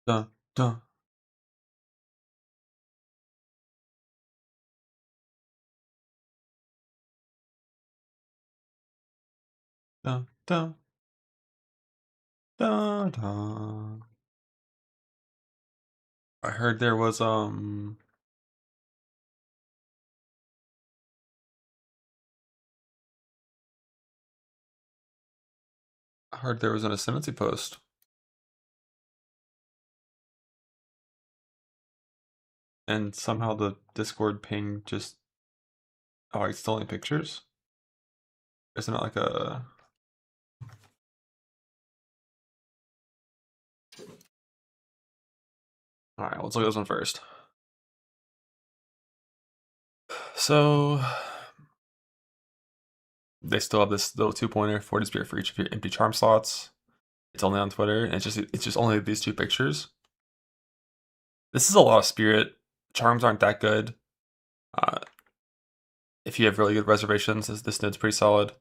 Dun, dun, dun, dun, dun, dun. I heard there was I heard there was an Ascendancy post. And somehow the Discord ping just it's still in pictures? Isn't it like a Alright, let's look at this one first. So they still have this little 2-pointer, 40 spirit for each of your empty charm slots. It's only on Twitter, and it's just only these two pictures. This is a lot of spirit. Charms aren't that good. If you have really good reservations, this node's pretty solid.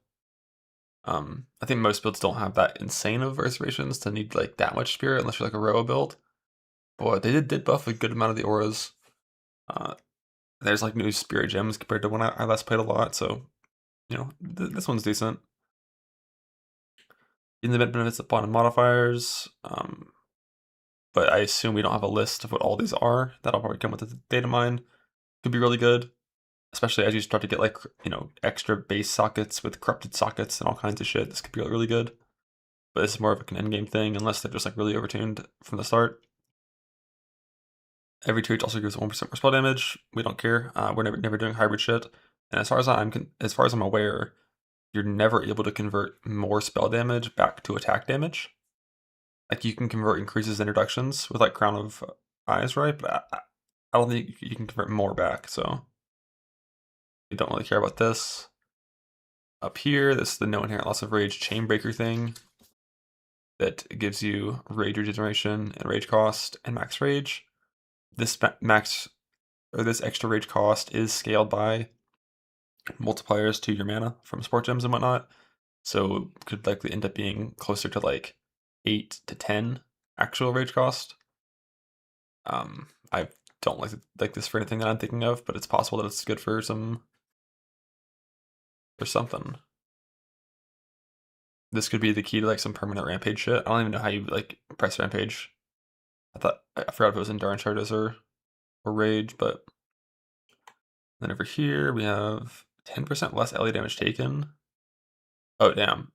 I think most builds don't have that insane of reservations to need like that much spirit unless you're like a row build. But they did buff a good amount of the auras. There's like new spirit gems compared to when I last played a lot, so you know this one's decent. In the event benefits upon modifiers, but I assume we don't have a list of what all these are. That'll probably come with the data mine. Could be really good, especially as you start to get like extra base sockets with corrupted sockets and all kinds of shit. This could be really good. But this is more of like an endgame thing, unless they're just like really overtuned from the start. Every trait also gives 1% more spell damage. We don't care. We're never doing hybrid shit. And as far as I'm aware, you're never able to convert more spell damage back to attack damage. Like you can convert increases and reductions with like Crown of Eyes, right? But I don't think you can convert more back. So we don't really care about this. Up here, this is the no inherent loss of rage Chainbreaker thing that gives you rage regeneration and rage cost and max rage. This this extra rage cost is scaled by multipliers to your mana from sport gems and whatnot, so could likely end up being closer to like 8 to 10 actual rage cost. I don't like this for anything that I'm thinking of, but it's possible that it's good for something. This could be the key to like some permanent rampage shit. I don't even know how you like press rampage. I forgot if it was endurance charges or rage, but then over here we have 10% less LA damage taken. Oh damn.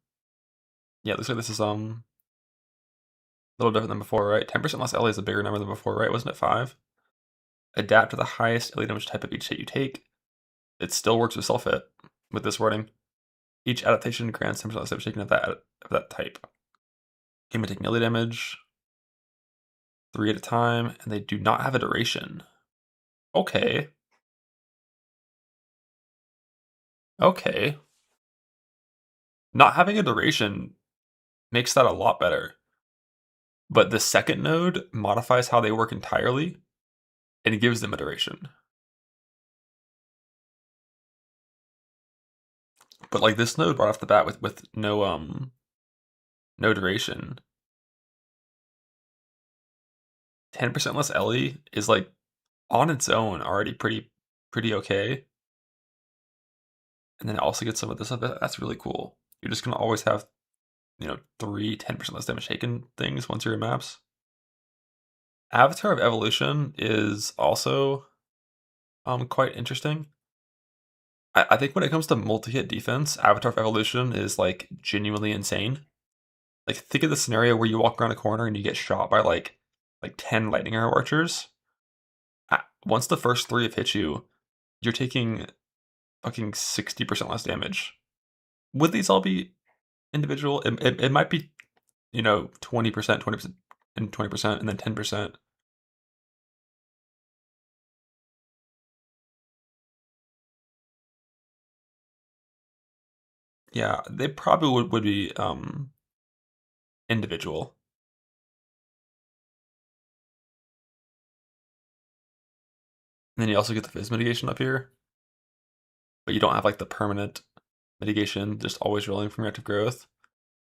Yeah, looks like this is a little different than before, right? 10% less LA is a bigger number than before, right? Wasn't it 5? Adapt to the highest LA damage type of each hit you take. It still works with self-hit with this wording. Each adaptation grants 10% less damage taken of that type. Game taking LA damage 3 at a time, and they do not have a duration. Okay. Okay. Not having a duration makes that a lot better. But the second node modifies how they work entirely and gives them a duration. But like this node right off the bat with no duration, 10% less LE is like on its own already pretty okay. And then it also gets some of this stuff. That's really cool. You're just gonna always have 3 10% less damage taken things once you're in maps. Avatar of Evolution is also quite interesting. I think when it comes to multi-hit defense, Avatar of Evolution is like genuinely insane. Like think of the scenario where you walk around a corner and you get shot by like 10 lightning arrow archers. Once the first 3 have hit you, you're taking fucking 60% less damage. Would these all be individual? It might be 20%, 20%, and 20%, and then 10%. Yeah, they probably would be individual. And then you also get the Fizz mitigation up here, but you don't have like the permanent mitigation, just always rolling from reactive growth.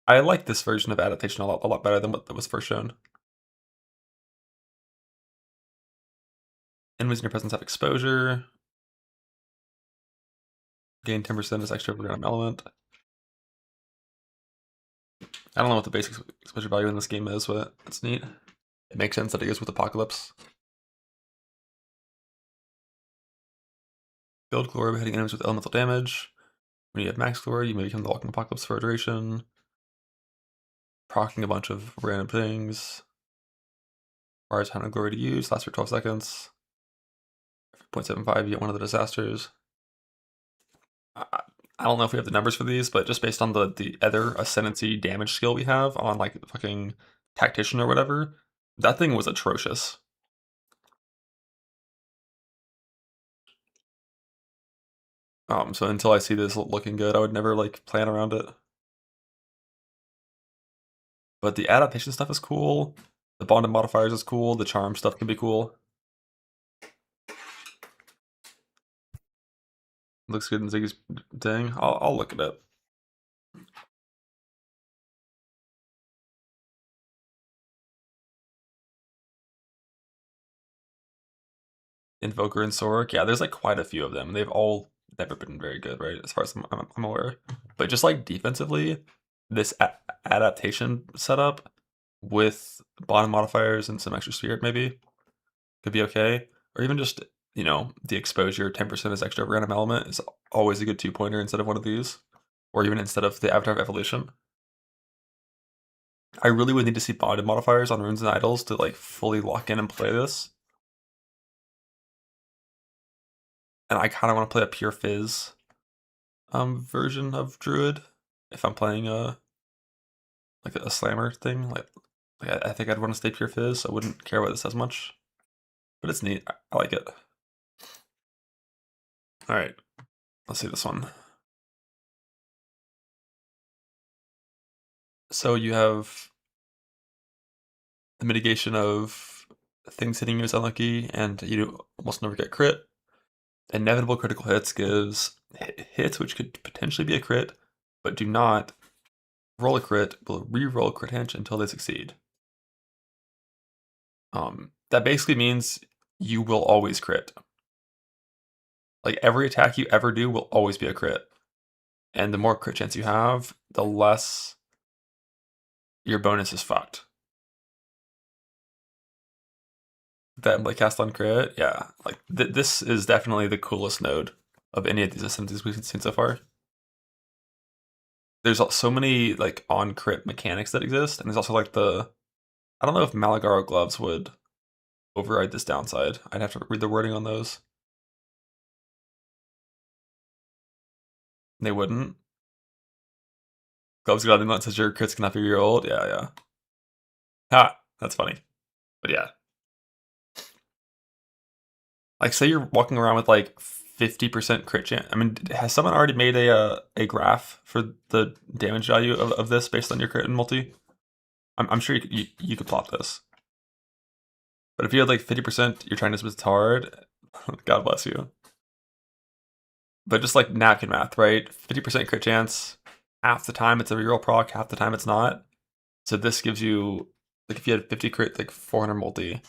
I like this version of adaptation a lot better than what was first shown. Enemies in your presence have exposure. Gain 10% as extra random element. I don't know what the basic exposure value in this game is, but it's neat. It makes sense that it goes with Apocalypse. Build Glory by hitting enemies with elemental damage. When you have max Glory, you may become the Walking Apocalypse for a duration. Proccing a bunch of random things. Requires 100 Glory to use, lasts for 12 seconds. 0.75, you get one of the disasters. I don't know if we have the numbers for these, but just based on the other Ascendancy damage skill we have on like fucking Tactician or whatever, that thing was atrocious. So until I see this looking good, I would never like plan around it. But the adaptation stuff is cool. The bonded modifiers is cool. The charm stuff can be cool. Looks good in Ziggy's thing. I'll look at it. Invoker and Sork. Yeah, there's like quite a few of them. They've all never been very good, right? As far as I'm aware. But just like defensively, this adaptation setup with bottom modifiers and some extra spirit maybe could be okay. Or even just, you know, the exposure 10% as extra random element is always a good 2-pointer instead of one of these. Or even instead of the Avatar of Evolution. I really would need to see bonded modifiers on runes and idols to like fully lock in and play this. And I kind of want to play a pure fizz version of Druid if I'm playing like a slammer thing. Like I think I'd want to stay pure fizz. So I wouldn't care about this as much, but it's neat. I like it. All right, let's see this one. So you have the mitigation of things hitting you is unlucky, and you almost never get crit. Inevitable critical hits gives hits which could potentially be a crit, but do not roll a crit, will re-roll crit henge until they succeed. That basically means you will always crit. Like every attack you ever do will always be a crit. And the more crit chance you have, the less your bonus is fucked. That like cast on crit, yeah. Like this is definitely the coolest node of any of these ascendancies we've seen so far. There's so many like on crit mechanics that exist, and there's also like I don't know if Malagaro gloves would override this downside. I'd have to read the wording on those. They wouldn't. Gloves got that says your crits cannot be rerolled. Yeah, yeah. Ha, that's funny. But yeah. Like say you're walking around with like 50% crit chance. I mean, has someone already made a graph for the damage value of this based on your crit and multi? I'm sure you could plot this. But if you had like 50%, you're trying to dismiss hard, God bless you. But just like napkin math, right? 50% crit chance, half the time it's a reroll proc, half the time it's not. So this gives you, like if you had 50 crit, like 400 multi.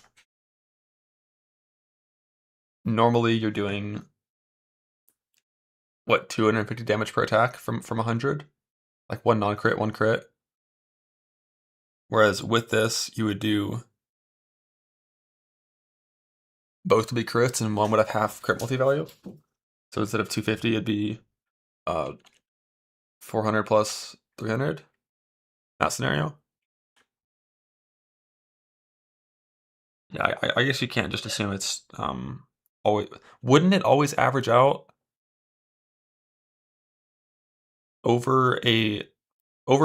Normally you're doing, what, 250 damage per attack from 100? Like one non-crit, one crit. Whereas with this, you would do both to be crits and one would have half crit multi value. So instead of 250, it'd be 400 plus 300. That scenario. Yeah, I guess you can't just assume it's always. Wouldn't it always average out over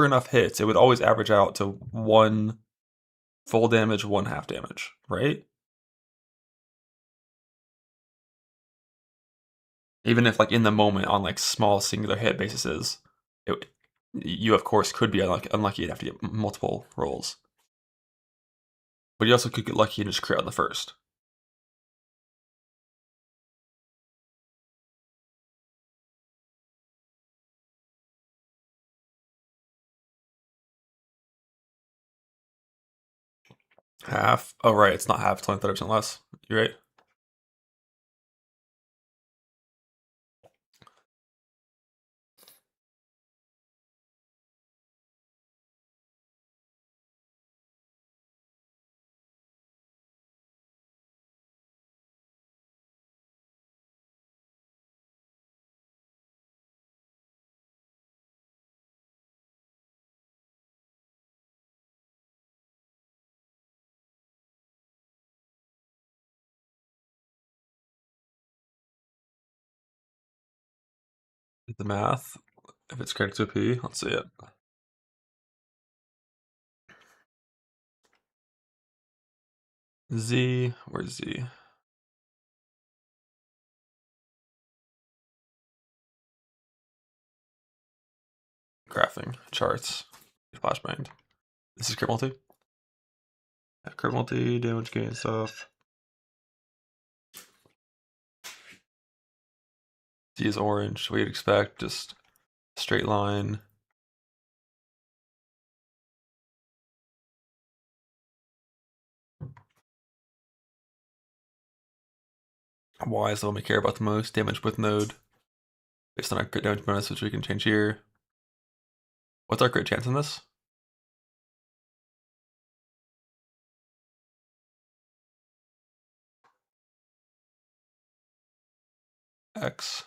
enough hits? It would always average out to one full damage, one half damage, right? Even if like in the moment on like small singular hit bases, you of course could be unlucky and have to get multiple rolls. But you also could get lucky and just crit on the first. Half. Oh right, it's not half. It's only 30% less. You're right. The math, if it's credit to a P, let's see it. Z, where's Z? Graphing, charts, flashbang. This is crit multi. Yeah, crit multi, damage gain stuff. Z is orange, what you'd expect, just straight line. Y is the one we care about the most, damage with node. Based on our crit damage bonus, which we can change here. What's our crit chance in this? X.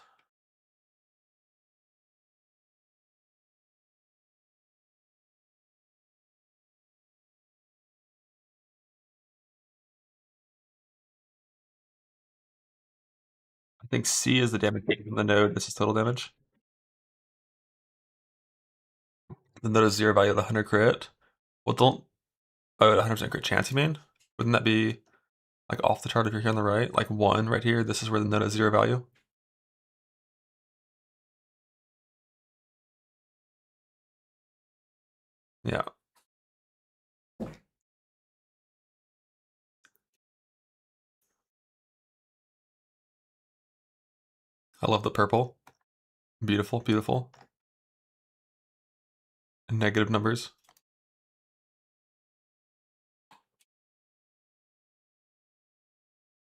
I think C is the damage taken from the node. This is total damage. The node is 0 value of the 100 crit. Well, don't. Oh, 100% crit chance, you mean? Wouldn't that be like off the chart if you're here on the right? Like 1 right here. This is where the node has 0 value. Yeah. I love the purple. Beautiful, beautiful. Negative numbers.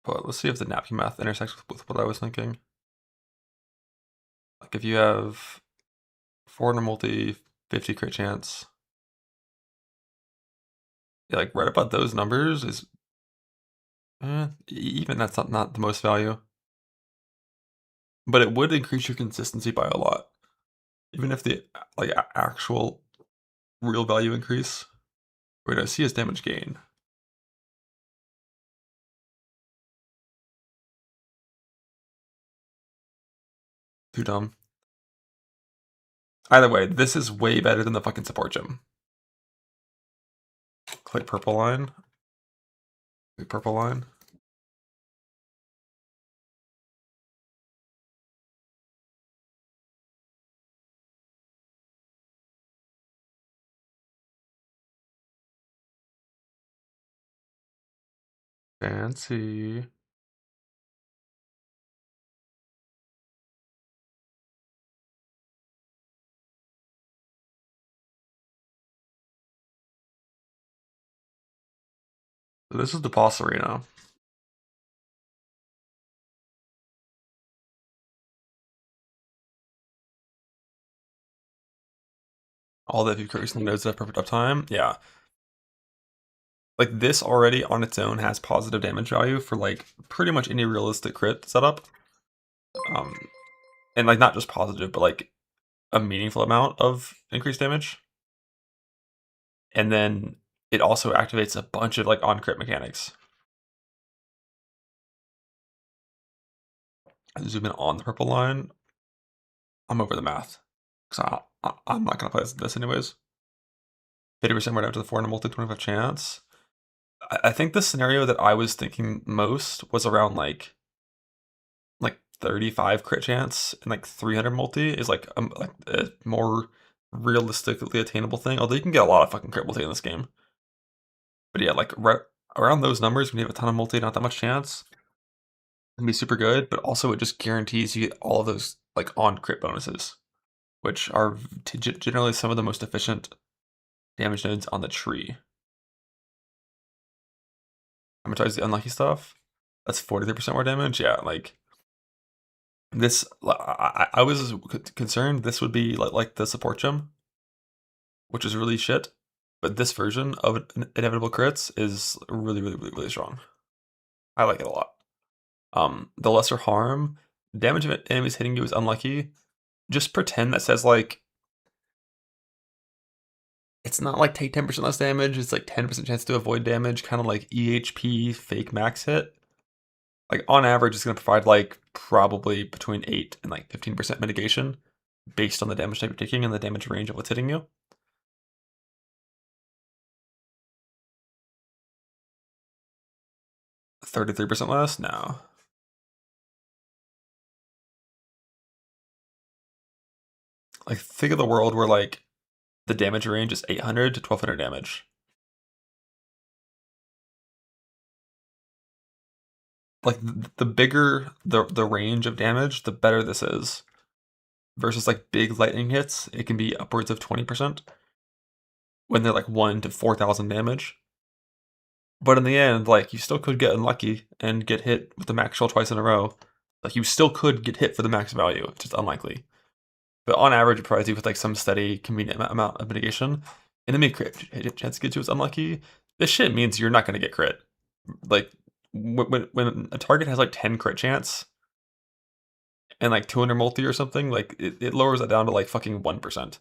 But let's see if the napkin math intersects with what I was thinking. Like if you have 400 multi, 50 crit chance. Yeah, like right about those numbers is even that's not the most value. But it would increase your consistency by a lot. Even if the like actual real value increase. Wait, I see his damage gain. Too dumb. Either way, this is way better than the fucking support gem. Click purple line. Click purple line. Fancy. So this is the boss arena. All the if you've nodes that have perfect uptime. Yeah. Like this already on its own has positive damage value for like pretty much any realistic crit setup. And like not just positive, but like a meaningful amount of increased damage. And then it also activates a bunch of like on crit mechanics. Zoom in on the purple line. I'm over the math. Because I'm not going to play this anyways. 50% right after the 400 multi 25 chance. I think the scenario that I was thinking most was around like 35 crit chance and like 300 multi is like a more realistically attainable thing. Although you can get a lot of fucking crit multi in this game. But yeah, like right around those numbers when you have a ton of multi, not that much chance, it can be super good. But also it just guarantees you get all of those like on crit bonuses, which are generally some of the most efficient damage nodes on the tree. Amortize the unlucky stuff. That's 43% more damage. Yeah, like this. I was concerned this would be like the support gem, which is really shit. But this version of inevitable crits is really strong. I like it a lot. The lesser harm, damage of enemies hitting you is unlucky. Just pretend that says like it's not like take 10% less damage. It's like 10% chance to avoid damage, kind of like EHP fake max hit. Like on average, it's going to provide like probably between 8 and like 15% mitigation. based on the damage type you're taking and the damage range of what's hitting you. $33% less? No. Like, think of the world where, like, the damage range is 800 to 1200 damage. Like, the bigger the range of damage, the better this is. Versus, like, big lightning hits, it can be upwards of 20% when they're, like, 1 to 4,000 damage. But in the end, like, you still could get unlucky and get hit with the max shell twice in a row. Like, you still could get hit for the max value, it's just unlikely. But on average, it provides you with, like, some steady, convenient amount of mitigation. And then make crit chance to get you is unlucky. This shit means you're not going to get crit. Like, when a target has, like, 10 crit chance and, like, 200 multi or something, like, it lowers that down to, like, fucking 1%.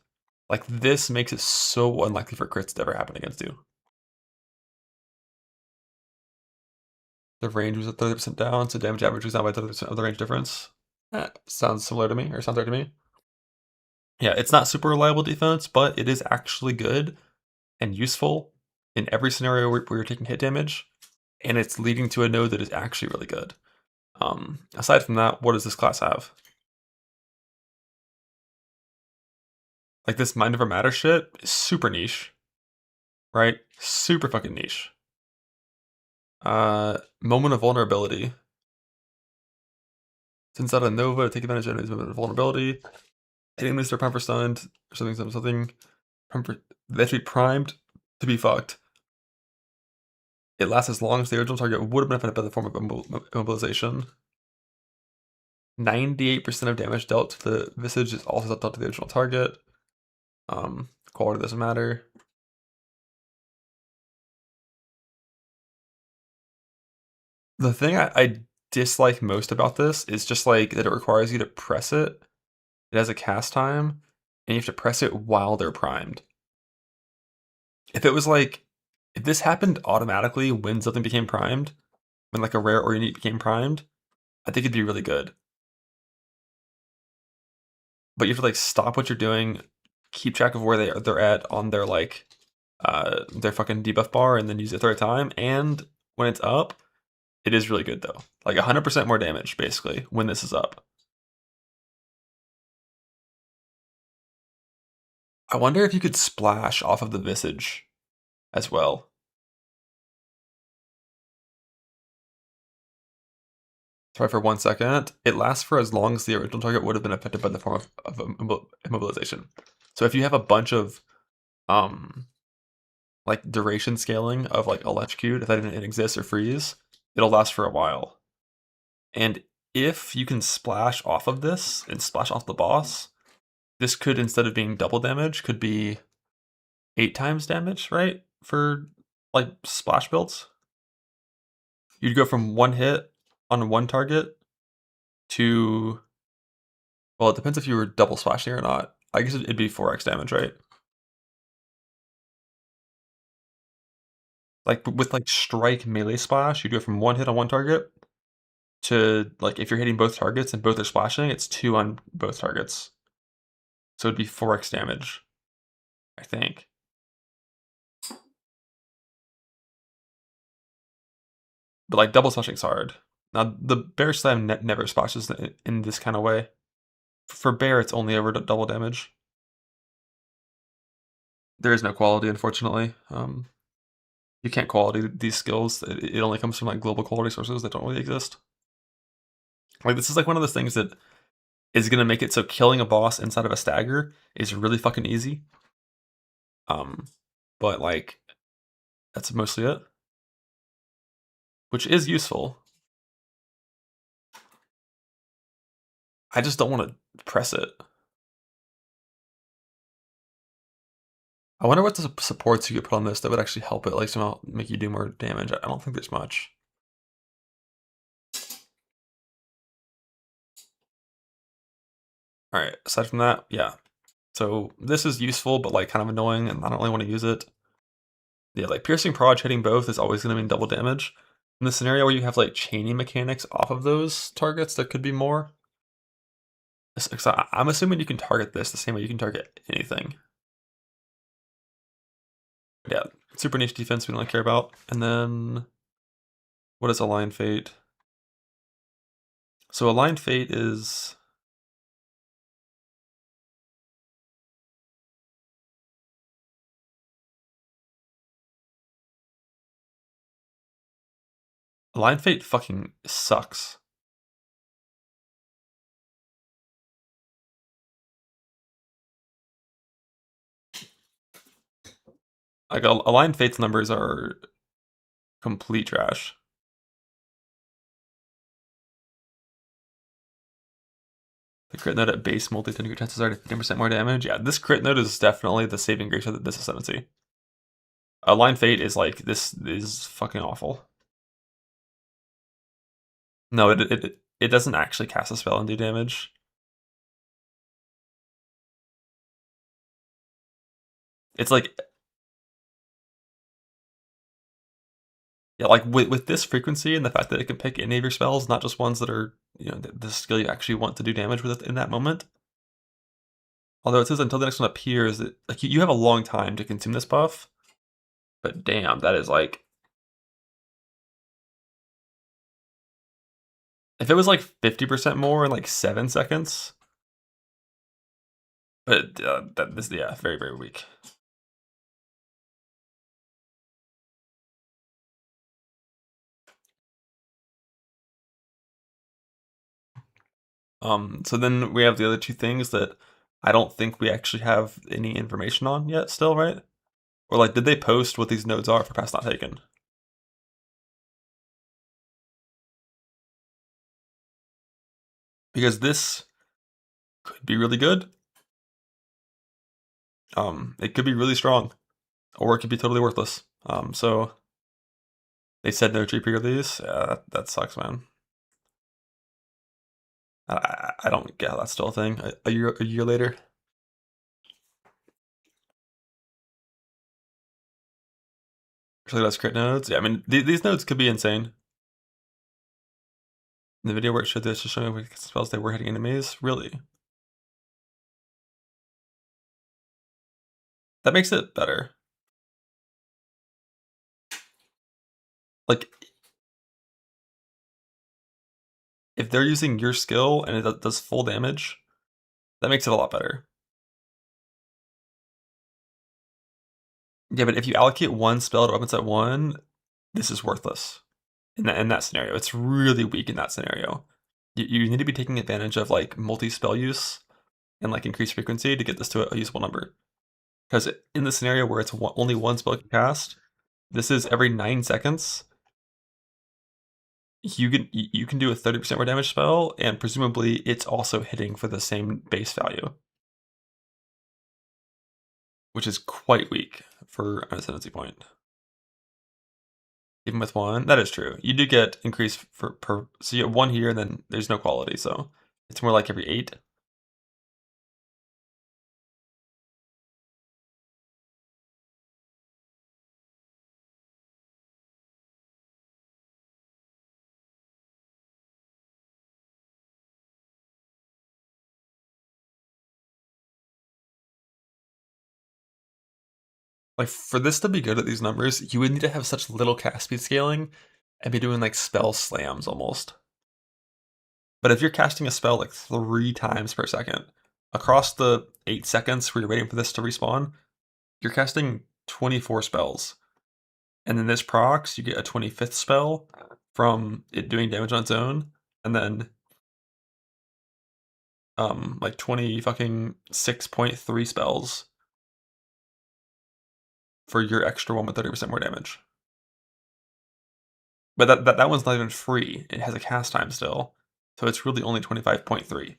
Like, this makes it so unlikely for crits to ever happen against you. The range was at 30% down, so damage average was down by 30% of the range difference. That sounds similar to me, or sounds right to me. Yeah, it's not super reliable defense, but it is actually good and useful in every scenario where you're taking hit damage, and it's leading to a node that is actually really good. Aside from that, what does this class have? Like, this Mind Over Matter shit is super niche, right? Super fucking niche. Moment of Vulnerability. Sends out a Nova to take advantage of his moment of vulnerability. Hitting Mr. Prime for stunned, or something. They have to be primed to be fucked. It lasts as long as the original target would have been affected by the form of immobilization. 98% of damage dealt to the Visage is also dealt to the original target. Quality doesn't matter. The thing I dislike most about this is just like that it requires you to press it. It has a cast time, and you have to press it while they're primed. If it was like, if this happened automatically when something became primed, when like a rare or unique became primed, I think it'd be really good. But you have to like stop what you're doing, keep track of where they're at on their like their fucking debuff bar, and then use it at the right time. And when it's up, it is really good though. Like 100% more damage basically when this is up. I wonder if you could splash off of the Visage as well. Try for 1 second. It lasts for as long as the original target would have been affected by the form of immobilization. So if you have a bunch of like duration scaling of like electrocute, if that didn't exist or freeze, it'll last for a while. And if you can splash off of this and splash off the boss, this could, instead of being double damage, could be 8 times damage, right? For like splash builds. You'd go from 1 hit on 1 target to, well, it depends if you were double splashing or not. I guess it'd be 4x damage, right? Like with like strike melee splash, you go from 1 hit on 1 target to, like, if you're hitting both targets and both are splashing, it's 2 on both targets. So it'd be 4x damage, I think. But like double splashing's hard. Now the bear slam never splashes in this kind of way. For bear, it's only ever double damage. There is no quality, unfortunately. You can't quality these skills. It only comes from like global quality sources that don't really exist. Like, this is like one of those things that is gonna make it so killing a boss inside of a stagger is really fucking easy. But like, that's mostly it. Which is useful. I just don't want to press it. I wonder what the supports you could put on this that would actually help it, like somehow make you do more damage. I don't think there's much. Alright, aside from that, yeah. So this is useful, but like kind of annoying, and I don't really want to use it. Yeah, like piercing proj hitting both is always going to mean double damage. In the scenario where you have like chaining mechanics off of those targets, that could be more. So I'm assuming you can target this the same way you can target anything. Yeah, super niche defense we don't care about. And then what is Aligned Fate? So Aligned Fate is Aligned Fate fucking sucks. Like Aligned Fate's numbers are complete trash. The crit node at base multi-10 chances are 15% more damage. Yeah, this crit node is definitely the saving grace of this Ascendancy. Aligned Fate is like, this is fucking awful. No, it doesn't actually cast a spell and do damage. It's like, yeah, like with this frequency and the fact that it can pick any of your spells, not just ones that are, the skill you actually want to do damage with in that moment. Although it says until the next one appears, that like you have a long time to consume this buff. But damn, that is like, if it was like 50% more in like 7 seconds. But yeah, very, very weak. So then we have the other two things that I don't think we actually have any information on yet still, right? Or like, did they post what these nodes are for Pass Not Taken? Because this could be really good. It could be really strong, or it could be totally worthless. So they said no pre-release. That sucks, man. I don't get how that's still a thing. A year later. Actually, that's crit nodes. Yeah, I mean these nodes could be insane. In the video where it showed this, just showing what spells they were hitting enemies. Really, that makes it better. Like, if they're using your skill and it does full damage, that makes it a lot better. Yeah, but if you allocate one spell to weapon set 1, this is worthless. In that scenario, it's really weak in that scenario. You need to be taking advantage of like multi-spell use and like increased frequency to get this to a usable number. Because in the scenario where it's only one spell you cast, this is every 9 seconds. You can do a 30% more damage spell, and presumably it's also hitting for the same base value, which is quite weak for an Ascendancy point. Even with one, that is true. You do get increase per, so you get one here, and then there's no quality, so it's more like every 8. Like, for this to be good at these numbers, you would need to have such little cast speed scaling and be doing like spell slams almost. But if you're casting a spell like 3 times per second across the 8 seconds where you're waiting for this to respawn, you're casting 24 spells. And then this procs, you get a 25th spell from it doing damage on its own, and then like 20 fucking 6.3 spells for your extra one with 30% more damage. But that one's not even free. It has a cast time still. So it's really only 25.3.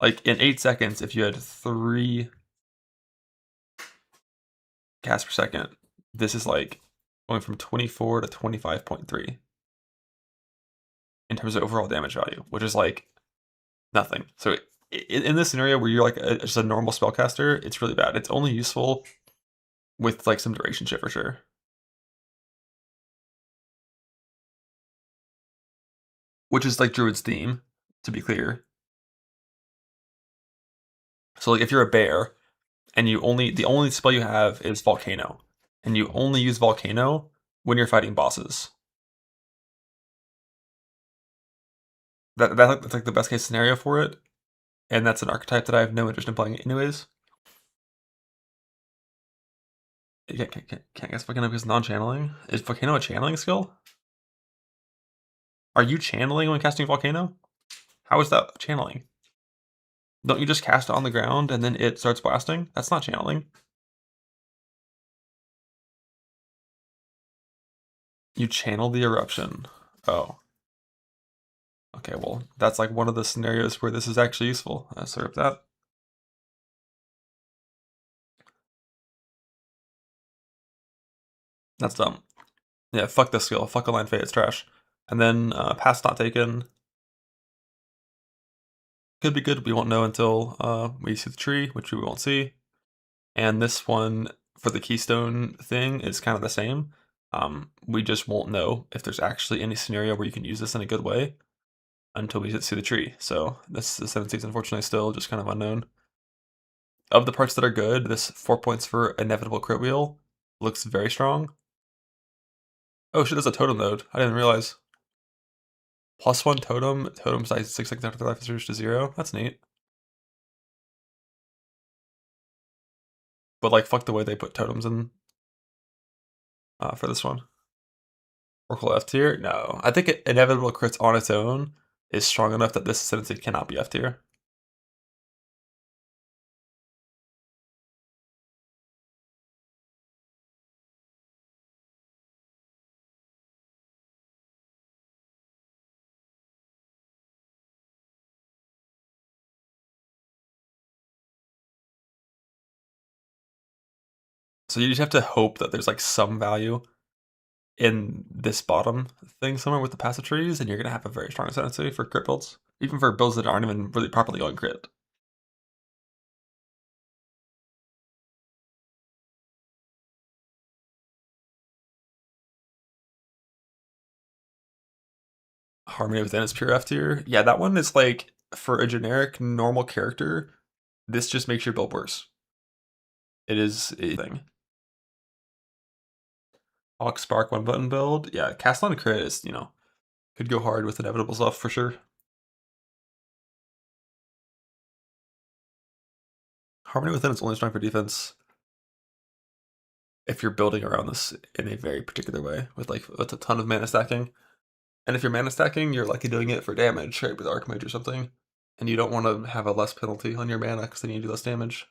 Like, in 8 seconds, if you had 3 casts per second, this is like going from 24 to 25.3 in terms of overall damage value, which is like nothing. So in this scenario where you're like just a normal spellcaster, it's really bad. It's only useful with like some duration shit for sure. Which is like Druid's theme. to be clear. So like if you're a bear and the only spell you have is Volcano, and you only use Volcano when you're fighting bosses. That's like the best case scenario for it, and that's an archetype that I have no interest in playing anyways. Can't guess Volcano because non-channeling. Is Volcano a channeling skill? Are you channeling when casting Volcano? How is that channeling? Don't you just cast it on the ground and then it starts blasting? That's not channeling. You channel the eruption. Oh. Okay, well, that's like one of the scenarios where this is actually useful. Sorry about that. That's dumb. Yeah, fuck this skill. Fuck a line fate, it's trash. And then pass not taken. Could be good, we won't know until we see the tree, which we won't see. And this one, for the keystone thing, is kind of the same. We just won't know if there's actually any scenario where you can use this in a good way until we see the tree. So this Ascendancy is unfortunately still just kind of unknown. Of the parts that are good, this 4 points for Inevitable Crit Wheel looks very strong. Oh shit, there's a totem node. I didn't realize. +1 totem. Totem size 6 seconds after their life is reduced to 0. That's neat. But like, fuck the way they put totems in for this one. Oracle F tier? No. I think Inevitable Crits on its own is strong enough that this Ascendancy cannot be F tier. So you just have to hope that there's like some value in this bottom thing somewhere with the passive trees, and you're gonna have a very strong Ascendancy for crit builds. Even for builds that aren't even really properly going crit. Harmony Within is pure F tier. Yeah, that one is like, for a generic normal character, this just makes your build worse. It is a thing. Hawk Spark 1-button build. Yeah, cast on crit is, could go hard with inevitable stuff for sure. Harmony Within is only strong for defense if you're building around this in a very particular way with a ton of mana stacking. And if you're mana stacking, you're likely doing it for damage, right, with Archmage or something. And you don't want to have a less penalty on your mana because then you do less damage.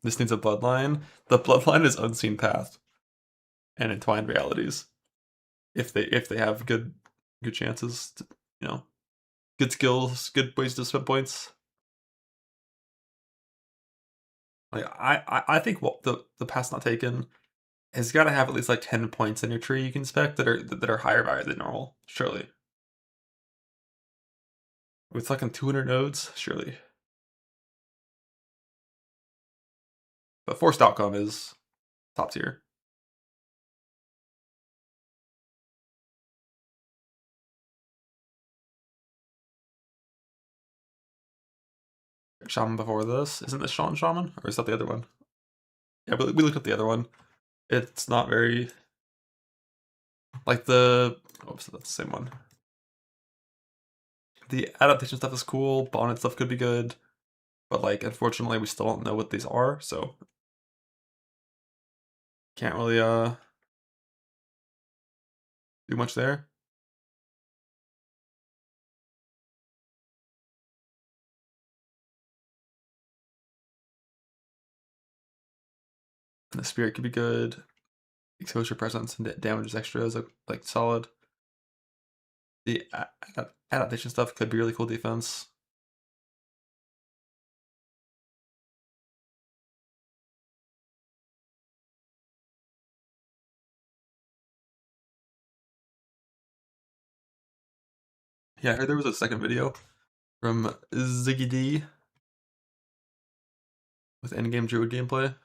This needs a bloodline. The bloodline is Unseen Path and Entwined Realities. If they have good chances, to, good skills, good ways to spend points. Like I think what the pass not taken has got to have at least like 10 points in your tree you can spec that are higher value than normal, surely. With fucking 200 nodes, surely. But forced outcome is top tier. Shaman before this. Isn't this Shaman? Or is that the other one? Yeah, but we looked at the other one. It's not very... Like the... Oops, that's the same one. The adaptation stuff is cool. Bonnet stuff could be good. But like, unfortunately, we still don't know what these are, so... Can't really, do much there. And the spirit could be good. Exposure presence and damages extra is like solid. The adaptation stuff could be really cool defense. Yeah, I heard there was a second video from Ziggy D with Endgame Druid gameplay.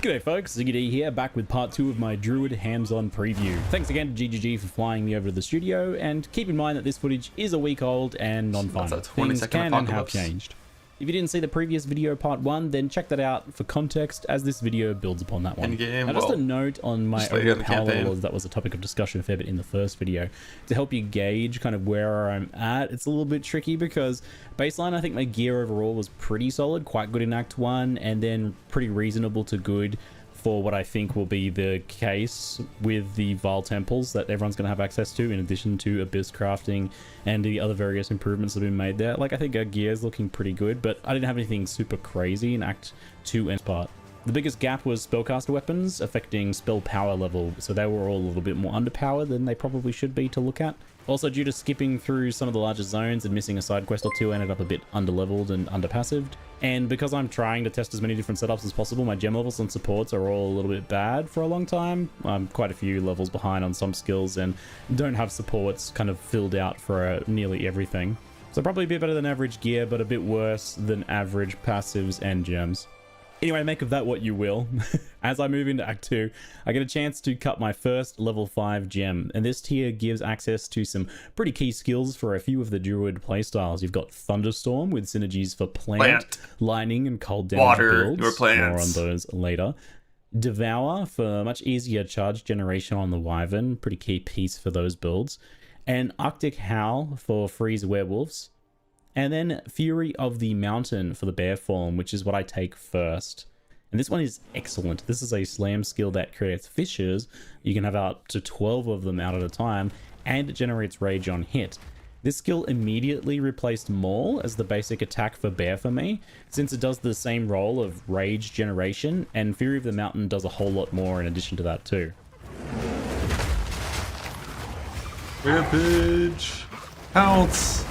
G'day folks, Ziggy D here, back with part 2 of my Druid hands-on preview. Thanks again to GGG for flying me over to the studio, and keep in mind that this footage is a week old and non-final. Things can and have changed. If you didn't see the previous video, part 1, then check that out for context, as this video builds upon that one. Endgame, now, just a note on my overall power levels, that was a topic of discussion a fair bit in the first video. To help you gauge kind of where I'm at, it's a little bit tricky because baseline, I think my gear overall was pretty solid, quite good in Act 1, and then pretty reasonable to good for what I think will be the case with the Vile Temples that everyone's going to have access to, in addition to Abyss Crafting and the other various improvements that have been made there. Like, I think our gear is looking pretty good, but I didn't have anything super crazy in Act 2 and part. The biggest gap was spellcaster weapons affecting spell power level, so they were all a little bit more underpowered than they probably should be to look at. Also, due to skipping through some of the larger zones and missing a side quest or two, I ended up a bit underleveled and underpassived. And because I'm trying to test as many different setups as possible, my gem levels and supports are all a little bit bad for a long time. I'm quite a few levels behind on some skills and don't have supports kind of filled out for nearly everything. So probably a bit better than average gear, but a bit worse than average passives and gems. Anyway, make of that what you will. As I move into Act 2, I get a chance to cut my first level 5 gem, and this tier gives access to some pretty key skills for a few of the Druid playstyles. You've got Thunderstorm with synergies for plant, lightning, and cold damage water, builds. Your plants. More on those later. Devour for much easier charge generation on the Wyvern, pretty key piece for those builds. And Arctic Howl for freeze werewolves. And then Fury of the Mountain for the bear form, which is what I take first. And this one is excellent. This is a slam skill that creates fissures. You can have up to 12 of them out at a time, and it generates rage on hit. This skill immediately replaced Maul as the basic attack for bear for me, since it does the same role of rage generation, and Fury of the Mountain does a whole lot more in addition to that too. Rampage! Pounce!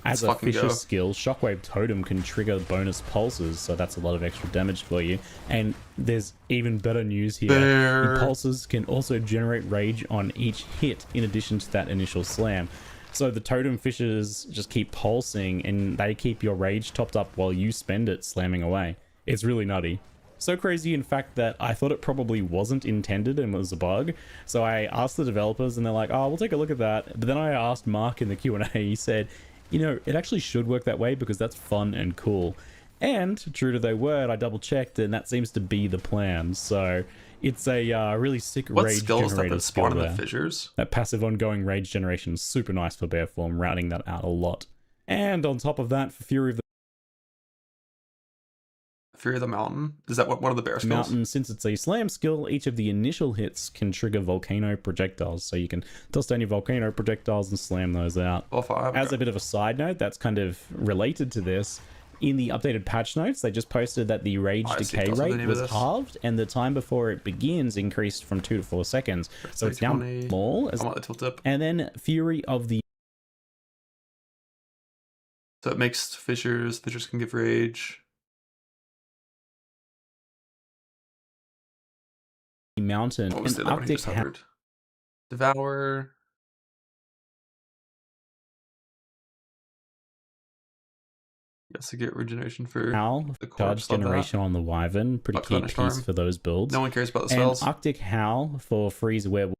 As a Fisher skill, Shockwave Totem can trigger bonus pulses, so that's a lot of extra damage for you. And there's even better news here. The pulses can also generate rage on each hit, in addition to that initial slam. So the Totem Fishers just keep pulsing, and they keep your rage topped up while you spend it slamming away. It's really nutty. So crazy, in fact, that I thought it probably wasn't intended and was a bug. So I asked the developers, and they're like, oh, we'll take a look at that. But then I asked Mark in the Q&A, he said, you know, it actually should work that way because that's fun and cool. And true to their word, I double checked, and that seems to be the plan. So it's a really sick rage generator skill there. Fissures? That passive ongoing rage generation is super nice for bear form, routing that out a lot. And on top of that, for Fury of the Mountain? Is that one of the bear skills? Mountain, since it's a slam skill, each of the initial hits can trigger volcano projectiles, so you can toss down your volcano projectiles and slam those out. As a bit of a side note, that's kind of related to this. In the updated patch notes, they just posted that the rage decay rate was halved, and the time before it begins increased from 2 to 4 seconds. So it's now small. And then Fury of the... So it makes fissures can give rage. Mountain and Arctic Devour. You also get regeneration for Howl, charge generation on the Wyvern, pretty key piece for those builds. No one cares about the spells. And Arctic Howl for freeze werewolf.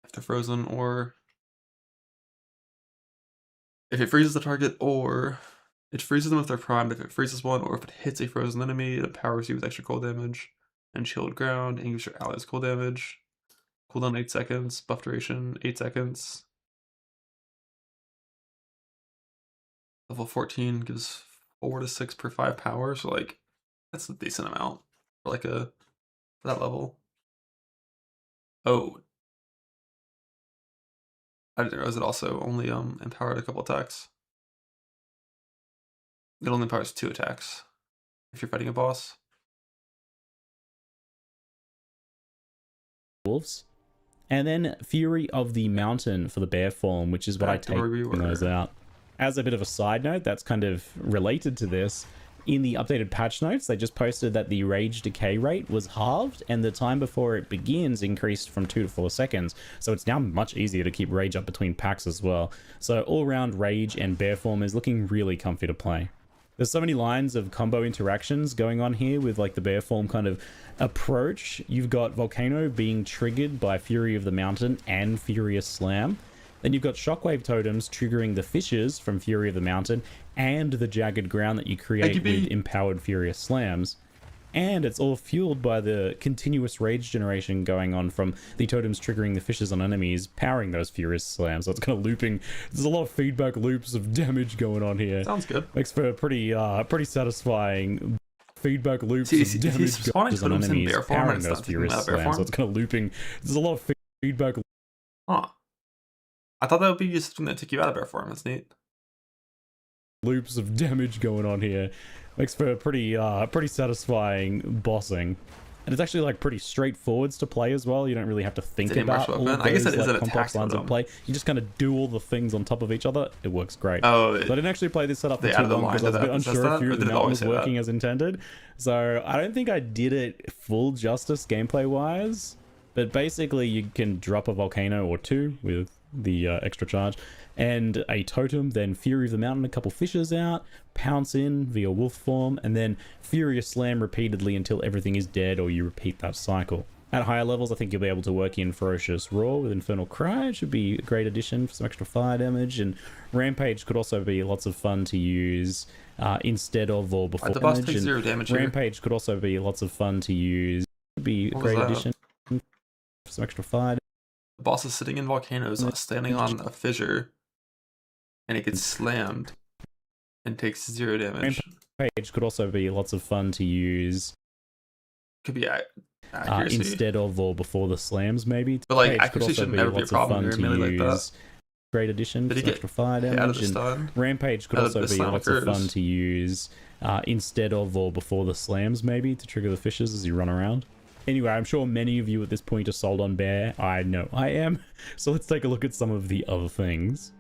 After frozen, or if it freezes the target, or it freezes them if they're primed. If it freezes one, or if it hits a frozen enemy, it empowers you with extra cold damage and shield ground, and gives your allies cold damage. Cooldown 8 seconds, buff duration 8 seconds. Level 14 gives 4 to 6 per 5 power, so like that's a decent amount for like for that level. Oh, I didn't realize it also only empowered a couple attacks. It only empowers 2 attacks if you're fighting a boss. Wolves. And then Fury of the Mountain for the bear form, which is what I take those out. As a bit of a side note, that's kind of related to this. In the updated patch notes, they just posted that the rage decay rate was halved and the time before it begins increased from 2 to 4 seconds. So it's now much easier to keep rage up between packs as well. So all around rage and bear form is looking really comfy to play. There's so many lines of combo interactions going on here with like the bear form kind of approach. You've got Volcano being triggered by Fury of the Mountain and Furious Slam. Then you've got Shockwave Totems triggering the Fissures from Fury of the Mountain and the Jagged Ground that you create with Empowered Furious Slams. And it's all fueled by the continuous rage generation going on from the totems triggering the Fissures on enemies, powering those Furious Slams. So it's kind of looping. There's a lot of feedback loops of damage going on here. Sounds good. Makes for a pretty satisfying feedback loops of damage going on enemies, powering those Furious Slams. So it's kind of looping. There's a lot of feedback. Huh. I thought that would be just something that took you out of bear form. That's neat. Loops of damage going on here. Makes for a pretty satisfying bossing. And it's actually like pretty straightforward to play as well. You don't really have to think about all of those, I guess it is like, complex lines of play. You just kind of do all the things on top of each other. It works great. Oh, so I didn't actually play this setup for too long because I was a bit unsure if Fury of the Mountain was working as intended. So I don't think I did it full justice gameplay wise. But basically you can drop a volcano or two with the extra charge and a totem, then Fury of the Mountain, a couple Fissures out, pounce in via wolf form, and then Furious Slam repeatedly until everything is dead or you repeat that cycle. At higher levels, I think you'll be able to work in Ferocious Roar with Infernal Cry. It should be a great addition for some extra fire damage, and Rampage could also be lots of fun to use instead of or before the boss takes 0 damage Rampage here. Could also be lots of fun to use. It would be a great addition for some extra fire. The boss is sitting in volcanoes, standing on a fissure, and it gets slammed and takes 0 damage. Rampage could also be lots of fun to use. Could be accuracy. Instead of or before the slams, maybe. But like accuracy should never be a problem. You're really like that. Great addition for extra fire damage. And Rampage could also be lots of fun to use instead of or before the slams, maybe, to trigger the Fissures as you run around. Anyway, I'm sure many of you at this point are sold on bear. I know I am. So let's take a look at some of the other things.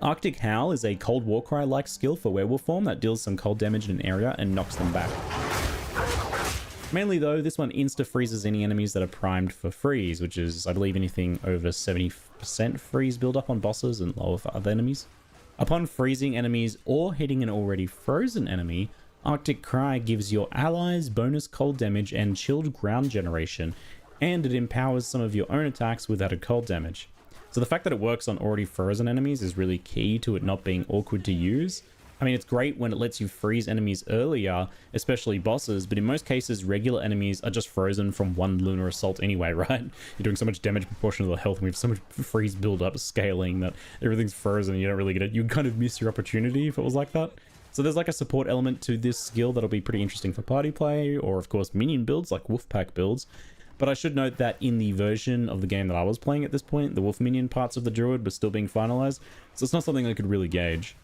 Arctic Howl is a Cold Warcry-like skill for werewolf form that deals some cold damage in an area and knocks them back. Mainly though, this one insta-freezes any enemies that are primed for freeze, which is, I believe, anything over 70% freeze build-up on bosses and lower for other enemies. Upon freezing enemies or hitting an already frozen enemy, Arctic Cry gives your allies bonus cold damage and chilled ground generation, and it empowers some of your own attacks with added cold damage. So the fact that it works on already frozen enemies is really key to it not being awkward to use. I mean, it's great when it lets you freeze enemies earlier, especially bosses, but in most cases, regular enemies are just frozen from one Lunar Assault anyway, right? You're doing so much damage proportional to the health, and we have so much freeze build-up scaling that everything's frozen and you don't really get it. You kind of miss your opportunity if it was like that. So there's like a support element to this skill that'll be pretty interesting for party play, or of course minion builds like Wolfpack builds. But I should note that in the version of the game that I was playing at this point, the Wolf Minion parts of the Druid were still being finalized, so it's not something I could really gauge.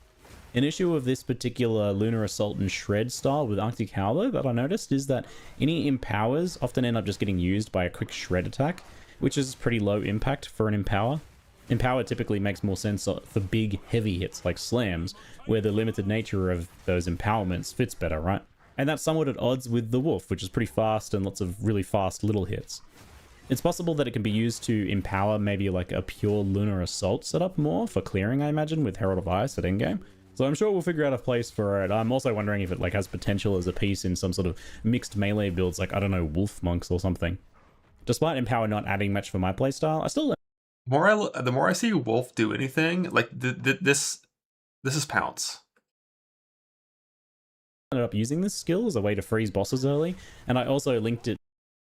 An issue of this particular Lunar Assault and Shred style with Arctic Howl that I noticed is that any empowers often end up just getting used by a quick Shred attack, which is pretty low impact for an empower. Empower typically makes more sense for big, heavy hits like slams, where the limited nature of those empowerments fits better, right? And that's somewhat at odds with the Wolf, which is pretty fast and lots of really fast little hits. It's possible that it can be used to empower maybe like a pure Lunar Assault setup more for clearing, I imagine, with Herald of Ice at Endgame. So I'm sure we'll figure out a place for it. I'm also wondering if it like has potential as a piece in some sort of mixed melee builds, like, I don't know, Wolf Monks or something. Despite Empower not adding much for my playstyle, I still... The more I see Wolf do anything, like this is Pounce. I ended up using this skill as a way to freeze bosses early, and I also linked it.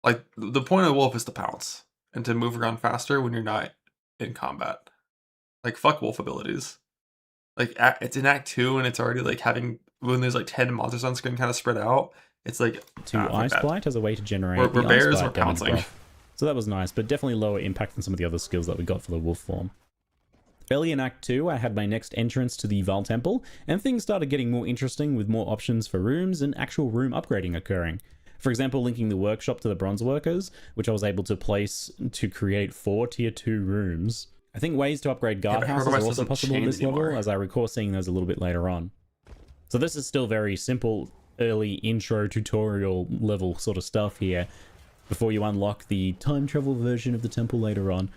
Like the point of Wolf is to pounce and to move around faster when you're not in combat. Like fuck Wolf abilities. Like it's in Act 2 and it's already like having when there's like 10 monsters on screen kind of spread out. It's like to Ice Blight as a way to generate we're bears or pouncing. So that was nice, but definitely lower impact than some of the other skills that we got for the wolf form. Early in Act 2, I had my next entrance to the Val Temple, and things started getting more interesting with more options for rooms and actual room upgrading occurring. For example, linking the workshop to the bronze workers, which I was able to place to create 4 tier 2 rooms. I think ways to upgrade guardhouses are also possible at this level, as I recall seeing those a little bit later on. So this is still very simple, early intro tutorial level sort of stuff here before you unlock the time travel version of the temple later on.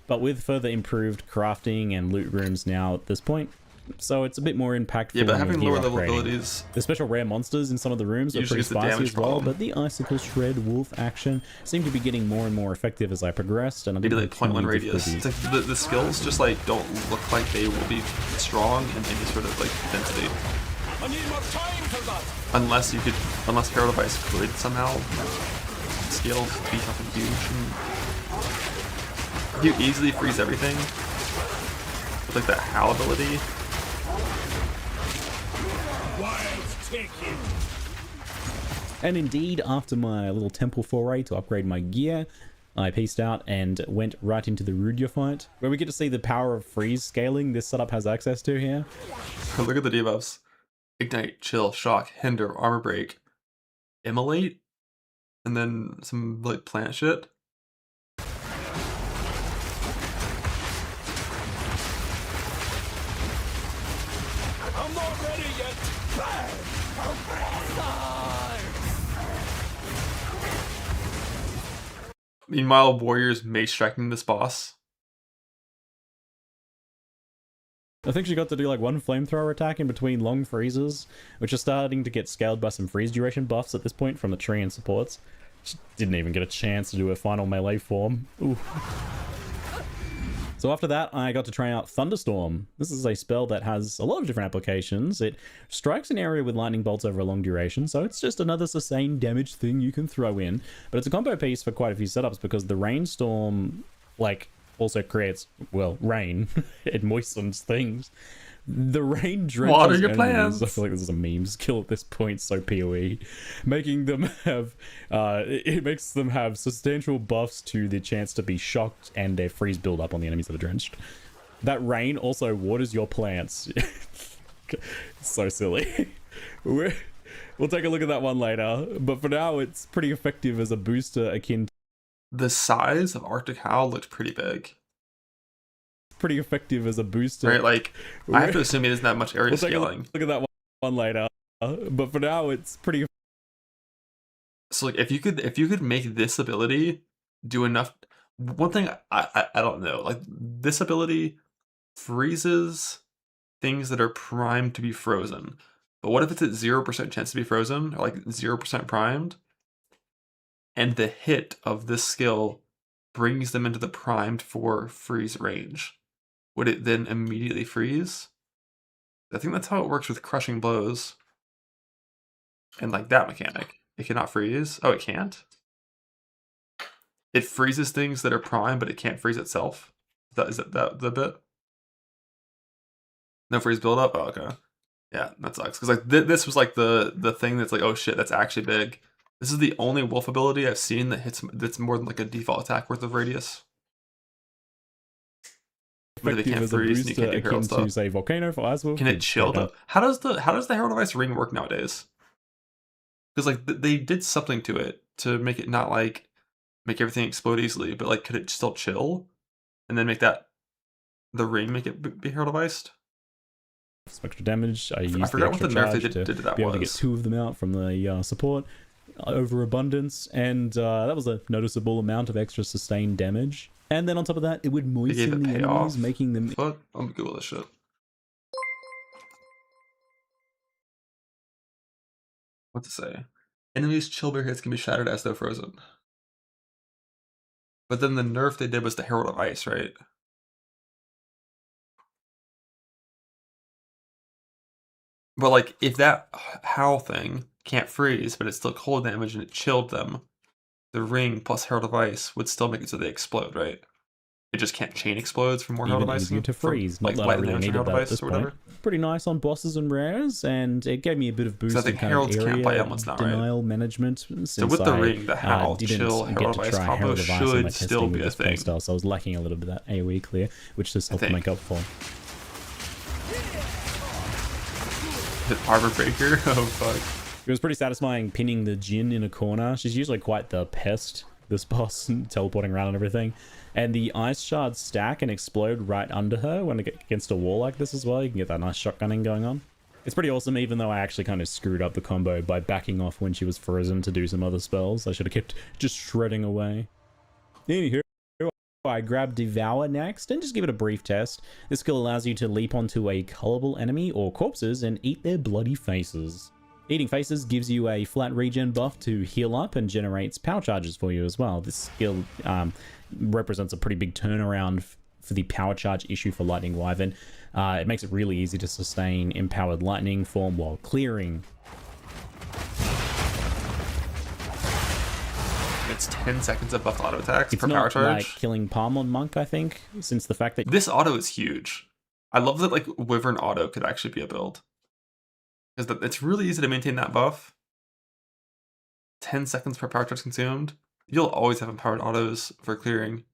But with further improved crafting and loot rooms now at this point, so it's a bit more impactful. Yeah, but having lower level abilities, the special rare monsters in some of the rooms are pretty spicy as well. But the icicle shred wolf action seemed to be getting more and more effective as I progressed. And I maybe like 0.1 radius. It's like the skills just like don't look like they will be strong in any sort of like density. I need more time for that. Unless Herald of Ice could somehow scale be something huge. And you easily freeze everything with like that Howl ability. And indeed, after my little temple foray to upgrade my gear, I peaced out and went right into the Rudia fight, where we get to see the power of freeze scaling this setup has access to here. Look at the debuffs. Ignite, chill, shock, hinder, armor break, immolate, and then some like plant shit. I'm not ready yet. Meanwhile, warriors mace striking this boss. I think she got to do like one flamethrower attack in between long freezes, which are starting to get scaled by some freeze duration buffs at this point from the tree and supports. She didn't even get a chance to do her final melee form. Ooh. So after that, I got to try out Thunderstorm. This is a spell that has a lot of different applications. It strikes an area with lightning bolts over a long duration, so it's just another sustained damage thing you can throw in. But it's a combo piece for quite a few setups because the rainstorm, like, also creates, well, rain. It moistens things. The rain drenches water your plants. I feel like this is a meme skill at this point, so POE. Making them have, it makes them have substantial buffs to the chance to be shocked and their freeze build up on the enemies that are drenched. That rain also waters your plants. So silly. We'll take a look at that one later, but for now it's pretty effective as a booster akin to... The size of Arctic Howl looked pretty big. Pretty effective as a booster. Right, like, I have to assume it isn't that much area scaling. Look at that one later. But for now, it's pretty... So, like, if you could make this ability do enough... One thing, I don't know. Like, this ability freezes things that are primed to be frozen. But what if it's at 0% chance to be frozen? Or, like, 0% primed? And the hit of this skill brings them into the primed for freeze range. Would it then immediately freeze? I think that's how it works with crushing blows. And like that mechanic. It cannot freeze. Oh, it can't? It freezes things that are primed, but it can't freeze itself. Is that the bit? No freeze buildup? Oh, okay. Yeah, that sucks. Because like this was like the thing that's like, oh shit, that's actually big. This is the only wolf ability I've seen that's more than like a default attack worth of radius. Effective they can't as freeze, a booster and you can't do akin to, say, Volcano for Ice Wolf. Can it chill though? How does the Herald of Ice ring work nowadays? Because like they did something to it to make it not like make everything explode easily, but like could it still chill and then make that the ring make it be Herald of Ice? Some extra damage. I used forgot the what the nerf they did to that be able to get two of them out from the support. Overabundance, and that was a noticeable amount of extra sustained damage. And then on top of that, it would moisten the enemies, making them... Fuck, I'm gonna Google this shit. What to say? Enemies' chill bear hits can be shattered as though frozen. But then the nerf they did was the Herald of Ice, right? But like, if that Howl thing can't freeze, but it's still cold damage and it chilled them, the ring plus Herald of Ice would still make it so they explode, right? It just can't chain explodes for more Herald of Ice. To freeze, from, like not that I really needed that at this point. Pretty nice on bosses and rares, and it gave me a bit of boost in kind of area denial management. So with the ring, the Howl, chill, Herald of Ice combo should still be a thing. So I was lacking a little bit of that AoE clear, which this helped make up for. The armor breaker? Oh fuck. It was pretty satisfying pinning the Jinn in a corner. She's usually quite the pest, this boss, teleporting around and everything. And the ice shards stack and explode right under her when it gets against a wall like this as well. You can get that nice shotgunning going on. It's pretty awesome, even though I actually kind of screwed up the combo by backing off when she was frozen to do some other spells. I should have kept just shredding away. Anywho, I grab Devour next and just give it a brief test. This skill allows you to leap onto a colorable enemy or corpses and eat their bloody faces. Eating faces gives you a flat regen buff to heal up and generates power charges for you as well. This skill represents a pretty big turnaround for the power charge issue for Lightning Wyvern. It makes it really easy to sustain empowered lightning form while clearing. It's 10 seconds of buff auto attacks per power It's charge. not like killing Palm on Monk, I think, since the fact that... This auto is huge. I love that like Wyvern auto could actually be a build. Because it's really easy to maintain that buff. 10 seconds per power charge consumed. You'll always have empowered autos for clearing.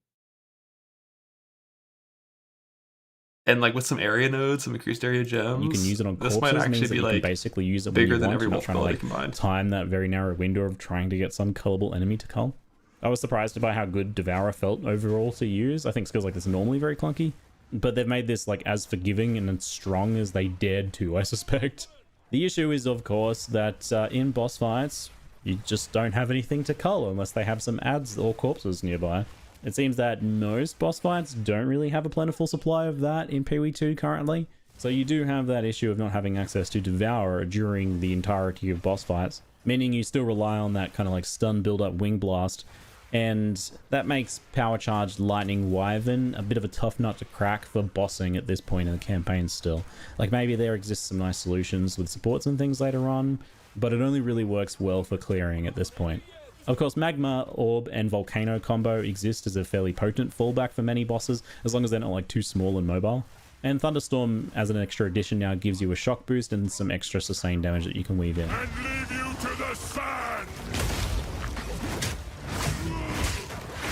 And like with some area nodes, some increased area gems, you can use it on corpses. This might actually means that be you like can basically use it bigger when you than want. every You're not wolf trying to ability like combined. time that very narrow window of trying to get some cullable enemy to cull. I was surprised by how good Devour felt overall to use. I think skills like this are normally very clunky, but they've made this like as forgiving and as strong as they dared to, I suspect. The issue is, of course, that in boss fights, you just don't have anything to cull unless they have some ads or corpses nearby. It seems that most boss fights don't really have a plentiful supply of that in POE2 currently. So you do have that issue of not having access to Devour during the entirety of boss fights, meaning you still rely on that kind of like stun build-up Wing Blast, and that makes Power Charged Lightning Wyvern a bit of a tough nut to crack for bossing at this point in the campaign still. Like maybe there exists some nice solutions with supports and things later on, but it only really works well for clearing at this point. Of course, Magma, Orb, and Volcano combo exist as a fairly potent fallback for many bosses, as long as they're not like too small and mobile. And Thunderstorm, as an extra addition, now gives you a shock boost and some extra sustained damage that you can weave in. And leave you to the sand!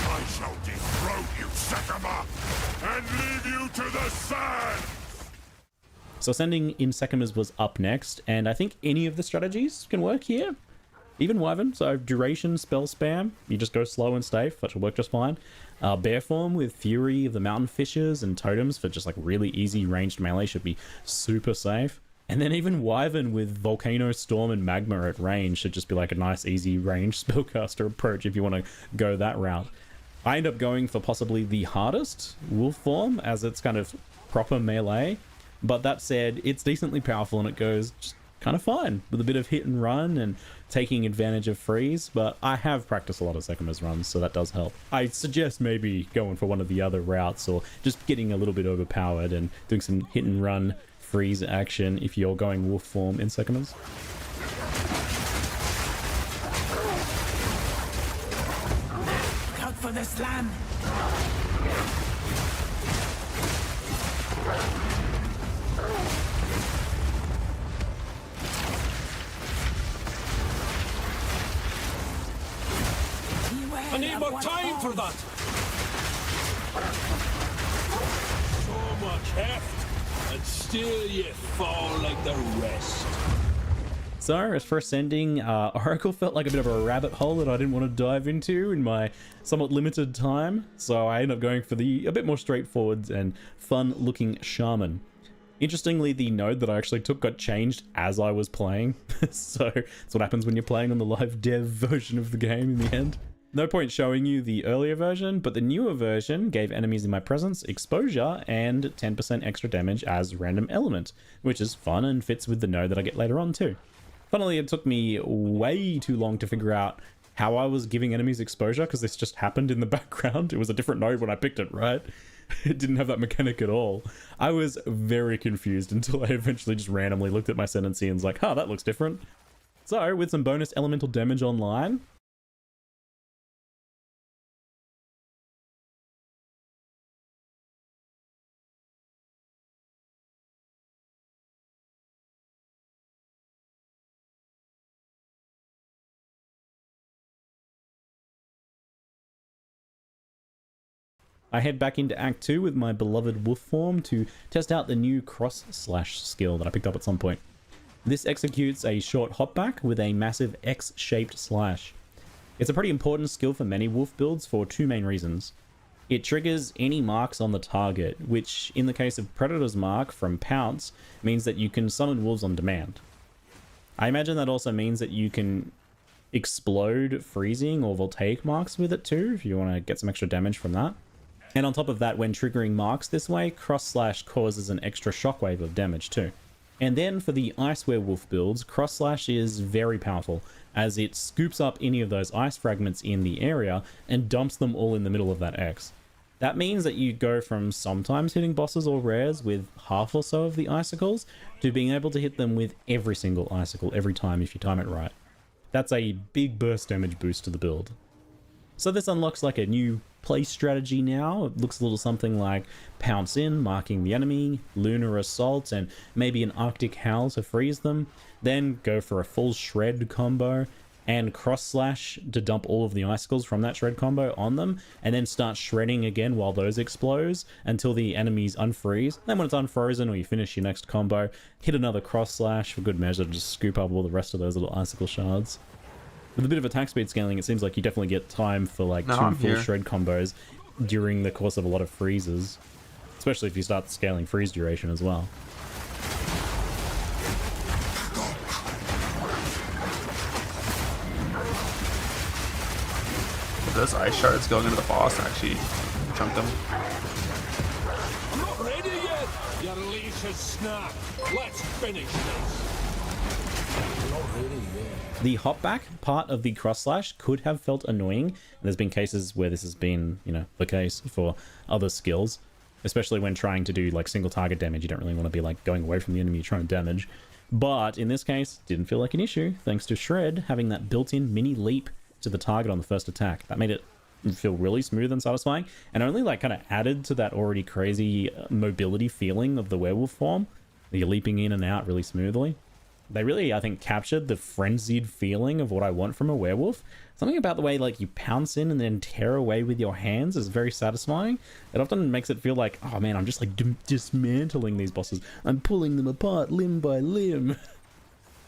I shall dethrone you, Sekima! And leave you to the sand! So Ascending in Sekimas was up next, and I think any of the strategies can work here. Even Wyvern, so duration, spell spam, you just go slow and safe, that should work just fine. Bear form with Fury of the Mountain Fissures and Totems for just like really easy ranged melee should be super safe. And then even Wyvern with Volcano, Storm, and Magma at range should just be like a nice easy ranged spellcaster approach if you want to go that route. I end up going for possibly the hardest Wolf form as it's kind of proper melee, but that said, it's decently powerful and it goes just kind of fine with a bit of hit and run and taking advantage of freeze, but I have practiced a lot of Sekima's runs, so that does help. I suggest maybe going for one of the other routes or just getting a little bit overpowered and doing some hit and run freeze action if you're going wolf form in Sekima's. Look out for the slam! I need more time for that! So much heft, and still you fall like the rest. So, as for Ascending, Oracle felt like a bit of a rabbit hole that I didn't want to dive into in my somewhat limited time, so I ended up going for a bit more straightforward and fun-looking Shaman. Interestingly, the node that I actually took got changed as I was playing, so that's what happens when you're playing on the live dev version of the game in the end. No point showing you the earlier version, but the newer version gave enemies in my presence exposure and 10% extra damage as random element, which is fun and fits with the node that I get later on too. Funnily, it took me way too long to figure out how I was giving enemies exposure because this just happened in the background. It was a different node when I picked it, right? It didn't have that mechanic at all. I was very confused until I eventually just randomly looked at my Ascendancy and was like, huh, that looks different. So, with some bonus elemental damage online, I head back into Act 2 with my beloved wolf form to test out the new cross slash skill that I picked up at some point. This executes a short hopback with a massive X-shaped slash. It's a pretty important skill for many wolf builds for two main reasons. It triggers any marks on the target, which in the case of Predator's Mark from Pounce means that you can summon wolves on demand. I imagine that also means that you can explode freezing or voltaic marks with it too, if you want to get some extra damage from that. And on top of that, when triggering marks this way, Cross Slash causes an extra shockwave of damage too. And then for the Ice Werewolf builds, Cross Slash is very powerful, as it scoops up any of those ice fragments in the area and dumps them all in the middle of that X. That means that you go from sometimes hitting bosses or rares with half or so of the icicles to being able to hit them with every single icicle every time if you time it right. That's a big burst damage boost to the build. So this unlocks like a new play strategy now. It looks a little something like Pounce In, marking the enemy, Lunar Assault, and maybe an Arctic Howl to freeze them. Then go for a full Shred combo and Cross Slash to dump all of the icicles from that Shred combo on them, and then start shredding again while those explode until the enemies unfreeze. Then when it's unfrozen or you finish your next combo, hit another Cross Slash for good measure to just scoop up all the rest of those little icicle shards. With a bit of attack speed scaling, it seems like you definitely get time for like two full Shred combos during the course of a lot of freezes, especially if you start scaling freeze duration as well. Those ice shards going into the boss actually chunk them. I'm not ready yet! Your leash has snapped. Let's finish this. I'm not ready yet. The hopback part of the Cross Slash could have felt annoying. There's been cases where this has been, you know, the case for other skills, especially when trying to do like single target damage. You don't really want to be like going away from the enemy you're trying to damage. But in this case, didn't feel like an issue thanks to Shred having that built-in mini leap to the target on the first attack. That made it feel really smooth and satisfying, and only like kind of added to that already crazy mobility feeling of the werewolf form. You're leaping in and out really smoothly. They really, I think, captured the frenzied feeling of what I want from a werewolf. Something about the way like you pounce in and then tear away with your hands is very satisfying. It often makes it feel like, oh man, I'm just like dismantling these bosses. I'm pulling them apart limb by limb.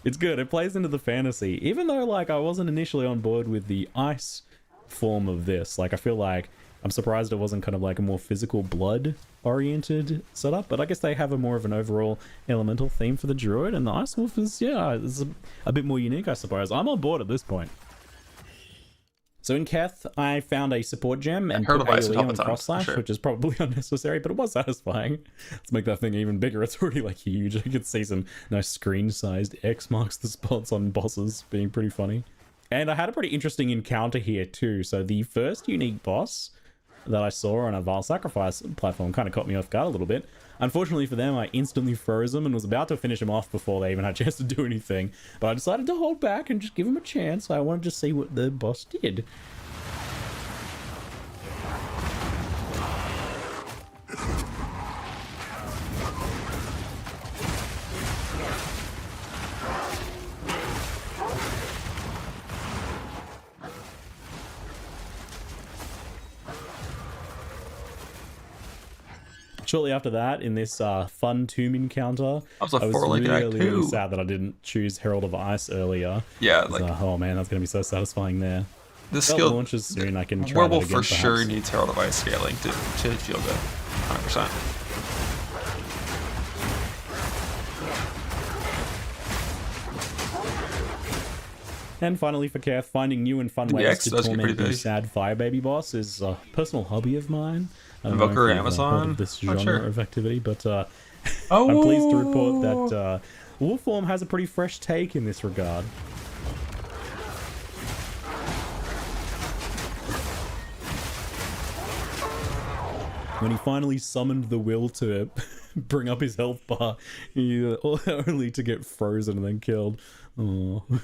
It's good. It plays into the fantasy. Even though like I wasn't initially on board with the ice form of this. Like I feel like I'm surprised it wasn't kind of like a more physical blood oriented setup, but I guess they have a more of an overall elemental theme for the Druid, and the Ice Wolf is, yeah, is a bit more unique, I suppose. I'm on board at this point. So in Keth, I found a support gem and put AoE on Cross Slash, which is probably unnecessary, but it was satisfying. Let's make that thing even bigger. It's already like huge. I could see some nice screen-sized X marks the spots on bosses being pretty funny. And I had a pretty interesting encounter here too. So the first unique boss that I saw on a Vile Sacrifice platform kind of caught me off guard a little bit. Unfortunately for them, I instantly froze them and was about to finish them off before they even had a chance to do anything. But I decided to hold back and just give them a chance. I wanted to see what the boss did. Shortly after that, in this fun tomb encounter, I was really sad that I didn't choose Herald of Ice earlier. Yeah, like oh man, that's gonna be so satisfying there. This skill launches soon. I can try Werewolf that again, for sure needs Herald of Ice scaling to feel good, 100%. And finally for Keth, finding new and fun ways to torment the sad fire baby boss is a personal hobby of mine. Invoker Amazon, this genre of activity, but I'm pleased to report that Wolfform has a pretty fresh take in this regard. When he finally summoned the will to bring up his health bar, only to get frozen and then killed. Aww.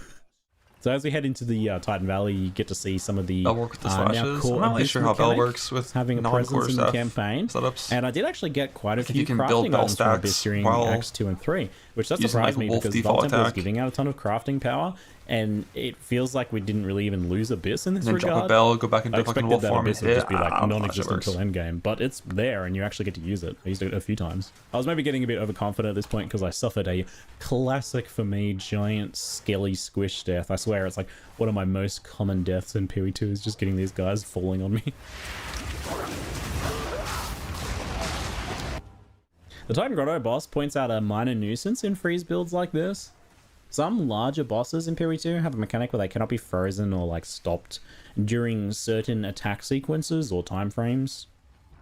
So as we head into the Titan Valley, you get to see some of the Bell work with the slashes. I'm not really sure how Bell works with having a presence in the campaign setups. And I did actually get quite a few crafting items from Abyss during Acts 2 and 3, which does surprise me because Vault Temple is giving out a ton of crafting power, and it feels like we didn't really even lose Abyss in this regard. Drop a Bell, go back into fucking wolf form. Abyss would just be like non-existent until endgame, but it's there and you actually get to use it. I used it a few times. I was maybe getting a bit overconfident at this point because I suffered a classic for me giant skelly squish death. I swear it's like one of my most common deaths in POE2 is just getting these guys falling on me. The Titan Grotto boss points out a minor nuisance in freeze builds like this. Some larger bosses in POE2 have a mechanic where they cannot be frozen or like stopped during certain attack sequences or time frames.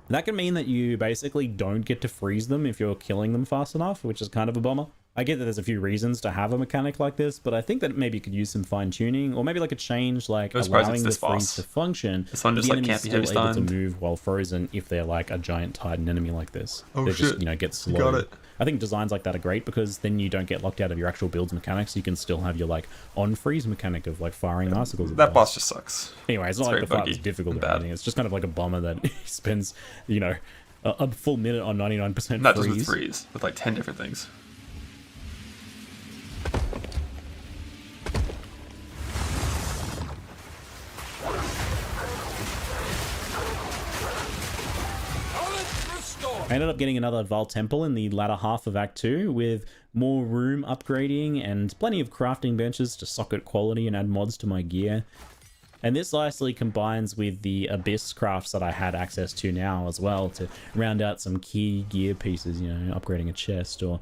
That can mean that you basically don't get to freeze them if you're killing them fast enough, which is kind of a bummer. I get that there's a few reasons to have a mechanic like this, but I think that maybe you could use some fine tuning, or maybe like a change like allowing the freeze to function. This one just like can't be heavy stunned. Able to move while frozen if they're like a giant Titan enemy like this. Oh they shit! Just, you know, get slowed. Got it. I think designs like that are great because then you don't get locked out of your actual build's mechanics. You can still have your like on freeze mechanic of like firing icicles. That boss just sucks. Anyway, it's not like the fight was difficult or anything. It's just kind of like a bummer that he spends, you know, a full minute on 99% freeze. Not just with freeze, with like 10 different things. I ended up getting another Val Temple in the latter half of Act 2 with more room upgrading and plenty of crafting benches to socket quality and add mods to my gear. And this nicely combines with the Abyss crafts that I had access to now as well to round out some key gear pieces, you know, upgrading a chest or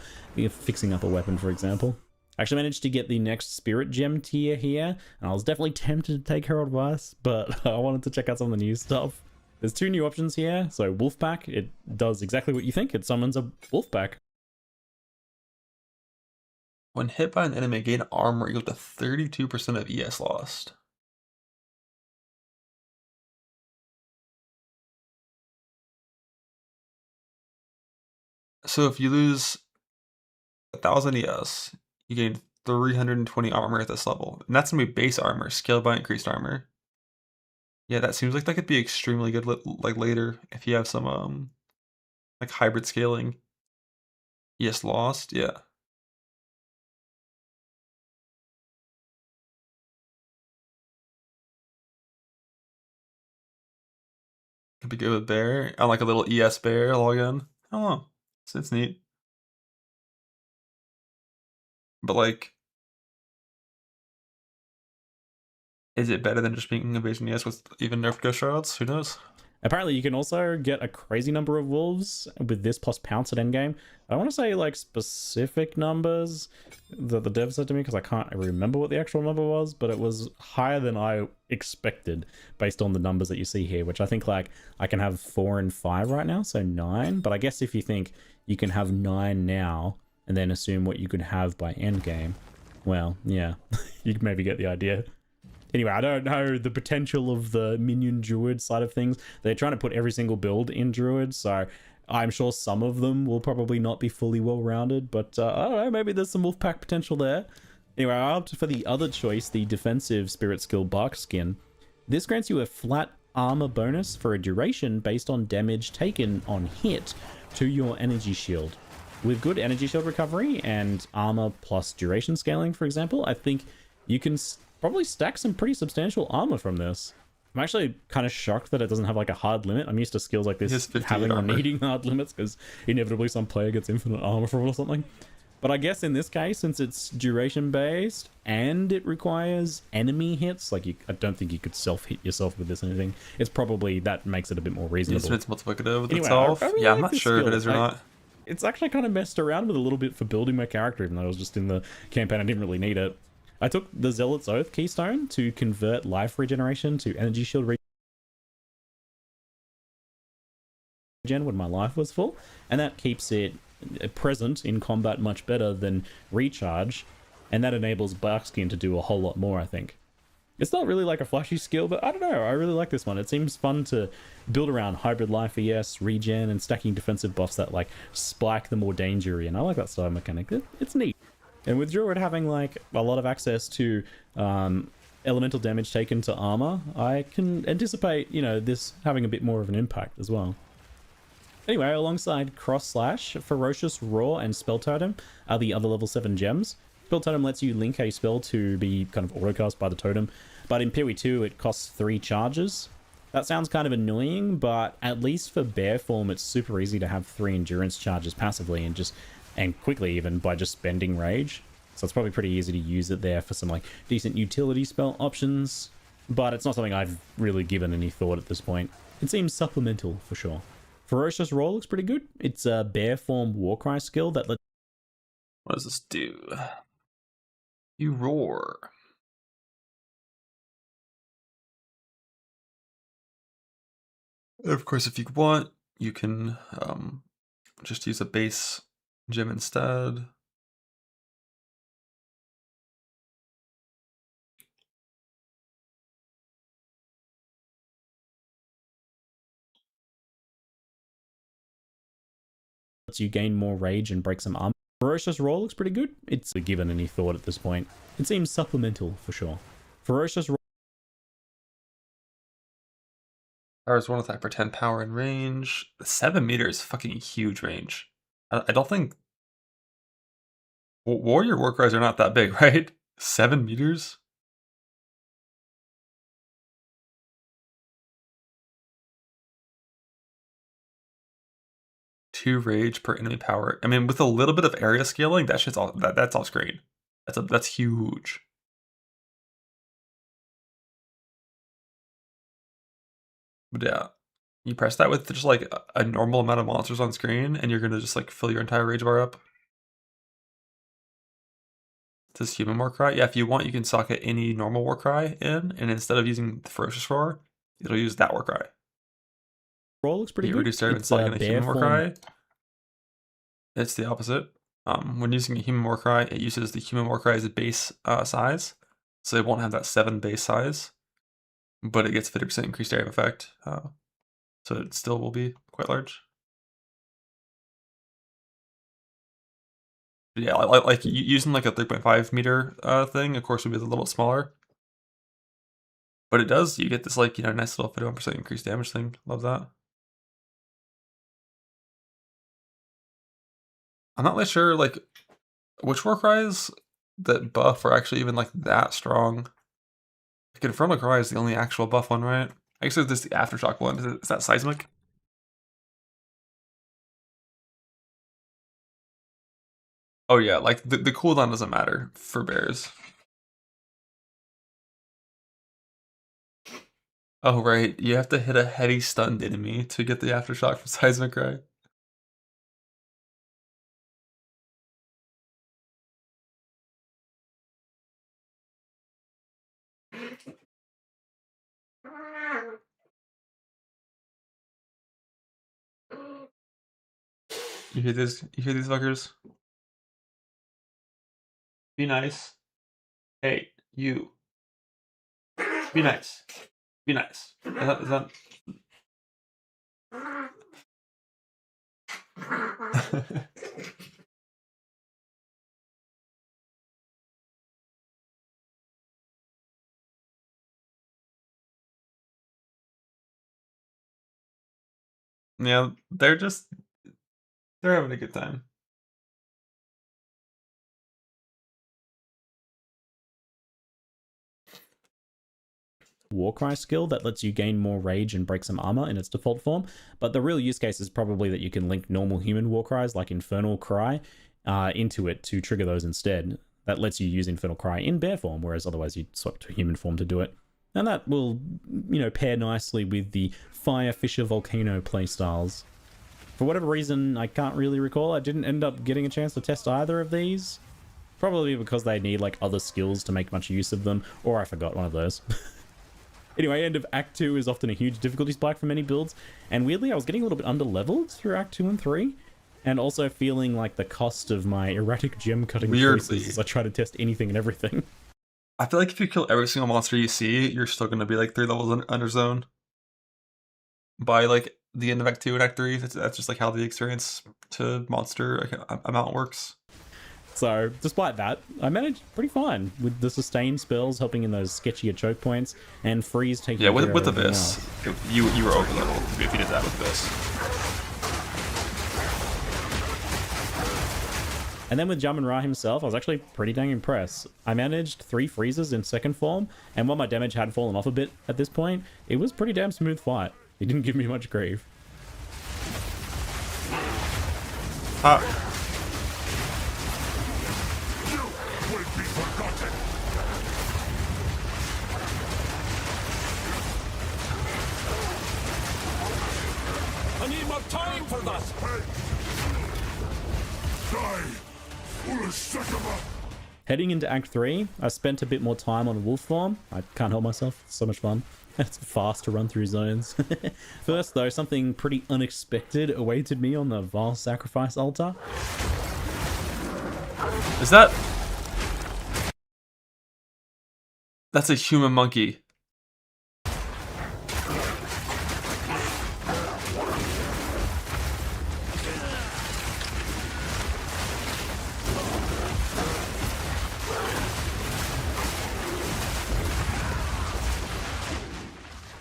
fixing up a weapon, for example. I actually managed to get the next Spirit Gem tier here, and I was definitely tempted to take her advice, but I wanted to check out some of the new stuff. There's 2 new options here. So Wolfpack, it does exactly what you think. It summons a Wolfpack. When hit by an enemy, gain armor equal to 32% of ES lost. So if you lose 1,000 ES, you gain 320 armor at this level. And that's going to be base armor, scaled by increased armor. Yeah, that seems like that could be extremely good like later if you have some like hybrid scaling. ES lost, yeah. Could be good with bear. I like a little ES bear login. I don't know. It's neat. But like, is it better than just being Invasion ES with even nerfed Ghost Shrouds? Who knows? Apparently you can also get a crazy number of wolves with this plus pounce at endgame. I don't want to say like specific numbers that the dev said to me because I can't remember what the actual number was, but it was higher than I expected based on the numbers that you see here, which I think like I can have 4 and 5 right now, so 9. But I guess if you think you can have 9 now and then assume what you could have by endgame, well, yeah, you can maybe get the idea. Anyway, I don't know the potential of the minion druid side of things. They're trying to put every single build in druid, so I'm sure some of them will probably not be fully well-rounded, but I don't know, maybe there's some wolfpack potential there. Anyway, I opted for the other choice, the defensive spirit skill bark skin. This grants you a flat armor bonus for a duration based on damage taken on hit to your energy shield. With good energy shield recovery and armor plus duration scaling, for example, I think you can probably stack some pretty substantial armor from this. I'm actually kind of shocked that it doesn't have like a hard limit. I'm used to skills like this having or needing hard limits because inevitably some player gets infinite armor from it or something. But I guess in this case, since it's duration based and it requires enemy hits, like I don't think you could self-hit yourself with this or anything. It's probably, that makes it a bit more reasonable. It's multiplicative with itself. Really yeah, I'm not sure if it is or not. It's actually kind of messed around with a little bit for building my character, even though I was just in the campaign. I didn't really need it. I took the Zealot's Oath keystone to convert life regeneration to energy shield regen when my life was full, and that keeps it present in combat much better than recharge, and that enables Barkskin to do a whole lot more, I think. It's not really like a flashy skill, but I don't know, I really like this one. It seems fun to build around hybrid life ES, regen, and stacking defensive buffs that like spike the more danger, and I like that style mechanic. It's neat. And with Druid having like a lot of access to elemental damage taken to armor, I can anticipate, you know, this having a bit more of an impact as well. Anyway, alongside Cross Slash, Ferocious Roar, and Spell Totem are the other level 7 gems. Spell Totem lets you link a spell to be kind of autocast by the totem, but in POE2 it costs 3 charges. That sounds kind of annoying, but at least for bear form it's super easy to have 3 endurance charges passively and quickly even by just spending rage. So it's probably pretty easy to use it there for some like decent utility spell options, but it's not something I've really given any thought at this point. It seems supplemental for sure. Ferocious Roar looks pretty good. It's a bear form Warcry skill that lets... What does this do? You roar. Of course, if you want, you can just use a base gem instead. Lets you gain more rage and break some armor. Ferocious Roar looks pretty good. It's given any thought at this point. It seems supplemental for sure. Ferocious Roar. Powers 1 attack for 10 power and range. 7 meters, fucking huge range. I don't think warrior warcries are not that big, right? 7 meters? Two rage per enemy power. I mean, with a little bit of area scaling, that shit's all that's all screen. That's huge. But yeah, you press that with just like a normal amount of monsters on screen, and you're gonna just like fill your entire rage bar up. Does human warcry? Yeah, if you want, you can socket any normal warcry in, and instead of using the ferocious roar, it'll use that warcry. Roar looks pretty good. Reduce damage in a human warcry. It's the opposite. When using a human warcry, it uses the human warcry as a base size, so it won't have that 7 base size, but it gets 50% increased area of effect, so it still will be quite large. But yeah, like using like a 3.5 meter thing, of course, would be a little smaller. But it does, you get this like, you know, nice little 51% increased damage thing. Love that. I'm not really sure like which warcries that buff are actually even like that strong. Like Infernal Cry is the only actual buff one, right? I guess there's this the Aftershock one. Is that Seismic? Oh yeah, like the cooldown doesn't matter for bears. Oh right, you have to hit a heavy stunned enemy to get the Aftershock from Seismic Cry. You hear this? You hear these fuckers? Be nice. Hey, you. Be nice. Be nice. Is that... Yeah, they're having a good time. Warcry skill that lets you gain more rage and break some armor in its default form, but the real use case is probably that you can link normal human Warcries like Infernal Cry into it to trigger those instead. That lets you use Infernal Cry in bear form, whereas otherwise you'd swap to human form to do it. And that will, you know, pair nicely with the Fire Fisher Volcano playstyles. For whatever reason, I can't really recall, I didn't end up getting a chance to test either of these. Probably because they need like other skills to make much use of them, or I forgot one of those. Anyway, end of Act 2 is often a huge difficulty spike for many builds, and weirdly I was getting a little bit under-leveled through Act 2 and 3, and also feeling like the cost of my erratic gem cutting choices as I try to test anything and everything. I feel like if you kill every single monster you see, you're still going to be like 3 levels under zone. By like the end of Act 2 and Act 3, that's just like how the experience to monster amount works. So, despite that, I managed pretty fine with the sustain spells helping in those sketchier choke points, and freeze taking care with Abyss, you were over leveled if you did that with Abyss. And then with Jamin Ra himself, I was actually pretty dang impressed. I managed 3 freezes in second form, and while my damage had fallen off a bit at this point, it was pretty damn smooth fight. It didn't give me much grief. I need my have time for this. Heading into Act 3, I spent a bit more time on wolf form. I can't help myself, it's so much fun. It's fast to run through zones. First though, something pretty unexpected awaited me on the Vile Sacrifice altar. Is that... That's a human monkey.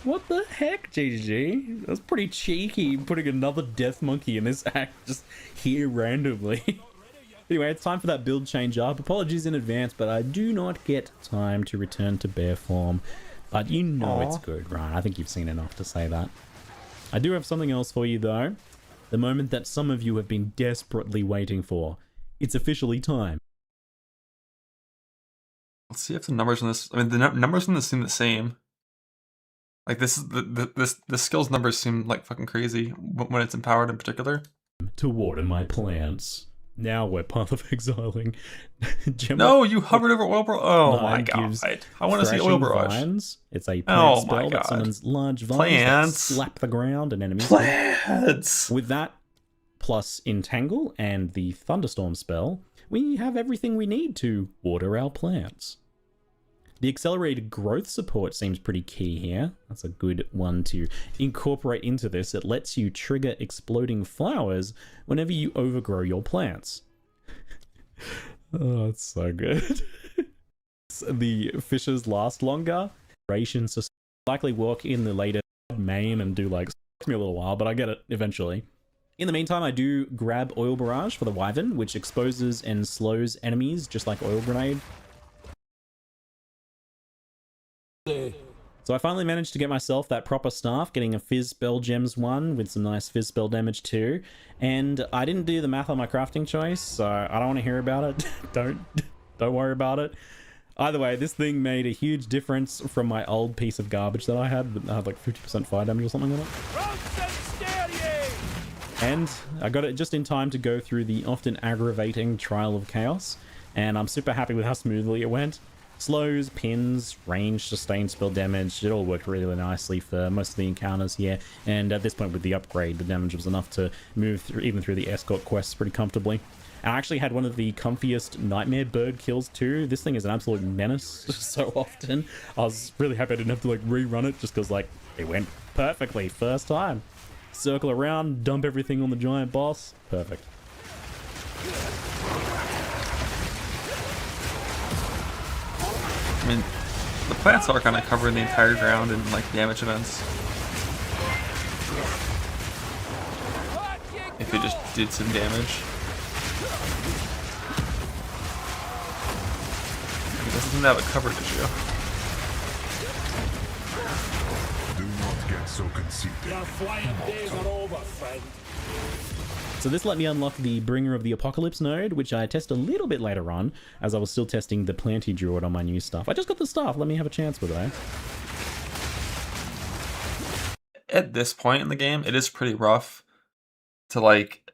What the heck, GGG? That's pretty cheeky, putting another death monkey in this act just here randomly. Anyway, it's time for that build change up. Apologies in advance, but I do not get time to return to bear form. But you know it's good, right? I think you've seen enough to say that. I do have something else for you, though. The moment that some of you have been desperately waiting for. It's officially time. Let's see if the numbers on this... I mean, the numbers on this seem the same. Like, this is the skills numbers seem like fucking crazy when it's empowered in particular. To water my plants. Now we're path of exiling. No, you hovered over oil barrage. Oh my god! I want to see oil barrage. Vines. It's a plant spell that summons large vines that slap the ground and enemies. Plants. With that, plus entangle and the Thunderstorm spell, we have everything we need to water our plants. The accelerated growth support seems pretty key here. That's a good one to incorporate into this. It lets you trigger exploding flowers whenever you overgrow your plants. Oh, it's so good. The fishes last longer. Rations just likely work in the later main and do like, takes me a little while, but I get it eventually. In the meantime, I do grab Oil Barrage for the Wyvern, which exposes and slows enemies just like Oil Grenade. So I finally managed to get myself that proper staff, getting a Fizz Spell Gems 1 with some nice Fizz Spell damage too. And I didn't do the math on my crafting choice, so I don't want to hear about it. Don't worry about it. Either way, this thing made a huge difference from my old piece of garbage that I had like 50% fire damage or something on it. And I got it just in time to go through the often aggravating Trial of Chaos, and I'm super happy with how smoothly it went. Slows, pins, range, sustained spell damage, it all worked really nicely for most of the encounters here, and at this point with the upgrade, the damage was enough to move through, even through the escort quests pretty comfortably. I actually had one of the comfiest nightmare bird kills too. This thing is an absolute menace so often. I was really happy I didn't have to like rerun it just because like it went perfectly first time. Circle around, dump everything on the giant boss. Perfect. I mean, the plants are kind of covering the entire ground in like damage events. If it just did some damage. It doesn't have a coverage issue. Do not get so conceited. Your flying days are over, friend. So this let me unlock the Bringer of the Apocalypse node, which I test a little bit later on, as I was still testing the Planty Druid on my new stuff. I just got the stuff, let me have a chance with it, eh? At this point in the game, it is pretty rough to like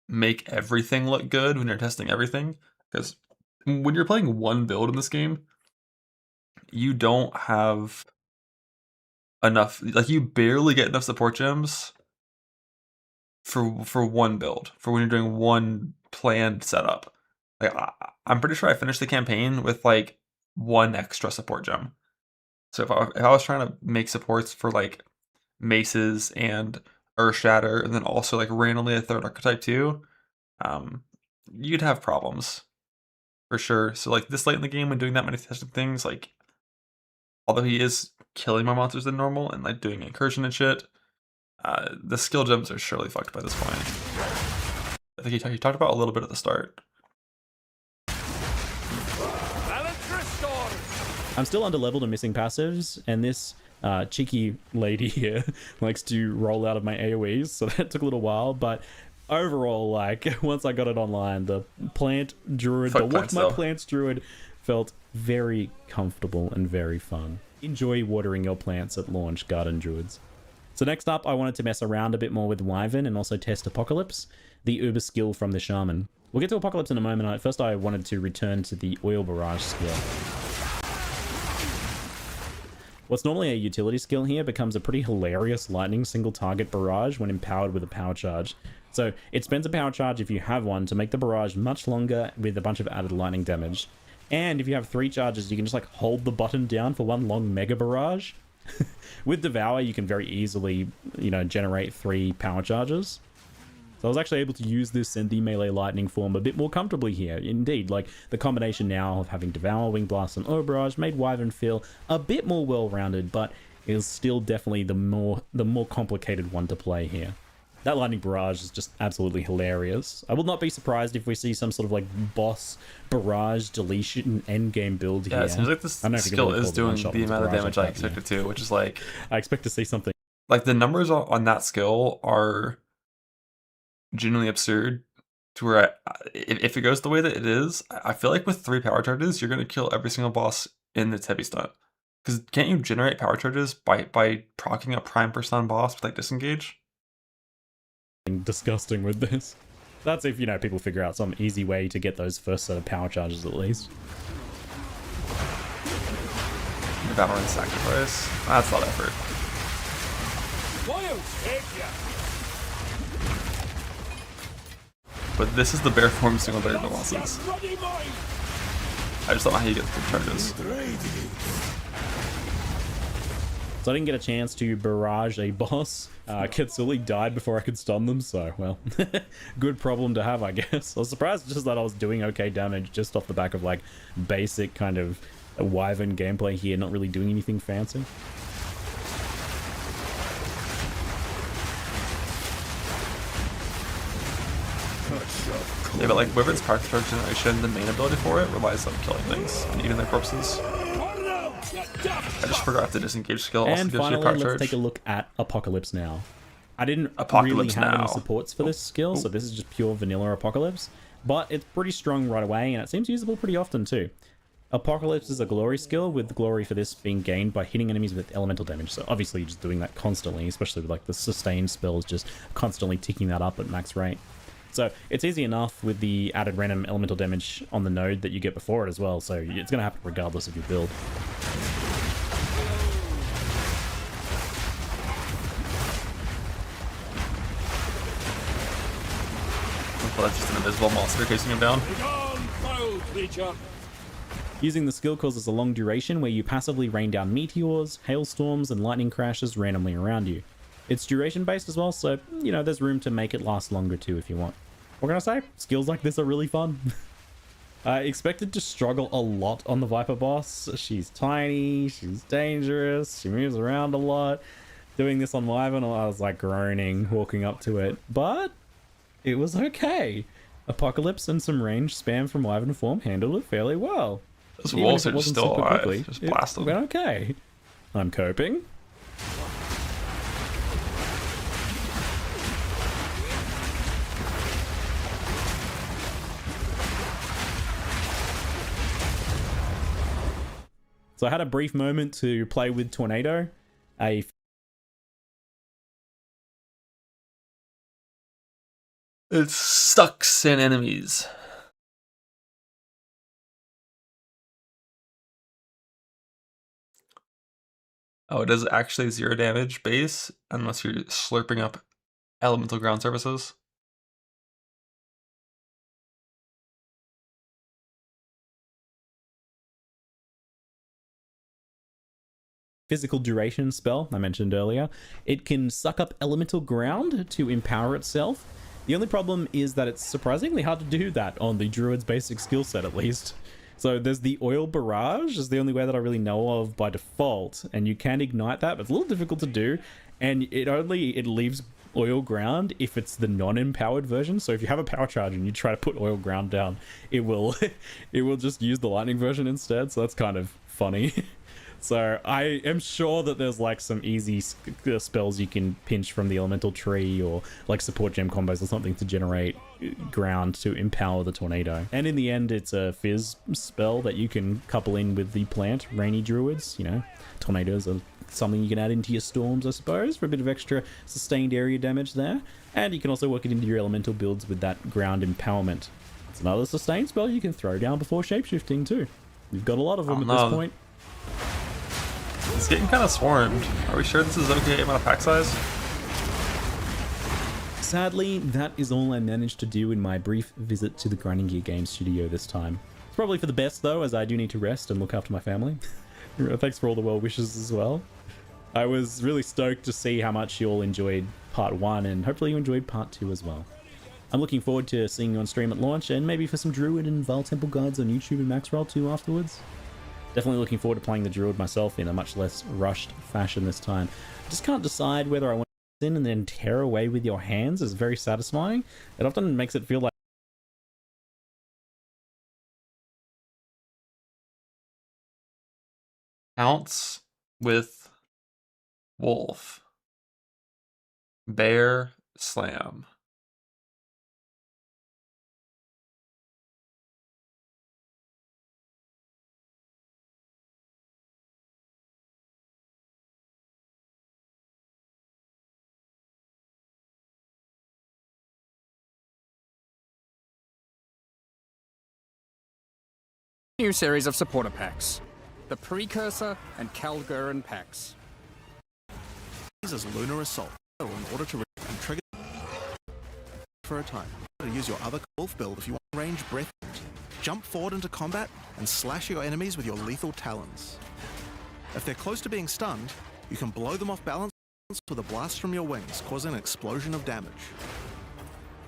make everything look good when you're testing everything, because when you're playing one build in this game, you don't have enough, like you barely get enough support gems for one build, for when you're doing one planned setup. Like I'm pretty sure I finished the campaign with like one extra support gem. So if I was trying to make supports for like maces and Earth Shatter, and then also like randomly a third archetype too, you'd have problems for sure. So like this late in the game when doing that many testing things, like although he is killing more monsters than normal and like doing incursion and shit, the skill gems are surely fucked by this point. I think he talked about a little bit at the start. I'm still underleveled and missing passives, and this cheeky lady here likes to roll out of my AoEs, so that took a little while, but overall, like, once I got it online, the plant druid, the Watch My Plants druid felt very comfortable and very fun. Enjoy watering your plants at launch, garden druids. So next up, I wanted to mess around a bit more with Wyvern and also test Apocalypse, the uber skill from the Shaman. We'll get to Apocalypse in a moment. First, I wanted to return to the Oil Barrage skill. What's normally a utility skill here becomes a pretty hilarious lightning single target barrage when empowered with a power charge. So it spends a power charge if you have one to make the barrage much longer with a bunch of added lightning damage. And if you have 3 charges, you can just like hold the button down for one long mega barrage. With Devour, you can very easily, you know, generate 3 power charges. So I was actually able to use this and the melee lightning form a bit more comfortably here. Indeed, like the combination now of having Devour, Wing Blast, and Oil Barrage made Wyvern feel a bit more well-rounded, but is still definitely the more complicated one to play here. That lightning barrage is just absolutely hilarious. I will not be surprised if we see some sort of like boss barrage deletion endgame build here. Yeah, it seems like this skill is doing the amount of damage I expected to, which is like... I expect to see something. Like the numbers on that skill are genuinely absurd to where if it goes the way that it is, I feel like with 3 power charges, you're going to kill every single boss in this heavy stun. Because can't you generate power charges by proccing a prime per stun boss with like disengage? Disgusting with this. That's if, you know, people figure out some easy way to get those first set of power charges at least. Devour and sacrifice. That's a lot of effort. But this is the bare form single target bosses. I just don't know how you get the charges. So I didn't get a chance to barrage a boss. Kitsuli died before I could stun them, so, well, good problem to have, I guess. I was surprised just that I was doing okay damage just off the back of, like, basic kind of Wyvern gameplay here, not really doing anything fancy. Yeah, but like Wyvern's power charge generation, the main ability for it relies on killing things and eating their corpses. I just forgot the disengage skill also and gives finally, you power let's charge. take a look at Apocalypse now. I didn't really have any supports for this skill, so this is just pure vanilla Apocalypse, but it's pretty strong right away, and it seems usable pretty often too. Apocalypse is a glory skill, with the glory for this being gained by hitting enemies with elemental damage, so obviously you're just doing that constantly, especially with like the sustained spells, just constantly ticking that up at max rate. So it's easy enough with the added random elemental damage on the node that you get before it as well, so it's going to happen regardless of your build. Well, that's just an invisible monster chasing him down. Using the skill causes a long duration where you passively rain down meteors, hailstorms, and lightning crashes randomly around you. It's duration based as well, so, you know, there's room to make it last longer too if you want. What can I say? Skills like this are really fun. I expected to struggle a lot on the Viper boss. She's tiny, she's dangerous, she moves around a lot. Doing this on Wyvern, I was like groaning walking up to it, but it was okay. Apocalypse and some range spam from Wyvern form handled it fairly well. Those wolves are just still alive. Just blast them. It went okay. I'm coping. So I had a brief moment to play with Tornado. It sucks in enemies. Oh, it does actually 0 damage base unless you're slurping up elemental ground surfaces. Physical duration spell I mentioned earlier. It can suck up elemental ground to empower itself. The only problem is that it's surprisingly hard to do that on the Druid's basic skill set, at least. So there's the Oil Barrage, is the only way that I really know of by default, and you can ignite that, but it's a little difficult to do, and it leaves oil ground if it's the non-empowered version. So if you have a power charge and you try to put oil ground down, it will just use the lightning version instead, so that's kind of funny. So I am sure that there's like some easy spells you can pinch from the elemental tree or like support gem combos or something to generate ground to empower the tornado. And in the end, it's a fizz spell that you can couple in with the plant, Rainy Druids. You know, tornadoes are something you can add into your storms, I suppose, for a bit of extra sustained area damage there. And you can also work it into your elemental builds with that ground empowerment. It's another sustain spell you can throw down before shapeshifting too. You've got a lot of them at this point. It's getting kind of swarmed. Are we sure this is okay amount of pack size? Sadly, that is all I managed to do in my brief visit to the Grinding Gear Games studio this time. It's probably for the best though, as I do need to rest and look after my family. Thanks for all the well wishes as well. I was really stoked to see how much you all enjoyed part 1, and hopefully you enjoyed part 2 as well. I'm looking forward to seeing you on stream at launch, and maybe for some Druid and Val Temple guides on YouTube and Maxroll too afterwards. Definitely looking forward to playing the Druid myself in a much less rushed fashion this time. I just can't decide whether I want to in and then tear away with your hands is very satisfying. It often makes it feel like Pounce with wolf. Bear slam. New series of supporter packs. The Precursor and Calguran packs. These as Lunar Assault in order to and trigger for a time. To use your other wolf build if you want range breath. Jump forward into combat and slash your enemies with your lethal talons. If they're close to being stunned, you can blow them off balance with a blast from your wings, causing an explosion of damage.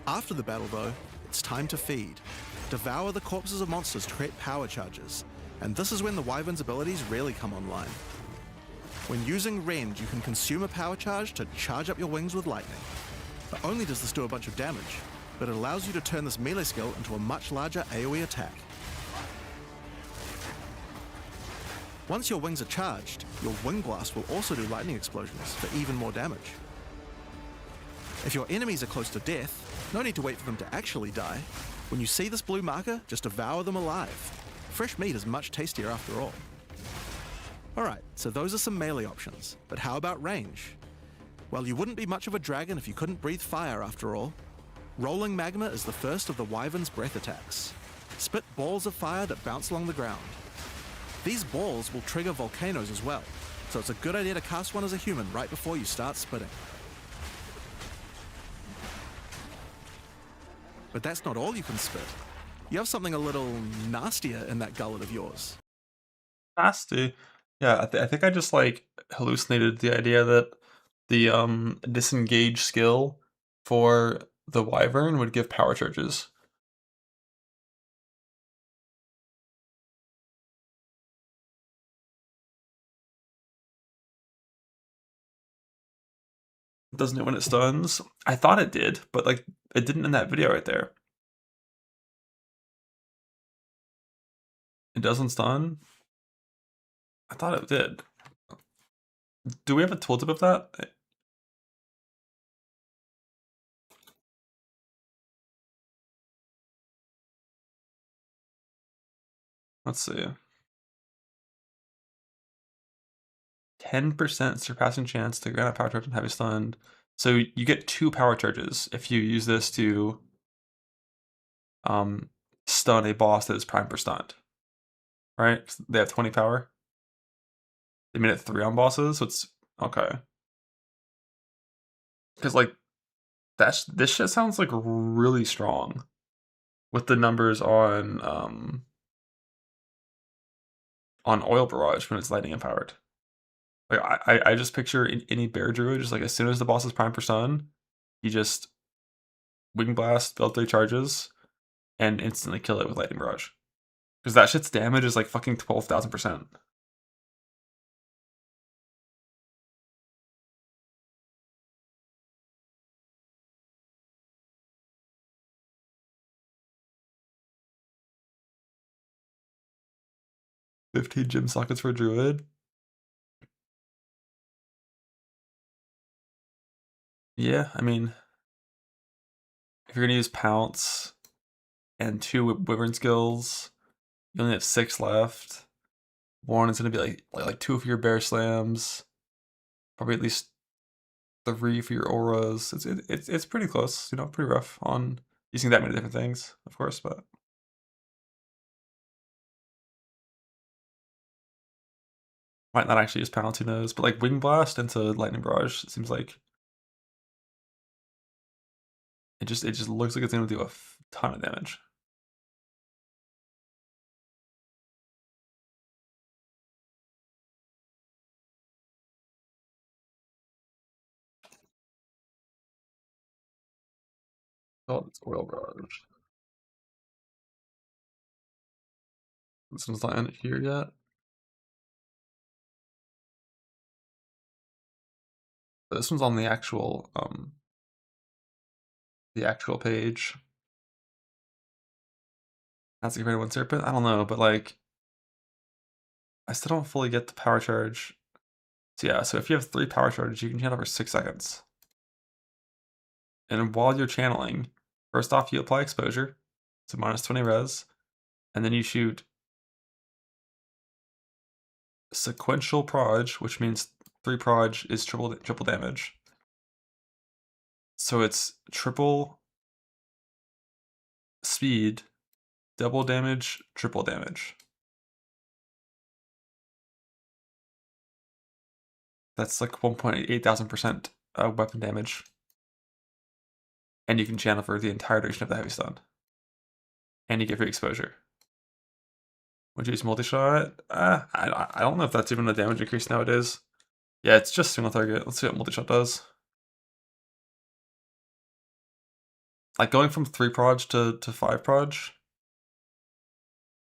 After the battle though, it's time to feed. Devour the corpses of monsters to create power charges, and this is when the Wyvern's abilities really come online. When using range, you can consume a power charge to charge up your wings with lightning. Not only does this do a bunch of damage, but it allows you to turn this melee skill into a much larger AoE attack. Once your wings are charged, your wing blast will also do lightning explosions for even more damage. If your enemies are close to death, no need to wait for them to actually die. When you see this blue marker, just devour them alive. Fresh meat is much tastier after all. Alright, so those are some melee options, but how about range? Well, you wouldn't be much of a dragon if you couldn't breathe fire after all. Rolling Magma is the first of the Wyvern's breath attacks. Spit balls of fire that bounce along the ground. These balls will trigger volcanoes as well, so it's a good idea to cast one as a human right before you start spitting. But that's not all you can spit. You have something a little nastier in that gullet of yours. Nasty. Yeah, I think I just like hallucinated the idea that the disengage skill for the Wyvern would give power charges. Doesn't it when it stuns? I thought it did, but like it didn't in that video right there. It doesn't stun? I thought it did. Do we have a tooltip of that? Let's see. 10% surpassing chance to grant a power charge and heavy stunned. So you get 2 power charges if you use this to stun a boss that is primed for stunned. Right? They have 20 power. They made it 3 on bosses, so it's okay. Because like this shit sounds like really strong with the numbers on oil barrage when it's lightning empowered. Like I just picture any bear druid just like as soon as the boss is primed for stun, you just wing blast, build 3 charges, and instantly kill it with lightning barrage. Because that shit's damage is like fucking 12,000%. $15 gem sockets for Druid. Yeah, I mean, if you're gonna use Pounce and 2 Wyvern skills, you only have 6 left. 1 is gonna be like 2 of your Bear Slams. Probably at least 3 for your auras. It's pretty close, you know, pretty rough on using that many different things, of course, but might not actually use penalty nose, but like wing blast into lightning barrage, it seems like it just looks like it's gonna do a ton of damage. Oh, it's oil barrage. This one's not in here yet. But this one's on the actual page. That's compared to one serpent. I don't know, but like I still don't fully get the power charge. So yeah, so if you have 3 power charges, you can channel for 6 seconds. And while you're channeling, first off you apply exposure, so minus 20 res, and then you shoot sequential proj, which means 3 proj is triple damage. So it's triple speed, double damage, triple damage. That's like 1,800% weapon damage. And you can channel for the entire duration of the heavy stun. And you get free exposure. Would you use multi-shot? I don't know if that's even a damage increase nowadays. Yeah, it's just single target. Let's see what multi-shot does. Like going from 3 proj to 5 proj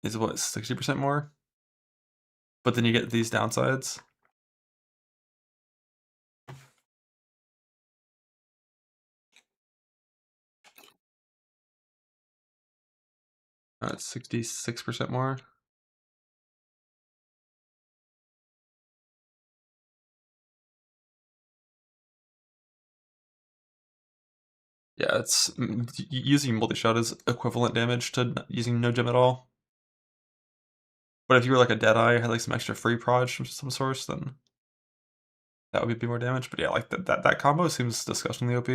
is what, 60% more? But then you get these downsides. It's 66% more. Yeah, it's using multi-shot is equivalent damage to using no gem at all. But if you were like a Deadeye, had like some extra free proj from some source, then that would be more damage. But yeah, like that combo seems disgustingly OP.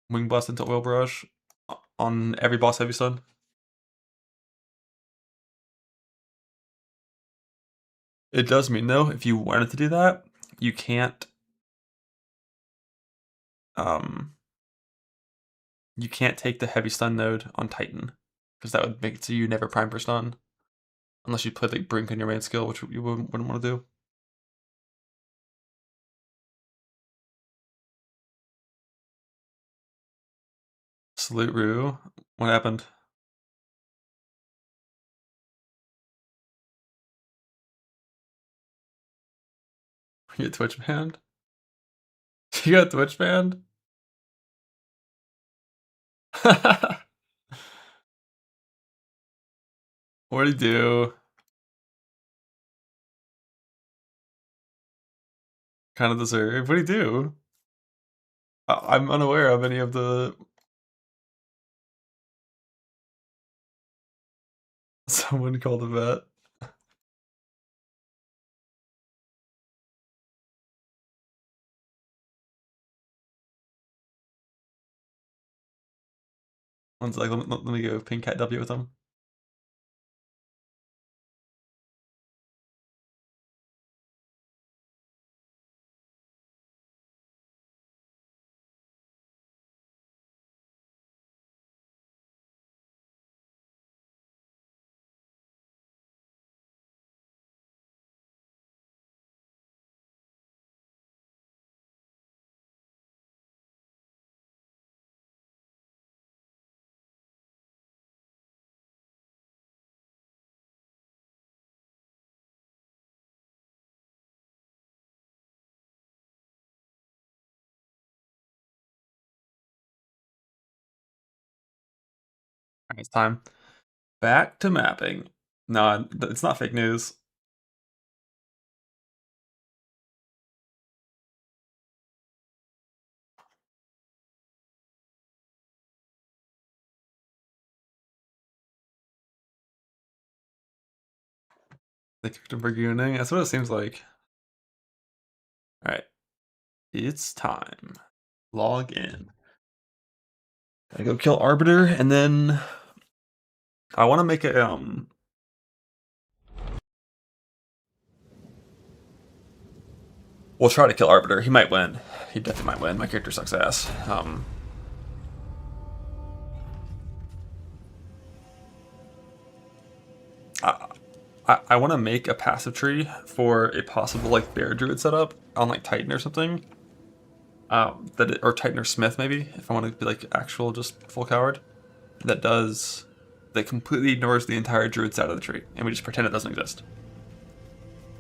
Wing blast into oil barrage on every boss heavy stun. It does mean though, if you wanted to do that, you can't take the heavy stun node on Titan, because that would make it so you never prime for stun. Unless you played like Brink on your main skill, which you wouldn't want to do. Salute Rue. What happened? You get Twitch banned? You got Twitch banned? What'd he do? Kind of deserve. What'd he do? I'm unaware of any of the... Someone called a vet. One's like, let me go pink cat W with him. Alright, it's time. Back to mapping. No, it's not fake news. They kicked him for gooning. That's what it seems like. Alright. It's time. Log in. I go kill Arbiter, and then I want to make a we'll try to kill Arbiter. He might win. He definitely might win. My character sucks ass. I want to make a passive tree for a possible like bear druid setup on like Titan or something. Or Titan or Smith maybe, if I want to be like actual just full coward. That completely ignores the entire druid side of the tree, and we just pretend it doesn't exist.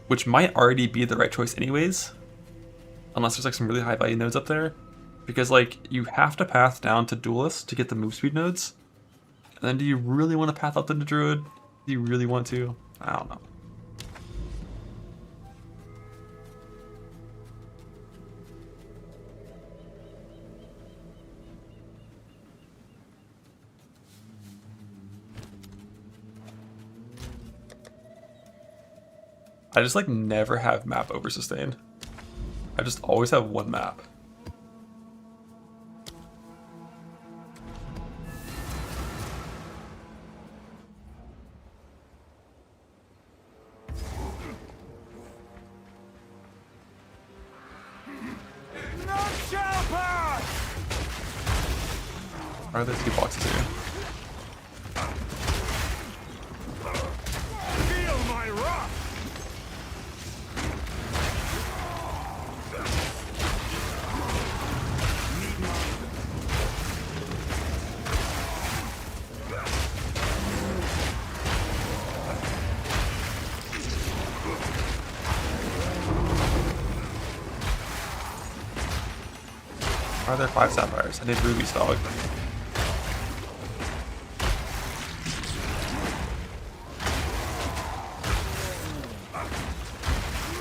Which might already be the right choice anyways, unless there's like some really high value nodes up there, because like you have to path down to duelist to get the move speed nodes. And then do you really want to path up into druid? Do you really want to? I don't know. I just like never have map over sustain. I just always have one map. Are there 2 boxes here? Feel my wrath! Are there 5 sapphires? I need rubies, dog.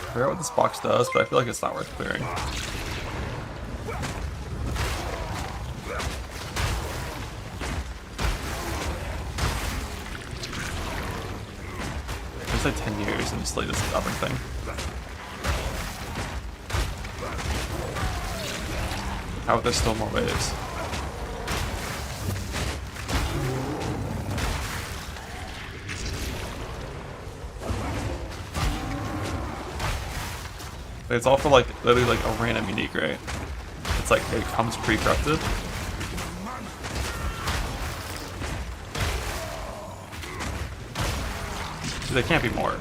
I forgot what this box does, but I feel like it's not worth clearing. It's like 10 years and it's like this stubborn thing. How about there's still more waves? It's all for like literally like a random unique, right? It's like it comes pre-corrupted. There can't be more.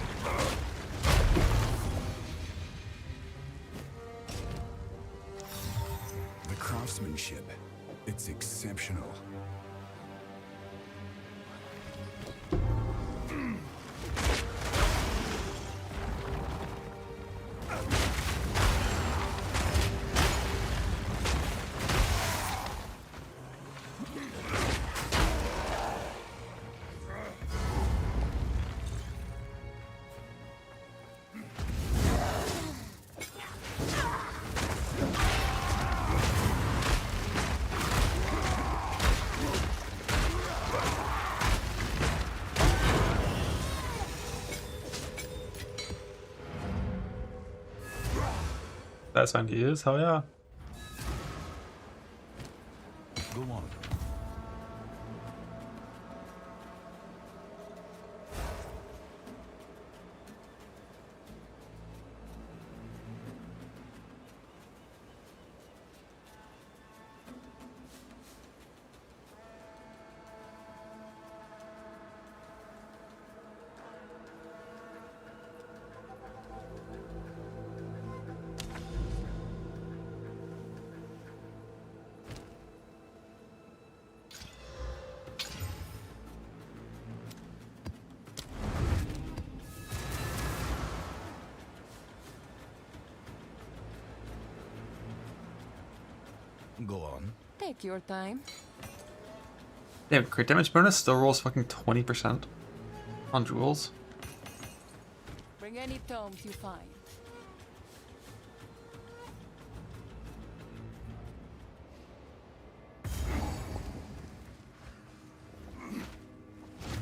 The craftsmanship, it's exceptional. That's when he is, hell yeah. Go on. Go on. Take your time. Damn, crit damage bonus still rolls fucking 20% on jewels. Bring any tomes you find.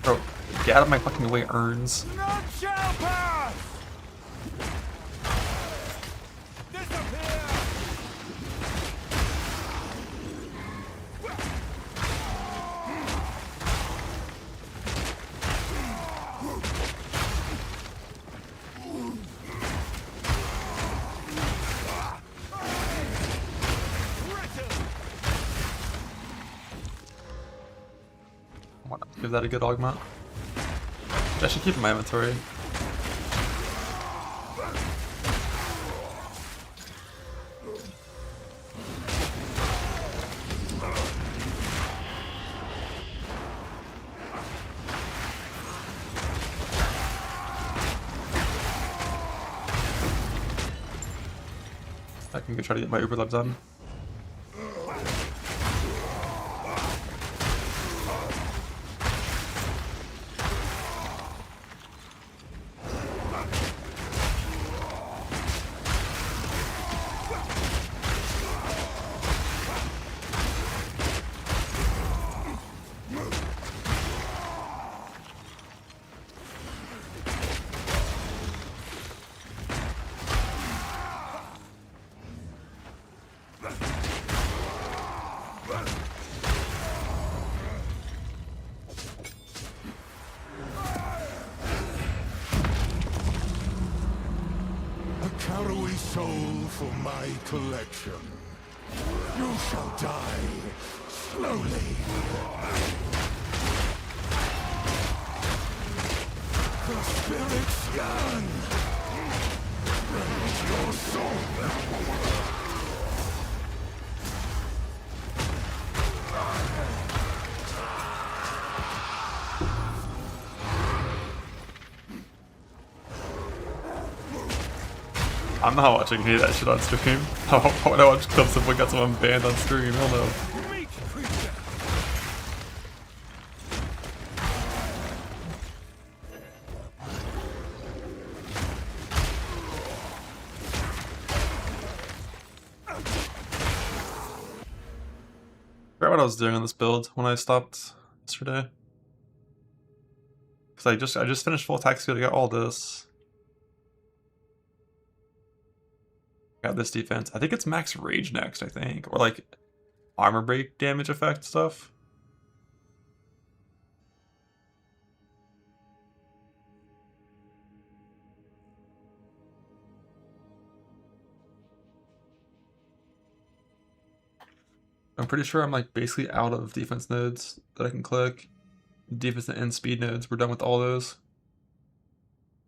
Bro, get out of my fucking way, urns. None shall pass! Disappear! I want to give that a good augment. I should keep in my inventory. I can go try to get my Uber Lab done. Carry soul for my collection. You shall die slowly. The spirits yearn. Raise your soul. I'm not watching any of that shit on stream. Why would I watch clips of what got someone banned on stream? Hell no. I forgot what I was doing on this build when I stopped yesterday. Cause I just finished full attack speed. I got all this. Got this defense. I think it's max rage next, I think. Or like armor break damage effect stuff. I'm pretty sure I'm like basically out of defense nodes that I can click. Defense and speed nodes, we're done with all those.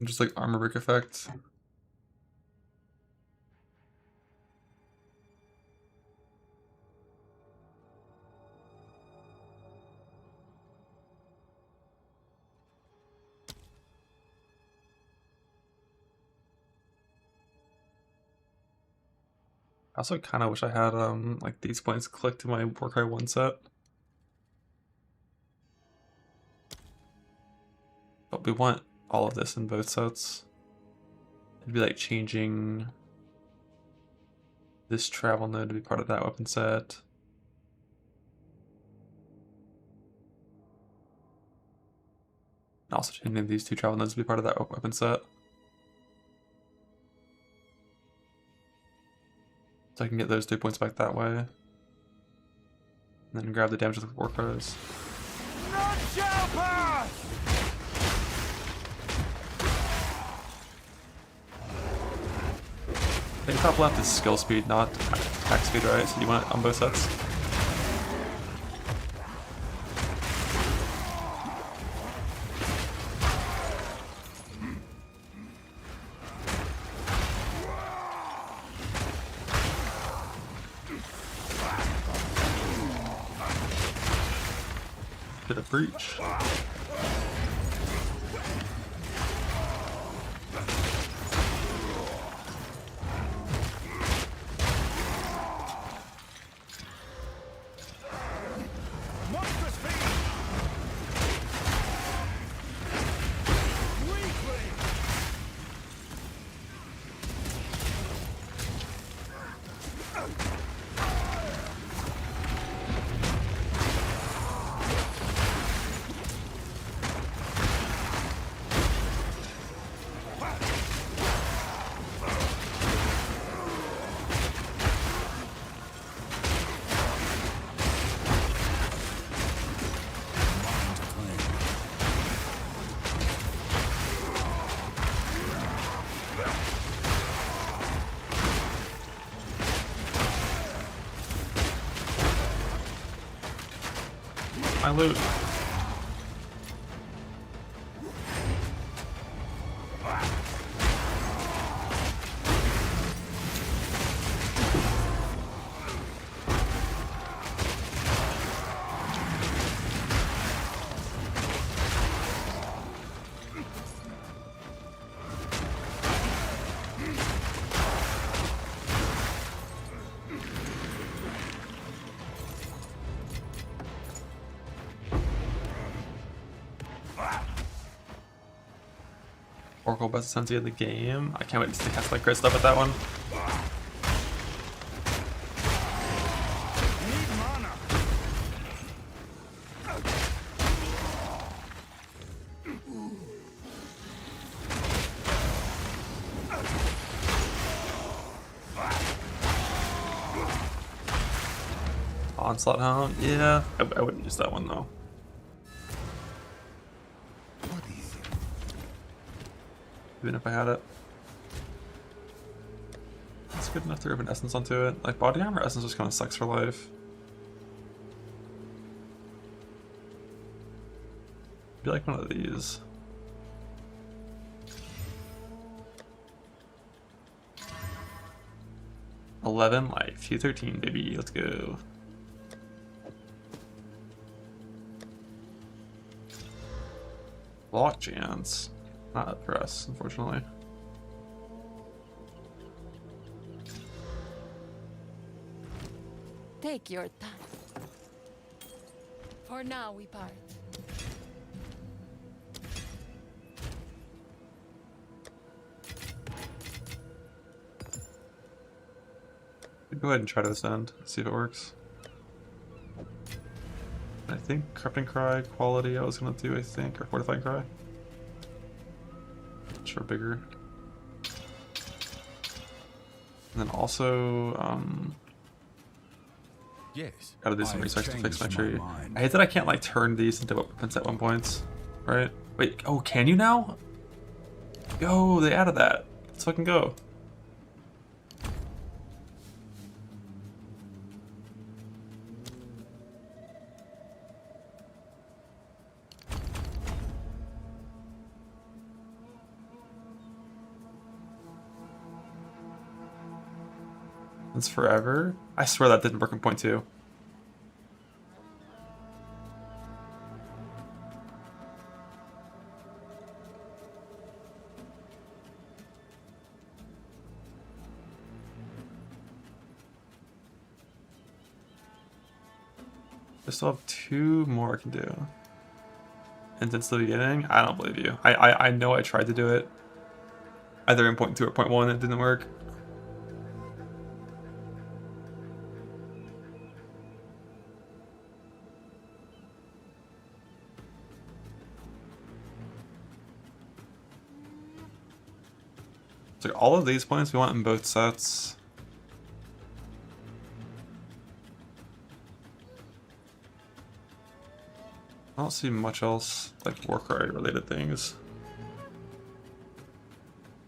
Just like armor break effect. I also kind of wish I had like these points clicked to my Warcry 1 set. But we want all of this in both sets. It'd be like changing this travel node to be part of that weapon set. And also changing these two travel nodes to be part of that weapon set. So I can get those 2 points back that way. And then grab the damage with the war crows. Not shall pass! I think top left is skill speed, not attack speed, right? So you want it on both sets? Bit of breach. My loot. Oracle best Ascendancy in the game. I can't wait to cast my crit stuff at that one. Onslaught Hound? Yeah, I wouldn't use that one though. Even if I had it. It's good enough to rip an essence onto it. Like body armor essence just kind of sucks for life. Be like one of these. $11 life, 213 baby, let's go. Block chance. Not up for us, unfortunately. Take your time. For now, we part. Go ahead and try to ascend, see if it works. I think Corrupting Cry quality I was gonna do, I think, or Fortifying Cry. Sure, bigger. And then also, Yes. gotta do some research to fix my tree. Mind. I hate that I can't like turn these into weapons at one point, right? Wait, oh, can you now? Yo, they added that. Let's fucking go. It's forever. I swear that didn't work in point 2. I still have 2 more I can do. And since the beginning, I don't believe you. I know I tried to do it. Either in point 2 or point 1, it didn't work. So all of these points we want in both sets. I don't see much else like Warcry related things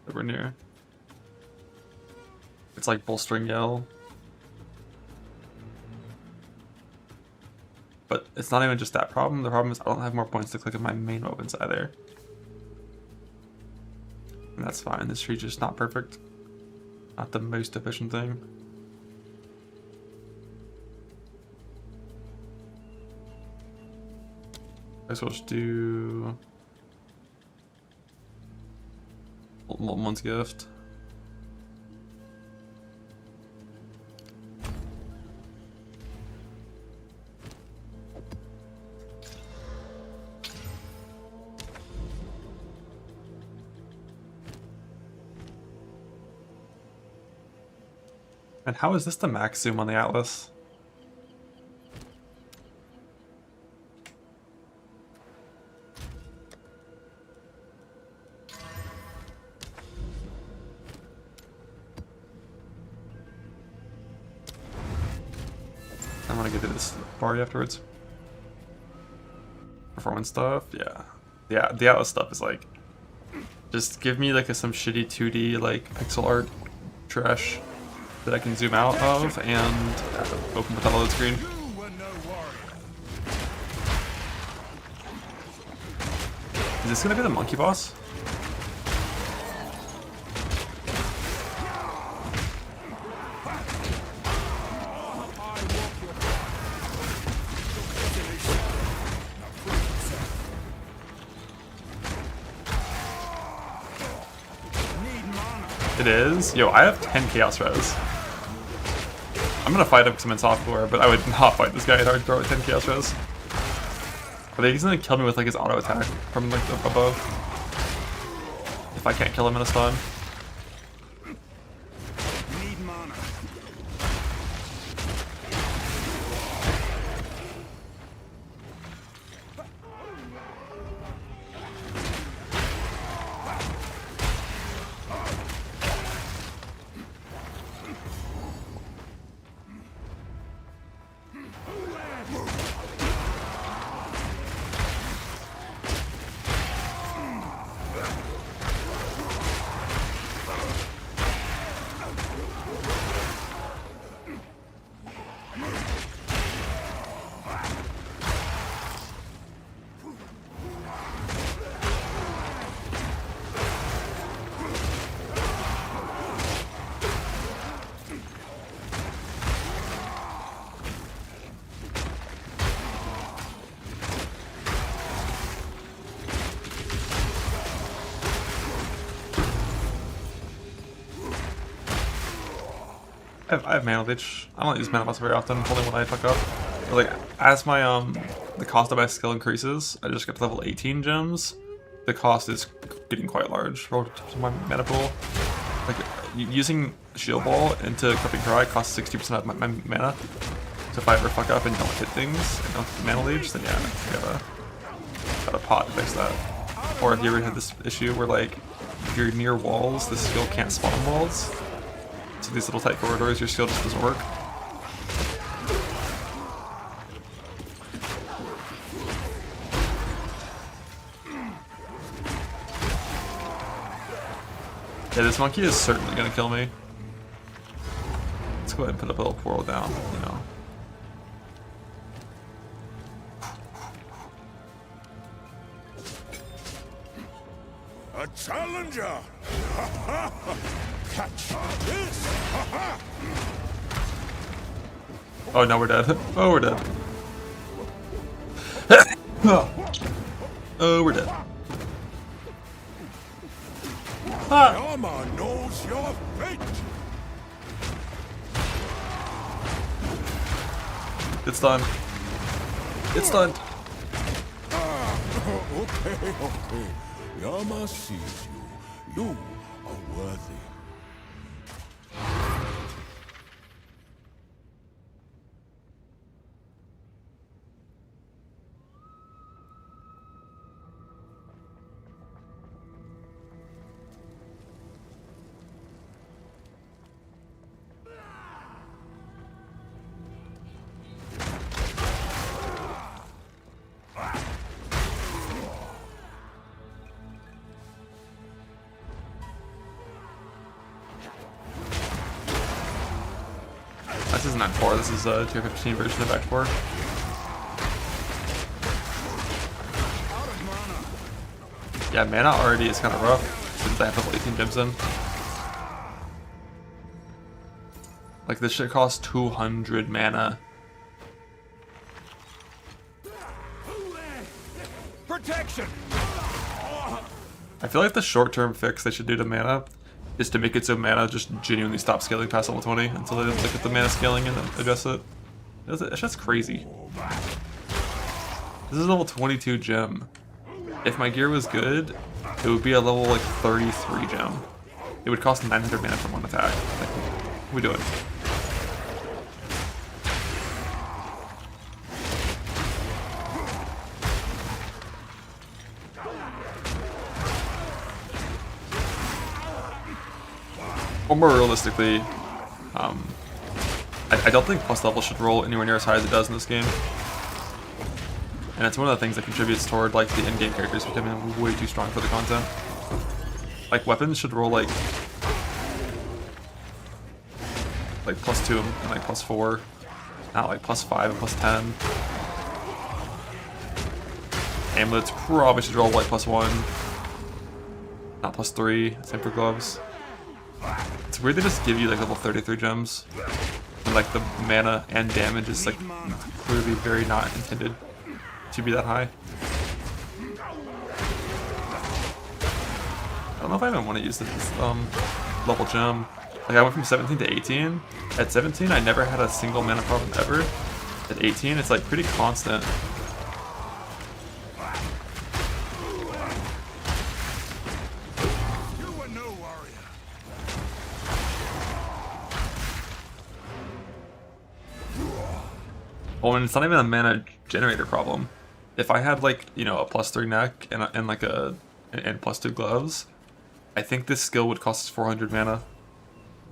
that we're near. It's like bolstering Yell. But it's not even just that problem. The problem is I don't have more points to click on my main weapons either. And that's fine. This tree's just not perfect. Not the most efficient thing. I guess we'll just do Molten One's Gift. And how is this the max zoom on the Atlas? I'm gonna get to this party afterwards. Performance stuff, yeah. Yeah, the Atlas stuff is like, just give me like some shitty 2D like pixel art trash that I can zoom out of and open without a load screen. Is this gonna be the monkey boss? It is? Yo, I have 10 Chaos Res. I'm gonna fight him because I'm in software, but I would not fight this guy at hardcore with 10 Chaos Res. But he's gonna kill me with like his auto attack from like above. if I can't kill him in a stun. Need mana. I have mana leech. I don't use mana bots very often, only when I fuck up. But like as my the cost of my skill increases, I just get to level 18 gems. The cost is getting quite large relative to my mana pool. Like using Shield Ball into Equipping Cry costs 60% of my mana. So if I ever fuck up and don't hit things and don't hit mana leech, then yeah, I got a pot to fix that. Or if you ever had this issue where like if you're near walls, the skill can't spawn walls. So these little tight corridors, your skill just doesn't work. Yeah, this monkey is certainly gonna kill me. Let's go ahead and put a little portal down, you know. A challenger! Catch this! Oh, now we're dead. Oh, we're dead. Oh, we're dead. Ah. Yama knows your fate! It's done. It's done. Okay. Yama sees you. You are worthy. This isn't Act 4, this is a tier 15 version of Act 4. Yeah, mana already is kind of rough since I have level 18 gems in. Like this shit costs 200 mana. Protection! I feel like the short-term fix they should do to mana is to make it so mana just genuinely stops scaling past level 20 until they look at the mana scaling and then adjust it. That's just crazy. This is a level 22 gem. If my gear was good, it would be a level like 33 gem. It would cost 900 mana for one attack. Like, what are we doing? Or more realistically, I don't think plus level should roll anywhere near as high as it does in this game. And it's one of the things that contributes toward like the endgame characters becoming way too strong for the content. Like weapons should roll like plus 2 and like plus 4, not like plus 5 and plus 10. Amulets probably should roll like plus 1, not plus 3. Same for gloves. It's weird they just give you like level 33 gems, and like the mana and damage is like clearly very not intended to be that high. I don't know if I even want to use this level gem. Like I went from 17 to 18. At 17 I never had a single mana problem ever. At 18 it's like pretty constant. Oh, and it's not even a mana generator problem. If I had like, you know, a +3 neck and like a and +2 gloves, I think this skill would cost 400 mana,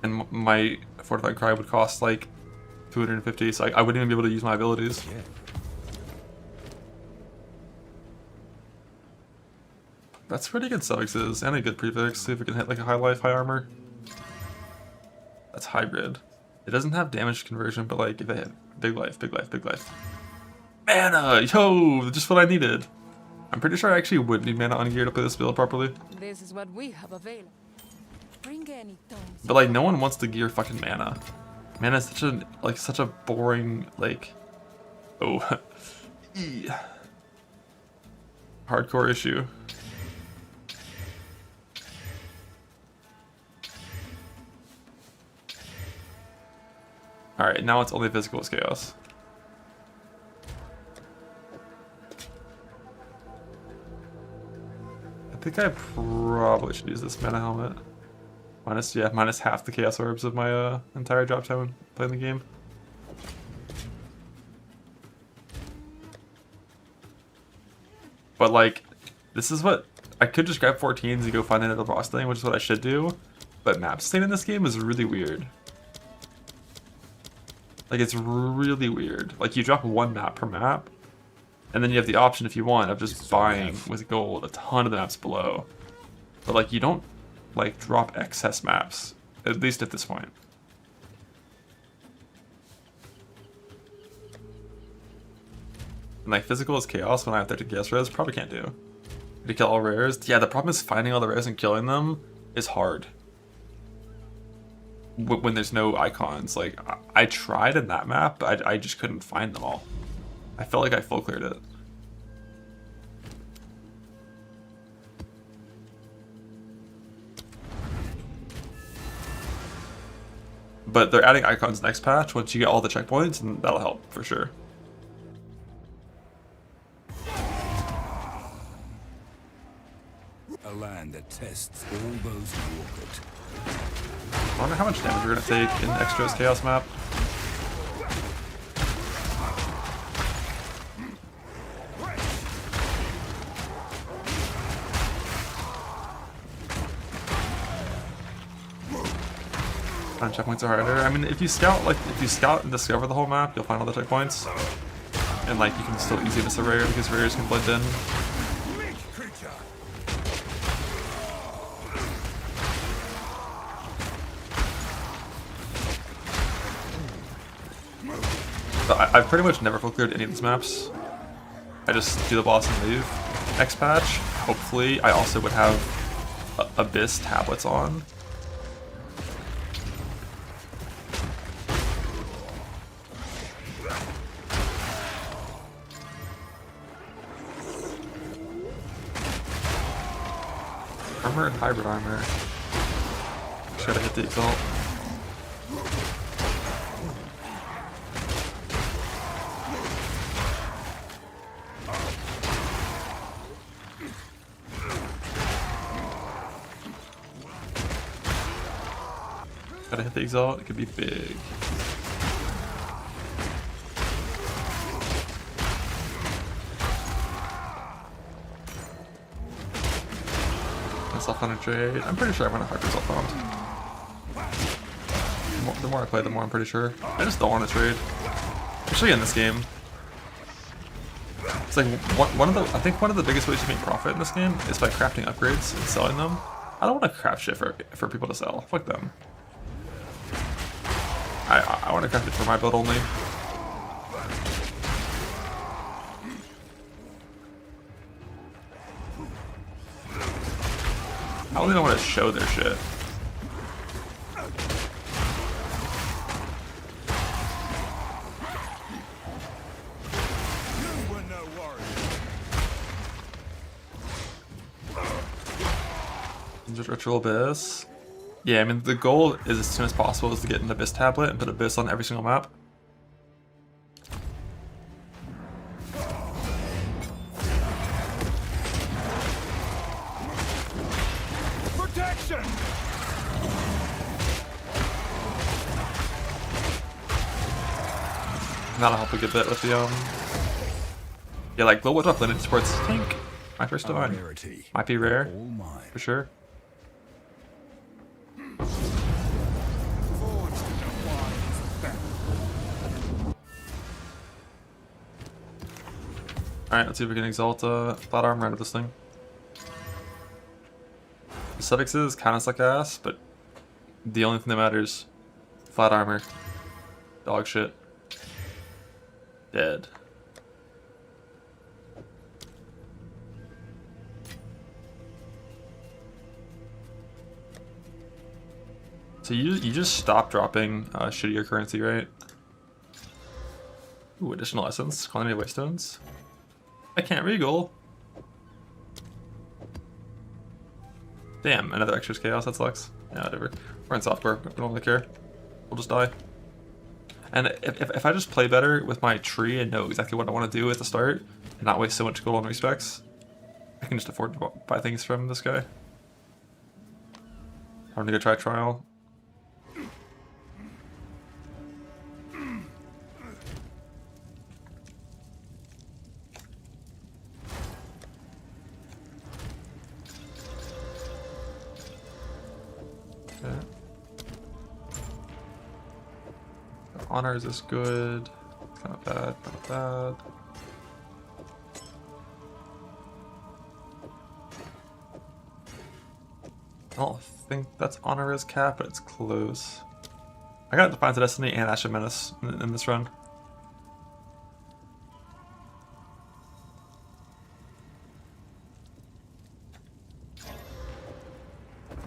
and my Fortified Cry would cost like 250. So I wouldn't even be able to use my abilities. Yeah. That's pretty good suffixes and a good prefix. See if we can hit like a high life, high armor. That's hybrid. It doesn't have damage conversion, but like if I hit big life, big life, big life. Mana! Yo! Just what I needed. I'm pretty sure I actually would need mana on gear to play this build properly. This is what we have available. Bring any tomes. But like no one wants to gear fucking mana. Mana is such a boring like hardcore issue. Alright, now it's only physical as chaos. I think I probably should use this mana helmet. Minus half the chaos orbs of my entire drop time when playing the game. But like, this is what I could just grab 14s and go find another boss thing, which is what I should do. But map sustain in this game is really weird. Like, it's really weird. Like, you drop one map per map, and then you have the option, if you want, of just buying with gold a ton of the maps below. But like, you don't like drop excess maps, at least at this point. And like, physical is chaos when I have 13 chaos rares, probably can't do. To kill all rares, yeah, the problem is finding all the rares and killing them is hard. When there's no icons. Like, I tried in that map, but I just couldn't find them all. I felt like I full cleared it. But they're adding icons next patch once you get all the checkpoints, and that'll help for sure. A land that tests all those who walk it. I wonder how much damage we're gonna take in Extra's Chaos map. Checkpoints are harder. I mean, if you scout and discover the whole map, you'll find all the checkpoints, and like you can still easily miss a rare because rares can blend in. But I've pretty much never full cleared any of these maps. I just do the boss and leave. Next patch, hopefully, I also would have Abyss tablets on. Armor and hybrid armor. Just gotta hit the exalt. Gotta hit the exalt, it could be big. Myself on a trade. I'm pretty sure I'm gonna hard result bombed. The more I play, the more I'm pretty sure. I just don't want to trade. Especially in this game. It's like I think one of the biggest ways to make profit in this game is by crafting upgrades and selling them. I don't want to craft shit for people to sell. Fuck them. I want to craft it for my build only. I don't even want to show their shit. Just Ritual Abyss. Yeah, I mean, the goal is as soon as possible is to get an Abyss tablet and put Abyss on every single map. Protection! That'll help a good bit with the yeah, like global drop lineage supports tank. My first divine might be rare for sure. Alright, let's see if we can exalt flat armor out of this thing. The suffixes kind of suck ass, but the only thing that matters, flat armor. Dog shit. Dead. So you just stop dropping shittier currency, right? Ooh, additional essence, Colony of Waystones. I can't regal. Damn, another extra's chaos, that sucks. Yeah, whatever. We're in software, we don't really care. We'll just die. And if I just play better with my tree and know exactly what I want to do at the start, and not waste so much gold on respecs, I can just afford to buy things from this guy. I'm gonna go try trial. Okay. Honors is good. It's kind of bad, kind of bad. I don't think that's honor is cap, but it's close. I got Defiance of Destiny and Ashen Menace in this run.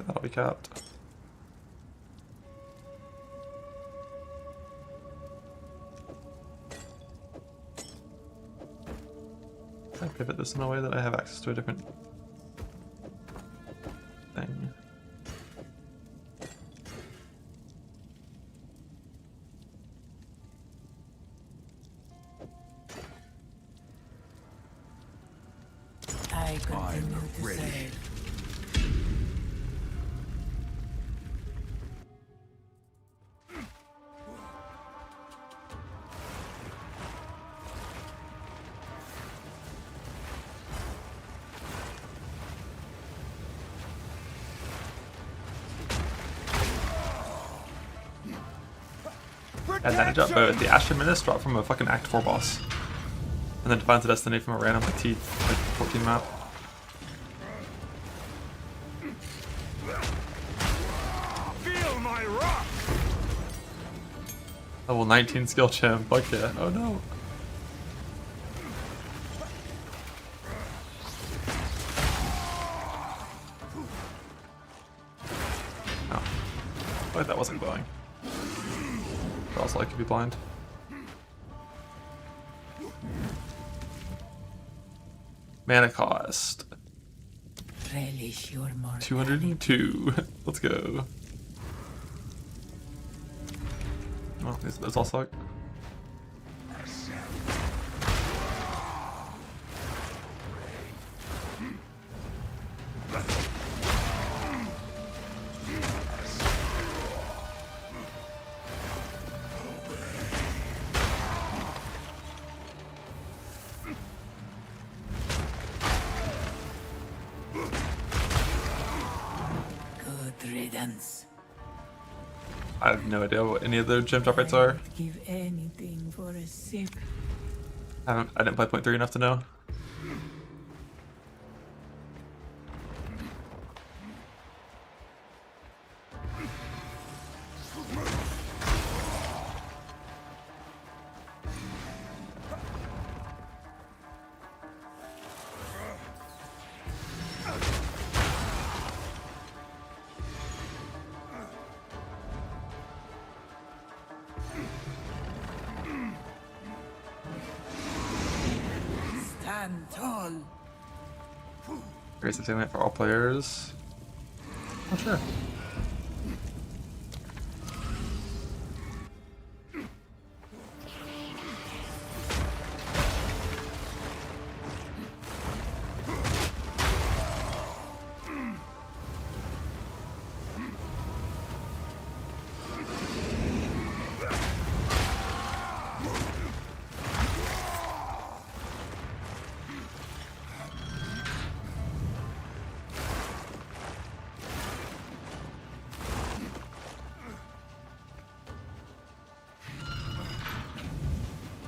That'll be capped. I pivot this in a way that I have access to a different thing. I continue to say. Advantage up both. The Ashen Menace dropped from a fucking Act 4 boss. And then Defiance of Destiny from a random like T14 map. Feel my rock! Level 19 skill champ. Fuck yeah. Oh no. Oh. Wait, that wasn't glowing. But also I could be blind. Mana cost. Relish your mortality. 202. Let's go. Oh, that's all suck. Riddance. I have no idea what any of the gem drop rates are. Give anything for a sip. I didn't play 0.3 enough to know. Stand tall. Grace attainment for all players. Oh sure.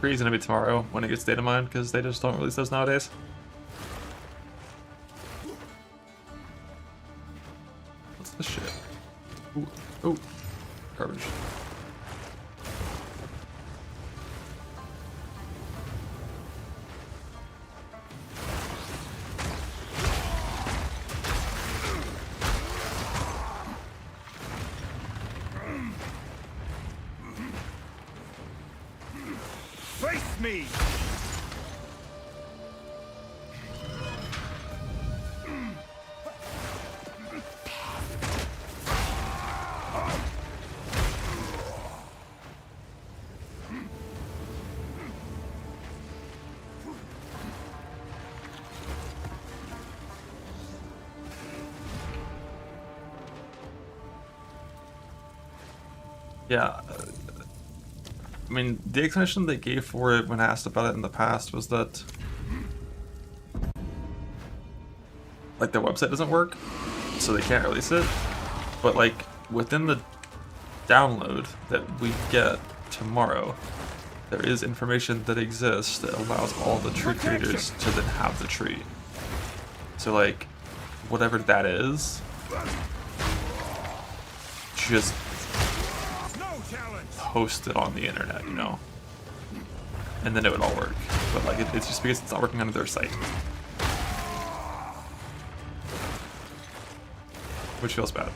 3 is gonna be tomorrow when it gets data mined, because they just don't release those nowadays. What's this shit? Ooh, oh, garbage. Face me! Yeah, I mean, the explanation they gave for it when asked about it in the past was that, like, their website doesn't work, so they can't release it. But, like, within the download that we get tomorrow, there is information that exists that allows all the tree creators to then have the tree. So, like, whatever that is, just post it on the internet, you know, and then it would all work. But like, it's just because it's not working on their site, which feels bad.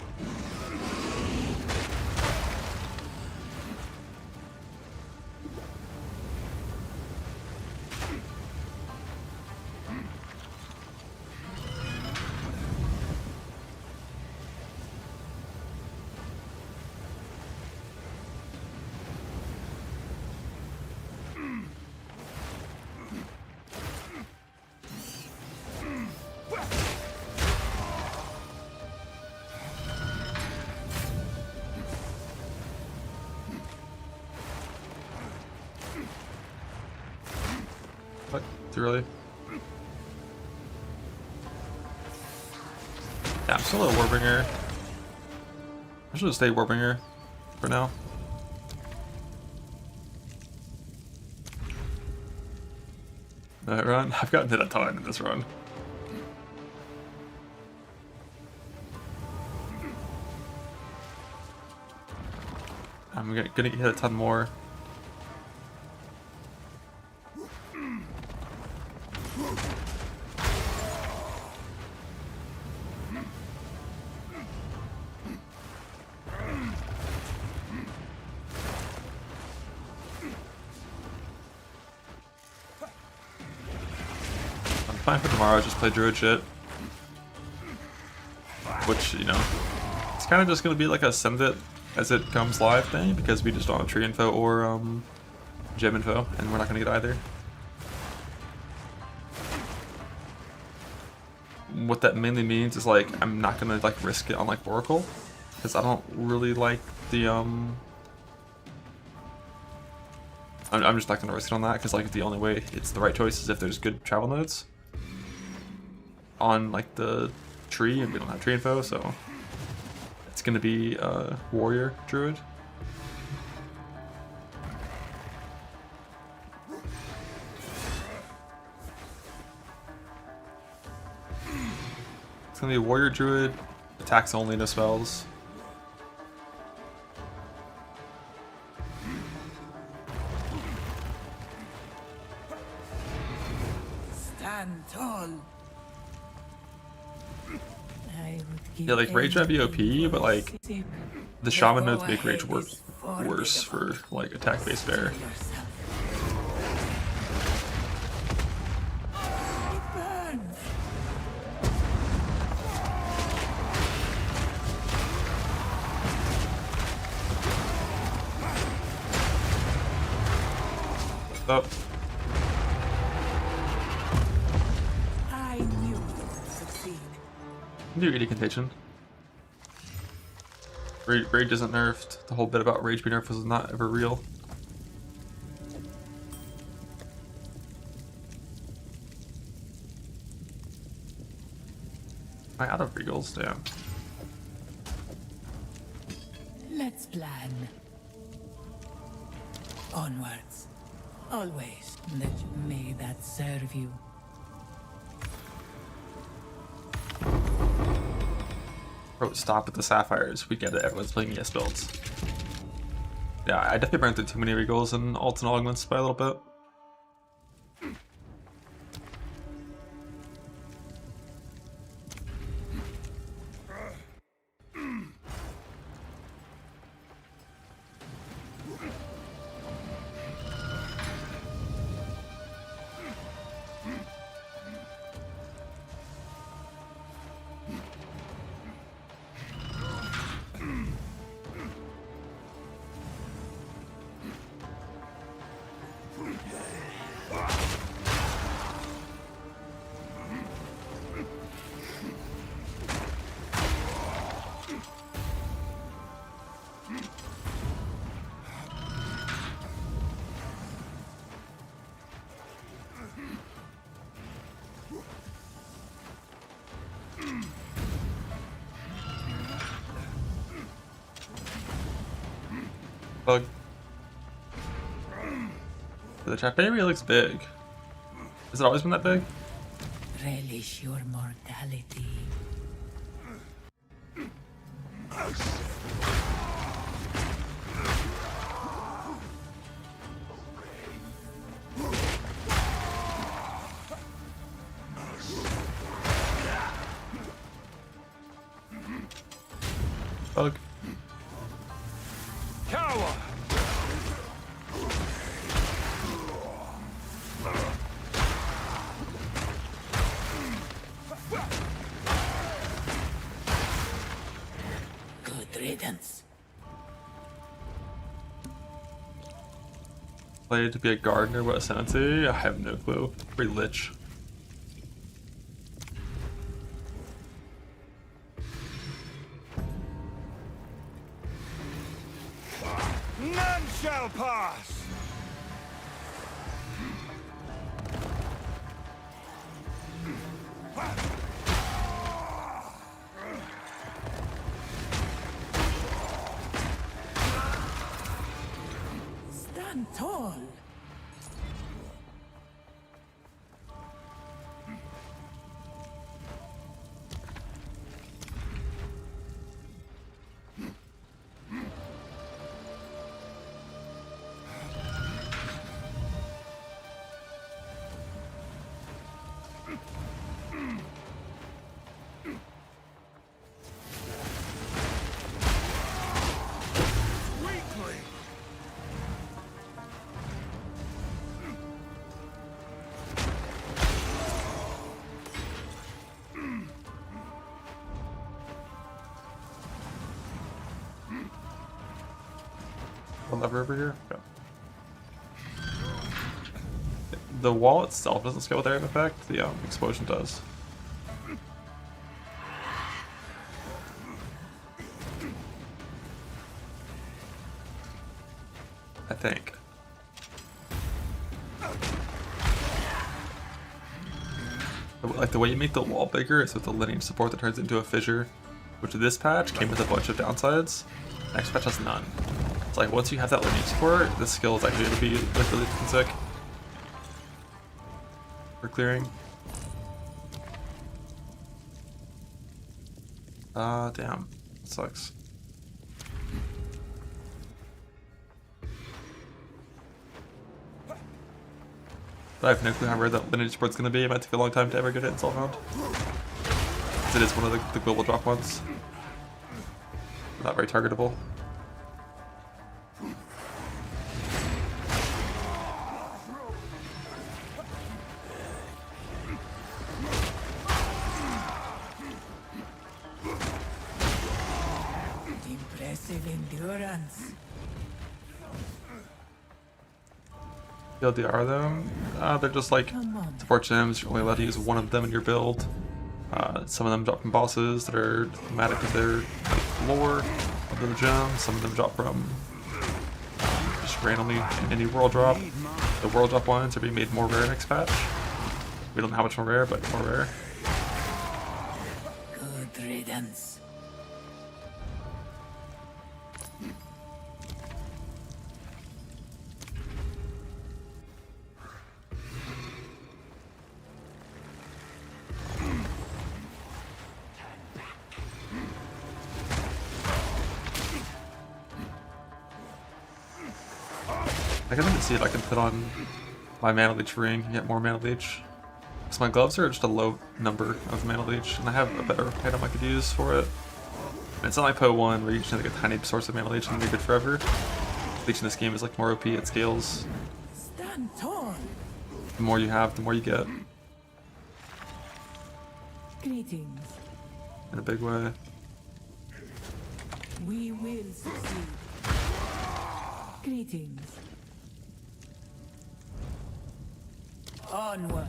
What? Too early? Yeah, I'm still a Warbringer. I should just stay Warbringer for now. That run? I've gotten hit a ton in this run. I'm gonna get hit a ton more. Plan for tomorrow is just play Druid shit. Which, you know, it's kind of just going to be like a send it as it comes live thing, because we just don't have tree info or gem info, and we're not going to get either. What that mainly means is, like, I'm not going to like risk it on like Oracle, because I don't really like the I'm just not going to risk it on that, because like the only way it's the right choice is if there's good travel nodes on like the tree, and we don't have tree info, so it's gonna be warrior druid. It's gonna be warrior druid, attacks only, no spells. Stand tall. Yeah, like rage might be OP, but like the shaman nodes make rage work worse for like attack based bear. Up. I knew you would succeed. Do 80 contagion. Rage isn't nerfed. The whole bit about rage being nerfed was not ever real. Am I out of regals? Damn. Let's plan. Onwards. Always. May that serve you. Bro, stop with the sapphires. We get it. Everyone's playing ES builds. Yeah, I definitely burned through too many regals and alts and augments by a little bit. Bug. The chat really looks big. Has it always been that big? Relish your mortality. Bug. Cower! Good riddance. Played to be a gardener, what Ascendancy? I have no clue. Pretty lich. None shall pass! Stand tall. Weakling! One lever over here? Yeah. The wall itself doesn't scale with area of effect, the explosion does. I think. Like the way you make the wall bigger is with the lineage support that turns it into a fissure, which this patch came with a bunch of downsides. Next patch has none. It's like once you have that lineage support, this skill is actually going to be like really fucking sick for clearing. Damn, sucks. But I have no clue how rare that lineage support's going to be. It might take a long time to ever get it in Soulhound. Because it is one of the global drop ones. Not very targetable. Impressive endurance. TLDR though, they're just like support gems. You're only allowed to use one of them in your build. Some of them drop from bosses that are thematic with their lore of the gem. Some of them drop from just randomly in any world drop. The world drop ones are being made more rare next patch. We don't know how much more rare, but more rare. Good riddance. I can even see if I can put on my mana leech ring and get more mana leech. Because my gloves are just a low number of mana leech, and I have a better item I could use for it. And it's not like POE1 where you just have like a tiny source of mana leech and you're good forever. Leech in this game is like more OP, it scales. Stand tall. The more you have, the more you get. Greetings. In a big way. We will succeed. Greetings. Onward.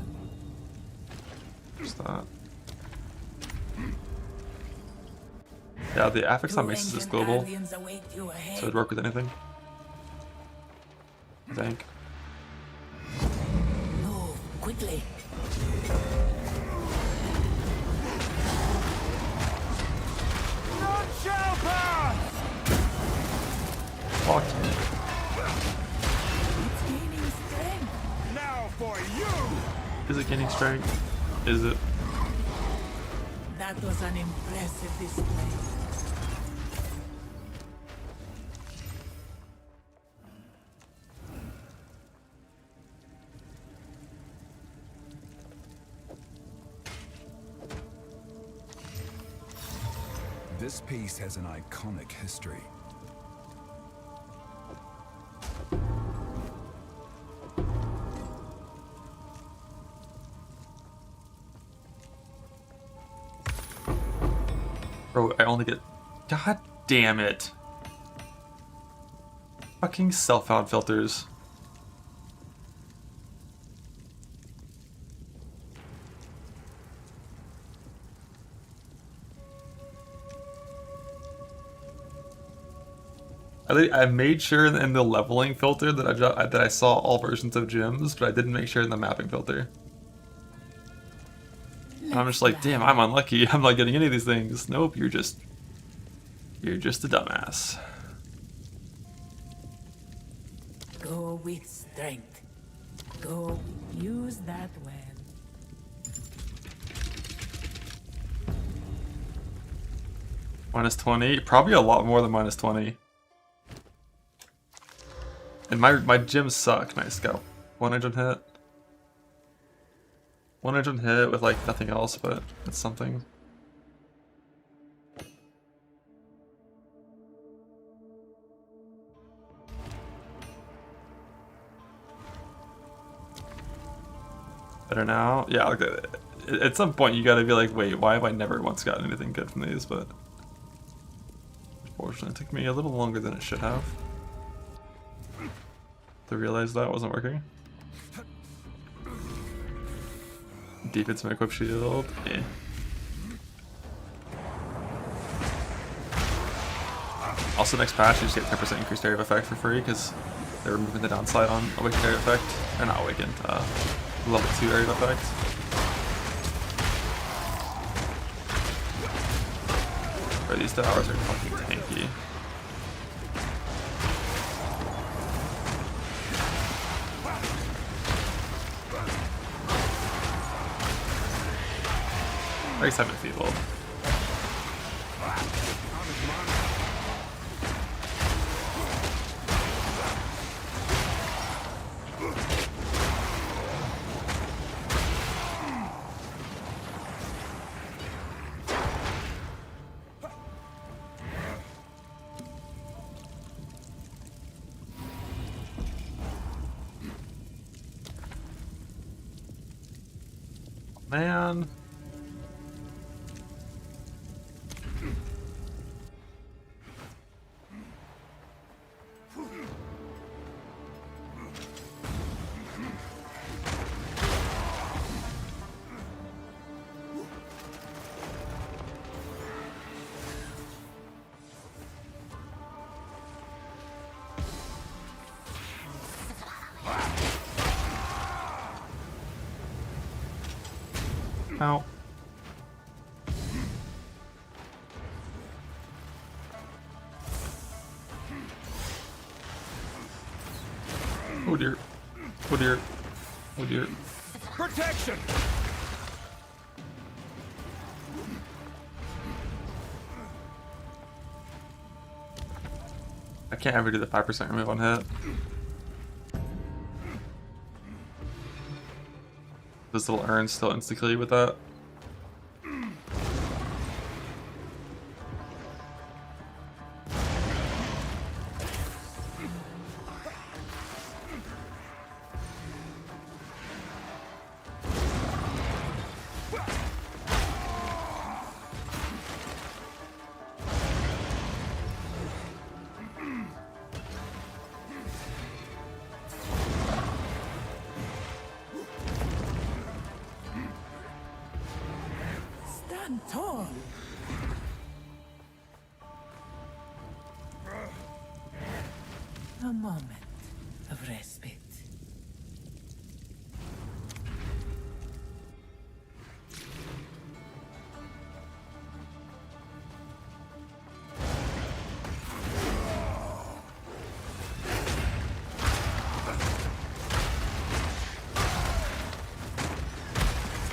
Just that. Yeah, the affix on Maces is global, so it'd work with anything. I think. Move quickly. None shall pass! Fuck. It's gaining strength. Now for you! Is it gaining strength? Is it? That was an impressive display. This piece has an iconic history. Bro, I only get... God damn it. Fucking self-found filters. I made sure in the leveling filter that I saw all versions of gems, but I didn't make sure in the mapping filter. And I'm just like, damn, I'm unlucky. I'm not getting any of these things. Nope, you're just a dumbass. Go with strength. Go. Use that well. Minus 20? Probably a lot more than minus 20. And my gems suck. Nice, go. 100 hit. 100 hit with like nothing else, but it's something. Better now? Yeah, like, at some point you gotta be like, wait, why have I never once gotten anything good from these? But unfortunately, it took me a little longer than it should have to realize that wasn't working. Defense and equip shield. Yeah. Also, next patch, you just get 10% increased area of effect for free because they're removing the downside on awakened area of effect. Or not awakened, level 2 area of effect. Bro, these Devours are fucking tanky. At least I'm enfeebled. Man. Ow. Oh dear. Oh dear. Oh dear. Protection! I can't ever do the 5% remove on hit. Those little urns still insta-kill you with that. Stand tall. A moment of respite.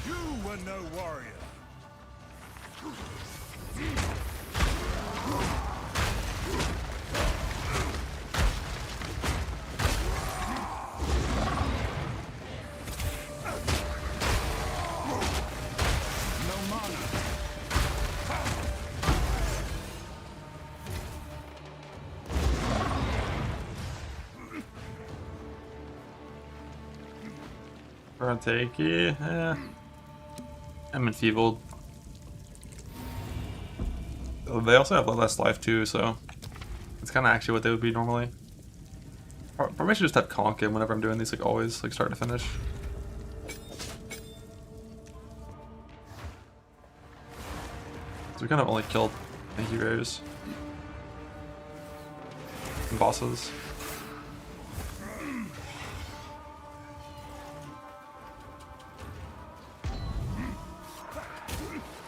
You were no warrior. No mana. Take I'm enfeebled. They also have less life too, so it's kind of actually what they would be normally. Probably should just have conk in whenever I'm doing these, like always, like start to finish. So we kind of only killed Thank Rares and bosses.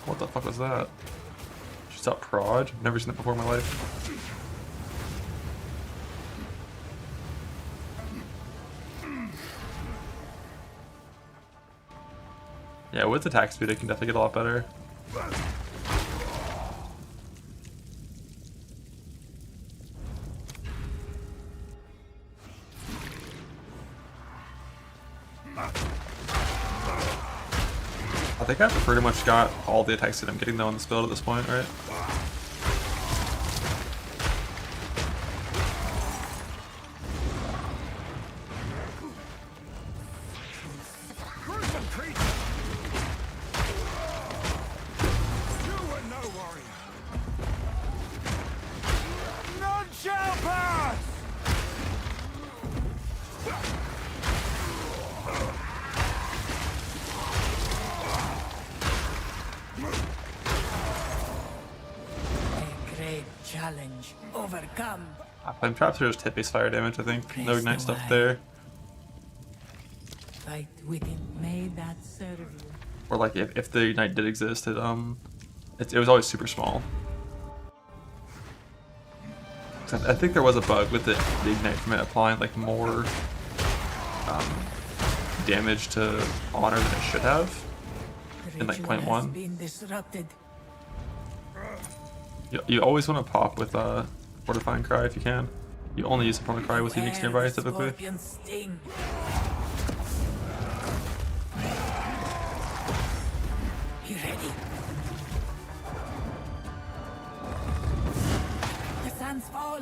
What the fuck was that? She's out prod? I've never seen that before in my life. Yeah, with attack speed, it can definitely get a lot better. I think I've pretty much got all the attacks that I'm getting though on this build at this point, right? Challenge overcome. Flame traps are just hit-based fire damage, I think. No ignite stuff there. Fight within. May that serve you. Or like if the ignite did exist, it was always super small. I think there was a bug with the ignite from it applying like more damage to honor than it should have in like point 1. You always want to pop with Fortifying Cry if you can. You only use Fortifying Cry with uniques nearby typically. You ready? The sands fall.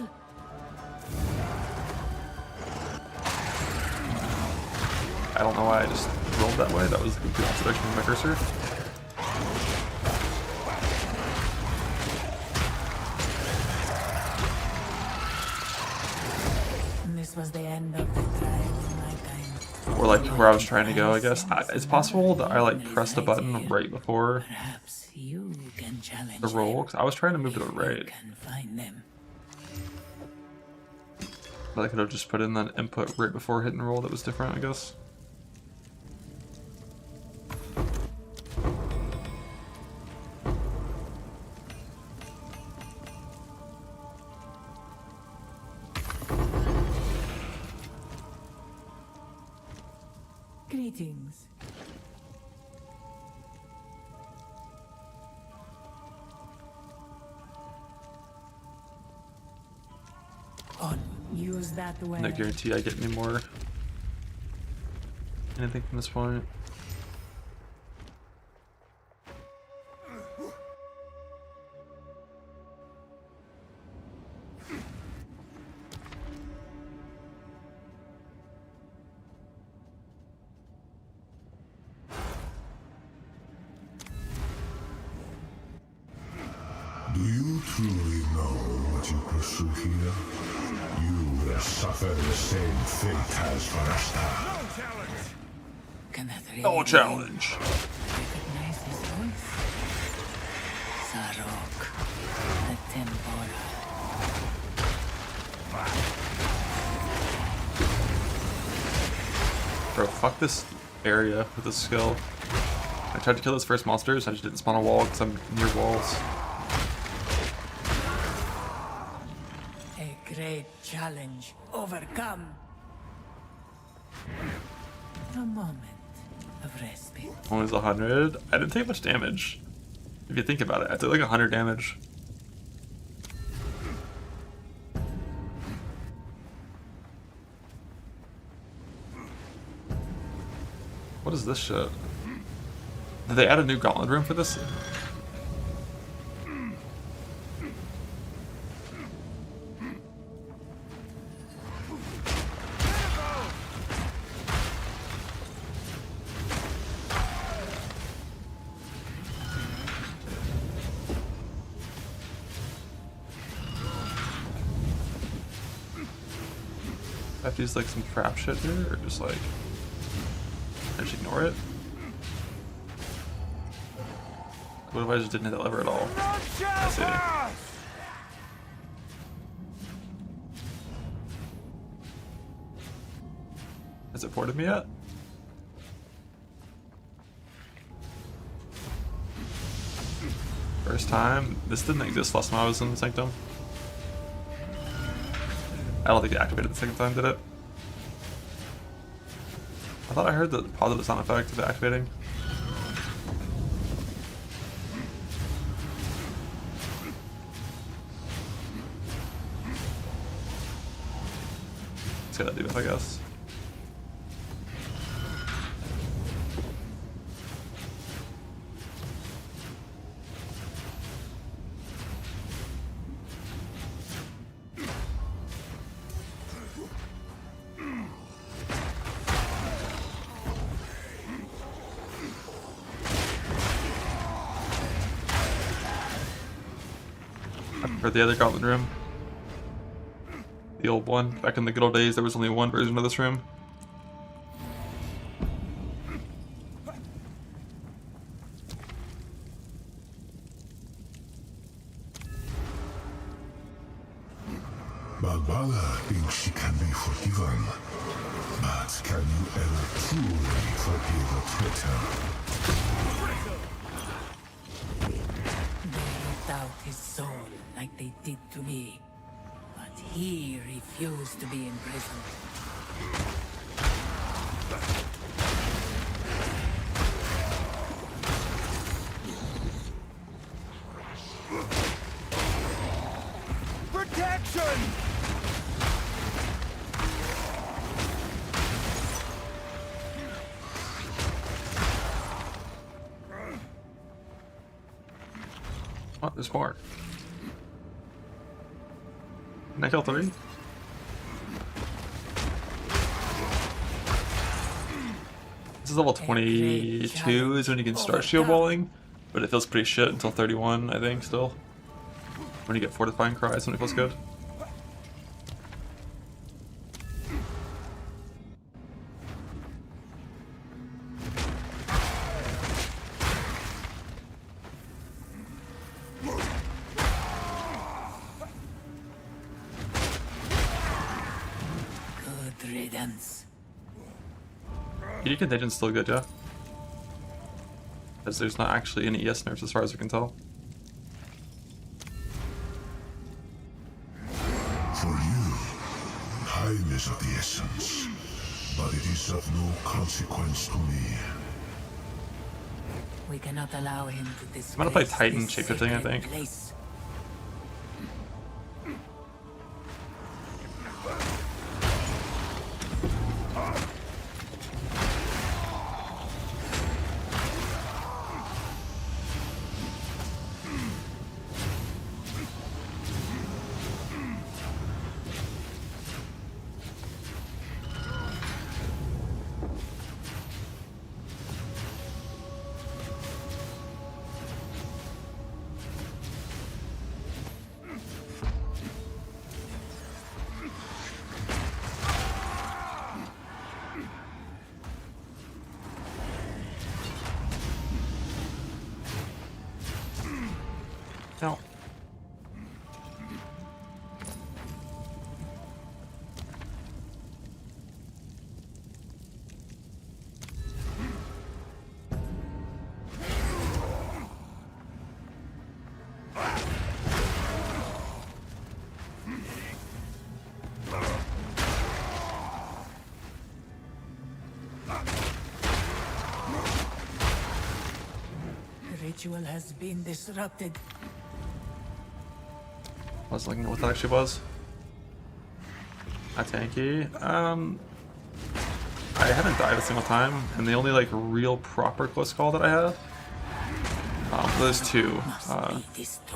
I don't know why I just rolled that way. That was the complete opposite direction of my cursor. This was the end of the trial in my time. Or like where I was trying to go, I guess. It's possible that I like pressed a button right before Perhaps you can challenge the roll, because I was trying to move to the right. can find them. But I could have just put in that input right before hitting roll that was different, I guess. Greetings. On. Use that way. No guarantee I get any more anything from this point. Do you truly know what you pursue here? You will suffer the same fate as Varasta. Can that really No challenge. recognize his voice? Sarok, the Tempora. Bro, fuck this area with this skill. I tried to kill those first monsters, I just didn't spawn a wall because I'm near walls. A great challenge overcome. A moment of respite. Only 100. I didn't take much damage. If you think about it, I took like 100 damage. What is this shit? Did they add a new gauntlet room for this? I have to use like some crap shit here, or just like just ignore it? What if I just didn't hit that lever at all? I see. Has it ported me yet? First time? This didn't exist last time I was in Sanctum. I don't think it activated the second time, did it? I thought I heard the positive sound effect of it activating. Let's get that debuff, I guess. For the other gauntlet room. The old one. Back in the good old days, there was only one version of this room. Balbala thinks she can be forgiven. But can you ever truly forgive a traitor? They ripped out his soul like they did to me. But he refused to be imprisoned. Protection! Oh, there's more. Can I kill 3? This is level 22 is when you can start shield walling, but it feels pretty shit until 31, I think, still. When you get fortifying cries, when it feels good. Good riddance. PD Contagion's still good, yeah? Because there's not actually any ES nerfs as far as I can tell. For you, time is of the essence, but it is of no consequence to me. We cannot allow him to disgrace I'm gonna play Titan this shapeshifting, I sacred think. place. No. The ritual has been disrupted. I was looking at what that actually was. Not tanky. I haven't died a single time, and the only like real proper close call that I have, there's two.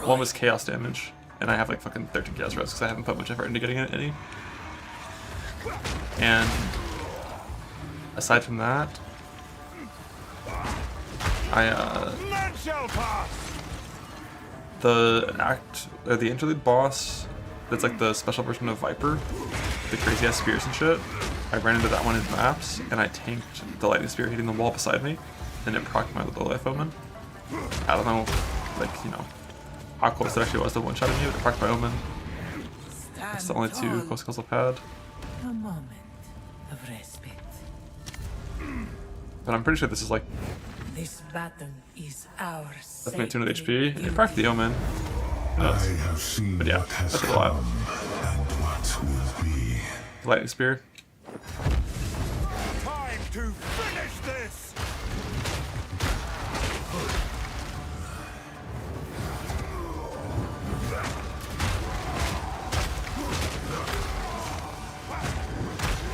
One was chaos damage, and I have like fucking 13 chaos rest because I haven't put much effort into getting it any. And aside from that, the interlude boss that's like the special version of Viper, the crazy ass spears and shit. I ran into that one in maps, and I tanked the lightning spear hitting the wall beside me, and it procced my little life omen. I don't know, like, you know, how close it actually was to one-shotting me, but it procced my omen. That's the only two close calls I've had. A moment of respite. But I'm pretty sure this is like This battle is ours. definitely 200 HP. It procced the omen. Who knows? I have seen But yeah, what has that's a come lot. and what will be. Lightning spear. Time to finish this!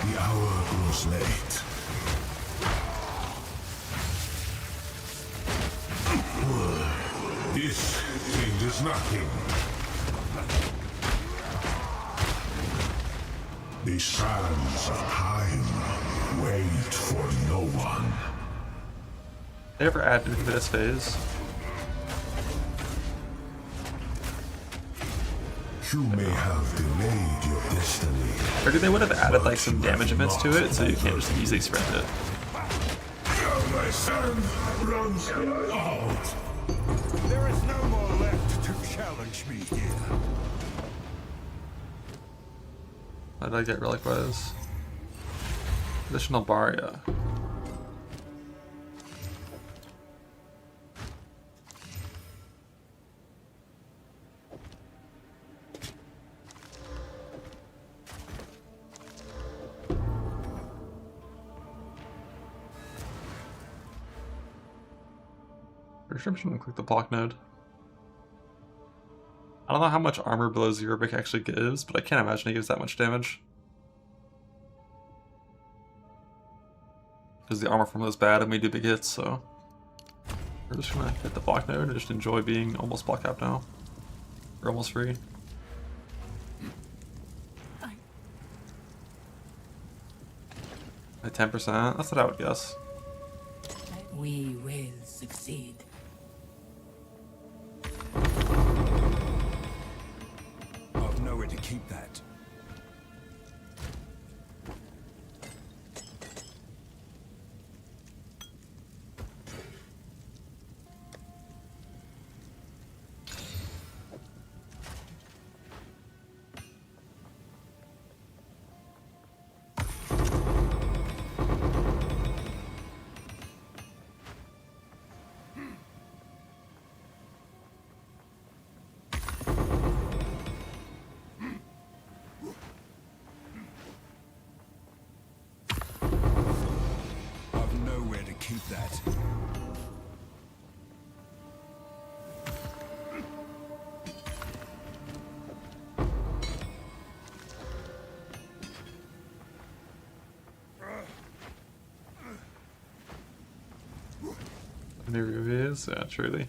The hour grows late. This changes nothing. The sands of time wait for no one. They ever add anything to this phase? You may have delayed your destiny. Or do they would have added like some damage events to it so you can't just easily sprint it? My son runs out. There is no more left to challenge me here. How did I get relic wise? Additional Baria. Prescription and click the block node. I don't know how much armor below 0 brick actually gives, but I can't imagine it gives that much damage. Because the armor from those bad and we do big hits, so we're just gonna hit the block node and just enjoy being almost block cap now. We're almost free. At 10%, that's what I would guess. We will succeed. I've nowhere to keep that. Keep that. New reviews? Yeah, truly.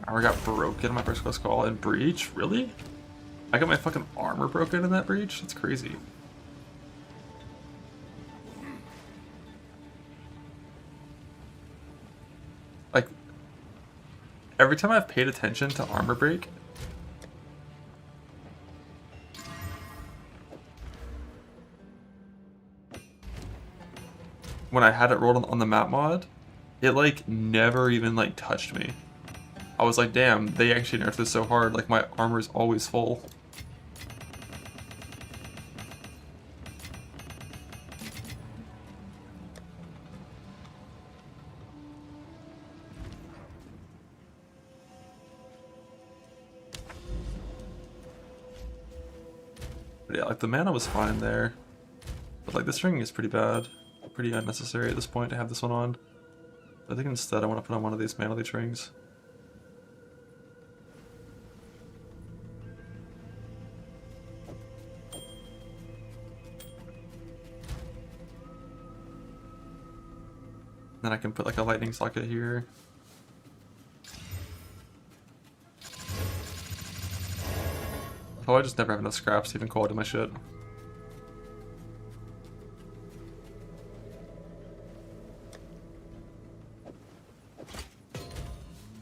I got broken in my first close call in Breach? Really? I got my fucking armor broken in that Breach? That's crazy. Like, every time I've paid attention to armor break, when I had it rolled on the map mod, it like never even like touched me. I was like, damn, they actually nerfed this so hard, like my armor is always full. But yeah, like the mana was fine there. But like this ring is pretty bad. Pretty unnecessary at this point to have this one on. I think instead I want to put on one of these mana leech rings. Then I can put like a lightning socket here. Oh, I just never have enough scraps to even quality my shit.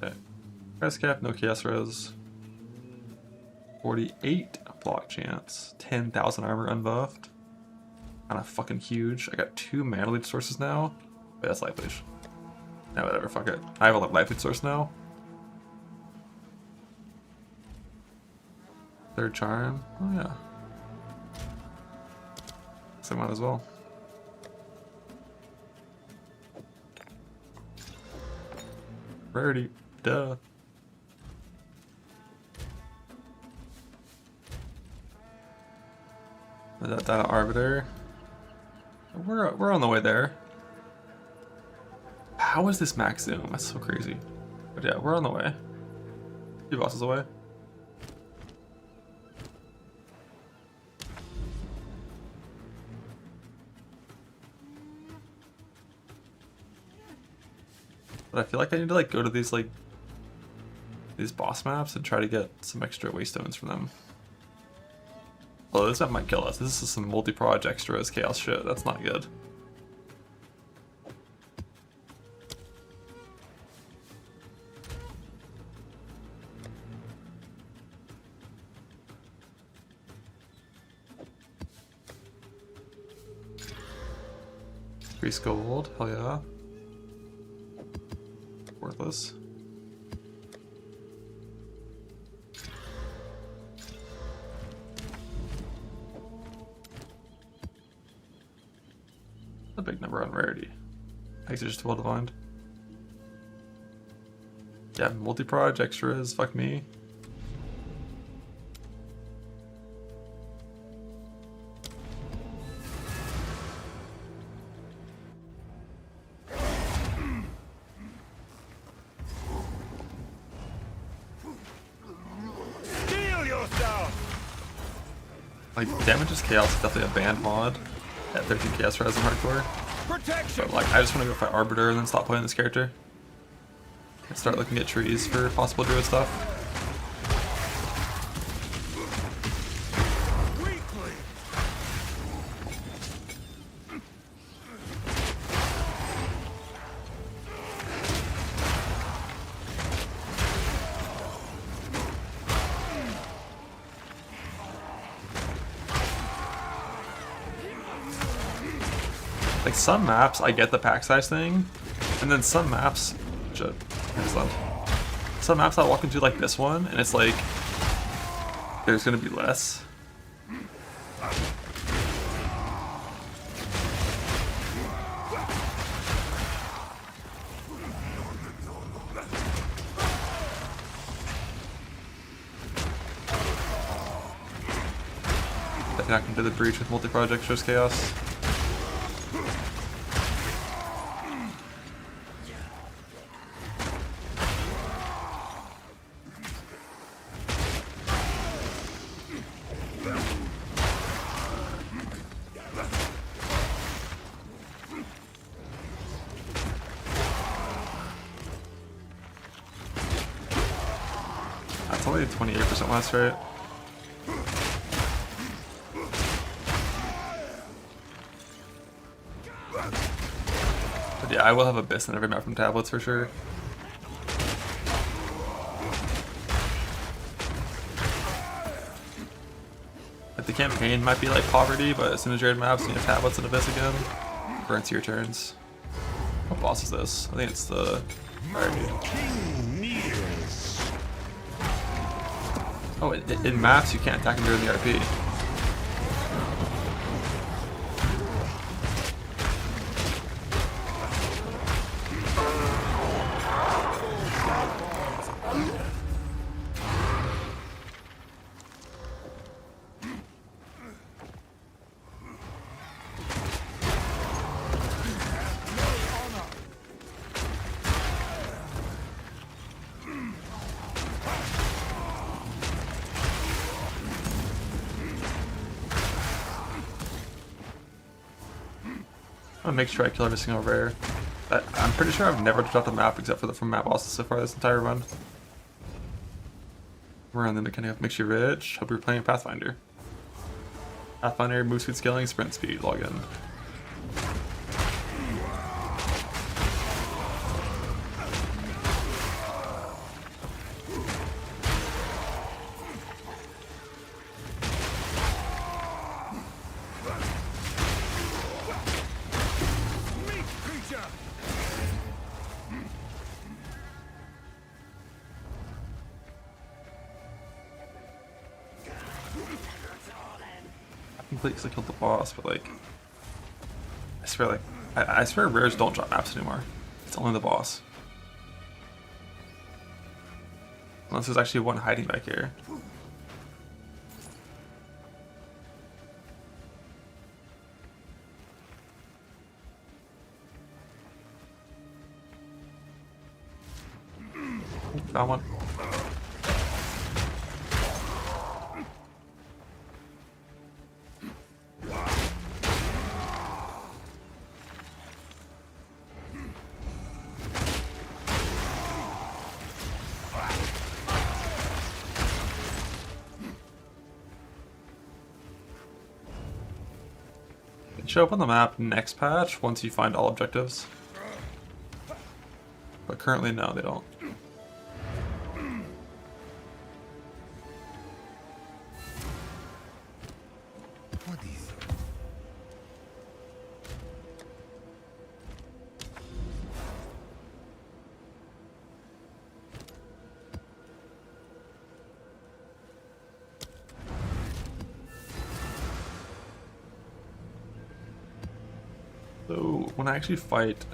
Okay. Price cap, no chaos res. 48 block chance. 10,000 armor unbuffed. Kinda fucking huge. I got 2 mana leech sources now. Wait, that's life leech. No, whatever, fuck it. I have a life leech source now. 3rd charm. Oh yeah. Same one as well. Rarity. Duh. That arbiter. We're on the way there. How is this max zoom? That's so crazy. But yeah, we're on the way. 2 bosses away. But I feel like I need to like go to these boss maps and try to get some extra waystones from them. Although this map might kill us. This is some multi-proj extras chaos shit. That's not good. Increase gold. Hell yeah. Worthless. A big number on rarity. Makes it just well defined. Yeah, multi-proj extras, fuck me. Like, damages chaos is definitely a banned mod at 13 chaos res in hardcore. But like, I just want to go fight Arbiter and then stop playing this character. And start looking at trees for possible druid stuff. Like some maps, I get the pack size thing, and then some maps, some maps I walk into like this one, and it's like, there's gonna be less. Definitely not gonna do the breach with multi-project shows chaos. That's only 28% last rate. But yeah, I will have Abyss in every map from tablets for sure. Like the campaign might be like poverty, but as soon as you're in maps and you have tablets and Abyss again, Burns your turns. What boss is this? I think it's the Oh, in maps you can't attack him during the RP. I'm gonna make sure I kill every single rare. I'm pretty sure I've never dropped a map except for the from map bosses so far this entire run. We're on the mechanic of Mix Your Rich. Hope you're playing Pathfinder. Pathfinder, move speed scaling, sprint speed, log in. Completely killed the boss, but like, I swear, like, I swear rares don't drop maps anymore. It's only the boss. Unless there's actually one hiding back here. Found one. Show up on the map next patch once you find all objectives. But currently, no, they don't. What is it? So when I actually fight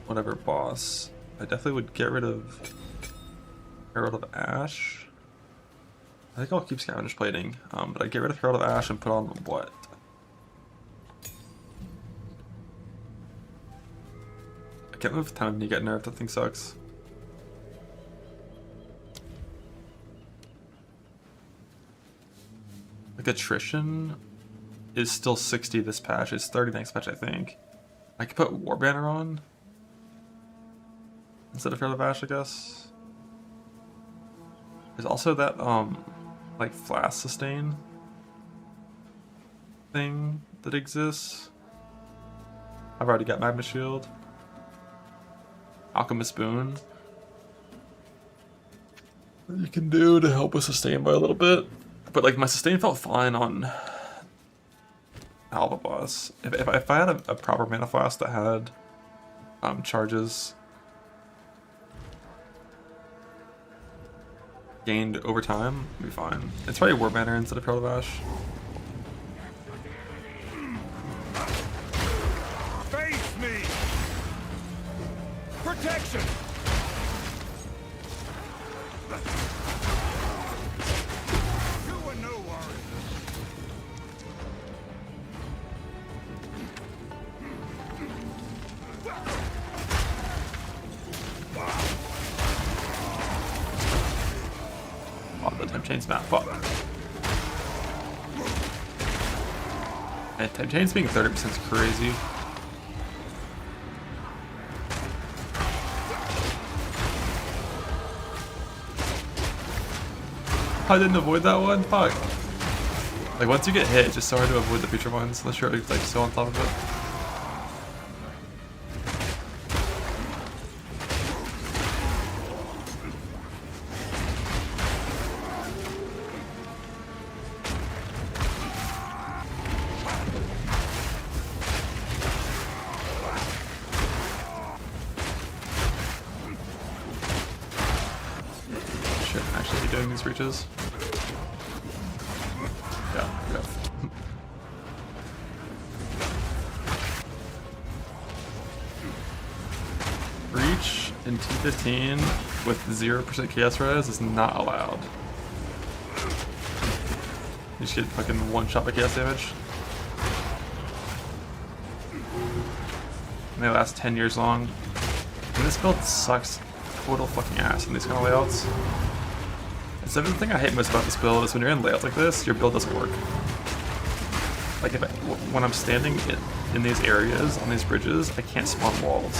whatever boss, I definitely would get rid of Herald of Ash. I think I'll keep Scavenge Plating, but I'd get rid of Herald of Ash and put on what? I can't move time when you get nerfed, that thing sucks. Like attrition is still 60 this patch, it's 30 next patch I think. I could put War Banner on instead of Herald of Ash, I guess. There's also that like Flask Sustain thing that exists. I've already got Magma Shield. Alchemist Boon that you can do to help with sustain by a little bit. But like my sustain felt fine on Alpha boss. If I had a proper mana flask that had charges gained over time, it'd be fine. It's probably War Banner instead of Herald of Ash. Face me! Protection! You are no warrior. Oh, the time chain's map, fuck. And time chain's being 30% is crazy. I didn't avoid that one? Fuck. Like once you get hit, it's just so hard to avoid the future ones unless you're like so on top of it. doing these breaches. Yeah. Breach in T15 with 0% chaos res is not allowed. You just get fucking one shot by chaos damage. And they last 10 years long. And this build sucks total fucking ass in these kind of layouts. And so the thing I hate most about this build is when you're in layouts like this, your build doesn't work. Like when I'm standing in these areas, on these bridges, I can't spawn walls.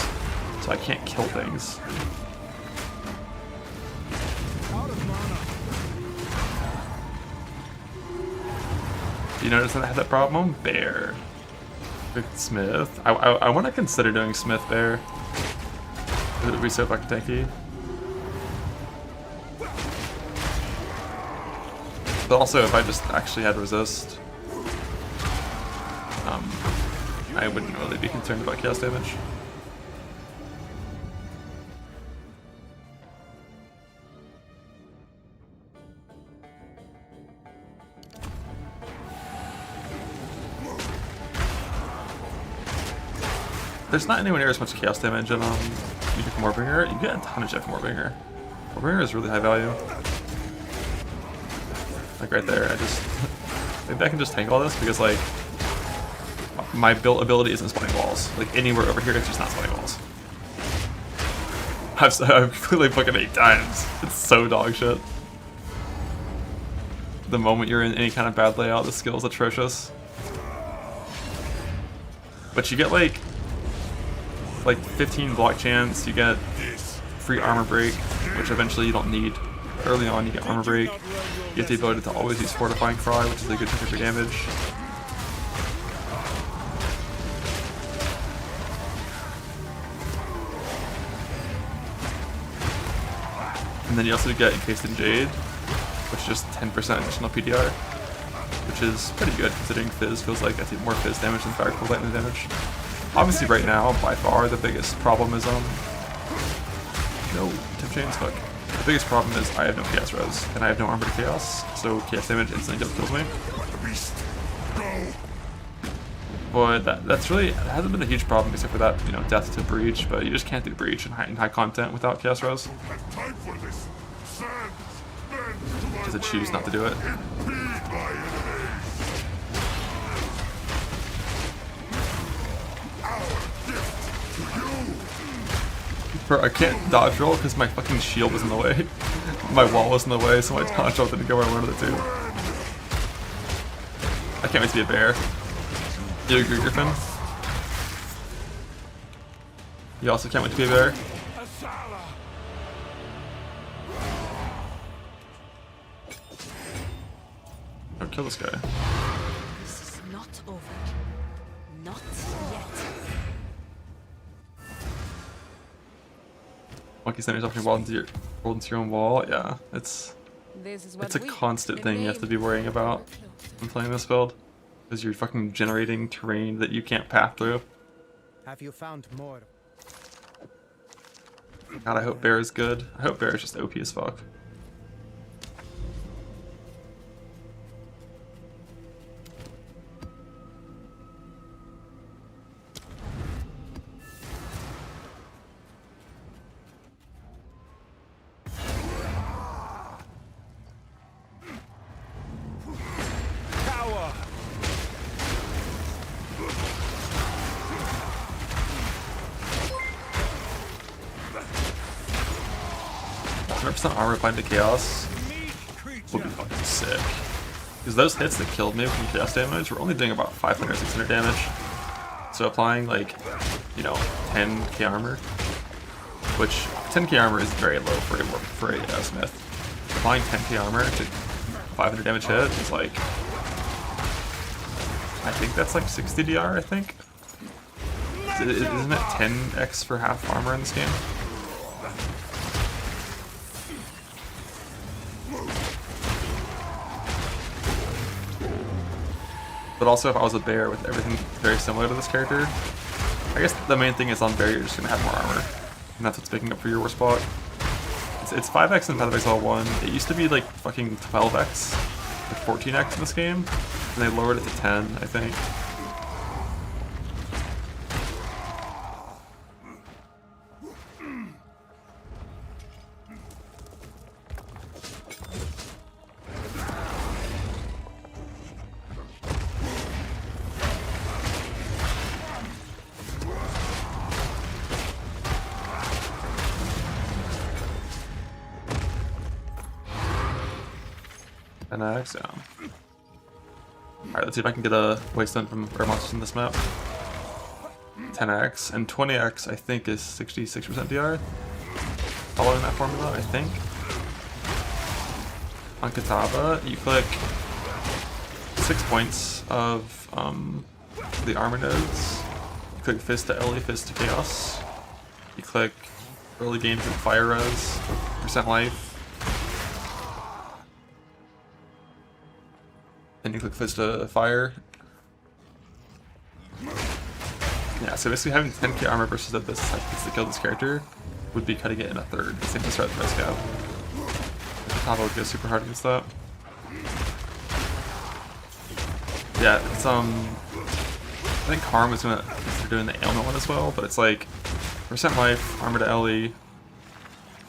So I can't kill things. Do you notice that I had that problem? Bear. Good Smith. I want to consider doing Smith Bear. It would be so fucking tanky. But also, if I just actually had resist, I wouldn't really be concerned about chaos damage. There's not anywhere near as much chaos damage in Magic Moorbringer. You get a ton of Jeff Moorbringer. Moorbringer is really high value. Like right there, maybe I can just tank all this because like my build ability isn't spawning walls. Like anywhere over here, it's just not spawning walls. I've completely fucking 8 times. It's so dog shit. The moment you're in any kind of bad layout, the skill is atrocious. But you get like 15 block chance, you get free armor break, which eventually you don't need. Early on you get armor break, you get the ability to always use fortifying cry, which is a good chunk of your damage. And then you also get Encased in Jade, which is just 10% additional PDR, which is pretty good considering Fizz feels like I take more Fizz damage than Fire Cold Lightning damage. Obviously right now, by far, the biggest problem is, no, tip chains, fuck. The biggest problem is I have no chaos res, and I have no armor to chaos, so chaos damage instantly kills me. But that's really, it hasn't been a huge problem except for that, you know, death to breach, but you just can't do breach in high content without chaos res. Because I choose not to do it. Bro, I can't dodge roll because my fucking shield was in the way. My wall was in the way, so my dodge roll didn't go where I wanted it to. I can't wait to be a bear. You agree, Griffin? You also can't wait to be a bear? Oh, kill this guy. This is not over. Not yet. Monkey send yourself your wall into your own wall. Yeah, it's a constant thing you have to be worrying about when playing this build, because you're fucking generating terrain that you can't path through. Have you found more? God, I hope Bear is good. I hope Bear is just OP as fuck. Armor bind to chaos would be fucking sick. Because those hits that killed me from chaos damage were only doing about 500 600 damage. So applying like, you know, 10k armor, which 10k armor is very low for a Smith. Applying 10k armor to 500 damage hit is like, I think that's like 60 DR, I think. Isn't it 10x for half armor in this game? But also, if I was a bear with everything very similar to this character, I guess the main thing is on bear you're just going to have more armor. And that's what's making up for your worst spot. it's 5x and 5x all one. It used to be like fucking 12x, like 14x in this game, and they lowered it to 10, I think. Yeah. Alright, let's see if I can get a wasteland from rare monsters in this map. 10x and 20x I think is 66% DR. Following that formula, I think. On Kataba, you click 6 points of the armor nodes. You click Fist to LE, Fist to Chaos. You click early games with Fire Res, percent life. Then you click Fist to Fire. Yeah, so basically having 10k armor versus this to kill this character would be cutting it in a third. It's like to start the price gap. Combo would go super hard against that. Yeah, it's I think Karm was gonna consider doing the ailment one as well, but it's like percent life, armor to LE,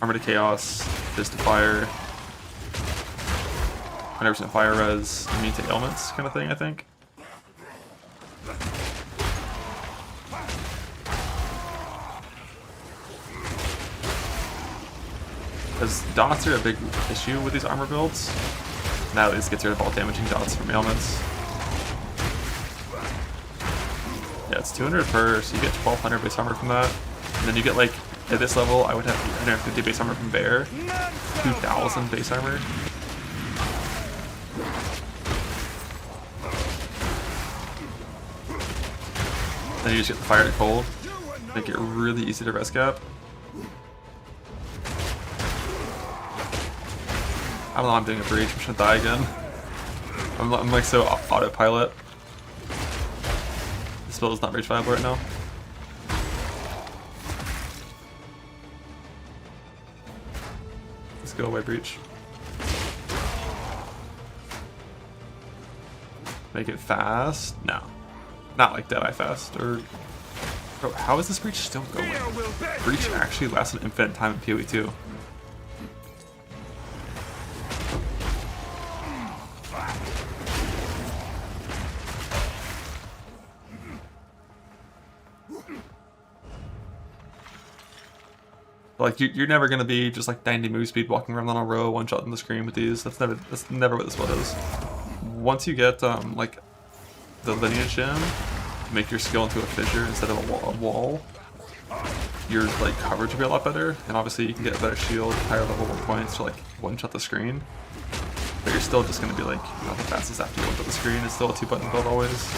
armor to chaos, Fist to Fire. 100% fire res, immune to ailments kind of thing, I think. Because dots are a big issue with these armor builds. Now at least gets rid of all damaging dots from ailments. Yeah, it's 200 per, so you get 1200 base armor from that. And then you get like, at this level, I would have 350 base armor from Bear, 2000 base armor. Then you just get the fire to cold, make it really easy to res cap. I don't know, I'm doing a breach, I'm just gonna die again. I'm like so autopilot. This build is not breach viable right now. Let's go away breach. Make it fast? No. Not like Deadeye fast, or... Bro, how is this breach still going? Breach actually lasts an infinite time in POE2. Like, you're never gonna be just like 90 move speed walking around on a row, one shot in the screen with these. That's never what this build is. Once you get, like, the lineage gem, make your skill into a fissure instead of a wall, your like coverage will be a lot better, and obviously you can get a better shield, higher level points to like one-shot the screen. But you're still just gonna be like not the fastest after you one-shot the screen. It's still a 2-button build always.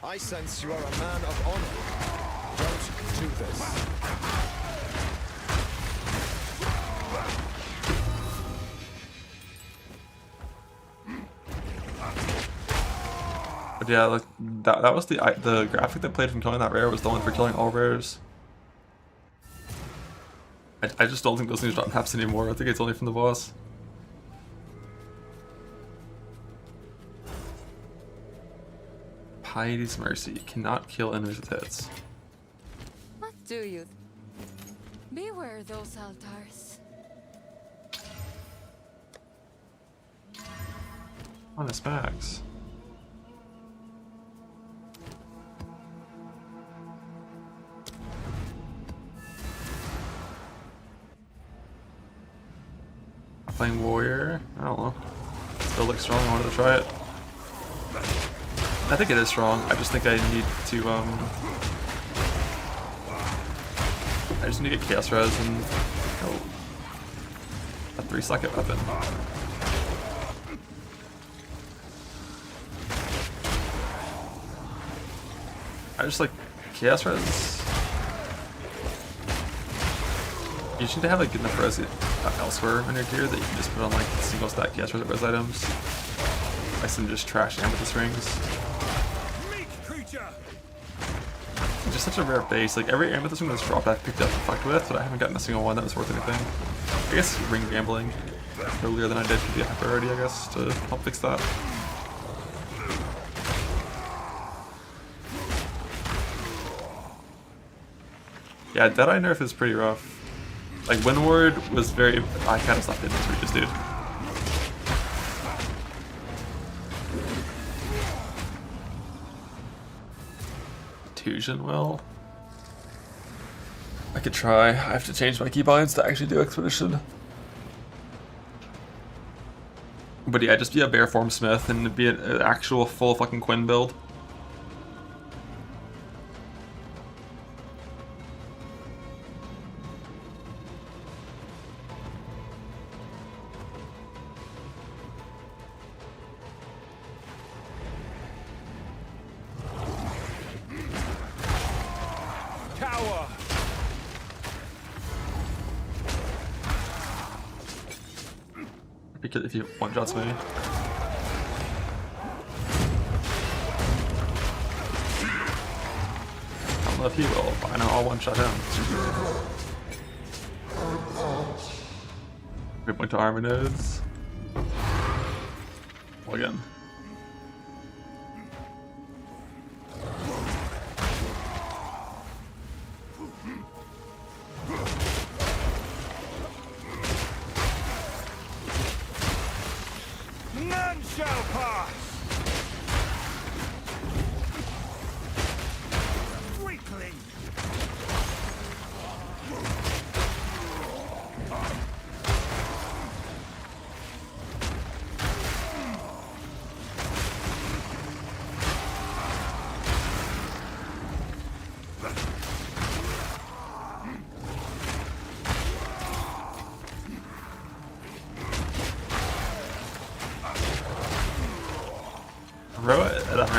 I sense you are a man of honor. Don't do this. But yeah, like that was the graphic that played from killing that rare was the one for killing all rares. I just don't think those things drop maps anymore. I think it's only from the boss. Piety's Mercy cannot kill enemies with hits. What do you? Beware those altars. On his backs. Playing warrior? I don't know. Still looks strong, I wanted to try it. I think it is strong, I just think I need to I just need to get chaos res and a 3-second weapon. I just like chaos res. You just need to have like good enough res elsewhere on your gear that you can just put on like single stack chaos res items. Like some just trash amethyst rings. just such a rare base. Like every amethyst one that's dropped I've picked up and fucked with, but I haven't gotten a single one that was worth anything. I guess ring gambling earlier than I did could be a high priority, I guess, to help fix that. Yeah, Deadeye nerf is pretty rough. Like Windward was very... I kind of stopped hitting this Regis, dude. Fusion, well, I could try. I have to change my keybinds to actually do Expedition. But yeah, just be a Bear Form Smith and be an actual full fucking Quinn build. If you one-shots me. I don't know if he will, but I know I'll one-shot him. Good point to armor nodes. Well, again.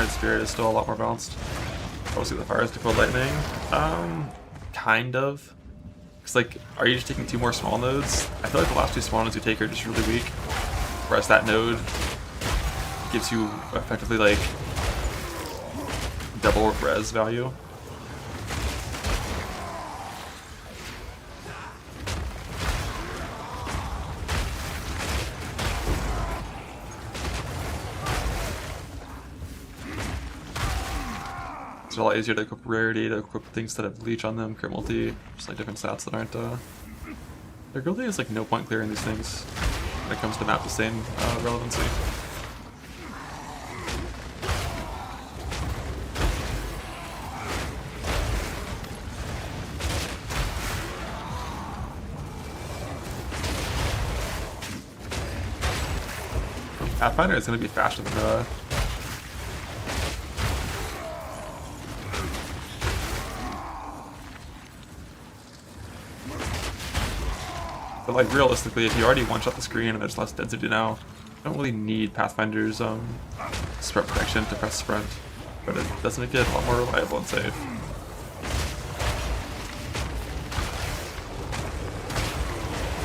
Spirit is still a lot more balanced. Obviously the fire is Decode Lightning. Kind of. Because like, are you just taking 2 more small nodes? I feel like the last 2 small nodes you take are just really weak. Whereas that node gives you effectively like double res value. It's a lot easier to equip rarity, to equip things that have leech on them, crit multi, just like different stats that aren't there really is like no point clearing these things when it comes to map the same relevancy. Pathfinder is gonna be faster than but like realistically, if you already one-shot the screen and there's less density now, you don't really need Pathfinder's sprint protection to press sprint, but it does make it a lot more reliable and safe.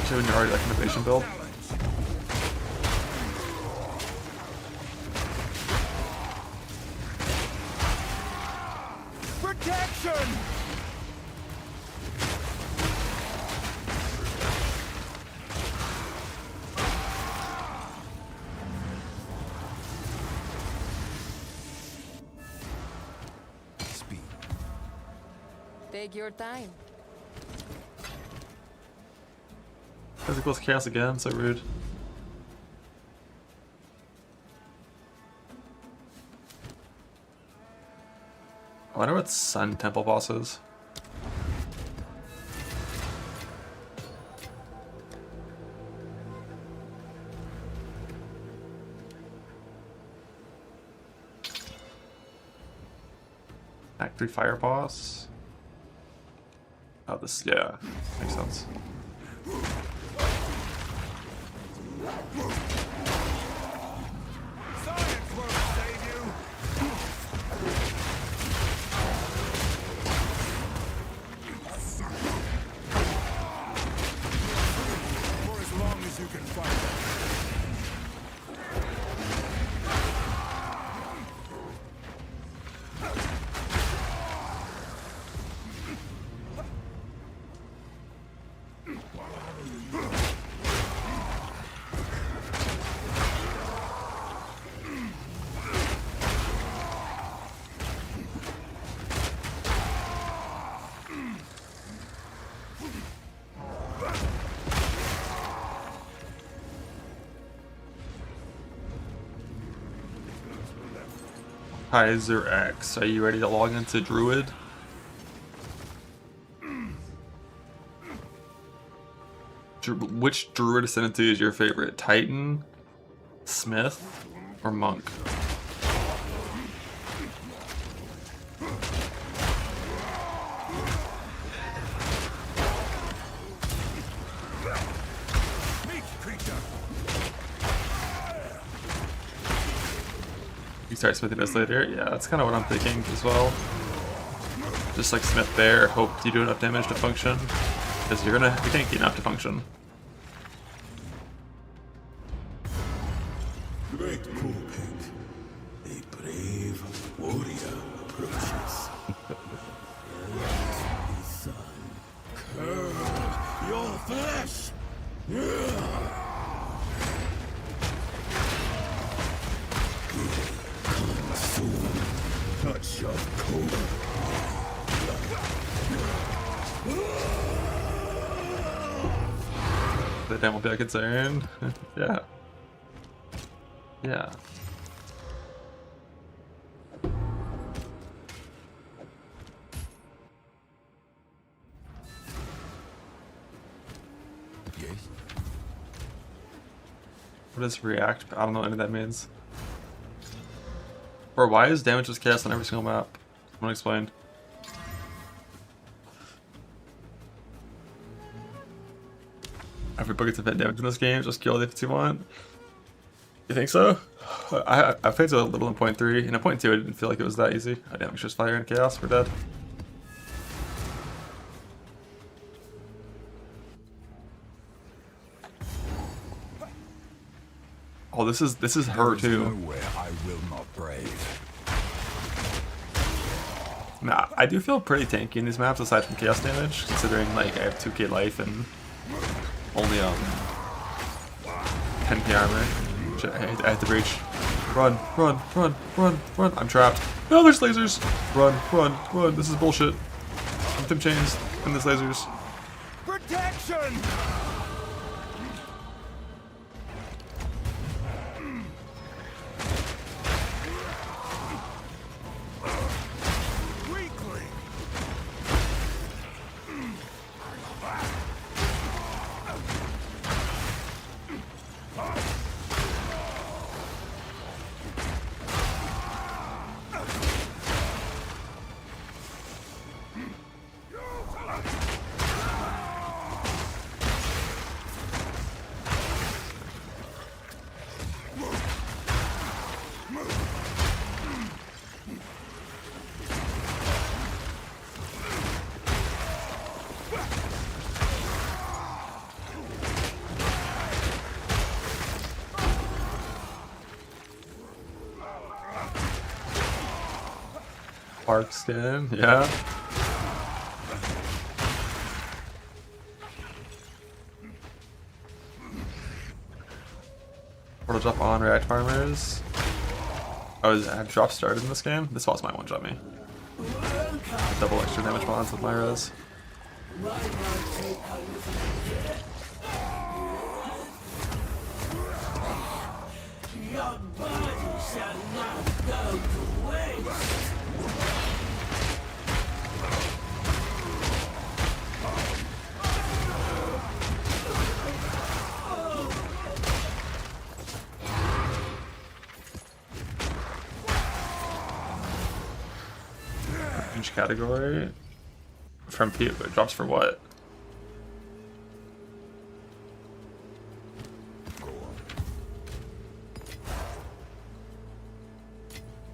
Especially when you're already like an innovation build. Protection! Take your time. Physical chaos again, so rude. I wonder what Sun Temple boss is. Act 3 Fire boss. Oh, this, yeah, makes sense. Science won't save you! For as long as you can fight. Kaiser X, are you ready to log into Druid? Which Druid Ascendancy is your favorite? Titan, Smith, or Monk? You start smithing this later? Yeah, that's kind of what I'm thinking as well. Just like Smith there, hope you do enough damage to function. Because you can't get enough to function. Great pulpit. A brave warrior approaches. Son, curl your flesh! Consume. Touch of cold. The damn will be a concern. Yeah. Yeah. Yes. What does react? I don't know what any of that means. Or why is damage just cast on every single map? I'm gonna explain. Everybody gets event damage in this game, just kill it if you want. You think so? I played to a little in point 3, and in point 2 I didn't feel like it was that easy. I damage just fire and chaos, we're dead. Oh, this is her too. I will not brave. Nah, I do feel pretty tanky in these maps aside from chaos damage, considering like I have 2k life and only 10k armor. Shit, I have to breach. Run, run, run, run, run. I'm trapped. No, there's lasers. Run, run, run. This is bullshit. I'm Tim Chains and there's lasers. Protection! Park skin, yeah. Portal drop on react farmers. Oh, had drop started in this game? This boss might one shot me. Double extra damage bonds with my res. Your body shall not go to waste. Each category from P, it drops for what?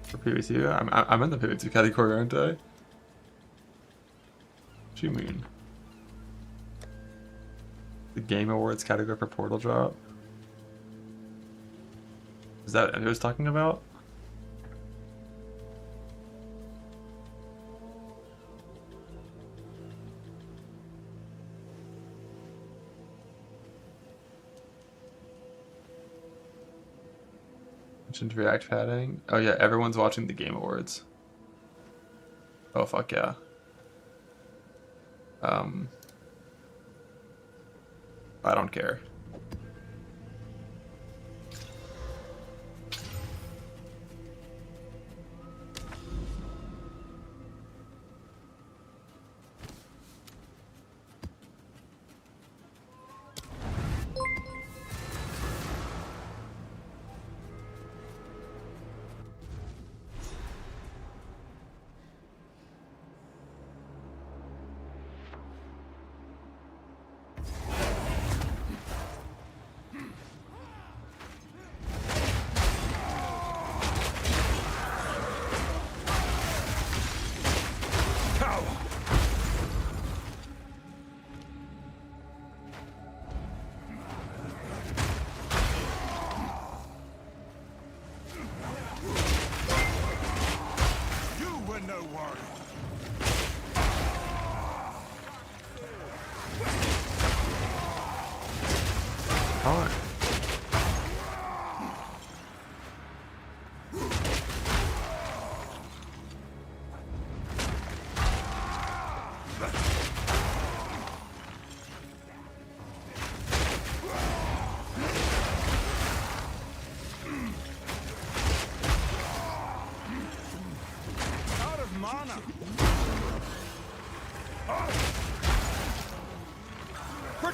For POE2? I'm in the POE2 category, aren't I? What do you mean? The Game Awards category for Portal drop? Is that what I was talking about? React padding. Oh yeah, everyone's watching the Game Awards. Oh fuck yeah. I don't care.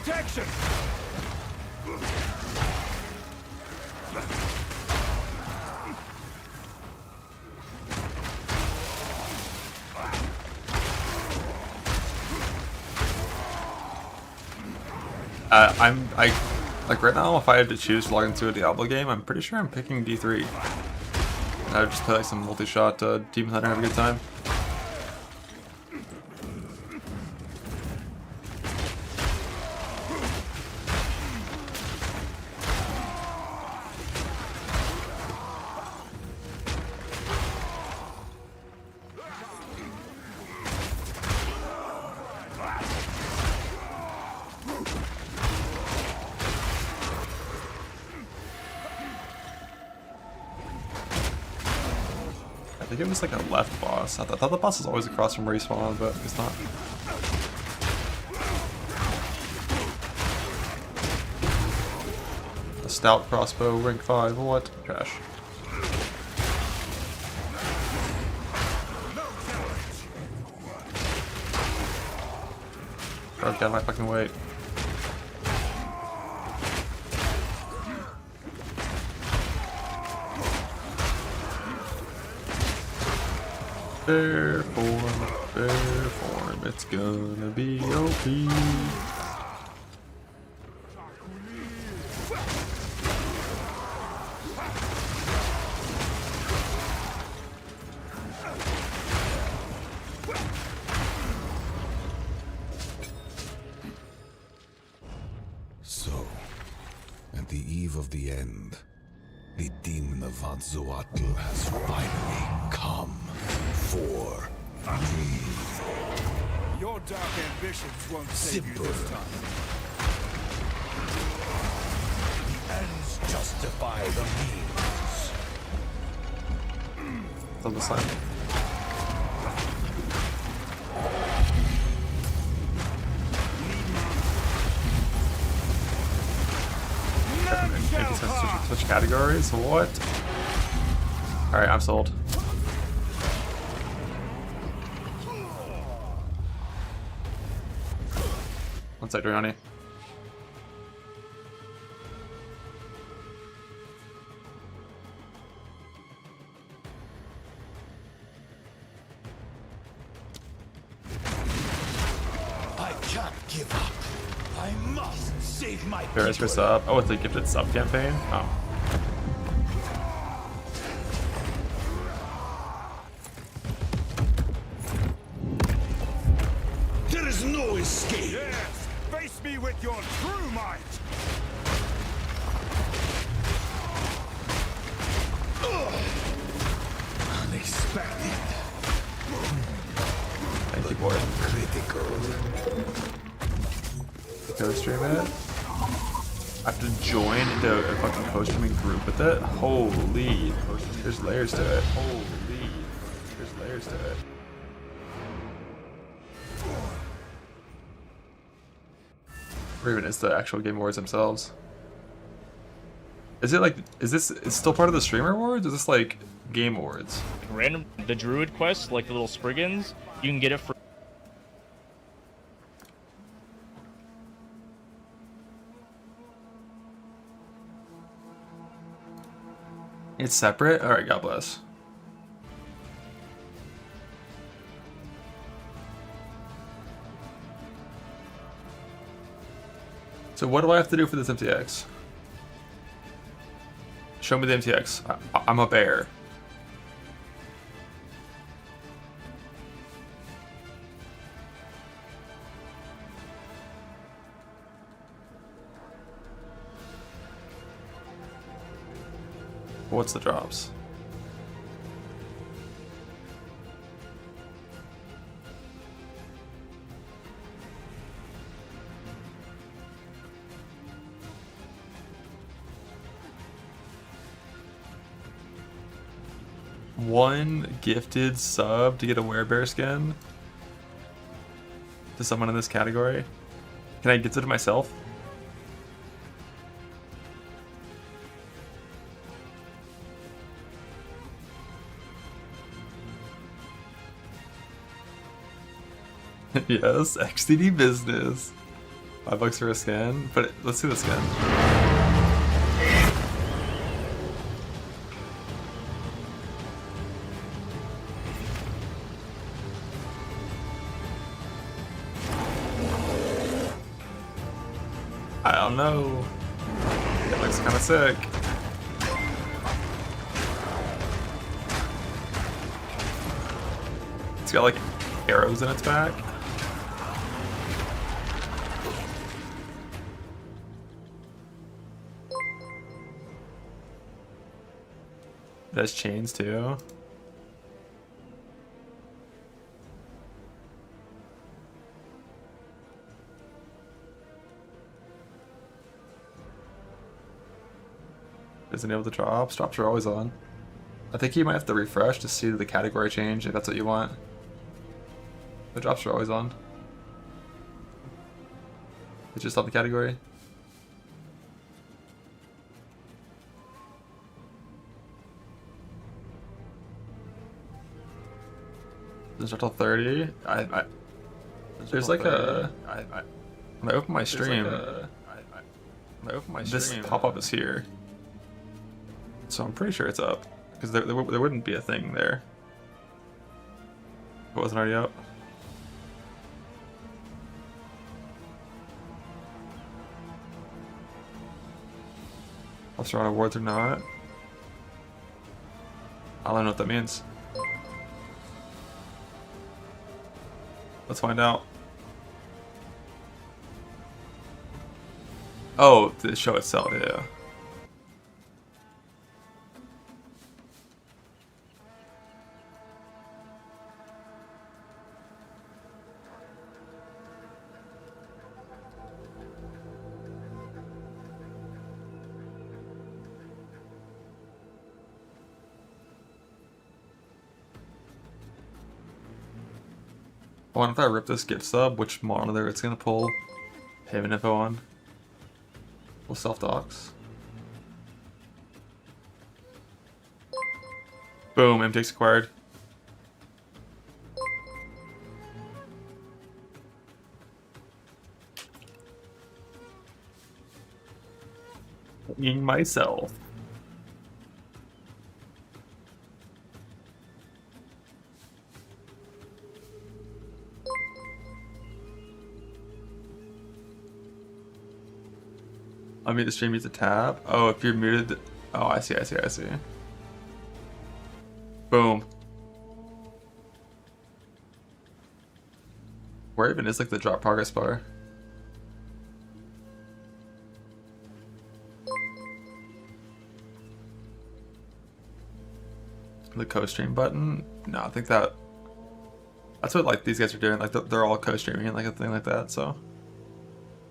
protection! Like right now, if I had to choose to log into a Diablo game, I'm pretty sure I'm picking D3. And I would just play like some multi-shot Demon Hunter and have a good time. I think it was like a left boss. I thought the boss was always across from where he spawned, but it's not. A stout crossbow, rank 5, what? Trash. Oh, get out of my fucking way. Fair form, it's gonna be OP. So, at the eve of the end, the demon of Vatzoatl has finally come for me. Your dark ambitions won't save you this time. The ends justify the means. It's on the side. Switch categories? What? Alright, I'm sold. One sec, Driani. I can't give up. I must save my people. Derust for sub. Oh, it's a gifted sub campaign? Oh. There is no escape. Yes! Face me with your true might! Unexpected. Thank you, boy. Critical. Go stream it. I have to join into a fucking co-streaming group with it? Holy. There's layers to it. Holy. There's layers to it. Or even it's the actual Game Awards themselves. Is it like, is this it's still part of the Streamer Awards? Is this like Game Awards? Random, the Druid quest, like the little Spriggans, you can get it for. It's separate? Alright, God bless. So what do I have to do for this MTX? Show me the MTX. I'm a bear. What's the drops? One gifted sub to get a werebear skin to someone in this category. Can I get it to myself? Yes, XTD business. $5 for a skin, but let's see the skin. I don't know. It looks kind of sick. It's got like arrows in its back. It has chains too. Isn't able to drops. Drops are always on. I think you might have to refresh to see the category change if that's what you want. The drops are always on. It's just on the category. Doesn't start till 30. There's like a. When I open my stream, this pop-up is here. So I'm pretty sure it's up. Because there wouldn't be a thing there if it wasn't already up. I'll throw out awards or not. I don't know what that means. Let's find out. Oh, the show itself, yeah. I wonder if I rip this gift sub, which monitor it's gonna pull payment info on. Full self-docs. Boom, MTX acquired. Myself. I mean, the stream needs a tab. Oh, if you're muted. Oh, I see. Boom. Where even is like the drop progress bar? The co-stream button? No, I think that's what like these guys are doing. Like they're all co-streaming and like a thing like that. So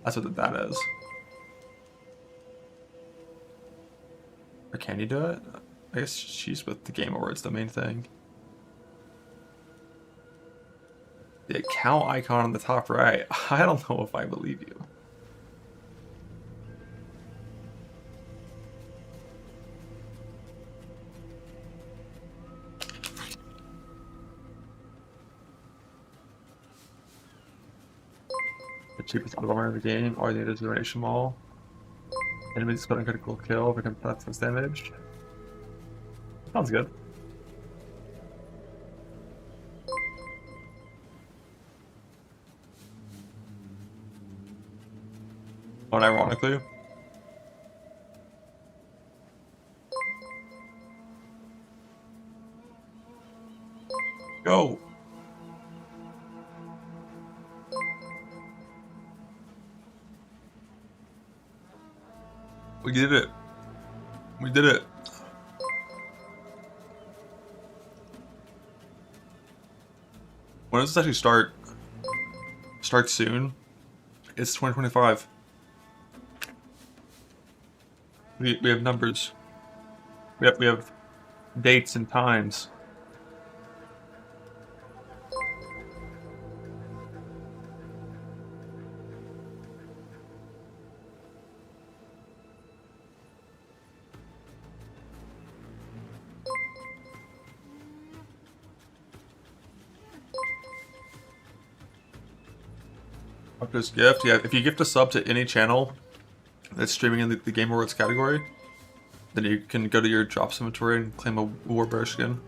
that's what that is. Or can you do it? I guess she's with the Game Awards, the main thing. The account icon on the top right. I don't know if I believe you. The cheapest armor in the game. All you need is a donation wall. Enemies spelling critical kill, become plus damage. Sounds good. Unironically. Go! We did it. We did it. When does this actually start? Start soon. It's 2025. We have numbers. We have dates and times. Doctor's gift. Yeah, if you gift a sub to any channel that's streaming in the Game Awards category, then you can go to your drops inventory and claim a War Bear skin.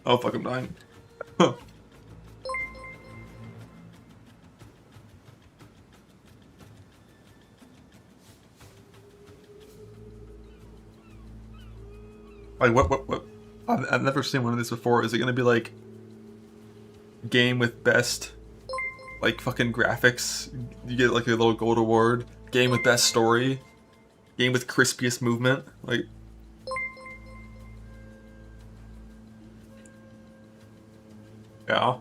Oh fuck, I'm dying. Like what? I've never seen one of these before. Is it gonna be like game with best, like fucking graphics? You get like a little gold award. Game with best story. Game with crispiest movement. Like. Yeah.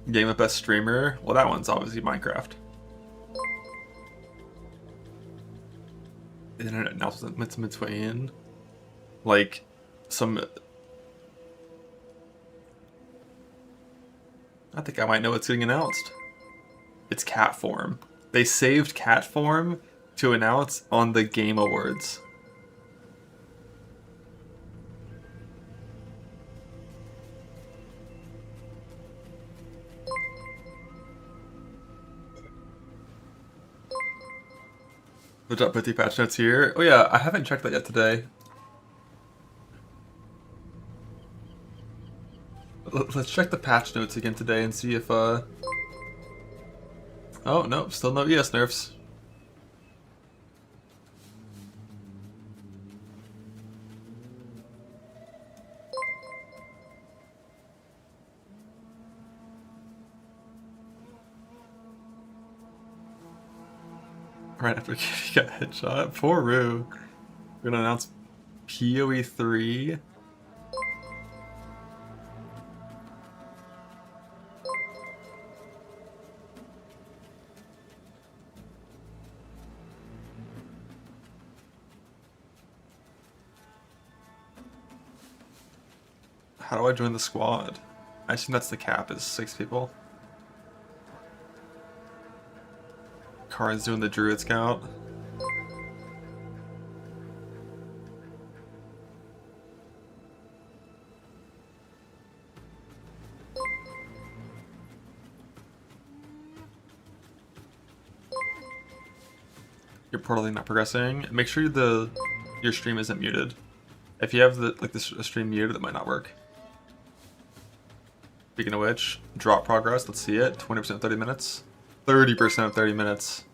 Game with best streamer. Well, that one's obviously Minecraft. Internet announcements midway in, like some. I think I might know what's getting announced. It's cat form. They saved cat form to announce on the Game Awards. The top 50 patch notes here. Oh yeah, I haven't checked that yet today. Let's check the patch notes again today and see if oh no, still no ES nerfs. Right after he got headshot. Poor Rue. We're gonna announce POE3. How do I join the squad? I assume that's the cap, is 6 people. Karin's doing the Druid scout. Your portal link not progressing. Make sure your stream isn't muted. If you have the stream muted, that might not work. Speaking of which, drop progress. Let's see it. 20% 30 minutes. 30% of 30 minutes.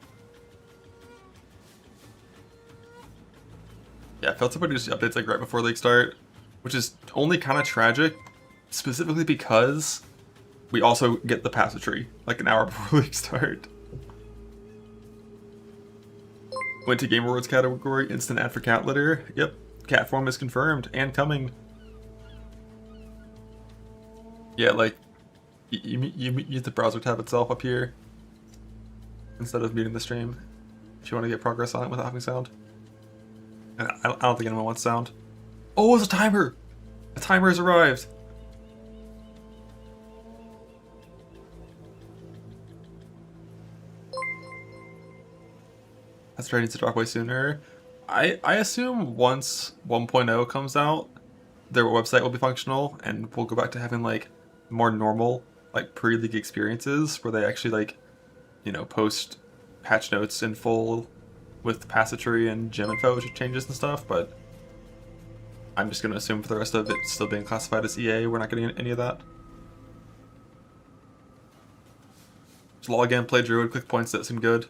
Yeah, Feltipody just updates like right before league start, which is only kind of tragic, specifically because we also get the passage like an hour before league start. Went to Game Awards category, instant ad for cat litter. Yep, cat form is confirmed and coming. Yeah, like you use the browser tab itself up here instead of muting the stream if you want to get progress on it without having sound. And I don't think anyone wants sound. Oh, it's a timer! A timer has arrived! That's ready to drop way sooner. I assume once 1.0 comes out, their website will be functional and we'll go back to having like more normal like pre-league experiences where they actually like, you know, post patch notes in full with passatory and gem info changes and stuff, but I'm just going to assume for the rest of it still being classified as EA, we're not getting any of that. Just log in, play Druid, click points, that seemed good.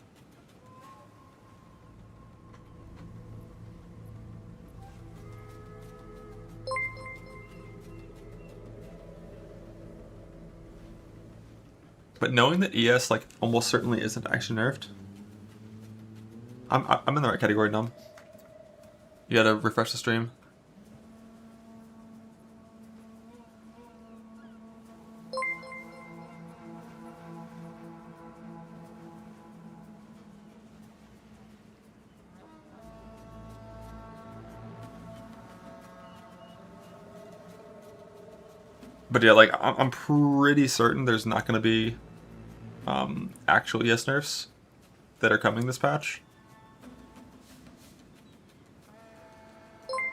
But knowing that ES like almost certainly isn't actually nerfed, I'm in the right category, Numb. You gotta refresh the stream. But yeah, like I'm pretty certain there's not gonna be actual ES nerfs that are coming this patch.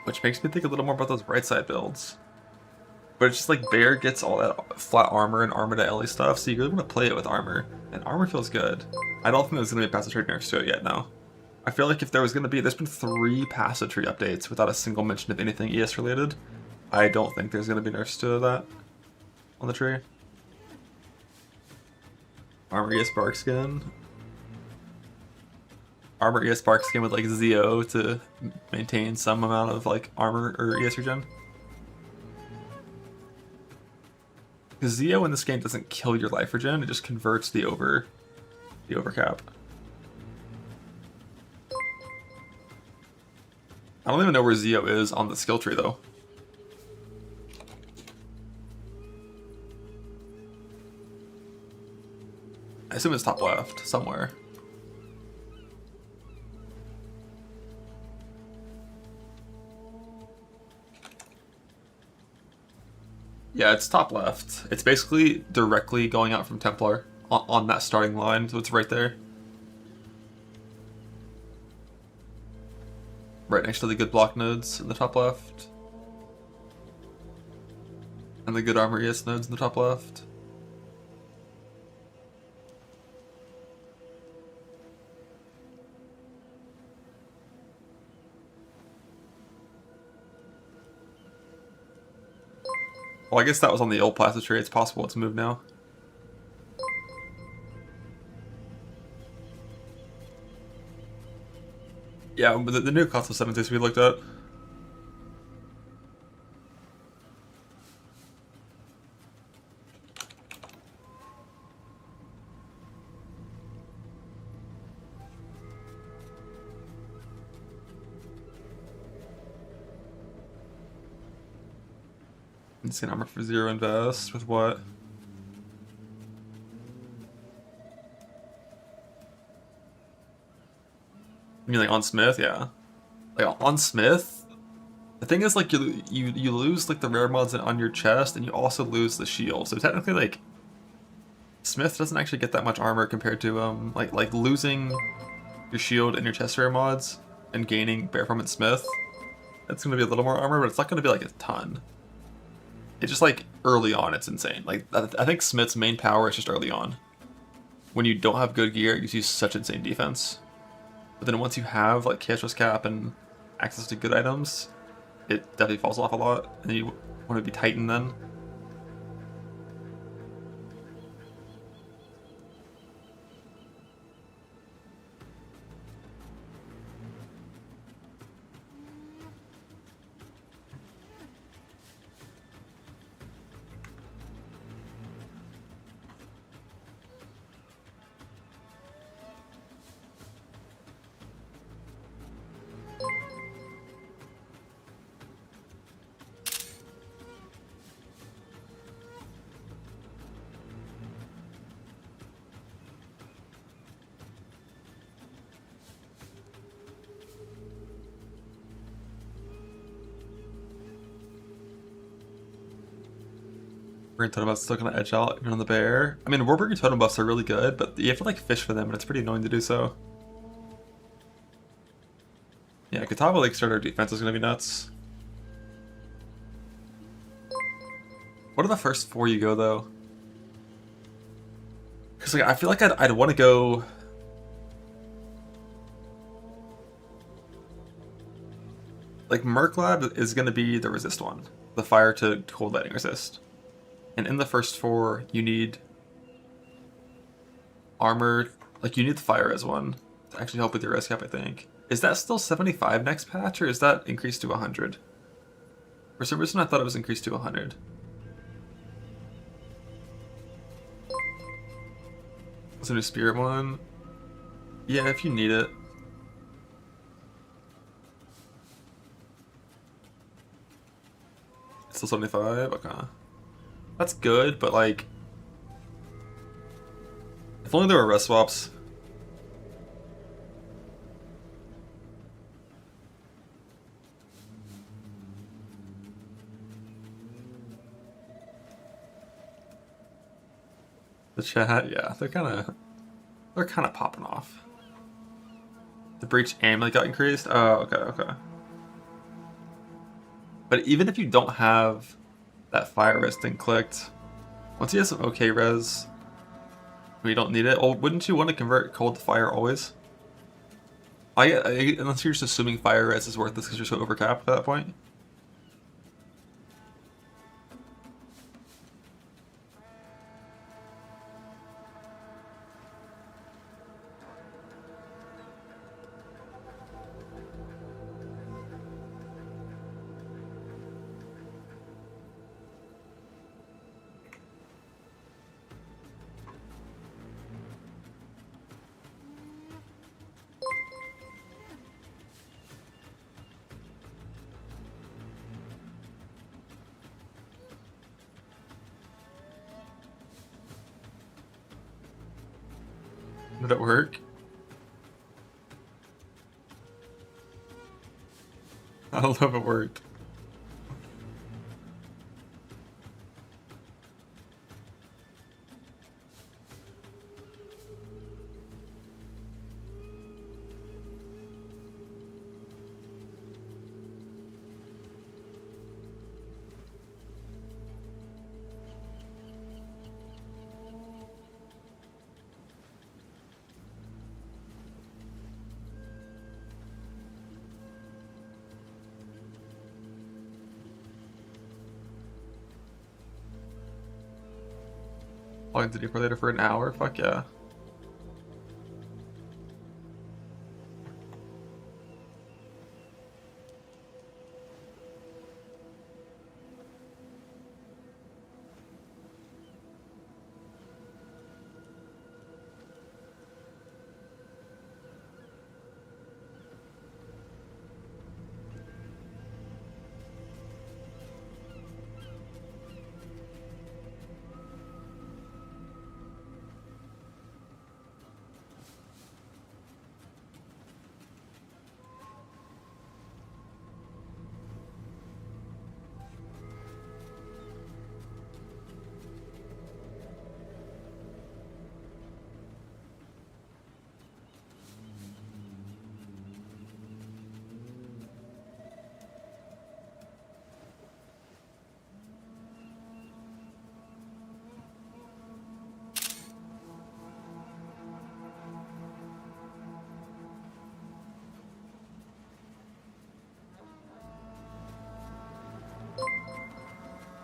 Which makes me think a little more about those right side builds. But it's just like Bear gets all that flat armor and armor to Ellie stuff, so you really want to play it with armor. And armor feels good. I don't think there's going to be a passive tree nerfs to it yet, no. I feel like if there was going to be, there's been 3 passive tree updates without a single mention of anything ES related. I don't think there's going to be nerfs to that on the tree. Armor ES Bark Skin. Armor ES Bark Skin with like Zeo to maintain some amount of like armor or ES regen. Because Zeo in this game doesn't kill your life regen, it just converts the overcap. I don't even know where Zeo is on the skill tree though. I assume it's top left, somewhere. Yeah, it's top left. It's basically directly going out from Templar on that starting line, so it's right there. Right next to the good block nodes in the top left. And the good armor ES nodes in the top left. Well, I guess that was on the old plastic tree. It's possible it's moved now. Yeah, but the new cost of 76 we looked at. Insane armor for 0 invest with what? You mean like on Smith? Yeah. Like on Smith, the thing is like you lose like the rare mods on your chest, and you also lose the shield. So technically like Smith doesn't actually get that much armor compared to like losing your shield and your chest rare mods and gaining Bear Form and Smith. That's gonna be a little more armor, but it's not gonna be like a ton. It's just like early on, it's insane. Like I think Smith's main power is just early on. When you don't have good gear, you see such insane defense. But then once you have like Chaos Cap and access to good items, it definitely falls off a lot, and you want to be Titan then. Warburg Totem Buff's still gonna edge out even on the bear. I mean, Warburg Totem Buffs are really good, but you have to like fish for them, and it's pretty annoying to do so. Yeah, Katava Lake Starter defense is gonna be nuts. What are the first 4 you go though? Because like I feel like I'd want to go. Like Merklab is gonna be the resist one, the fire to cold lightning resist. And in the first 4, you need armor, like you need the fire as one to actually help with your res cap, I think. Is that still 75 next patch, or is that increased to 100? For some reason I thought it was increased to 100. Is it a spirit one? Yeah, if you need it. It's still 75? Okay. That's good, but like, if only there were res swaps. The chat, yeah, they're kind of popping off. The breach amulet got increased. Oh, okay. But even if you don't have That fire res thing clicked. Once he has some okay res, we don't need it. Oh, wouldn't you want to convert cold to fire always? Unless you're just assuming fire res is worth this because you're so overcapped at that point. Did it work? I don't know if it worked. Oh, did you play later for an hour? Fuck yeah.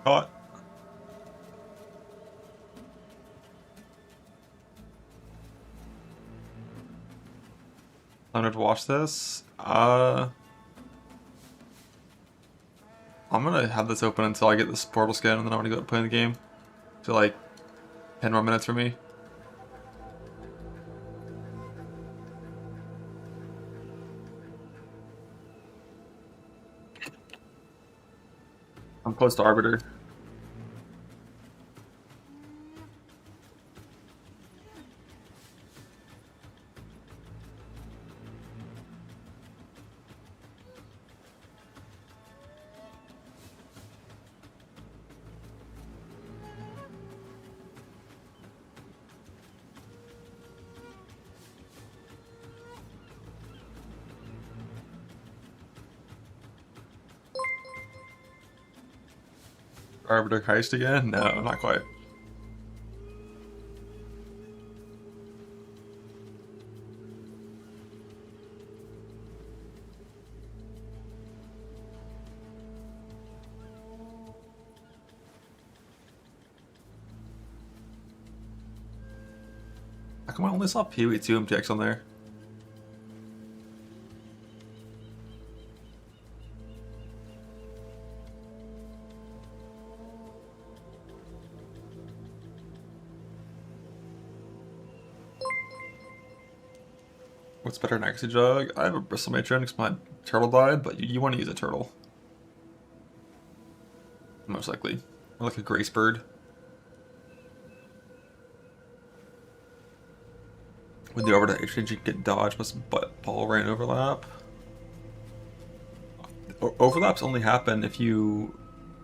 Caught. Time to watch this. I'm gonna have this open until I get this portal skin, and then I'm gonna go play the game. So like 10 more minutes for me. I'm close to Arbiter. Arbiter heist again? No, not quite. How come I only saw POE2 MTX on there? What's better than Axie Jug? I have a Bristle Matron because my turtle died, but you want to use a turtle. Most likely. Or like a Grace Bird. With the over to exchange, you can get dodge plus ball rain overlap. Overlaps only happen if you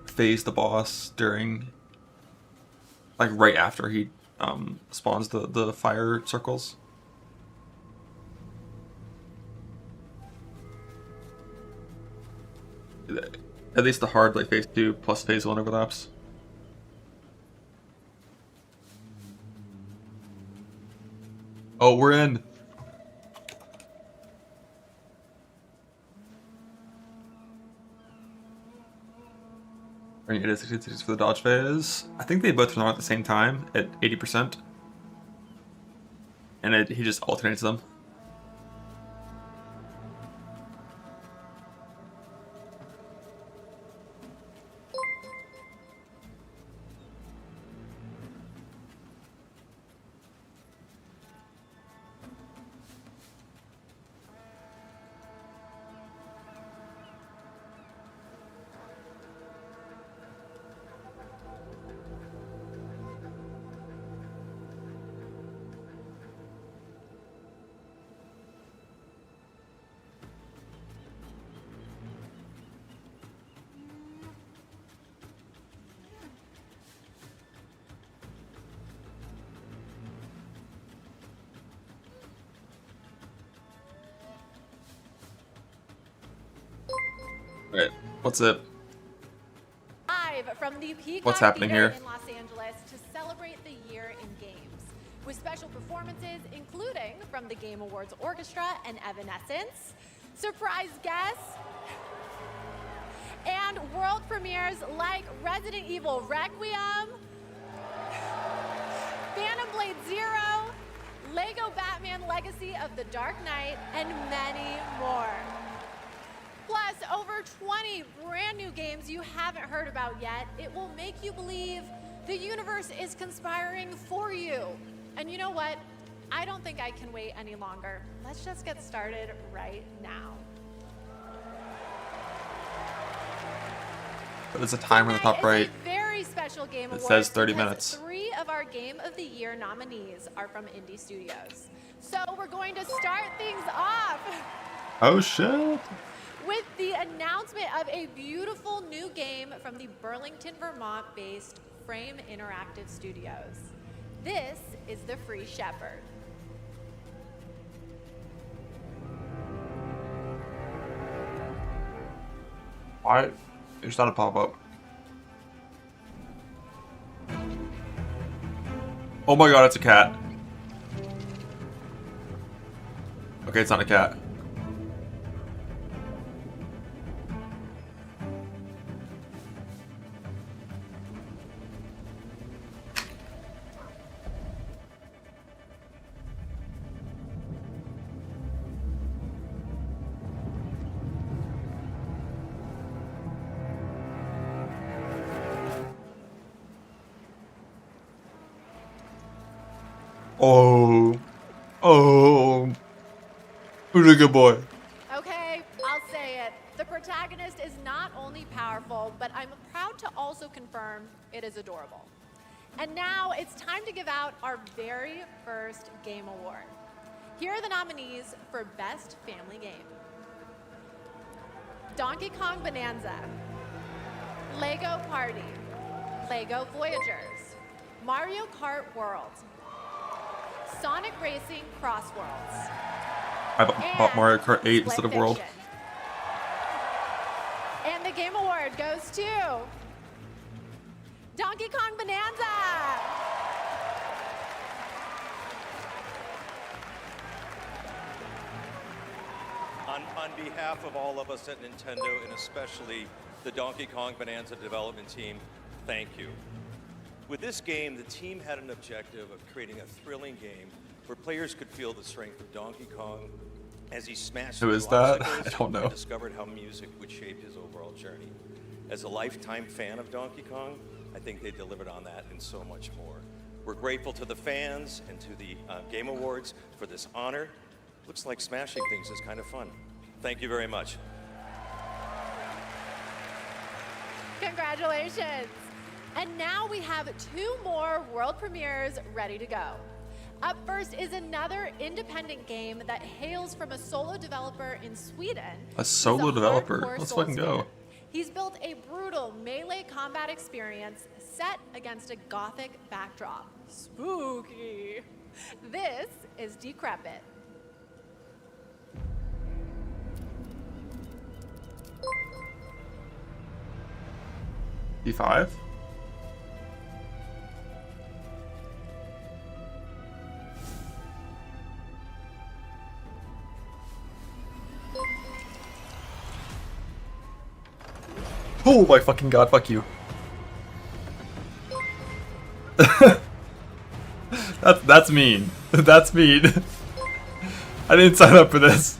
phase the boss during, like right after he spawns the fire circles. At least the hard like phase 2 plus phase 1 overlaps. Oh, we're in. It is 66 for the dodge phase. I think they both run at the same time at 80%. And he just alternates them. Right. What's it? Live from the Peacock What's happening Theater here? in Los Angeles to celebrate the year in games, with special performances including from the Game Awards Orchestra and Evanescence, surprise guests, and world premieres like Resident Evil Requiem, Phantom Blade Zero, Lego Batman Legacy of the Dark Knight, and many more. Plus, over 20 brand new games you haven't heard about yet. It will make you believe the universe is conspiring for you. And you know what? I don't think I can wait any longer. Let's just get started right now. But there's a timer in the top right. Very special Game It Awards says 30 because minutes. 3 of our Game of the Year nominees are from indie studios. So we're going to start things off. Oh shit. With the announcement of a beautiful new game from the Burlington, Vermont-based Frame Interactive Studios. This is The Free Shepherd. Why? It's not a pop-up. Oh my god, it's a cat. Okay, it's not a cat. Oh, who's a good boy? Okay, I'll say it. The protagonist is not only powerful, but I'm proud to also confirm it is adorable. And now it's time to give out our very first Game Award. Here are the nominees for Best Family Game. Donkey Kong Bonanza, Lego Party, Lego Voyagers, Mario Kart World, Sonic Racing Crossworlds. I bought Mario Kart 8 instead of World. And the Game Award goes to Donkey Kong Bonanza. On behalf of all of us at Nintendo, and especially the Donkey Kong Bonanza development team, thank you. With this game, the team had an objective of creating a thrilling game where players could feel the strength of Donkey Kong as he smashed Who through is that? obstacles I don't know. and discovered how music would shape his overall journey. As a lifetime fan of Donkey Kong, I think they delivered on that and so much more. We're grateful to the fans and to the Game Awards for this honor. Looks like smashing things is kind of fun. Thank you very much. Congratulations. And now we have 2 more world premieres ready to go. Up first is another independent game that hails from a solo developer in Sweden. A solo developer? Let's fucking go. He's built a brutal melee combat experience set against a gothic backdrop. Spooky. This is Decrepit. D5? Oh my fucking god, fuck you. That's mean. That's mean. I didn't sign up for this.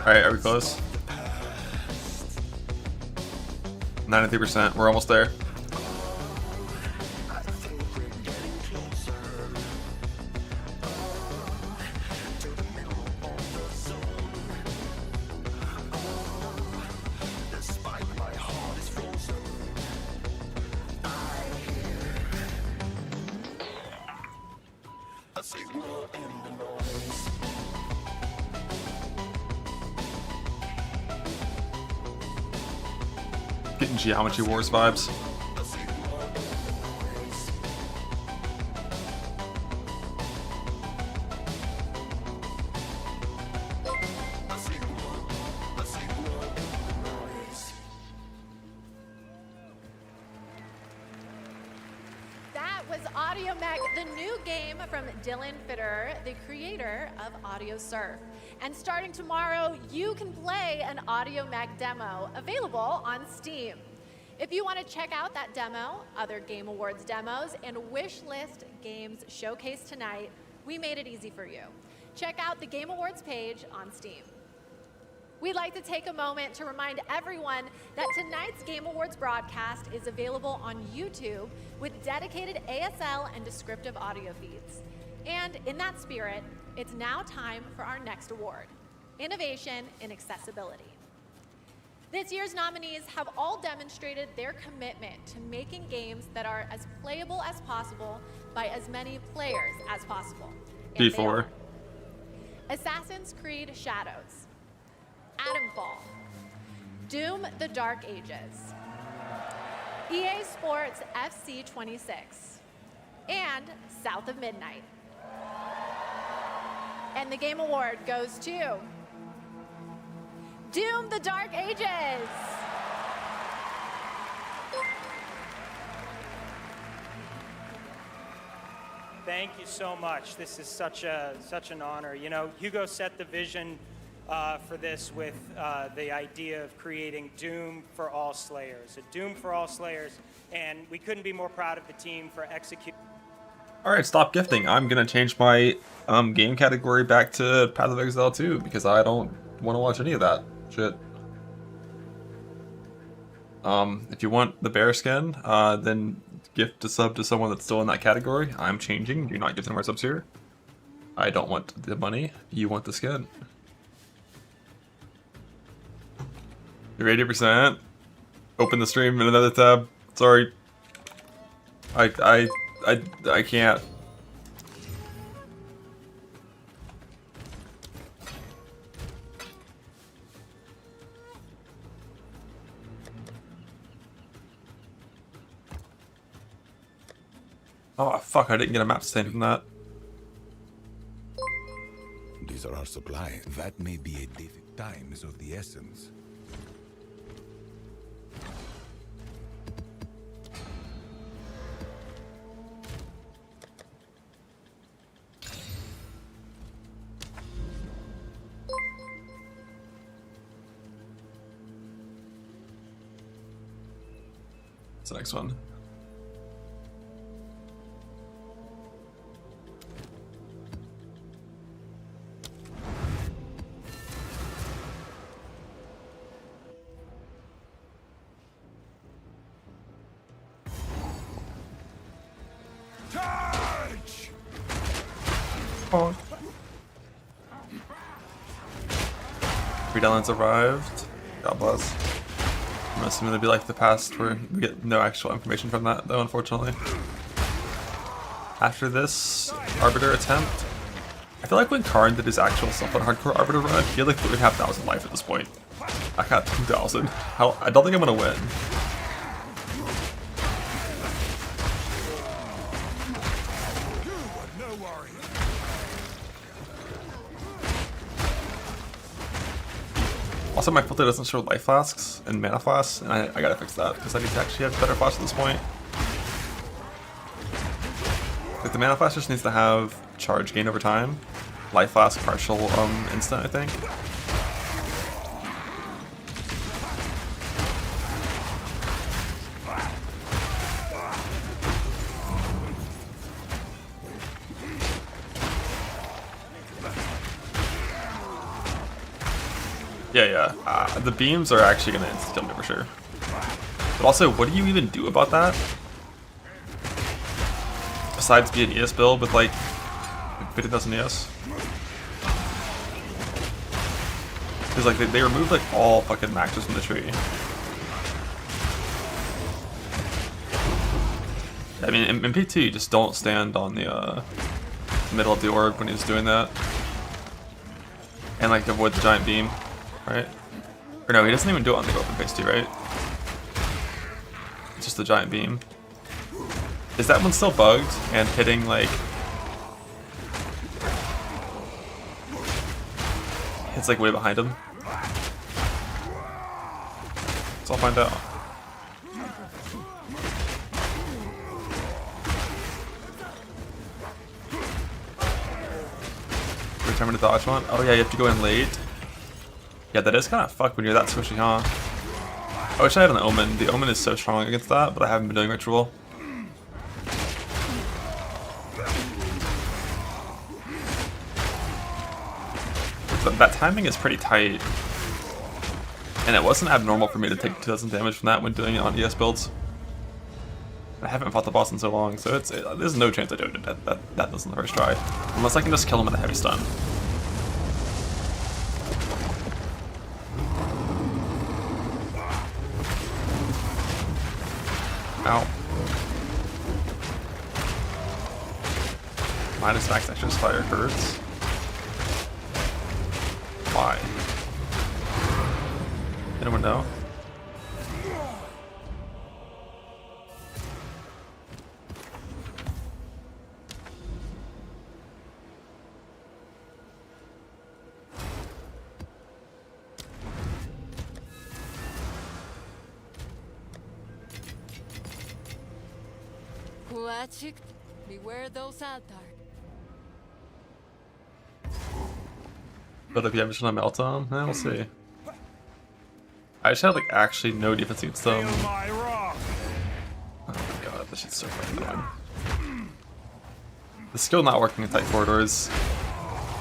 Alright, are we close? 93%, we're almost there. Getting Geometry Wars vibes. That was Audio Mech, the new game from Dylan Fitter, the creator of Audio Surf. And starting tomorrow, you can play an Audio Mech demo available on Steam. If you want to check out that demo, other Game Awards demos, and wishlist games showcased tonight, we made it easy for you. Check out the Game Awards page on Steam. We'd like to take a moment to remind everyone that tonight's Game Awards broadcast is available on YouTube with dedicated ASL and descriptive audio feeds. And in that spirit, it's now time for our next award, Innovation in Accessibility. This year's nominees have all demonstrated their commitment to making games that are as playable as possible by as many players as possible. And D4. Assassin's Creed Shadows, Atomfall, Doom: The Dark Ages, EA Sports FC 26, and South of Midnight. And the Game Award goes to Doom: The Dark Ages. Thank you so much. This is such an honor. You know, Hugo set the vision for this with the idea of creating Doom for all Slayers, a Doom for all Slayers, and we couldn't be more proud of the team for executing. Alright, stop gifting. I'm gonna change my game category back to Path of Exile 2 because I don't want to watch any of that shit. If you want the bear skin, then gift a sub to someone that's still in that category. I'm changing. You're not gifting my subs here. I don't want the money. You want the skin. You're 80%. Open the stream in another tab. Sorry. I can't. Oh fuck, I didn't get a map stain from that. These are our supplies. That may be a difficult time is of the essence. What's the next one? Bonk. 3 downlines arrived. God bless. I'm assuming they'd be like the past where we get no actual information from that though, unfortunately. After this Arbiter attempt, I feel like when Karn did his actual stuff on hardcore Arbiter run, he had like 3,500 life at this point. I got 2,000. I don't think I'm gonna win. Also, my filter doesn't show life flasks and mana flasks, and I gotta fix that because I need to actually have better flasks at this point. Like the mana flask just needs to have charge gain over time. Life flask partial instant, I think. Yeah. The beams are actually gonna instant kill me for sure. But also, what do you even do about that? Besides be an ES build with like 50,000 ES? Because like they removed like all fucking maxes from the tree. I mean, in P2 you just don't stand on the middle of the orb when he's doing that. And like avoid the giant beam, right? Or no, he doesn't even do it on the open phase 2, right? It's just the giant beam. Is that one still bugged and hitting like... It's like way behind him? So I'll find out. Determine to dodge one? Oh yeah, you have to go in late. Yeah, that is kind of fucked when you're that squishy, huh? I wish I had an Omen. The Omen is so strong against that, but I haven't been doing Ritual. But that timing is pretty tight. And it wasn't abnormal for me to take 2,000 damage from that when doing it on ES builds. I haven't fought the boss in so long, so there's no chance I do it. That doesn't the first try. Unless I can just kill him with a heavy stun. Ow. Minus max Nexus fire hurts. Why? Anyone know? Beware those altars. But if you have mission on Meltdown, we'll see. I just had like actually no defense against them. Oh my god, this shit's so fucking annoying. The skill not working in tight corridors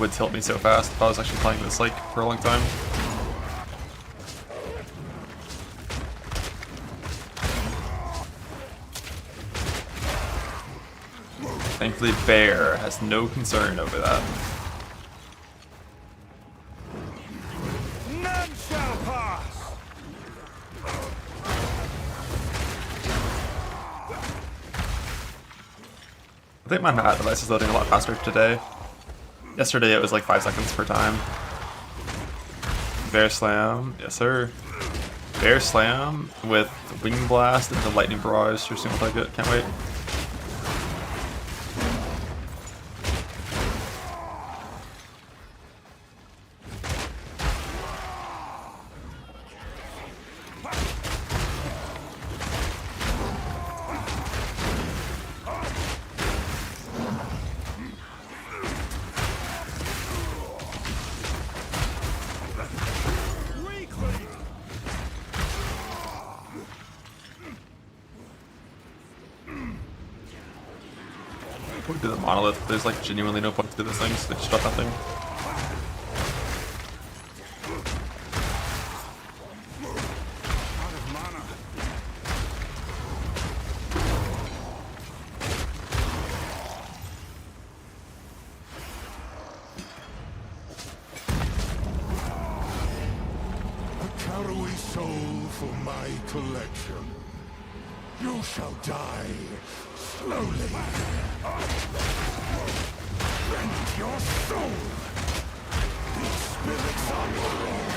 would tilt me so fast if I was actually playing this like for a long time. Thankfully, Bear has no concern over that. None shall pass. I think my mat device is loading a lot faster today. Yesterday it was like 5 seconds per time. Bear Slam, yes sir. Bear Slam with Wing Blast and the Lightning Barrage, or something like it, can't wait. Point to the monolith. There's like genuinely no point to this thing, so they just drop that thing. collection. You shall die slowly. Rend your soul. These spirits are your own.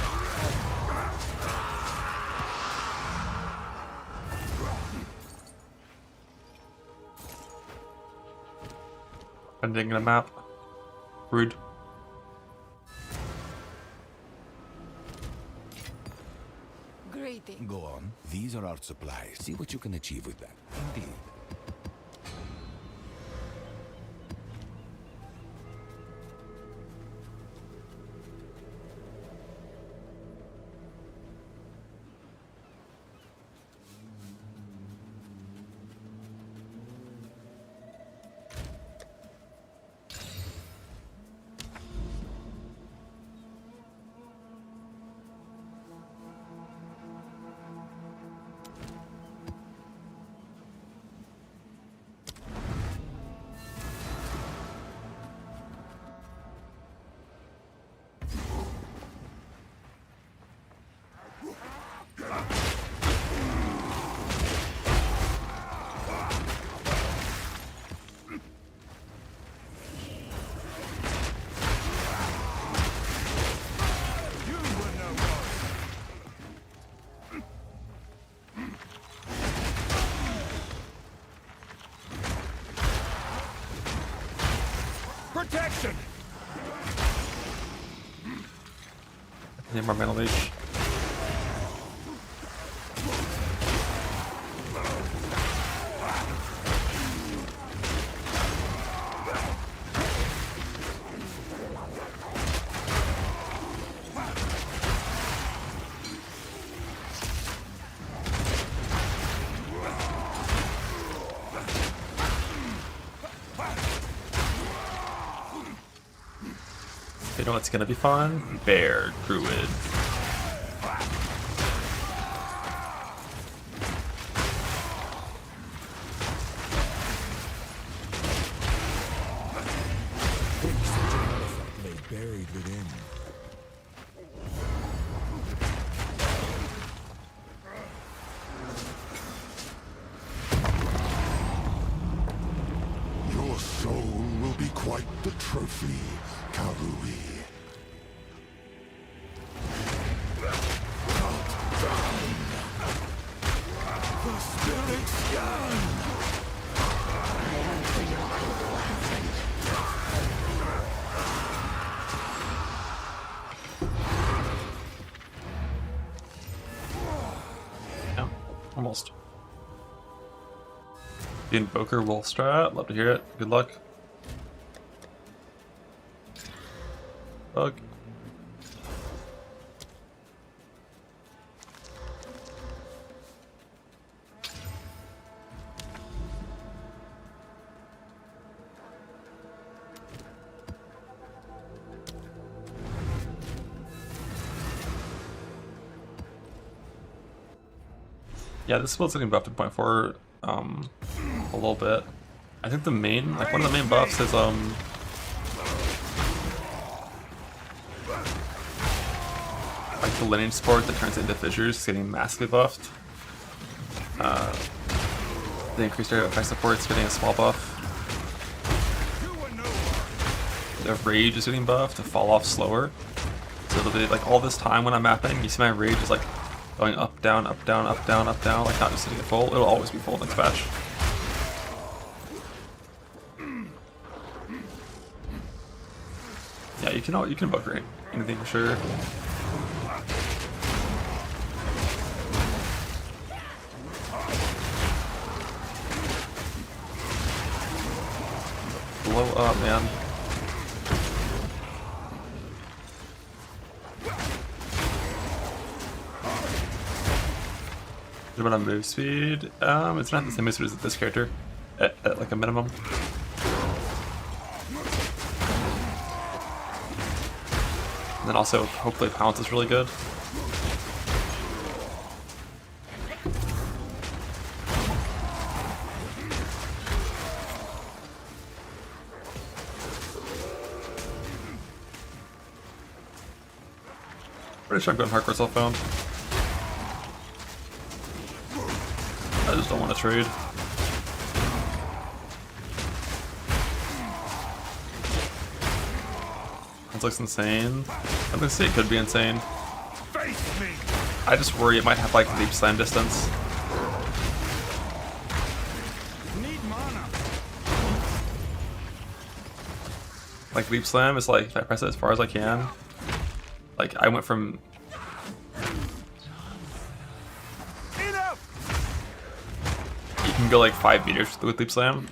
Ending in a map. Rude. Greeting. Go on. These are our supplies. See what you can achieve with that. Indeed. Protection! Need more mana leech. You know what's gonna be fun? Bear Druid. Buried within. Your soul will be quite the trophy, Karui. Cut down. The spirit's gone. Yeah, almost. The Invoker Wolf strat, love to hear it. Good luck. Bug. Yeah, this build's getting buffed to 0.4 a little bit. I think the main, like one of the main buffs is like the lineage support that turns into fissures is getting massively buffed. The increased area effect support is getting a small buff. The rage is getting buffed to fall off slower. So it'll be like all this time when I'm mapping, you see my rage is like going up, down, up, down, up, down, up, down, like not just hitting it full. It'll always be full next patch. Yeah, you can bug rate anything for sure. Blow up, man. What about move speed? It's not the same move speed as this character, at like a minimum. And then also, hopefully, Pounce is really good. Pretty sure I'm going hardcore self-found. I just don't want to trade. That looks insane. I think it could be insane. I just worry it might have like leap slam distance. Like leap slam is like if I press it as far as I can. Like I went from you can go like 5 meters with leap slam.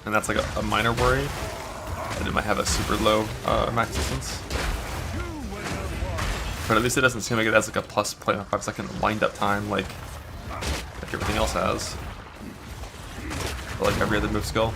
And that's like a minor worry. And it might have a super low max distance. But at least it doesn't seem like it has like a plus 0.5 second wind up time like everything else has. Or like every other move skill.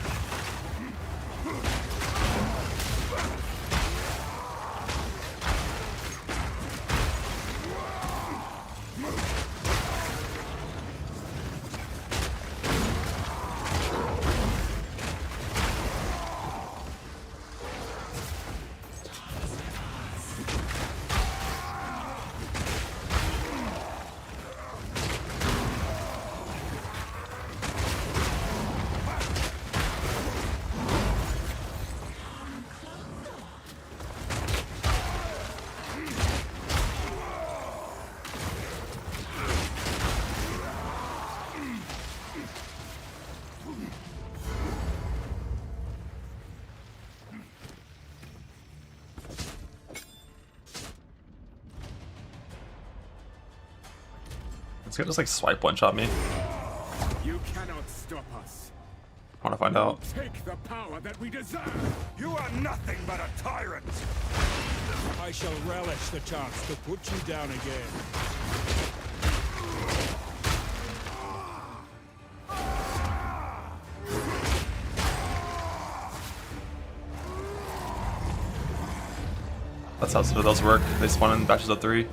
It's gonna just like swipe one shot me. You cannot stop us. I wanna find out. Take the power that we deserve. You are nothing but a tyrant. I shall relish the chance to put you down again. That's how those work. They spawn in batches of 3.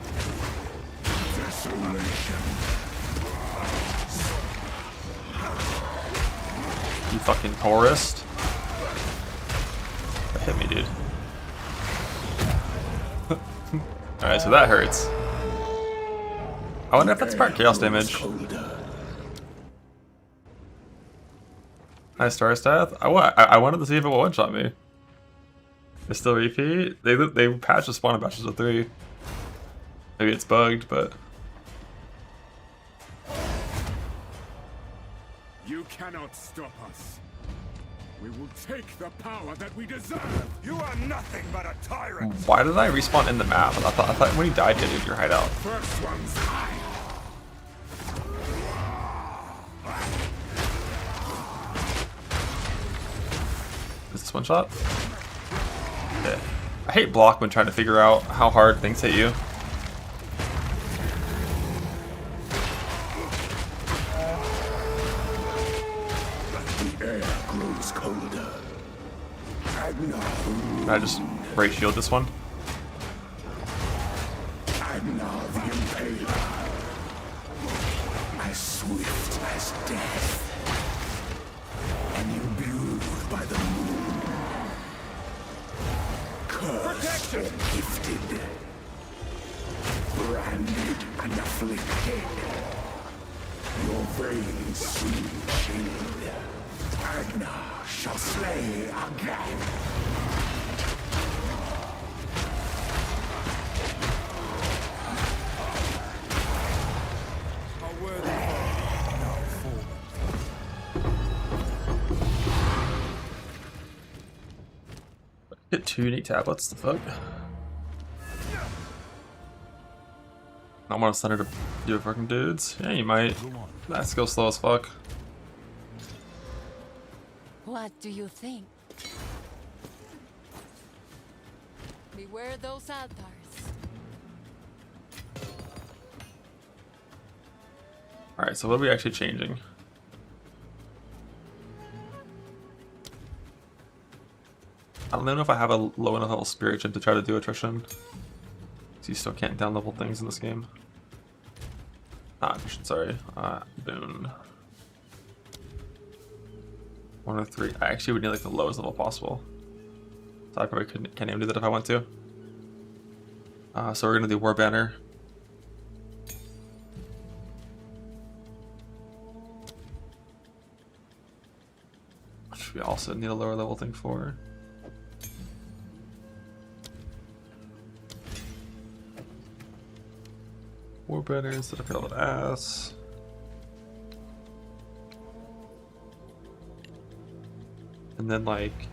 You fucking tourist. That hit me, dude. Alright, so that hurts. I wonder if that's part chaos damage. Nice star stat. I wanted to see if it will one-shot me. It's still repeat? They patched the spawn in batches of 3. Maybe it's bugged, but... You cannot stop us. We will take the power that we deserve. You are nothing but a tyrant. Why did I respawn in the map? I thought when he died, you had to do your hideout. First one's high. Is this one shot? Yeah. I hate block when trying to figure out how hard things hit you. Can I just break shield this one? I'm now the Impaler. As swift as death. And imbued by the moon. Cursed and gifted. Branded and afflicted. Your veins soon shield. Agna shall slay again. Get 2 unique tablets, the fuck? I want to send her to do it fucking dudes. Yeah, you might. That skill slow as fuck. What do you think? Beware those altars. Alright, so what are we actually changing? I don't know if I have a low enough level spirit gem to try to do attrition. So you still can't down level things in this game. Not attrition, sorry. Boon. 1 or 3. I actually would need like the lowest level possible. So I probably can't even do that if I want to. So we're gonna do War Banner. we also need a lower level thing for. Warbenders that are filled with ass. And then like,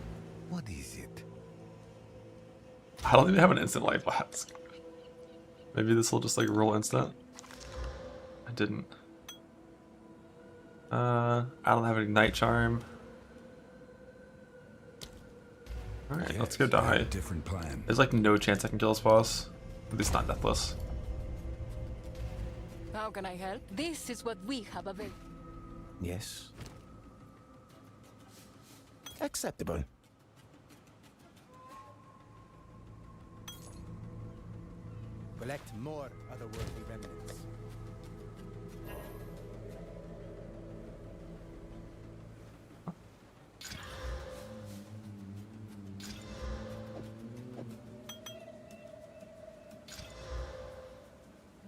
What is it? I don't even have an instant life lapse. Maybe this will just like roll instant. I didn't. I don't have an ignite charm. Alright, let's go die. Different plan. There's like no chance I can kill this boss. At least not deathless. How can I help? This is what we have available. Yes. Acceptable. Collect more otherworldly remnants.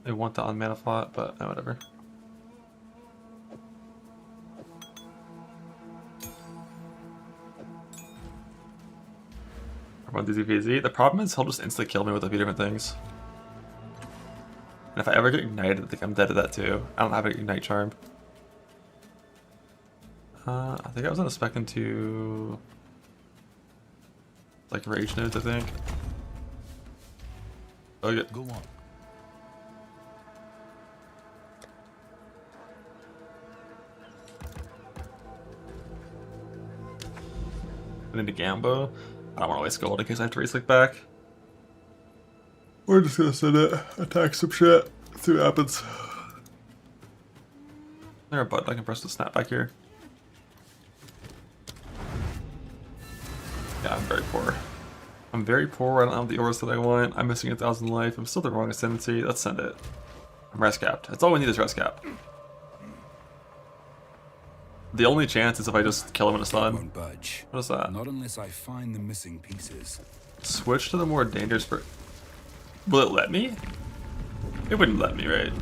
I want the on-mana plot, but whatever. Everyone easy peasy. The problem is he'll just instantly kill me with a few different things. And if I ever get ignited, I think I'm dead to that too. I don't have an ignite charm. I think I was gonna spec into like rage nodes, I think. Okay. Go on. And into Gambo. I don't want to waste gold in case I have to reslick back. We're just gonna send it, attack some shit, see what happens. Is there a button I can press to snap back here? Yeah, I'm very poor. I'm very poor, I don't have the auras that I want, I'm missing 1,000 life, I'm still the wrong Ascendancy, let's send it. I'm rest capped. That's all we need is rest cap. The only chance is if I just kill him in a stun. Won't budge. What is that? Not unless I find the missing pieces. Switch to the more dangerous for. Will it let me? It wouldn't let me, right?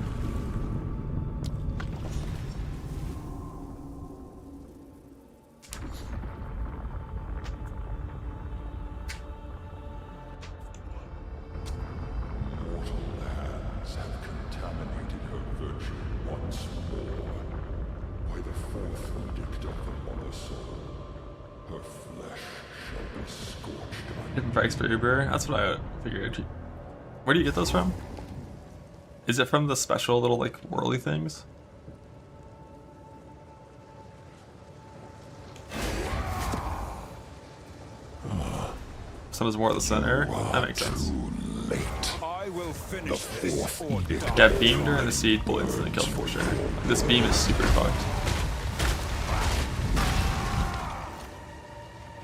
Mortal hands have contaminated her virtue once more. By the fourth edict of the Mother Soul, her flesh shall be scorched. Hidden price for Uber. That's what I figured. Where do you get those from? Is it from the special little like whirly things? Some is more at the center. That makes sense. I will finish this. Yeah, beamed her and the seed will instantly kill for sure. This beam is super fucked.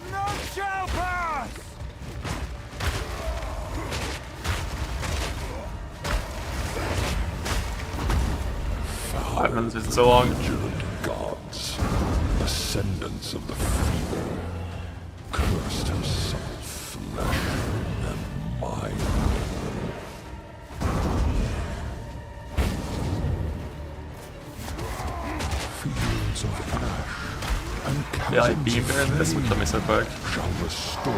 No shall pass! I've done this in so long. Gods, descendants of the feeble, cursed have summoned flesh and mind. Fields of ash and Yeah, I beamed her in this, which let me so quick. shall restore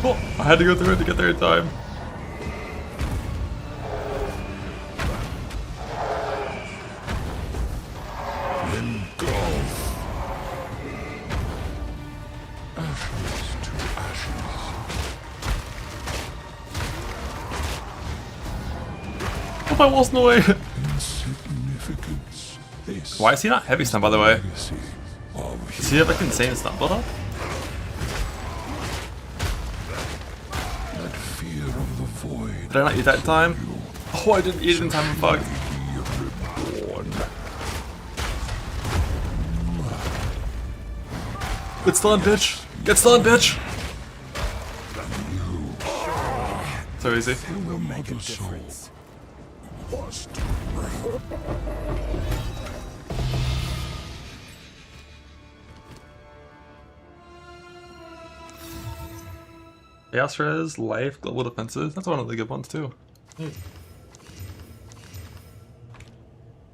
Oh, I had to go through it to get there in time. I wasn't away. Why is he not heavy stun, by the way? Does he have like insane stun build up? Did I not eat that in time? Oh, I didn't eat it in time, I'm fucked. Get stunned, bitch! Get stunned, bitch! So easy. Will make a difference. Chaos Res, Life, Global Defenses. That's one of the good ones too.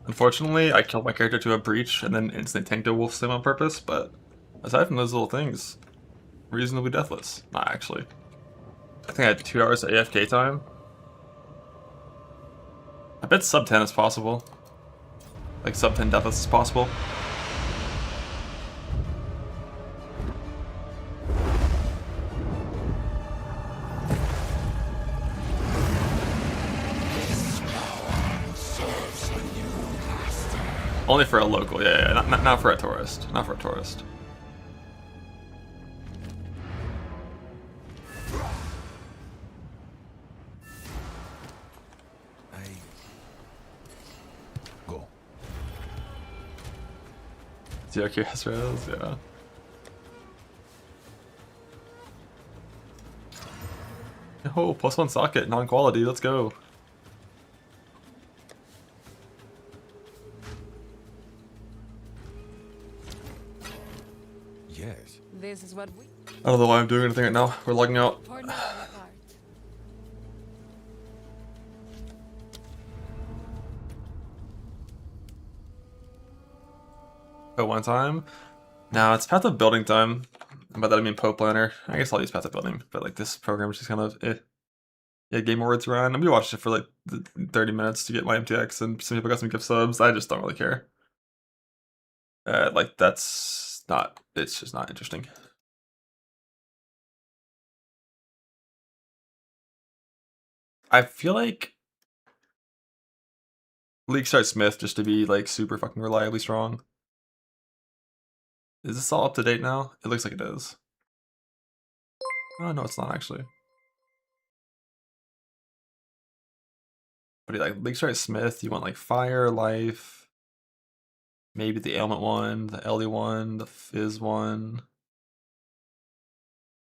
I'm Unfortunately, I killed my character to a breach and then instantly tanked a wolf slam on purpose, but aside from those little things, reasonably deathless. Not actually. I think I had 2 hours of AFK time. I bet sub 10 is possible. Like sub 10 deathless is possible. Only for a local, yeah, not for a tourist. Not for a tourist. Go. DRQS rails, yeah. Oh, +1 socket, non-quality, let's go. Yes. This is what we. I don't know why I'm doing anything right now. We're logging out. For now, apart. At one time. Now it's path of building time. And by that I mean Poe Planner. I guess I'll use path of building, but like this program is just kind of Yeah, Game Awards run. We watched it for like 30 minutes to get my MTX, and some people got some gift subs. I just don't really care. Like that's not. It's just not interesting. I feel like League Start Smith just to be like super fucking reliably strong. Is this all up to date now? It looks like it is. Oh no, it's not actually. What do you like? League Start Smith, you want like Fire, Life, maybe the Ailment one, the LD one, the Fizz one,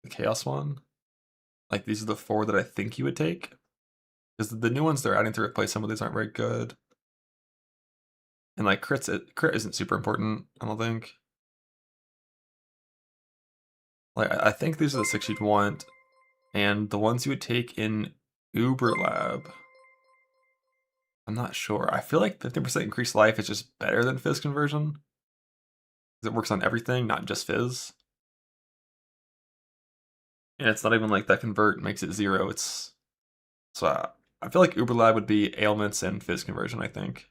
the Chaos one. Like these are the 4 that I think you would take. Because the new ones they're adding to replace some of these aren't very good. And like crit isn't super important, I don't think. Like I think these are the 6 you'd want. And the ones you would take in Uber Lab. I'm not sure. I feel like 50% increased life is just better than Fizz conversion. Because it works on everything, not just Fizz. And it's not even like that convert makes it 0. It's so I feel like Uber Lab would be ailments and Fizz conversion, I think.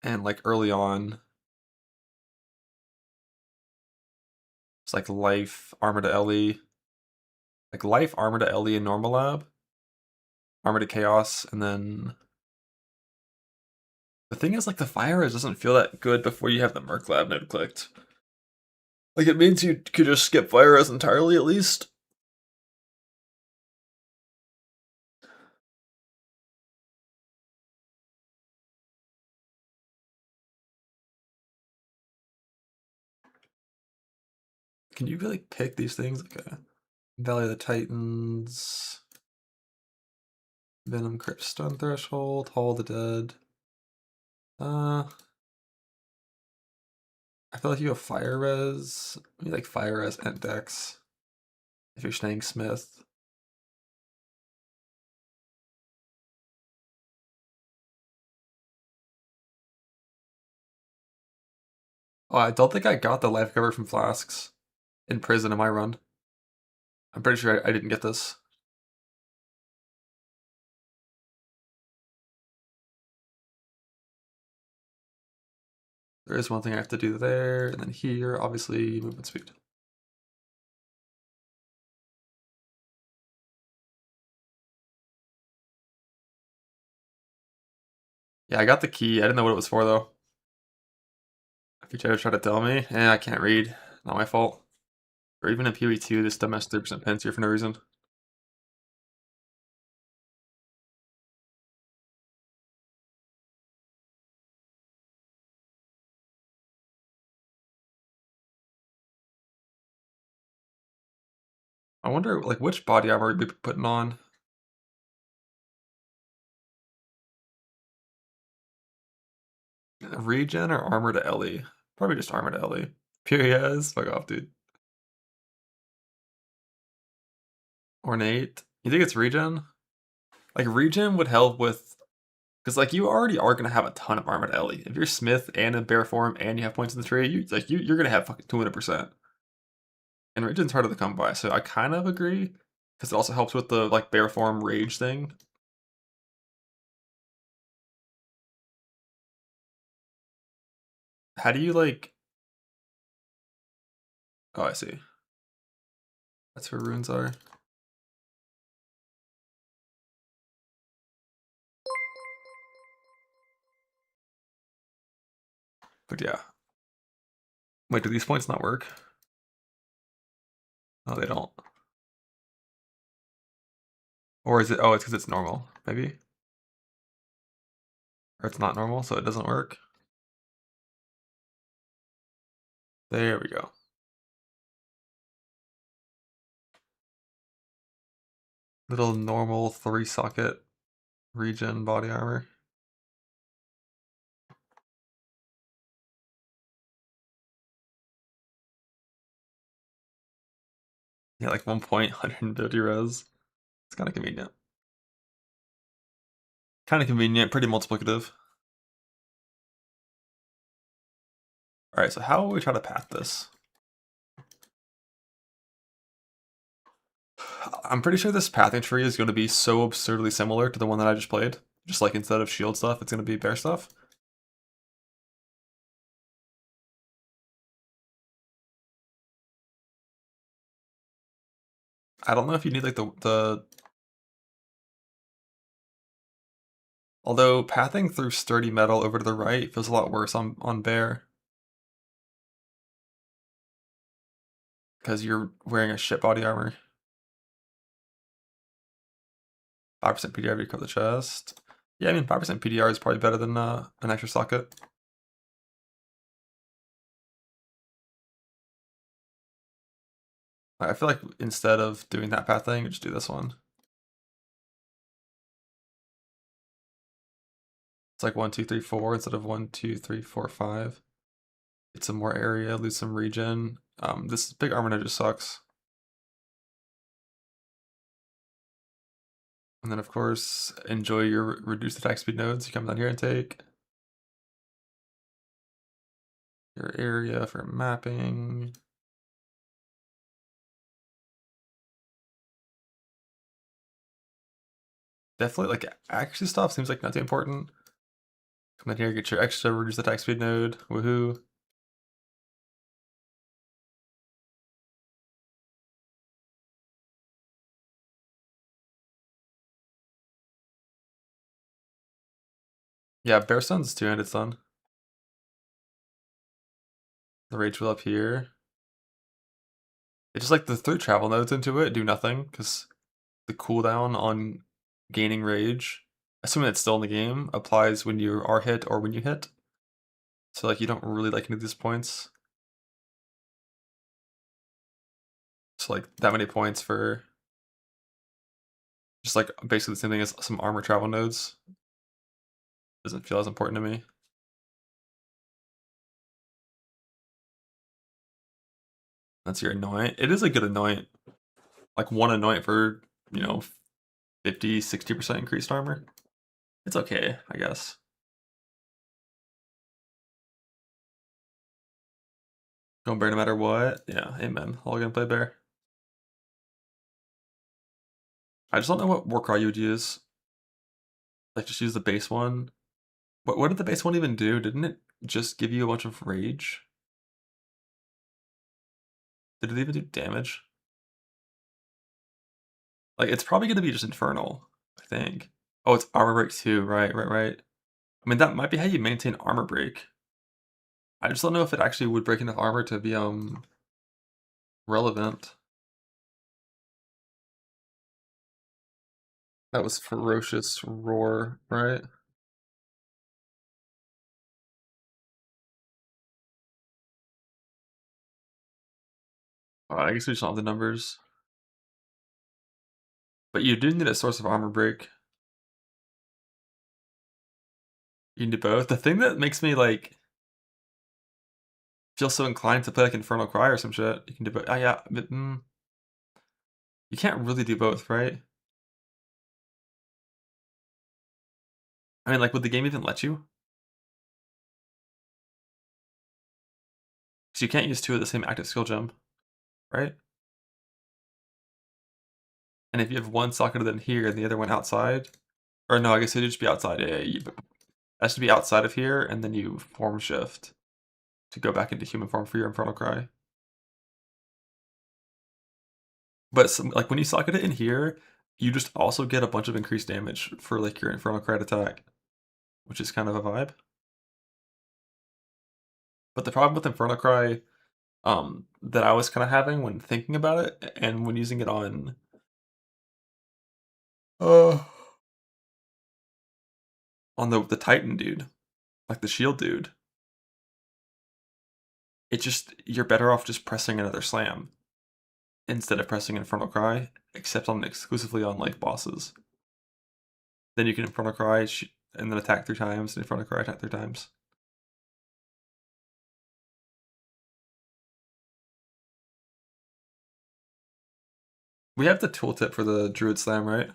And like early on, it's like life, armor to LE. Like life, armor to LE in normal lab. Armor to chaos, and then the thing is like the fire res doesn't feel that good before you have the Merc Lab node clicked. Like it means you could just skip fire res entirely at least. Can you really pick these things? Okay. Valley of the Titans. Venom Crypt Stun Threshold. Hall of the Dead. I feel like you have Fire Res. You like Fire Res and Dex. If you're staying Smith. Oh, I don't think I got the life cover from Flasks in prison in my run. I'm pretty sure I didn't get this. There is one thing I have to do there, and then here, obviously, movement speed. Yeah, I got the key. I didn't know what it was for, though. If you try to tell me, I can't read. Not my fault. Or even in POE2, this dumb has 3% pens here for no reason. I wonder, like, which body armor we'd be putting on. Regen or armor to LE? Probably just armor to LE. Fuck off, dude. Ornate. You think it's regen? Like regen would help with, because like you already are gonna have a ton of armored Ellie. If you're Smith and in bear form and you have points in the tree, you're gonna have fucking 200%. And regen's harder to come by, so I kind of agree because it also helps with the like bear form rage thing. How do you like? Oh, I see. That's where runes are. But yeah. Wait, do these points not work? No, they don't. Or is it? Oh, it's because it's normal, maybe? Or it's not normal, so it doesn't work. There we go. Little normal 3-socket regen body armor. Yeah, like 1 point, 150 res. It's kind of convenient. Kind of convenient, pretty multiplicative. Alright, so how will we try to path this? I'm pretty sure this pathing tree is going to be so absurdly similar to the one that I just played. Just like instead of shield stuff, it's going to be bear stuff. I don't know if you need like the... Although pathing through sturdy metal over to the right feels a lot worse on bear. Because you're wearing a shit body armor. 5% PDR to cover the chest. Yeah, I mean 5% PDR is probably better than an extra socket. I feel like instead of doing that path thing, just do this one. It's like 1, 2, 3, 4 instead of 1, 2, 3, 4, 5. Get some more area, lose some regen. This big armor node just sucks. And then of course, enjoy your reduced attack speed nodes. You come down here and take your area for mapping. Definitely like accuracy stuff seems like not too important. Come in here, get your extra reduced attack speed node. Woohoo. Yeah, Bearstone's 2-handed stun. The rage wheel up here. It's just like the 3 travel nodes into it do nothing because the cooldown on gaining rage, assuming it's still in the game, applies when you are hit or when you hit. So like you don't really like any of these points. So like that many points for just like basically the same thing as some armor travel nodes. Doesn't feel as important to me. That's your anoint. It is a good anoint. Like 1 anoint for, you know, 50, 60% increased armor. It's okay, I guess. Going bear no matter what. Yeah, amen. All gonna play bear. I just don't know what Warcry you would use. Like just use the base one. What did the base one even do? Didn't it just give you a bunch of rage? Did it even do damage? Like it's probably gonna be just infernal, I think. Oh, it's armor break too, right. I mean that might be how you maintain armor break. I just don't know if it actually would break enough armor to be relevant. That was ferocious roar, right? I guess we just don't have the numbers. But you do need a source of armor break. You can do both. The thing that makes me like feel so inclined to play like Infernal Cry or some shit, you can do both. Oh yeah, but, You can't really do both, right? I mean, like, would the game even let you? Because you can't use 2 of the same active skill gem, right? And if you have one socketed in here and the other one outside, or no, I guess it'd just be outside. Yeah, that should be outside of here, and then you form shift to go back into human form for your Infernal Cry. But like when you socket it in here, you just also get a bunch of increased damage for like your Infernal Cry attack, which is kind of a vibe. But the problem with Infernal Cry that I was kind of having when thinking about it and when using it on the Titan dude, like the shield dude, you're better off just pressing another slam instead of pressing Infernal Cry, except exclusively on like bosses. Then you can Infernal Cry and then attack 3 times, and Infernal Cry attack 3 times. We have the tooltip for the Druid Slam, right?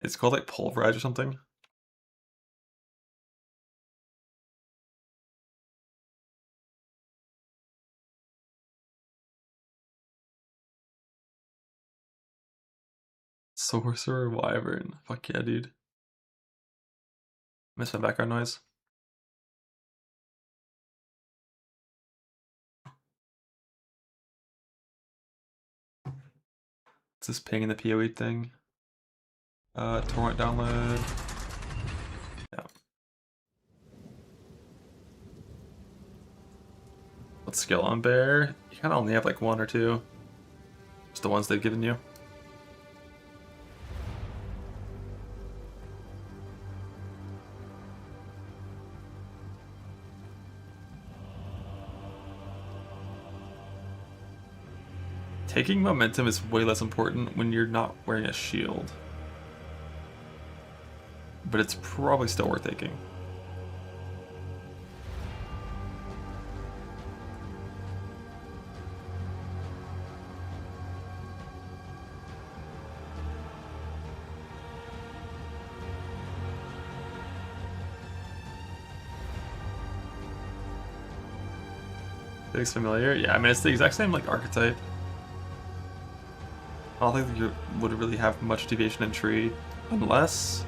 It's called like Pulverize or something. Sorcerer Wyvern. Fuck yeah, dude. Miss my background noise. It's this ping in the POE thing. Torrent download. Yeah. What skill on bear? You kind of only have like 1 or 2. Just the ones they've given you. Taking momentum is way less important when you're not wearing a shield. But it's probably still worth taking. It's familiar? Yeah, I mean, it's the exact same like archetype. I don't think you would really have much deviation in tree unless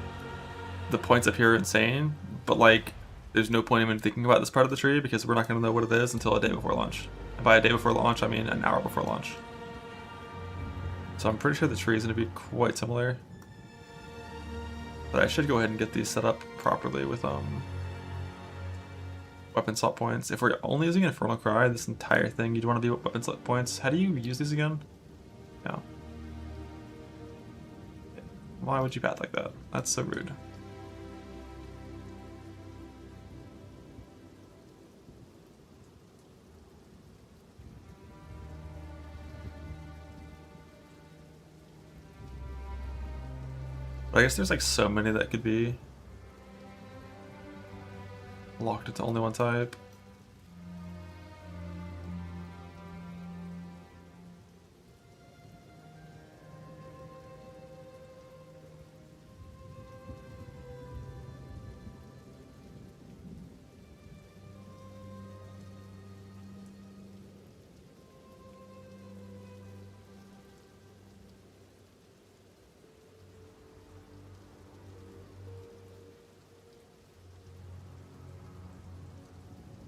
the points up here are insane, but like there's no point even thinking about this part of the tree because we're not going to know what it is until a day before launch. And by a day before launch, I mean an hour before launch. So I'm pretty sure the tree is going to be quite similar. But I should go ahead and get these set up properly with weapon slot points. If we're only using Infernal Cry, this entire thing, you'd want to be weapon slot points. How do you use these again? No. Why would you bat like that? That's so rude. But I guess there's like so many that could be locked into only one type.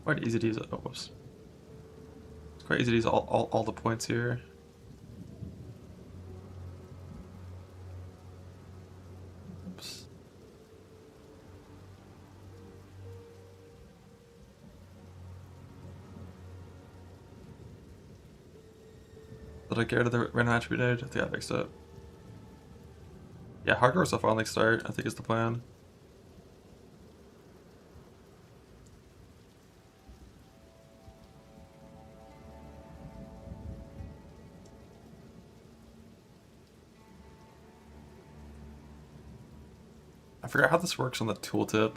Quite easy to use. Oh, whoops. It's quite easy to use all the points here. Oops. Did I get rid of the random attribute node? I think I fixed it. Yeah, hardcore stuff on like start, I think is the plan. I forgot how this works on the tooltip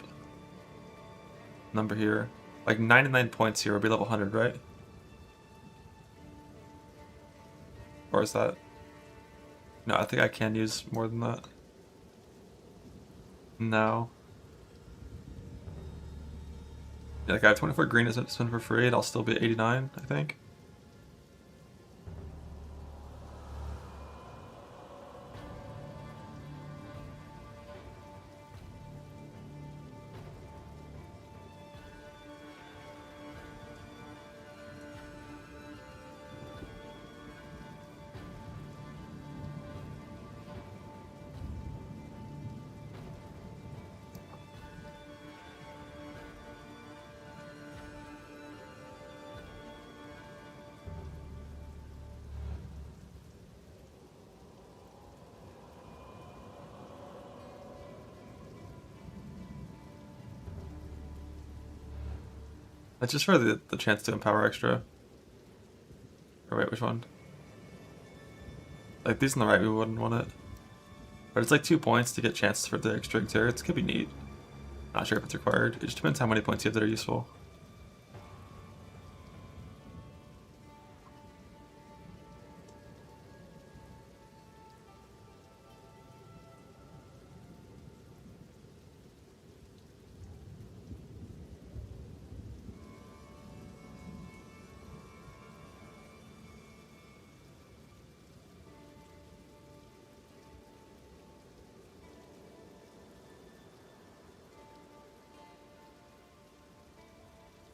number here. Like 99 points here would be level 100, right? Or is that... No, I think I can use more than that. No. Yeah, like I have 24 green to spend for free and I'll still be at 89, I think. That's just for the chance to empower extra. Or wait, which one? Like these on the right, we wouldn't want it. But it's like 2 points to get chances for the extra turrets. Could be neat. Not sure if it's required. It just depends how many points you have that are useful.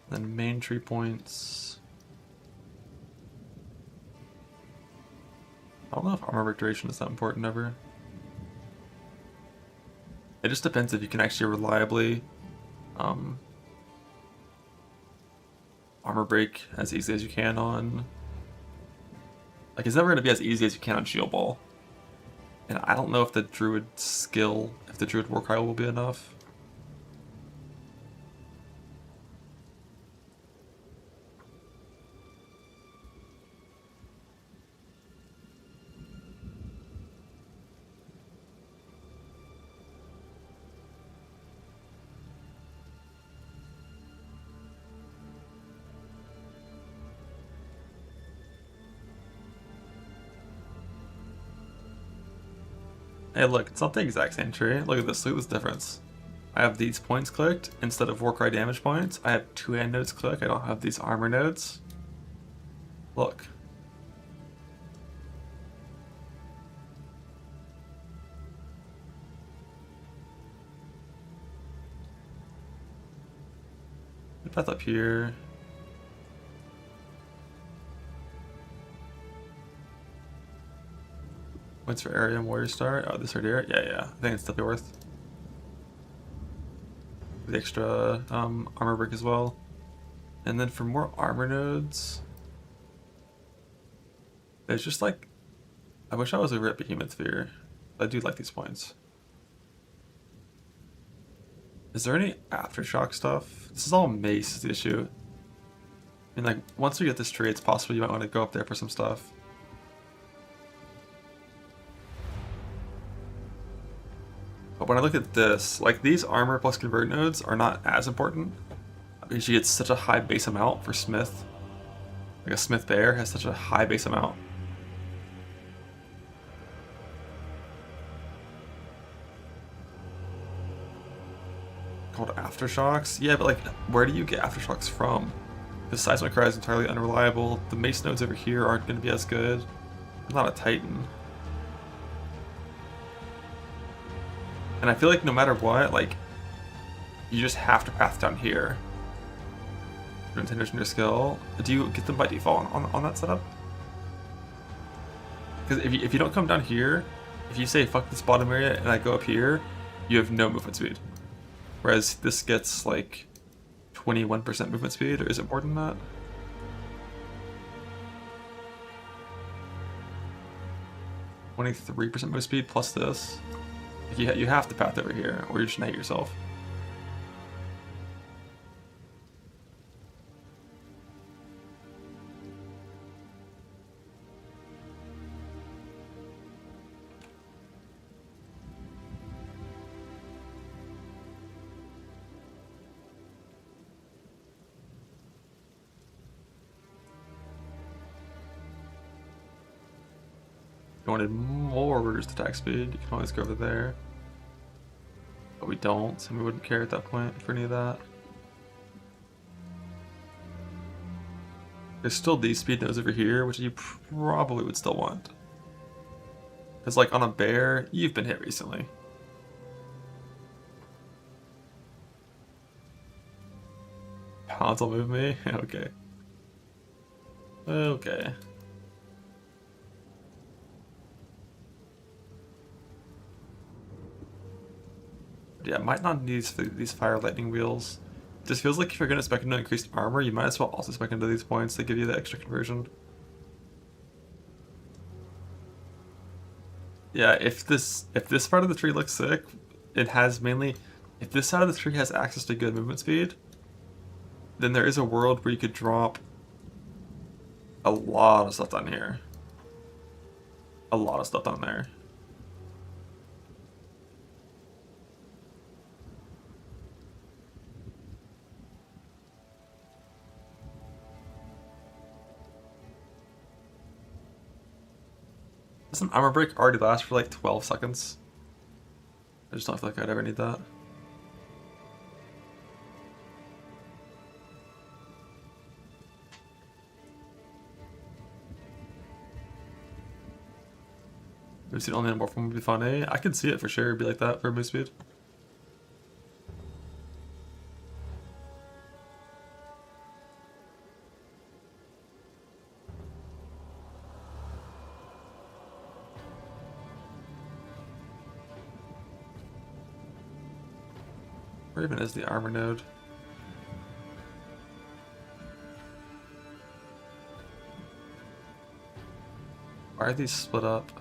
Then main tree points. I don't know if armor duration is that important ever. It just depends if you can actually reliably armor break as easily as you can on... Like, it's never going to be as easy as you can on Shield Ball. And I don't know if the Druid skill, if the Druid War Cry will be enough. Hey look, it's not the exact same tree. Look at this difference. I have these points clicked instead of Warcry damage points. I have 2 hand nodes clicked. I don't have these armor nodes. Look. Put that up here. Points for area and warrior star. Oh, this right here. Yeah. I think it's definitely worth the extra armor brick as well. And then for more armor nodes, there's just like, I wish I was over at Behemoth Sphere. I do like these points. Is there any aftershock stuff? This is all mace is the issue. I mean, like once we get this tree, it's possible you might want to go up there for some stuff. But when I look at this, like these armor plus convert nodes are not as important because you get such a high base amount for Smith. Like a Smith Bear has such a high base amount. Called aftershocks? Yeah, but like where do you get aftershocks from? The seismic cry is entirely unreliable. The mace nodes over here aren't going to be as good. I'm not a Titan. And I feel like no matter what, like, you just have to path down here. Contenders in your skill. Do you get them by default on that setup? Because if you don't come down here, if you say fuck this bottom area and I go up here, you have no movement speed. Whereas this gets like 21% movement speed, or is it more than that? (23% movement speed plus this. You have to path over here, or you're just gonna hate yourself. you wanted more reduced attack speed, you can always go over there. But we don't, so we wouldn't care at that point for any of that. There's still these speed nodes over here, which you probably would still want. Because like on a bear, you've been hit recently. Pounds will move me? Okay. Okay. Yeah, I might not need these fire lightning wheels. It just feels like if you're going to spec into increased armor, you might as well also spec into these points that give you the extra conversion. Yeah, if this part of the tree looks sick, it has mainly... If this side of the tree has access to good movement speed, then there is a world where you could drop a lot of stuff down here. A lot of stuff down there. Doesn't armor break already last for like 12 seconds? I just don't feel like I'd ever need that. We've seen only more from would be funny. I could see it for sure, be like that for move speed. Where even is the armor node? Why are these split up?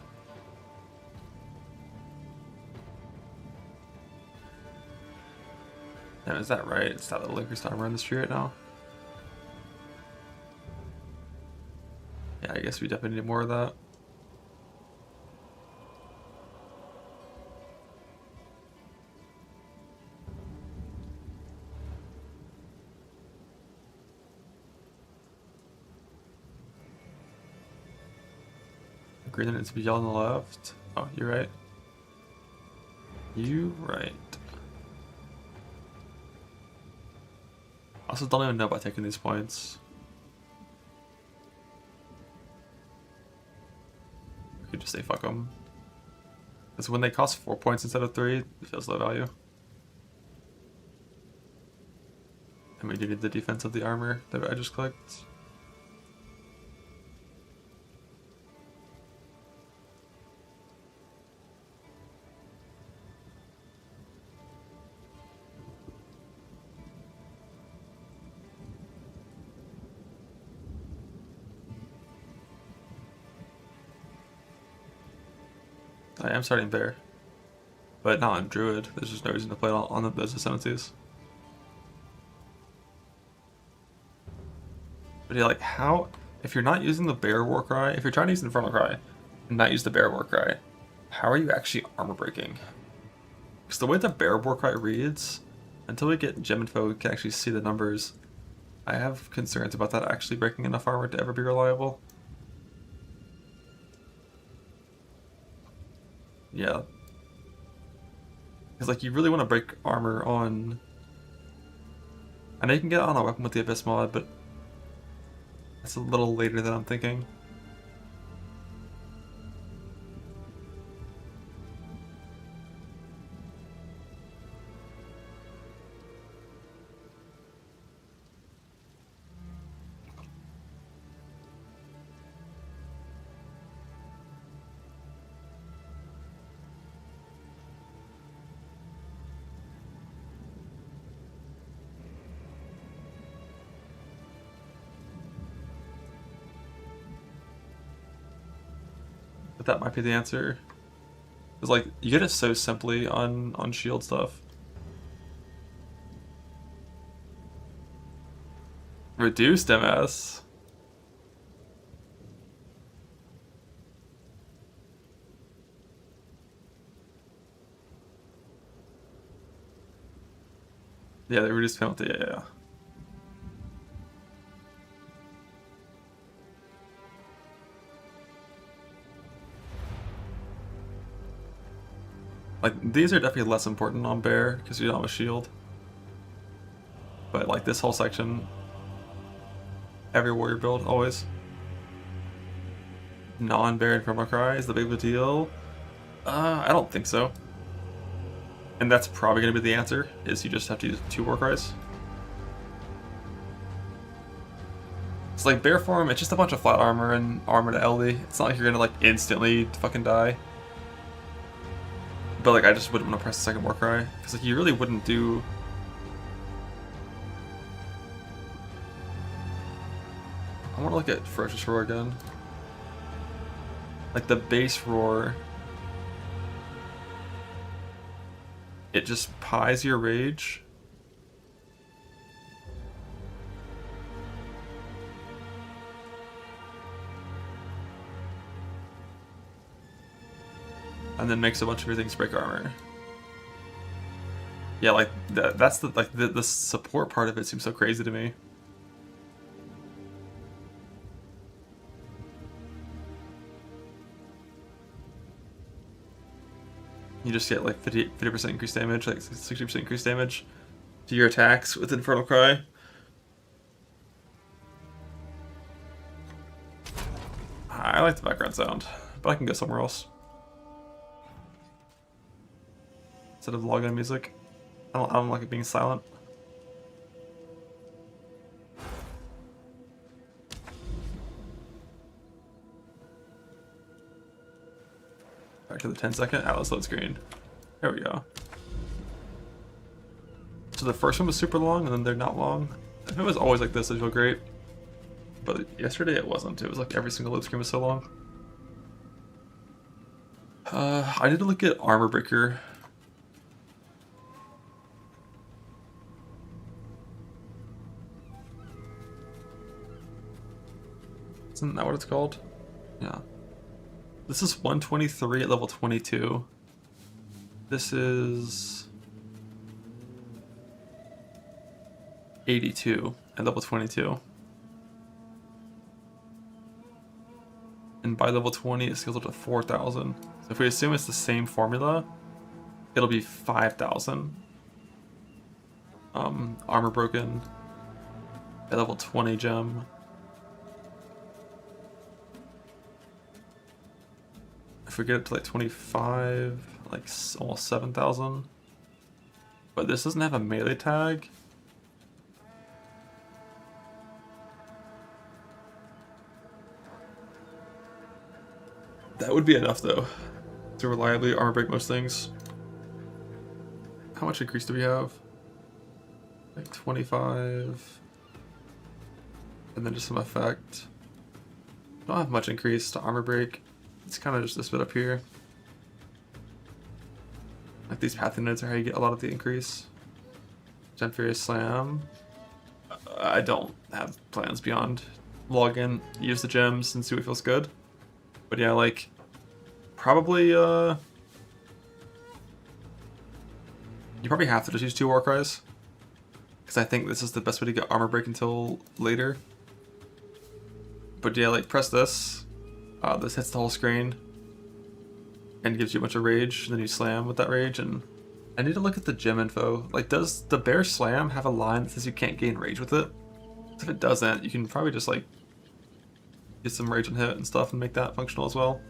Damn, is that right? It's that little increased armor in the tree right now? Yeah, I guess we definitely need more of that. Green needs to be yellow on the left. Oh, you're right. You right. Also, don't even know about taking these points. We could just say fuck them. Because when they cost 4 points instead of 3, it feels low value. And we do need the defense of the armor that I just clicked. I am starting Bear, but not on Druid. There's just no reason to play it on those Ascendancies. But yeah, like how, if you're not using the Bear Warcry, if you're trying to use the Infernal Cry and not use the Bear Warcry, how are you actually armor breaking? Because the way the Bear Warcry reads, until we get Gem Info, we can actually see the numbers. I have concerns about that actually breaking enough armor to ever be reliable. Yeah. Because like you really want to break armor on... I know you can get it on a weapon with the Abyss mod, but that's a little later than I'm thinking. That might be the answer. Because like you get it so simply on shield stuff. Reduced MS. Yeah, they reduced penalty, yeah. Like, these are definitely less important on bear because you don't have a shield. But like this whole section, every warrior build always. Non-bear Infernal Cry is the big deal. I don't think so. And that's probably going to be the answer, is you just have to use 2 war cries. It's like bear form, it's just a bunch of flat armor and armor to LD. It's not like you're going to like instantly fucking die. But like I just wouldn't want to press the second war cry, because like you really wouldn't do... I want to look at Ferocious Roar again. Like the base roar, it just pies your rage. And then makes a bunch of your things break armor. Yeah, like that's the like the support part of it seems so crazy to me. You just get like 50% increased damage, like 60% increased damage to your attacks with Infernal Cry. I like the background sound, but I can go somewhere else. Instead of login music. I don't like it being silent. Back to the 10-second Atlas load screen. There we go. So the first one was super long, and then they're not long. If it was always like this, it'd feel great. But yesterday it wasn't. It was like every single load screen was so long. I need to look at Armor Breaker. Isn't that what it's called? Yeah. This is 123 at level 22. This is 82 at level 22. And by level 20 it scales up to 4,000. So if we assume it's the same formula, it'll be 5,000. Armor broken at level 20 gem. If we get it to like 25, like almost 7,000. But this doesn't have a melee tag. That would be enough though, to reliably armor break most things. How much increase do we have? Like 25. And then just some effect. Don't have much increase to armor break. It's kind of just this bit up here. Like these pathing nodes are how you get a lot of the increase. Gen Furious Slam. I don't have plans beyond log in, use the gems, and see what feels good. But yeah, like probably you probably have to just use 2 war cries, because I think this is the best way to get armor break until later. But yeah, like press this. This hits the whole screen and gives you a bunch of rage, and then you slam with that rage. And I need to look at the gem info. Like, does the bear slam have a line that says you can't gain rage with it? If it doesn't, you can probably just like get some rage on hit and stuff and make that functional as well.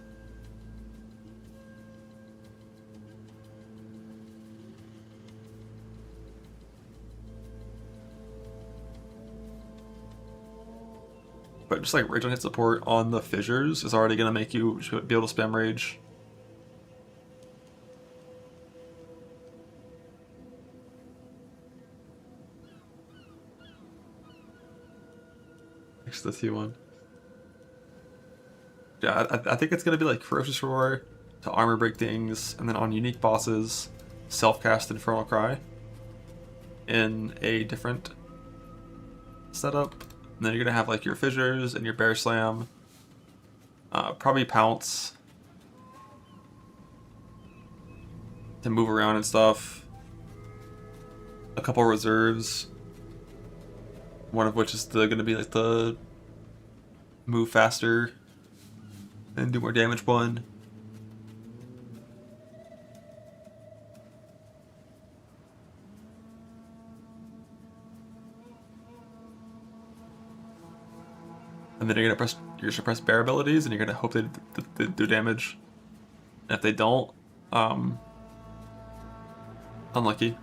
But just like rage on hit support on the fissures is already going to make you be able to spam rage. Next to the T1. Yeah, I think it's going to be like Ferocious Roar to armor break things, and then on unique bosses, self-cast Infernal Cry in a different setup. And then you're going to have like your fissures and your bear slam, probably pounce to move around and stuff, a couple reserves, one of which is going to be like the move faster and do more damage one. And then you're gonna press your suppressed bear abilities, and you're gonna hope they do damage. And if they don't, unlucky.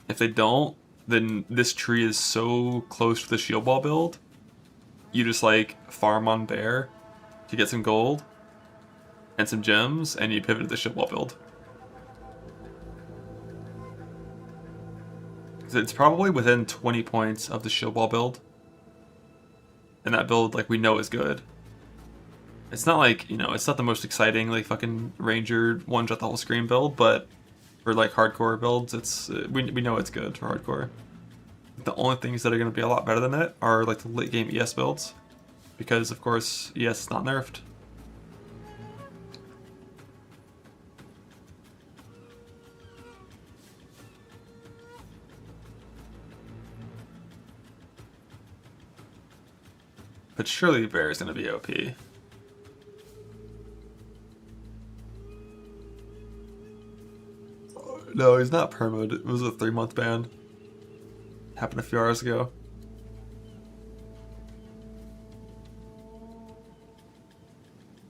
If they don't, then this tree is so close to the shield wall build, you just like farm on bear to get some gold and some gems, and you pivot to the shield wall build. It's probably within 20 points of the shield wall build. And that build, like, we know is good. It's not like, you know, it's not the most exciting, like, fucking ranger one-shot the whole screen build, but for, like, hardcore builds, it's we know it's good for hardcore. The only things that are going to be a lot better than it are, like, the late-game ES builds. Because, of course, ES is not nerfed. But surely Bear is going to be OP. No, he's not permoed. It was a 3-month ban. Happened a few hours ago.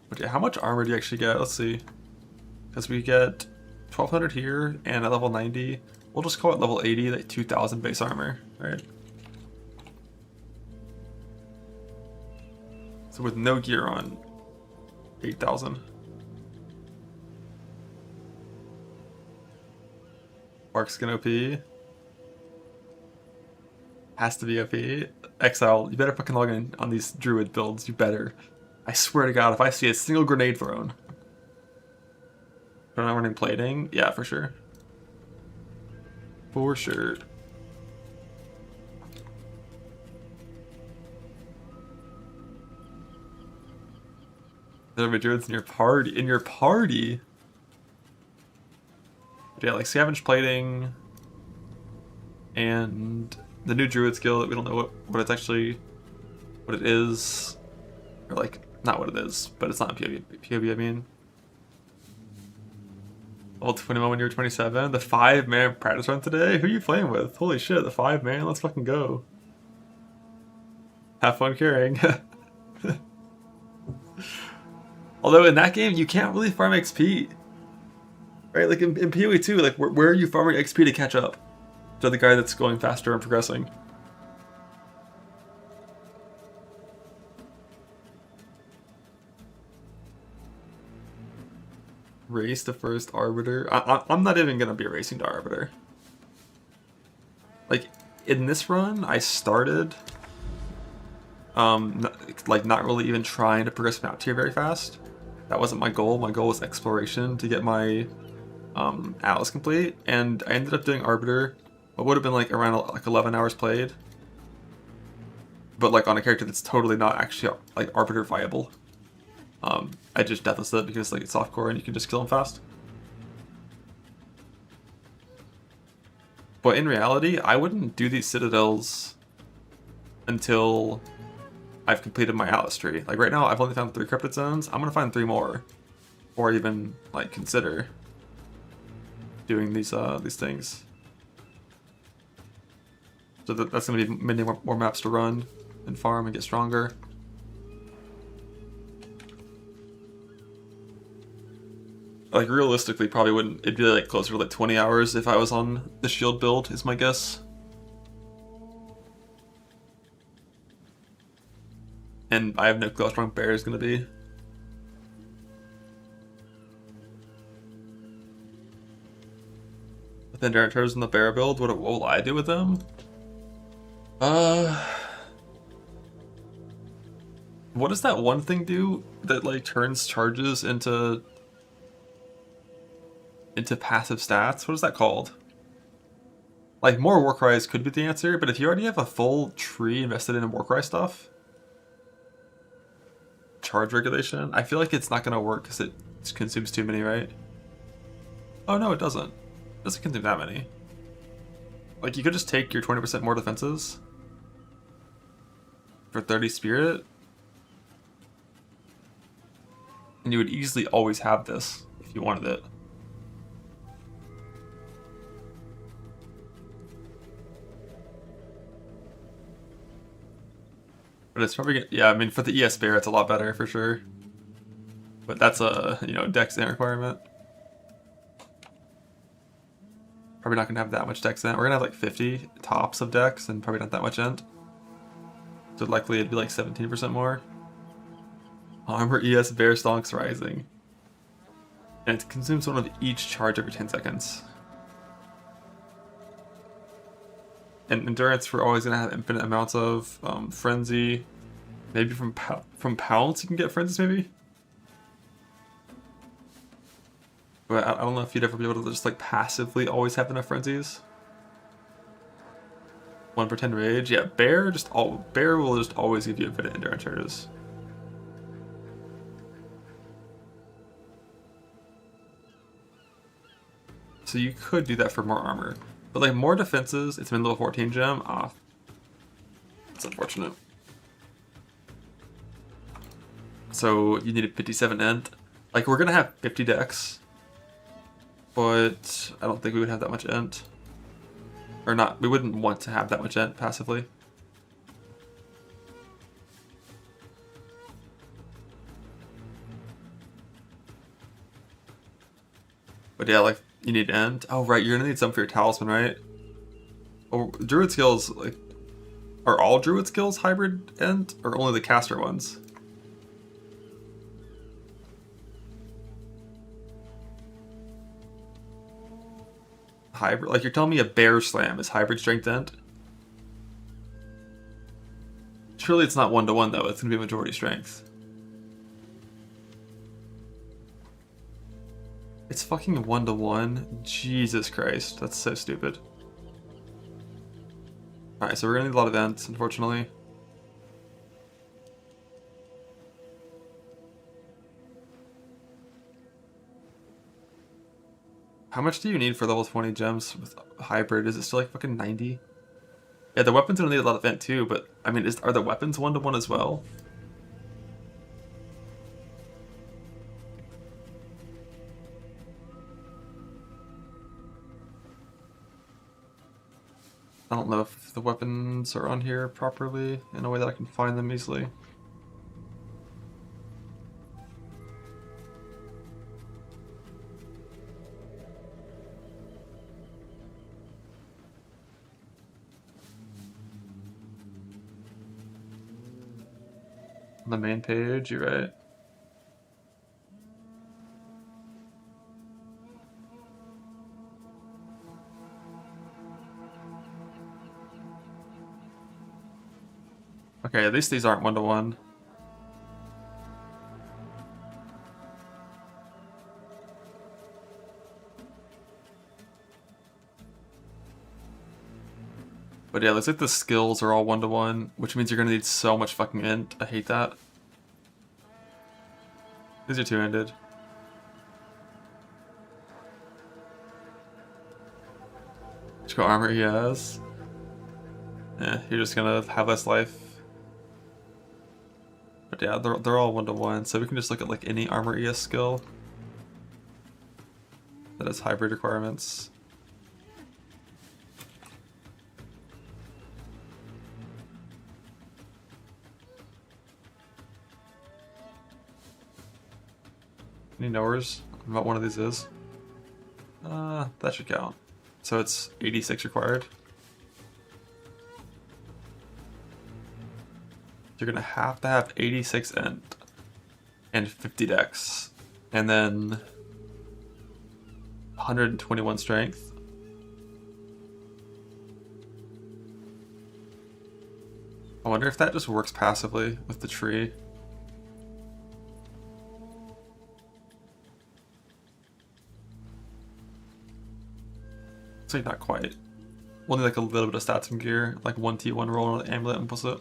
But yeah, how much armor do you actually get? Let's see. Because we get 1200 here, and at level 90, we'll just call it level 80, like 2000 base armor, right? So with no gear on, 8,000. Barkskin OP. Has to be OP. Exile, you better fucking log in on these Druid builds, you better. I swear to God, if I see a single grenade thrown. But I'm not running plating? Yeah, for sure. For sure. There are Druids in your party. In your party? But yeah, like Scavenge Plating and the new Druid skill that we don't know what it's actually, what it is, or like, not what it is, but it's not in POV I mean. Level 21 when you were 27. The 5-man practice run today? Who are you playing with? Holy shit, the 5-man, let's fucking go. Have fun carrying. Although in that game, you can't really farm XP. Right, like in POE2, like where are you farming XP to catch up to the guy that's going faster and progressing? Race the first Arbiter? I'm not even gonna be racing to Arbiter. Like, in this run, I started not really even trying to progress map tier very fast. That wasn't my goal. My goal was exploration to get my Atlas complete, and I ended up doing Arbiter. What would have been like around like 11 hours played, but like on a character that's totally not actually like Arbiter viable. I just deathless it because like it's softcore and you can just kill him fast. But in reality, I wouldn't do these citadels until I've completed my Atlas tree. Like right now, I've only found 3 cryptid zones. I'm gonna find 3 more, or even like consider doing these things. So that's gonna be many more maps to run and farm and get stronger. Like realistically, probably wouldn't. It'd be like closer to like 20 hours if I was on the shield build, is my guess. And I have no clue how strong Bear is gonna be. But then Darren Turtles in the Bear build, what will I do with them? What does that one thing do that like turns charges into passive stats? What is that called? Like more Warcries could be the answer, but if you already have a full tree invested in Warcry stuff, charge regulation, I feel like it's not gonna work because it consumes too many, right? Oh no, it doesn't. It doesn't consume that many. Like you could just take your 20% more defenses for 30 spirit, and you would easily always have this if you wanted it. But it's probably, yeah, I mean, for the ES Bear, it's a lot better for sure. But that's a, you know, dex int requirement. Probably not going to have that much dex int. We're going to have like 50 tops of dex and probably not that much int. So likely it'd be like 17% more. Armor ES Bear Stonks Rising. And it consumes one of each charge every 10 seconds. And endurance, we're always going to have infinite amounts of frenzy. Maybe from pounce you can get frenzies, maybe? But I don't know if you'd ever be able to just like passively always have enough frenzies. 1 per 10 rage. Yeah, Bear will just always give you infinite endurance charges. So you could do that for more armor. But like more defenses, it's been level 14 gem. Ah, that's unfortunate. So you needed 57 int. Like we're gonna have 50 dex, but I don't think we would have that much int. Or not, we wouldn't want to have that much int passively. But yeah, like you need int. Oh right, you're gonna need some for your talisman, right? Oh, druid skills, like, are all druid skills hybrid int, or only the caster ones? Hybrid, like you're telling me a bear slam is hybrid strength int? Surely it's not 1-to-1 though, it's gonna be majority strength. It's fucking 1-to-1? Jesus Christ, that's so stupid. Alright, so we're gonna need a lot of ents, unfortunately. How much do you need for level 20 gems with hybrid? Is it still like fucking 90? Yeah, the weapons gonna need a lot of int too, but I mean, are the weapons 1-to-1 as well? I don't know if the weapons are on here properly in a way that I can find them easily. On the main page, you're right. Okay, at least these aren't 1-to-1. But yeah, looks like the skills are all 1-to-1, which means you're gonna need so much fucking int. I hate that. These are two-handed. Which armor he has. Yeah, you're just gonna have less life. But yeah, they're all 1-to-1, so we can just look at like any armor ES skill that has hybrid requirements. Any knowers on what one of these is? That should count. So it's 86 required. You're gonna have to have 86 int and 50 dex, and then 121 strength. I wonder if that just works passively with the tree. It's like not quite. We'll need like a little bit of stats and gear, like 1T1 roll on the amulet and plus it.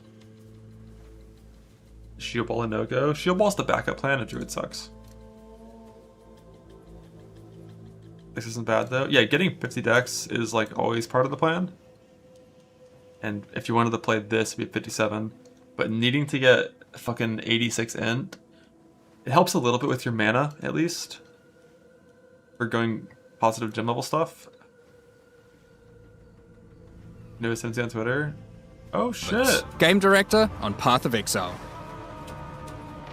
Shield Ball and no-go. Shield Ball's the backup plan if Druid sucks. This isn't bad though. Yeah, getting 50 dex is like always part of the plan. And if you wanted to play this, it'd be 57. But needing to get fucking 86 int, it helps a little bit with your mana, at least. For going positive gem level stuff. No Ascendancy on Twitter. Oh shit. Game director on Path of Exile.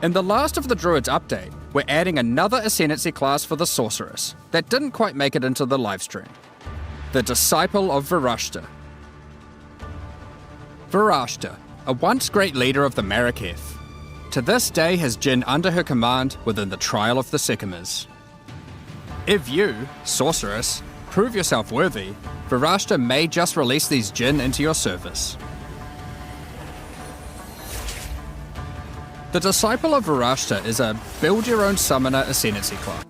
In the last of the Druids update, we're adding another Ascendancy class for the Sorceress that didn't quite make it into the livestream. The Disciple of Varashta. Varashta, a once great leader of the Maraketh, to this day has Jinn under her command within the Trial of the Sycamores. If you, Sorceress, prove yourself worthy, Varashta may just release these Jinn into your service. The Disciple of Varashta is a build-your-own summoner Ascendancy class.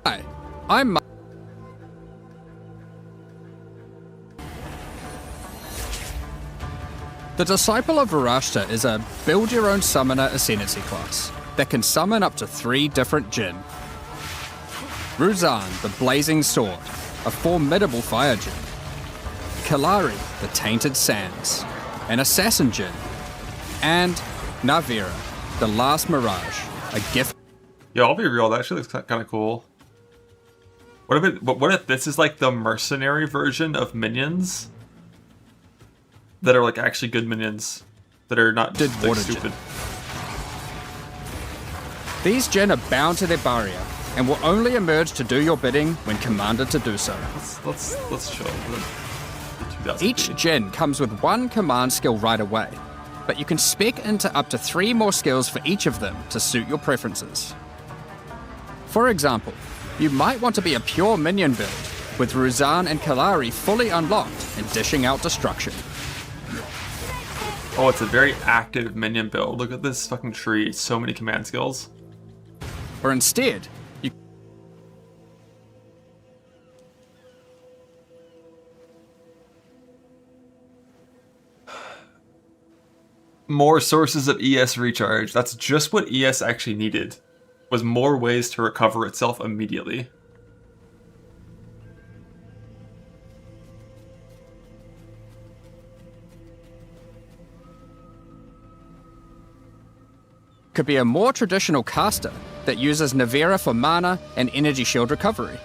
Hi, I'm The Disciple of Varashta is a build-your-own summoner Ascendancy class that can summon up to 3 different Jinn. Ruzan, the Blazing Sword, a formidable fire Jinn. Kalari, the Tainted Sands, an assassin Jinn. And Navira, the Last Mirage, a gift. Yo, I'll be real, that actually looks kind of cool. What if this is like the mercenary version of minions? That are like actually good minions. That are not just like stupid. These Jinn are bound to their barrier and will only emerge to do your bidding when commanded to do so. Let's show them. Each Jinn comes with 1 command skill right away, but you can spec into up to 3 more skills for each of them to suit your preferences. For example, you might want to be a pure minion build, with Ruzan and Kalari fully unlocked and dishing out destruction. Oh, it's a very active minion build. Look at this fucking tree. So many command skills. Or instead, you... More sources of ES recharge. That's just what ES actually needed. Was more ways to recover itself immediately. Could be a more traditional caster that uses Navira for mana and energy shield recovery.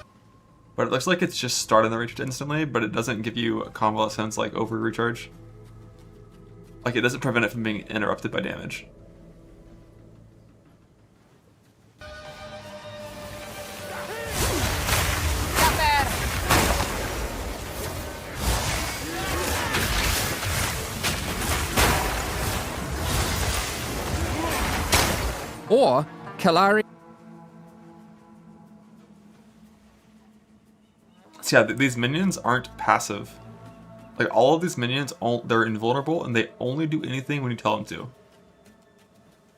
But it looks like it's just starting the recharge instantly, but it doesn't give you a convalescence like over recharge. Like it doesn't prevent it from being interrupted by damage. Or Kalari. So yeah, these minions aren't passive. Like all of these minions, they're invulnerable and they only do anything when you tell them to.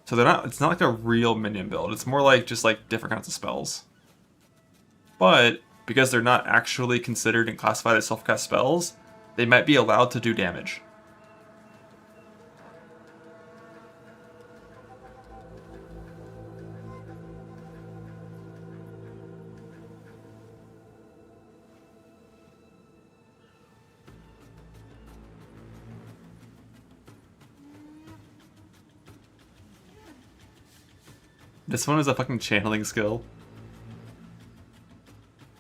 So they're not. It's not like a real minion build. It's more like just like different kinds of spells. But because they're not actually considered and classified as self-cast spells, they might be allowed to do damage. This one is a fucking channeling skill.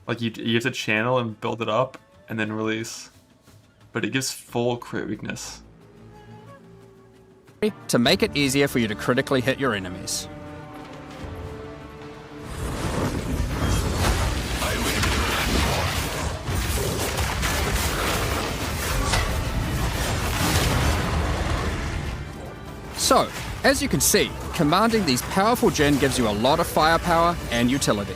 Like you have to channel and build it up and then release. But it gives full crit weakness. To make it easier for you to critically hit your enemies. So, as you can see, commanding these powerful Jinn gives you a lot of firepower and utility.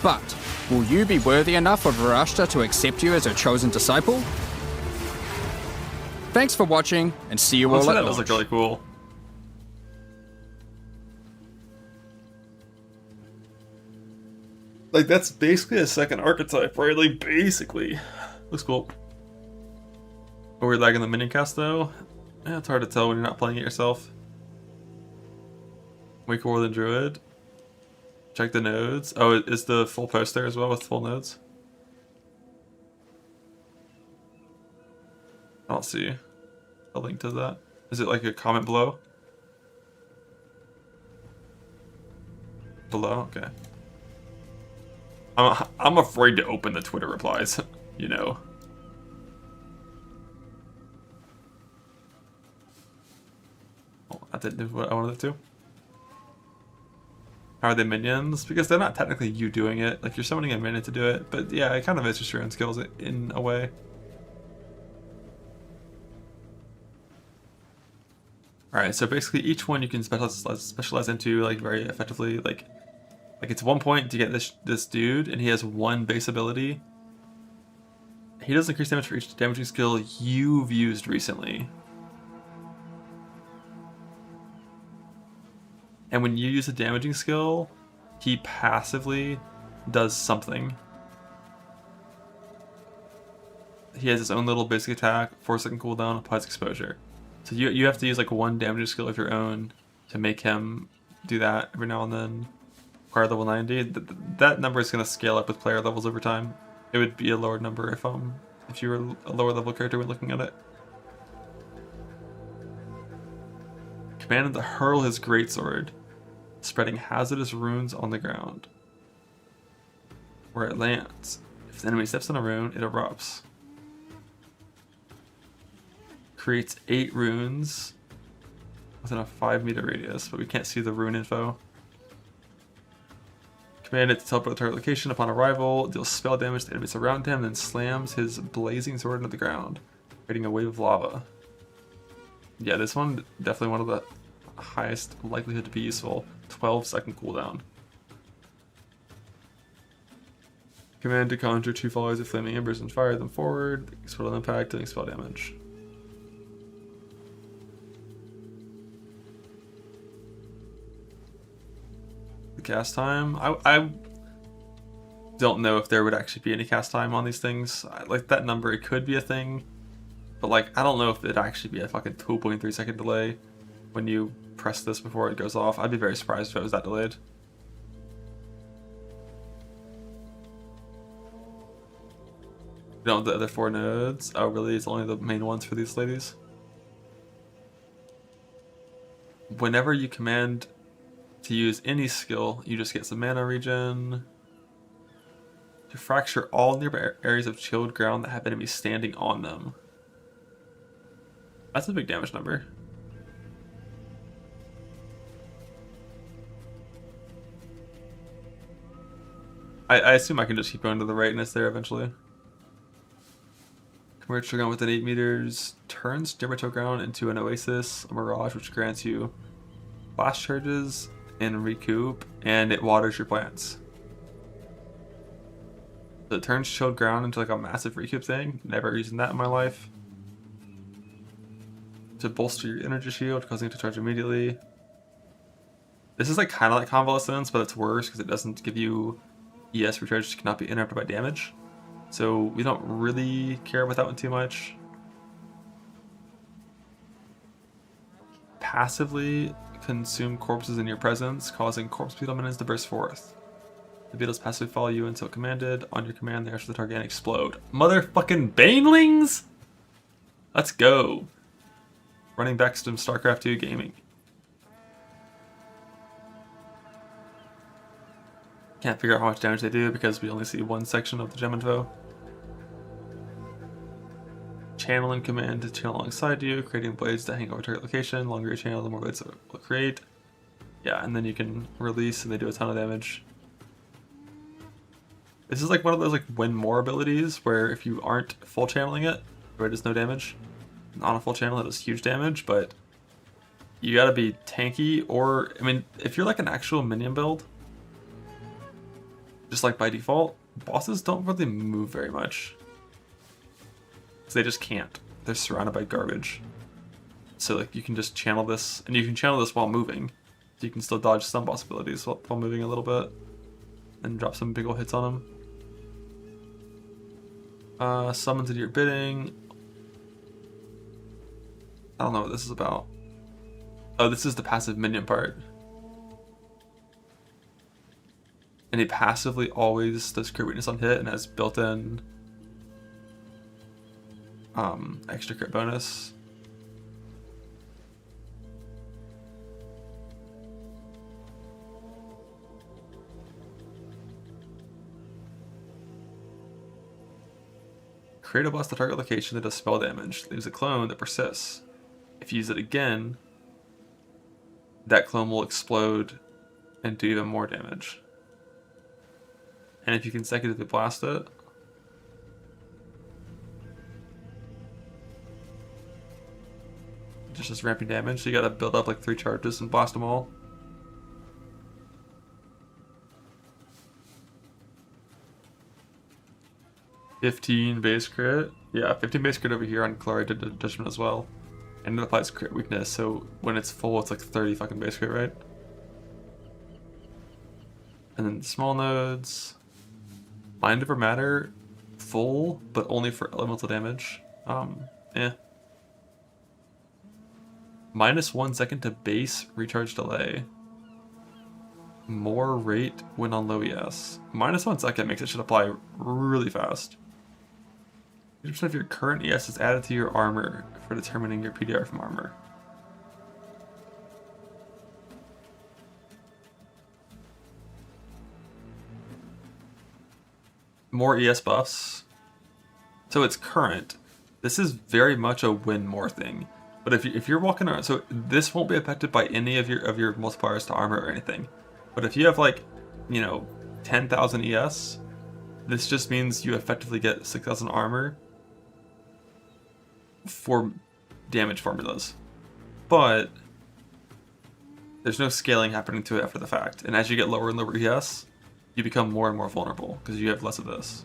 But, will you be worthy enough of Varashta to accept you as her chosen disciple? Thanks for watching, and see you all at launch. That does look really cool. Like, that's basically a second archetype, right? Like, basically. Looks cool. Are we lagging the minion cast, though? Yeah, it's hard to tell when you're not playing it yourself. Way cooler than Druid. Check the nodes. Oh, is the full post there as well with full nodes? I don't see a link to that. Is it like a comment below? Below? Okay. I'm afraid to open the Twitter replies, you know. Oh, that didn't do what I wanted it to. How are they minions? Because they're not technically you doing it. Like, you're summoning a minion to do it. But yeah, it kind of is just your own skills in a way. Alright, so basically each one you can specialize into, like, very effectively. Like it's 1 point to get this dude, and he has 1 base ability. He does increase damage for each damaging skill you've used recently. And when you use a damaging skill, he passively does something. He has his own little basic attack, 4-second cooldown, applies exposure. So you have to use like 1 damaging skill of your own to make him do that every now and then. Require level 90. That number is going to scale up with player levels over time. It would be a lower number if you were a lower level character when looking at it. Command him to hurl his greatsword, spreading hazardous runes on the ground. Where it lands, if the enemy steps on a rune, it erupts. Creates 8 runes within a 5-meter radius, but we can't see the rune info. Command it to teleport to target location upon arrival, deals spell damage to enemies around him, then slams his blazing sword into the ground, creating a wave of lava. Yeah, this one definitely one of the highest likelihood to be useful. 12-second cooldown. Command to conjure 2 followers of flaming embers and fire them forward, explode impact, dealing spell damage. The cast time, I don't know if there would actually be any cast time on these things. Like, that number, it could be a thing, but like, I don't know if it'd actually be a fucking 2.3 second delay when you press this before it goes off. I'd be very surprised if it was that delayed. You don't have the other 4 nodes? Oh really, it's only the main ones for these ladies? Whenever you command to use any skill, you just get some mana regen. To fracture all nearby areas of chilled ground that have enemies standing on them. That's a big damage number. I assume I can just keep going to the right and it's there eventually. Commercial ground within 8 meters turns nearby ground into an oasis, a mirage, which grants you blast charges and recoup, and it waters your plants. So it turns chilled ground into like a massive recoup thing. Never using that in my life. To bolster your energy shield, causing it to charge immediately. This is like kind of like convalescence, but it's worse because it doesn't give you ES recharge, cannot be interrupted by damage. So we don't really care about that one too much. Passively consume corpses in your presence, causing corpse beetle minions to burst forth. The beetles passively follow you until commanded. On your command, they rush the target and explode. Motherfucking banelings! Let's go. Running back to StarCraft 2 gaming. Can't figure out how much damage they do because we only see one section of the gem info. Channel and command to channel alongside you, creating blades that hang over target location. The longer your channel, the more blades it will create. Yeah, and then you can release and they do a ton of damage. This is like one of those like win more abilities where if you aren't full channeling it, where it does no damage. On a full channel it does huge damage, but you gotta be tanky, or I mean if you're like an actual minion build, just like by default, bosses don't really move very much. Because they just can't. They're surrounded by garbage. So like you can just channel this, and you can channel this while moving. So you can still dodge some boss abilities while moving a little bit. And drop some big ol' hits on them. Summons at your bidding. I don't know what this is about. Oh, this is the passive minion part. And he passively always does crit weakness on hit and has built-in extra crit bonus. Create a blast the target location that does spell damage. Leaves a clone that persists. If you use it again, that clone will explode and do even more damage. And if you consecutively blast it, just ramping damage, so you gotta build up like 3 charges and blast them all. $15 base crit. Yeah, 15 base crit over here on Chloride Judgment as well. And it applies crit weakness, so when it's full, it's like 30 fucking base crit, right? And then the small nodes. Mind over matter, full, but only for elemental damage. -1 second to base recharge delay. More rate when on low ES. -1 second makes it should apply really fast. 50% of your current ES is added to your armor for determining your PDR from armor. More ES buffs. So it's current. This is very much a win more thing. But if you're walking around, so this won't be affected by any of your multipliers to armor or anything. But if you have like, 10,000 ES, this just means you effectively get 6,000 armor for damage formulas. But there's no scaling happening to it after the fact. And as you get lower and lower ES, you become more and more vulnerable because you have less of this.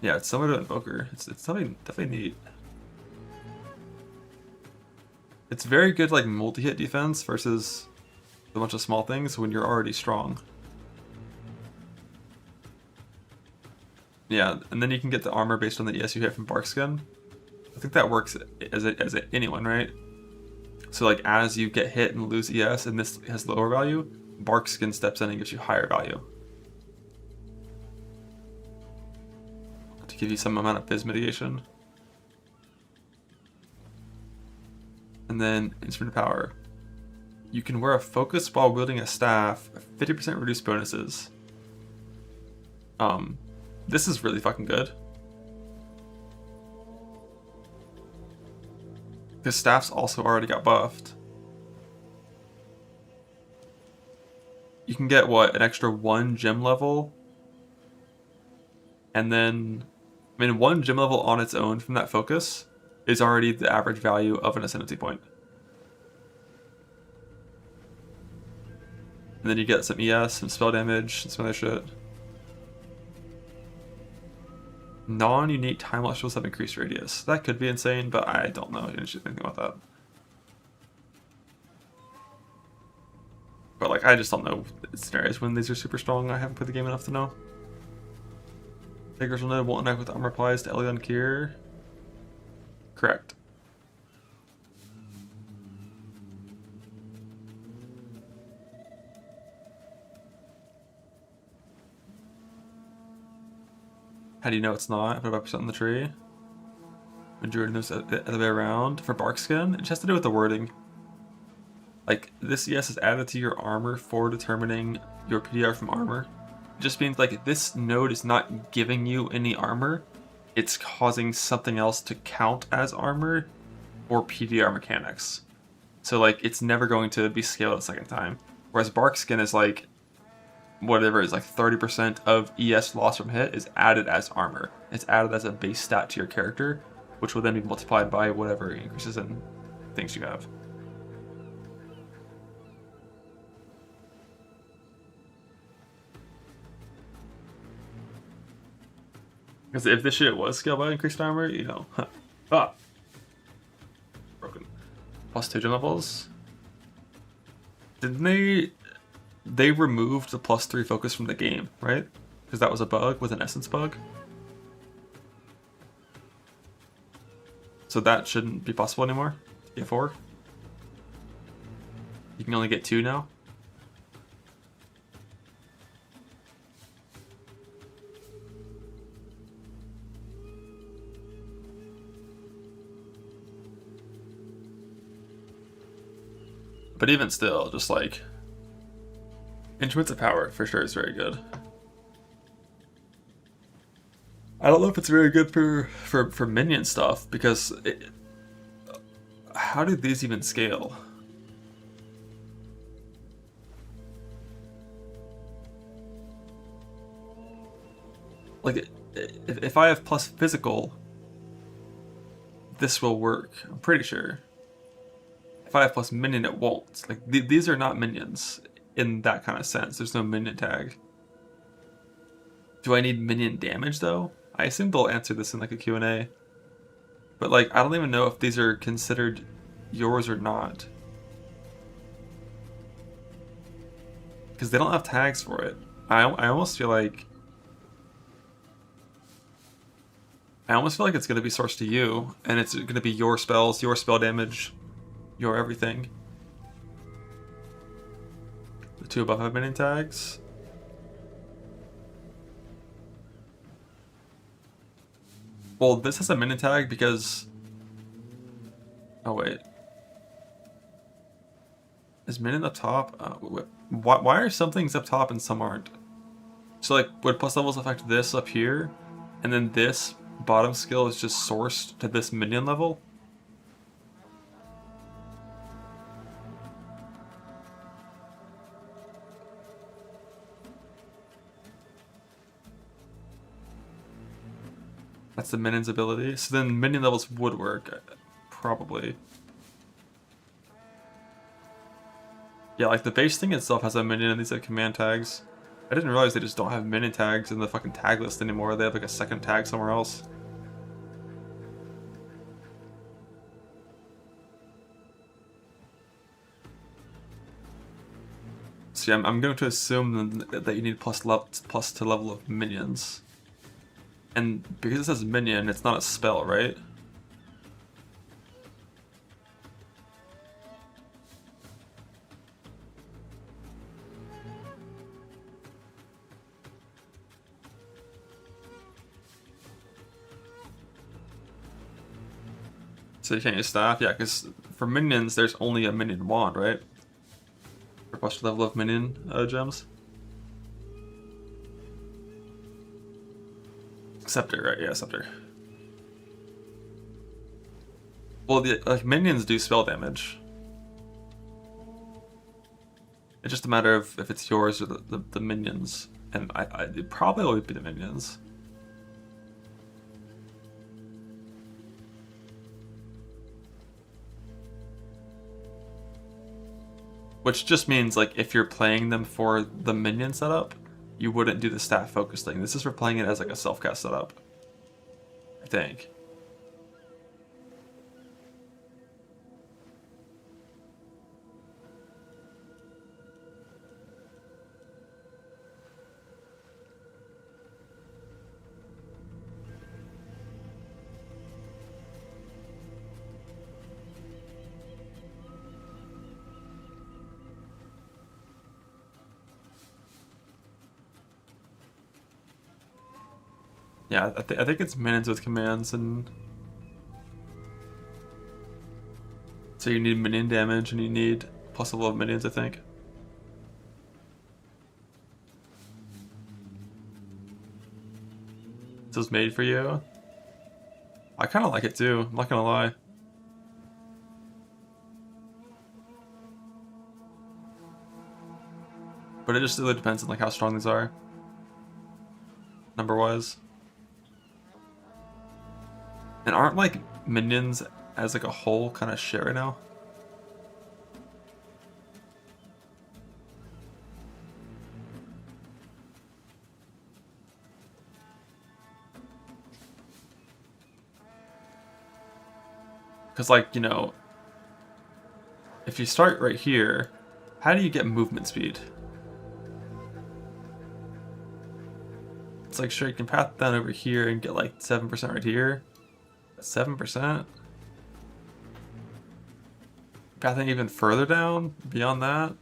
Yeah, it's similar to Invoker. It's definitely neat. It's very good like multi-hit defense versus a bunch of small things when you're already strong. Yeah, and then you can get the armor based on the ES you hit from Barkskin. I think that works as anyone, right? So like as you get hit and lose ES and this has lower value, Barkskin steps in and gives you higher value. To give you some amount of Biz mitigation. And then instrument power. You can wear a focus while wielding a staff, 50% reduced bonuses. This is really fucking good. Because staffs also already got buffed. You can get what, an extra 1 gem level? And then, 1 gem level on its own from that focus is already the average value of an Ascendancy point. And then you get some ES, some spell damage, and some other shit. Non-unique time celestials have increased radius. That could be insane, but I don't know. I didn't think about that. But like, I just don't know scenarios when these are super strong. I haven't played the game enough to know. Takers will know won't interact with armor applies to Elion Kier. Correct. How do you know it's not? Put 5% on the tree. When Druid moves the other way around. For Barkskin, it just has to do with the wording. Like, this ES is added to your armor for determining your PDR from armor. It just means, like, this node is not giving you any armor. It's causing something else to count as armor or PDR mechanics. So, like, it's never going to be scaled a second time. Whereas Barkskin is, like, whatever is like 30% of ES loss from hit is added as armor. It's added as a base stat to your character, which will then be multiplied by whatever increases in things you have. Because if this shit was scaled by increased armor, broken. Plus 2 gem levels. Didn't they removed the +3 focus from the game, right? Because that was a bug with an essence bug. So that shouldn't be possible anymore. Get 4. You can only get 2 now. But even still, just like Instruments of Power for sure is very good. I don't know if it's very good for minion stuff, because how do these even scale? Like, if I have plus physical, this will work. I'm pretty sure. If I have plus minion, it won't. Like, these are not minions in that kind of sense. There's no minion tag. Do I need minion damage, though? I assume they'll answer this in, like, a Q&A. But, like, I don't even know if these are considered yours or not. Because they don't have tags for it. I almost feel like... it's going to be sourced to you, and it's going to be your spells, your spell damage, your everything. The 2 above have minion tags. Well, this has a minion tag because... Oh, wait. Is minion up top? Why are some things up top and some aren't? So, like, would plus levels affect this up here? And then this bottom skill is just sourced to this minion level? That's the minion's ability. So then minion levels would work, probably. Yeah, like the base thing itself has a minion and these have command tags. I didn't realize they just don't have minion tags in the fucking tag list anymore. They have like a second tag somewhere else. See, I'm going to assume that you need plus to level of minions. And because it says minion, it's not a spell, right? So you can't use staff? Yeah, because for minions, there's only a minion wand, right? For plus level of minion gems. Scepter, right? Yeah, Scepter. Well, the minions do spell damage. It's just a matter of if it's yours or the minions. And it probably would be the minions. Which just means, like, if you're playing them for the minion setup, you wouldn't do the staff focus thing. This is for playing it as like a self-cast setup, I think. Yeah, I think it's minions with commands, and so you need minion damage and you need plus level of minions, I think. This was made for you. I kind of like it too, I'm not gonna lie. But it just really depends on like how strong these are, number wise. And aren't like minions as like a whole kind of shit right now? Because, like, you know, if you start right here, how do you get movement speed? It's like, sure, you can path down over here and get like 7% right here. 7%? I think even further down, beyond that.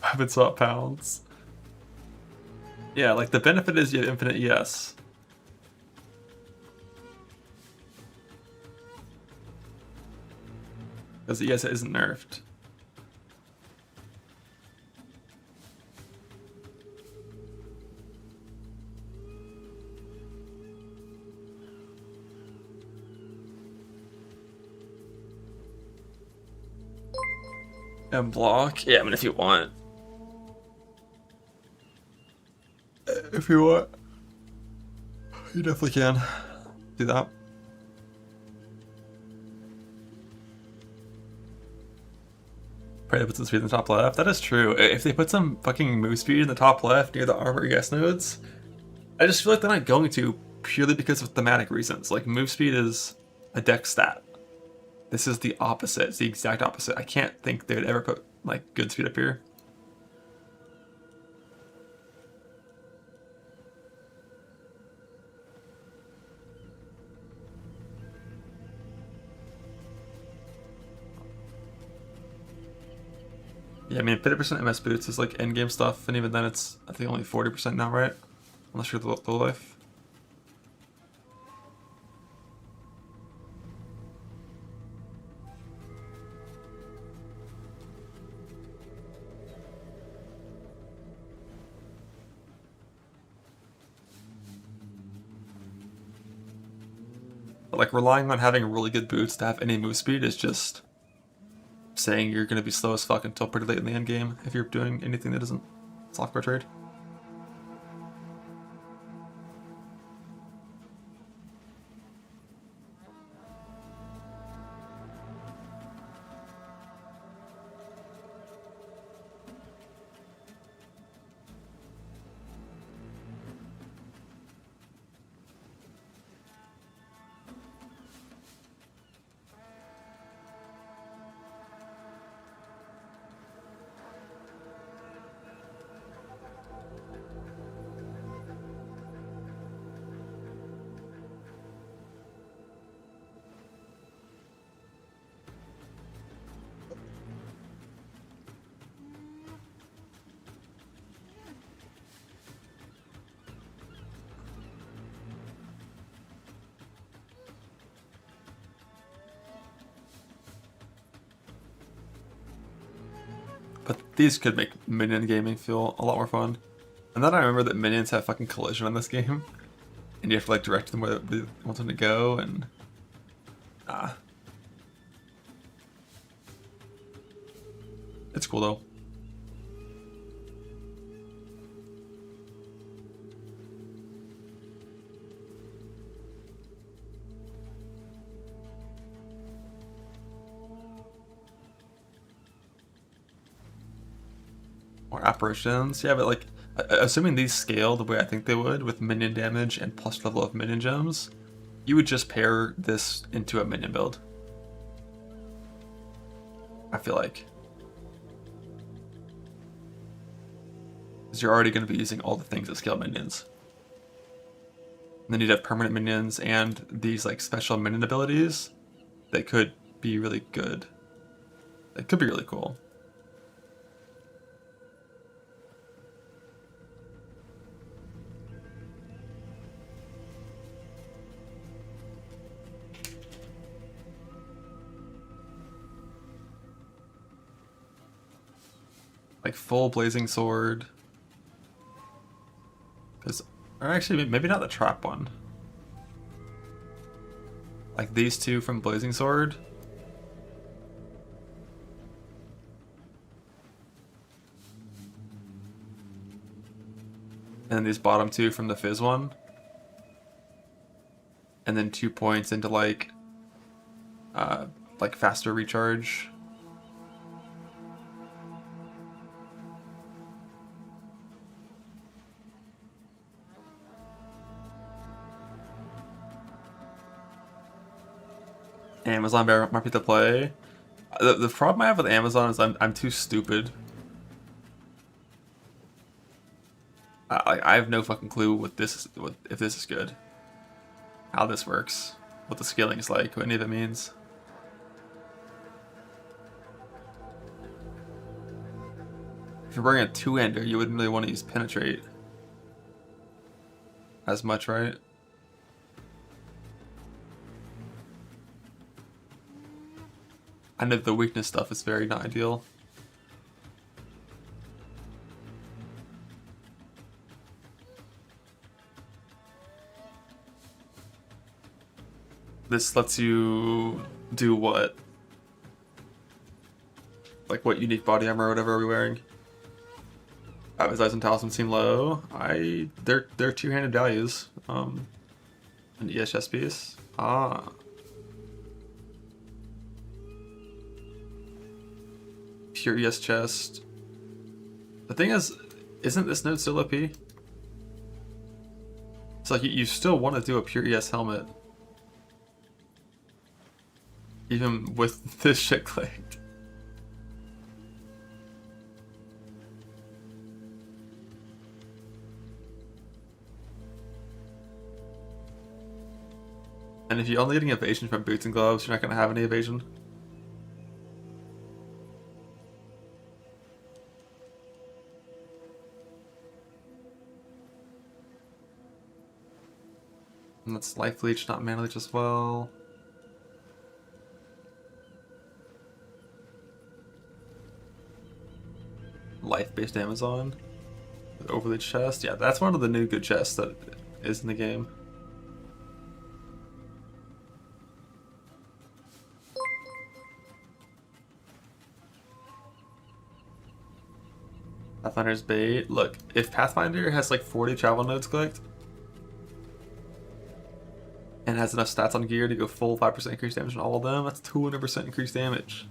Weapon swap pounds. Yeah, like the benefit is you have infinite ES. Because the ES isn't nerfed. And block? Yeah, I mean if you want. If you want. You definitely can do that. Probably put some speed in the top left. That is true. If they put some fucking move speed in the top left near the armor ES nodes, I just feel like they're not going to purely because of thematic reasons. Like move speed is a deck stat. This is the opposite. It's the exact opposite. I can't think they would ever put like good speed up here. Yeah, I mean 50% MS boots is like endgame stuff, and even then it's I think only 40% now, right? Unless you're low life. But like relying on having really good boots to have any move speed is just saying you're going to be slow as fuck until pretty late in the end game if you're doing anything that isn't software trade. But these could make minion gaming feel a lot more fun. And then I remember that minions have fucking collision on this game. And you have to like direct them where they want them to go, and... It's cool though. More apparitions, yeah, but like, assuming these scale the way I think they would, with minion damage and plus level of minion gems, you would just pair this into a minion build. I feel like. Because you're already going to be using all the things that scale minions. And then you'd have permanent minions and these like special minion abilities that could be really good. It could be really cool. Like full blazing sword. Or actually, maybe not the trap one. Like these two from blazing sword. And then these bottom two from the fizz one. And then 2 points into like faster recharge. Amazon might be to play. The problem I have with Amazon is I'm too stupid. I have no fucking clue what if this is good, how this works, what the scaling is like, what any of it means. If you're wearing a two-hander, you wouldn't really want to use penetrate as much, right? I know the weakness stuff is very not ideal. This lets you do what? Like what unique body armor or whatever are we wearing? Visage and Talisman seem low. They're two-handed values. An ESS piece. Ah. Pure ES chest. The thing is, isn't this node still OP? It's like you still want to do a pure ES helmet. Even with this shit clicked. And if you're only getting evasion from boots and gloves, you're not going to have any evasion. And that's life leech, not mana leech as well. Life-based Amazon. Overleech chest. Yeah, that's one of the new good chests that is in the game. Pathfinder's bait. Look, if Pathfinder has like 40 travel nodes clicked and has enough stats on gear to go full 5% increased damage on all of them, that's 200% increased damage.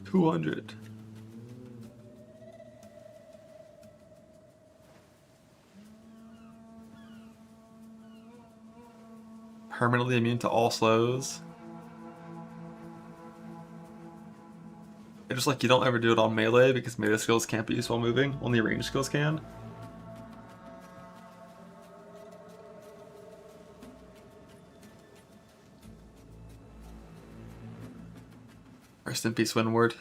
200. Permanently immune to all slows. It's just like you don't ever do it on melee because melee skills can't be used while moving. Only range skills can. Rest in peace, Windward.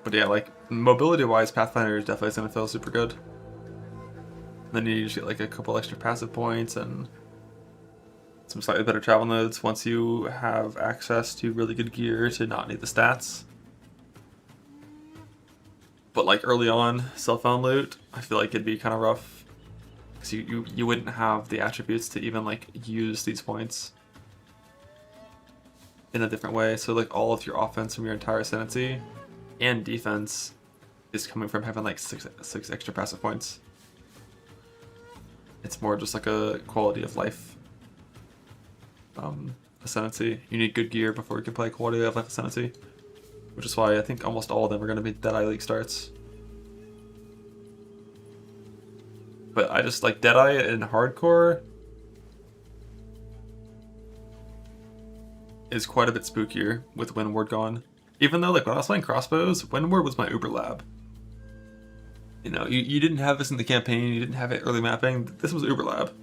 But yeah, like mobility-wise, Pathfinder is definitely gonna feel super good. Then you just get like a couple extra passive points and some slightly better travel nodes once you have access to really good gear to not need the stats. But like early on, cell phone loot, I feel like it'd be kind of rough because you wouldn't have the attributes to even like use these points in a different way. So like all of your offense from your entire Ascendancy and defense is coming from having like six extra passive points. It's more just like a quality of life Ascendancy. You need good gear before you can play quality of life Ascendancy, which is why I think almost all of them are going to be Deadeye League starts. But I just like Deadeye in hardcore is quite a bit spookier with Windward gone. Even though like when I was playing crossbows, Windward was my Uber lab. You know, you didn't have this in the campaign, you didn't have it early mapping. This was Uber Lab.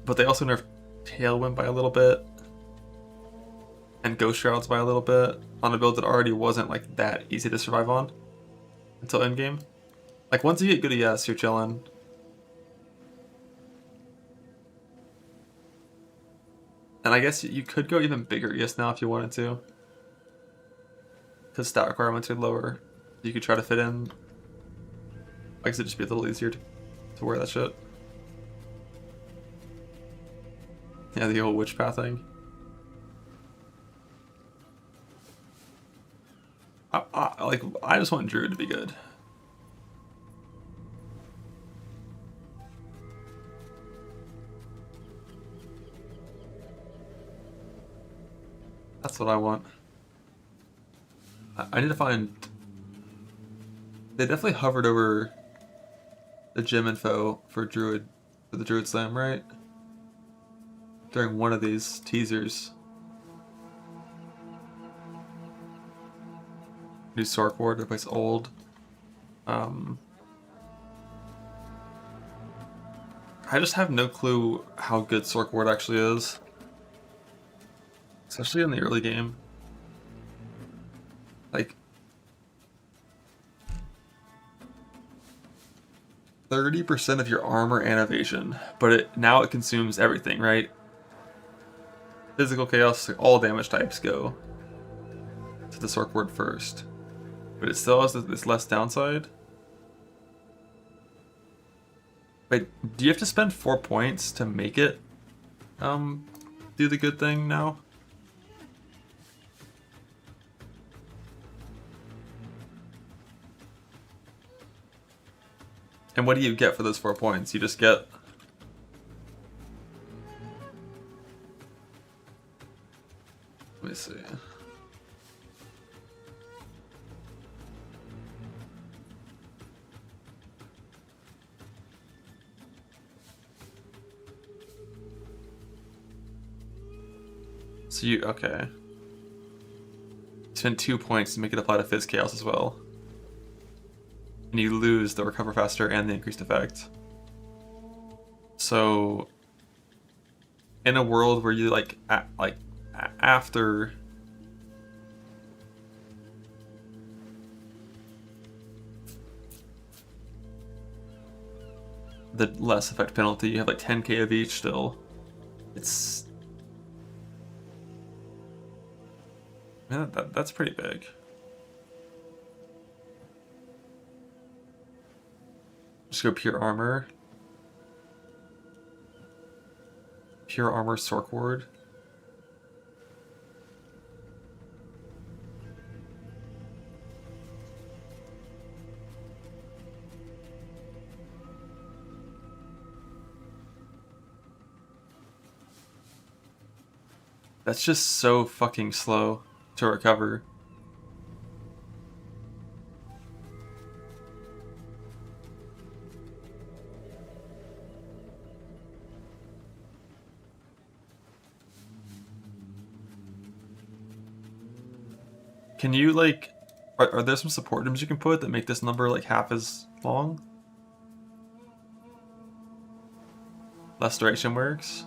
But they also nerfed Tailwind by a little bit. And Ghost Shrouds by a little bit. On a build that already wasn't like that easy to survive on. Until endgame. Like once you get good ES, you're chilling. And I guess you could go even bigger ES now if you wanted to. Because stat requirements are lower. You could try to fit in. I guess it'd just be a little easier to wear that shit. Yeah, the old witch path thing. I just want Druid to be good. That's what I want. I need to find... They definitely hovered over the gym info for Druid, for the Druid Slam, right? During one of these teasers. New Sork Ward, replace old. I just have no clue how good Sork Ward actually is. Especially in the early game. Like 30% of your armor and evasion, but now it consumes everything, right? Physical chaos, like all damage types go to the Sork Ward first. But it still has this less downside. Wait, do you have to spend 4 points to make it do the good thing now? And what do you get for those 4 points? You just get... Let me see. So you, okay. Spend 2 points to make it apply to Fizz Chaos as well. And you lose the recover faster and the increased effect. So, in a world where you after the less effect penalty, you have like 10k of each still. It's that's pretty big. Just go pure armor. Pure armor Sork Ward. That's just so fucking slow to recover. Can you like, are there some support items you can put that make this number like half as long? Less duration works.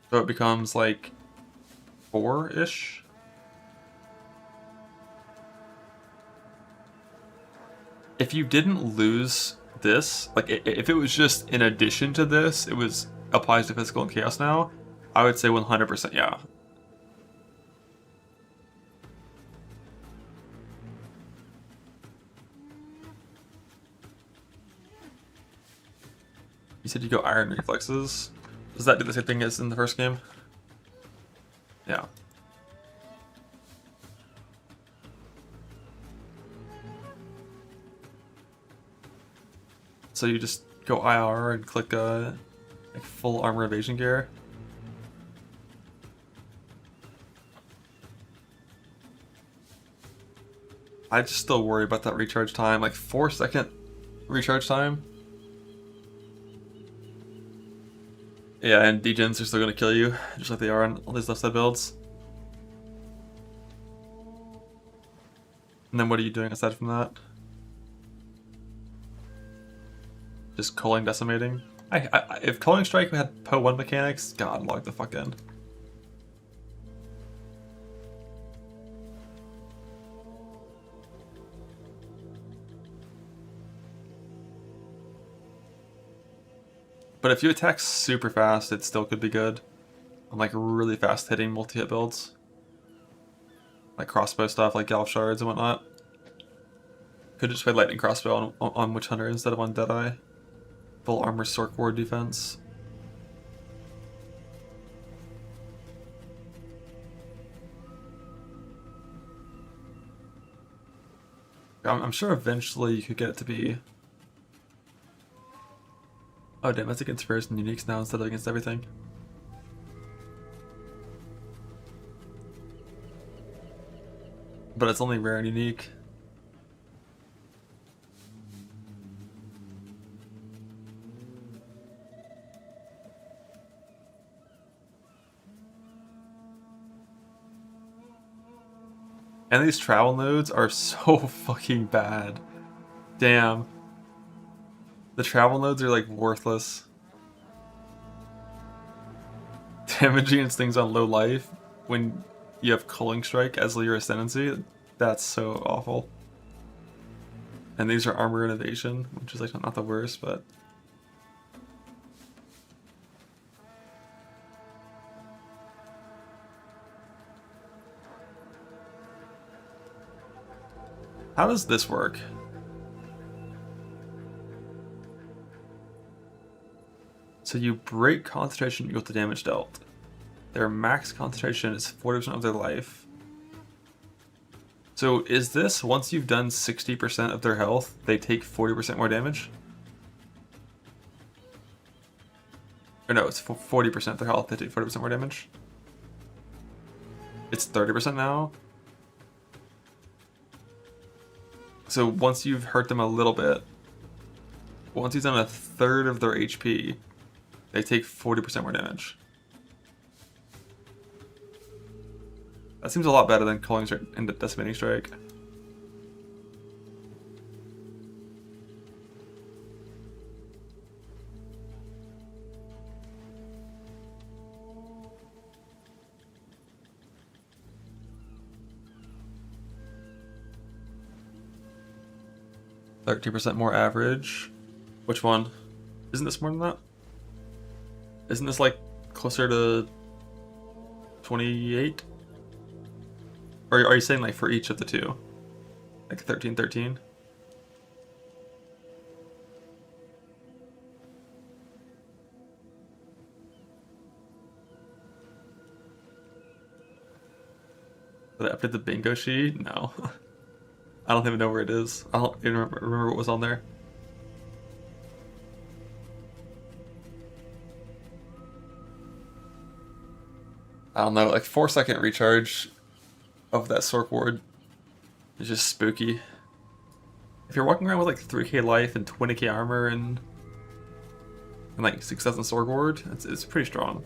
So it becomes like 4-ish? If you didn't lose this, like if it was just in addition to this, it was applies to physical and chaos now, I would say 100% yeah. You said you go Iron Reflexes. Does that do the same thing as in the first game? Yeah. So you just go IR and click like full armor evasion gear. I just still worry about that recharge time, like 4-second recharge time. Yeah, and degens are still gonna kill you, just like they are on all these left side builds. And then what are you doing aside from that? Just culling decimating? If Culling Strike had POE1 mechanics, god, log the fuck in. But if you attack super fast, it still could be good. On like really fast hitting multi-hit builds. Like crossbow stuff, like Galv Shards and whatnot. Could just play Lightning Crossbow on Witch Hunter instead of on Deadeye. Full armor Sork Ward defense. I'm sure eventually you could get it to be... Oh damn, that's against first and uniques now instead of against everything. but it's only rare and unique. And these travel nodes are so fucking bad. Damn. The travel nodes are like worthless. Damaging things on low life when you have Culling Strike as your Ascendancy, that's so awful. And these are Armor Innovation, which is like not the worst, but... How does this work? So you break concentration equal to damage dealt. Their max concentration is 40% of their life. So is this, once you've done 60% of their health, they take 40% more damage? Or no, it's 40% of their health, they take 40% more damage? It's 30% now? So once you've hurt them a little bit, once you've done a third of their HP, they take 40% more damage. That seems a lot better than Culling Strike and Decimating Strike. %, more average. Which one? Isn't this more than that? Isn't this like closer to 28? Or are you saying like for each of the two? Like 13, 13? Did I update the bingo sheet? No. I don't even know where it is. I don't even remember what was on there. I don't know, like 4-second recharge of that Sork Ward is just spooky. If you're walking around with like 3k life and 20k armor and like 6,000 Sork Ward, it's pretty strong.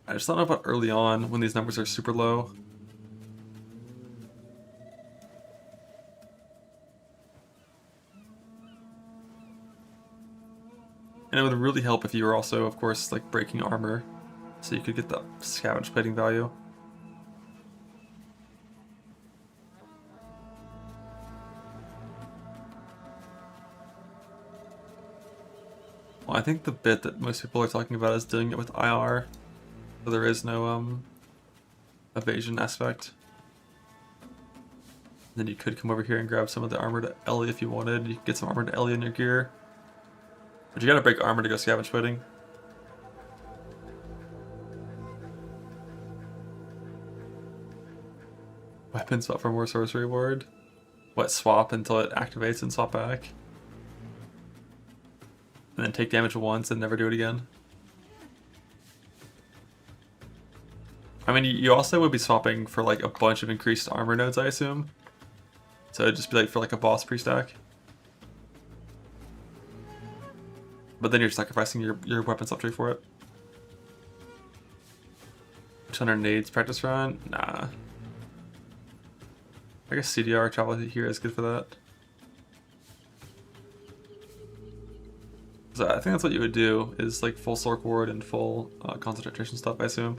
I just don't know about early on when these numbers are super low. And it would really help if you were also, of course, like breaking armor, so you could get the scavenge plating value. Well, I think the bit that most people are talking about is doing it with IR, so there is no evasion aspect. Then you could come over here and grab some of the armor to Ellie if you wanted. You could get some armor to Ellie in your gear. But you gotta break armor to go scavenge fighting. Weapon swap for more sorcery ward. What, swap until it activates and swap back? And then take damage once and never do it again? I mean, you also would be swapping for like a bunch of increased armor nodes, I assume. So it'd just be like for like a boss pre-stack. But then you're sacrificing your weapon swap tree for it. 200 nades practice run? Nah. I guess CDR travel here is good for that. So I think that's what you would do, is like full Sork Ward and full concentration stuff, I assume.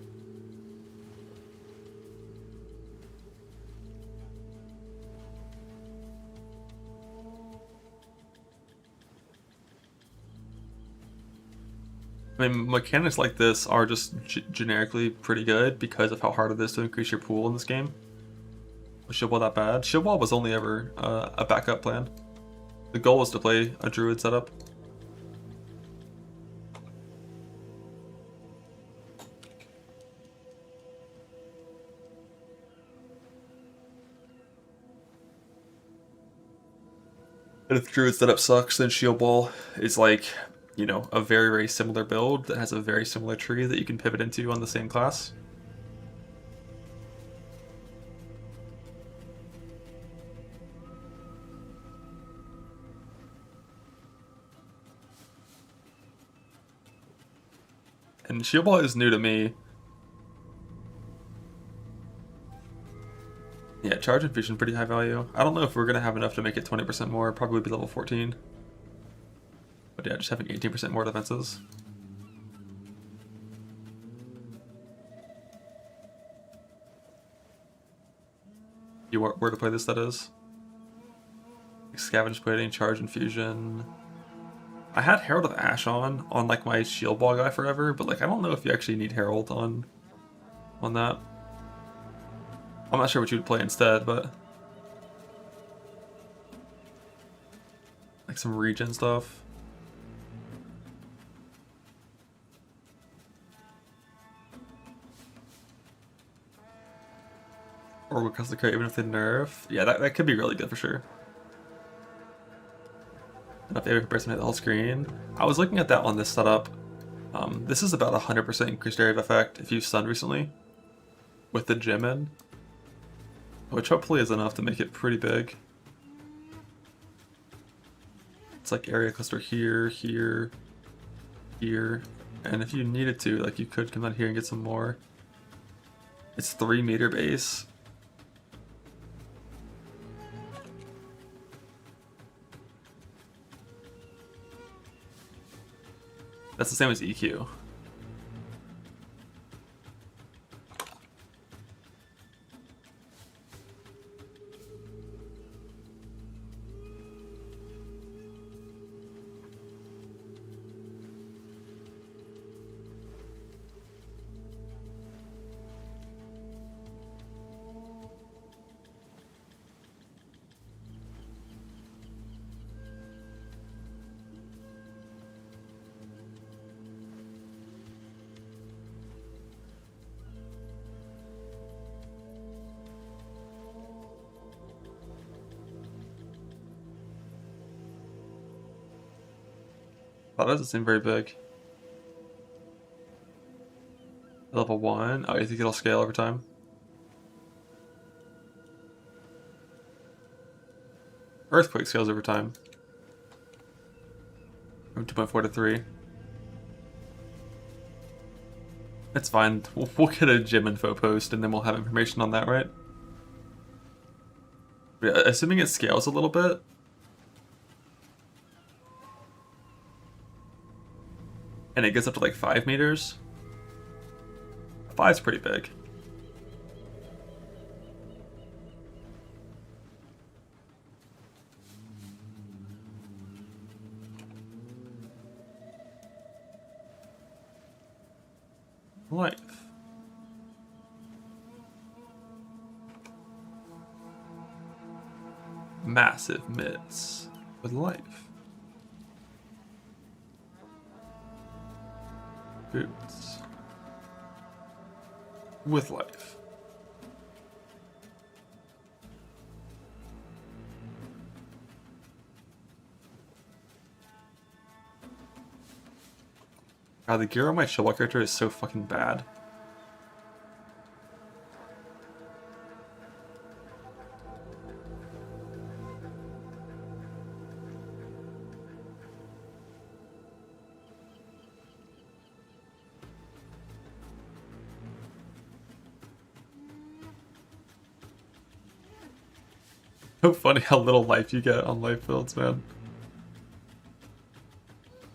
I mean, mechanics like this are just generically pretty good because of how hard it is to increase your pool in this game. Was Shield Wall that bad? Shield Wall was only ever a backup plan. The goal was to play a Druid setup. And if Druid setup sucks, then Shield Wall is like, you know, a very, very similar build that has a very similar tree that you can pivot into on the same class. And Shield Ball is new to me. Yeah, Charge and Fusion pretty high value. I don't know if we're going to have enough to make it 20% more. Probably be level 14. But yeah, just having 18% more defenses. You want where to play this, that is. Scavenge Plating, Charge and Fusion. I had Herald of Ash on like my Shield Ball guy forever, but like I don't know if you actually need Herald on that. I'm not sure what you would play instead, but like some regen stuff. Or because the even if they nerf. Yeah, that could be really good for sure. Enough area person hit the whole screen. I was looking at that on this setup. This is about 100% increased area of effect if you stunned recently with the gem in, which hopefully is enough to make it pretty big. It's like area cluster here, here, here, and if you needed to, like you could come down here and get some more. It's 3 meter base. That's the same as EQ. That doesn't seem very big. Level 1. Oh, you think it'll scale over time? Earthquake scales over time. From 2.4 to 3. It's fine. We'll get a gym info post and then we'll have information on that, right? But yeah, assuming it scales a little bit. And it gets up to like 5 meters. 5's pretty big. Life. Massive mitts with life. Boots with life. God, the gear on my Shellball character is so fucking bad. So funny how little life you get on life builds, man.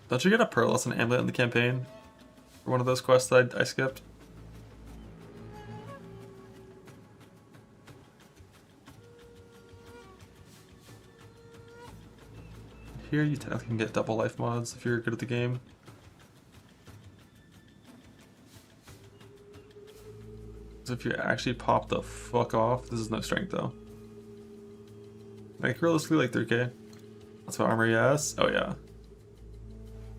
Don't you get a pearlescent amulet in the campaign? For one of those quests that I skipped? Here you technically can get double life mods if you're good at the game. So if you actually pop the fuck off, this is no strength though. Like realistically like 3k. That's what armor ES. Oh yeah.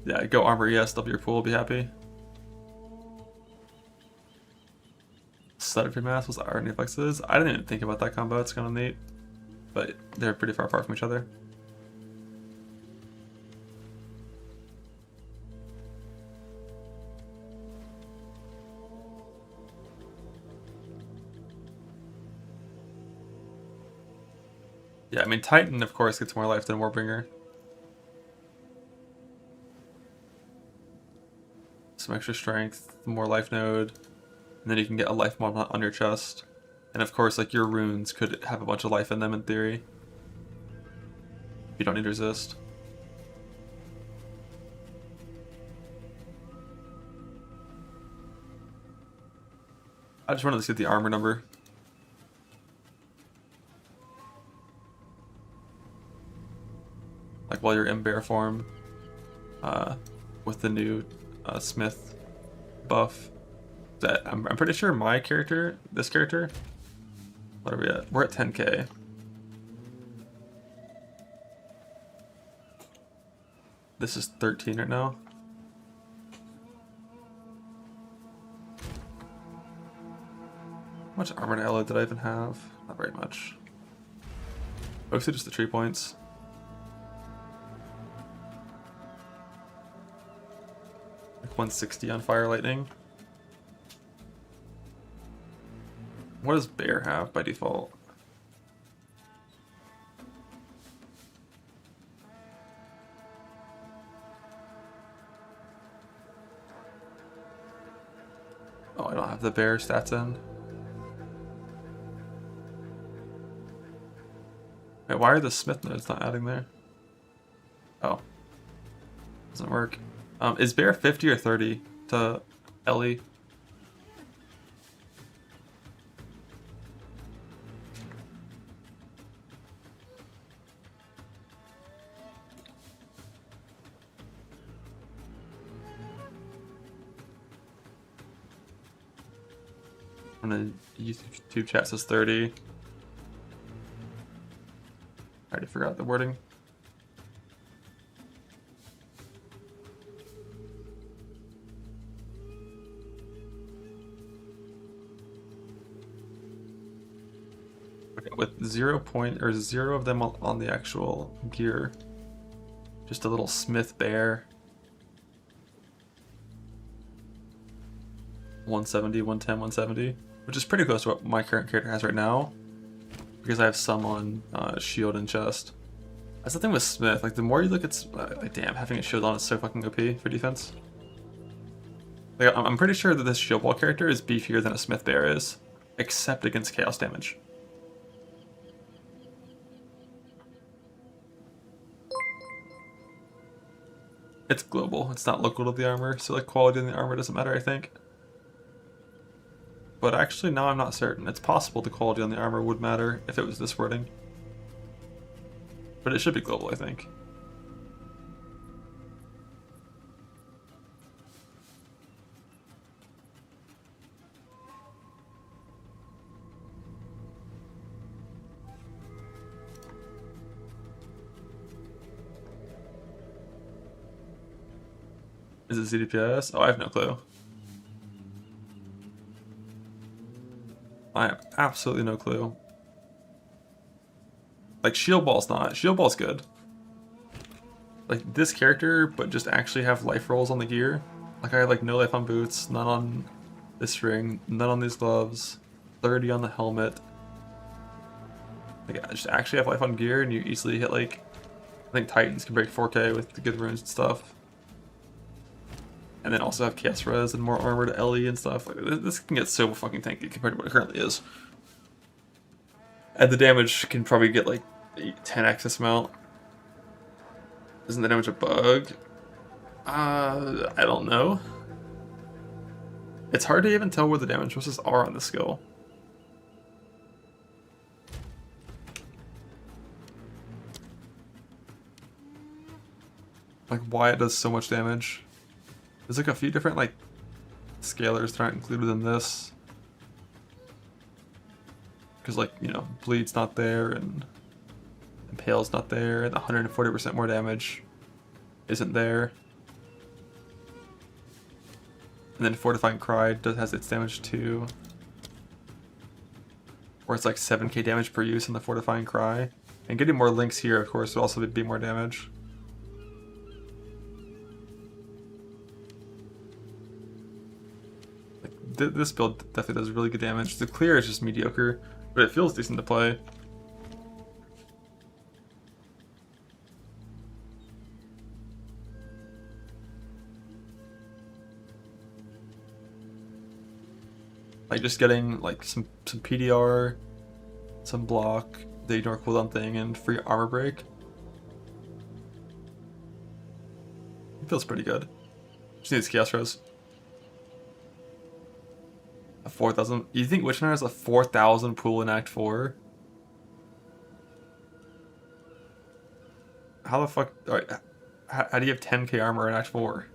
Yeah, go armor ES, double your pool, be happy. Set of your mass was iron reflexes. I didn't even think about that combo, it's kind of neat. But they're pretty far apart from each other. Yeah, I mean, Titan, of course, gets more life than Warbringer. some extra strength, more life node, and then you can get a life mod on your chest. And of course, like your runes could have a bunch of life in them in theory. You don't need resist. I just wanted to get the armor number. Like while you're in bear form, with the new Smith buff. That I'm pretty sure my character, this character, what are we at? We're at 10k. This is 13 right now. How much armor and alloy did I even have? Not very much. Mostly just the tree points. Like 160 on fire lightning. What does bear have by default? Oh, I don't have the bear stats in. Wait, why are the smith nodes not adding there? Oh. Doesn't work. Is bear 50 or 30 to Ellie? And then YouTube chat says 30. I already forgot the wording. Okay, with 0 of them on the actual gear. Just a little smith bear. 170, 110, 170. Which is pretty close to what my current character has right now. Because I have some on shield and chest. That's the thing with Smith, like the more you look at, like damn, having a shield on is so fucking OP for defense. Like I'm pretty sure that this shield wall character is beefier than a Smith bear is. Except against chaos damage. It's global, it's not local to the armor, so like quality in the armor doesn't matter, I think. But actually, now I'm not certain. It's possible the quality on the armor would matter if it was this wording. But it should be global, I think. Is it ZDPS? Oh, I have no clue. I have absolutely no clue. Like, Shield Ball's not. Shield Ball's good. Like, this character, but just actually have life rolls on the gear. Like, I had, like, no life on boots, none on this ring, none on these gloves, 30 on the helmet. Like, I just actually have life on gear, and you easily hit, like, I think Titans can break 4k with the good runes and stuff. And then also have Chaos Res and more armor to Ellie and stuff. Like, this can get so fucking tanky compared to what it currently is. And the damage can probably get like 10x this amount. Isn't the damage a bug? I don't know. It's hard to even tell where the damage sources are on the skill. Like why it does so much damage. There's like a few different like scalars that aren't included in this. Because like, you know, bleed's not there and impale's not there and the 140% more damage isn't there. And then Fortifying Cry has its damage too. Or it's like 7k damage per use in the Fortifying Cry. And getting more links here, of course, would also be more damage. This build definitely does really good damage. The clear is just mediocre, but it feels decent to play. Like just getting like some PDR, some block, the ignore cooldown thing, and free armor break. It feels pretty good. Just needs Chaos Rose. A 4,000. You think Witchhunter has a 4,000 pool in Act 4? How the fuck? Alright, how do you have 10k armor in Act 4?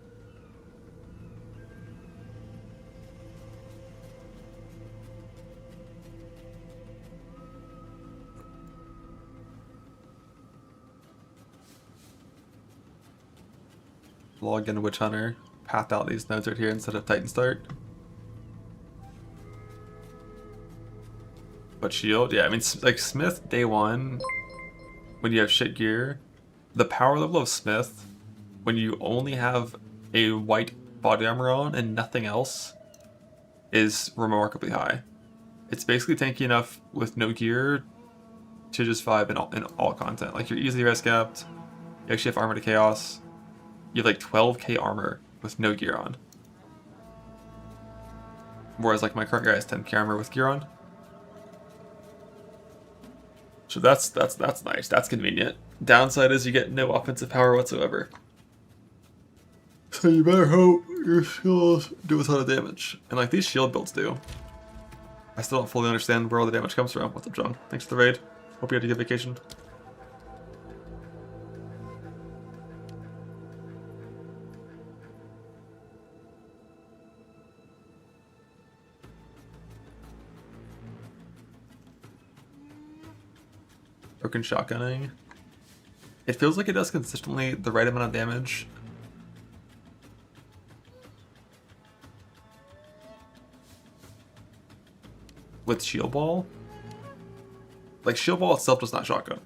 Log in Witchhunter, path out these nodes right here instead of Titan Start. But shield, yeah, I mean, like Smith day 1, when you have shit gear, the power level of Smith, when you only have a white body armor on and nothing else, is remarkably high. It's basically tanky enough with no gear to just vibe in all content. Like, you're easily res capped, you actually have armor to chaos, you have like 12k armor with no gear on. Whereas like my current guy has 10k armor with gear on. So that's nice, that's convenient. Downside is you get no offensive power whatsoever. So you better hope your skills do a ton of damage. And like these shield builds do. I still don't fully understand where all the damage comes from. What's up, John? Thanks for the raid. Hope you had a good vacation. Broken shotgunning. It feels like it does consistently the right amount of damage. With shield ball. Like shield ball itself does not shotgun.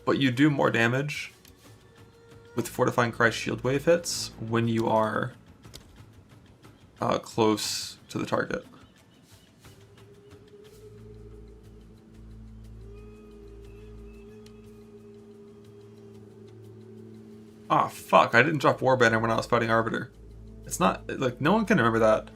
But you do more damage with Fortifying Cry shield wave hits when you are close to the target. Ah, fuck, I didn't drop Warbanner when I was fighting Arbiter. It's not, like, no one can remember that.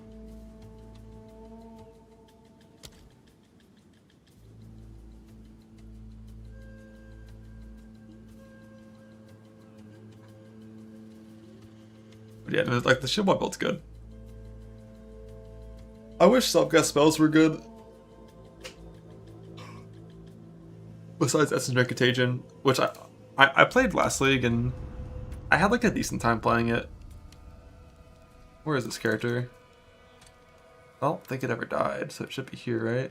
But yeah, like, the shield ball build's good. I wish self-cast spells were good. Besides Ascendancy Contagion, which I played last league and I had like a decent time playing it. Where is this character? I don't think it ever died, so it should be here, right?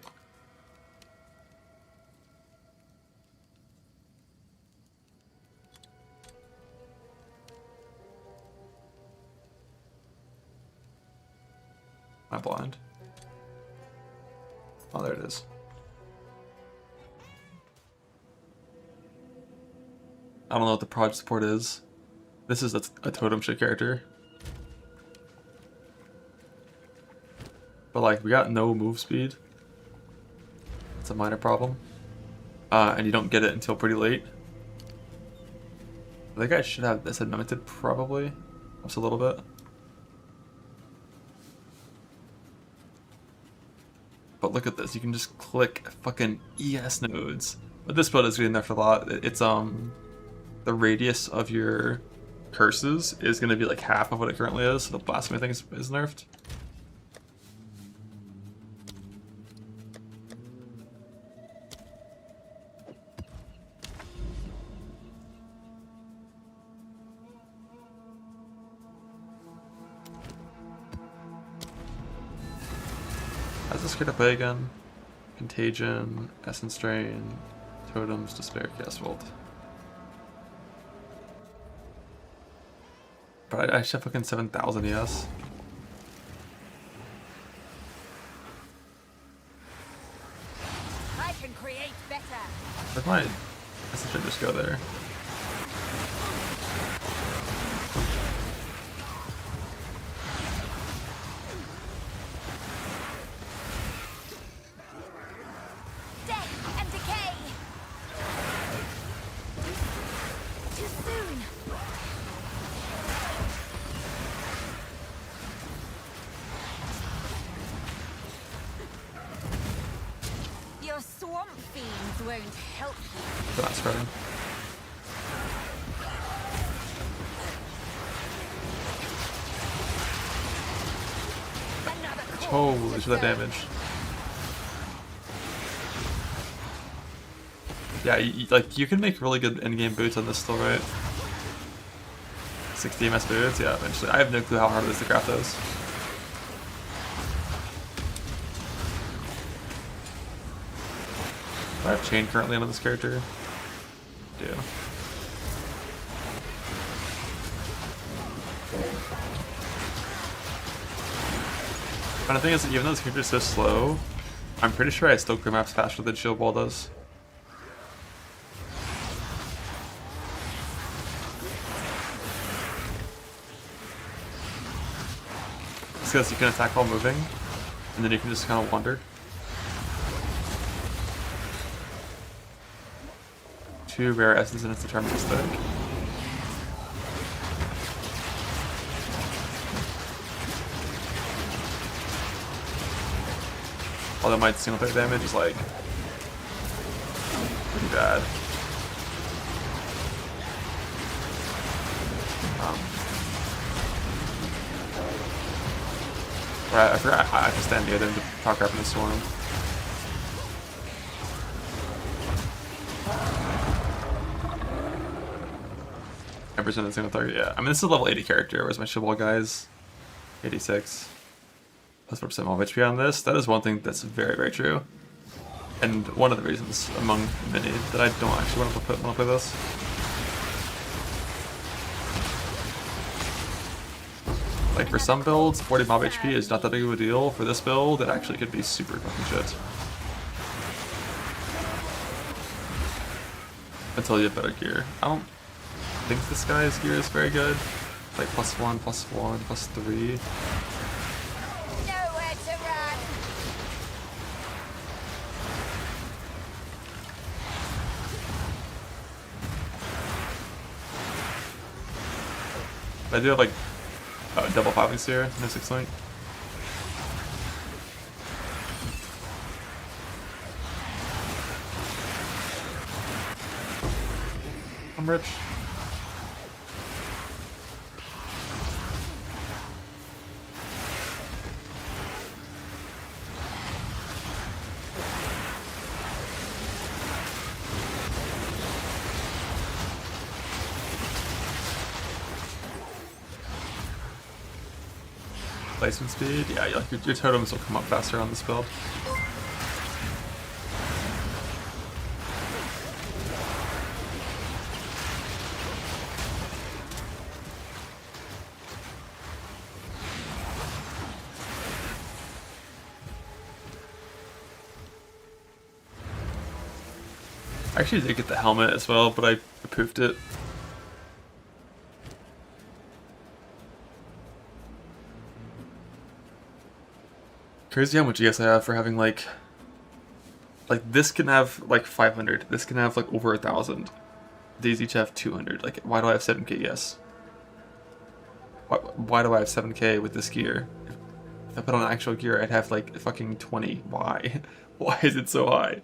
Am I blind? Oh, there it is. I don't know what the proj support is. This is a totem shit character. But like, we got no move speed. It's a minor problem. And you don't get it until pretty late. I think I should have this amendmented probably. Just a little bit. But look at this, you can just click fucking ES nodes. But this build is getting there for a lot. It's the radius of your curses is going to be like half of what it currently is, so the blasphemy thing is nerfed. How's this gonna play again? Contagion, Essence Drain, Totems, Despair, Chaos Volt. But I should have fucking 7,000 ES. I can create better. Where'd my Essence Drain just go there? Death and decay. Too soon. fiends won't help you. They're not spreading. Holy shit, that damage. Yeah, like you can make really good endgame boots on this still, right? 60 MS boots, yeah, eventually. I have no clue how hard it is to craft those. Do I have chain currently on this character? I do. But the thing is, even though this character is so slow, I'm pretty sure I still clear maps faster than Shield Wall does. It's because you can attack while moving, and then you can just kind of wander. 2 rare essence and it's deterministic. Although my single threat damage is like pretty bad. Right, I forgot I have to stand near them to talk up in the storm. Every in single target, yeah. I mean, this is a level 80 character, whereas my Shibboleth guy is 86. Plus 4% more HP on this. That is one thing that's very, very true. And one of the reasons, among many, that I don't actually want to play this. Like, for some builds, 40 mob HP is not that big of a deal. For this build, it actually could be super fucking shit. Until you have better gear. I don't think this guy's gear is very good. Like, +1, +1, +3. Nowhere to run. I do have, like, double 5 links here, no 6 link. I'm rich. Placement speed, yeah, like your totems will come up faster on this build. I actually did get the helmet as well, but I poofed it. Crazy how much ES I have for having like this can have like 500, this can have like over 1,000. These each have 200. Like, why do I have 7k ES? Why do I have 7k with this gear? If I put on actual gear, I'd have like fucking 20. Why? Why is it so high?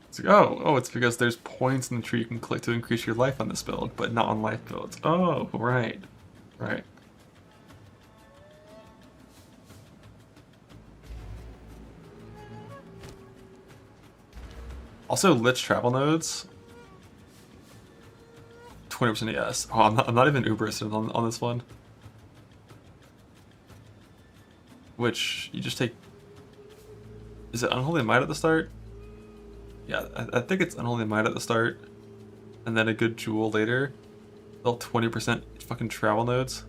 It's like, oh, it's because there's points in the tree you can click to increase your life on this build, but not on life builds. Oh, right. Right. Also, Lich travel nodes. 20% yes. Oh, I'm not even uber assistant on this one. Which, you just take... Is it Unholy Might at the start? Yeah, I think it's Unholy Might at the start, and then a good Jewel later. They'll 20% fucking travel nodes.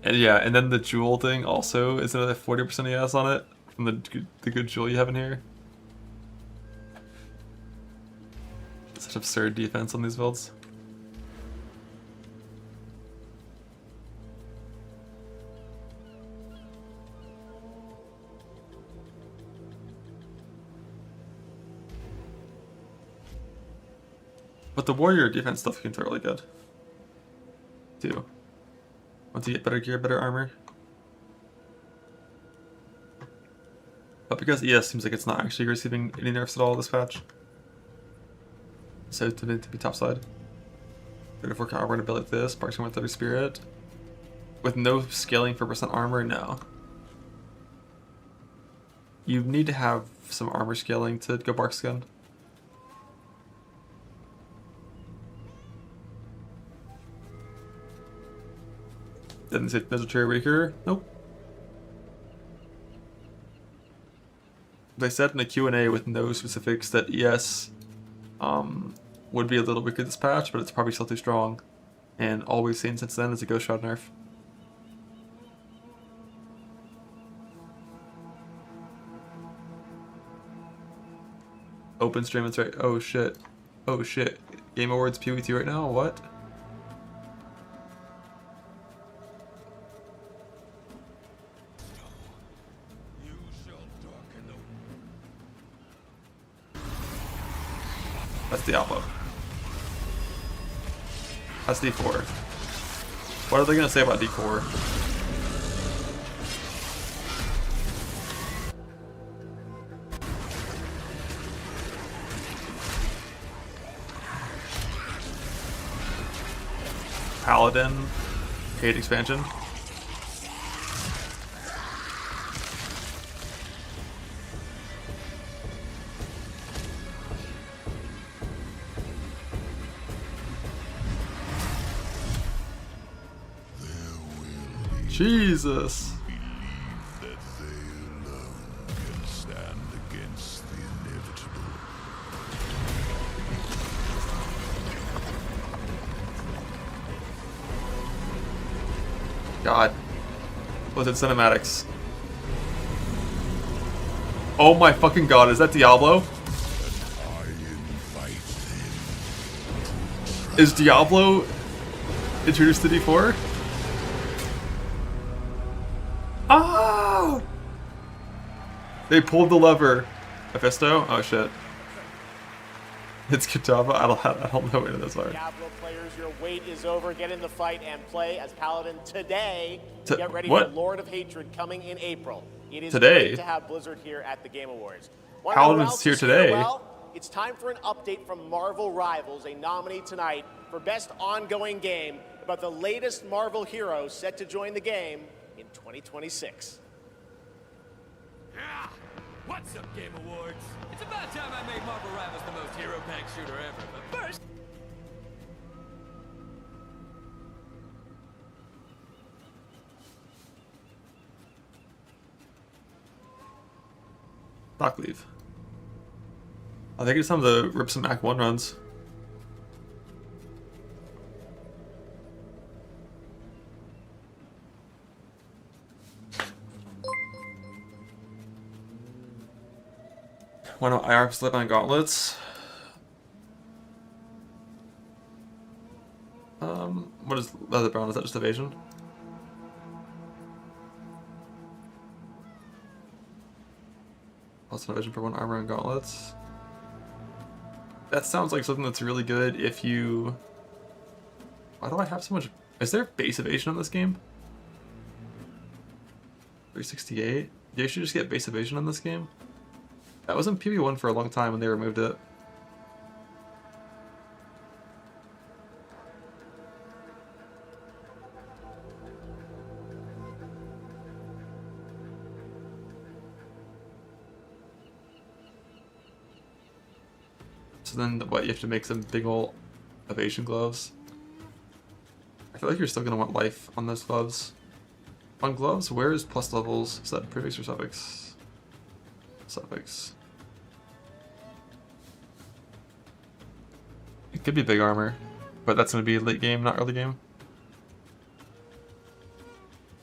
And yeah, and then the Jewel thing also is another 40% ES on it from the good Jewel you have in here. Such absurd defense on these builds. But the warrior defense stuff can feel really good, too. Once you get better gear, better armor. But because ES seems like it's not actually receiving any nerfs at all this patch, so to be topside. 34 armor and a build like this, Barks 130 spirit. With no scaling for percent armor, no. You need to have some armor scaling to go Bark Skin. Didn't say there's a cherry weaker. Nope. They said in the Q&A with no specifics that ES would be a little weaker this patch, but it's probably still too strong. And all we've seen since then is a Ghost Shroud nerf. Open stream, it's right. Oh shit. Oh shit. Game Awards POE2 right now? What? That's Diablo. That's D4. What are they gonna say about D4? Paladin, paid expansion. Jesus. That they alone can stand against the inevitable. God. Was it cinematics? Oh my fucking god, is that Diablo? Is Diablo introduced to D4? Oh! They pulled the lever. Mephisto? Oh shit. It's Kitava? I don't know what it is. Sorry. Diablo players, your wait is over. Get in the fight and play as Paladin today. Get ready what? for Lord of Hatred coming in April. It is Today? great to have Blizzard here at the Game Awards. Paladin's here today. Well, it's time for an update from Marvel Rivals, a nominee tonight for Best Ongoing Game about the latest Marvel hero set to join the game in 2026. Yeah. What's up, Game Awards? It's about time I made Marvel Rivals the most hero-packed shooter ever, but first... Dock leave. I think it's time to rip some Act 1 runs. Why don't IR slip on gauntlets? What is leather brown? Is that just evasion? Plus evasion for 1 armor and gauntlets. That sounds like something that's really good if you... Why do I have so much... Is there base evasion on this game? 368? You should just get base evasion on this game? That was in POE1 for a long time when they removed it. So then, what, you have to make some big ol' evasion gloves? I feel like you're still gonna want life on those gloves. On gloves, where is plus levels? Is that prefix or suffix? Suffix. It could be big armor, but that's gonna be late game, not early game.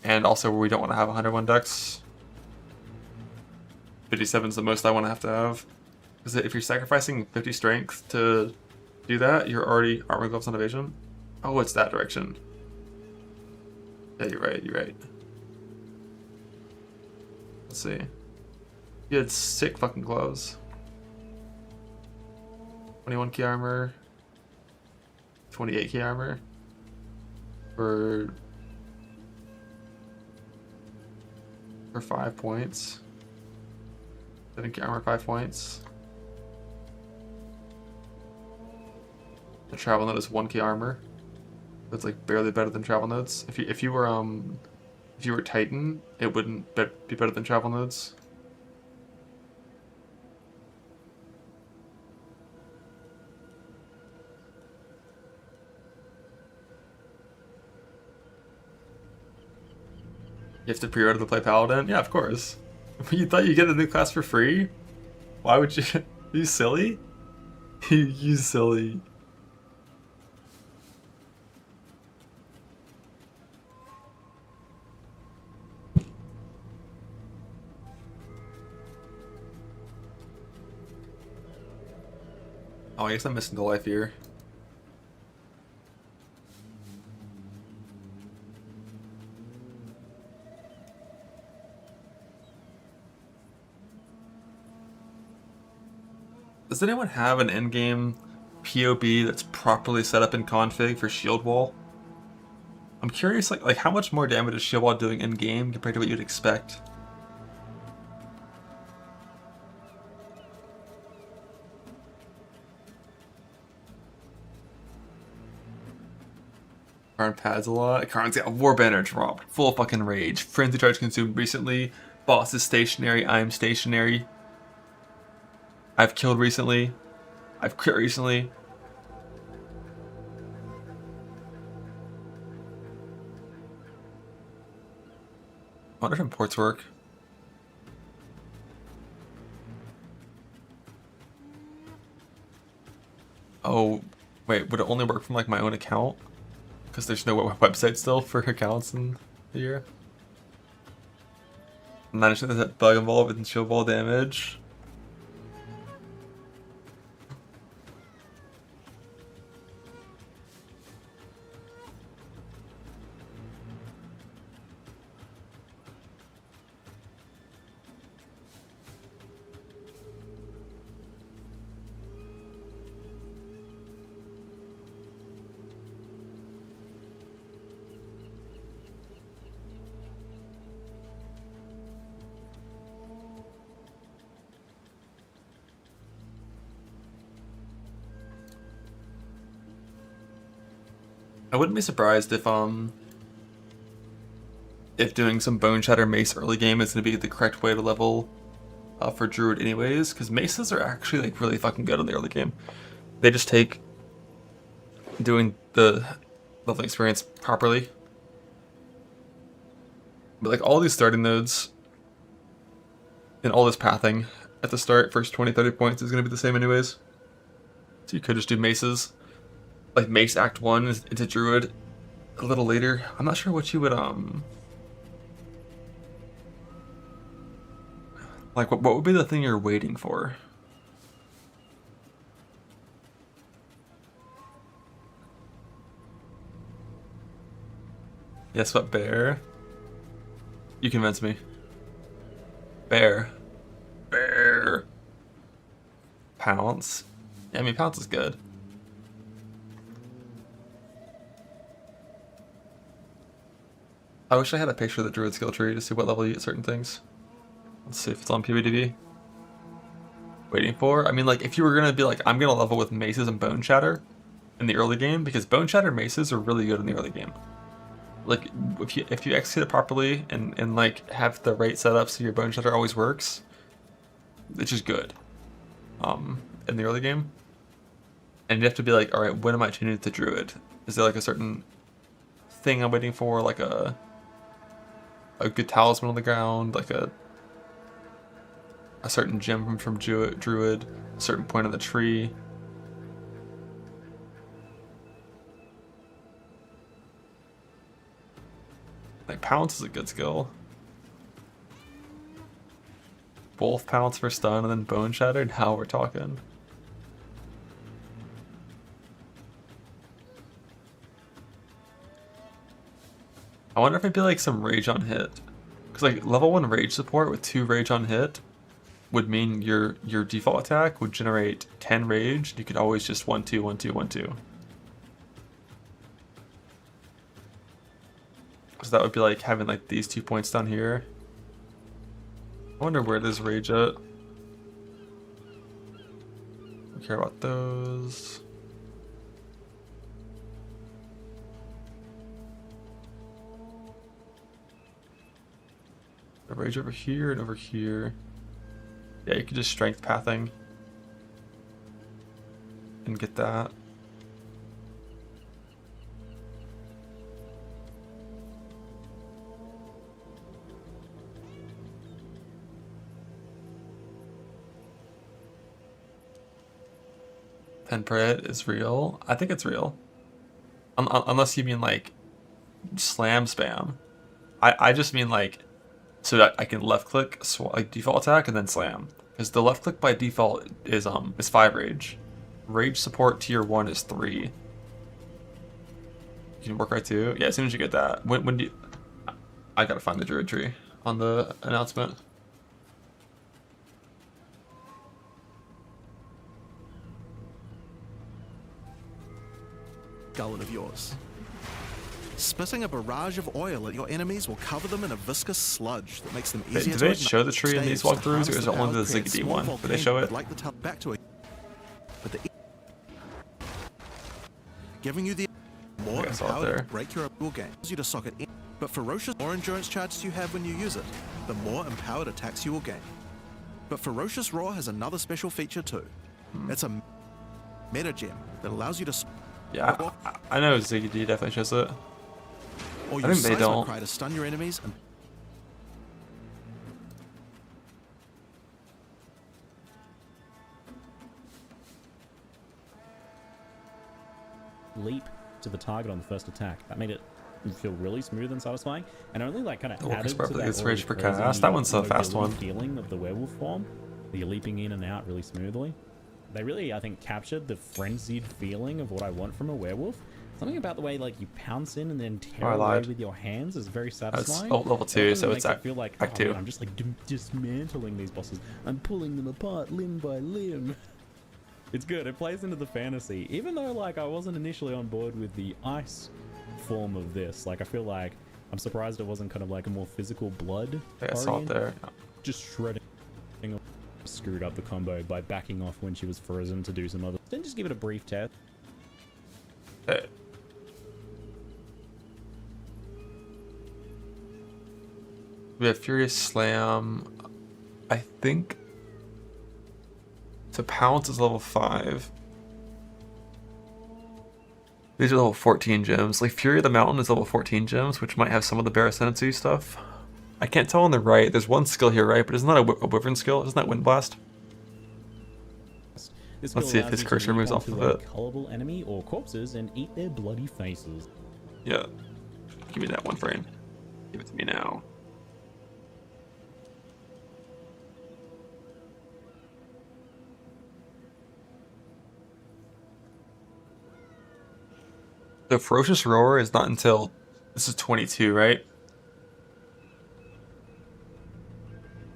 And also where we don't want to have 101 dex. 57 is the most I want to have. Because if you're sacrificing 50 strength to do that, you're already armor gloves on evasion. Oh, it's that direction. Yeah, you're right, you're right. Let's see. You had sick fucking gloves. 21 key armor. 28 key armor. For for 5 points. I think armor 5 points. The travel node is 1k armor. It's like barely better than travel nodes. If you were Titan, it wouldn't be better than travel nodes. You have to pre-order to play Paladin? Yeah, of course. You thought you'd get a new class for free? Why would you? You silly? You silly. Oh, I guess I'm missing the life here. Does anyone have an endgame POB that's properly set up in config for shield wall? I'm curious, like how much more damage is shield wall doing in game compared to what you'd expect? Karn pads a lot. Karn's got War Banner dropped. Full fucking rage. Frenzy Charge consumed recently. Boss is stationary. I am stationary. I've killed recently. I've crit recently. I wonder if imports work. Oh, wait, would it only work from like my own account? Because there's no website still for accounts in the year. I'm not sure there's that bug involved with shield wall damage. I wouldn't be surprised if doing some Bone Shatter Mace early game is going to be the correct way to level for Druid anyways, because Maces are actually like really fucking good in the early game. They just take doing the leveling experience properly. But like all these starting nodes and all this pathing at the start, first 20-30 points is going to be the same anyways. So you could just do Maces. Like Mace Act 1 into Druid a little later. I'm not sure what you would like what would be the thing you're waiting for? Yes, what bear? You convince me. Bear. Bear. Pounce. Yeah, I mean Pounce is good. I wish I had a picture of the Druid skill tree to see what level you get certain things. Let's see if it's on PvDB. Waiting for? I mean, like, if you were gonna be like, I'm gonna level with Maces and Bone Shatter in the early game, because Bone Shatter Maces are really good in the early game. Like, if you execute it properly and like have the right setup so your Bone Shatter always works, it's just good. In the early game. And you have to be like, alright, when am I tuning to Druid? Is there like a certain thing I'm waiting for, like a good talisman on the ground, like a certain gem from Druid, a certain point on the tree. Like Pounce is a good skill. Wolf Pounce for stun and then Bone Shatter, now we're talking. I wonder if it'd be like some rage on hit. Because like level 1 rage support with 2 rage on hit would mean your default attack would generate 10 rage. You could always just 1-2, 1-2, 1-2. So that would be like having like these 2 points down here I wonder where does rage at. Don't care about those. A rage over here and over here. Yeah, you could just strength pathing and get that. Penpred is real. I think it's real. Unless you mean like slam spam. I just mean like so that I can left click like default attack and then slam. Because the left click by default is 5 rage. Rage support tier 1 is 3. You can work right too. Yeah, as soon as you get that. When do you, I gotta find the druid tree on the announcement. Gullet of yours. Spitting a barrage of oil at your enemies will cover them in a viscous sludge that makes them easier to Do they show the tree in these walkthroughs, or is it only the Ziggy one? Do they show it? Like the back to it, but giving you the more power to break your game, you to socket in. But ferocious, more endurance charges you have when you use it, the more empowered attacks you will gain. But Ferocious Roar has another special feature too. It's a meta gem that allows you to. Yeah, I know Ziggy D definitely shows it. Or I think they don't. Cry to stun your enemies and leap to the target on the first attack. That made it feel really smooth and satisfying, and only like kind of added to that rage per cast. That one's the fast one. Feeling of the werewolf form, you're leaping in and out really smoothly. They really, I think, captured the frenzied feeling of what I want from a werewolf. Something about the way like you pounce in and then tear away with your hands is very satisfying. That's level 2, so it's I feel like Act 2. I'm just like dismantling these bosses. I'm pulling them apart limb by limb. It's good. It plays into the fantasy, even though like I wasn't initially on board with the ice form of this. Like I feel like I'm surprised it wasn't kind of like a more physical blood. Yeah, I saw it there. Yeah. Just shredding. Screwed up the combo by backing off when she was frozen to do some other. Then just give it a brief test. We have Furious Slam. I think. So Pounce is level 5. These are level 14 gems. Like Fury of the Mountain is level 14 gems, which might have some of the Bear Ascendancy stuff. I can't tell on the right. There's one skill here, right? But it's not a Wyvern skill. Isn't that Wind Blast? Let's see if his cursor moves off of it. Cullable enemy or corpses and eat their bloody faces. Yeah. Give me that one frame. Give it to me now. The Ferocious Roar is not until... This is 22, right?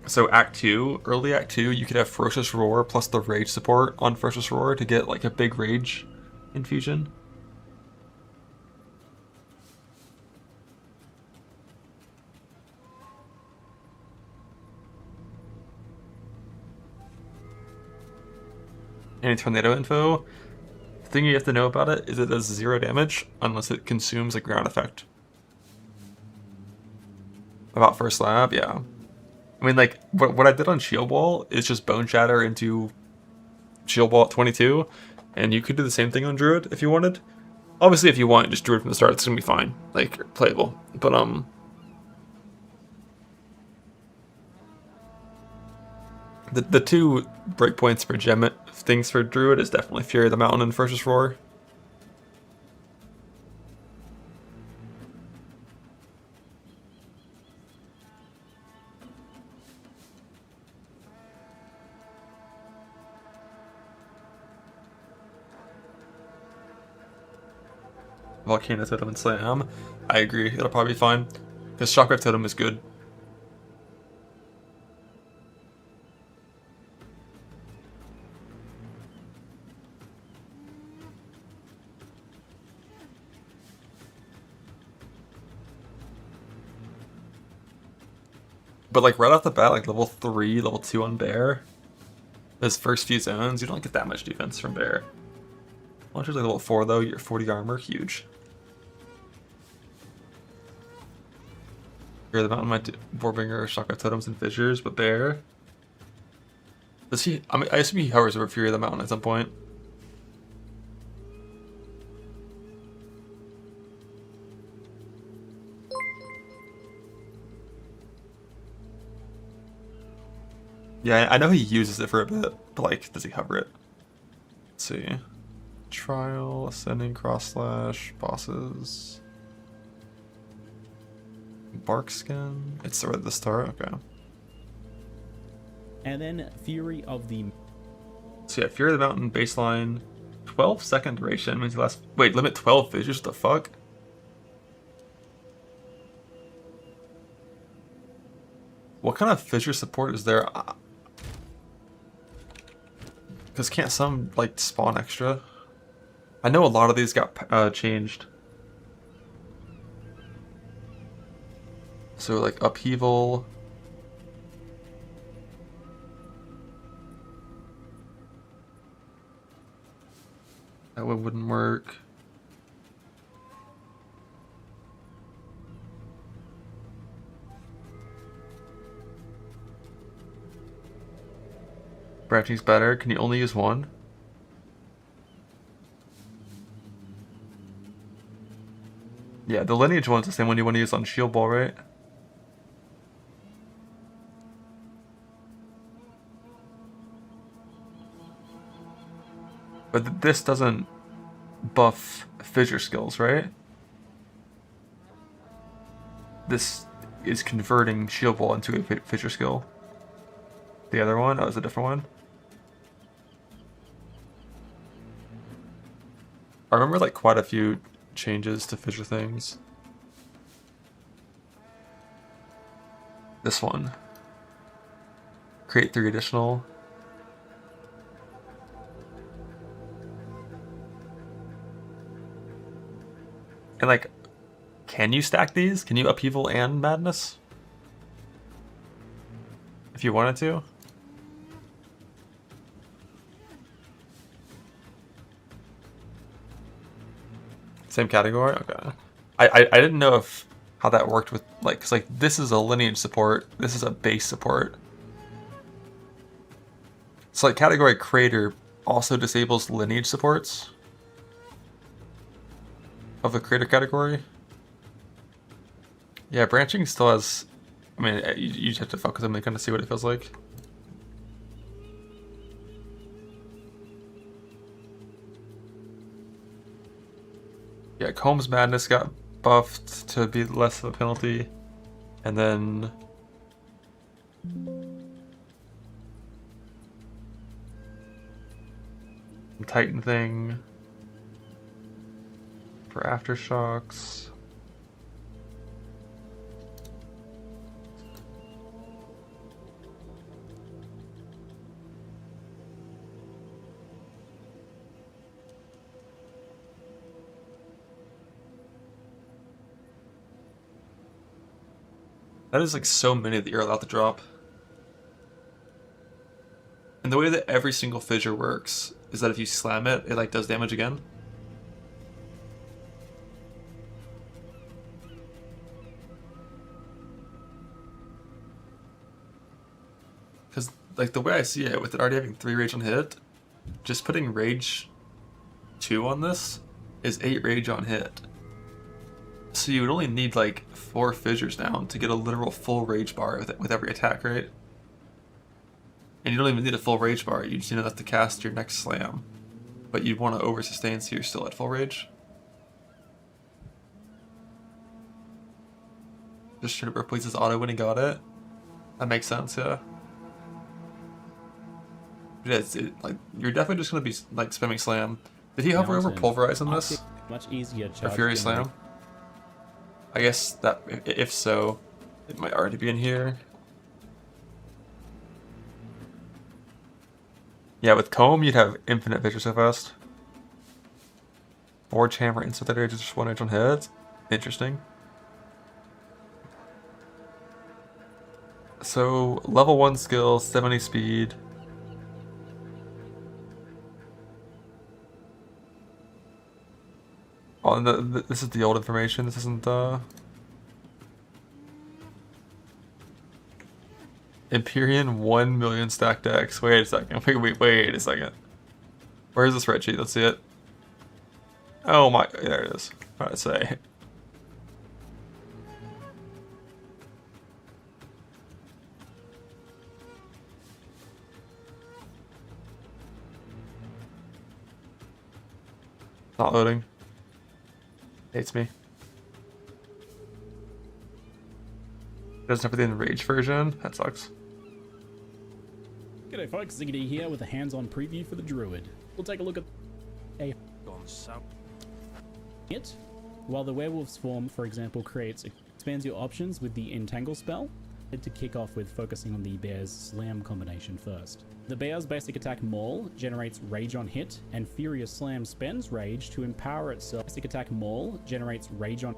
So Act 2, early Act 2, you could have Ferocious Roar plus the Rage support on Ferocious Roar to get like a big Rage infusion. Any tornado info? The thing you have to know about it is it does 0 damage unless it consumes a ground effect. About First Lab, yeah. I mean, like, what I did on Shield Wall is just Bone Shatter into Shield Wall at 22, and you could do the same thing on Druid if you wanted. Obviously, if you want, just Druid from the start, it's gonna be fine, like, playable. But, the two breakpoints for gem things for Druid is definitely Fury of the Mountain and Ferocious Roar. Volcano Totem and Slam. I agree, it'll probably be fine. Because Shockwave Totem is good. But like right off the bat, like level 3, level 2 on Bear, those first few zones, you don't get that much defense from Bear. Once you're like level 4 though, you're 40 armor, huge. Fear of the Mountain might Warbringer, Shotgun Totems, and Fissures, but Bear. Does he? I mean, I assume he hovers over Fury of the Mountain at some point. Yeah, I know he uses it for a bit, but like, does he hover it? Let's see. Trial, Ascending, Cross Slash, Bosses. Bark Skin. It's right at the start, okay. And then Fury of the... So yeah, Fury of the Mountain, baseline, 12-second duration, means you last... Wait, limit 12 fissures, what the fuck? What kind of fissure support is there? Because can't some, like, spawn extra? I know a lot of these got changed. So, like, Upheaval. That one wouldn't work. Branching's better. Can you only use one? Yeah, the lineage one's the same one you want to use on Shield Ball, right? But this doesn't buff fissure skills, right? This is converting Shield Ball into a fissure skill. The other one? Oh, it's a different one? I remember like quite a few changes to fissure things. This one. Create 3 additional. And like, can you stack these? Can you Upheaval and Madness? If you wanted to? Same category? Okay. I didn't know if how that worked with, like, cause like this is a lineage support, this is a base support. So like category creator also disables lineage supports of the creator category. Yeah, branching still has, I mean, you just have to fuck with them and kind of see what it feels like. Yeah, Combs Madness got buffed to be less of a penalty. And then... Titan thing for Aftershocks. That is like so many that you're allowed to drop. And the way that every single fissure works is that if you slam it, it like does damage again. Because like the way I see it, with it already having 3 rage on hit, just putting rage 2 on this is 8 rage on hit. So you would only need like 4 fissures down to get a literal full rage bar with every attack, right? And you don't even need a full rage bar, you just need enough to cast your next slam. But you'd want to over sustain so you're still at full rage. Just trying to replace his auto when he got it. That makes sense, yeah. Yeah, like you're definitely just gonna be like spamming slam. Did he hover over pulverize on this? Much easier. Or Fury Slam? I guess that, if so, it might already be in here. Yeah, with Comb, you'd have infinite Visage so fast. Forge Hammer, insert that rage, just 1 rage on hit. Interesting. So level 1 skill, 70 speed. Oh, and this is the old information. This isn't Empyrean 1 million stack decks. Wait a second. Wait a second. Where's the spreadsheet? Let's see it. Oh my, there it is. I'd say. Not loading. Hates me. Doesn't have the Enraged version. That sucks. G'day folks, Ziggity here with a hands-on preview for the Druid. We'll take a look at a hit. While the werewolf's form, for example, expands your options with the Entangle spell, to kick off with focusing on the bear's slam combination first. The bear's basic attack Maul generates rage on hit, and Furious Slam spends rage to empower itself. Basic attack Maul generates rage on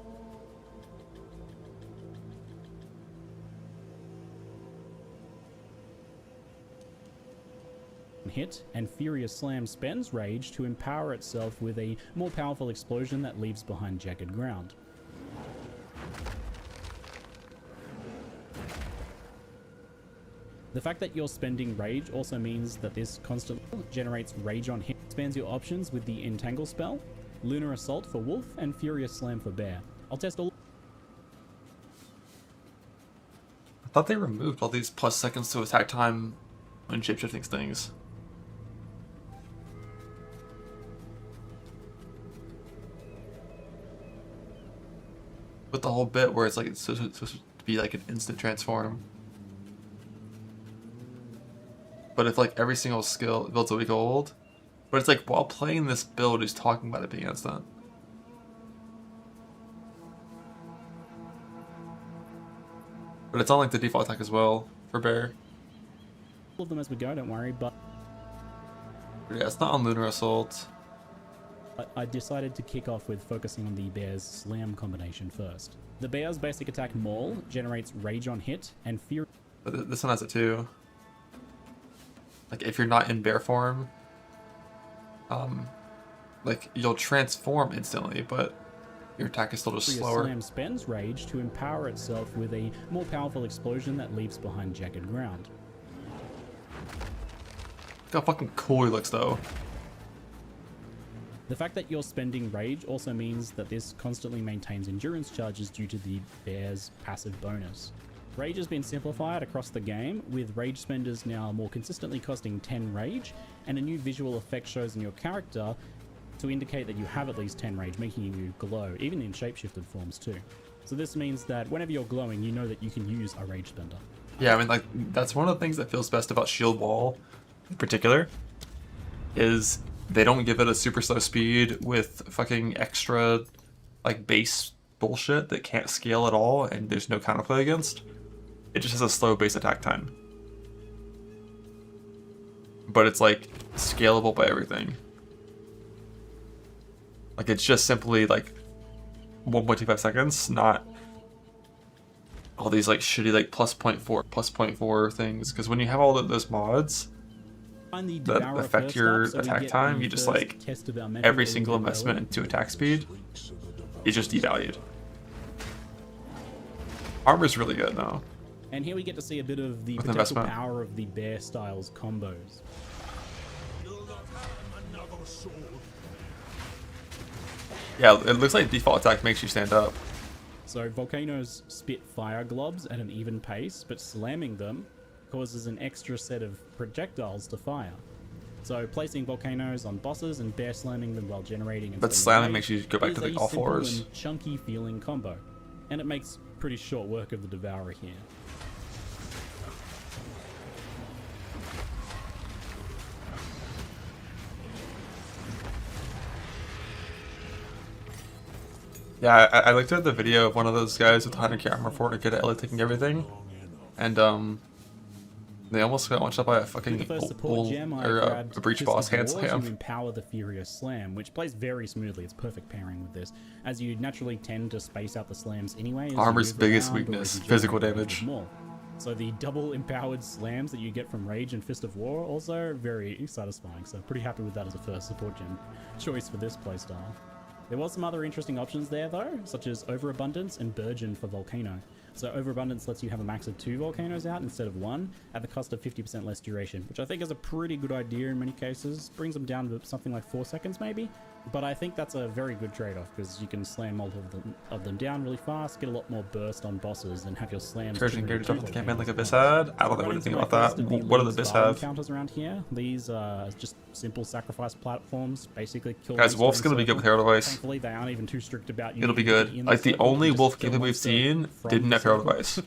hit, and Furious Slam spends rage to empower itself with a more powerful explosion that leaves behind jagged ground. The fact that you're spending rage also means that this constantly generates rage on hit, expands your options with the Entangle spell, Lunar Assault for Wolf, and Furious Slam for Bear. I'll test all. I thought they removed all these plus seconds to attack time when shapeshifting things. With the whole bit where it's like it's supposed to be like an instant transform. But if like every single skill builds a week old, but it's like while playing this build, he's talking about it being instant. But it's on like the default attack as well for Bear. All of them as we go, don't worry, but yeah, it's not on Lunar Assault. I decided to kick off with focusing on the bear's slam combination first. The bear's basic attack Maul generates rage on hit, and fear. But this one has it too. Like if you're not in bear form, like you'll transform instantly, but your attack is still just slower. Slam spends rage to empower itself with a more powerful explosion that leaves behind jagged ground. Look how fucking cool he looks though. The fact that you're spending rage also means that this constantly maintains endurance charges due to the bear's passive bonus. Rage has been simplified across the game, with rage spenders now more consistently costing 10 rage, and a new visual effect shows in your character to indicate that you have at least 10 rage, making you glow, even in shapeshifted forms too. So this means that whenever you're glowing, you know that you can use a rage spender. Yeah, I mean, like, that's one of the things that feels best about Shield Wall in particular, is they don't give it a super slow speed with fucking extra, like, base bullshit that can't scale at all and there's no counterplay against. It just has a slow base attack time. But it's, like, scalable by everything. Like, it's just simply, like, 1.25 seconds, not all these, like, shitty, like, plus 0.4 things. Because when you have all of those mods that affect your attack time, you just, like, every single investment into attack speed is just devalued. Armor's really good, though. And here we get to see a bit of the With potential investment. power of the bear styles combos. Yeah, it looks like default attack makes you stand up. So volcanoes spit fire globs at an even pace, but slamming them causes an extra set of projectiles to fire. So placing volcanoes on bosses and bear slamming them while generating. But slamming makes you go back to the all fours. And chunky feeling combo, and it makes pretty short work of the Devourer here. Yeah, I looked at the video of one of those guys with 100k armor, 400k to LA taking everything, and they almost got one shot by a fucking a breach boss hand slam. To empower the Furious Slam, which plays very smoothly. It's perfect pairing with this, as you naturally tend to space out the slams anyway. Armor's biggest weakness, physical damage. So the double empowered slams that you get from Rage and Fist of War also very satisfying. So pretty happy with that as a first support gen choice for this playstyle. There was some other interesting options there though, such as Overabundance and Burgeon for Volcano. So Overabundance lets you have a max of 2 volcanoes out instead of 1 at the cost of 50% less duration, which I think is a pretty good idea in many cases. Brings them down to something like 4 seconds maybe, but I think that's a very good trade-off because you can slam multiple of them down really fast, get a lot more burst on bosses, and have your slams. Encouraging Gary to jump into the campaign like Abyss had. I don't know anything about that. What do the Abyss have? Encounters around here. These are just simple sacrifice platforms. Basically, kill. Guys, Wolf's gonna be good with Herald Device. Thankfully, they aren't even too strict about you. It'll be good. Like the only Wolf gameplay we've seen didn't have Herald Device.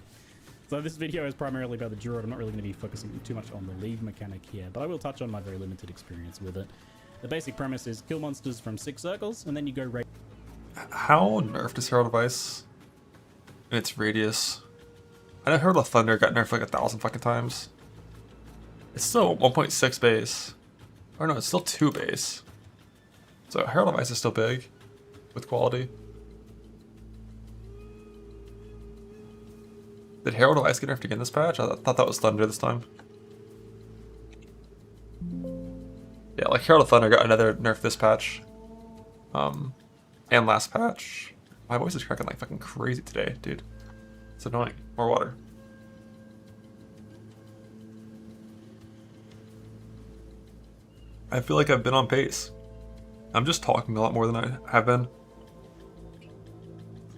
So this video is primarily about the Druid. I'm not really going to be focusing too much on the lead mechanic here, but I will touch on my very limited experience with it. The basic premise is kill monsters from 6 circles, and then you go raid. How nerfed is Herald Device in its radius? I know Herald of Thunder got nerfed like 1,000 fucking times. It's still 1.6 base. Or no, it's still 2 base. So Herald Device is still big with quality. Did Herald of Ice get nerfed again this patch? I thought that was Thunder this time. Yeah, like Herald of Thunder got another nerf this patch. And last patch. My voice is cracking like fucking crazy today, dude. It's annoying. More water. I feel like I've been on pace. I'm just talking a lot more than I have been.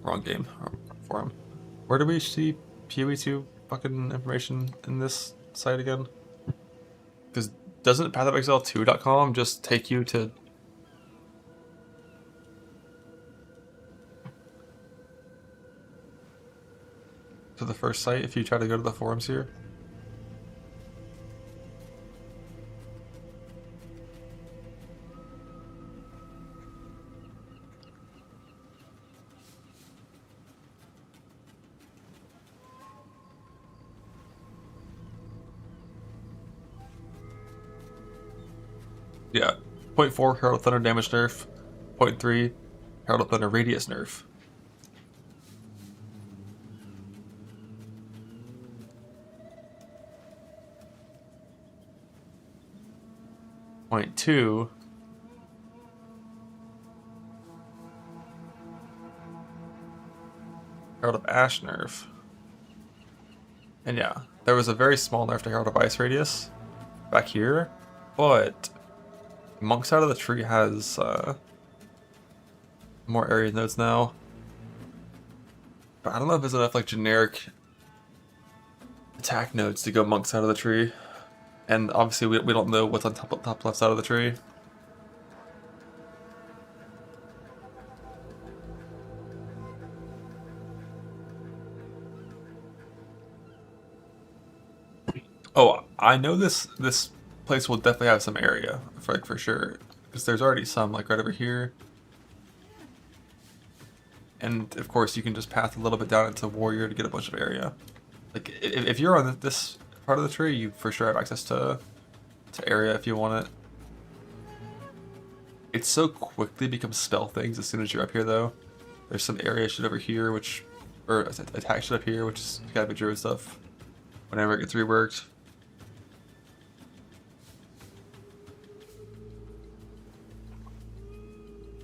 Wrong game. Wrong forum. Where do we see POE2 fucking information in this site again? Because doesn't pathofexile2.com just take you to the first site if you try to go to the forums here? Yeah, 0.4 Herald of Thunder damage nerf, 0.3 Herald of Thunder radius nerf. Point 2 Herald of Ash nerf. And yeah, there was a very small nerf to Herald of Ice radius back here, but Monk side of the tree has more area nodes now. But I don't know if there's enough like generic attack nodes to go Monk side of the tree. And obviously we don't know what's on top left side of the tree. Oh, I know this place will definitely have some area for sure, because there's already some like right over here, and of course you can just path a little bit down into Warrior to get a bunch of area. Like if you're on this part of the tree, you for sure have access to area if you want it. It so quickly becomes spell things as soon as you're up here though. There's some area shit over here, or attack shit up here, which is gotta be Druid stuff whenever it gets reworked.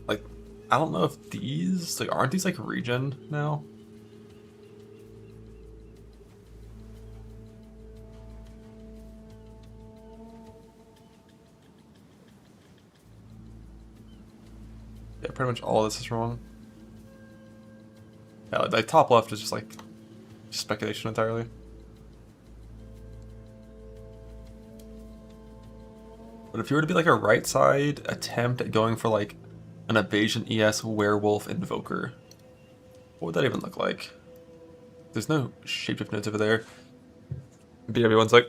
Like, I don't know if these, like, aren't these like regen now? Yeah, pretty much all of this is wrong. Yeah, like top left is just like speculation entirely. But if you were to be like a right side attempt at going for like an evasion ES werewolf invoker, what would that even look like? There's no shapeshift nodes over there. BW one sec.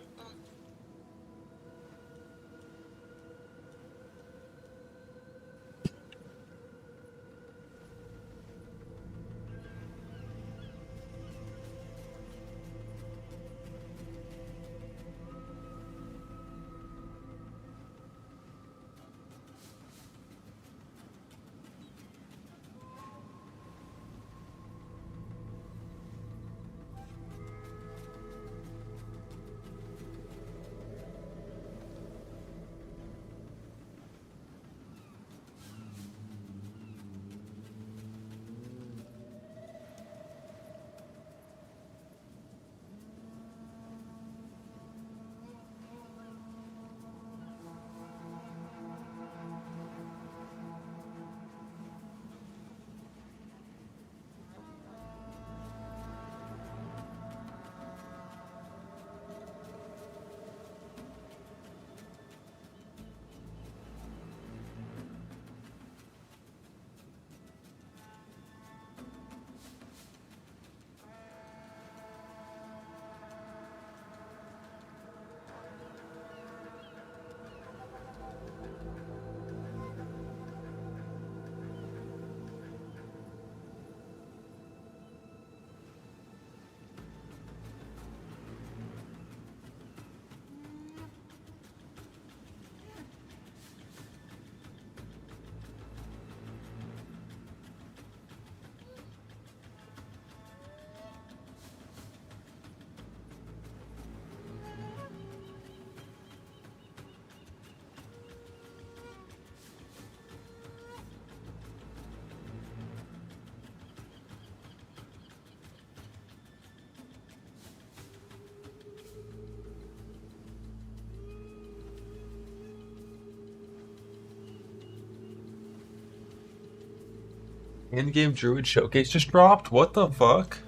Endgame Druid Showcase just dropped? What the fuck?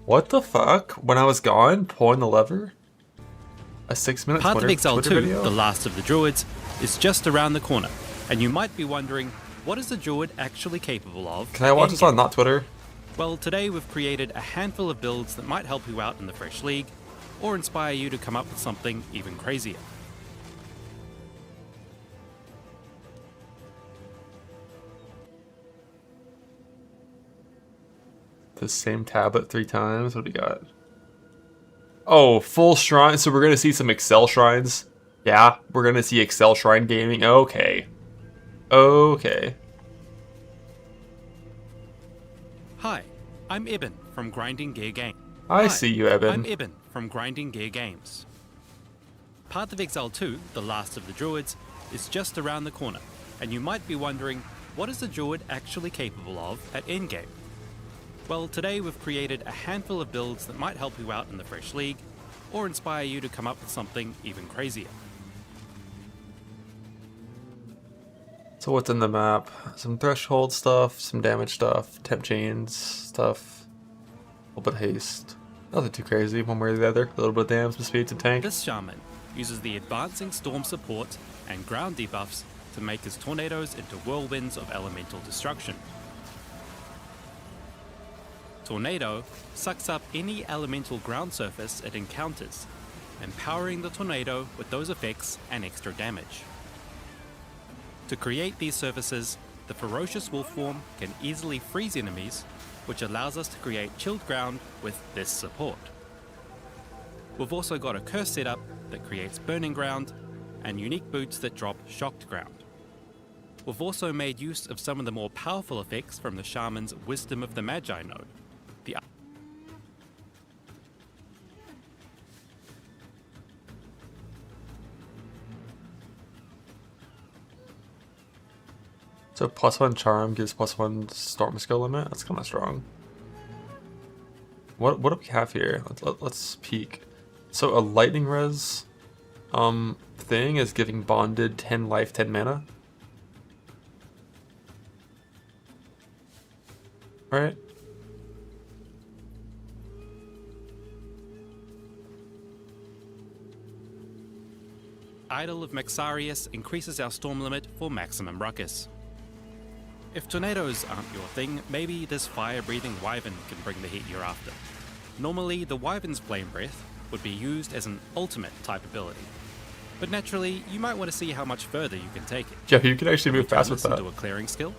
What the fuck? When I was gone, pulling the lever? A 6-minute Path of Twitter, Exile Twitter 2, video? The Last of the Druids, is just around the corner, and you might be wondering, what is the Druid actually capable of? Can I watch this on not Twitter? Well, today we've created a handful of builds that might help you out in the Fresh League, or inspire you to come up with something even crazier. The same tablet 3 times? What do we got? Oh, full shrine. So we're going to see some Excel shrines. Yeah, we're going to see Excel shrine gaming. Okay. Okay. Hi, I'm Ibn from Grinding Gear Games. I see you, Eben. I'm Ibn from Grinding Gear Games. Path of Exile 2, The Last of the Druids, is just around the corner, and you might be wondering, what is the Druid actually capable of at Endgame? Well, today we've created a handful of builds that might help you out in the Fresh League, or inspire you to come up with something even crazier. So what's in the map? Some threshold stuff, some damage stuff, temp chains stuff, a little bit of haste. Nothing too crazy, one way or the other. A little bit of damage, some speed, some tank. This shaman uses the advancing storm support and ground debuffs to make his tornadoes into whirlwinds of elemental destruction. Tornado sucks up any elemental ground surface it encounters, empowering the tornado with those effects and extra damage. To create these surfaces, the ferocious wolf form can easily freeze enemies, which allows us to create chilled ground with this support. We've also got a curse setup that creates burning ground, and unique boots that drop shocked ground. We've also made use of some of the more powerful effects from the shaman's Wisdom of the Magi node. So +1 charm gives +1 storm skill limit. That's kind of strong. What do we have here? Let's peek. So a lightning res thing is giving bonded 10 life, 10 mana. Right? Idol of Maxarius increases our storm limit for maximum ruckus. If tornadoes aren't your thing, maybe this fire-breathing Wyvern can bring the heat you're after. Normally, the Wyvern's Flame Breath would be used as an ultimate type ability. But naturally, you might want to see how much further you can take it. Yeah, you can actually move fast with that. Into a clearing skill.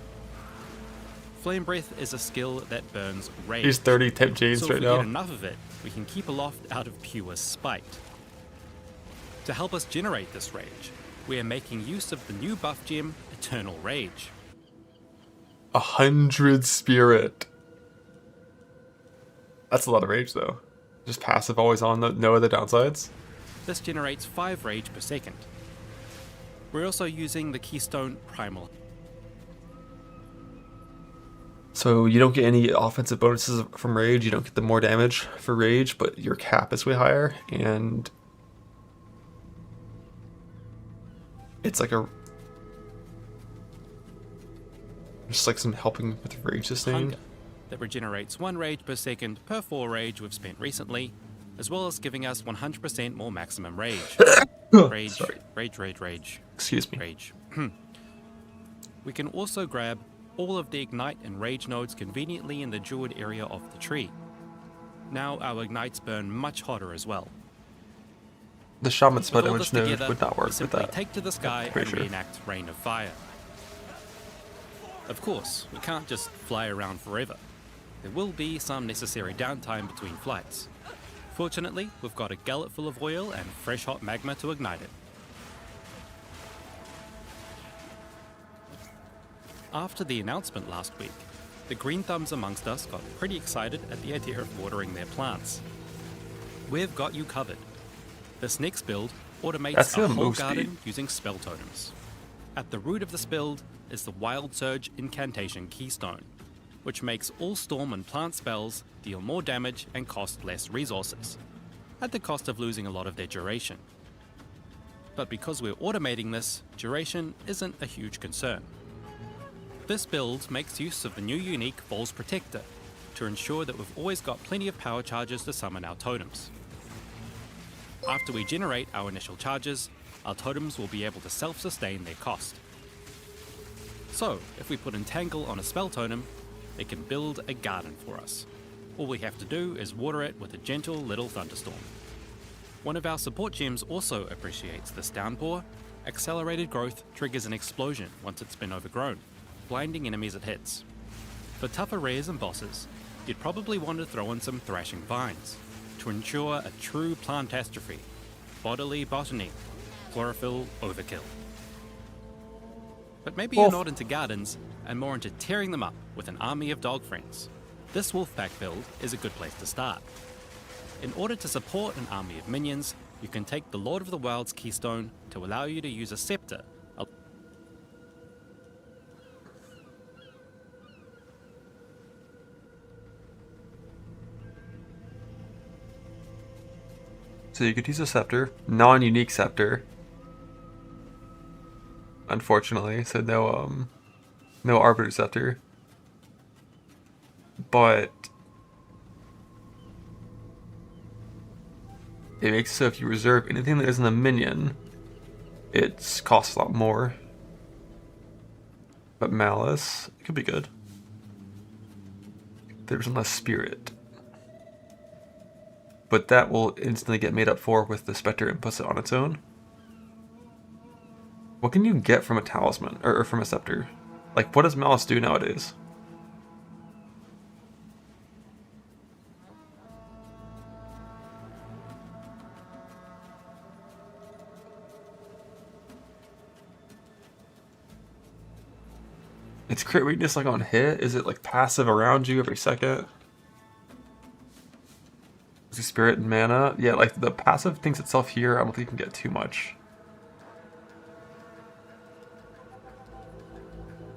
Flame Breath is a skill that burns rage. He's 30 temp chains so right if we now. get enough of it, we can keep aloft out of pure spite. To help us generate this rage, we are making use of the new buff gem, Eternal Rage. 100 spirit. That's a lot of rage though. Just passive, always on, no other downsides. This generates 5 rage per second. We're also using the Keystone Primal. So you don't get any offensive bonuses from rage, you don't get the more damage for rage, but your cap is way higher, and it's like just like some helping with rage sustain. Hunger, that regenerates 1 rage per second per 4 rage we've spent recently, as well as giving us 100% more maximum rage. Rage. Excuse me. Rage. We can also grab all of the Ignite and Rage nodes conveniently in the Druid area of the tree. Now our Ignites burn much hotter as well. The Shaman spell With all damage this node together, would not work we with simply that. take to the sky Pretty and sure. reenact Rain of Fire. Of course, we can't just fly around forever. There will be some necessary downtime between flights. Fortunately, we've got a gullet full of oil and fresh hot magma to ignite it. After the announcement last week, the green thumbs amongst us got pretty excited at the idea of watering their plants. We've got you covered. This next build automates That's a gonna whole move garden speed. using spell totems. At the root of this build is the Wild Surge Incantation Keystone, which makes all storm and plant spells deal more damage and cost less resources, at the cost of losing a lot of their duration. But because we're automating this, duration isn't a huge concern. This build makes use of the new unique Falls Protector to ensure that we've always got plenty of power charges to summon our totems. After we generate our initial charges, our totems will be able to self-sustain their cost. So, if we put Entangle on a spell totem, it can build a garden for us. All we have to do is water it with a gentle little Thunderstorm. One of our support gems also appreciates this downpour. Accelerated growth triggers an explosion once it's been overgrown, blinding enemies it hits. For tougher rares and bosses, you'd probably want to throw in some Thrashing Vines to ensure a true plantastrophe, bodily botany, chlorophyll overkill. But maybe you're not into gardens and more into tearing them up with an army of dog friends. This Wolfpack build is a good place to start. In order to support an army of minions, you can take the Lord of the Wild's keystone to allow you to use a scepter. So you could use a scepter, non-unique scepter. Unfortunately, so no Arbiter Scepter. But it makes it so if you reserve anything that isn't a minion, it costs a lot more. But Malice, it could be good. There's less spirit. But that will instantly get made up for with the Spectre inputs it on its own. What can you get from a talisman, or from a scepter? Like, what does Malice do nowadays? It's crit weakness like on hit? Is it like passive around you every second? Is it spirit and mana? Yeah, like the passive thinks itself here, I don't think you can get too much.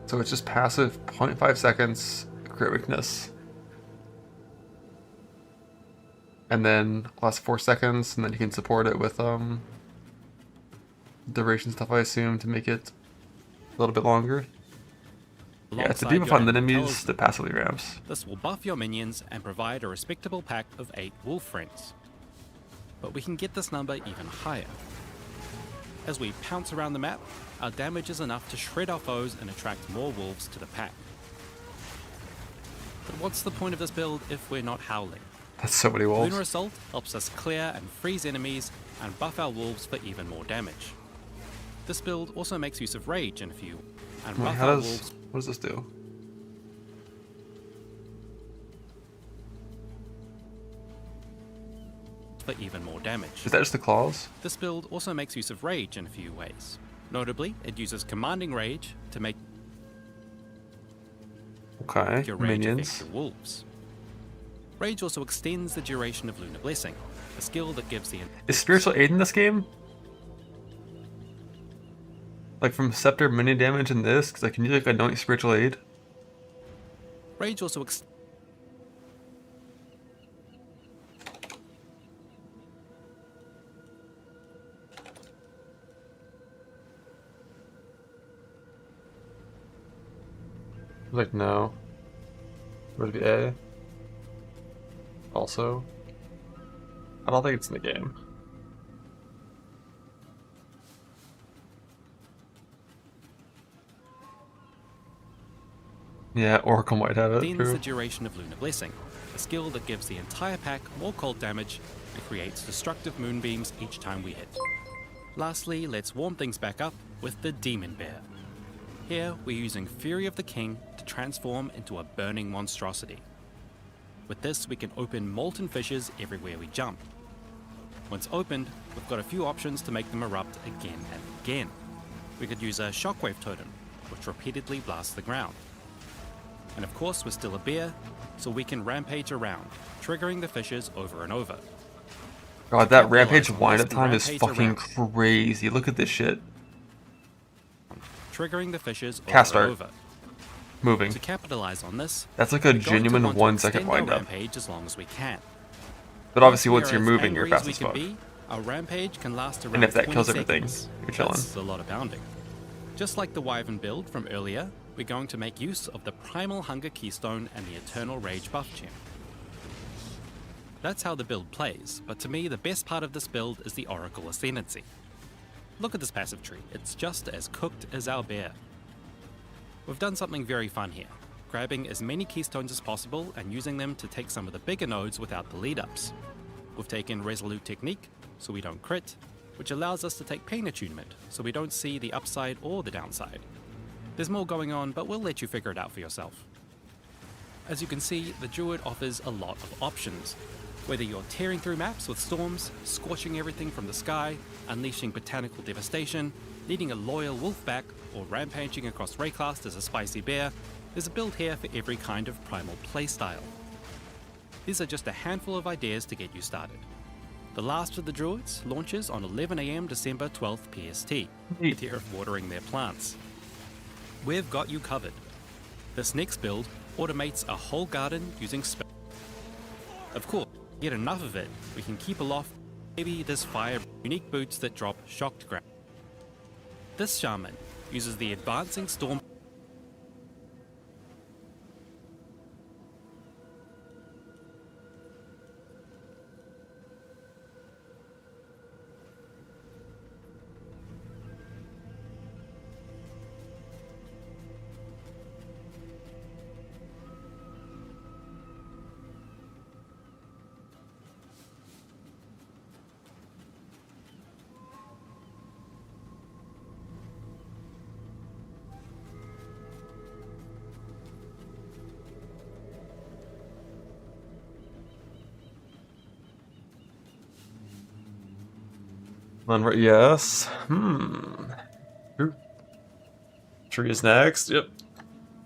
So it's just passive, 0.5 seconds, crit weakness. And then last 4 seconds, and then you can support it with duration stuff, I assume, to make it a little bit longer. Yeah, it's a debuff on the enemies that passively ramps. This will buff your minions and provide a respectable pack of 8 wolf friends. But we can get this number even higher. As we pounce around the map, our damage is enough to shred our foes and attract more wolves to the pack. But what's the point of this build if we're not howling? That's so many wolves. Lunar Assault helps us clear and freeze enemies and buff our wolves for even more damage. This build also makes use of Rage in a few, and buff our wolves. What does this do? For even more damage. Is that just the claws? This build also makes use of Rage in a few ways. Notably, it uses Commanding Rage to make your rage minions. Affect your wolves. Rage also extends the duration of Lunar Blessing, a skill that gives the... Is Spiritual Aid in this game? Like from Scepter minion damage in this? Because I can use like anoint Spiritual Aid. Rage also Like no. Would it be A? Also? I don't think it's in the game. Yeah, Oracle might have it. extends the duration of Lunar Blessing, a skill that gives the entire pack more cold damage and creates destructive moonbeams each time we hit. Lastly, let's warm things back up with the Demon Bear. Here, we're using Fury of the King to transform into a burning monstrosity. With this, we can open molten fissures everywhere we jump. Once opened, we've got a few options to make them erupt again and again. We could use a Shockwave Totem, which repeatedly blasts the ground. And of course, we're still a bear, so we can rampage around, triggering the fissures over and over. God, that rampage wind-up time is fucking crazy. Look at this shit. Triggering the fissures Cast over art. and over. Moving. To capitalize on this, that's like a genuine 1 second wind-up. Rampage as long as we can. But obviously, once you're moving, you're fast as fuck. Our rampage can last around And if that kills 20 everything, seconds. you're chilling. That's a lot of pounding. Just like the Wyvern build from earlier, we're going to make use of the Primal Hunger Keystone and the Eternal Rage buff gem. That's how the build plays, but to me the best part of this build is the Oracle Ascendancy. Look at this passive tree, it's just as cooked as our bear. We've done something very fun here, grabbing as many keystones as possible and using them to take some of the bigger nodes without the lead ups. We've taken Resolute Technique, so we don't crit, which allows us to take Pain Attunement, so we don't see the upside or the downside. There's more going on, but we'll let you figure it out for yourself. As you can see, the Druid offers a lot of options. Whether you're tearing through maps with storms, scorching everything from the sky, unleashing botanical devastation, leading a loyal wolf back, or rampaging across Rayclast as a spicy bear, there's a build here for every kind of primal playstyle. These are just a handful of ideas to get you started. The last of the Druids launches on 11 AM December 12th PST, with the of watering their plants. We've got you covered. This next build automates a whole garden using spell. Of course, get enough of it, we can keep aloft maybe this fire unique boots that drop shocked ground. This shaman uses the advancing storm. Yes. Tree is next. Yep.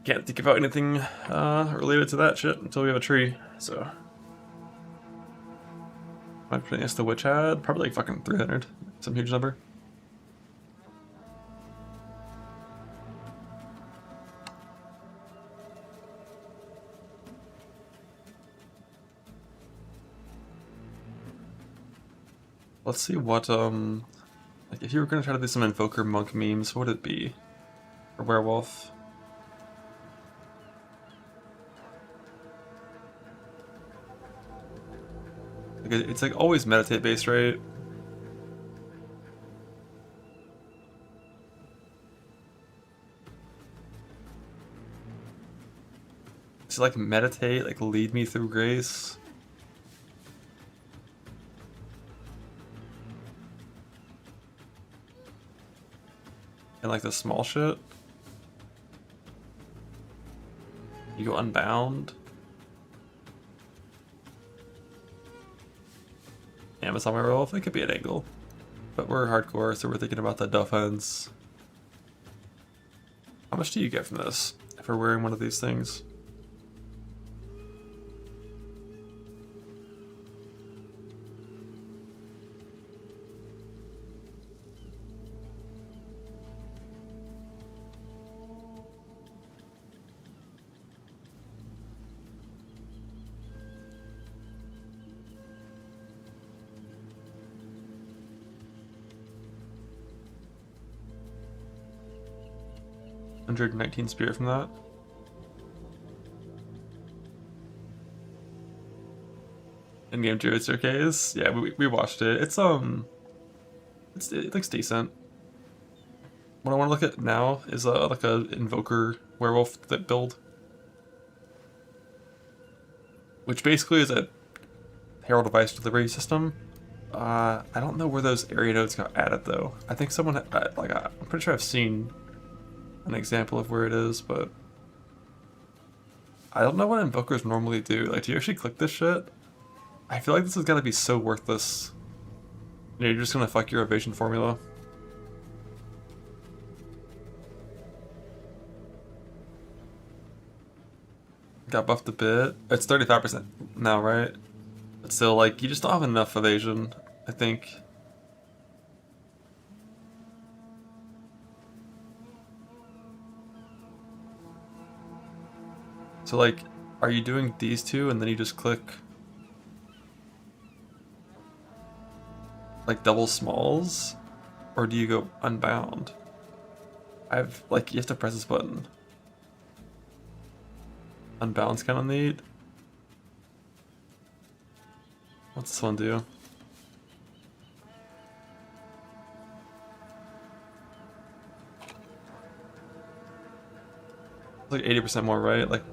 Can't think about anything related to that shit until we have a tree. So, my opinion is the witch had probably like fucking 300, some huge number. Let's see what, like if you were gonna try to do some Invoker Monk memes, what would it be? For werewolf? Like it's like always meditate based, right? So like meditate, like lead me through grace. And like the small shit. You go unbound. Amazon werewolf, it could be an angle. But we're hardcore, so we're thinking about the defense. How much do you get from this if we're wearing one of these things? $119 spirit from that. Endgame Druid Staircase. Yeah, we watched it. It looks decent. What I want to look at now is like a Invoker werewolf that build, which basically is a Herald Device delivery system. I don't know where those area nodes got added though. I think someone I'm pretty sure I've seen an example of where it is, but I don't know what invokers normally do. Like, do you actually click this shit? I feel like this is gonna be so worthless. You're just gonna fuck your evasion formula. Got buffed a bit. It's 35% now, right? But still, like, you just don't have enough evasion, I think. So like, are you doing these two and then you just click like double smalls? Or do you go unbound? You have to press this button. Unbalanced kind of neat. What's this one do? It's like 80% more, right? Like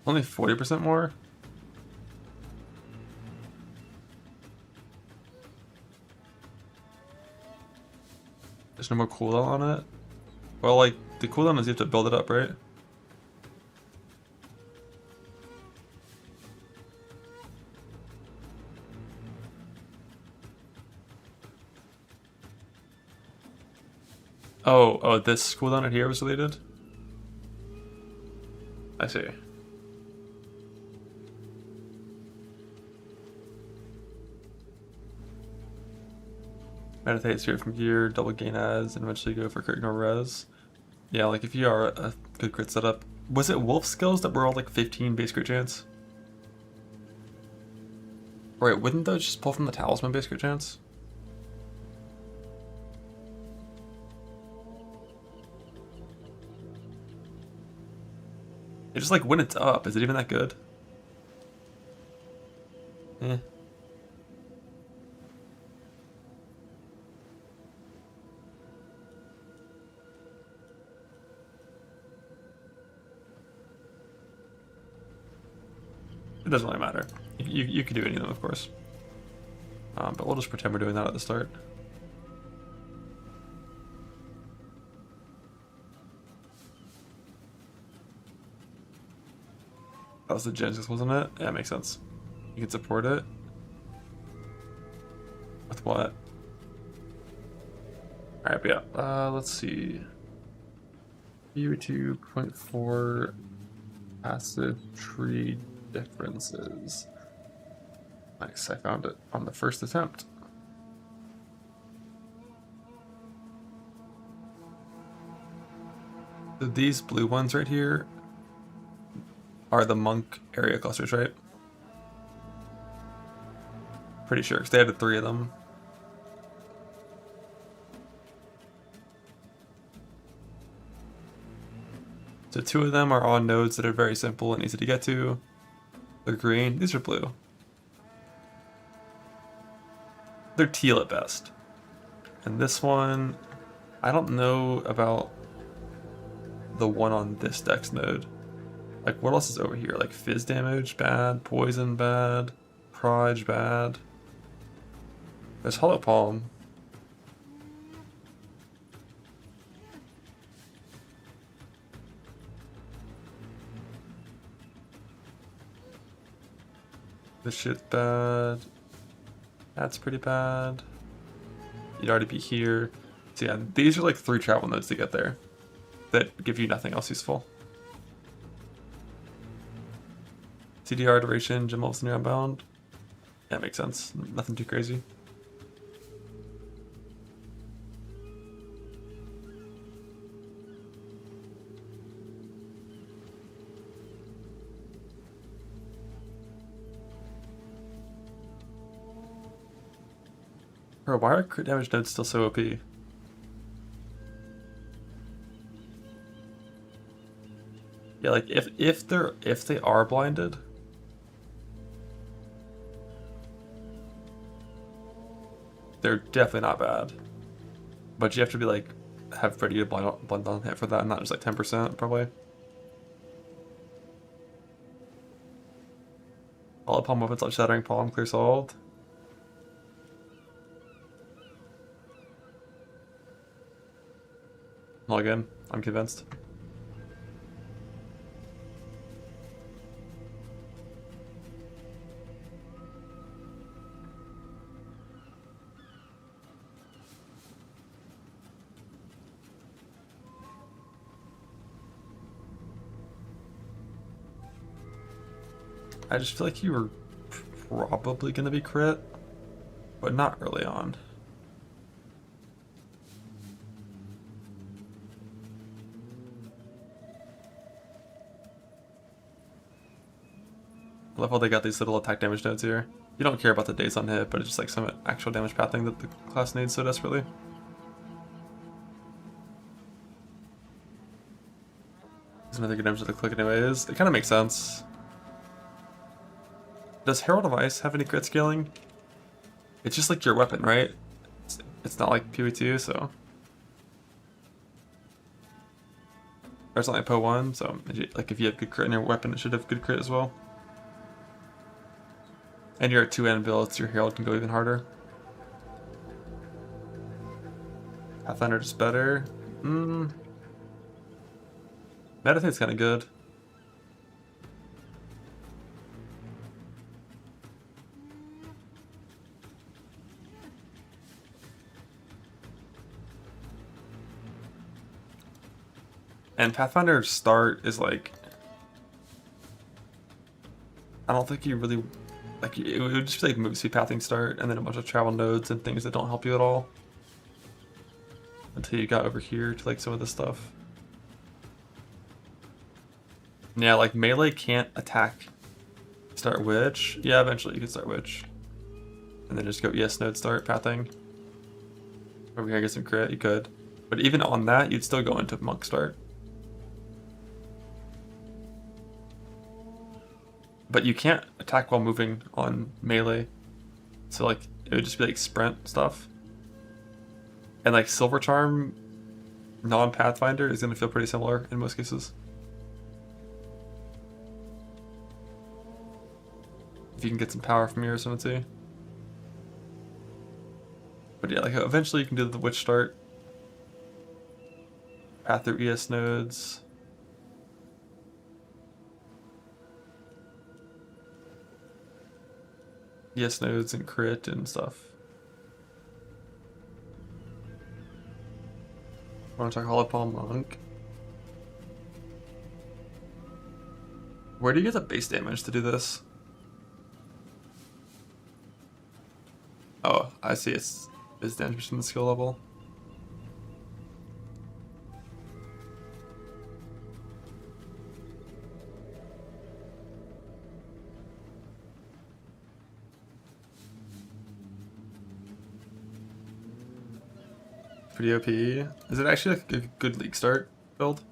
only 40% more? There's no more cooldown on it? Well, like, the cooldown is you have to build it up, right? Oh, this cooldown right here was deleted? I see. Meditate, spirit from gear, double gain as, and eventually go for crit ignore res. Yeah, like if you are a good crit setup. Was it wolf skills that were all like 15 base crit chance? Right, wouldn't those just pull from the talisman base crit chance? It's just like when it's up, is it even that good? Eh. It doesn't really matter. You could do any of them, of course. But we'll just pretend we're doing that at the start. That was the Genesis, wasn't it? Yeah, makes sense. You can support it. With what? Alright, but yeah. Let's see. POE2.4 passive tree differences. Nice, I found it on the first attempt. So these blue ones right here are the monk area clusters, right? Pretty sure, because they added 3 of them. So 2 of them are on nodes that are very simple and easy to get to. They're green, these are blue. They're teal at best. And this one, I don't know about the one on this dex node. Like, what else is over here? Like, fizz damage, bad. Poison, bad. Pride, bad. There's Hollow Palm. This shit's bad. That's pretty bad. You'd already be here. So yeah, these are like 3 travel nodes to get there that give you nothing else useful. CDR duration, gem levels near unbound. Yeah, makes sense. Nothing too crazy. Bro, why are crit damage nodes still so OP? Yeah, like if they are blinded, they're definitely not bad. But you have to be like have ready to blind on hit for that, and not just like 10% probably. All palm weapons like shattering palm, clear solved. Well, again, I'm convinced. I just feel like you were probably going to be crit, but not early on. love how they got these little attack damage nodes here. You don't care about the days on hit, but it's just like some actual damage pathing that the class needs so desperately. There's another good damage with the click anyways. It kind of makes sense. Does Herald of Ice have any crit scaling? It's just like your weapon, right? It's not like POE2, so... Or it's not like POE1, so like if you have good crit in your weapon, it should have good crit as well. And you're at 2N builds, your Herald can go even harder. Pathfinder is better. Meditate's kind of good. And Pathfinder start is like... I don't think you really... Like, it would just be like move speed pathing start, and then a bunch of travel nodes and things that don't help you at all. Until you got over here to like some of this stuff. Yeah, like melee can't attack. Start Witch. Yeah, eventually you can start Witch. And then just go ES node start pathing. Over here get some crit, you could. But even on that, you'd still go into Monk start. But you can't attack while moving on melee. So like, it would just be like sprint stuff. And like Silver Charm non-Pathfinder is going to feel pretty similar in most cases. If you can get some power from your Ascendancy. But yeah, like eventually you can do the Witch start. Path through ES nodes. ES nodes and crit and stuff. I want to talk Hollow Palm Monk. Where do you get the base damage to do this? Oh, I see. It's damage from the skill level. Pretty OP. Is it actually like a good league start build?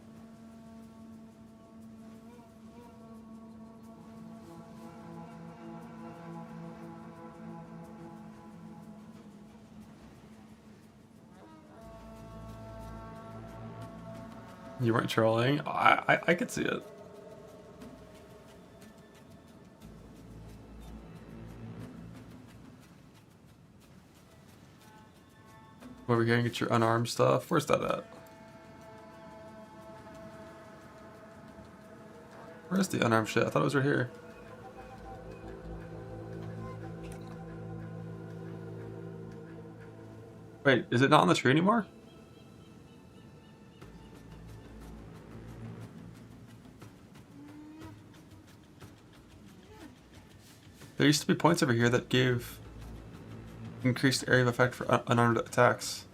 You weren't trolling? I could see it. Over here and get your unarmed stuff. Where's that at? Where's the unarmed shit? I thought it was right here. Wait, is it not on the tree anymore? There used to be points over here that gave increased area of effect for unarmed attacks.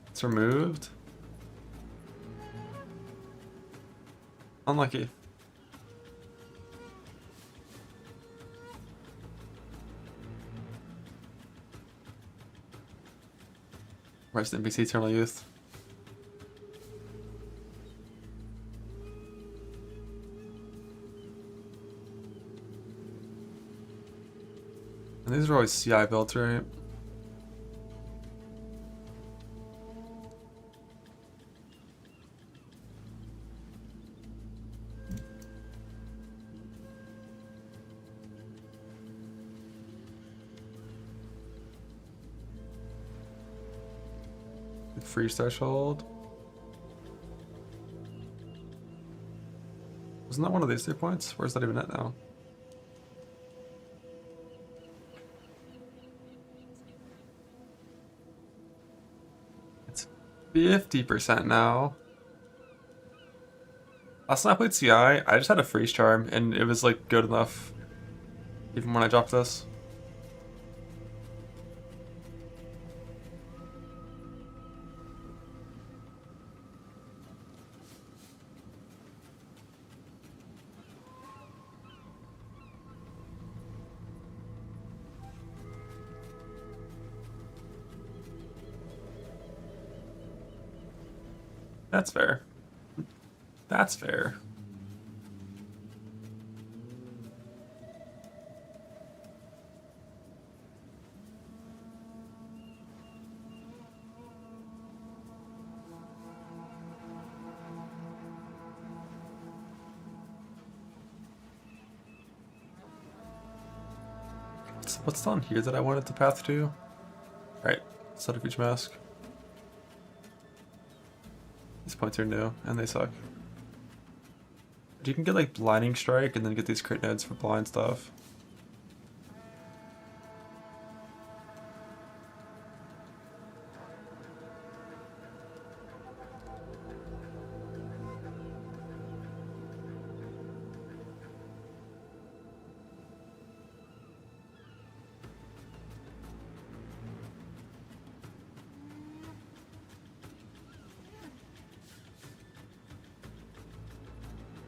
It's removed. Unlucky. Rest in peace, Eternal Youth. And these are always CI builds, right? Freeze threshold. Wasn't that one of these 2 points? Where's that even at now? It's 50% now. Last time I played CI, I just had a freeze charm and it was like good enough even when I dropped this. That's fair. That's fair. What's on here that I wanted to path to? Right, subterfuge mask. These points are new, and they suck. But you can get like blinding strike and then get these crit nodes for blind stuff.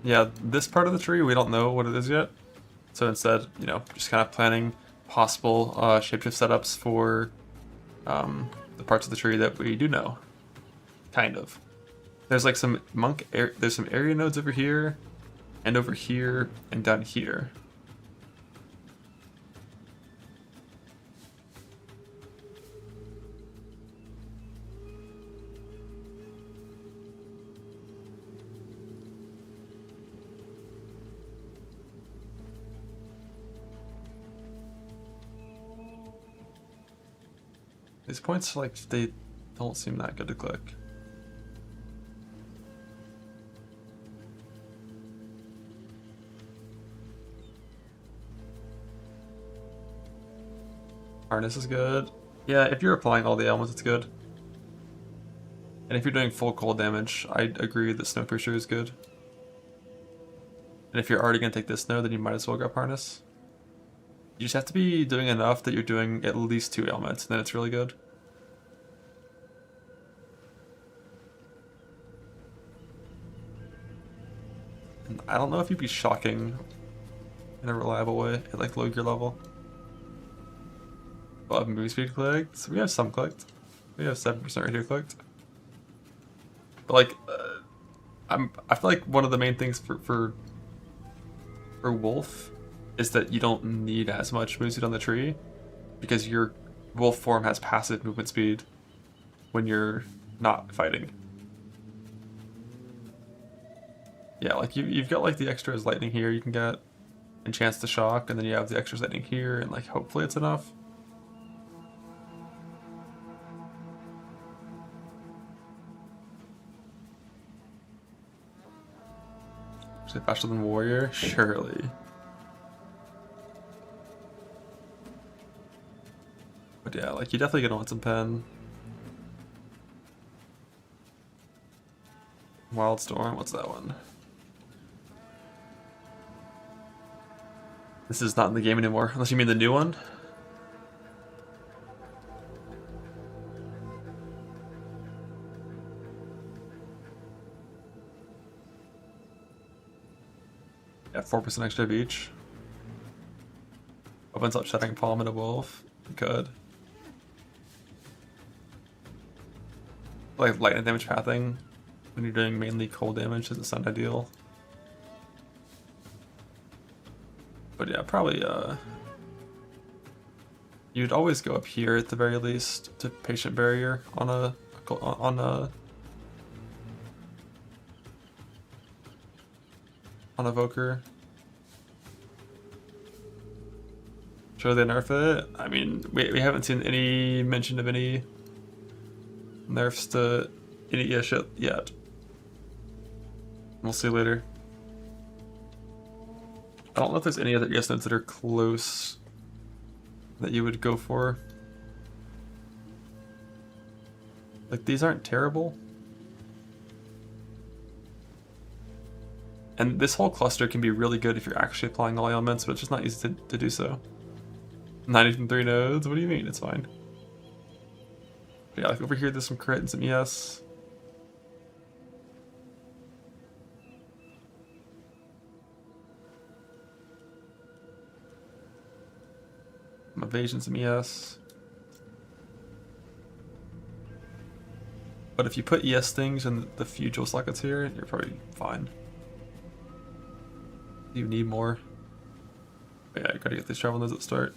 Yeah, this part of the tree, we don't know what it is yet. So instead, you know, just kind of planning possible shapeshift setups for the parts of the tree that we do know. Kind of. There's like some there's some area nodes over here, and down here. These points, like, they don't seem that good to click. Harness is good. Yeah, if you're applying all the elements, it's good. And if you're doing full cold damage, I agree that Snowpiercer is good. And if you're already going to take this node, then you might as well grab Harness. You just have to be doing enough that you're doing at least 2 ailments, and then it's really good. And I don't know if you'd be shocking in a reliable way at like low gear level. We'll have movie speed clicked. So we have some clicked. We have 7% right here clicked. But like, I feel like one of the main things for Wolf is that you don't need as much movement speed on the tree because your wolf form has passive movement speed when you're not fighting. Yeah, like you've got like the extras lightning here you can get and chance to shock, and then you have the extras lightning here, and like hopefully it's enough. Is it faster than warrior? Surely. But yeah, like you definitely gonna want some pen. Wildstorm, what's that one? This is not in the game anymore, unless you mean the new one. Yeah, 4% extra of each. Opens up Shattering Palm and a Wolf. Good. Like lightning damage pathing when you're doing mainly cold damage doesn't sound ideal. But yeah, probably you'd always go up here at the very least to Patient Barrier on a Evoker. Sure they nerf it? I mean, we haven't seen any mention of any nerfs to any shit yet. We'll see later. I don't know if there's any other ES nodes that are close that you would go for. Like, these aren't terrible. And this whole cluster can be really good if you're actually applying all elements, but it's just not easy to do so. 93 nodes? What do you mean? It's fine. But yeah, like over here there's some crit and some ES. Some evasion, some ES. But if you put ES things in the few jewel sockets here, you're probably fine. You need more. But yeah, I gotta get these travel nodes at the start.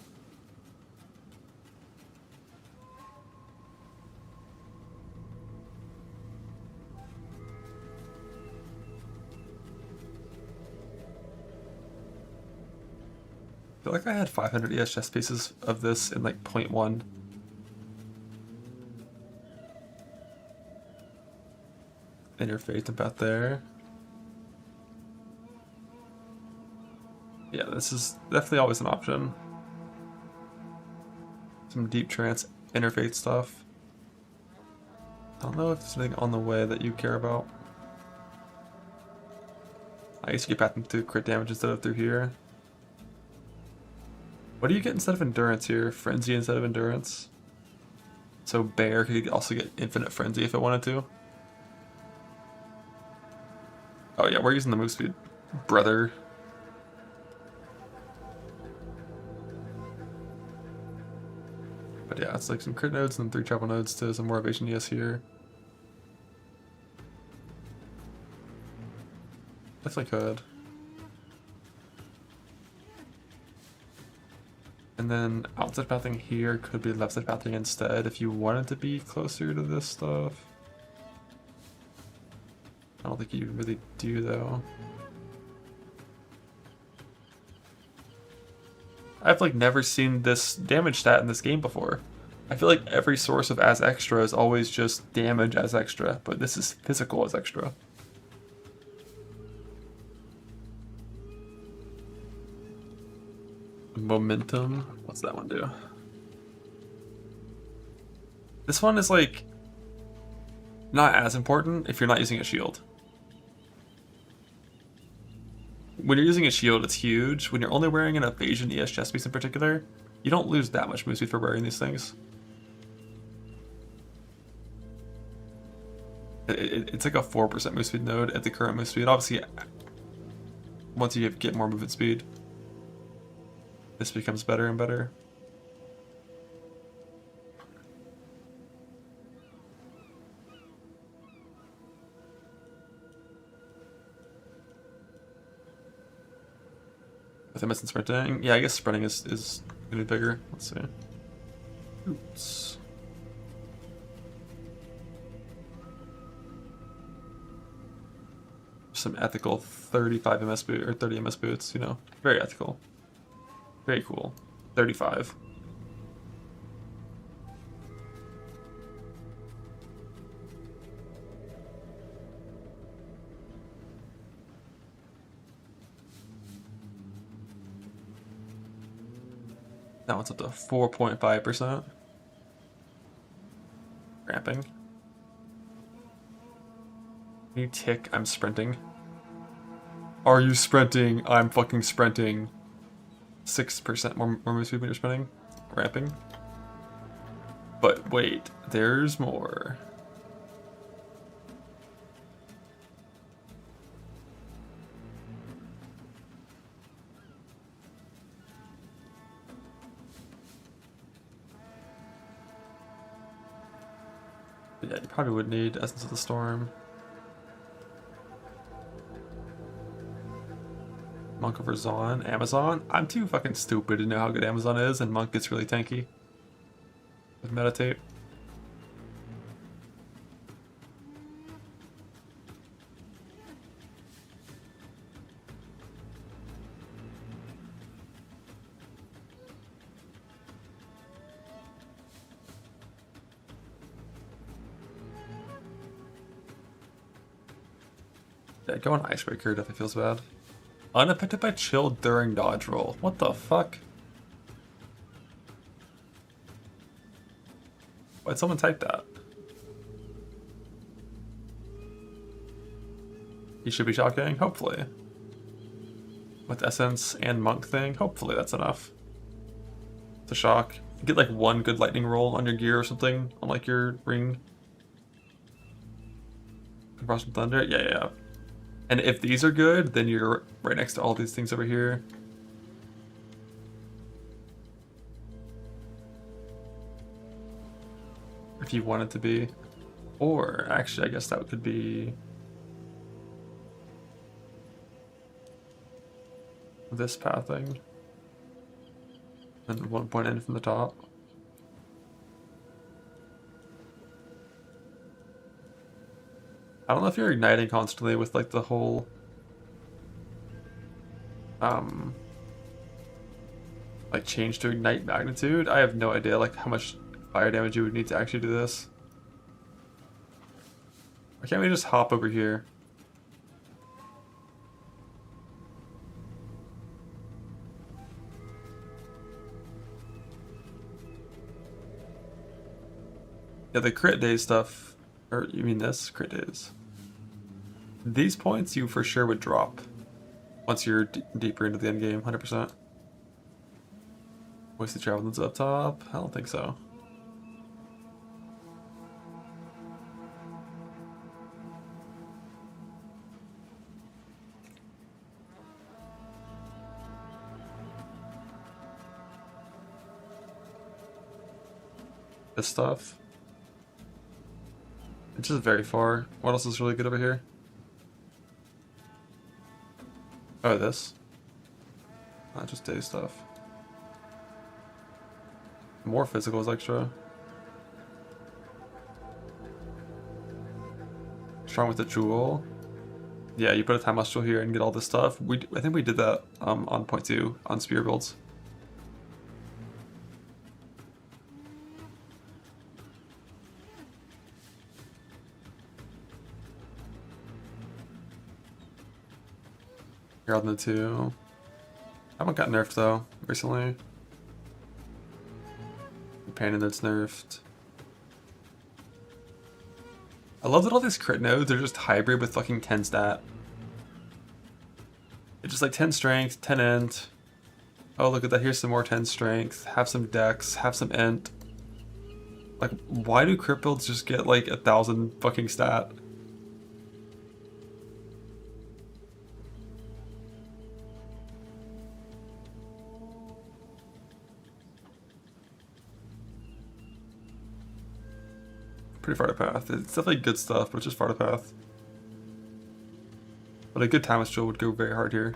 I feel like I had 500 ES chest pieces of this in like 0.1. Interfaith about there. Yeah, this is definitely always an option. Some deep trance interfaith stuff. I don't know if there's anything on the way that you care about. I guess you get back into crit damage instead of through here. What do you get instead of endurance here? Frenzy instead of endurance. So Bear could also get infinite frenzy if it wanted to. Oh yeah, we're using the move speed. Brother. But yeah, it's like some crit nodes and 3 travel nodes to some more evasion ES here. Definitely could. And then outside pathing here could be left side pathing instead if you wanted to be closer to this stuff. I don't think you really do though. I've like never seen this damage stat in this game before. I feel like every source of as extra is always just damage as extra, but this is physical as extra. Momentum. What's that one do? This one is like not as important if you're not using a shield. When you're using a shield, it's huge. When you're only wearing an evasion ES chest piece in particular, you don't lose that much move speed for wearing these things. It's like a 4% move speed node at the current move speed. Obviously, once you get more movement speed, this becomes better and better. With him missing sprinting, yeah, I guess sprinting is gonna be bigger. Let's see. Oops. Some ethical 35 MS boot or 30 MS boots, you know, very ethical, very cool. 35. That one's up to 4.5%. Ramping. You tick, I'm sprinting. Are you sprinting? I'm fucking sprinting. 6% more move speed when you're sprinting. Ramping. But wait, there's more. But yeah, you probably would need Essence of the Storm. Monk over Zon. Amazon? I'm too fucking stupid to know how good Amazon is, and Monk gets really tanky with Meditate. Yeah, going Icebreaker definitely feels bad. Unaffected by chill during dodge roll. What the fuck? Why'd someone type that? He should be shocking, hopefully. With Essence and Monk thing, hopefully that's enough to shock. Get like one good lightning roll on your gear or something, on like your ring. Frost and Thunder, yeah. And if these are good, then you're right next to all these things over here. If you want it to be. Or, actually, I guess that could be this path thing. And 1 point in from the top. I don't know if you're igniting constantly with like the whole like change to ignite magnitude. I have no idea like how much fire damage you would need to actually do this. Why can't we just hop over here? Yeah, the crit day stuff, or you mean this? Crit days. These points you for sure would drop once you're deeper into the end game, 100%. Wasted traveling's up top? I don't think so. This stuff. It's just very far. What else is really good over here? Oh, this. Not just day stuff. More physical is extra. Strong with the jewel. Yeah, you put a time loss jewel here and get all this stuff. I think we did that on point 2 on spear builds. Here on the 2. I haven't got nerfed though recently. Companion that's nerfed. I love that all these crit nodes are just hybrid with fucking 10 stat. It's just like 10 strength, 10 int. Oh, look at that. Here's some more 10 strength. Have some dex, have some int. Like, why do crit builds just get like 1,000 fucking stat? Pretty far to path. It's definitely good stuff, but it's just far to path. But a good Timeless Jewel would go very hard here.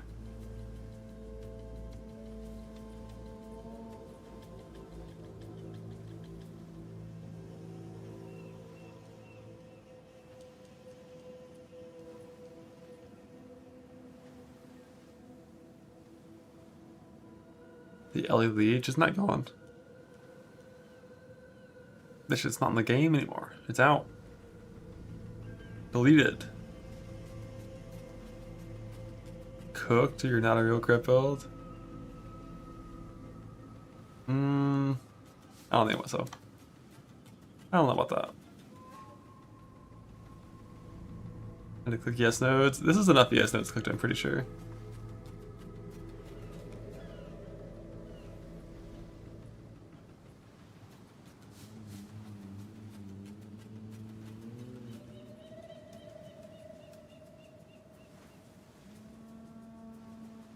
The Ellie Leech is not gone. This shit's not in the game anymore. It's out. Deleted. Cooked, you're not a real crit build. I don't think so. I don't know about that. And to click yes nodes. This is enough yes nodes clicked, I'm pretty sure.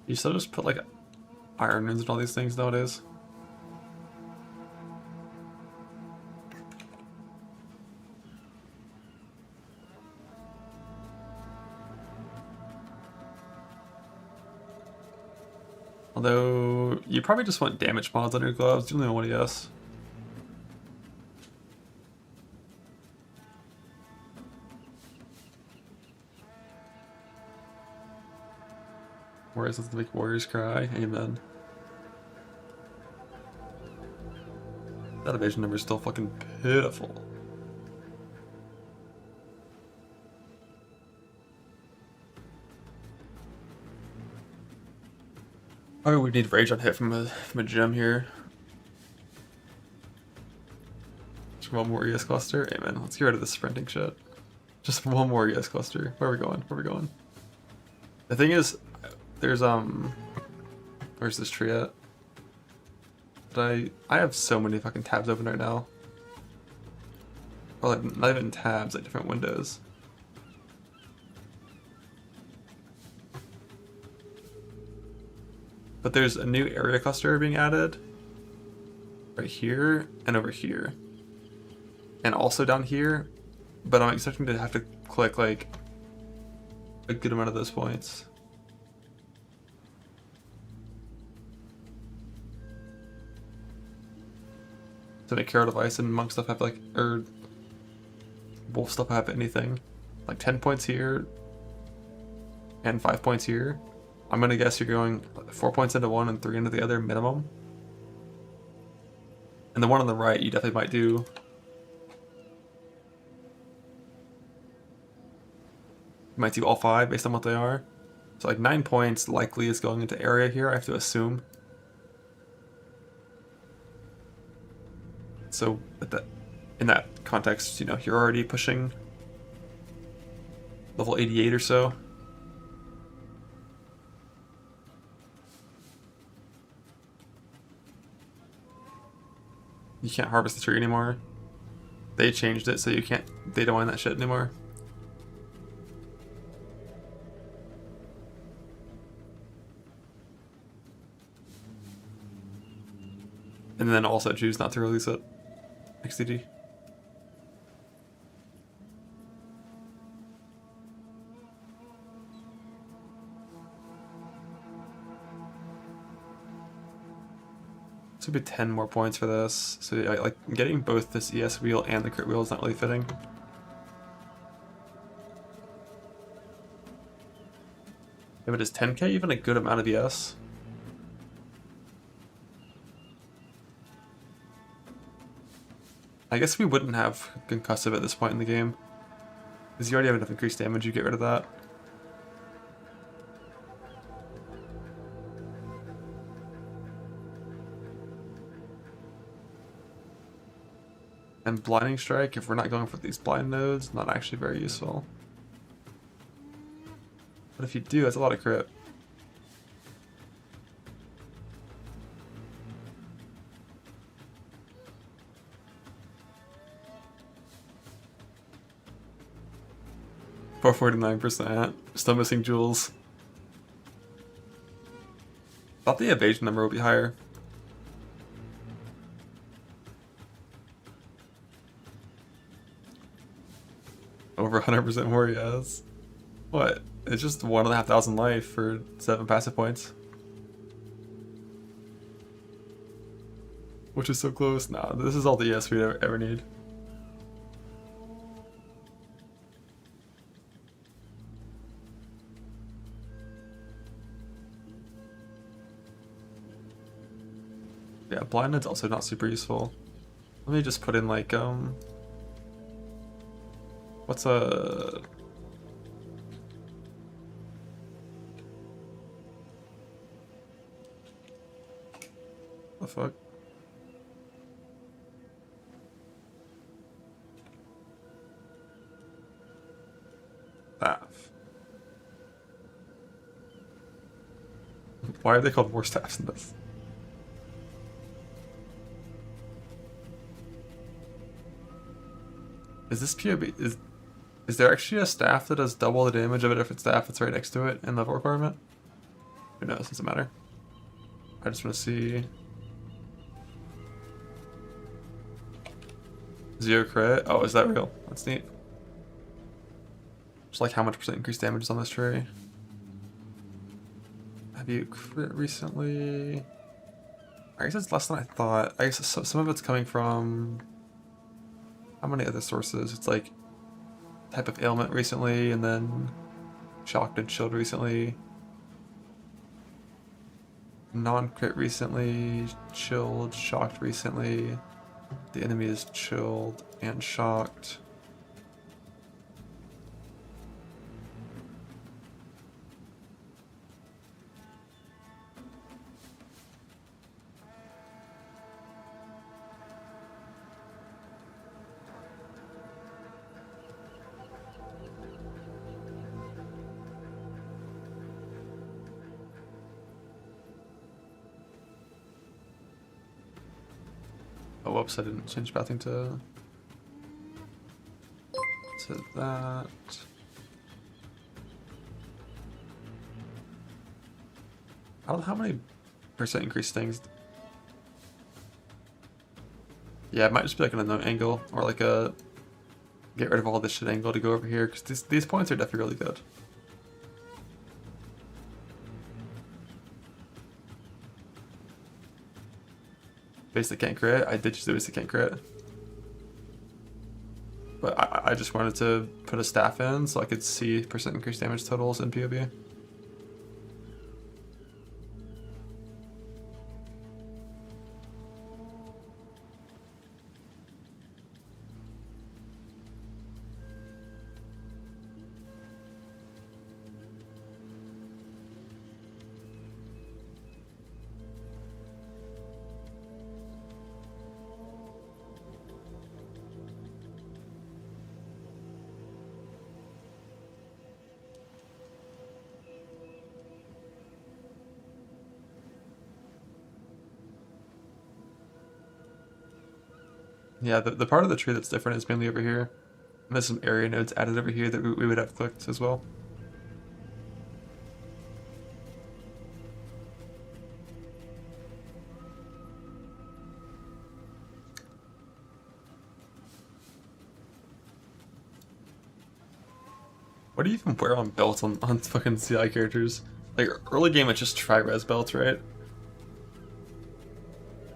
You still just put like iron runes and all these things nowadays. Although you probably just want damage mods on your gloves. You only want yes. Warriors, let's make warriors cry. Amen. That evasion number is still fucking pitiful. Oh, we need rage on hit from a gem here. Just one more ES cluster. Amen. Let's get rid of this sprinting shit. Just one more ES cluster. Where are we going? Where are we going? The thing is, there's where's this tree at? But I have so many fucking tabs open right now. Or like not even tabs, like different windows. But there's a new area cluster being added right here and over here. And also down here but I'm expecting to have to click like a good amount of those points. So the Carrot of Ice and Monk stuff have like, or Wolf stuff have anything. Like 10 points here and 5 points here. I'm gonna guess you're going 4 points into one and 3 into the other minimum. And the one on the right you definitely might do. You might do all 5 based on what they are. So like 9 points likely is going into area here, I have to assume. So in that context, you know, you're already pushing level 88 or so. You can't harvest the tree anymore. They changed it so you can't data mine that shit anymore. And then also choose not to release it. XDG. This would be 10 more points for this. So like getting both this ES wheel and the crit wheel is not really fitting. Yeah, but is 10k even a good amount of ES? I guess we wouldn't have concussive at this point in the game. Because you already have enough increased damage, you get rid of that. And Blinding Strike, if we're not going for these blind nodes, not actually very useful. But if you do, that's a lot of crit. For 49%. Still missing jewels. Thought the evasion number would be higher. Over 100% more, yes. What? It's just 1,500 life for 7 passive points. Which is so close. Nah, this is all the ES we'd ever need. Yeah, blind node's also not super useful. Let me just put in like what's a the fuck? Staff. Why are they called war staffs in this? Is this POB? Is there actually a staff that does double the damage of a different staff that's right next to it in level requirement? Who knows? Doesn't matter. I just want to see. 0 crit. Oh, is that real? That's neat. Just like how much % increased damage is on this tree. Have you crit recently? I guess it's less than I thought. I guess some of it's coming from. How many other sources? It's like type of ailment recently, and then shocked and chilled recently. Non-crit recently, chilled, shocked recently. The enemy is chilled and shocked. Oh, whoops, I didn't change pathing to that. How many % increase things? Yeah, it might just be like an unknown angle, or like a get rid of all this shit angle to go over here, because these points are definitely really good. Basic can't crit. I did just do basic can't crit. But I just wanted to put a staff in so I could see percent increased damage totals in POB. Yeah, the part of the tree that's different is mainly over here. And there's some area nodes added over here that we would have clicked as well. What do you even wear on belts on fucking CI characters? Like, early game it's just tri-res belts, right?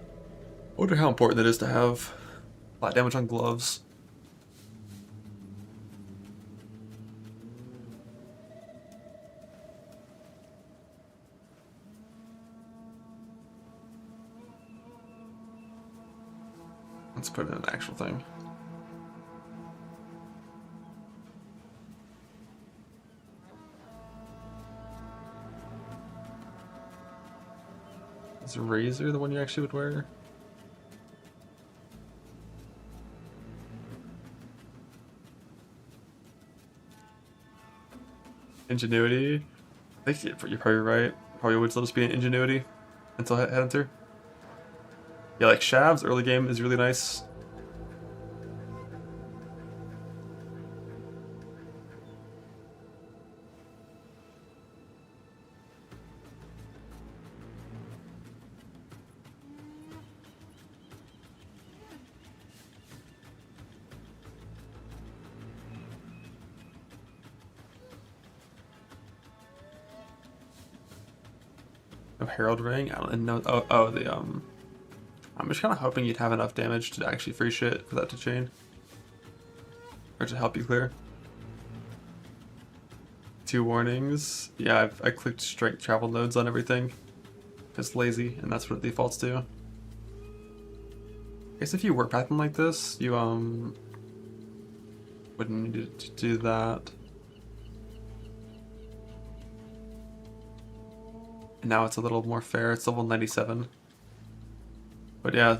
I wonder how important it is to have flat damage on gloves. Let's put in an actual thing. Is Razor the one you actually would wear? Ingenuity. I think you're probably right. Probably would still just be an Ingenuity until Headhunter. Yeah, like Shav's early game is really nice. No Herald Ring? I don't know. I'm just kind of hoping you'd have enough damage to actually free shit for that to chain. Or to help you clear. 2 warnings. Yeah, I clicked straight travel nodes on everything. Just lazy, and that's what it defaults to. I guess if you work pattern like this, you wouldn't need to do that. And now it's a little more fair. It's level 97. But yeah,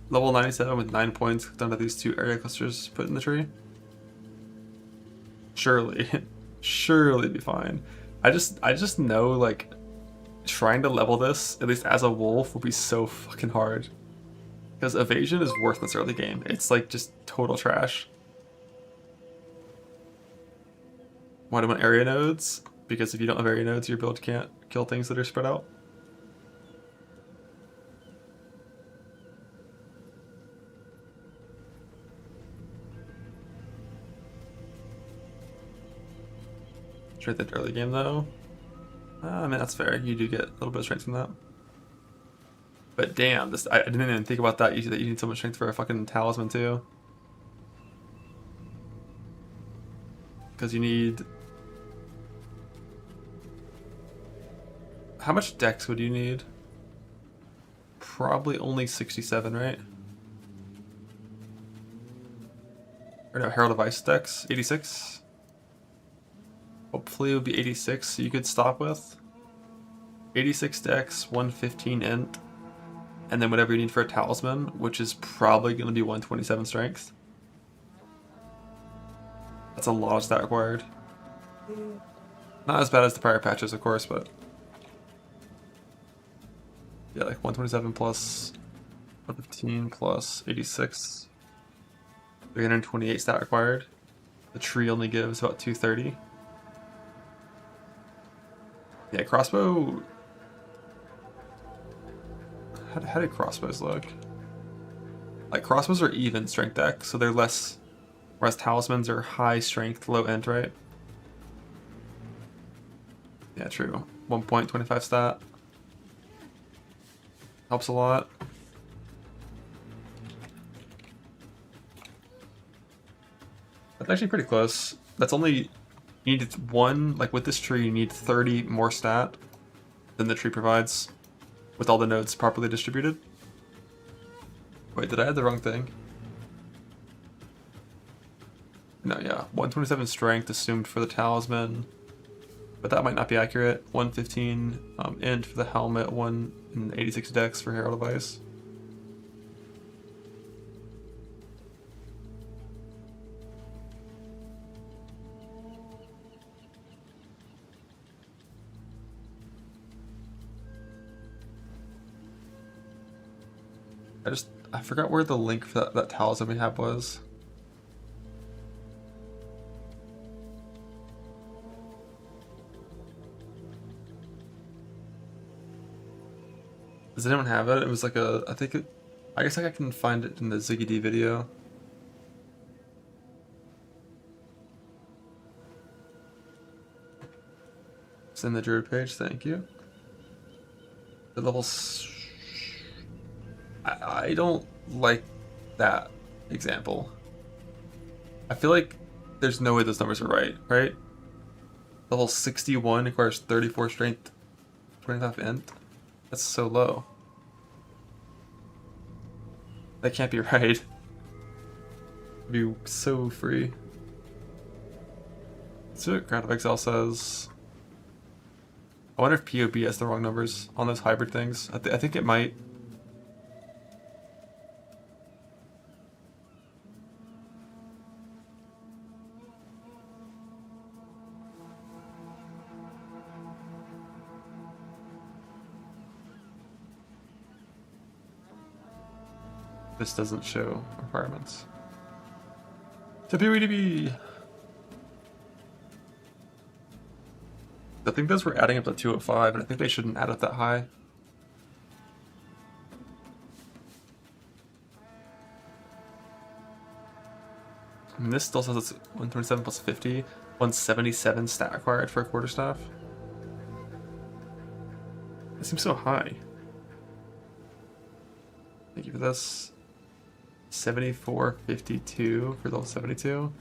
level 97 with 9 points down to these 2 area clusters put in the tree. Surely, surely be fine. I just know, like, trying to level this, at least as a wolf, will be so fucking hard. Because evasion is worthless early game. It's like just total trash. Why do I want area nodes? Because if you don't have area nodes, your build can't kill things that are spread out. Strength at early game though. I mean, that's fair. You do get a little bit of strength from that. But damn, I didn't even think about that. You need so much strength for a fucking talisman too. Because you need... How much dex would you need? Probably only 67, right? Or no, Herald of Ice dex, 86? Hopefully it would be 86, so you could stop with. 86 dex, 115 int, and then whatever you need for a talisman, which is probably going to be 127 strength. That's a lot of stat required. Not as bad as the prior patches, of course, but... Yeah, like 127 plus 115 plus 86. 328 stat required. The tree only gives about 230. Yeah, crossbow... How do crossbows look? Like, crossbows are even strength deck, so they're less Whereas talismans are high strength, low int, right? Yeah, true. 1.25 stat. Helps a lot. That's actually pretty close. That's only... You need one, like with this tree, you need 30 more stat than the tree provides with all the nodes properly distributed. Wait, did I add the wrong thing? No, yeah. 127 strength assumed for the talisman, but that might not be accurate. 115 int for the helmet, 186 dex for Herald of Ice. I forgot where the link for that talisman we have was. Does anyone have it? It was like a, I guess I can find it in the Ziggy D video. It's in the Druid page, thank you. The levels... I don't like that example. I feel like there's no way those numbers are right? Level 61 requires 34 strength, 25 int. That's so low. That can't be right. It'd be so free. Let's see what Crown of Exile says. I wonder if POB has the wrong numbers on those hybrid things. I think it might. This doesn't show requirements. To POE2. I think those were adding up to 205, and I think they shouldn't add up that high. And this still says it's 127 plus 50, 177 stat required for a quarterstaff. It seems so high. Thank you for this. 7452 for level 72.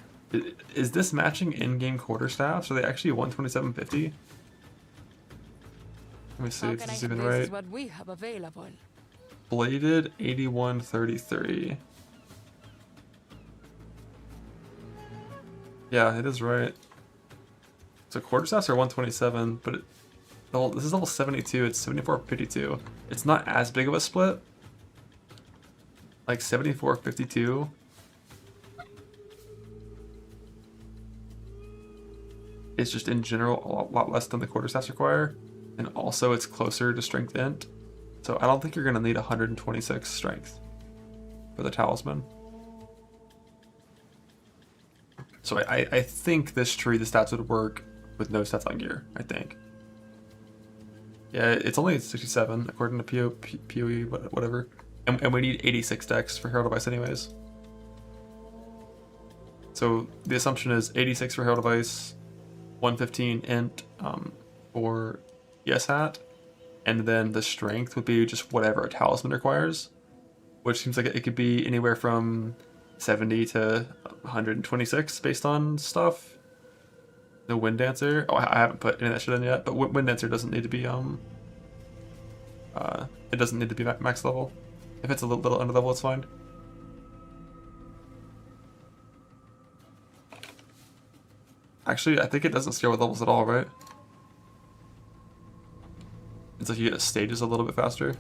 Is this matching in-game quarterstaffs? Are they actually 127.50? Let me see if this is even right. This is what we have available. Bladed 8133. Yeah, it is right. So quarterstaffs are 127, but this is level 72. It's 74.52. It's not as big of a split. Like 74.52. It's just in general a lot less than the quarterstaffs require, and also it's closer to strength int. So I don't think you're gonna need 126 strength for the talisman. So I think this tree, the stats would work with no stats on gear, I think. Yeah, it's only 67 according to POE, whatever. And we need 86 dex for Herald of Ice anyways. So the assumption is 86 for Herald of Ice, 115 int for yes hat, and then the strength would be just whatever a talisman requires, which seems like it could be anywhere from 70 to 126 based on stuff. The Wind Dancer, oh, I haven't put any of that shit in yet, but Wind Dancer doesn't need to be it doesn't need to be max level. If it's a little under level, it's fine. Actually, I think it doesn't scale with levels at all, right? It's like you get stages a little bit faster.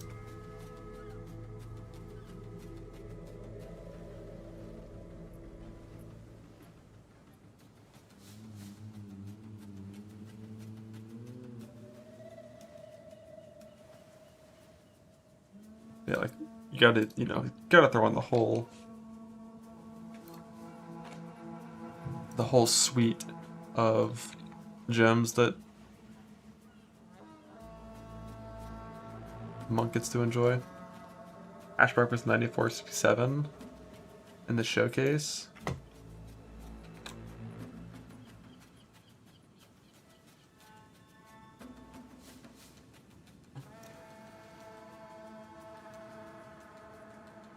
Yeah, like you gotta throw on the whole suite of gems that Monk gets to enjoy. Ashbark was 94.67 in the showcase.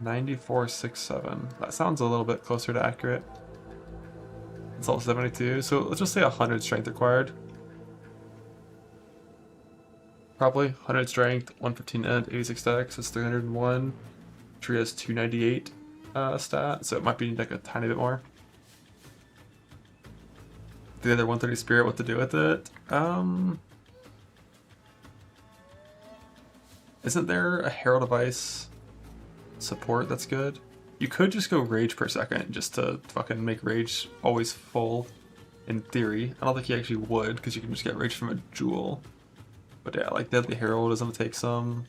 9467. That sounds a little bit closer to accurate. Assault 72, so let's just say 100 strength required. Probably 100 strength, 115 int, 86 dex, that's 301. Tree has 298 stat, so it might be like a tiny bit more. The other 130 spirit, what to do with it? Isn't there a Herald of Ice support that's good? You could just go rage per second just to fucking make rage always full, in theory. I don't think you actually would, because you can just get rage from a jewel. But yeah, like Deadly Herald is gonna take some.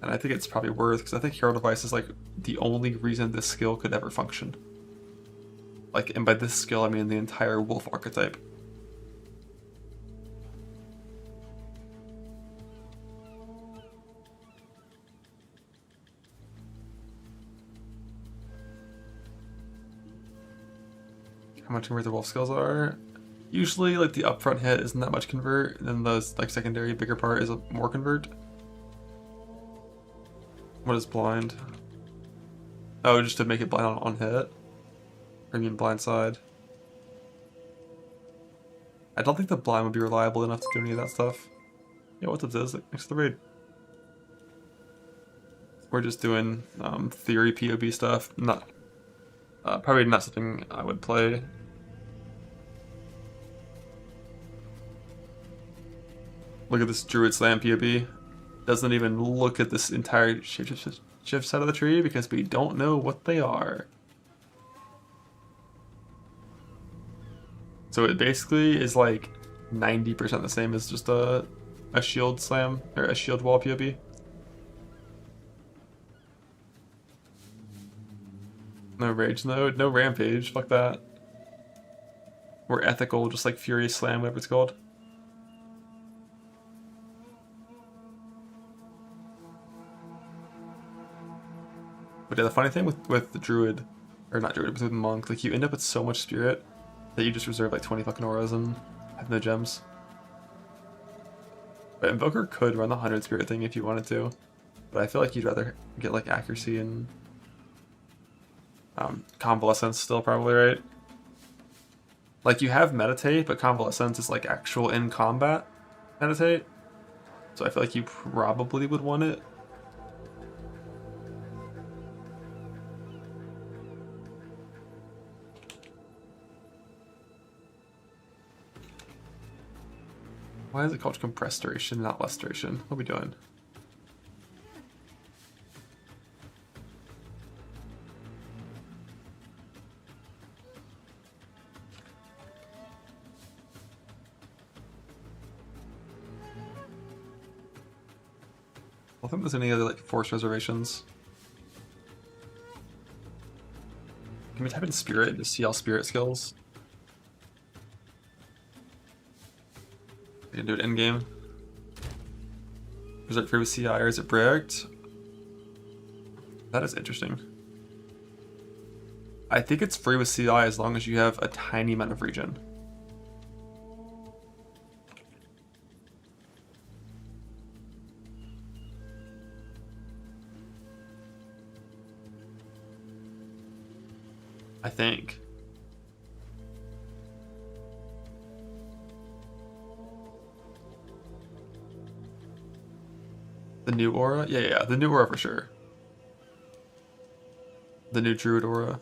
And I think it's probably worth, because I think Herald of Ice is like the only reason this skill could ever function. Like, and by this skill I mean the entire wolf archetype. How much convert the wolf skills are? Usually, like the upfront hit isn't that much convert, and then the like secondary bigger part is a more convert. What is blind? Oh, just to make it blind on hit. Or you mean blind side? I don't think the blind would be reliable enough to do any of that stuff. Yeah, what's up, Ziz? Thanks for the raid. We're just doing theory POB stuff. Not probably not something I would play. Look at this Druid Slam POB. Doesn't even look at this entire shift side of the tree because we don't know what they are. So it basically is like 90% the same as just a shield slam or a shield wall POB. No rage node, no rampage, fuck that. We're ethical, just like Furious Slam, whatever it's called. But yeah, the funny thing with the Druid, or not Druid, but with the Monk, like you end up with so much spirit that you just reserve like 20 fucking auras and have no gems. But Invoker could run the 100 spirit thing if you wanted to, but I feel like you'd rather get like accuracy and convalescence still probably, right? Like you have meditate, but convalescence is like actual in combat meditate. So I feel like you probably would want it. Why is it called compressed duration, not less duration? What are we doing? I don't think there's any other like force reservations. Can we type in spirit to see all spirit skills? We can do it in game. Is it free with CI or is it bricked? That is interesting. I think it's free with CI as long as you have a tiny amount of regen. I think. The new aura? Yeah, the new aura for sure. The new Druid aura.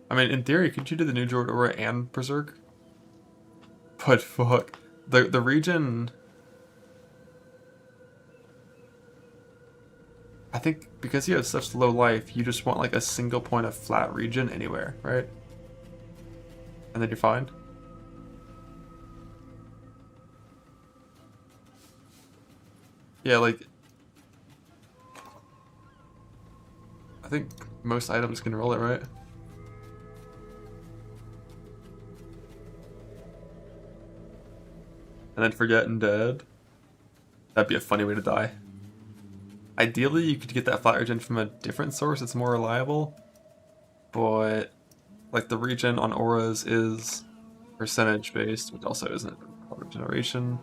I mean, in theory, could you do the new Druid aura and Berserk? But fuck. The regen... I think because you have such low life, you just want like a single point of flat regen anywhere, right? And then you're fine. Yeah, like... I think most items can roll it, right? And then forget and dead. That'd be a funny way to die. Ideally, you could get that flat regen from a different source that's more reliable. But, like, the regen on auras is percentage based, which also isn't regeneration.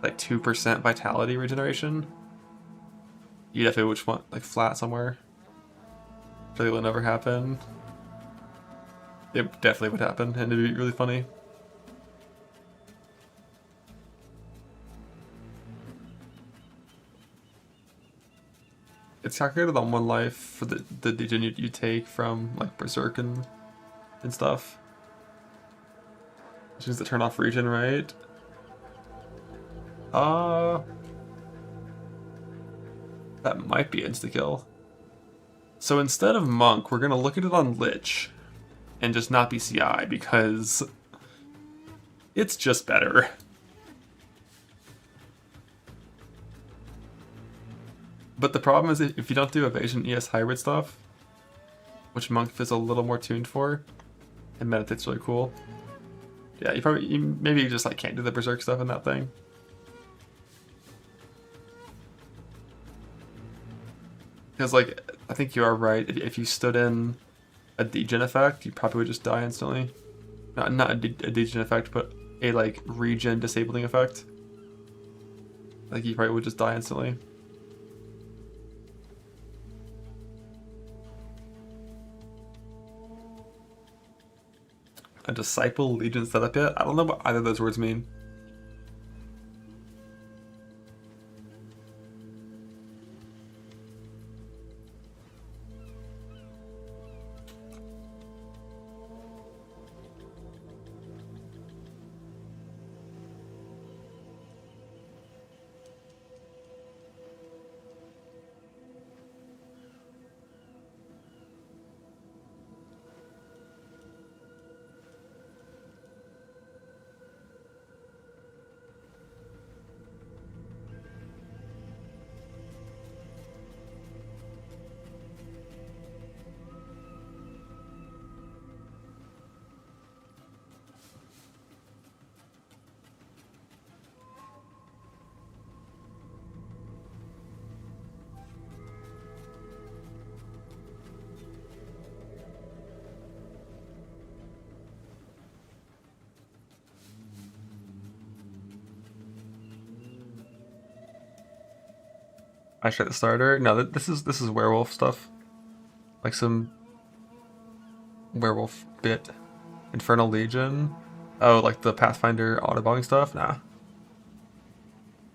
Like 2% vitality regeneration. you definitely would want like flat somewhere. Really will never happen. It definitely would happen, and it'd be really funny. It's calculated on 1 life for the degen you take from like Berserk and stuff. Which is to turn off regen, right? That might be insta-kill. So instead of Monk, we're gonna look at it on Lich and just not be CI because it's just better. But the problem is if you don't do evasion ES hybrid stuff, which Monk is a little more tuned for, and Meditate's really cool. Yeah, maybe you just like can't do the Berserk stuff in that thing. Because like, I think you are right. If you stood in a degen effect, you probably would just die instantly. Not a degen effect, but a like regen disabling effect. Like you probably would just die instantly. A disciple legion setup yet? I don't know what either of those words mean. I should the starter. No, this is werewolf stuff. Like some werewolf bit. Infernal Legion. Oh, like the Pathfinder autobombing stuff? Nah.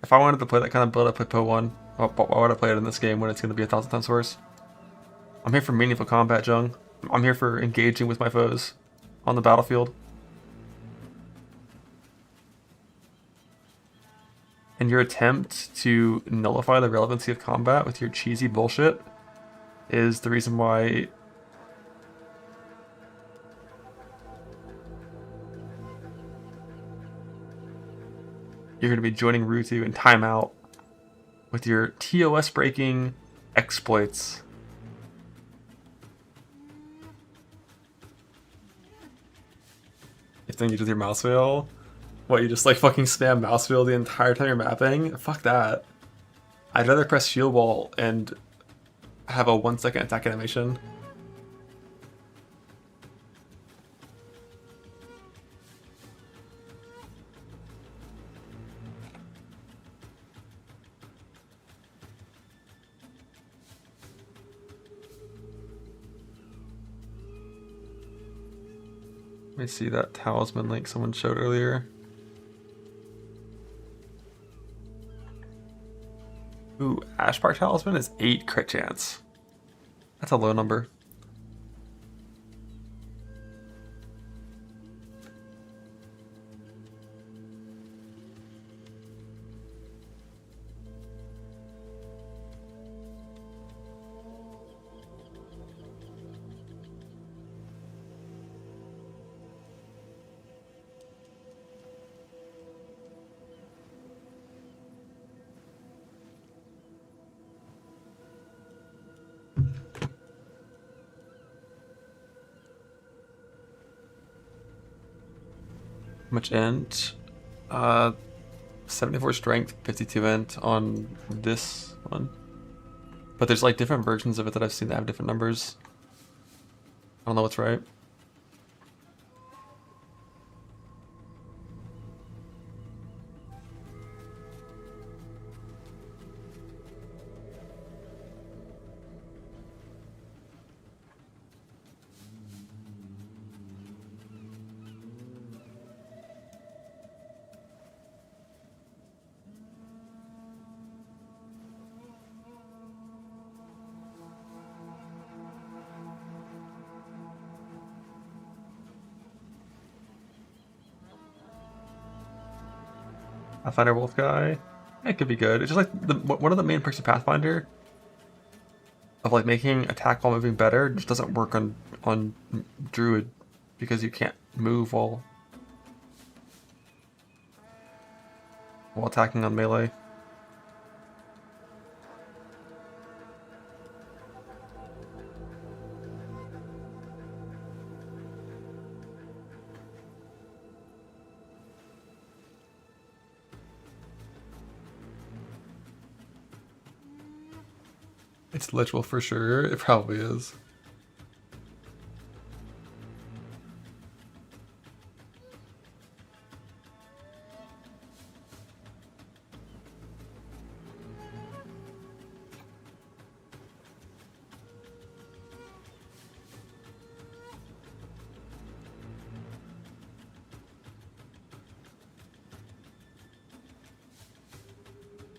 If I wanted to play that kind of build, I'd play POE1. Why would I play it in this game when it's going to be 1,000 times worse? I'm here for meaningful combat, Jung. I'm here for engaging with my foes on the battlefield. And your attempt to nullify the relevancy of combat with your cheesy bullshit is the reason why you're going to be joining Rutu in timeout with your TOS breaking exploits. You think you do your mouse wheel? What, you just like fucking spam mouse wheel the entire time you're mapping? Fuck that. I'd rather press shield wall and have a 1-second attack animation. Let me see that talisman link someone showed earlier. Ooh, Ashpark Talisman is 8 crit chance. That's a low number. Much int? 74 strength, 52 int on this one. But there's like different versions of it that I've seen that have different numbers. I don't know what's right. Pathfinder Wolf guy. It could be good. It's just like one of the main perks of Pathfinder of like making attack while moving better just doesn't work on Druid because you can't move while attacking on melee. It's literal for sure. It probably is.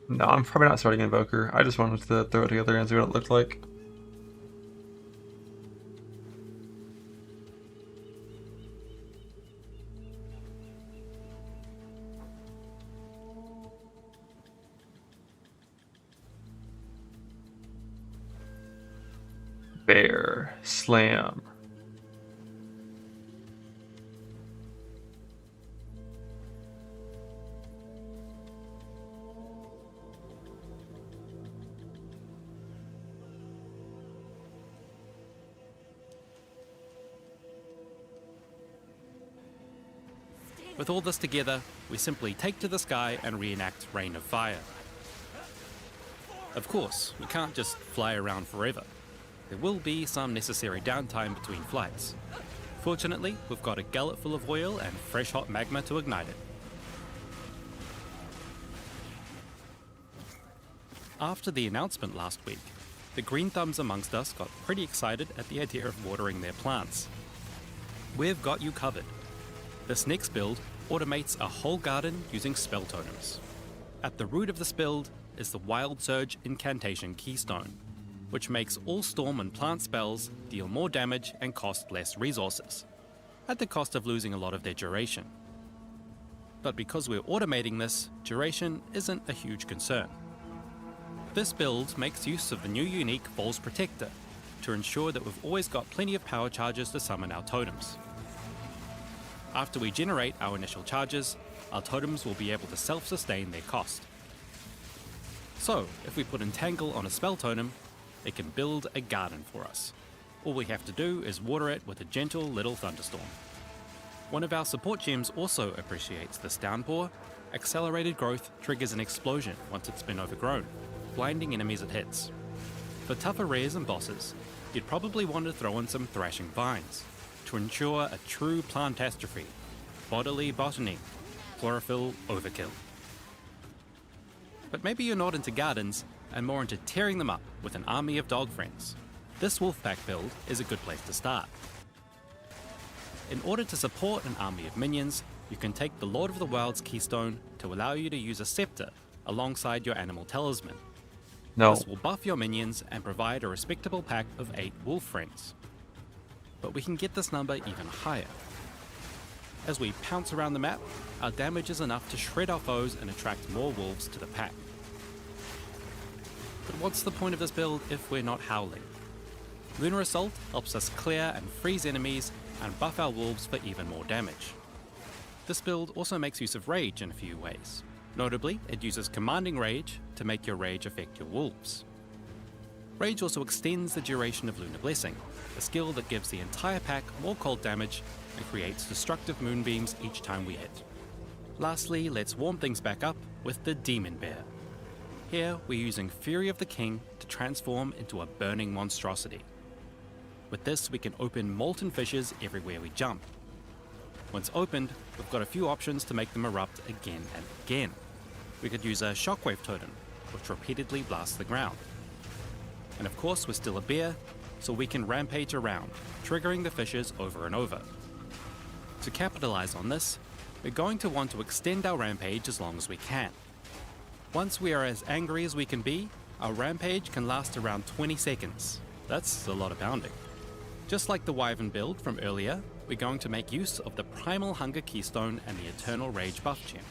No, I'm probably not starting Invoker. I just wanted to throw it together and see what it looked like. Bear, slam. With all this together, we simply take to the sky and reenact Rain of Fire. Of course, we can't just fly around forever. There will be some necessary downtime between flights. Fortunately, we've got a gullet full of oil and fresh hot magma to ignite it. After the announcement last week, the green thumbs amongst us got pretty excited at the idea of watering their plants. We've got you covered. This next build automates a whole garden using spell totems. At the root of this build is the Wild Surge Incantation Keystone, which makes all storm and plant spells deal more damage and cost less resources, at the cost of losing a lot of their duration. But because we're automating this, duration isn't a huge concern. This build makes use of the new unique Falls Protector to ensure that we've always got plenty of power charges to summon our totems. After we generate our initial charges, our totems will be able to self-sustain their cost. So, if we put Entangle on a spell totem, it can build a garden for us. All we have to do is water it with a gentle little Thunderstorm. One of our support gems also appreciates this downpour. Accelerated growth triggers an explosion once it's been overgrown, blinding enemies it hits. For tougher rares and bosses, you'd probably want to throw in some Thrashing Vines to ensure a true plantastrophe, bodily botany, chlorophyll overkill. But maybe you're not into gardens and more into tearing them up with an army of dog friends. This Wolfpack build is a good place to start. In order to support an army of minions, you can take the Lord of the Wild's Keystone to allow you to use a scepter alongside your animal talisman. No. This will buff your minions and provide a respectable pack of 8 wolf friends. But we can get this number even higher. As we pounce around the map, our damage is enough to shred our foes and attract more wolves to the pack. But what's the point of this build if we're not howling? Lunar Assault helps us clear and freeze enemies and buff our wolves for even more damage. This build also makes use of Rage in a few ways. Notably, it uses Commanding Rage to make your Rage affect your wolves. Rage also extends the duration of Lunar Blessing, a skill that gives the entire pack more cold damage and creates destructive moonbeams each time we hit. Lastly, let's warm things back up with the Demon Bear. Here, we're using Fury of the King to transform into a burning monstrosity. With this, we can open molten fissures everywhere we jump. Once opened, we've got a few options to make them erupt again and again. We could use a Shockwave Totem, which repeatedly blasts the ground. And of course, we're still a bear, so we can rampage around, triggering the fissures over and over. To capitalize on this, we're going to want to extend our rampage as long as we can. Once we are as angry as we can be, our rampage can last around 20 seconds. That's a lot of pounding. Just like the Wyvern build from earlier, we're going to make use of the Primal Hunger Keystone and the Eternal Rage buff gem.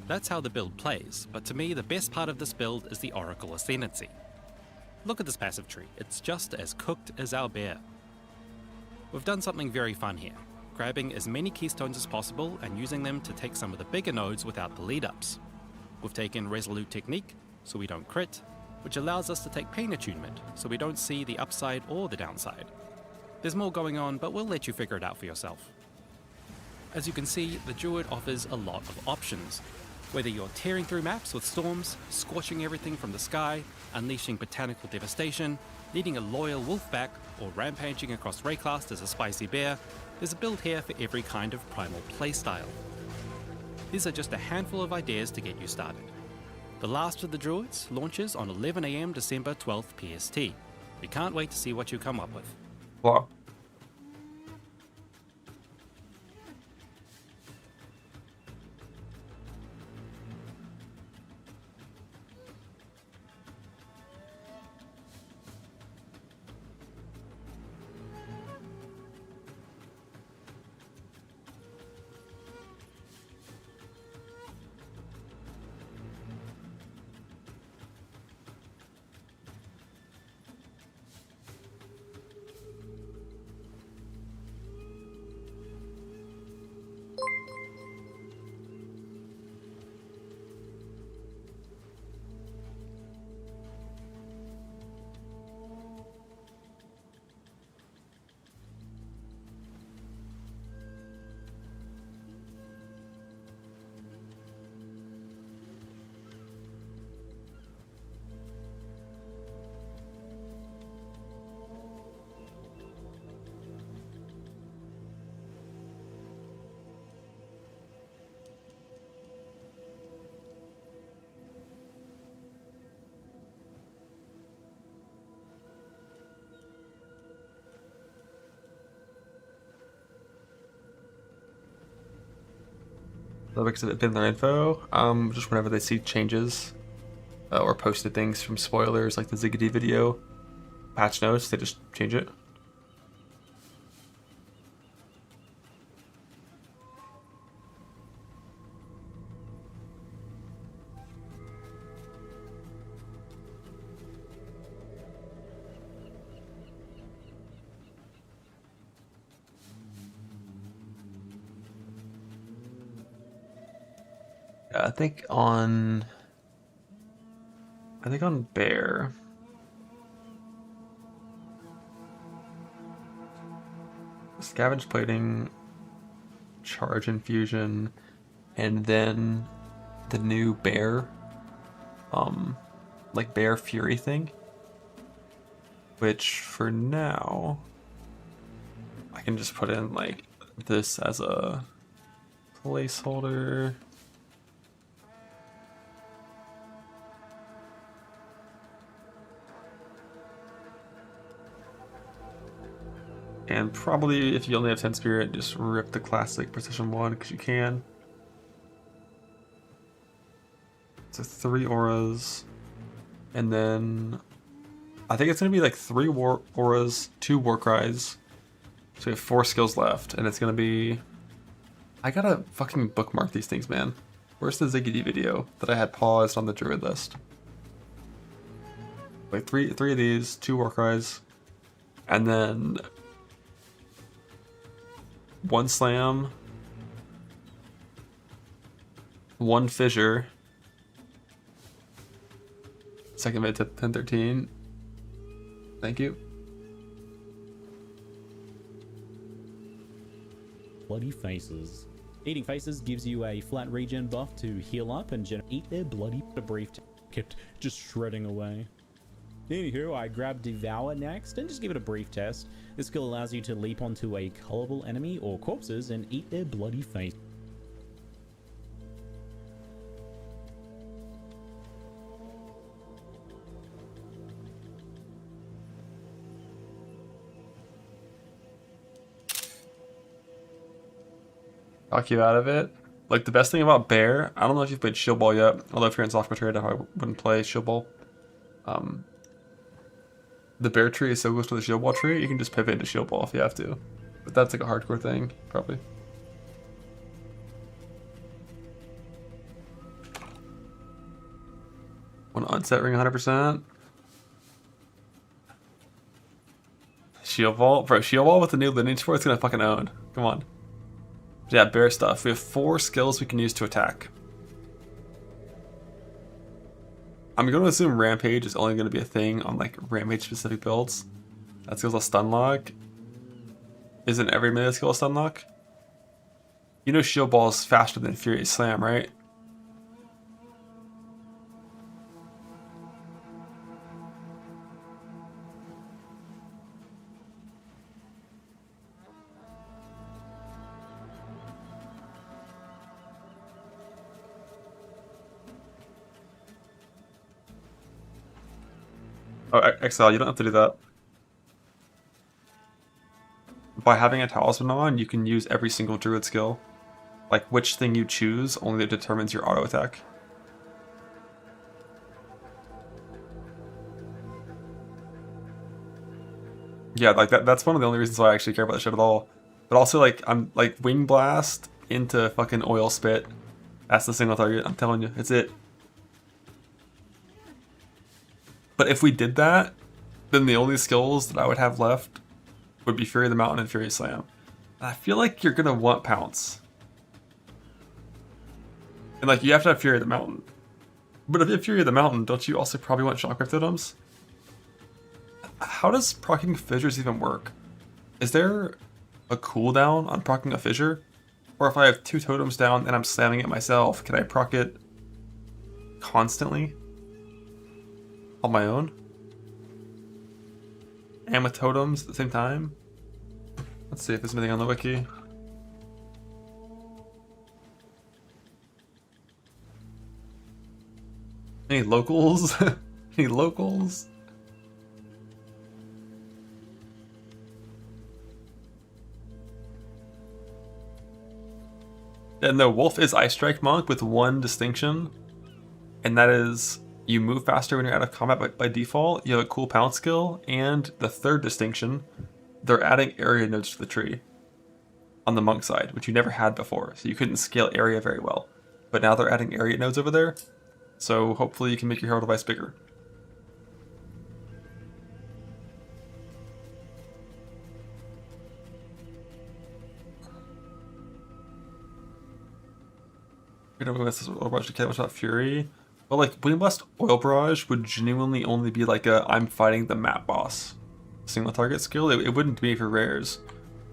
That's how the build plays, but to me the best part of this build is the Oracle Ascendancy. Look at this passive tree, it's just as cooked as our bear. We've done something very fun here, grabbing as many keystones as possible and using them to take some of the bigger nodes without the lead-ups. We've taken Resolute Technique, so we don't crit, which allows us to take Pain Attunement, so we don't see the upside or the downside. There's more going on, but we'll let you figure it out for yourself. As you can see, the Druid offers a lot of options. Whether you're tearing through maps with storms, scorching everything from the sky, unleashing botanical devastation, leading a loyal wolf back, or rampaging across Rayclast as a spicy bear, there's a build here for every kind of primal playstyle. These are just a handful of ideas to get you started. The last of the Druids launches on 11 AM December 12th PST. We can't wait to see what you come up with. Wow. Because of it in their info, just whenever they see changes or posted things from spoilers like the Ziggity video patch notes, they just change it. I think on Bear, Scavenge Plating, Charge Infusion, and then the new Bear, like Bear Fury thing, which for now I can just put in like this as a placeholder. And probably, if you only have 10 Spirit, just rip the classic Precision 1, because you can. So 3 auras. And then I think it's going to be like 3 auras, 2 war cries. So we have 4 skills left. And it's going to be... I gotta fucking bookmark these things, man. Where's the Ziggity video that I had paused on the Druid list? Like 3 of these, 2 war cries. And then... 1 slam, 1 fissure, second mid to 10-13. Thank you. Bloody Faces. Eating Faces gives you a flat regen buff to heal up and eat their bloody brief. Kept just shredding away. Anywho, I grabbed Devour next and just give it a brief test. This skill allows you to leap onto a colorable enemy or corpses and eat their bloody face. Talk you out of it. Like, the best thing about Bear, I don't know if you've played Shield Ball yet, although if you're in soft material, I wouldn't play Shield Ball. The Bear tree is so close to the Shield Ball tree, you can just pivot into Shield Ball if you have to. But that's like a hardcore thing, probably. Want to unset ring 100%? Shield Wall? Bro, Shield Wall with the new lineage for it's gonna fucking own. Come on. Yeah, bear stuff. We have 4 skills we can use to attack. I'm going to assume Rampage is only going to be a thing on like Rampage specific builds. That skill's a stun lock. Isn't every melee skill a stun lock? You know Shield Ball is faster than Furious Slam, right? Oh, Exile, you don't have to do that. By having a talisman on, you can use every single druid skill. Like, which thing you choose only determines your auto attack. Yeah, like that's one of the only reasons why I actually care about this shit at all. But also, like, I'm like Wing Blast into fucking Oil Spit. That's the single target, I'm telling you, it's it. But if we did that, then the only skills that I would have left would be Fury of the Mountain and Fury Slam. And I feel like you're gonna want Pounce. And like, you have to have Fury of the Mountain. But if you have Fury of the Mountain, don't you also probably want Shockwave Totems? How does proccing fissures even work? Is there a cooldown on proccing a fissure? Or if I have 2 totems down and I'm slamming it myself, can I proc it constantly? On my own? And with totems at the same time? Let's see if there's anything on the wiki. Any locals? Any locals? And the Wolf is Ice Strike Monk with one distinction, and that is you move faster when you're out of combat by default, you have a cool pounce skill, and the third distinction, they're adding area nodes to the tree on the monk side, which you never had before, so you couldn't scale area very well. But now they're adding area nodes over there, so hopefully you can make your hero device bigger. We don't know this Oil Barrage to care much about Fury. But like, Wind Blast Oil Barrage would genuinely only be like a I'm fighting the map boss single target skill. It wouldn't be for rares,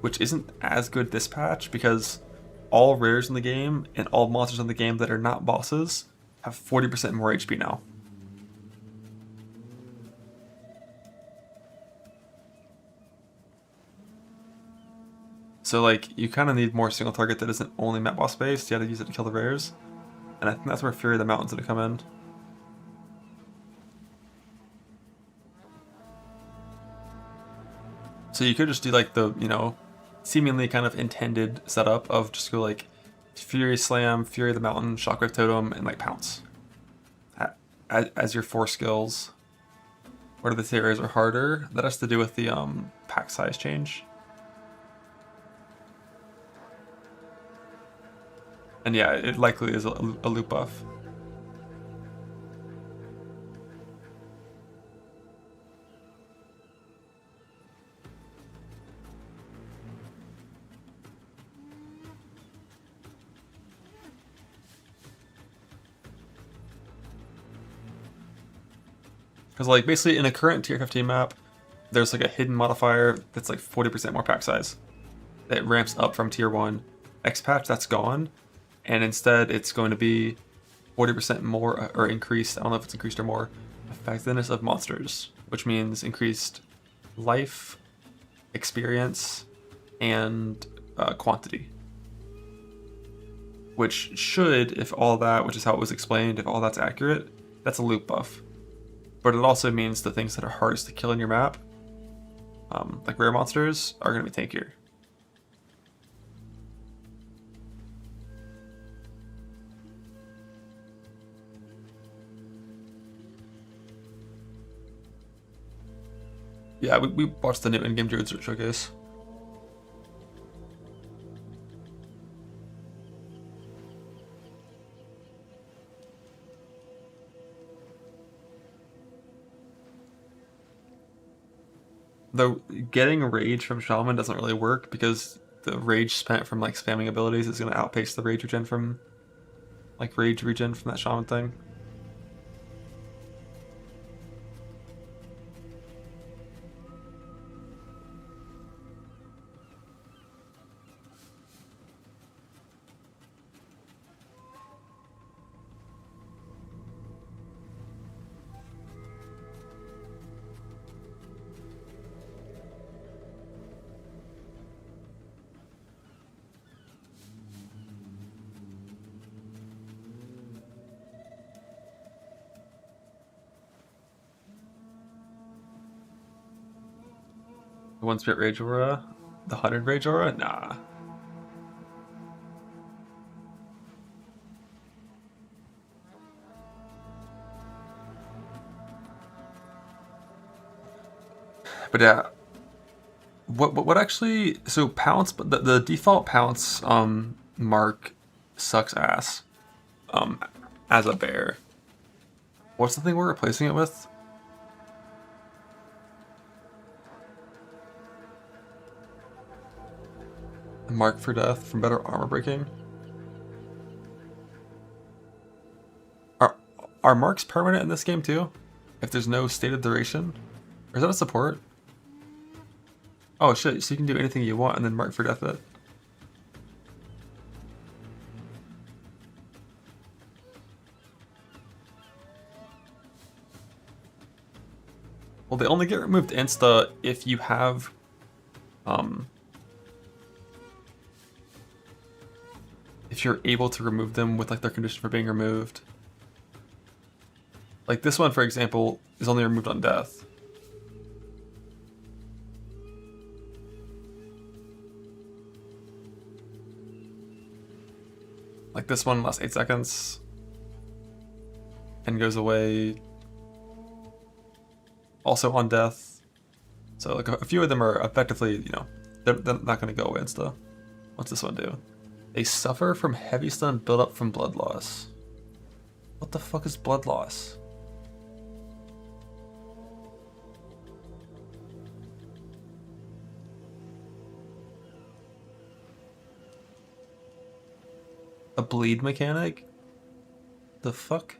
which isn't as good this patch because all rares in the game and all monsters in the game that are not bosses have 40% more HP now. So like, you kind of need more single target that isn't only map boss based. You have to use it to kill the rares. And I think that's where Fury of the Mountain's gonna come in. So you could just do like the, you know, seemingly kind of intended setup of just go like Fury Slam, Fury of the Mountain, Shockwave Totem, and like Pounce. As your 4 skills. What are the areas are harder? That has to do with the pack size change. And yeah, it likely is a loop buff. Because like basically in a current tier 15 map, there's like a hidden modifier that's like 40% more pack size. That ramps up from tier 1. X patch, that's gone. And instead it's going to be 40% more or increased, I don't know if it's increased or more, effectiveness of monsters, which means increased life, experience, and quantity. Which should, if all that, which is how it was explained, if all that's accurate, that's a loop buff. But it also means the things that are hardest to kill in your map, like rare monsters, are going to be tankier. Yeah, we watched the new Endgame Druid showcase. Though getting rage from Shaman doesn't really work because the rage spent from like spamming abilities is going to outpace the rage regen from that Shaman thing. The 1 Spirit Rage Aura? The 100 Rage Aura? Nah. But yeah, what actually? So pounce, the default pounce mark sucks ass. As a bear. What's the thing we're replacing it with? Mark for death from better armor breaking. Are marks permanent in this game too? If there's no stated duration? Or is that a support? Oh shit, so you can do anything you want and then mark for death it. Well, they only get removed insta if you have if you're able to remove them with like their condition for being removed. Like this one, for example, is only removed on death. Like this one lasts 8 seconds and goes away also on death. So like a few of them are effectively, you know, they're not going to go away insta. What's this one do? They suffer from heavy stun build up from blood loss. What the fuck is blood loss? A bleed mechanic? The fuck?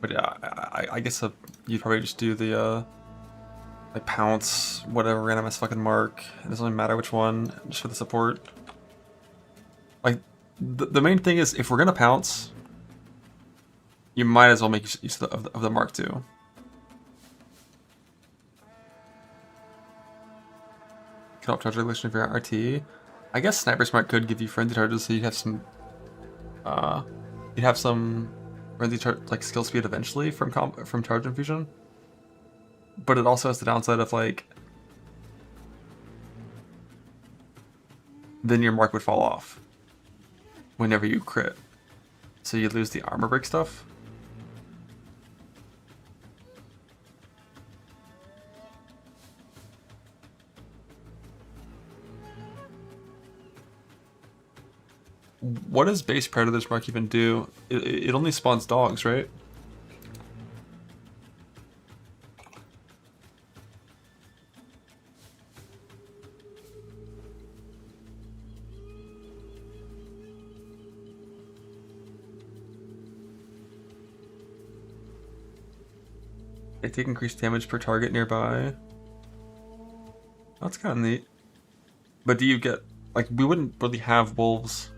But yeah, I guess you'd probably just do the like pounce, whatever random ass fucking mark. It doesn't really matter which one, just for the support. Like the main thing is if we're gonna pounce, you might as well make use of the mark too. Can help charge regulation of your RT. I guess Sniper Smart could give you frenzy charges, so you'd have some frenzy charge like skill speed eventually from charge infusion. But it also has the downside of like then your mark would fall off whenever you crit, so you lose the armor break stuff. What does base Predator's mark even do? It only spawns dogs, right? They take increased damage per target nearby. That's kind of neat. But do you get, like, we wouldn't really have wolves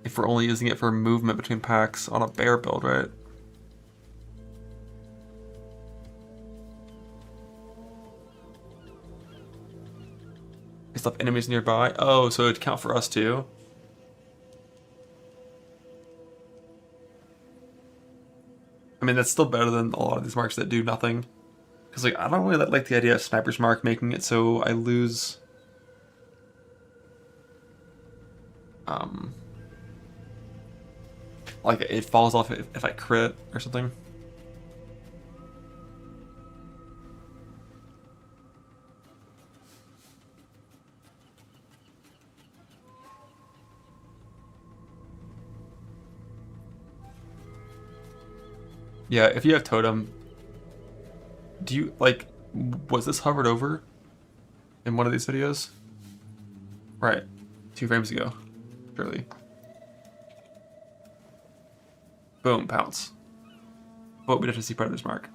if we're only using it for movement between packs on a bear build, right? Stuff enemies nearby. Oh, so it'd count for us too. I mean, that's still better than a lot of these marks that do nothing. Because like I don't really like the idea of Sniper's Mark making it so I lose. Like it falls off if I crit or something. Yeah, if you have Totem, do you, like, was this hovered over in one of these videos? Right, 2 frames ago, surely. Boom, pounce. But we have to see Predator's Mark.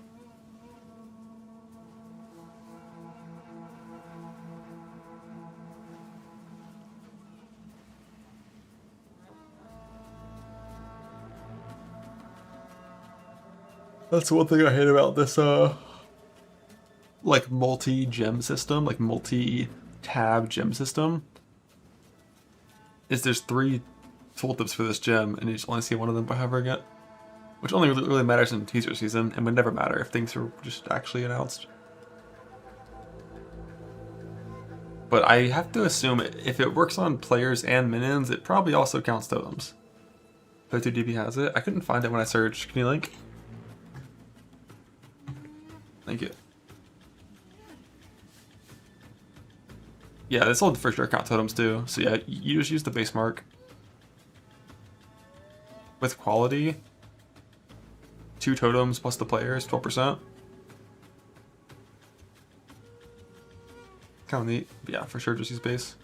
That's one thing I hate about this, like, multi-gem system, like, multi-tab gem system, is there's 3 tooltips for this gem, and you just only see one of them by hovering it. Which only really matters in teaser season, and would never matter if things were just actually announced. But I have to assume if it works on players and minions, it probably also counts totems. POE2 has it. I couldn't find it when I searched. Can you link? Thank you. Yeah, this will for sure count totems too. So yeah, you just use the base mark. With quality, 2 totems plus the players, 12%. Kind of neat. But yeah, for sure just use base.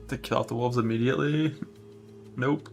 To kill off the wolves immediately? Nope.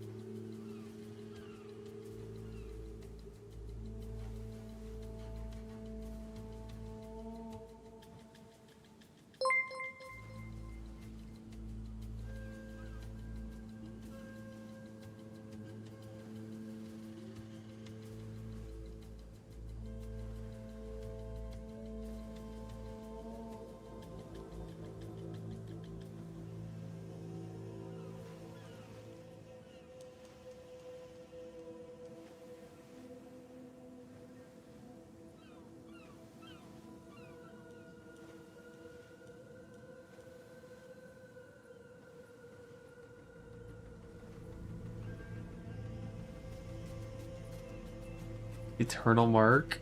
Eternal Mark.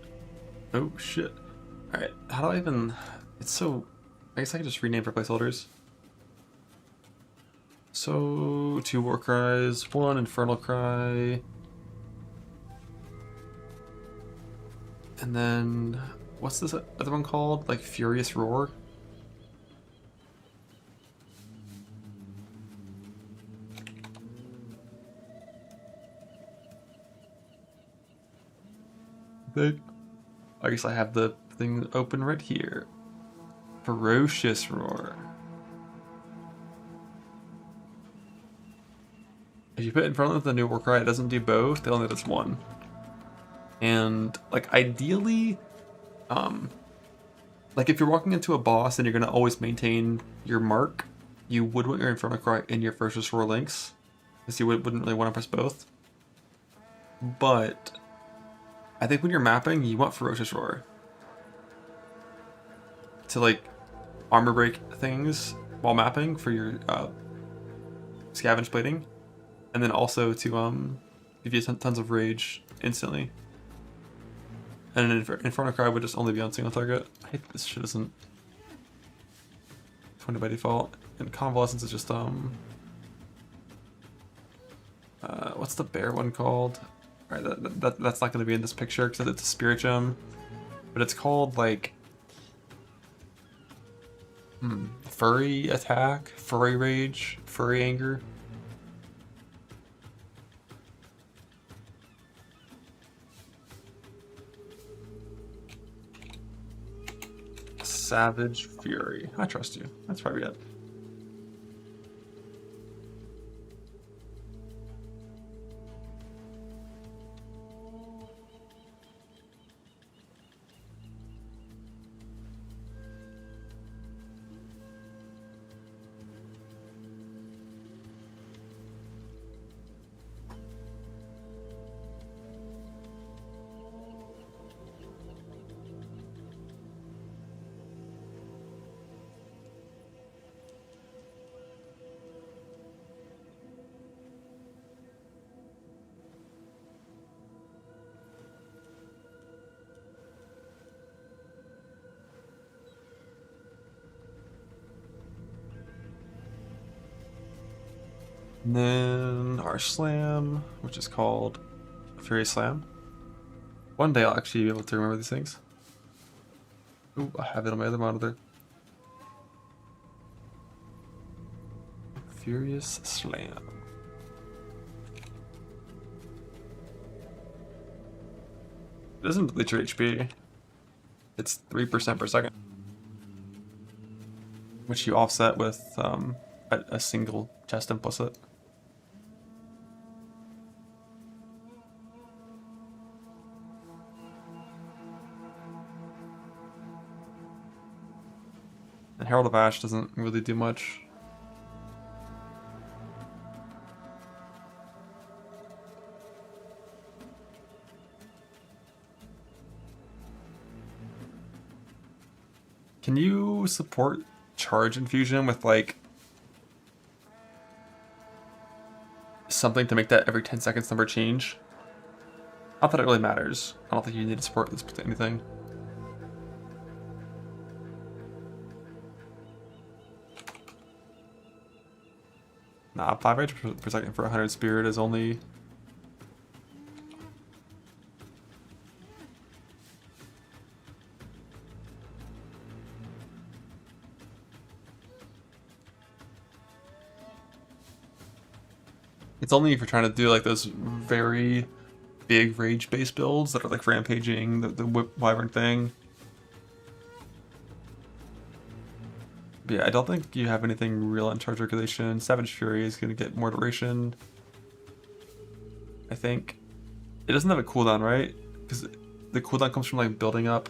Oh shit. Alright, how do I even... It's so... I guess I can just rename for placeholders. So, 2 War Cries, 1 Infernal Cry. And then... What's this other one called? Like Furious Roar? I guess I have the thing open right here. Ferocious Roar. If you put it in front of the new War Cry, it doesn't do both, it only does one. And like ideally, like if you're walking into a boss and you're gonna always maintain your mark, you would want your Infernal Cry in your Ferocious Roar links, because you wouldn't really want to press both. But I think when you're mapping, you want Ferocious Roar to like armor break things while mapping for your scavenge plating, and then also to give you tons of rage instantly. And an Infernal Cry would just only be on single target. I hate this shit isn't 20 by default. And Convalescence is just what's the bear one called? Alright, that's not going to be in this picture because it's a spirit gem, but it's called like Furry Attack, Furry Rage, Furry Anger. Savage Fury. I trust you. That's probably it. And then our slam, which is called Fury Slam. One day I'll actually be able to remember these things. Ooh, I have it on my other monitor. Furious Slam. It doesn't delete your HP. It's 3% per second, which you offset with a single chest implicit. And Herald of Ash doesn't really do much. Can you support charge infusion with like something to make that every 10 seconds number change? Not that it really matters. I don't think you need to support this with anything. Nah, 5 rage per second for 100 spirit is only... It's only if you're trying to do like those very big rage based builds that are like rampaging, the Wyvern thing. But yeah, I don't think you have anything real in charge regulation. Savage Fury is going to get more duration. I think. It doesn't have a cooldown, right? Because the cooldown comes from like building up,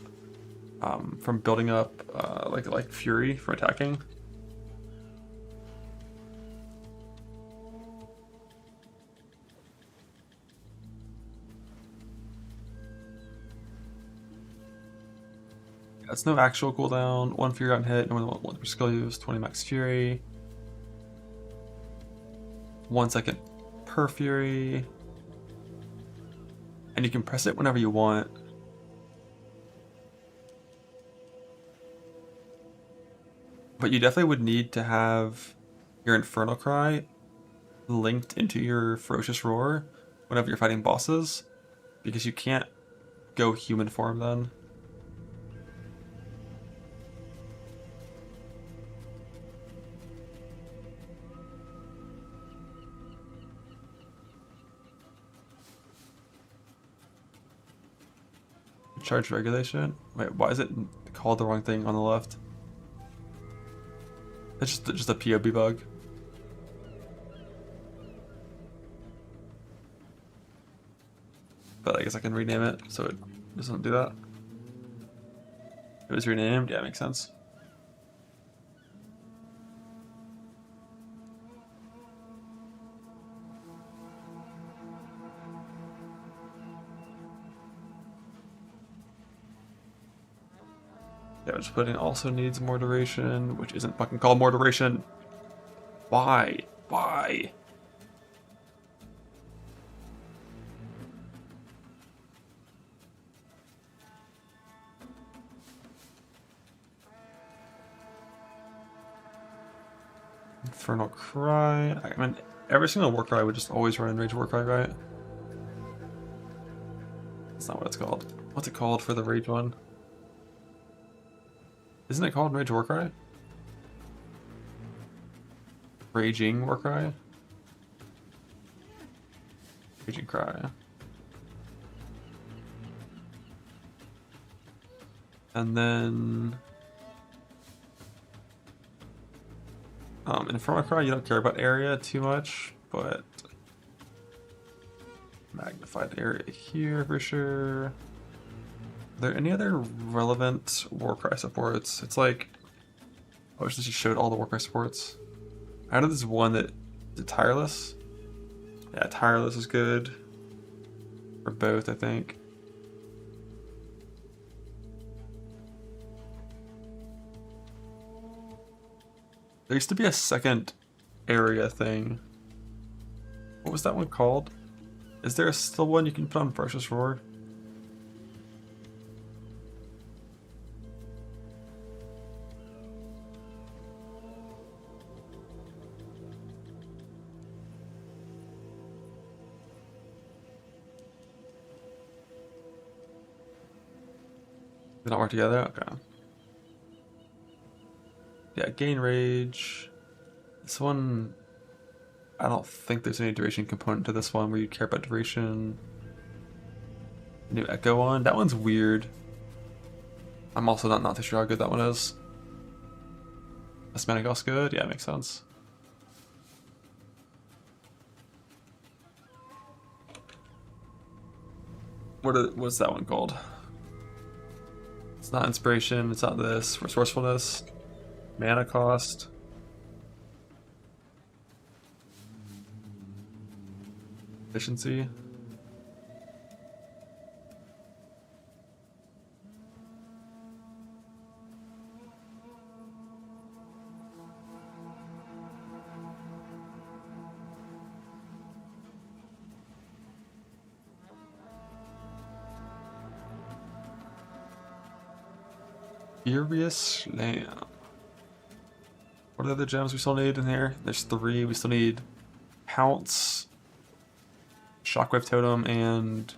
like Fury for attacking. That's no actual cooldown. 1 Fury on hit, no more than 1 per skill use, 20 max Fury. 1 second per Fury. And you can press it whenever you want. But you definitely would need to have your Infernal Cry linked into your Ferocious Roar whenever you're fighting bosses, because you can't go human form then. Charge regulation? Wait, why is it called the wrong thing on the left? It's just a POB bug. But I guess I can rename it so it doesn't do that. It was renamed, yeah, makes sense. Damage pudding also needs more duration, which isn't fucking called more duration. Why? Why? Infernal Cry. I mean, every single Warcry would just always run Enrage Warcry, right? That's not what it's called. What's it called for the Rage one? Isn't it called Rage Warcry? Raging Warcry? Raging Cry. And then In Cry, you don't care about area too much, but magnified area here for sure. Are there any other relevant Warcry supports? It's like, I wish this just showed all the Warcry supports. I know there's one that is Tireless. Yeah, Tireless is good for both, I think. There used to be a second area thing. What was that one called? Is there still one you can put on Ferocious Roar? Did not work together? Okay. Yeah, gain rage. This one, I don't think there's any duration component to this one where you care about duration. New echo one. That one's weird. I'm also not too sure how good that one is. Ascendancy also good? Yeah, makes sense. What's that one called? It's not inspiration, it's not this. Resourcefulness. Mana cost. Efficiency. Furious Slam. What are the other gems we still need in here? There's 3. We still need Pounce, Shockwave Totem, and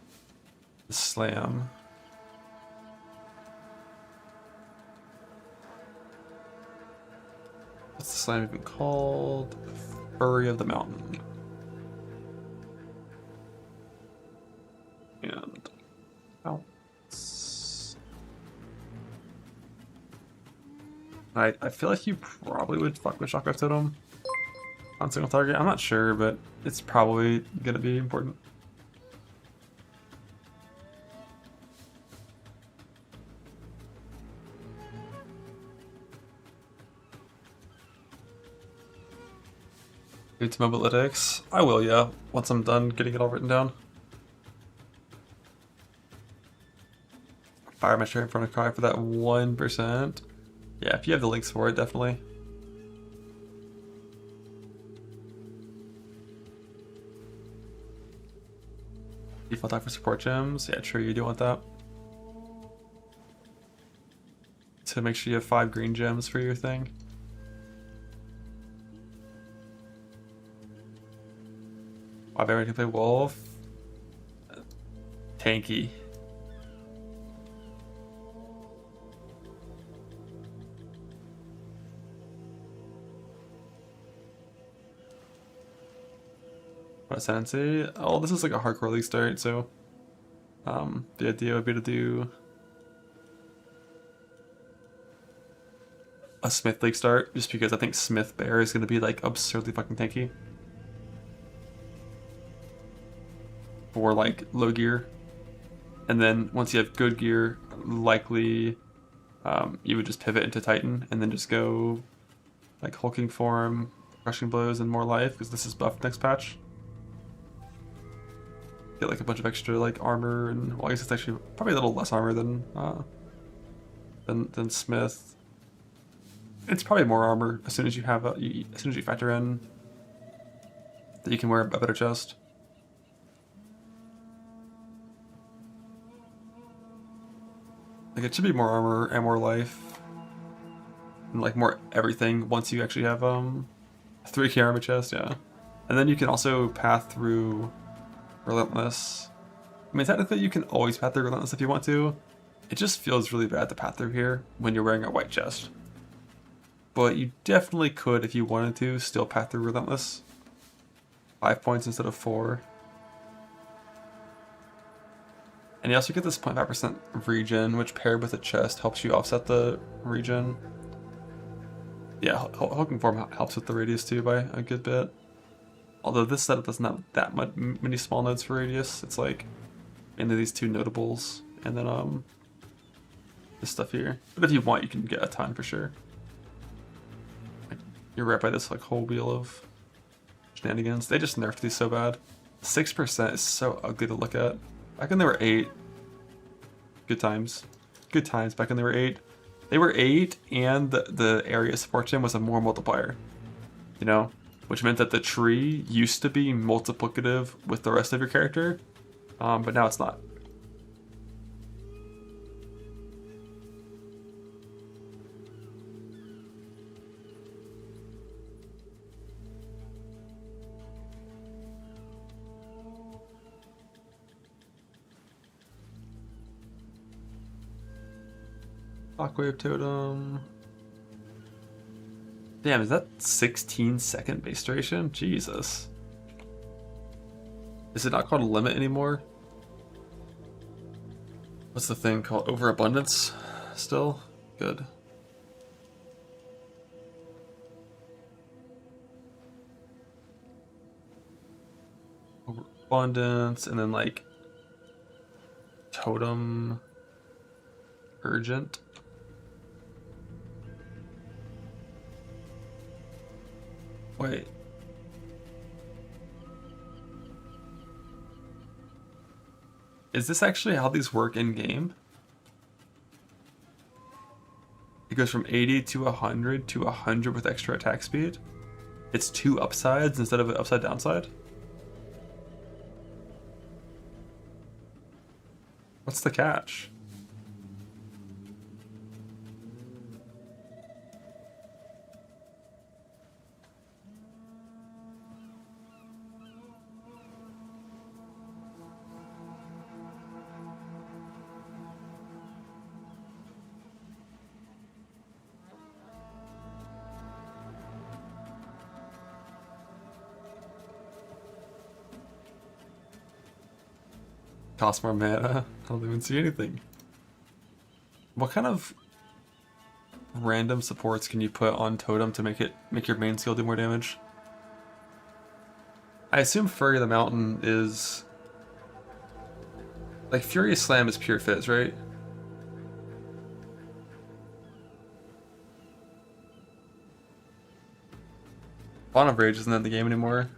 the Slam. What's the slam even called? Fury of the Mountain. And Pounce. I feel like you probably would fuck with Shockwave Totem on single target. I'm not sure, but it's probably gonna be important. It's mobilitics. I will, yeah, once I'm done getting it all written down. Fire my share in front of Kai for that 1%. Yeah, if you have the links for it, definitely. Default time for support gems. Yeah, sure, you do want that. So make sure you have 5 green gems for your thing. Wyvern can play Wolf. Tanky. Ascendancy. Oh, this is like a hardcore league start, so the idea would be to do a Smith league start, just because I think Smith Bear is going to be like absurdly fucking tanky for like low gear, and then once you have good gear, likely you would just pivot into Titan and then just go like hulking form, crushing blows, and more life, because this is buffed next patch. Get like a bunch of extra like armor, and well, I guess it's actually probably a little less armor than Smith. It's probably more armor as soon as you have as soon as you factor in that you can wear a better chest. Like it should be more armor and more life, and like more everything once you actually have 3k armor chest, yeah. And then you can also path through Relentless. I mean, technically you can always path through Relentless if you want to. It just feels really bad to path through here when you're wearing a white chest. But you definitely could, if you wanted to, still path through Relentless. 5 points instead of 4. And you also get this 0.5% regen, which paired with a chest helps you offset the regen. Yeah, Hulking form helps with the radius too by a good bit. Although this setup doesn't have that many small nodes for radius. It's like mainly these two notables and then this stuff here. But if you want, you can get a ton for sure. You're right by this like whole wheel of shenanigans. They just nerfed these so bad. 6% is so ugly to look at. Back when they were 8, good times. Good times back when they were 8. They were 8 and the area support gem was a more multiplier. You know? Which meant that the tree used to be multiplicative with the rest of your character. But now it's not. Shockwave totem. Damn, is that 16-second base duration? Jesus. Is it not called a limit anymore? What's the thing called? Overabundance? Still? Good. Overabundance, and then like totem urgent. Wait. Is this actually how these work in game? It goes from 80 to 100 to 100 with extra attack speed? It's 2 upsides instead of an upside downside? What's the catch? Cost more mana. I don't even see anything. What kind of random supports can you put on totem to make your main skill do more damage? I assume Fury of the Mountain is like Furious Slam is pure fizz, right? Bond of Rage isn't in the game anymore.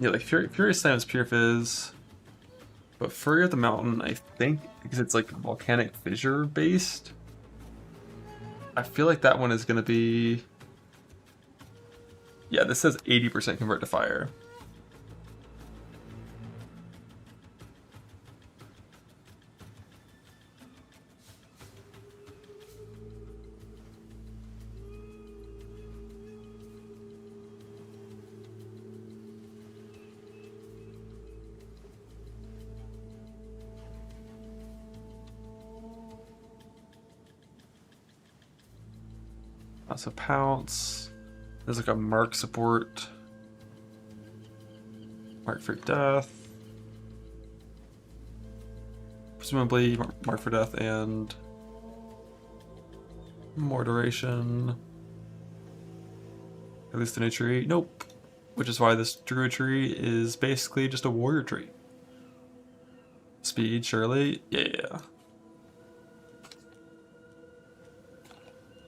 Yeah, like Furious Slam is pure fizz, but Fury of the Mountain, I think, because it's like volcanic fissure based, I feel like that one is going to be... Yeah, this says 80% convert to fire. So Pounce, there's like a Mark support, Mark for Death, presumably Mark for Death and more duration, at least a new tree, nope, which is why this Druid tree is basically just a warrior tree. Speed, surely, yeah.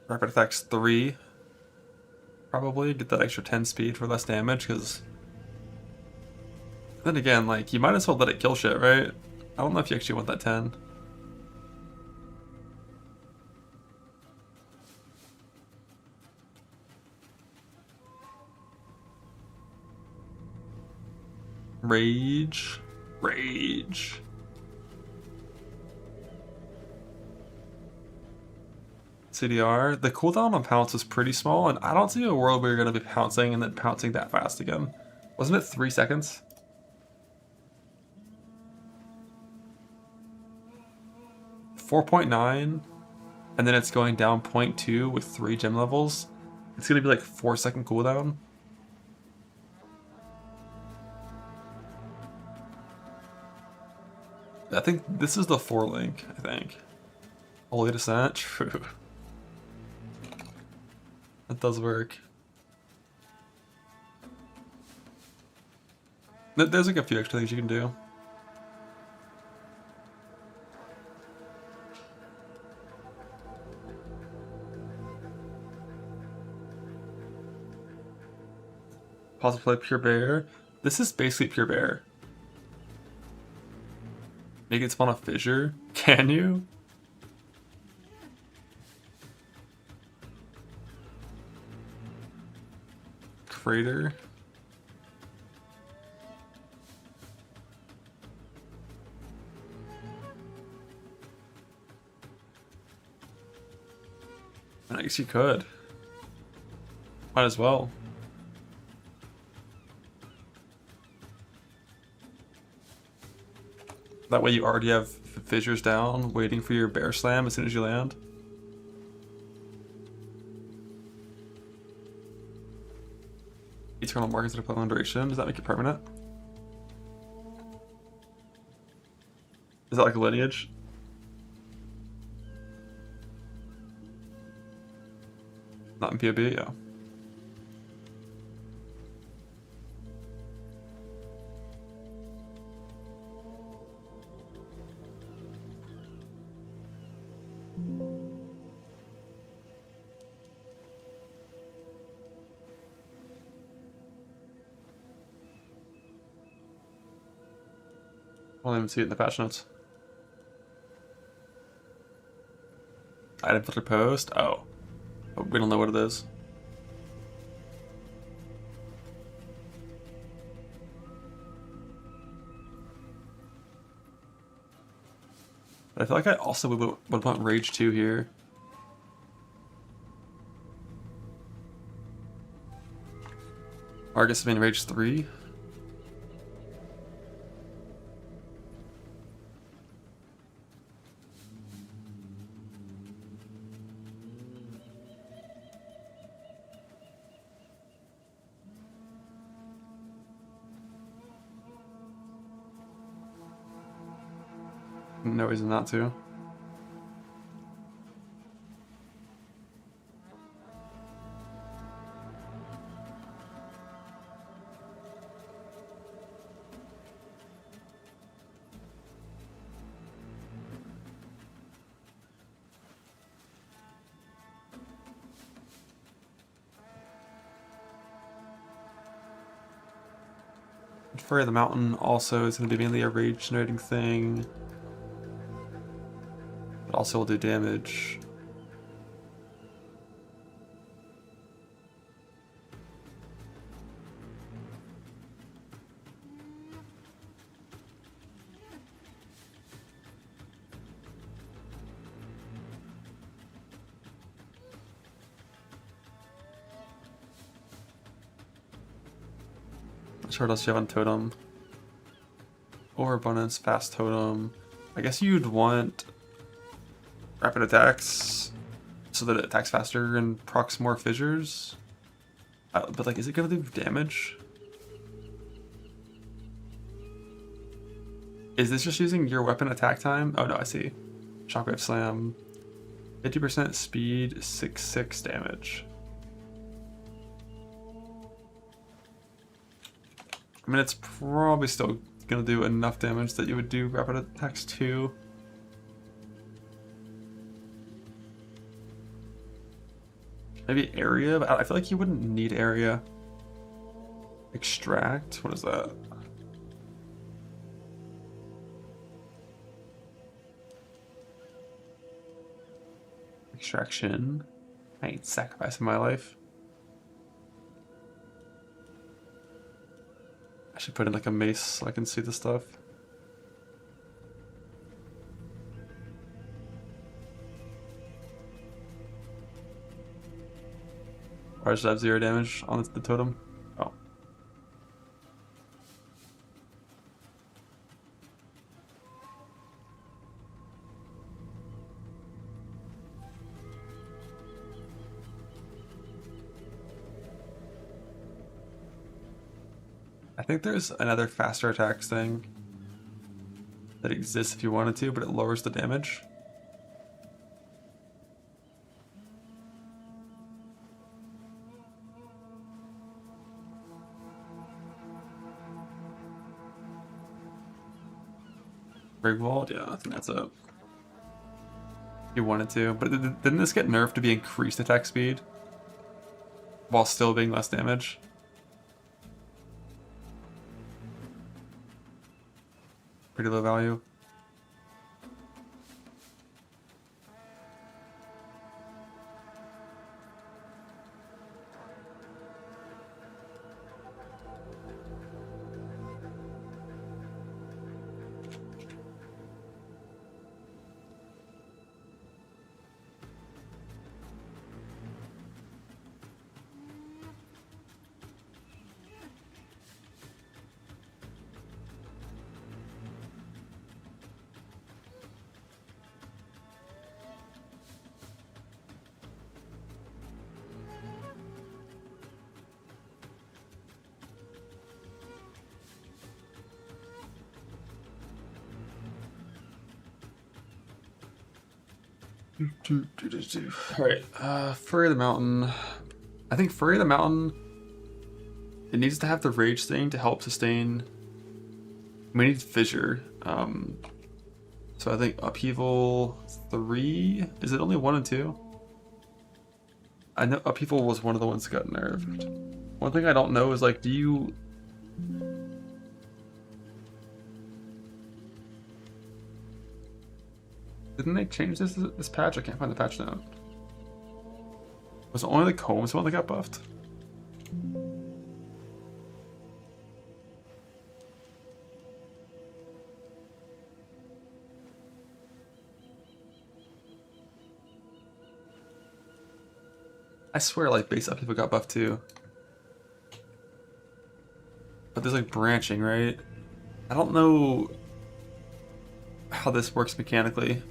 Rapid attacks 3. Probably get that extra 10 speed for less damage, because then again, like, you might as well let it kill shit, right? I don't know if you actually want that 10. Rage. Rage. CDR. The cooldown on Pounce is pretty small, and I don't see a world where you're going to be pouncing and then pouncing that fast again. Wasn't it 3 seconds? .9, and then it's going down 0.2 with 3 gem levels. It's going to be like 4-second cooldown. I think this is the 4 link, I think. Holy Descent, true. That does work. There's like a few extra things you can do. Pause to play Pure Bear. This is basically Pure Bear. Make it spawn a fissure? Can you? Crater? I guess you could. Might as well. That way you already have fissures down, waiting for your bear slam as soon as you land. Eternal markers that are put on duration. Does that make it permanent? Is that like a lineage? Not in POB, yeah. I don't even see it in the patch notes. Item filter post? Oh. But we don't know what it is. But I feel like I also would want Rage 2 here. Or I guess I mean Rage 3. No reason not to. Fury of the Mountain also is going to be mainly a rage generating thing. But also will do damage. Not sure what else you have on Totem. Overabundance, fast Totem. I guess you'd want rapid attacks so that it attacks faster and procs more fissures. But like, is it gonna do damage? Is this just using your weapon attack time? Oh no, I see. Shockwave Slam. 50% speed, 6/6 damage. I mean, it's probably still gonna do enough damage that you would do rapid attacks too. Maybe area, but I feel like you wouldn't need area. Extract, what is that? Extraction. I ain't sacrificing my life. I should put in like a mace so I can see the stuff. Or I should have 0 damage on the totem. Oh. I think there's another faster attacks thing. that exists if you wanted to, but it lowers the damage. Rigwald, yeah, I think that's it. You wanted to, but didn't this get nerfed to be increased attack speed while still being less damage? Pretty low value. Alright, Fury of the Mountain. I think Fury of the Mountain, it needs to have the rage thing to help sustain. We need Fissure. So I think Upheaval 3, is it only 1 and 2? I know Upheaval was one of the ones that got nerfed. One thing I don't know is like, do you... Didn't they change this patch? I can't find the patch now. Was it only the Combs one that got buffed? I swear like base up people got buffed too. But there's like branching, right? I don't know how this works mechanically.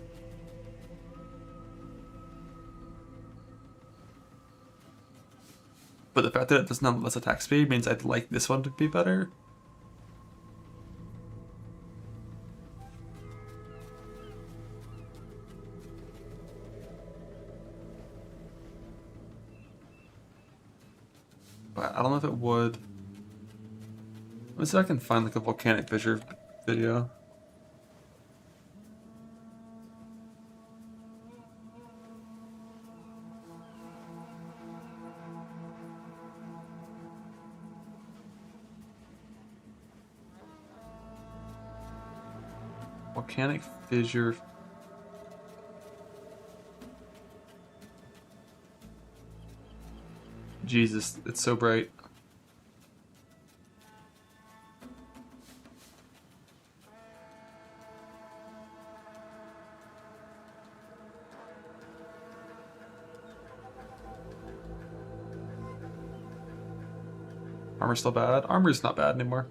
But the fact that it does not have less attack speed means I'd like this one to be better. But I don't know if it would. Let me see if I can find like a volcanic fissure video. Volcanic fissure. Jesus, it's so bright. Armor's still bad? Armor's not bad anymore.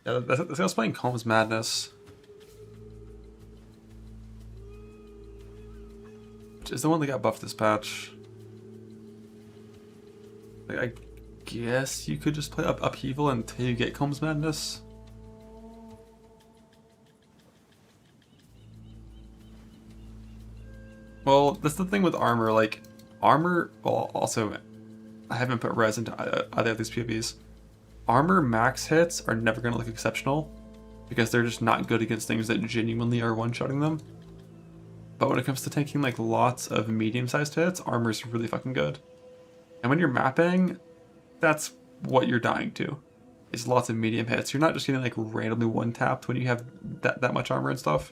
Yeah, this guy's playing Combs Madness. Which is the one that got buffed this patch. Like, I guess you could just play Upheaval until you get Combs Madness. Well, that's the thing with armor, like, armor, well, also, I haven't put res into either of these PvPs. Armor max hits are never going to look exceptional because they're just not good against things that genuinely are one-shotting them. But when it comes to tanking like lots of medium-sized hits, armor's really fucking good. And when you're mapping, that's what you're dying to, is lots of medium hits. You're not just getting like randomly one-tapped when you have that much armor and stuff.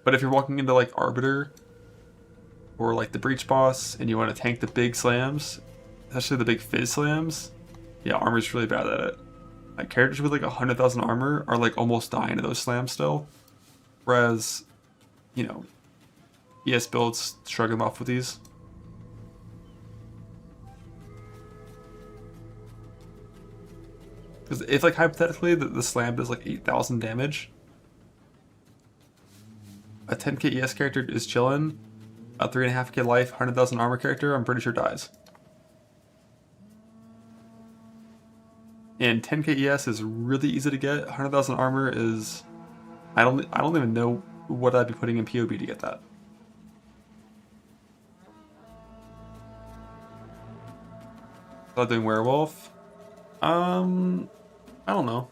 But if you're walking into like Arbiter or like the Breach Boss and you want to tank the big slams, especially the big fizz slams, yeah, armor's really bad at it. like characters with like 100,000 armor are like almost dying to those slams still, whereas, you know, ES builds shrug them off with these. Because if like hypothetically the slam does like 8,000 damage, a 10k ES character is chilling. A 3.5k life, 100,000 armor character, I'm pretty sure dies. And 10k ES is really easy to get. 100,000 armor is, I don't even know what I'd be putting in POB to get that. Thought doing werewolf. I don't know.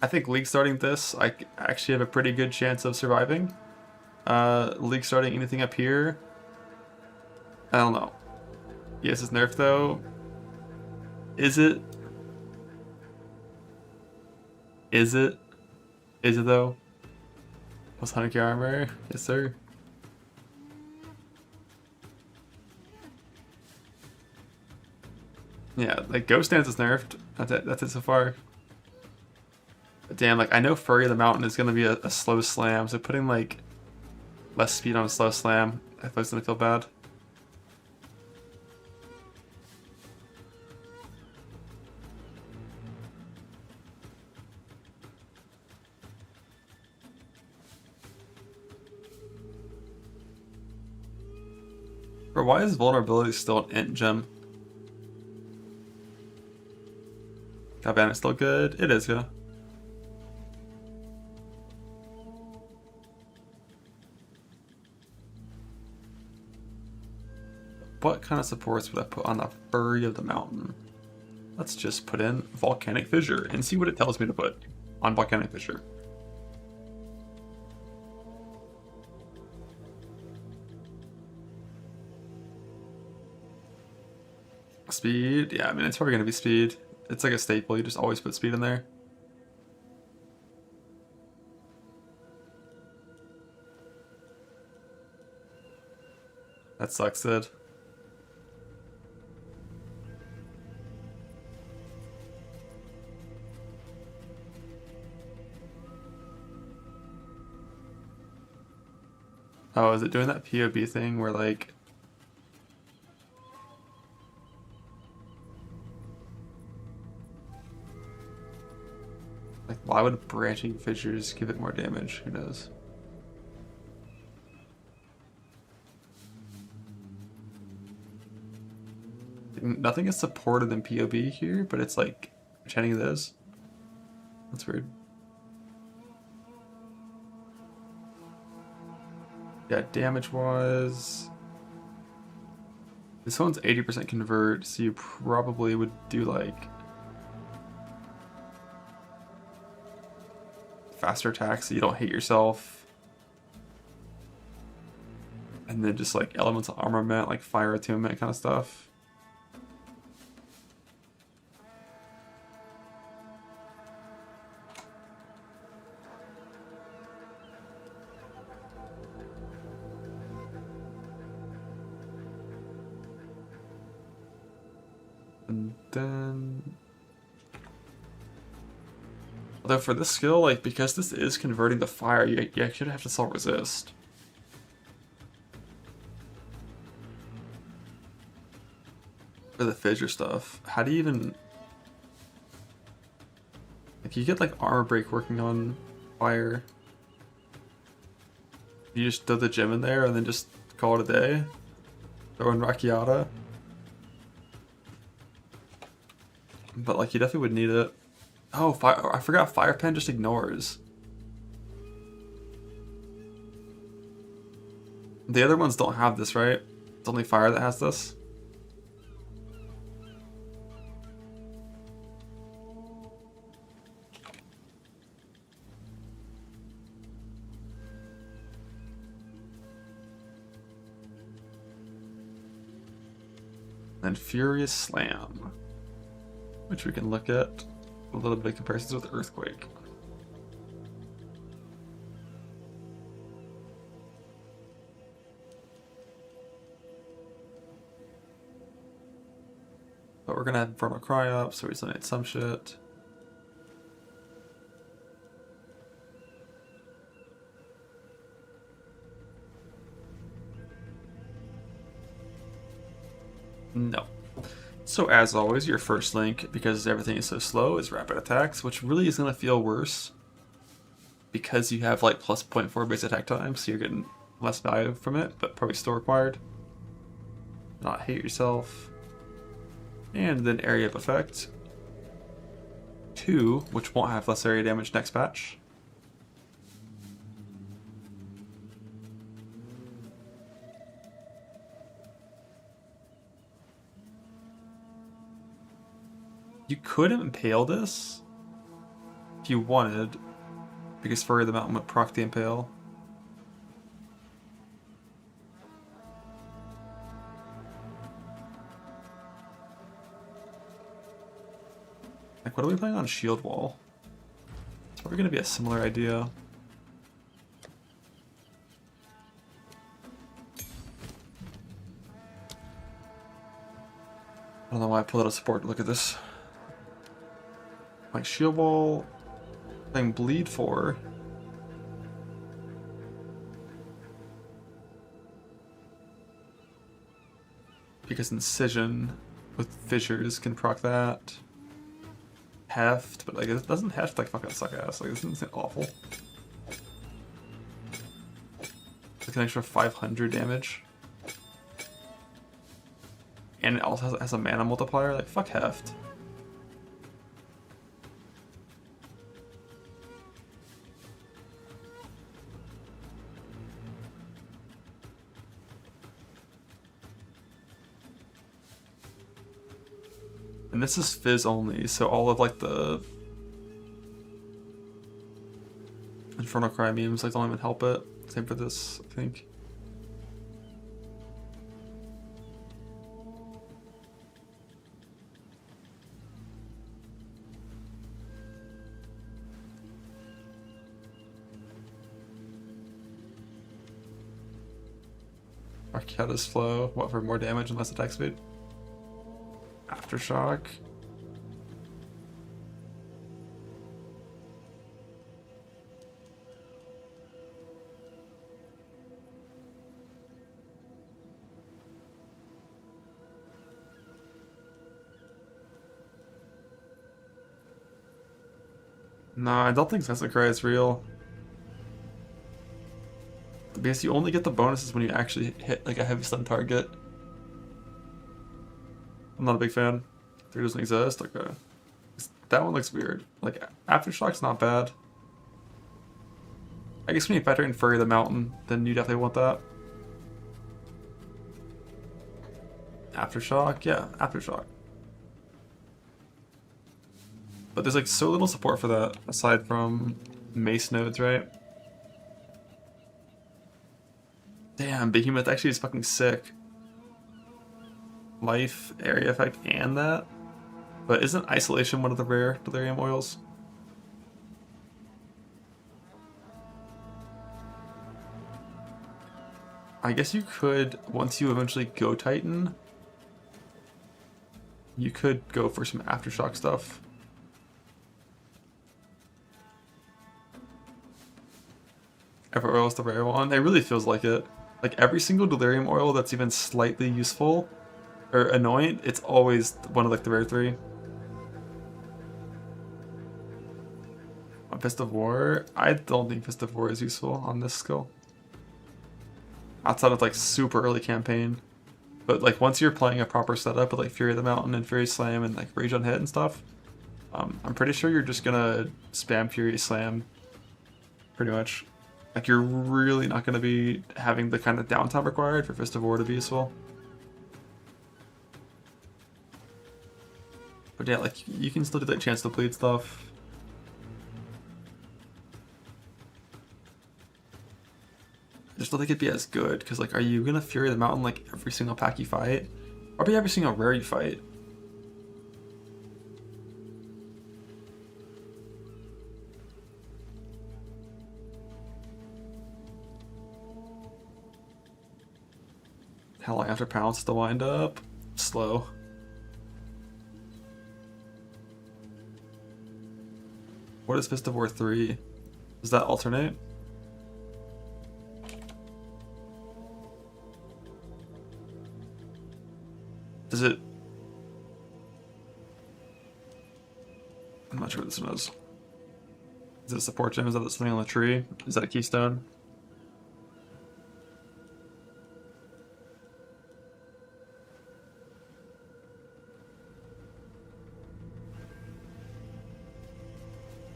I think league starting this, I actually have a pretty good chance of surviving. League starting anything up here, I don't know. Yes, it's nerfed though. Is it? Is it? Is it though? Plus 100k armor? Yes, sir. Yeah, like Ghost Dance is nerfed. That's it so far. But damn, like I know Furry of the Mountain is gonna be a slow slam, so putting like less speed on a slow slam, I thought it's gonna feel bad. Bro, why is vulnerability still an int gem? Cabana is still good? It is, yeah. What kind of supports would I put on the Furry of the Mountain? Let's just put in Volcanic Fissure and see what it tells me to put on Volcanic Fissure. Speed? Yeah, I mean, it's probably going to be speed. It's like a staple, you just always put speed in there. That sucks, Sid. Oh, is it doing that POB thing where like... Like, why would branching fissures give it more damage? Who knows? Nothing is supported in POB here, but it's like pretending it is. That's weird. Yeah, damage-wise... This one's 80% convert, so you probably would do like... faster attacks so you don't hit yourself. And then just like elemental armament, like fire attunement kind of stuff. And then... Although for this skill, like, because this is converting to fire, you actually have to self resist. For the fissure stuff, how do you even... Like, you get like armor break working on fire. You just throw the gem in there and then just call it a day? Throw in Rakiata? But like, you definitely would need it. Oh, I forgot Fire Pen just ignores. The other ones don't have this, right? It's only Fire that has this. And Furious Slam, which we can look at. A little bit of comparisons with Earthquake. But we're gonna have Infernal Cry up, so we eliminate some shit. No. So as always, your first link, because everything is so slow, is Rapid Attacks, which really is going to feel worse because you have like plus 0.4 base attack time, so you're getting less value from it, but probably still required. Not hate yourself. And then Area of Effect 2, which won't have less area damage next patch. You could impale this if you wanted, because Furry the Mountain would proc the impale. Like, what are we playing on Shield Wall? It's probably going to be a similar idea. I don't know why I pulled out a support. Look at this. Like Shield Wall, playing Bleed 4. Because Incision with Fissures can proc that. Heft, but like it doesn't Heft like fucking suck ass. Like this isn't awful. Like an extra 500 damage. And it also has a mana multiplier. Like fuck Heft. And this is Fizz only, so all of like the Infernal Cry memes like don't even help it. Same for this, I think. Arcada's Flow, what for more damage and less attack speed? Aftershock. No, I don't think Sense of Cry is real. Because you only get the bonuses when you actually hit like a heavy stun target. I'm not a big fan. 3 doesn't exist. Okay. That one looks weird. Like, Aftershock's not bad. I guess when you factor in Furry the Mountain, then you definitely want that. Aftershock? Yeah, Aftershock. But there's like so little support for that, aside from Mace nodes, right? Damn, Behemoth actually is fucking sick. Life, area effect, and that. But isn't Isolation one of the rare Delirium oils? I guess you could, once you eventually go Titan, you could go for some Aftershock stuff. Every oil is the rare one. It really feels like it. Like every single Delirium oil that's even slightly useful or annoying, it's always one of like the rare 3. On Fist of War, I don't think Fist of War is useful on this skill. Outside of like super early campaign. But like once you're playing a proper setup with like Fury of the Mountain and Fury Slam and like Rage on Hit and stuff, I'm pretty sure you're just gonna spam Fury Slam pretty much. Like you're really not gonna be having the kind of downtime required for Fist of War to be useful. But yeah, like you can still do that chance to bleed stuff. I just don't think it'd be as good, because like, are you gonna Fury the Mountain like every single pack you fight? Probably every single rare you fight. How long after Pounce to wind up? Slow. what is Fist of War 3? Does that alternate? Does it? I'm not sure what this one is. Is it a support gem? Is that something on the tree? Is that a keystone?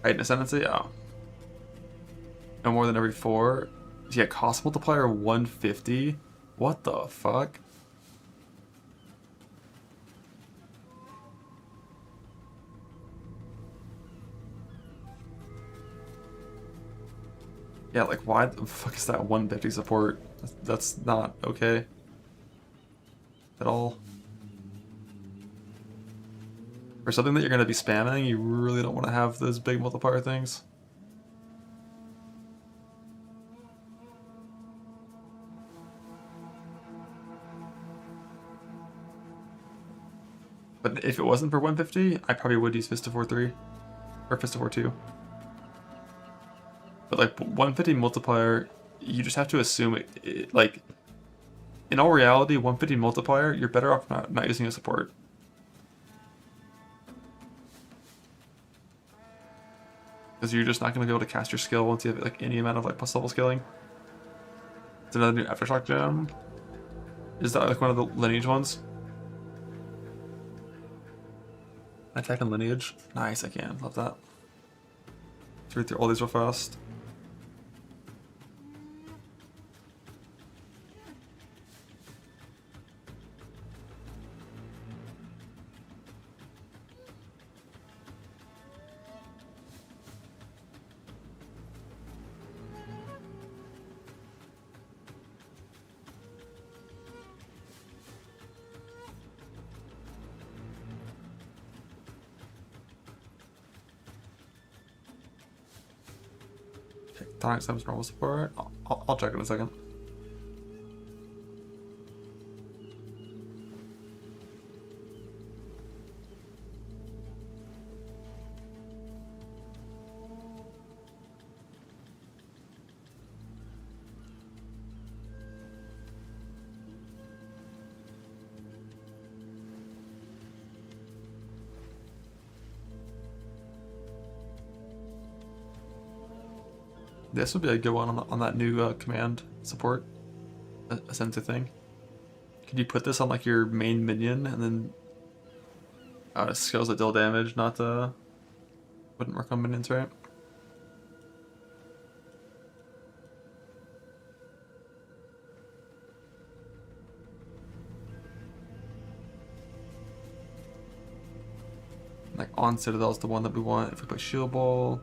Heightened Ascendancy? Oh. No more than every 4. Yeah, cost multiplier 150? What the fuck? Yeah, like why the fuck is that 150 support? That's not okay at all. For something that you're going to be spamming, you really don't want to have those big multiplier things. But if it wasn't for 150, I probably would use Fist of War 3 or Fist of War 2. But like 150 multiplier, you just have to assume it like in all reality, 150 multiplier, you're better off not using a support. Because you're just not going to be able to cast your skill once you have like any amount of like plus level scaling. It's another new Aftershock gem. Is that like one of the lineage ones? Attack and lineage. Nice, I can. Love that. Let's read through all these real fast. Tonic Sims normal support. I'll check in a second. This would be a good one on that new command support Ascendancy thing. Could you put this on like your main minion and then skills that deal damage, not wouldn't work on minions, right? Like on Citadel is the one that we want if we put Shield Ball.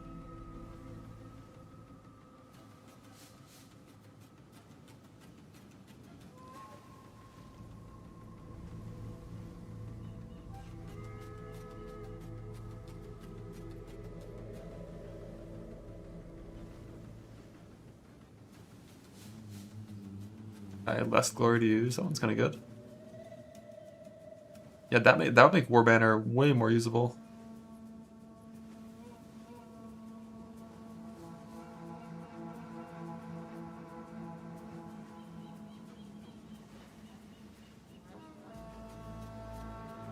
Less glory to use. That one's kind of good. Yeah, that would make War Banner way more usable.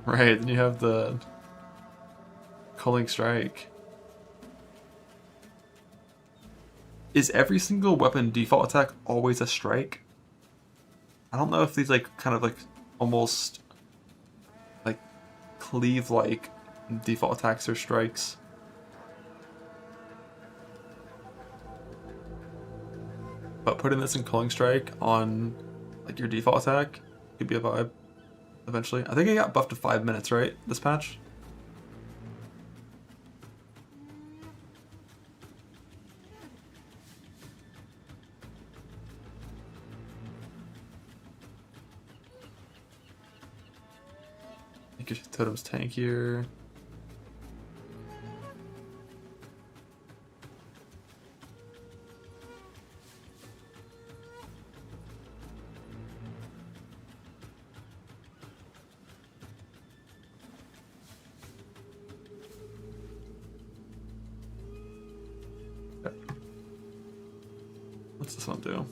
Right, then you have the Culling Strike. Is every single weapon default attack always a strike? I don't know if these like kind of like almost like cleave like default attacks or strikes. But putting this in Culling Strike on like your default attack could be a vibe eventually. I think it got buffed to 5 minutes, right? This patch? Make your totems tankier. What's this one do?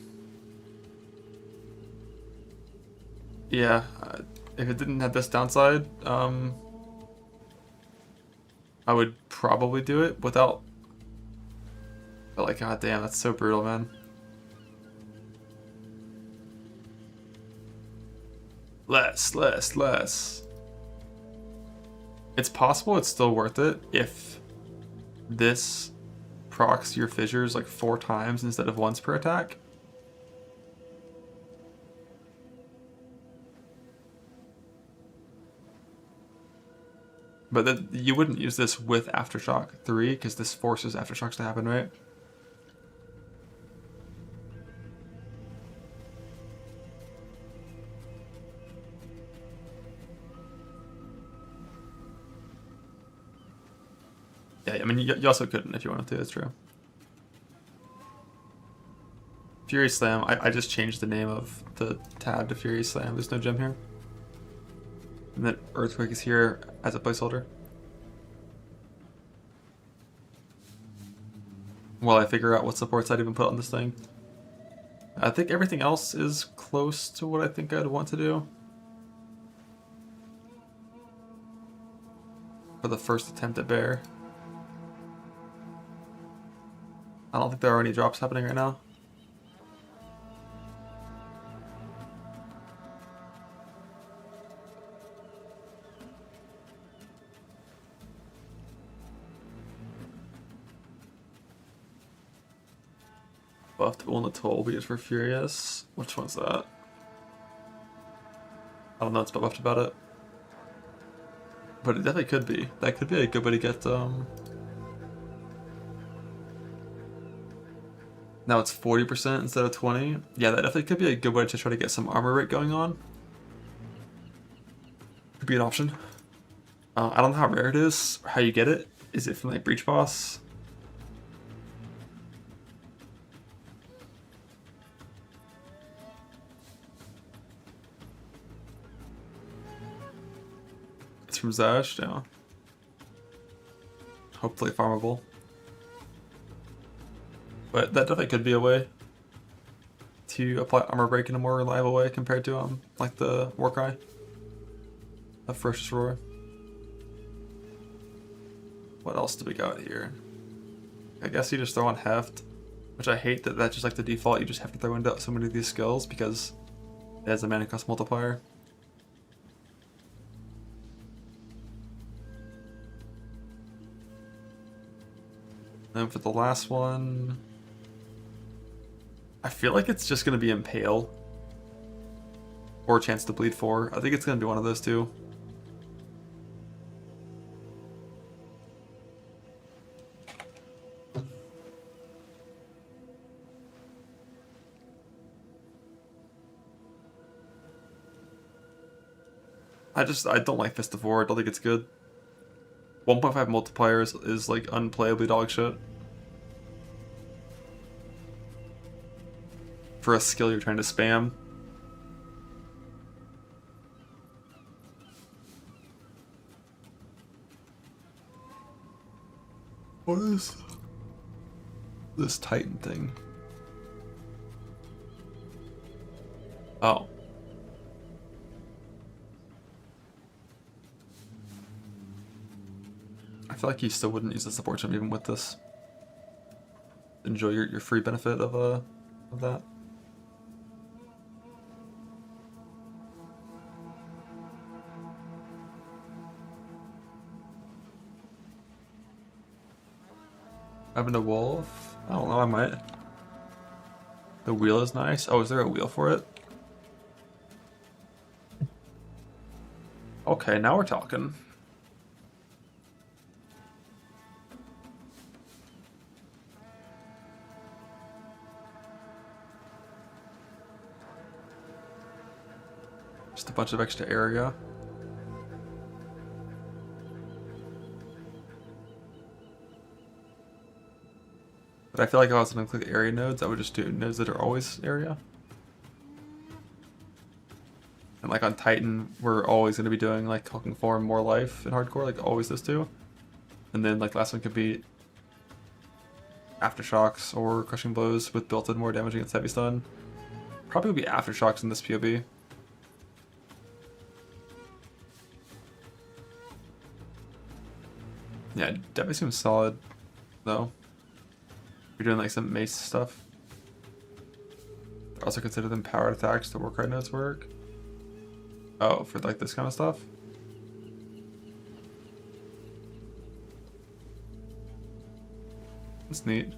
Yeah, if it didn't have this downside, I would probably do it without. But like, god damn, that's so brutal, man. Less. It's possible it's still worth it if this procs your fissures like 4 times instead of once per attack. But then you wouldn't use this with Aftershock 3 because this forces Aftershocks to happen, right? Yeah, I mean, you also couldn't if you wanted to, that's true. Fury Slam, I just changed the name of the tab to Fury Slam. There's no gem here. And then Earthquake is here as a placeholder. While I figure out what supports I'd even put on this thing. I think everything else is close to what I think I'd want to do. For the first attempt at Bear. I don't think there are any drops happening right now. Buffed on the toll because we're furious. Which one's that? I don't know what's buffed about it. But it definitely could be. That could be a good way to get now it's 40% instead of 20. Yeah, that definitely could be a good way to try to get some armor rate going on. Could be an option. I don't know how rare it is, or how you get it. Is it from like Breach Boss? It's from Visage, yeah. Hopefully farmable. But that definitely could be a way to apply armor break in a more reliable way compared to like the Warcry of Ferocious Roar. What else do we got here? I guess you just throw on Heft, which I hate that that's just like the default. You just have to throw into so many of these skills because it has a mana cost multiplier. And for the last one, I feel like it's just going to be Impale or Chance to Bleed 4. I think it's going to be one of those two. I don't like Fist of War. I don't think it's good. 1.5 multipliers is like unplayably dog shit. For a skill you're trying to spam. What is this Titan thing? Oh. I feel like you still wouldn't use the support gem even with this. Enjoy your free benefit of that. Having a wolf? I don't know, I might. The wheel is nice. Oh, is there a wheel for it? Okay, now we're talking. Just a bunch of extra area. But I feel like if I was going to click area nodes, I would just do nodes that are always area. And like on Titan, we're always going to be doing like Hulking Form, More Life in hardcore, like always those two. And then like last one could be Aftershocks or Crushing Blows with built-in more damage against heavy stun. Probably would be Aftershocks in this POB. Yeah, definitely seems solid, though. You're doing like some mace stuff. Also consider them powered attacks to work right notes work. Oh, for like this kind of stuff? That's neat.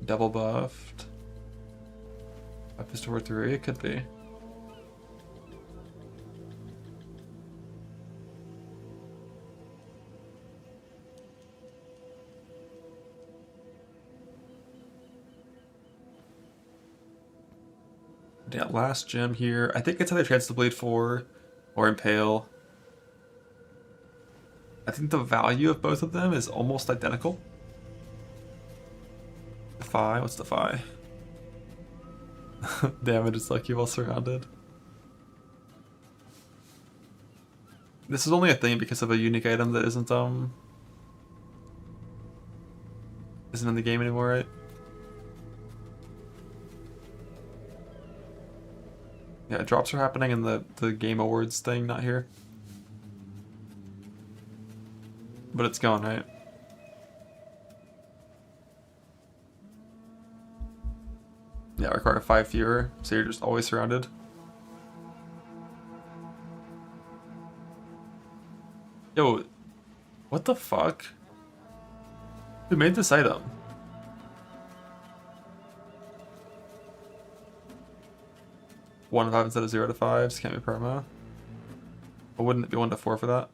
Double buffed. Up is toward 3, it could be. Yeah, last gem here. I think it's either Chance to Bleed 4 or Impale. I think the value of both of them is almost identical. Defy, what's Defy? Damage is lucky while surrounded. This is only a thing because of a unique item that isn't in the game anymore, right? Yeah, drops are happening in the Game Awards thing, not here. But it's gone, right? Yeah, require 5 fewer, so you're just always surrounded. Yo, what the fuck? Who made this item? One to 5 instead of 0 to 5s, can't be perma. But wouldn't it be 1 to 4 for that?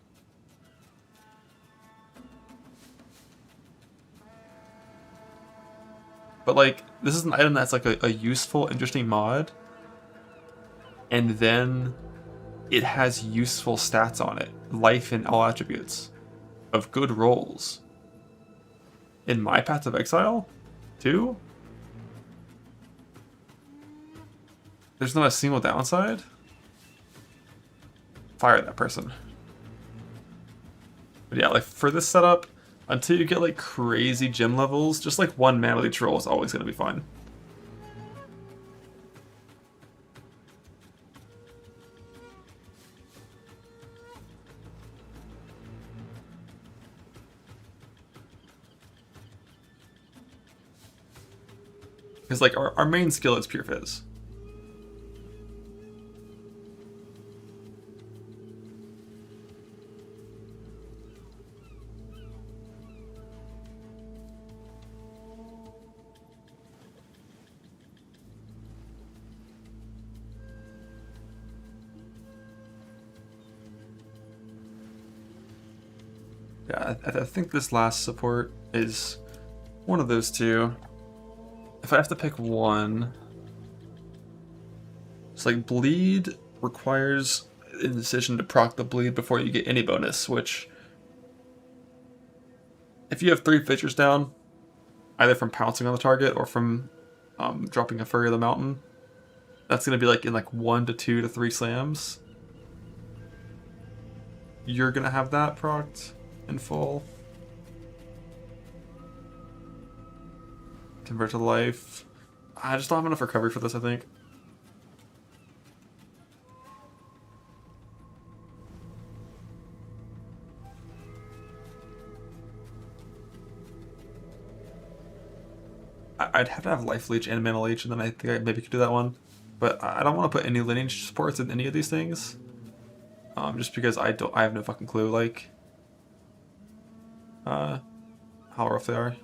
But like, this is an item that's like a useful, interesting mod. And then it has useful stats on it. Life and all attributes. Of good rolls. In my Path of Exile? Too? There's not a single downside? Fire that person. But yeah, like for this setup, until you get like crazy gem levels, just like 1 mana leech roll is always going to be fine. Because like our main skill is Pure Fizz. Yeah, I think this last support is one of those two. If I have to pick one, it's like bleed requires a decision to proc the bleed before you get any bonus, which if you have 3 fissures down, either from pouncing on the target or from dropping a Furry of the Mountain, that's going to be like in like 1 to 2 to 3 slams. You're going to have that procced in full. Convert to life. I just don't have enough recovery for this, I think. I'd have to have life leech and mana leech, and then I think I maybe could do that one. But I don't want to put any lineage supports in any of these things. Just because I have no fucking clue, like how rough they are.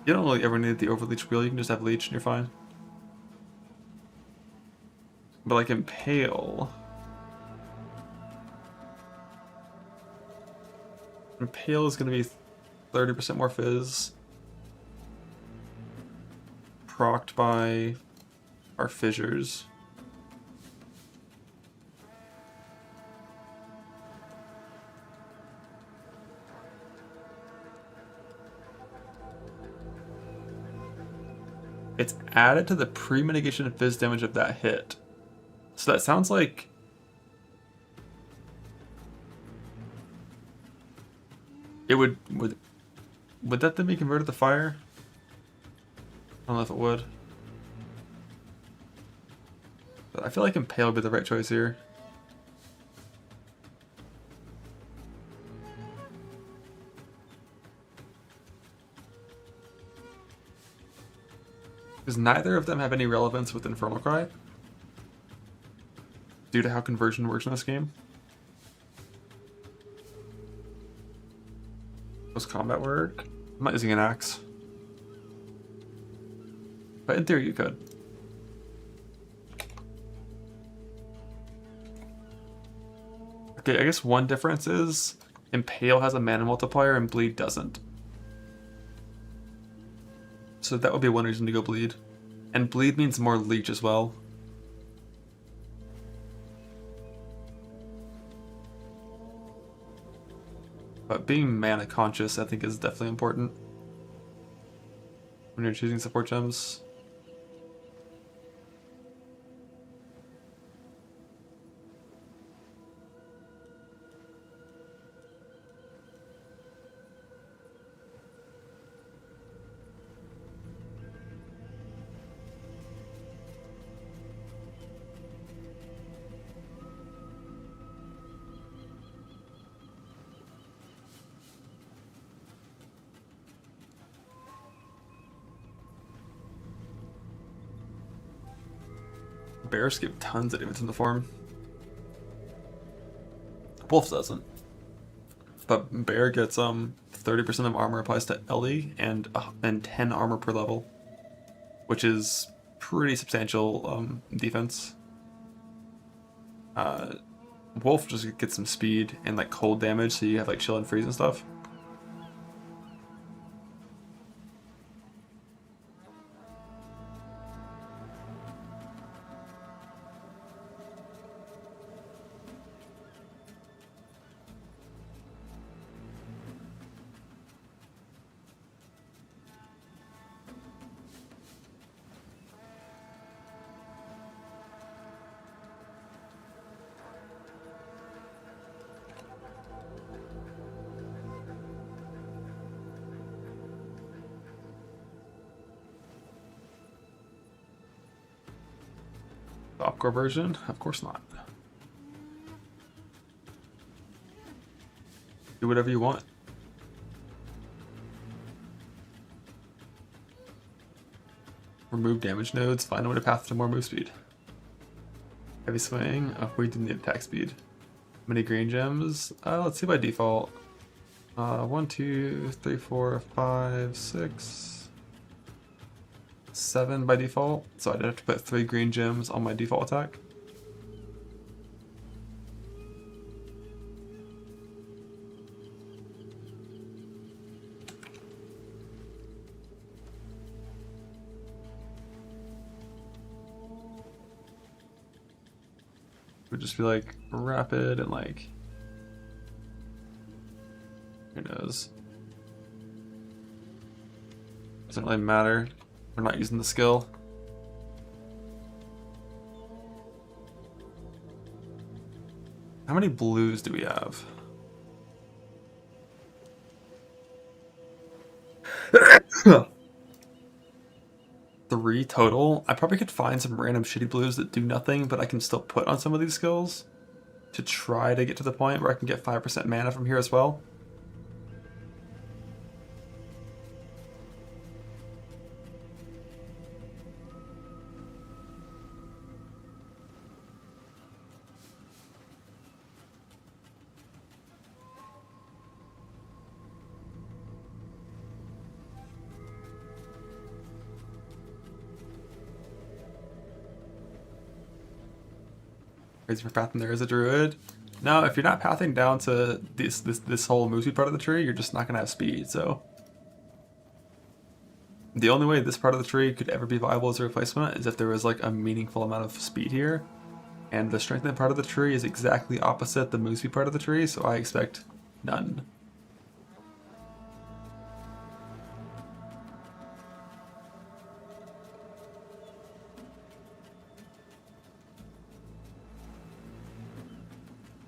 You don't really ever need the overleech wheel, you can just have leech and you're fine. But like Impale... Impale is going to be 30% more fizz. Procced by our fissures. It's added to the pre-mitigation phys damage of that hit. So that sounds like... It would that then be converted to fire? I don't know if it would. But I feel like Impale would be the right choice here. Because neither of them have any relevance with Infernal Cry, due to how conversion works in this game. Does combat work? I'm not using an axe. But in theory you could. Okay, I guess one difference is Impale has a mana multiplier and Bleed doesn't. So that would be one reason to go Bleed. And Bleed means more leech as well. But being mana conscious, I think, is definitely important when you're choosing support gems. Bears give tons of damage in the form. Wolf doesn't. But Bear gets 30% of armor applies to Ellie and 10 armor per level, which is pretty substantial defense. Wolf just gets some speed and like cold damage, so you have like chill and freeze and stuff. Opcore version? Of course not. Do whatever you want. Remove damage nodes, find a way to path to more move speed. Heavy swing, we didn't need attack speed. Many green gems, let's see by default. 1, 2, 3, 4, 5, 6, 7 by default, so I'd have to put 3 green gems on my default attack. It would just be like rapid and like, who knows? Doesn't really matter. We're not using the skill. How many blues do we have? 3 total. I probably could find some random shitty blues that do nothing, but I can still put on some of these skills to try to get to the point where I can get 5% mana from here as well. Crazy for pathing there is a druid. No, if you're not pathing down to this whole move speed part of the tree, you're just not gonna have speed, so. The only way this part of the tree could ever be viable as a replacement is if there was like a meaningful amount of speed here. And the strengthened part of the tree is exactly opposite the move speed part of the tree, so I expect none.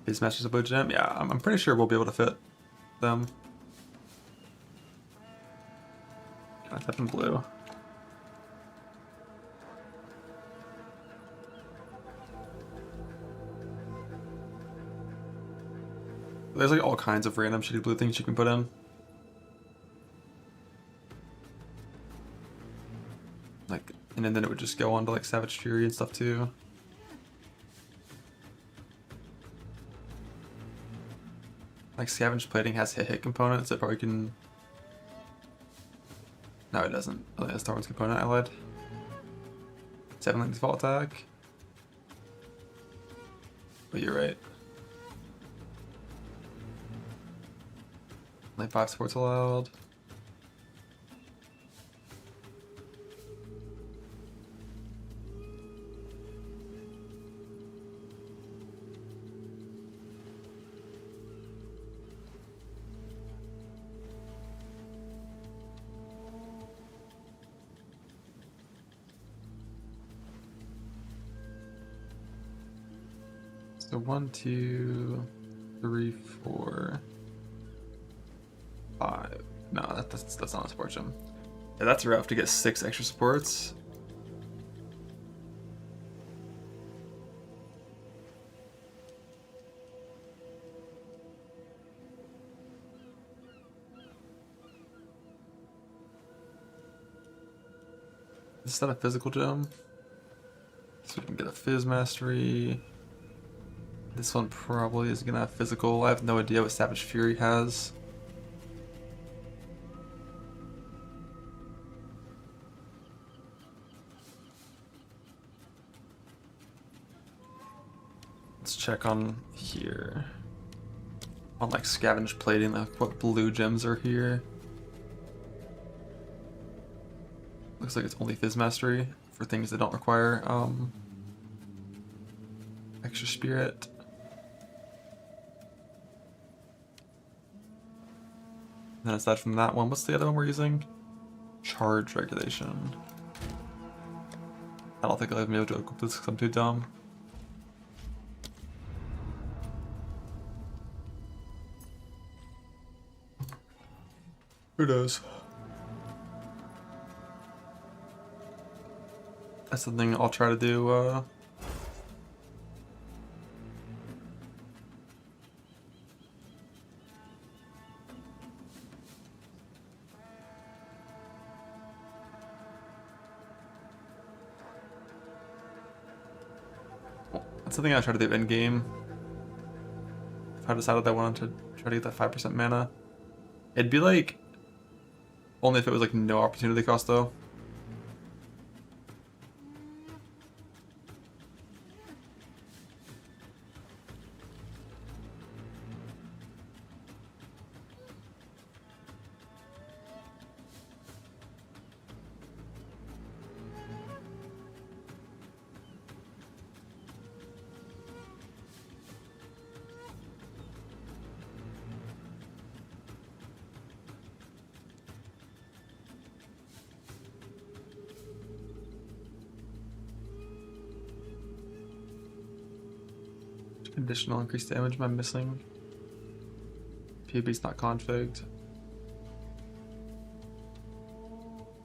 His Masters of Blue Gem? Yeah, I'm pretty sure we'll be able to fit them. Can I type in blue? There's like all kinds of random shitty blue things you can put in. Like, and then it would just go on to like Savage Fury and stuff too. Like Scavenge Plating has hit components that probably can... No, it doesn't. Oh, it has Thorn's component, I lied. 7 like default attack. But you're right. Only 5 sports allowed. So 1, 2, 3, 4, 5. No, that's not a support gem. Yeah, that's rough to get 6 extra supports. Is that a physical gem? So we can get a Fizz Mastery. This one probably is gonna have physical. I have no idea what Savage Fury has. Let's check on here. On like Scavenge Plating, like what blue gems are here. Looks like it's only Fizz Mastery for things that don't require extra spirit. Then aside from that one, what's the other one we're using? Charge Regulation. I don't think I'll even be able to equip this because I'm too dumb. Who knows? That's the thing I'll try to do, that's something I try to do in game. If I decided I wanted to try to get that 5% mana, it'd be like only if it was like no opportunity cost though. Additional increased damage am I missing? POB's not configured.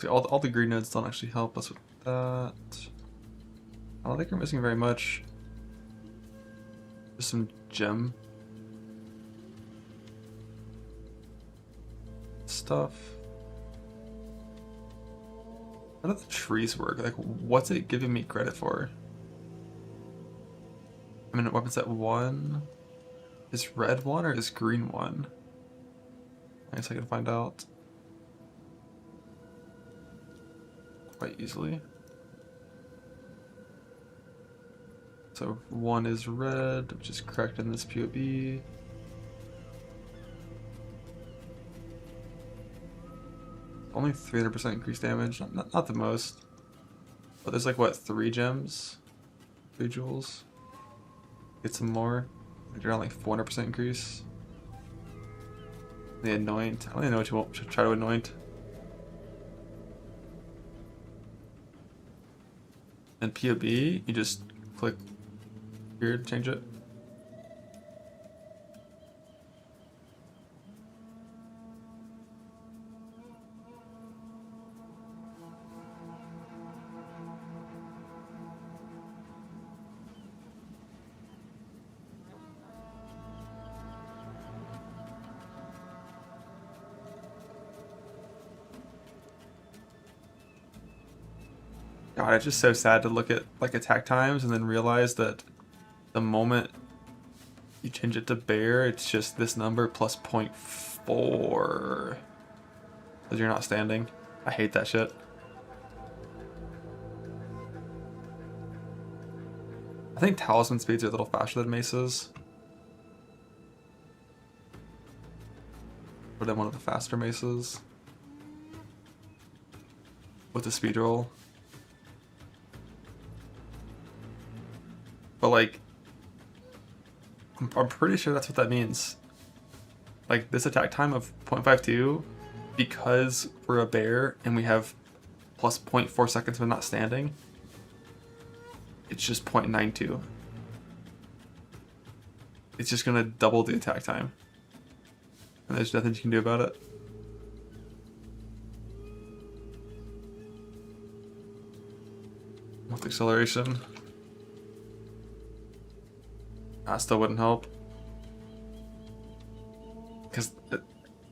See, all the green nodes don't actually help us with that. I don't think we're missing very much. Just some gem stuff. How do the trees work? Like, what's it giving me credit for? I'm in weapon set 1. Is red 1 or is green 1? I guess I can find out quite easily. So 1 is red, which is correct in this POB. Only 300% increased damage, not the most. But there's like, what, 3 gems? 3 jewels? Get some more. Like around like 400% increase. The Anoint. I don't even know what you want to try to Anoint. And POB, you just click here to change it. God, it's just so sad to look at like attack times and then realize that the moment you change it to bear, it's just this number plus 0.4 because you're not standing. I hate that shit. I think talisman speeds are a little faster than maces. Or than one of the faster maces. With the speed roll. But like, I'm pretty sure that's what that means. Like this attack time of 0.52, because we're a bear and we have plus 0.4 seconds when not standing, it's just 0.92. It's just gonna double the attack time. And there's nothing you can do about it. With acceleration. That still wouldn't help. Because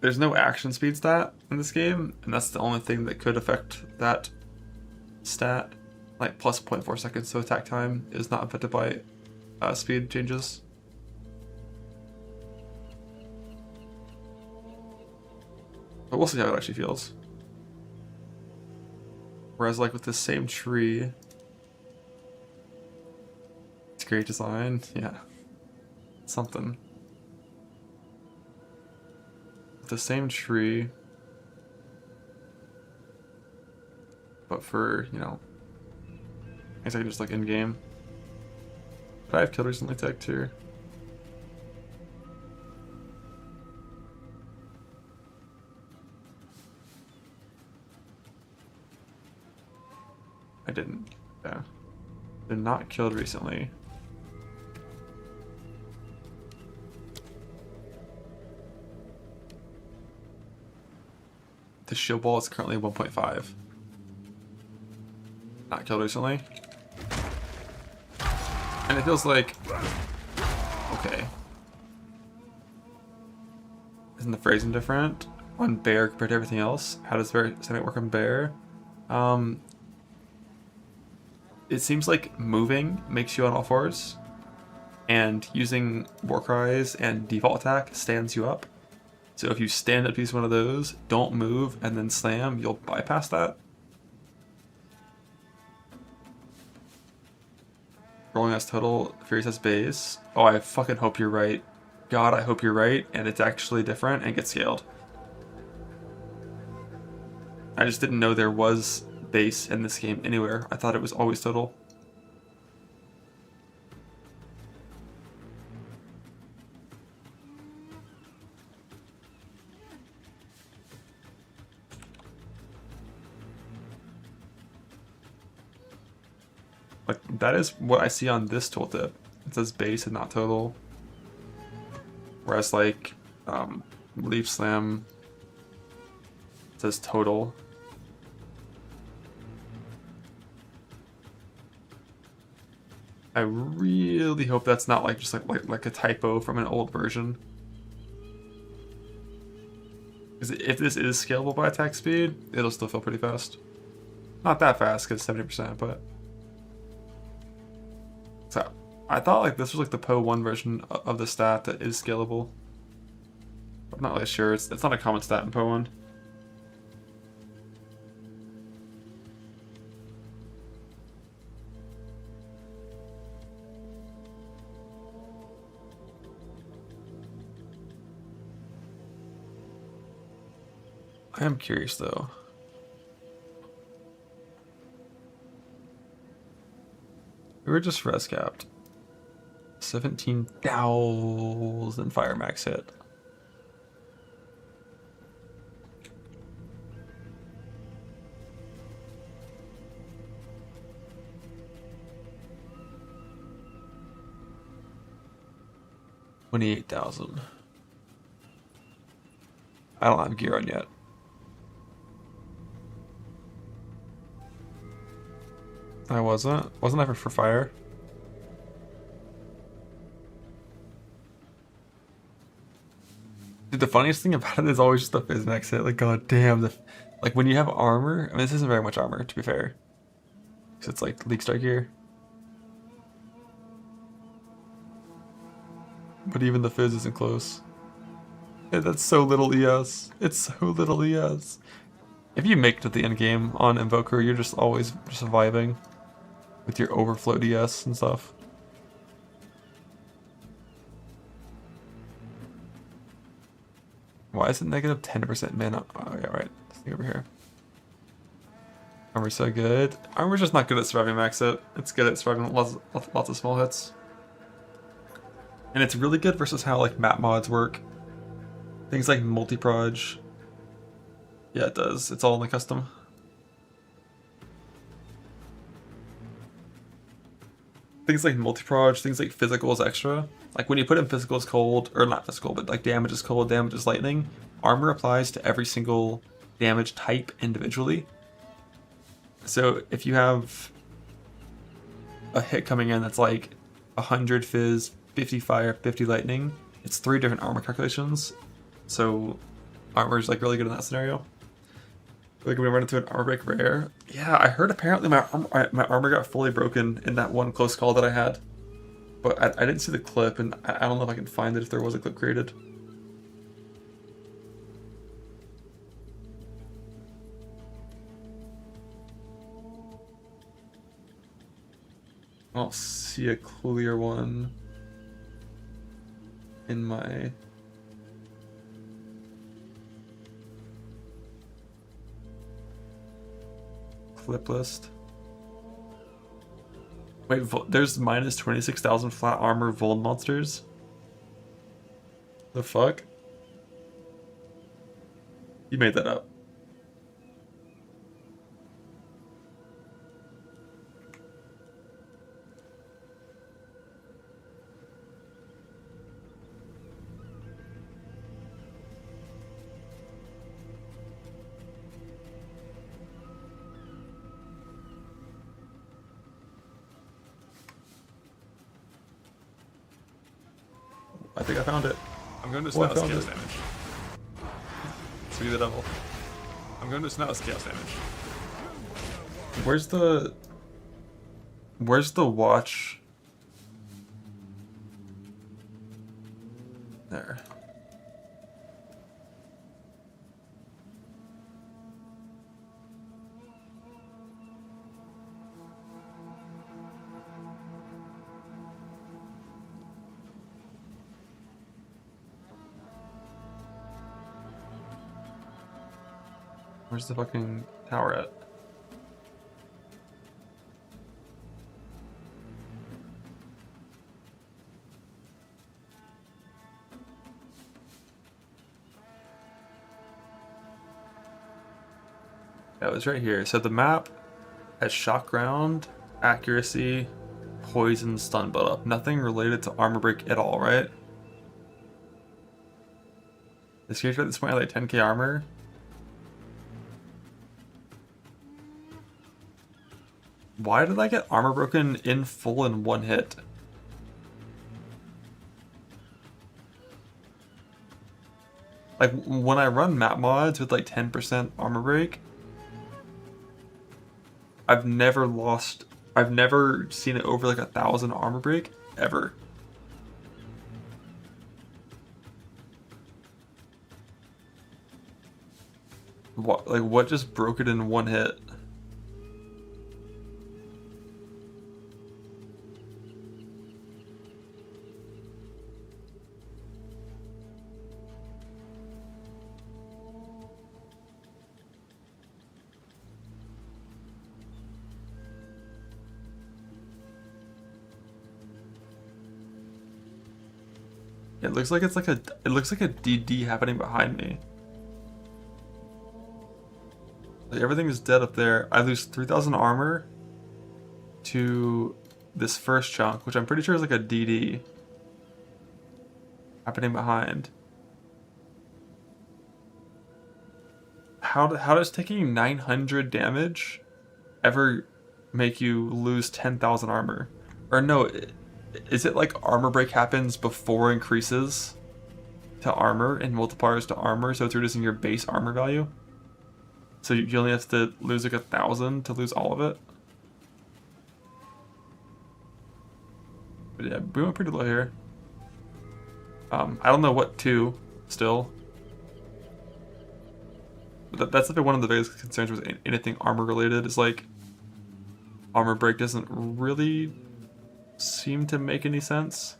there's no action speed stat in this game, and that's the only thing that could affect that stat. Like plus 0.4 seconds to attack time is not affected by speed changes. But we'll see how it actually feels. Whereas like with the same tree, it's great design, yeah. Something. With the same tree, but for, you know, I guess I can just like in game. But I have killed recently tech too. I didn't. Yeah. Been not killed recently. The shield wall is currently 1.5. Not killed recently. And it feels like... Okay. Isn't the phrasing different on bear compared to everything else? How does Senate work on bear? It seems like moving makes you on all fours, and using war cries and default attack stands you up. So if you stand up to use one of those, don't move, and then slam, you'll bypass that. Rolling as total, Furious as base. Oh, I fucking hope you're right. God, I hope you're right, and it's actually different and gets scaled. I just didn't know there was base in this game anywhere. I thought it was always total. Like, that is what I see on this tooltip. It says base and not total. Whereas like Leaf Slam says total. I really hope that's not like just like a typo from an old version. Because if this is scalable by attack speed, it'll still feel pretty fast. Not that fast, because 70%, but... So, I thought like this was like the POE1 version of the stat that is scalable. I'm not really sure. It's not a common stat in POE1. I am curious though. We were just res capped. 17,000 fire max hit. $28,000. I don't have gear on yet. I wasn't I for fire? Dude, the funniest thing about it is always just the phys max hit. Like, god damn, like when you have armor, I mean this isn't very much armor to be fair. Because it's like League Strike here. But even the Fizz isn't close. Yeah, that's so little ES. It's so little ES. If you make it to the end game on Invoker, you're just always just vibing with your overflow DS and stuff. Why is it negative 10% mana? Oh yeah, right. This thing over here. Armor's so good. Armor's just not good at surviving max it. It's good at surviving lots of small hits. And it's really good versus how like map mods work. Things like multi-proj. Yeah, it does. It's all in the custom. Things like multi-proj, things like physical is extra. Like when you put in physical is cold, or not physical, but like damage is cold, damage is lightning. Armor applies to every single damage type individually. So if you have a hit coming in that's like 100 fizz, 50 fire, 50 lightning, it's 3 different armor calculations. So armor is like really good in that scenario. Like when we run into an armor break rare. Yeah, I heard apparently my armor got fully broken in that one close call that I had. But I didn't see the clip, and I don't know if I can find it if there was a clip created. I don't see a clear one in my... clip list. Wait, there's minus 26,000 flat armor Vold monsters? The fuck? You made that up. I think I found it. I'm going to Snout's chaos damage. See the devil. I'm going to Snout's chaos damage. Where's the watch? There. Where's the fucking tower at? Yeah, it was right here. So the map has shock ground, accuracy, poison, stun build up. Nothing related to armor break at all, right? This character at this point had like 10k armor. Why did I get armor broken in full in one hit? Like, when I run map mods with like 10% armor break, I've never seen it over like 1,000 armor break, ever. What just broke it in one hit? It looks like it looks like a DD happening behind me. Like everything is dead up there. I lose 3,000 armor to this first chunk, which I'm pretty sure is like a DD happening behind. How does taking 900 damage ever make you lose 10,000 armor? Or no, is it like armor break happens before increases to armor and multipliers to armor, so it's reducing your base armor value? So you only have to lose like 1,000 to lose all of it? But yeah, we went pretty low here. I don't know what to still. But that's like one of the biggest concerns with anything armor related is like armor break doesn't really seem to make any sense.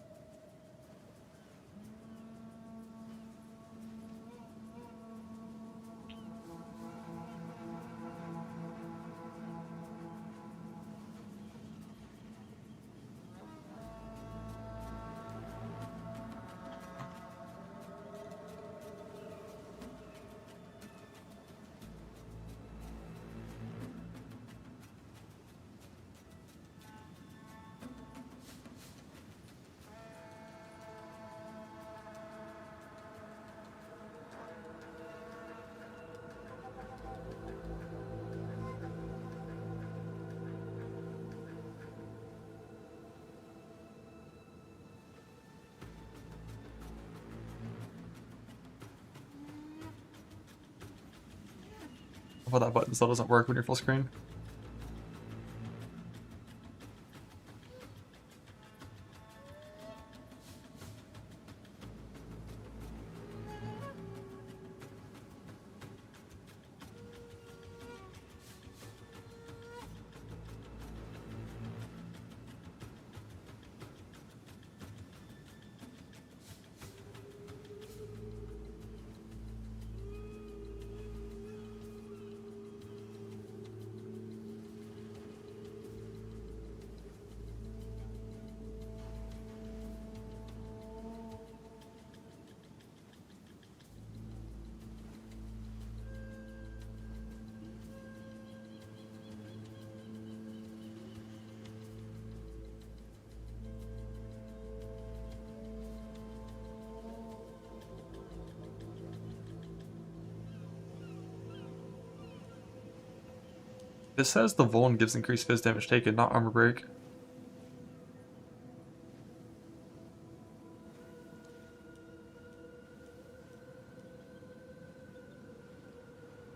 Well, that button still doesn't work when you're full screen. This says the Vuln gives increased phys damage taken, not armor break.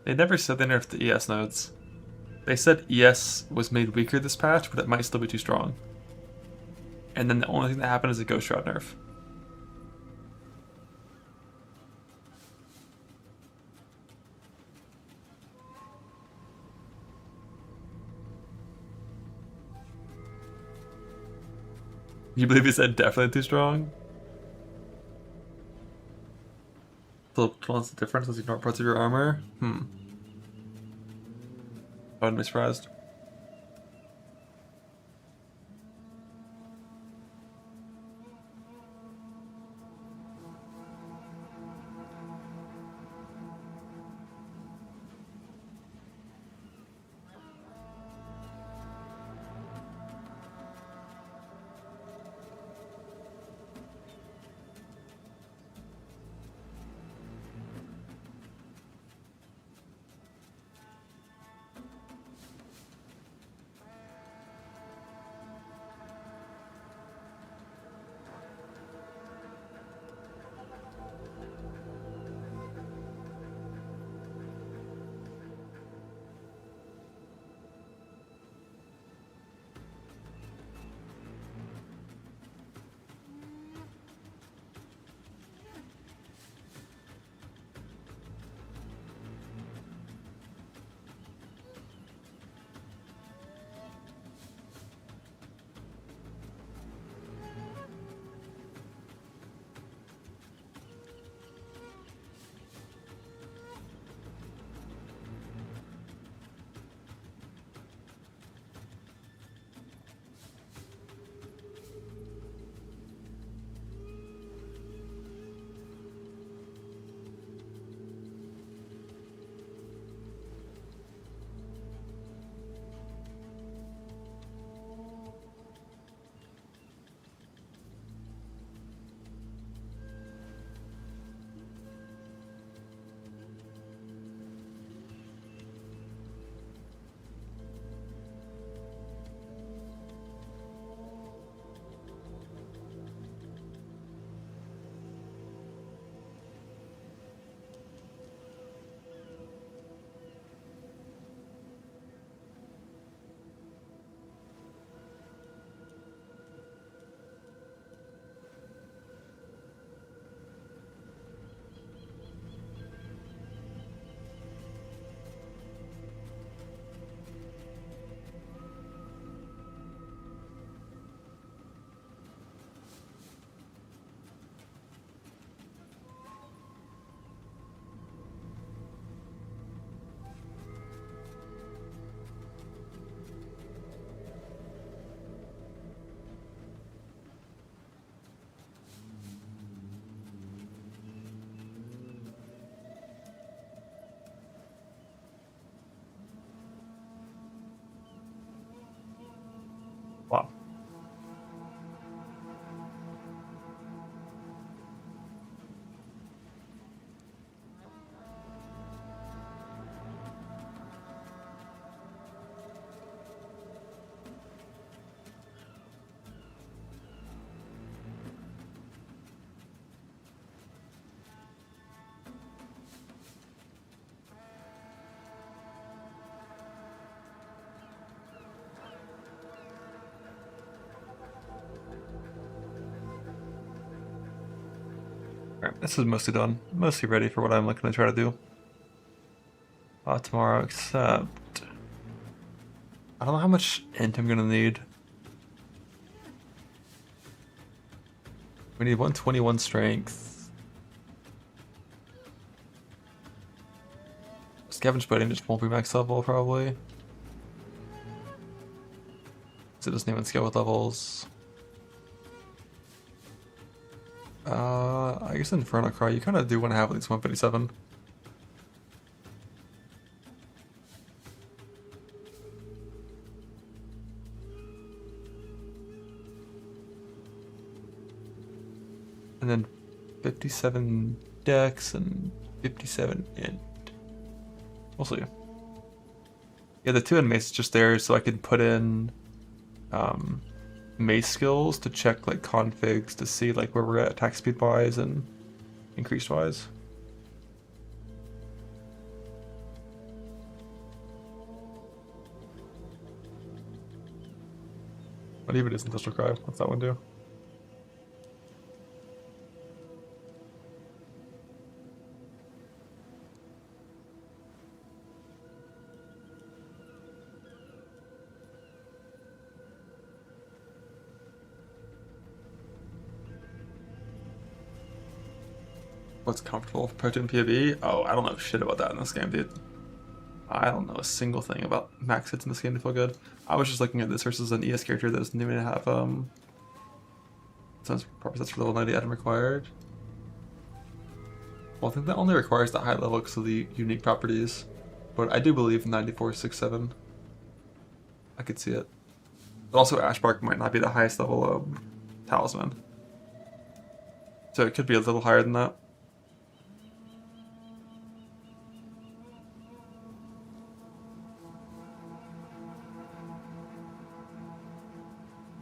They never said they nerfed the ES nodes. They said ES was made weaker this patch, but it might still be too strong. And then the only thing that happened is a Ghost Shroud nerf. You believe he said definitely too strong? So what's the difference as you ignore parts of your armor? I wouldn't be surprised. Wow. Alright, this is mostly done. Mostly ready for what I'm looking to try to do. Tomorrow, except... I don't know how much int I'm gonna need. We need 121 strength. Scavenge Pudding just won't be max level, probably. So it doesn't even scale with levels. I guess Inferno Cry, you kind of do want to have at least 157. And then 57 dex and 57 int. We'll see. Yeah, the 2 in mace is just there so I can put in mace skills to check like configs to see like where we're at attack speed wise and increased wise. What even is Industrial Cry? What's that one do? What's comfortable for Protein PvE? Oh, I don't know shit about that in this game, dude. I don't know a single thing about max hits in this game to feel good. I was just looking at this versus an ES character that doesn't even have sense proper sets for level 90 item required. Well, I think that only requires the high level because of the unique properties. But I do believe 9467. I could see it. But also Ashbark might not be the highest level talisman. So it could be a little higher than that.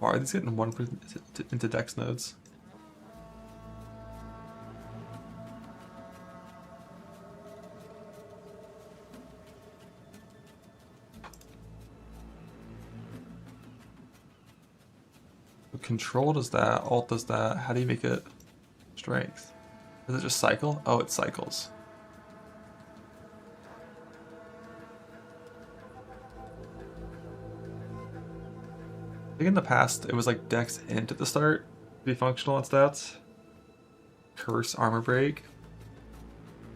Why are these getting 1% into dex nodes? Control does that, alt does that. How do you make it strength? Does it just cycle? Oh, it cycles. I think in the past it was like dex int at the start to be functional on stats. Curse armor break.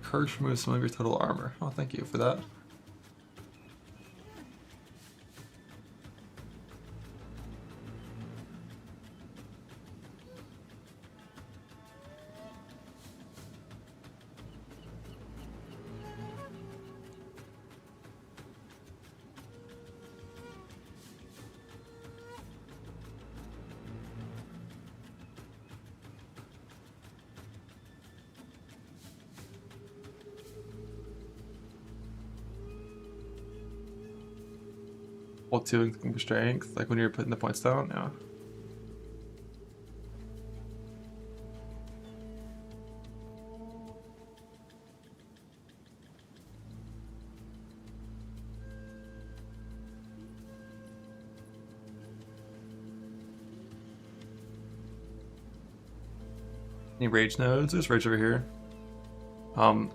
Curse removes some of your total armor. Oh, thank you for that. Hold 2 and click for strength, like when you're putting the points down, yeah. Any rage nodes? There's rage over here.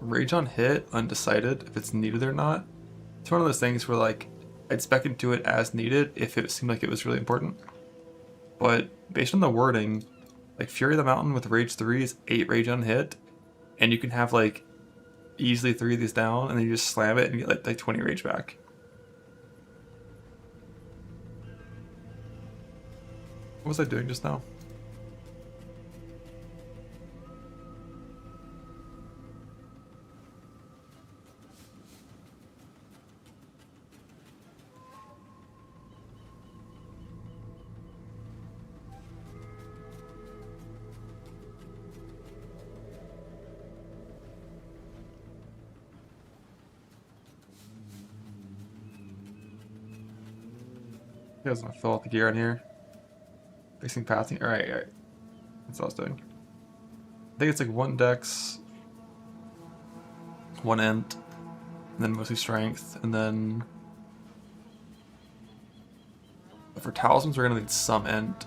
Rage on hit, undecided, if it's needed or not. It's one of those things where like I'd spec into it as needed if it seemed like it was really important. But based on the wording, like Fury of the Mountain with Rage 3 is 8 rage on hit, and you can have like easily 3 of these down, and then you just slam it and get like 20 rage back. What was I doing just now? You guys want to fill out the gear on here? Fixing pathing. Alright, alright. That's what I was doing. I think it's like 1 dex, 1 int, and then mostly strength, and then for talismans we're gonna need some int.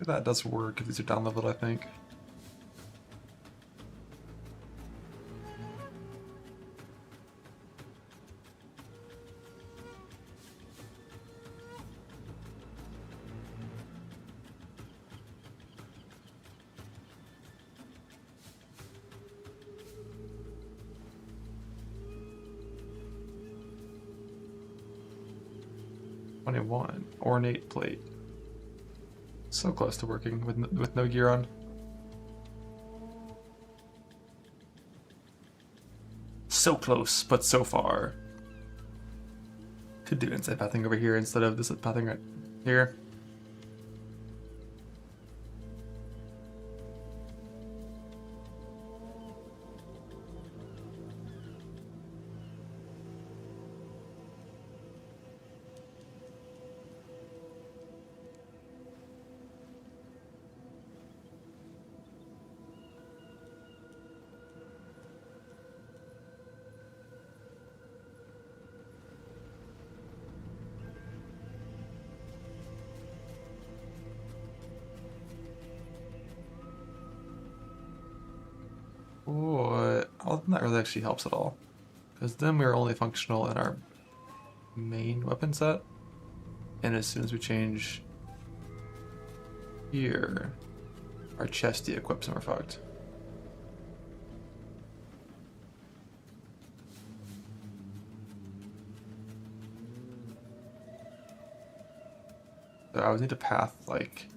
That does work if these are down leveled, I think. '21 ornate plate. So close to working with no gear on. So close, but so far. Could do inside pathing over here instead of this pathing right here. Oh, that really actually helps at all. Because then we're only functional in our main weapon set. And as soon as we change here, our chest de-equips and we're fucked. So I would need a path like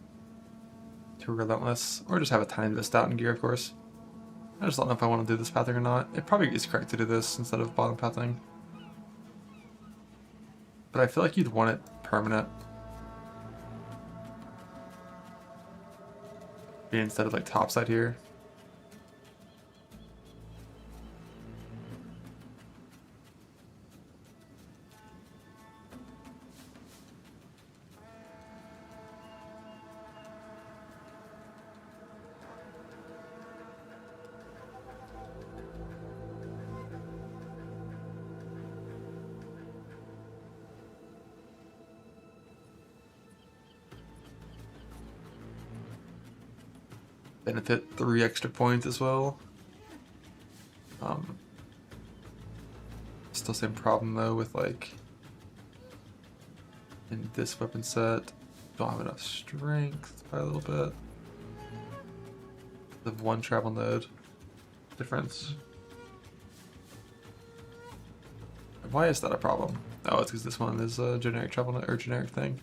to Relentless, or just have a tiny bit of stout in gear, of course. I just don't know if I want to do this pathing or not. It probably is correct to do this instead of bottom pathing. But I feel like you'd want it permanent. Instead of like topside here. Benefit 3 extra points as well. Still same problem though with like in this weapon set, don't have enough strength by a little bit. The 1 travel node difference. Why is that a problem? Oh, it's because this one is a generic travel node or generic thing.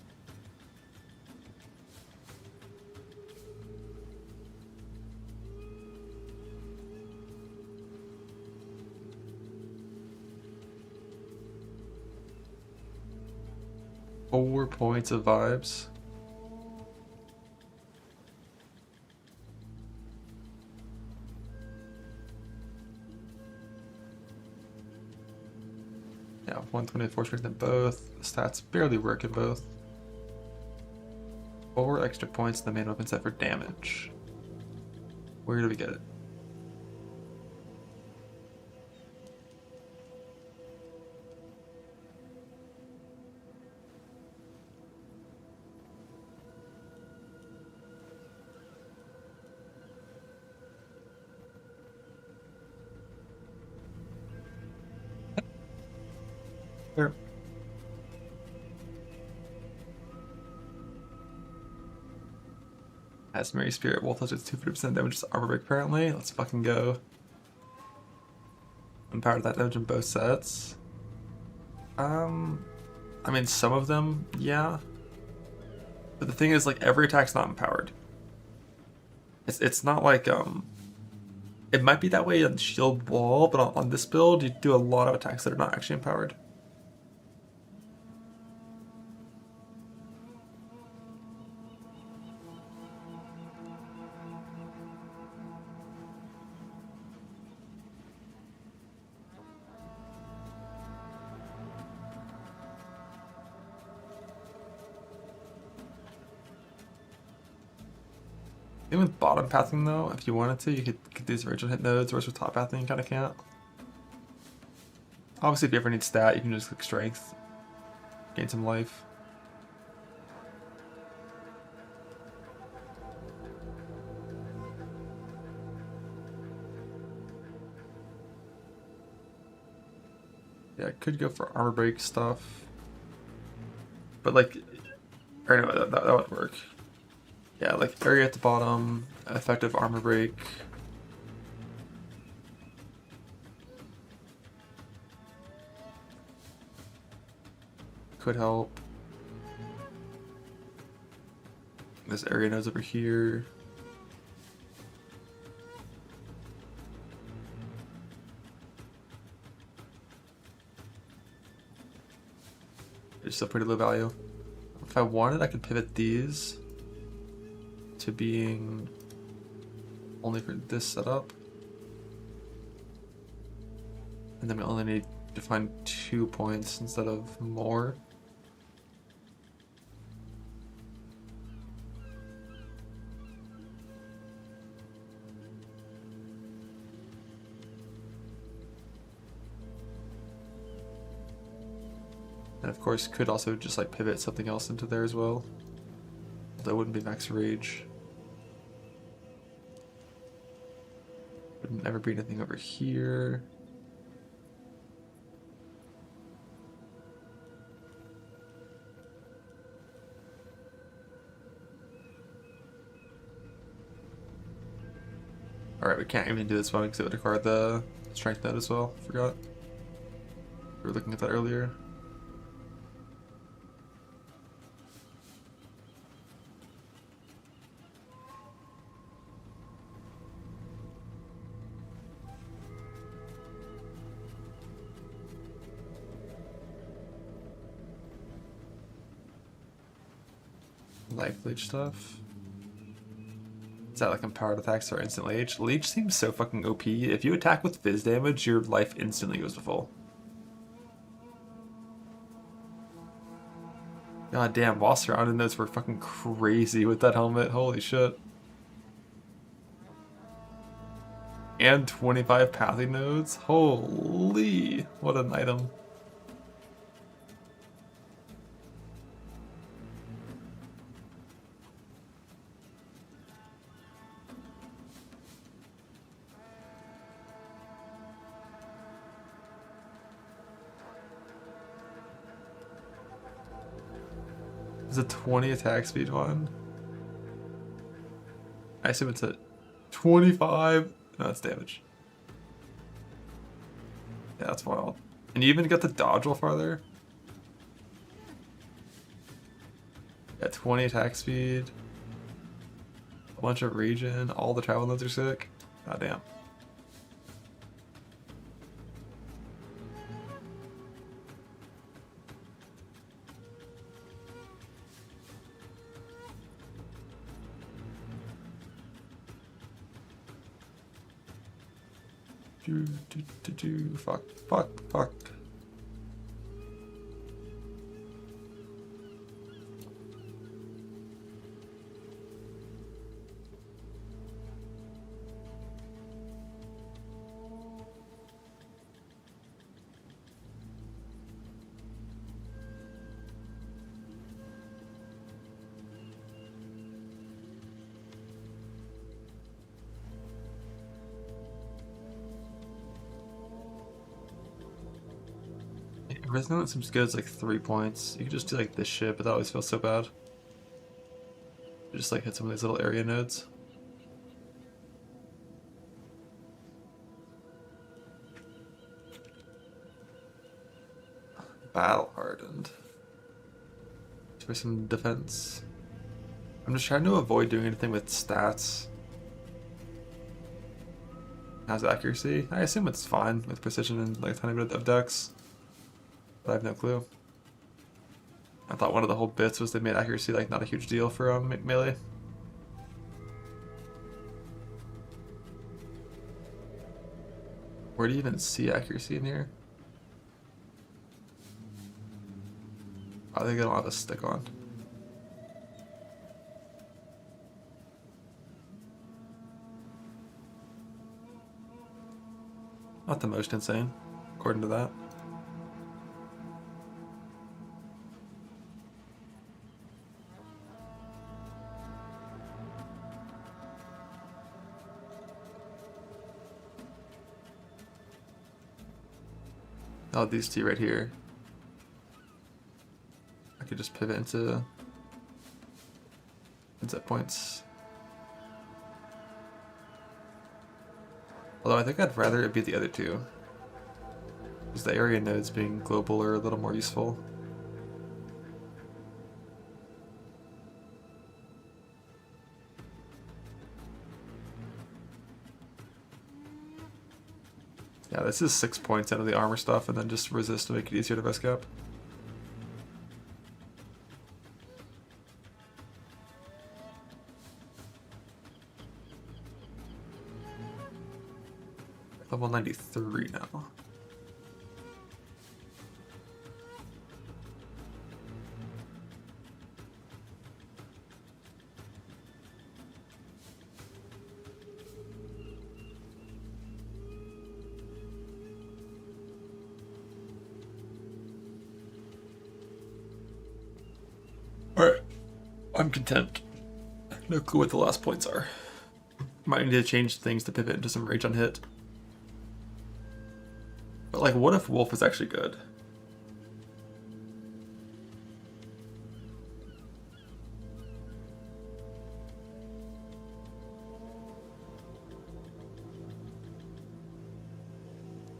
Four points of vibes. Yeah, 124 strength in both. The stats barely work in both. 4 extra points in the main weapon set for damage. Where do we get it? Sure. As Mary Spirit Wolf has its 250% damage to armor break apparently. Let's fucking go. Empowered that damage in both sets. I mean some of them, yeah. But the thing is, like, every attack's not empowered. It's not like it might be that way on Shield Wall, but on this build you do a lot of attacks that are not actually empowered. Even with bottom pathing though, if you wanted to, you could do these original hit nodes, whereas with top pathing you kinda can't. Obviously if you ever need stat, you can just click strength, gain some life. Yeah, I could go for armor break stuff. But like, or anyway, that would work. Yeah, like area at the bottom, effective armor break. Could help. This area node's over here. It's still pretty low value. If I wanted, I could pivot these to being only for this setup. And then we only need to find 2 points instead of more. And of course could also just like pivot something else into there as well. That wouldn't be max rage. Wouldn't ever be anything over here. Alright, we can't even do this one because it would require the strength node as well. Forgot. We were looking at that earlier. Life leech stuff. Is that like empowered attacks or instant leech? Leech seems so fucking OP. If you attack with fizz damage, your life instantly goes to full. God damn, while surrounded nodes were fucking crazy with that helmet. Holy shit. And 25 pathing nodes? Holy, what an item. Is a 20 attack speed one? I assume it's a 25. No, that's damage. Yeah, that's wild. And you even got the dodge roll farther? Yeah, 20 attack speed. A bunch of regen. All the travel nodes are sick. God damn. Fuck. Resonance seems good. It's like 3 points. You could just do like this shit, but that always feels so bad. Just like hit some of these little area nodes. Battle hardened. For some defense. I'm just trying to avoid doing anything with stats. How's accuracy? I assume it's fine with precision and like a tiny bit of dex. But I have no clue. I thought one of the whole bits was they made accuracy like not a huge deal for melee. Where do you even see accuracy in here? I think I don't have a stick on. Not the most insane, according to that. Oh, these two right here. I could just pivot into set points. Although I think I'd rather it be the other two. Because the area nodes being global are a little more useful. Yeah, this is 6 points out of the armor stuff, and then just resist to make it easier to best cap. Level 93 now. Alright, I'm content. No clue what the last points are. Might need to change things to pivot into some rage on hit. But like, what if Wolf is actually good?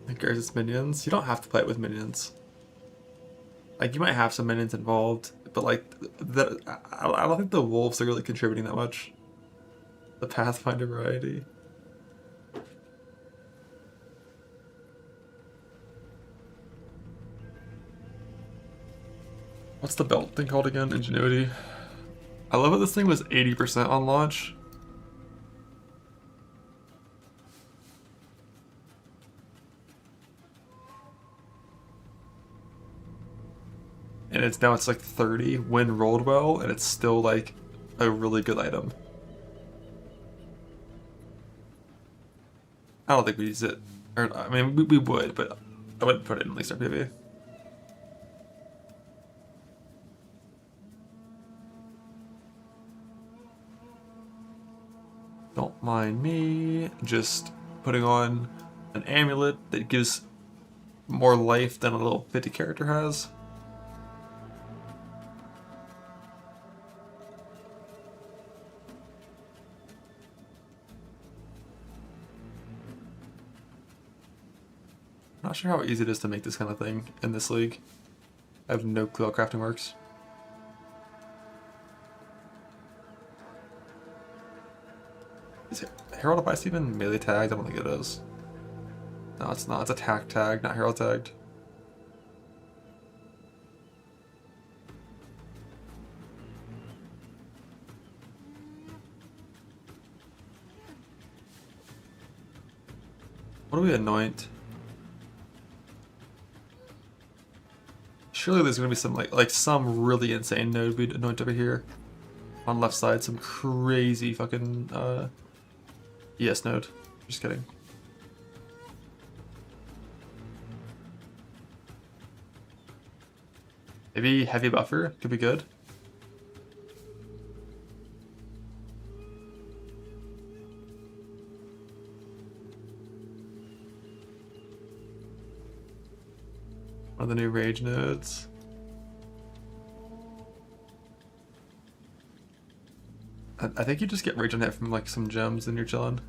Like, there's its minions. You don't have to play it with minions. Like, you might have some minions involved, but like, I don't think the wolves are really contributing that much. The Pathfinder variety. What's the belt thing called again? Ingenuity. I love that this thing was 80% on launch. And it's now like 30 when rolled well, and it's still like a really good item. I don't think we use it. Or, I mean, we would, but I wouldn't put it in at least our PV. Don't mind me just putting on an amulet that gives more life than a little 50 character has. Not sure how easy it is to make this kind of thing in this league. I have no clue how crafting works. Is Herald of Ice even melee tagged? I don't think it is. No, it's not. It's attack tagged, not Herald tagged. What do we anoint? Surely there's gonna be some like some really insane node we'd anoint over here. On left side, some crazy fucking ES node. Just kidding. Maybe heavy buffer could be good. One of the new rage nodes. I think you just get rage on hit from like some gems and you're chilling.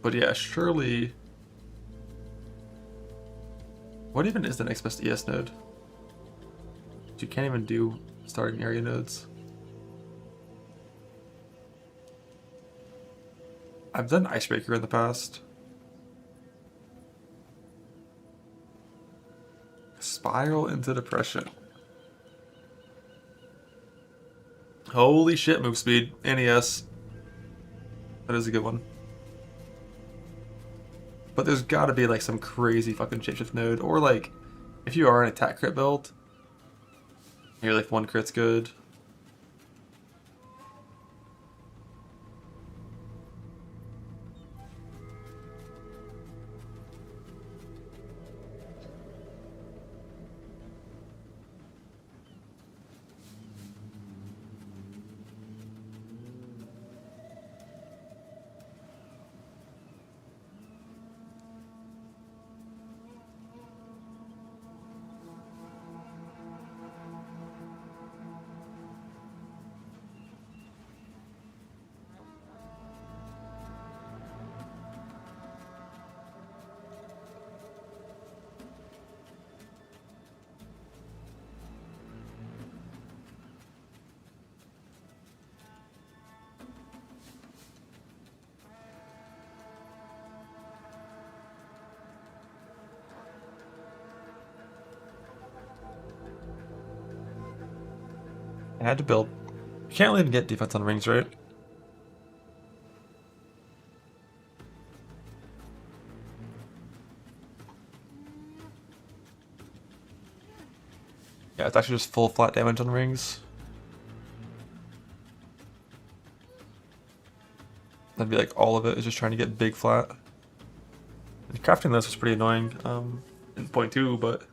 But yeah, surely... What even is the next best ES node? You can't even do starting area nodes. I've done Icebreaker in the past. Spiral into Depression. Holy shit, move speed. NES. That is a good one. But there's gotta be like some crazy fucking shapeshift node. Or like, if you are an attack crit build, you're like one crit's good. I had to build. You can't even get defense on rings, right? Yeah, it's actually just full flat damage on rings. That'd be like all of it is just trying to get big flat. And crafting this was pretty annoying in point 2, but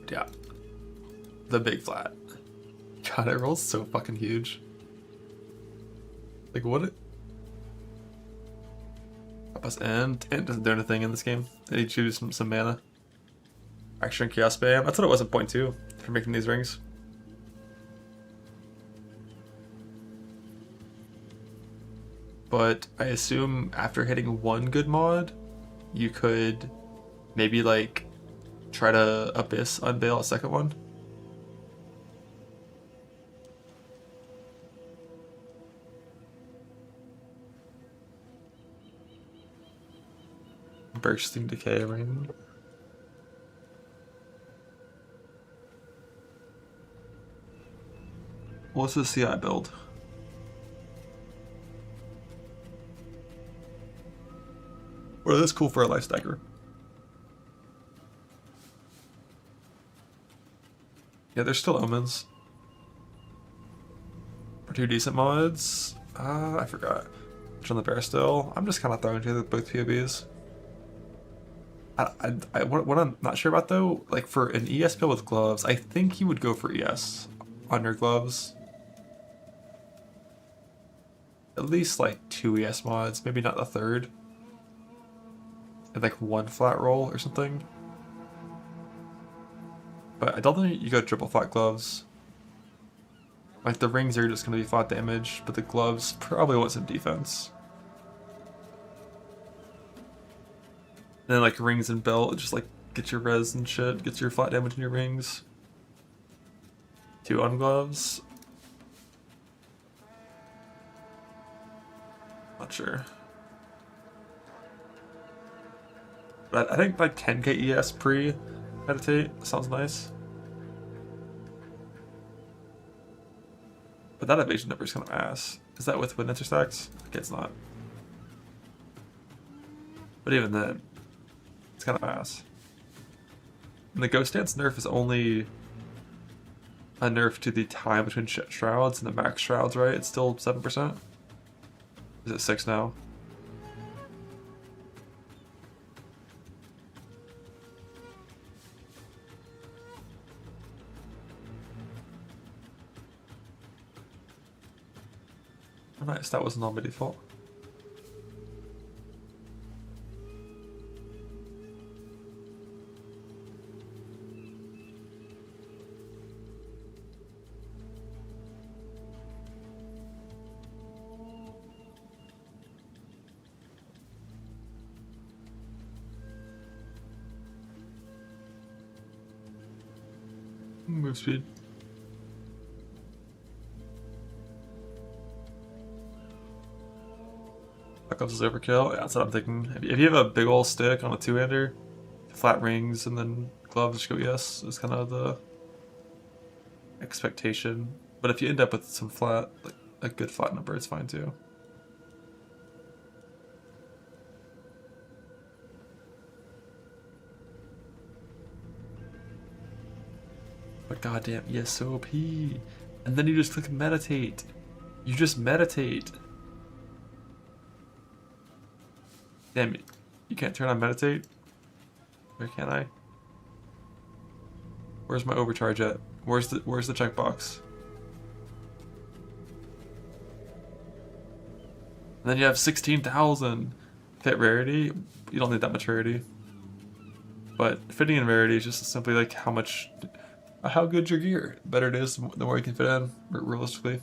yeah, the big flat. God, it rolls so fucking huge. Like what? Ant doesn't do anything in this game. They choose some mana. Action Chaos Spam. That's what it was at point 2 for making these rings. But I assume after hitting one good mod, you could maybe like try to Abyss unveil a second one. Bursting Decay ring. What's the CI build? Well, that's cool for a life stacker. Yeah, there's still omens. For 2 decent mods. I forgot. Which on the bear still. I'm just kind of throwing together both POBs. What I'm not sure about though, like for an ES build with gloves, I think you would go for ES on your gloves. At least like 2 ES mods, maybe not the third. And like 1 flat roll or something. But I don't think you go triple flat gloves. Like the rings are just gonna be flat damage, but the gloves probably want some defense. And then like rings and belt, just like get your res and shit, gets your flat damage in your rings. 2 on gloves. Not sure. But I think like 10k ES pre-meditate sounds nice. But that evasion number is kind of ass. Is that with wind interstacks? Okay, it's not. But even then, it's kind of ass. And the Ghost Dance nerf is only a nerf to the time between shrouds and the max shrouds, right? It's still 7%? Is it 6 now? Oh, nice, that wasn't on by default. Move speed. Black Ops is overkill. Yeah, that's what I'm thinking. If you have a big old stick on a two-hander, flat rings, and then gloves, just go yes. Is kind of the expectation. But if you end up with some flat, like a good flat number, it's fine too. But goddamn ESOP. And then you just click meditate. You just meditate. Damn it. You can't turn on meditate? Where can I? Where's my overcharge at? Where's the checkbox? And then you have 16,000 fit rarity. You don't need that much rarity. But fitting in rarity is just simply like how good your gear. The better it is, the more you can fit in, realistically.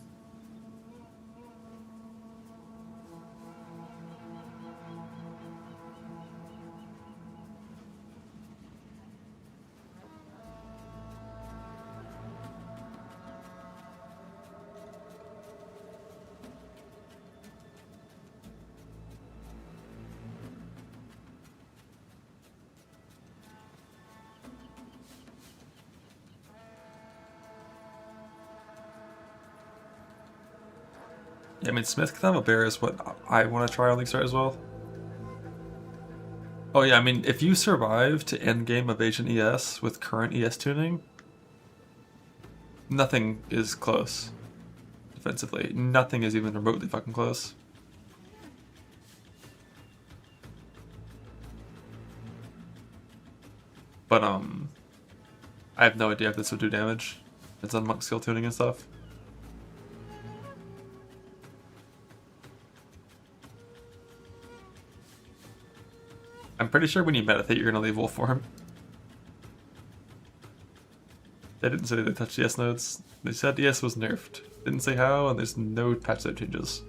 Yeah, I mean, Smith can have a bear is what I want to try on League Start as well. Oh yeah, I mean, if you survive to endgame evasion ES with current ES tuning, nothing is close. Defensively, nothing is even remotely fucking close. But I have no idea if this would do damage. It's on monk skill tuning and stuff. I'm pretty sure when you meditate, you're gonna leave wolf form. They didn't say they touched ES nodes. They said ES was nerfed. Didn't say how, and there's no patch note changes.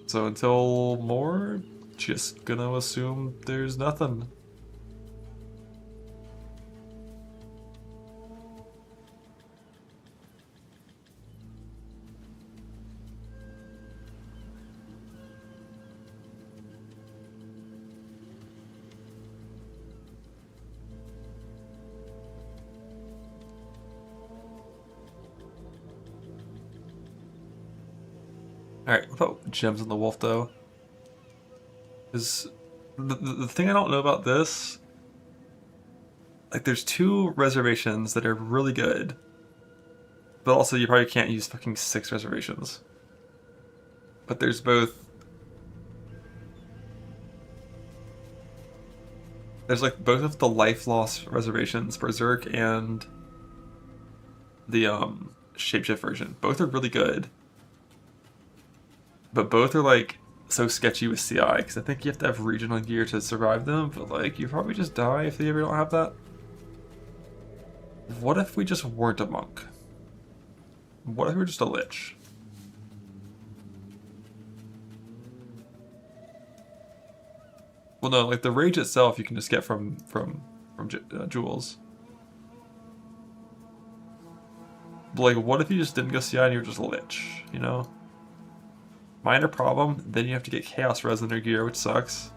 So until more, just gonna assume there's nothing. Alright, what about gems on the wolf though? Is the thing I don't know about this, like there's 2 reservations that are really good, but also you probably can't use fucking 6 reservations. But there's both. There's like both of the life loss reservations, Berserk and the Shapeshift version. Both are really good. But both are like so sketchy with CI, because I think you have to have regional gear to survive them, but like you probably just die if you ever don't have that. What if we just weren't a monk? What if we were just a lich? Well, no, like the rage itself you can just get from jewels. But like, what if you just didn't go CI and you were just a lich, you know? Minor problem, then you have to get Chaos Res in your gear, which sucks.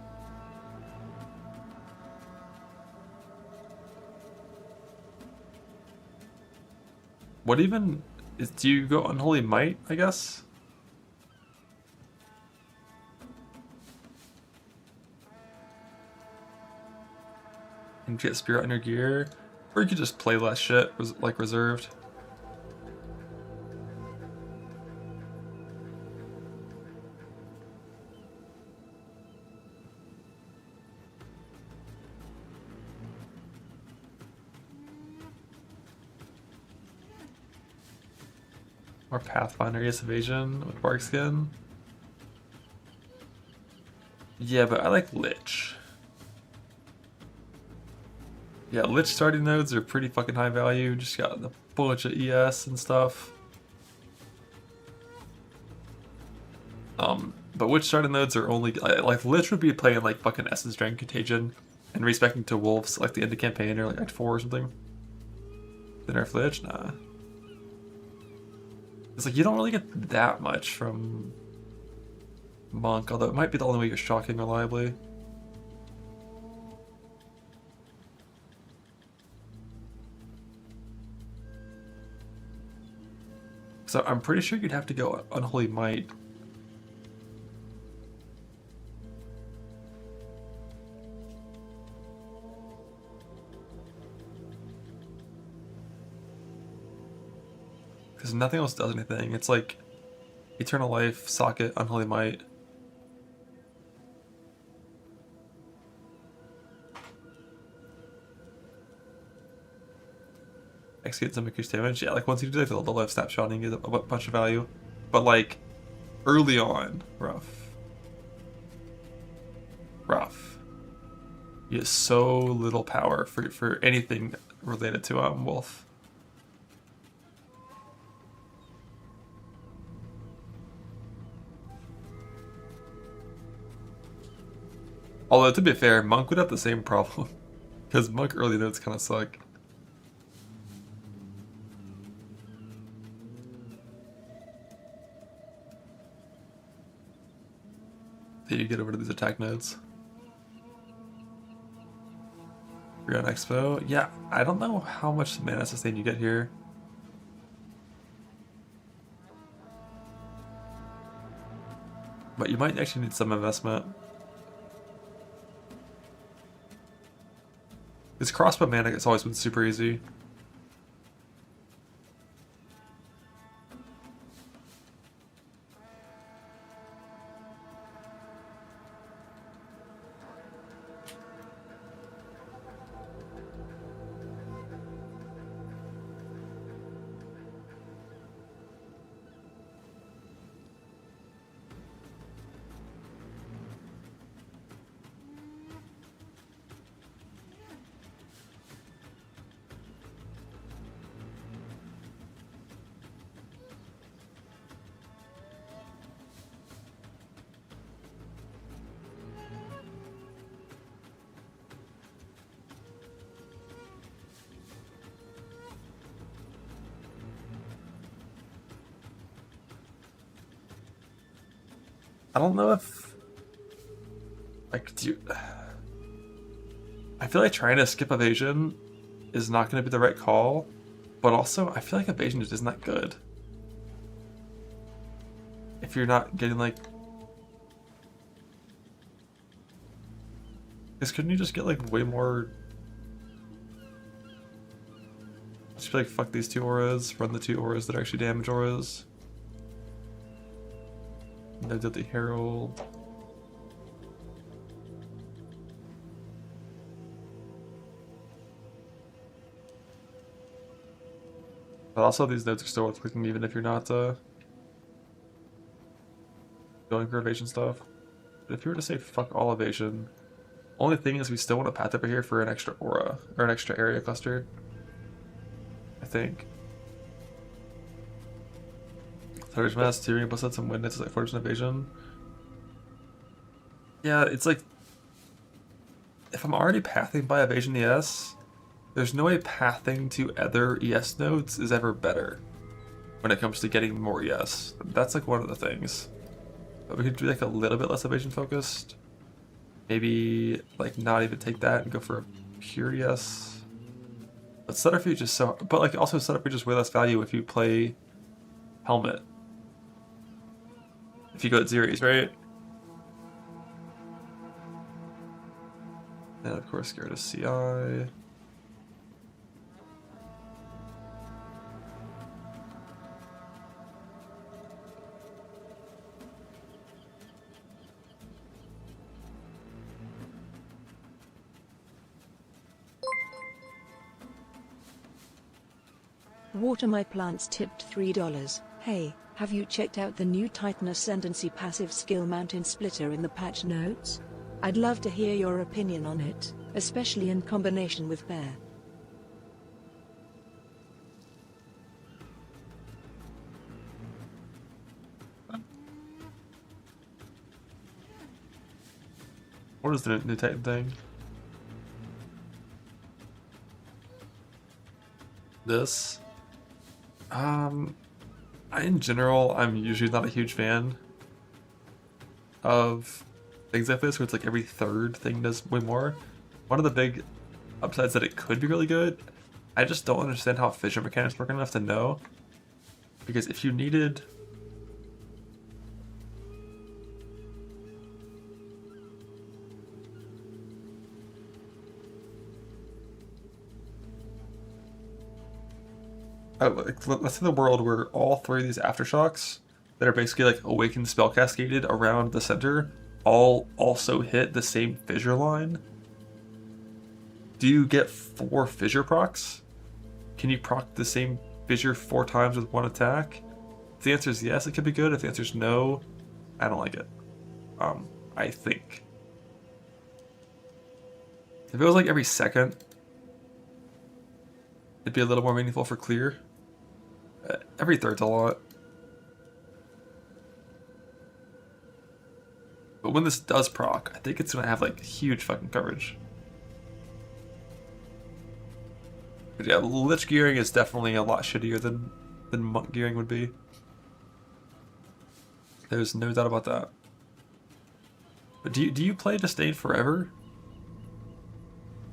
What even is, do you go Unholy Might, I guess? And get Spirit in your gear? Or you could just play less shit, like Reserved. More Pathfinder ES evasion with Bark Skin. Yeah, but I like Lich. Yeah, Lich starting nodes are pretty fucking high value. Just got a bunch of ES and stuff. But Witch starting nodes are only like Lich would be playing like fucking Essence Drain Contagion and respecting to wolves like the end of campaign or like Act 4 or something. The nerf Lich? Nah. It's like you don't really get that much from Monk, although it might be the only way you're shocking reliably. So I'm pretty sure you'd have to go Unholy Might. Because nothing else does anything. It's like Eternal Life, Socket, Unholy Might. Execute some increased damage. Yeah, like once you do like the life snapshot, you get a bunch of value. But like early on, rough. Rough. You get so little power for anything related to Wolf. Although, to be fair, Monk would have the same problem. Because Monk early nodes kind of suck. Did you get over to these attack nodes? You're on Expo? Yeah, I don't know how much mana sustain you get here. But you might actually need some investment. This crossbow mana has always been super easy. I don't know if, like, I feel like trying to skip evasion is not going to be the right call, but also I feel like evasion just isn't that good. If you're not getting like, because couldn't you just get like way more? Just be like, fuck these 2 auras, run the 2 auras that actually damage auras. No Deadly Herald. But also these nodes are still worth clicking even if you're not going for evasion stuff. But if you were to say fuck all evasion, only thing is we still want a path over here for an extra aura, or an extra area cluster. I think. Third Mass, Tyrion plus some wind, it's like 40% evasion. Yeah, it's like, if I'm already pathing by evasion ES, there's no way pathing to other ES nodes is ever better when it comes to getting more ES. That's like one of the things. But we could do like a little bit less evasion focused. Maybe like not even take that and go for a pure ES. But Subterfuge is so, but like also Subterfuge is way less value if you play Helmet. If you go at Xeres, right? And of course, go to CI. Water my plants tipped $3. Hey, have you checked out the new Titan Ascendancy passive skill Mountain Splitter in the patch notes? I'd love to hear your opinion on it, especially in combination with Bear. What is the new Titan thing? This. In general, I'm usually not a huge fan of things like this, where it's like every third thing does way more. One of the big upsides that it could be really good, I just don't understand how fissure mechanics work enough to know. Because if you needed... let's say the world where all three of these aftershocks that are basically like awakened spell cascaded around the center all also hit the same fissure line. Do you get 4 fissure procs? Can you proc the same fissure 4 times with one attack? If the answer is yes, it could be good. If the answer is no, I don't like it. I think. If it was like every second, it'd be a little more meaningful for clear. Every third's a lot. But when this does proc, I think it's gonna have like huge fucking coverage. But yeah, Lich gearing is definitely a lot shittier than Monk gearing would be. There's no doubt about that. But do you play Disdain forever?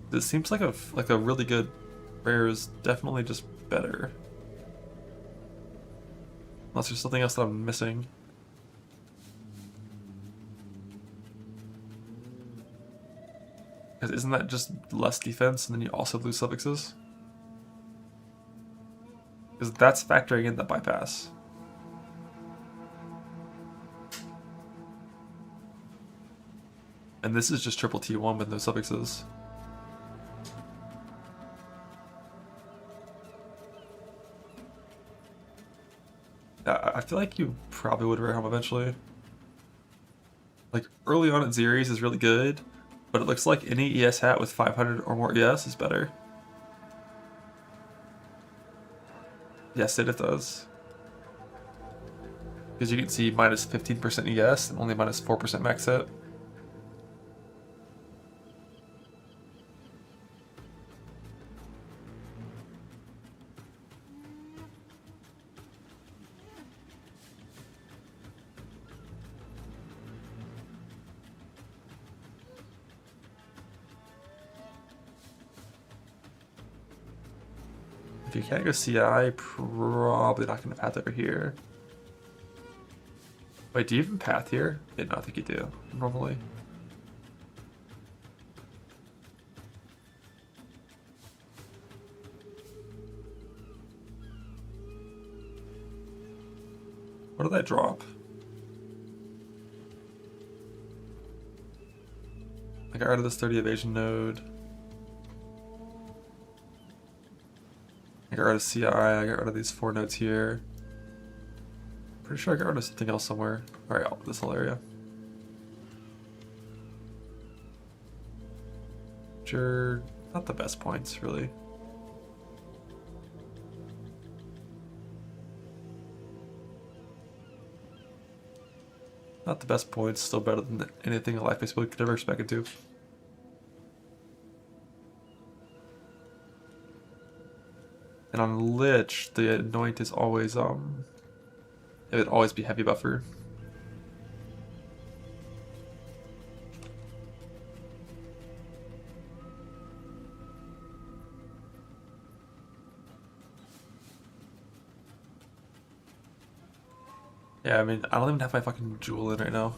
This seems like a really good rare is definitely just better. Unless there's something else that I'm missing. Because isn't that just less defense and then you also lose suffixes? Because that's factoring in the bypass. And this is just triple T1 with no suffixes. I feel like you probably would rare home eventually. Like, early on at Xeres is really good, but it looks like any ES hat with 500 or more ES is better. Yes, it does. Because you can see minus 15% ES and only minus 4% max hit. If you can't go CI, probably not going to path over here. Wait, do you even path here? Yeah, no, I think you do, normally. What did that drop? I got rid of this 30 evasion node. I got rid of CI, I got rid of these 4 nodes here. Pretty sure I got rid of something else somewhere. Alright, this whole area. Sure, not the best points, really. Not the best points, still better than anything a life-based build could ever expect it to. And on Lich, the Anoint is always, it would always be heavy buffer. Yeah, I mean, I don't even have my fucking jewel in right now.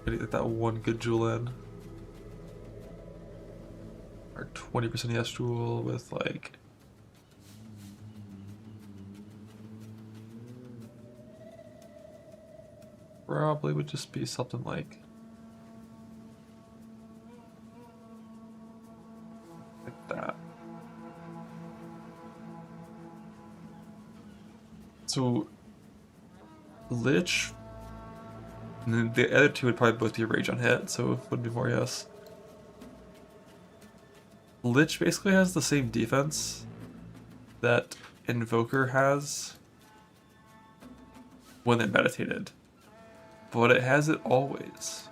Gotta get that one good jewel in. Or 20% ES jewel with like... Probably would just be something like that. So Lich, and then the other two would probably both be rage on hit, so it would be more yes. Lich basically has the same defense that Invoker has when they meditated, but it has it always.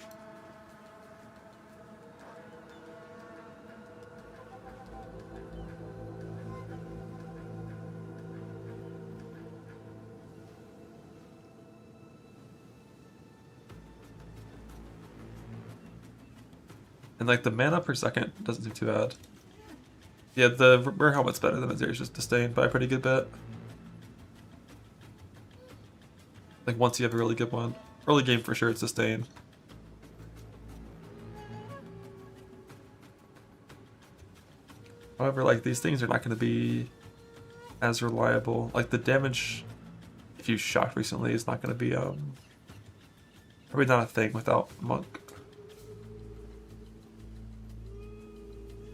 And like the mana per second doesn't seem too bad. Yeah, the rare helmet's better than Visage, just Disdain by a pretty good bit. Like once you have a really good one. Early game for sure it's Disdain. However, like these things are not going to be as reliable. Like the damage, if you shocked recently, is not going to be probably not a thing without Monk.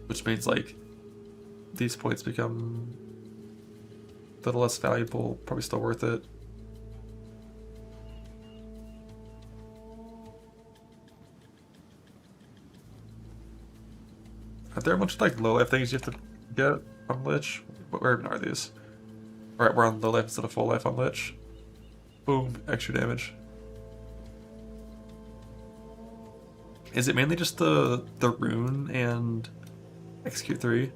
Which means like these points become a little less valuable, probably still worth it. Are there a bunch of like low life things you have to get on Lich? Where even are these? Alright, we're on low life instead of full life on Lich. Boom, extra damage. Is it mainly just the rune and execute 3?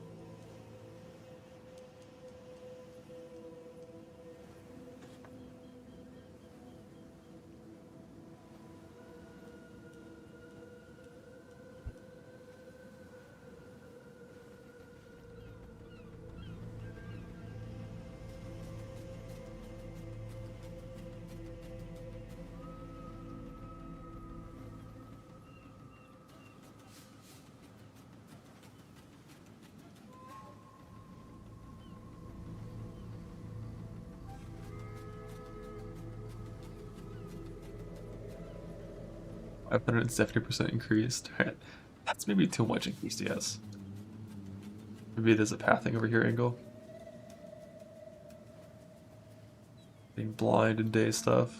I've 170% increased. That's maybe too much increased, yes. Maybe there's a pathing over here angle. Being blind and day stuff.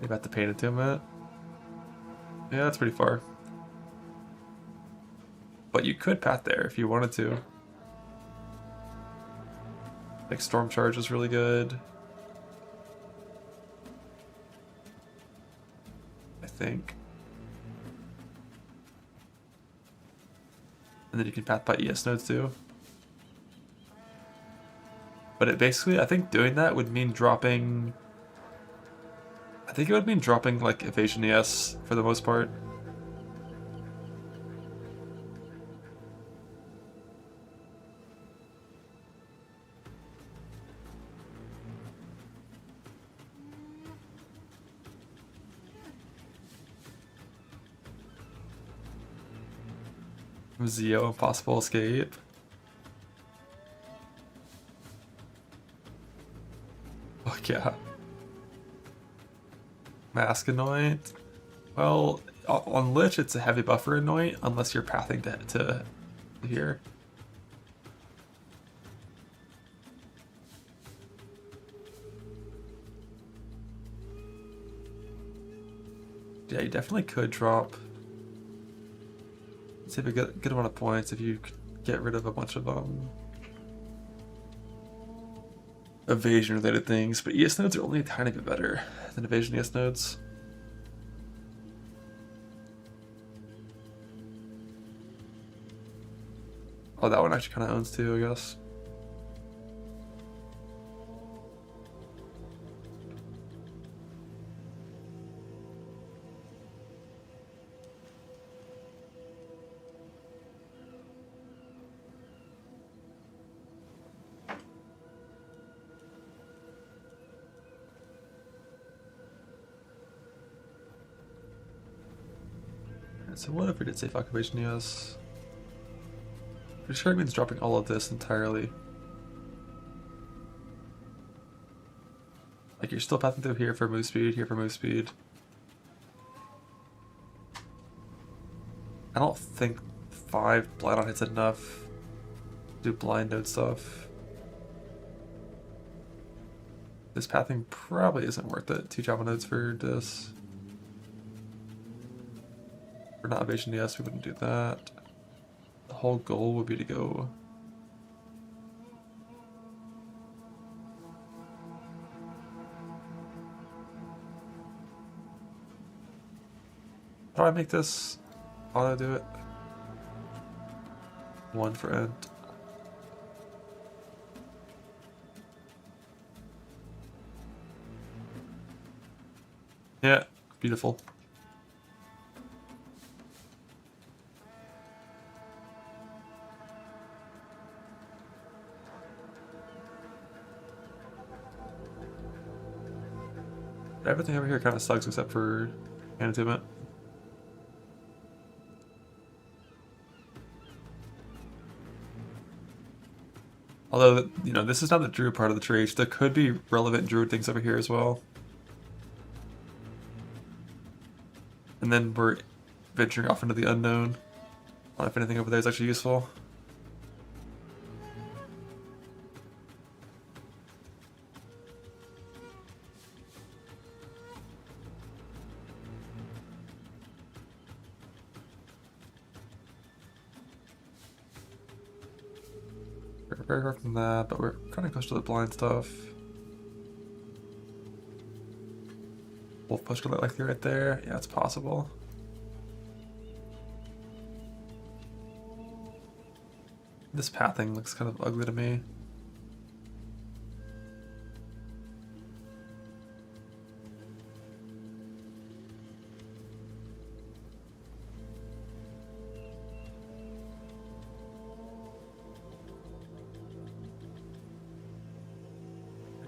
Maybe I have to paint it to him at. Yeah, that's pretty far. But you could path there if you wanted to. Like Storm Charge is really good. I think. And then you can path by ES nodes too. But it basically, I think doing that would mean dropping... I think it would mean dropping like evasion ES for the most part. Zio, impossible escape. Oh yeah. Mask Anoint. Well, on Lich it's a heavy buffer Anoint unless you're pathing to here. Yeah, you definitely could drop. Save a good amount of points if you get rid of a bunch of evasion related things, but ES nodes are only a tiny bit better than evasion ES nodes. Oh, that one actually kind of owns too, I guess. So what if we did safe occupation ES? Pretty sure it means dropping all of this entirely. Like you're still pathing through here for move speed, here for move speed. I don't think 5 blind on hit's enough to do blind node stuff. This pathing probably isn't worth it. 2 travel nodes for this. For not evasion, yes, we wouldn't do that. The whole goal would be to go. How do I make this auto do it? 1 for end. Yeah, beautiful. Everything over here kind of sucks except for Anattument. Although, you know, this is not the Druid part of the tree, so there could be relevant Druid things over here as well. And then we're venturing off into the unknown. I don't know if anything over there is actually useful. We're very far from that, but we're kind of close to the blind stuff. Wolf push to likely right there. Yeah, it's possible. This pathing looks kind of ugly to me.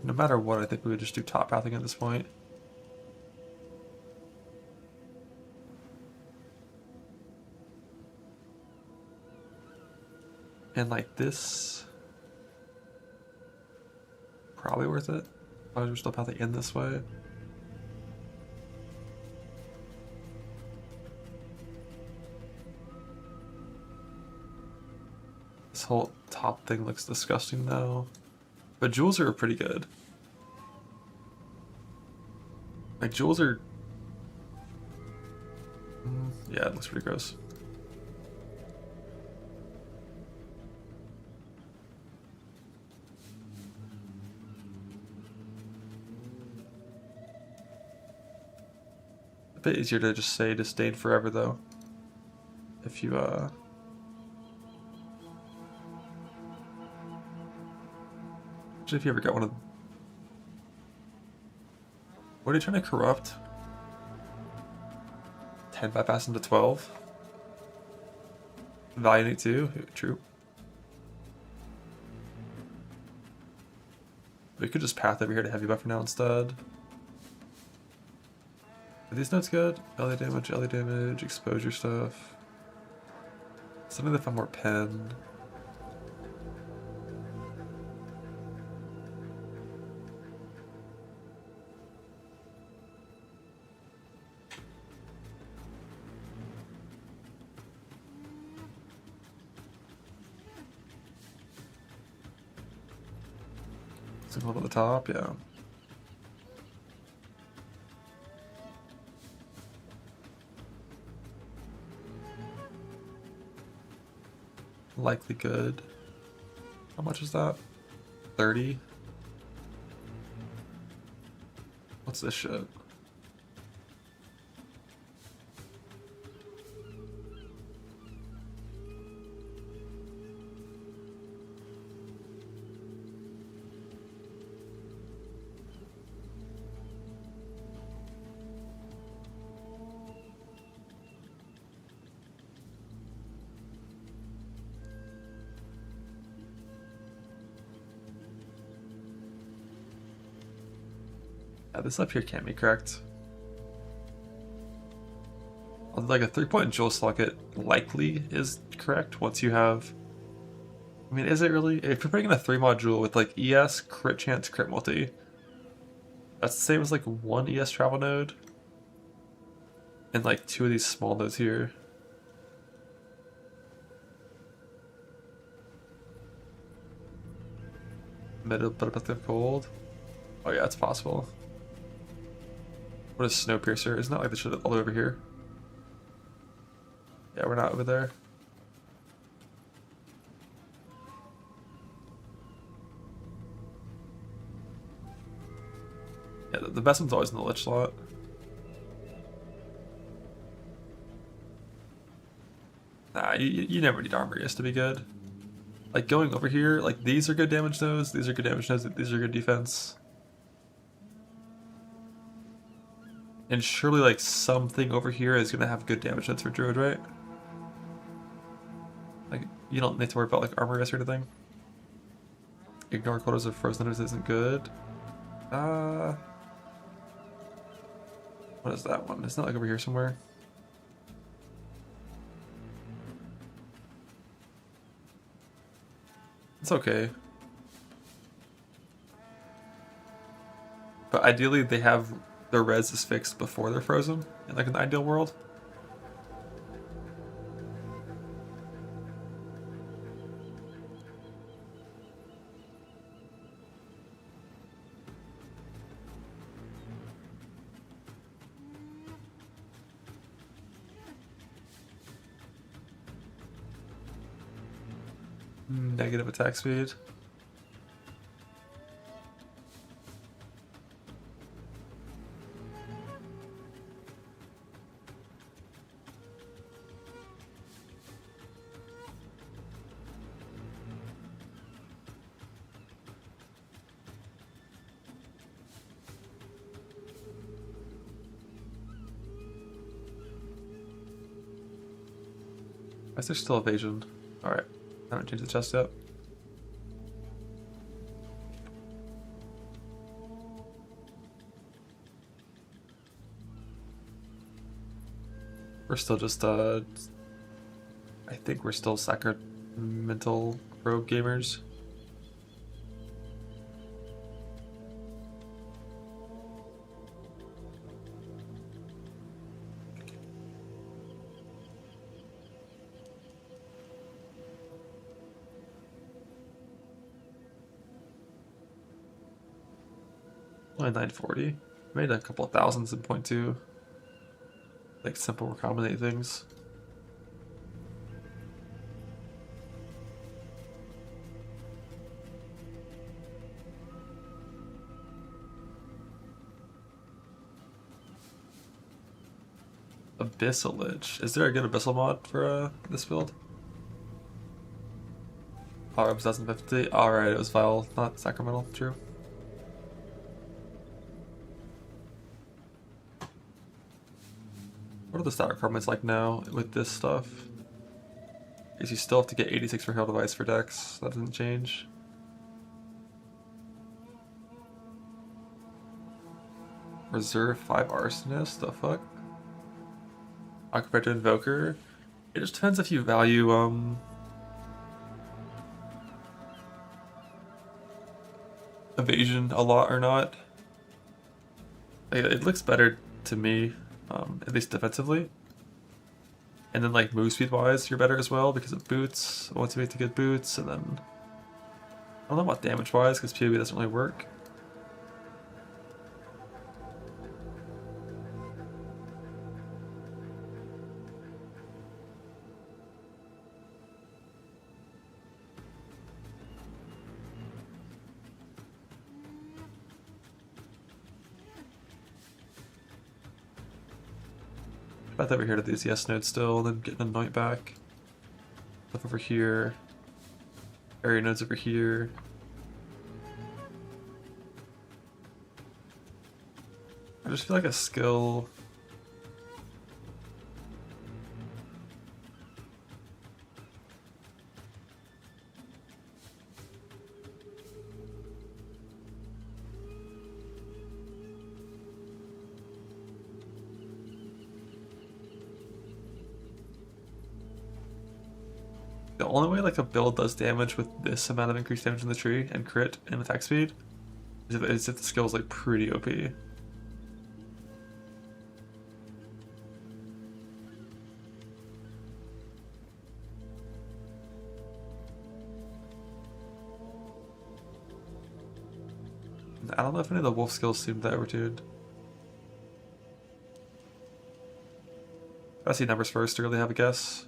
No matter what, I think we would just do top pathing at this point. And like this, probably worth it. Probably we're still pathing in this way. This whole top thing looks disgusting though. But jewels are pretty good. Like jewels are... yeah, it looks pretty gross. A bit easier to just say disdain forever though. If you if you ever got one of... What are you trying to corrupt? 10 bypass into 12? Valiant 2? True. We could just path over here to heavy buff for now instead. Are these notes good? LA damage, exposure stuff. Something that if I'm more pen. Something at the top, yeah. Likely good. How much is that? 30? What's this shit? Yeah, this up here can't be correct. Like a 3-point jewel socket likely is correct once you have... I mean, is it really? If you're putting in a 3-mod jewel with like ES, crit chance, crit multi, that's the same as like 1 ES travel node and like 2 of these small nodes here. Middle, but about the cold. Oh yeah, it's possible. What is Snowpiercer? Isn't that like the shit all the way over here? Yeah, we're not over there. Yeah, the best one's always in the Lich slot. Nah, you never need Armorius to be good. Like going over here, like these are good damage nodes, these are good damage nodes, these are good defense. And surely like something over here is gonna have good damage nodes for Druid, right? Like you don't need to worry about like Armorius or anything. Ignore quotas of frozen enemies isn't good. What is that one? It's not like over here somewhere. It's okay. But ideally they have their res is fixed before they're frozen, in like an ideal world. Negative attack speed. Why is there still evasion? Alright, I haven't changed the chest yet. We're still just, I think we're still sacramental rogue gamers. Only 940. Made a couple of thousands in point two. Like simple recombinate things. Abyssal Lich. Is there a good Abyssal mod for this build? Power up 2050. Alright, it was Vile, not Sacramental. True. What are the stat requirements like now with this stuff? Because you still have to get 86 for Hail Device for Dex. That doesn't change. Reserve 5 Arsonist? The fuck? Compared to Invoker? It just depends if you value, evasion a lot or not. It looks better to me. At least defensively. And then like move speed wise, you're better as well because of boots. Once you make the good boots, and then I don't know about damage wise because POE doesn't really work. Back over here to these yes nodes still, then getting Anoint back. Stuff over here. Area nodes over here. I just feel like a skill. The only way like a build does damage with this amount of increased damage in the tree and crit and attack speed is if the skill is like pretty OP. Nah, I don't know if any of the wolf skills seem that overtuned. I see numbers first to really have a guess.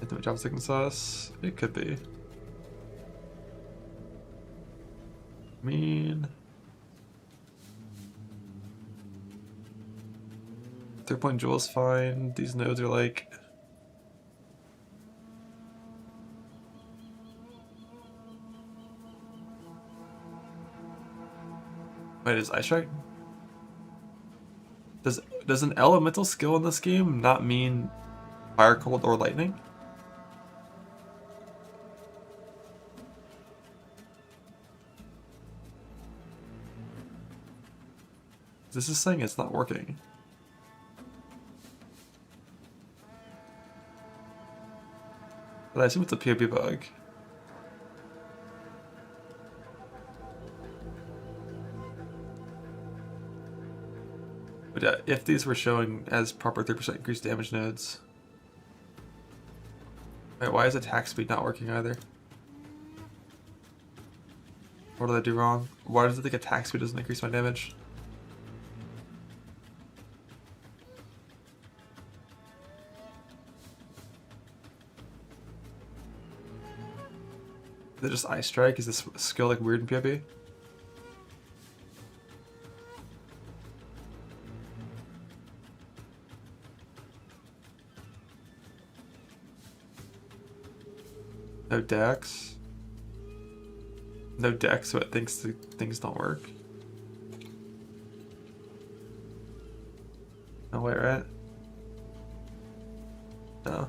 Intimate job sickness sauce? It could be. I mean, 3-point jewel is fine. These nodes are like, wait, is Ice Strike? Does an elemental skill in this game not mean fire, cold, or lightning? This is saying it's not working. But I assume it's a POB bug. But yeah, if these were showing as proper 3% increased damage nodes. Wait, why is attack speed not working either? What did I do wrong? Why does it think attack speed doesn't increase my damage? Is it just Ice Strike? Is this skill like weird in PoB? No dex. No dex, so it thinks things don't work. No way, right? No.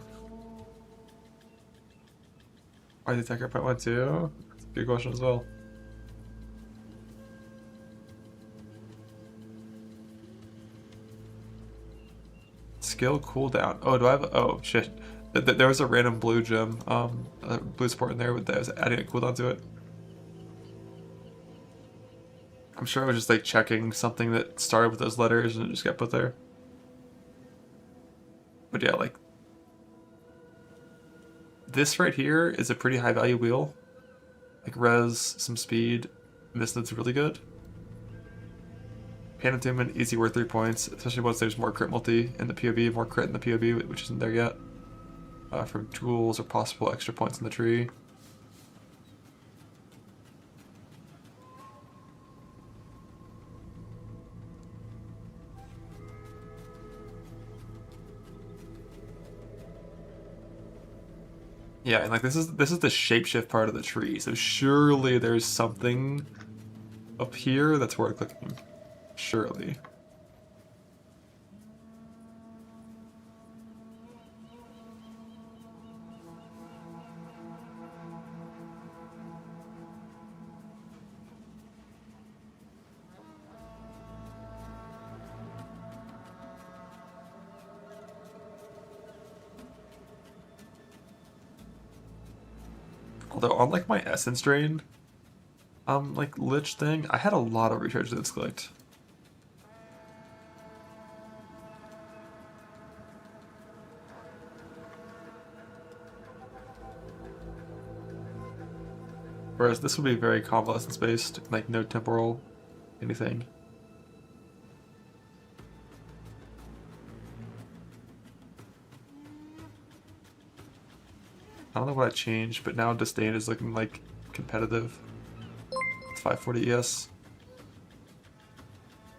Why is the attacker point 1 too? That's a good question as well. Skill cooldown. Oh, do I have? Oh shit! There was a random blue gem, blue support in there that was adding a cooldown to it. I'm sure I was just like checking something that started with those letters and it just got put there. But yeah, like this right here is a pretty high value wheel. Like res, some speed, this node's really good. Pan Attunement, easy worth 3 points, especially once there's more crit multi in the PoB, more crit in the PoB, which isn't there yet. From tools or possible extra points in the tree. Yeah, and like this is the shapeshift part of the tree, so surely there's something up here that's worth clicking. Surely. Although on like my essence drain, like lich thing, I had a lot of recharge nodes clicked. Whereas this would be very convalescence based, like no temporal anything. I don't know what I changed, but now Disdain is looking like competitive. It's 540 ES.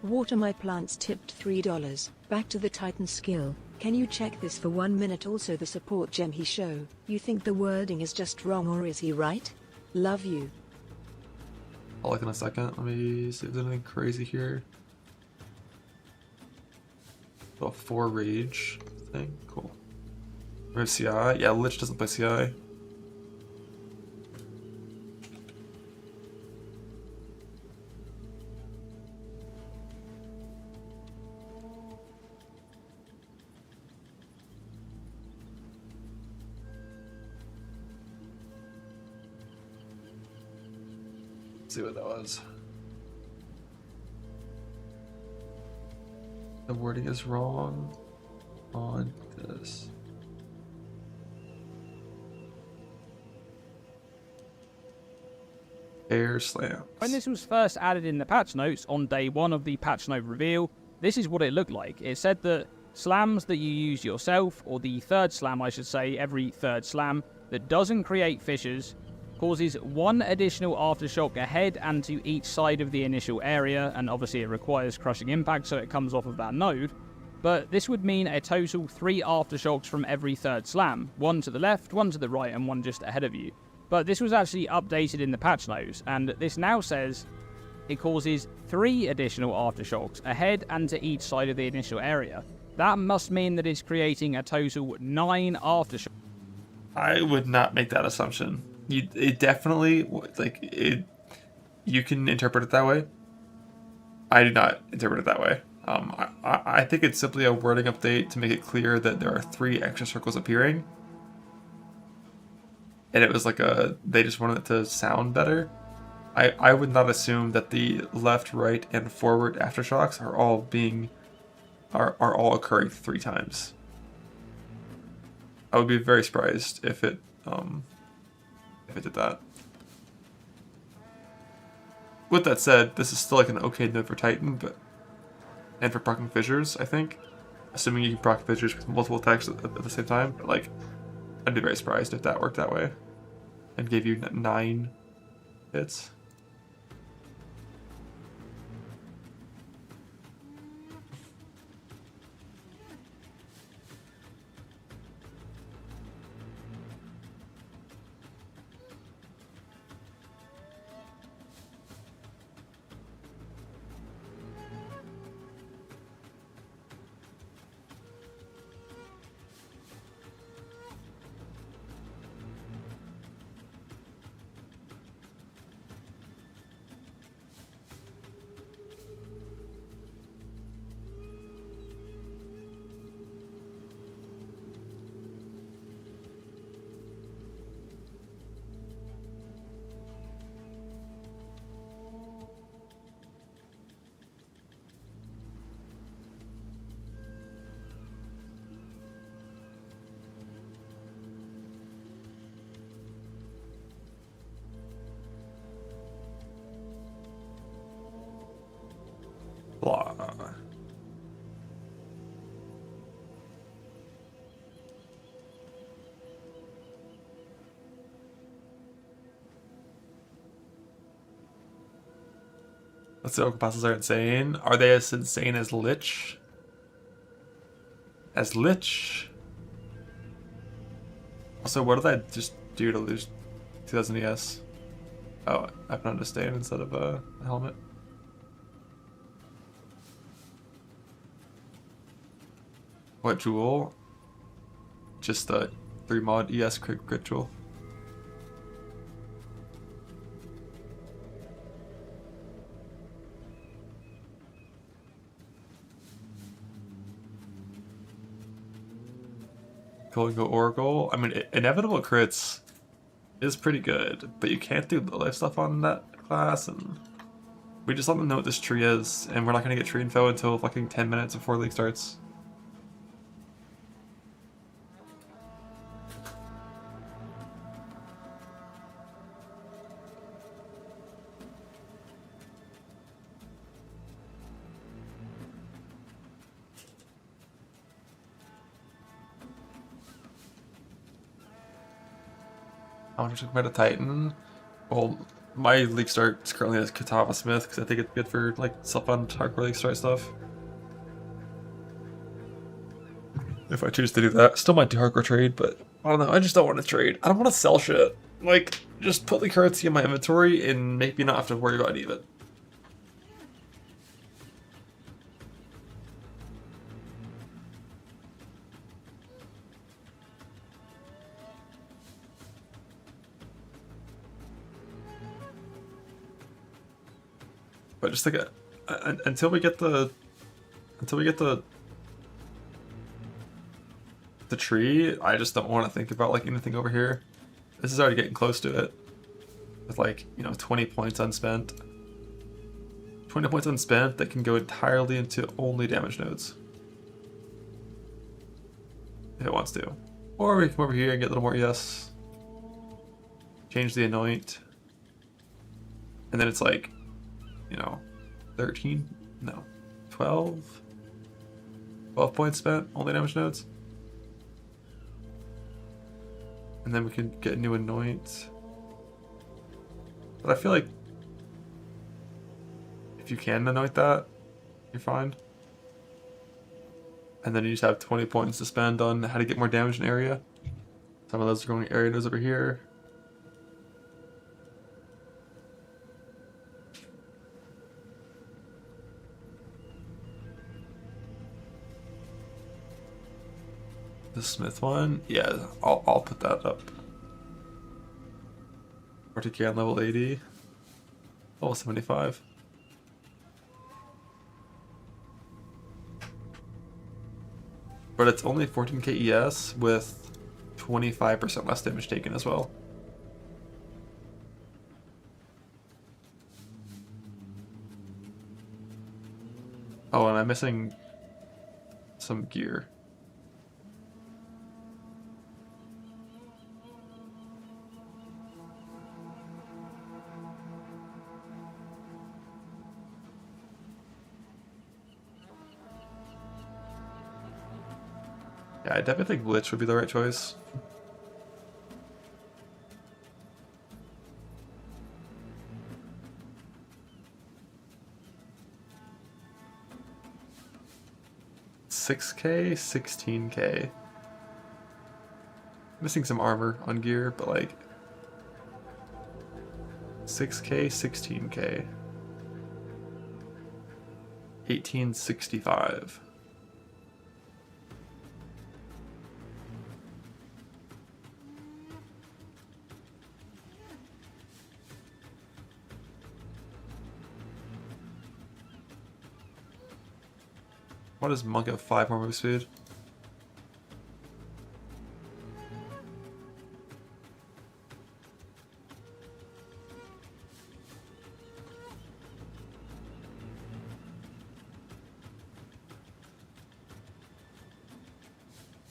Water my plants tipped $3. Back to the Titan skill. Can you check this for 1 minute? Also the support gem he show. You think the wording is just wrong or is he right? Love you. I'll look in a second. Let me see if there's anything crazy here. About 4 rage thing. Cool. We have CI. Yeah, Lich doesn't play CI. Let's see what that was. The wording is wrong on this. Air slam. When this was first added in the patch notes on day 1 of the patch note reveal, this is what it looked like. It said that slams that you use yourself, or the third slam I should say, every third slam, that doesn't create fissures, causes 1 additional aftershock ahead and to each side of the initial area, and obviously it requires crushing impact so it comes off of that node. But this would mean a total 3 aftershocks from every third slam, 1 to the left, 1 to the right, and 1 just ahead of you. But this was actually updated in the patch notes, and this now says it causes 3 additional aftershocks ahead and to each side of the initial area. That must mean that it's creating a total 9 aftershocks. I would not make that assumption. It definitely, like, you can interpret it that way. I do not interpret it that way. I think it's simply a wording update to make it clear that there are 3 extra circles appearing. And it was like they just wanted it to sound better. I would not assume that the left, right, and forward aftershocks are all occurring 3 times. I would be very surprised if it did that. With that said, this is still like an okay node for Titan, and for proccing fissures, I think. Assuming you can proc fissures with multiple attacks at the same time, but like, I'd be very surprised if that worked that way and gave you 9 hits. Blah. Let's say Okapasas are insane. Are they as insane as Lich? As Lich? Also, what did I just do to lose 2000 ES? Oh, I put on a stand instead of a helmet. What jewel? Just the 3 mod ES crit jewel. Going go Oracle. I mean, inevitable crits is pretty good, but you can't do the life stuff on that class, and we just let them know what this tree is, and we're not gonna get tree info until fucking 10 minutes before league starts. I want to talk about a Titan. Well, my league start is currently as Katava Smith because I think it's good for like self-fund hardcore league start stuff. If I choose to do that, still might do hardcore trade, but I don't know. I just don't want to trade. I don't want to sell shit. Like, just put the currency in my inventory and make me not have to worry about any of it. But just like until we get the tree, I just don't want to think about like anything over here. This is already getting close to it. with like, you know, 20 points unspent. 20 points unspent that can go entirely into only damage nodes. If it wants to. Or we come over here and get a little more ES. Change the anoint. And then it's like, you know, 13? No. 12? 12 points spent, only damage nodes. And then we can get a new anoint. But I feel like if you can anoint that, you're fine. And then you just have 20 points to spend on how to get more damage in area. Some of those are going area nodes over here. The Smith one? Yeah, I'll put that up. RTK on level 80. Level 75. But it's only 14k ES with 25% less damage taken as well. Oh, and I'm missing some gear. Yeah, I definitely think Lich would be the right choice. $6k, $16k. Missing some armor on gear, but like 6k, $16k. 1865. Why does Monk have 5 more move speed?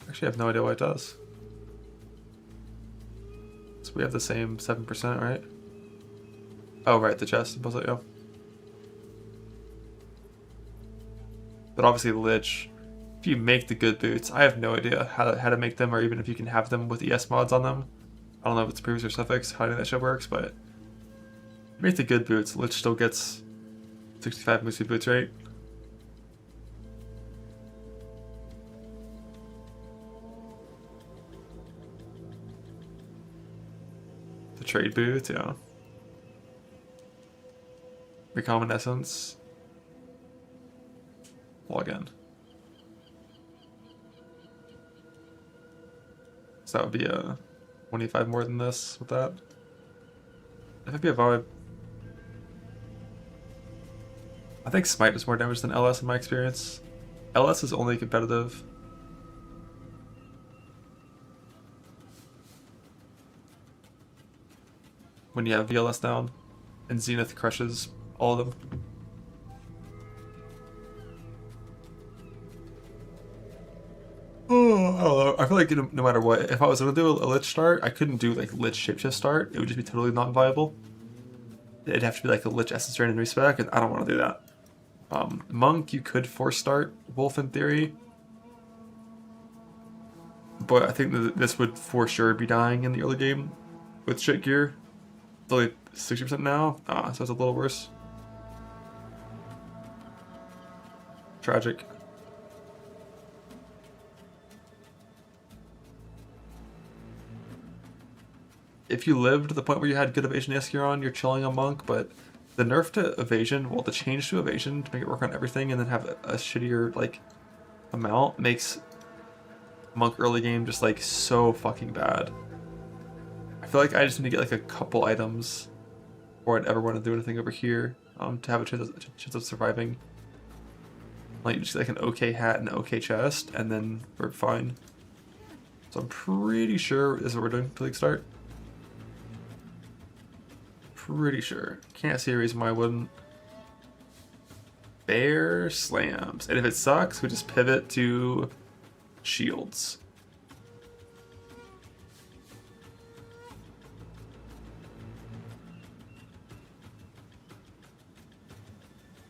Actually, I have no idea why it does. So we have the same 7%, right? Oh, right, the chest. Was it? Yeah. But obviously Lich, if you make the good boots, I have no idea how to make them, or even if you can have them with ES mods on them. I don't know if it's previous or suffix, how that shit works, but if you make the good boots, Lich still gets 65 move speed boots, right? The trade boots, yeah. Recommon essence. Login. So that would be a 25 more than this with that. That would be a vibe. I think Smite does more damage than LS in my experience. LS is only competitive. When you have VLS down, and Zenith crushes all of them. Oh, I don't know. I feel like no matter what, if I was gonna do a Lich start, I couldn't do like Lich Shapeshift start. It would just be totally non-viable. It'd have to be like a Lich Essence Drain and Respec, and I don't want to do that. Monk, you could force start Wolf in theory, but I think that this would for sure be dying in the early game with shit gear. It's only 60% now, so it's a little worse. Tragic. If you lived to the point where you had good evasion ES gear on, you're chilling on Monk, but the nerf to evasion, well, the change to evasion to make it work on everything and then have a shittier, like, amount makes Monk early game just, like, so fucking bad. I feel like I just need to get, like, a couple items before I'd ever want to do anything over here to have a chance of surviving. Like, just like an okay hat and an okay chest, and then we're fine. So I'm pretty sure this is what we're doing to League start. pretty sure. Can't see a reason why I wouldn't. Bear slams. And if it sucks, we just pivot to shields.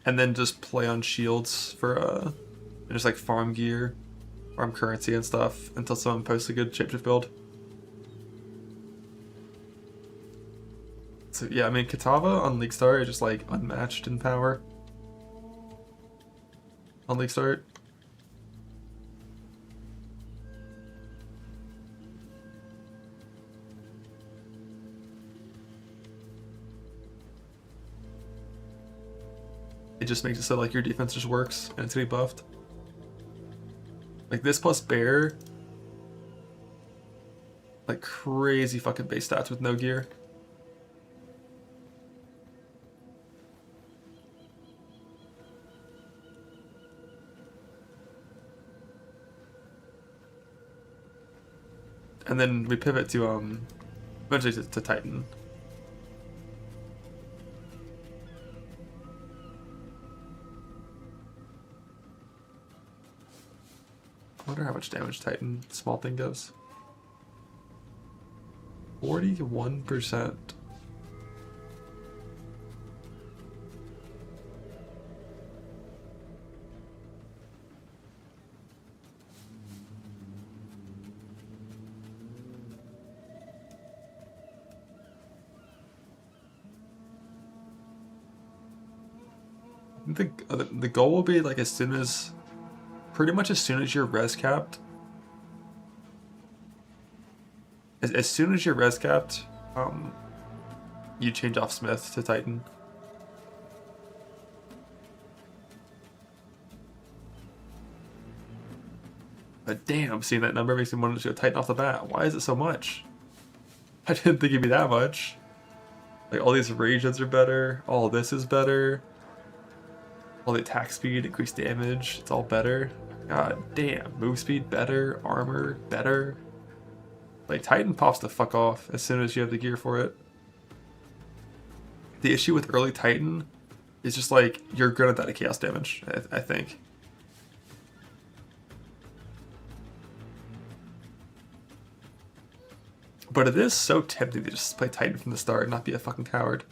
And then just play on shields for and just like farm gear, farm currency and stuff until someone posts a good shapeshift build. So yeah, I mean Kitava on League Start is just like unmatched in power. On League Start. It just makes it so like your defense just works and it's gonna be buffed. Like this plus bear, like crazy fucking base stats with no gear. And then we pivot to eventually to Titan. I wonder how much damage Titan small thing does. 41%. I think the goal will be like pretty much as soon as you're res capped. As soon as you're res capped, you change off Smith to Titan. But damn, seeing that number makes me want to go Titan off the bat. Why is it so much? I didn't think it'd be that much. Like all these rage heads are better. All this is better. All the attack speed, increased damage, it's all better. God damn, move speed better, armor better. Like Titan pops the fuck off as soon as you have the gear for it. The issue with early Titan is just like you're gonna die to chaos damage, I think. But it is so tempting to just play Titan from the start and not be a fucking coward.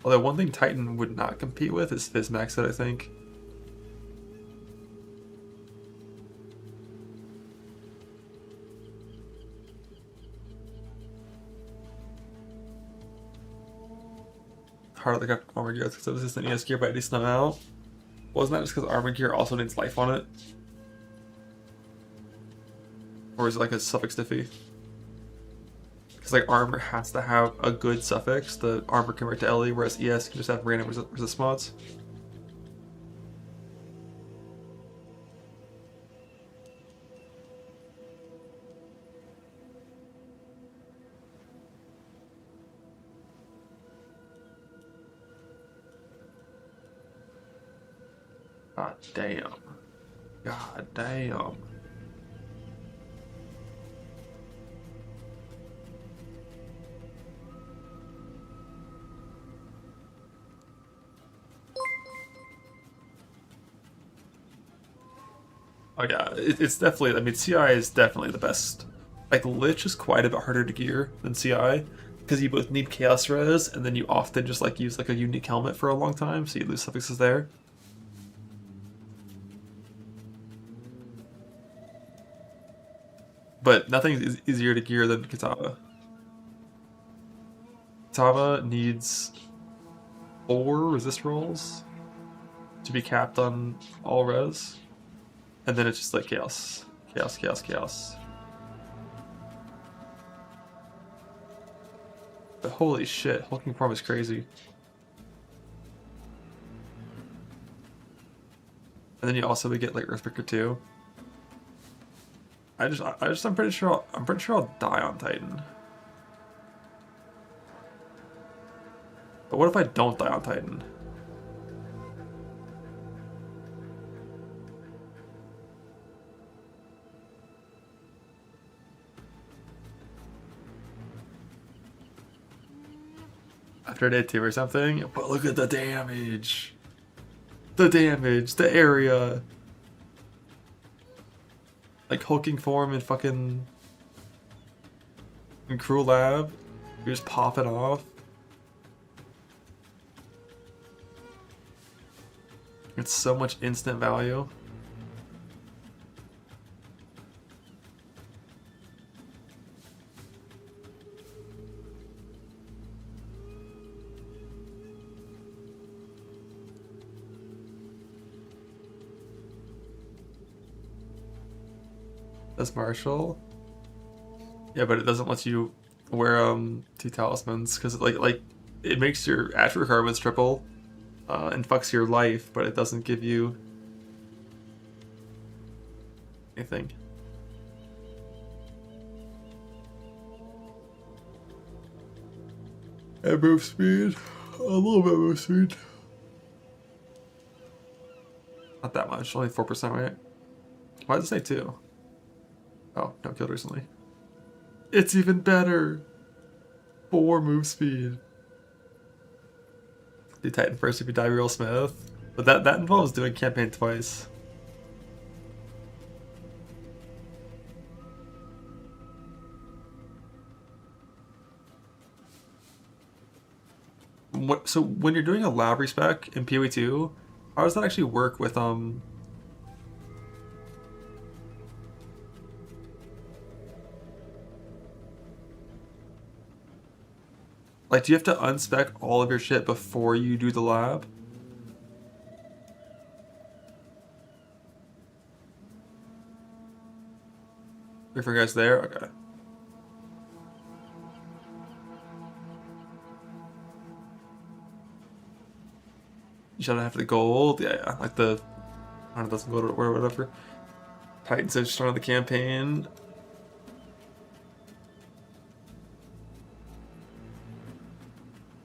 Although one thing Titan would not compete with is Fizz Maxed, I think. Hardly got armor gear because it was just an ES gear by a decent amount. Wasn't that just because armor gear also needs life on it? Or is it like a suffix diffy? Because like armor has to have a good suffix, the armor convert to LE, whereas ES can just have random resist mods. God damn. God damn. Oh yeah, it's definitely, I mean, CI is definitely the best. Like, Lich is quite a bit harder to gear than CI, because you both need Chaos Res, and then you often just, like, use, like, a unique helmet for a long time, so you lose suffixes there. But nothing is easier to gear than Kitava. Kitava needs 4 resist rolls to be capped on all res. And then it's just like chaos. Chaos, chaos, chaos. But holy shit, Hulking Form is crazy. And then you also would get like Earthbreaker 2. I'm pretty sure I'll die on Titan. But But what if I don't die on Titan? After day 2 or something? But look at the damage! The damage, the area! Like hulking form and fucking... in Cruel Lab, you're just popping off. It's so much instant value. That's Marshall. Yeah, but it doesn't let you wear 2 talismans because like it makes your attribute requirements triple and fucks your life, but it doesn't give you anything. And move speed, a little bit of move speed. Not that much, only 4%, right? Why does it say 2? Oh, no, killed recently. It's even better! 4 move speed. Do Titan first if you die real Smith. But that involves doing campaign twice. So when you're doing a lab respec in POE2, how does that actually work with like, do you have to unspec all of your shit before you do the lab? Wait for you guys there? Okay. You should have the gold. Yeah. Like the... I don't know, doesn't go to or whatever. Titan says start on the campaign.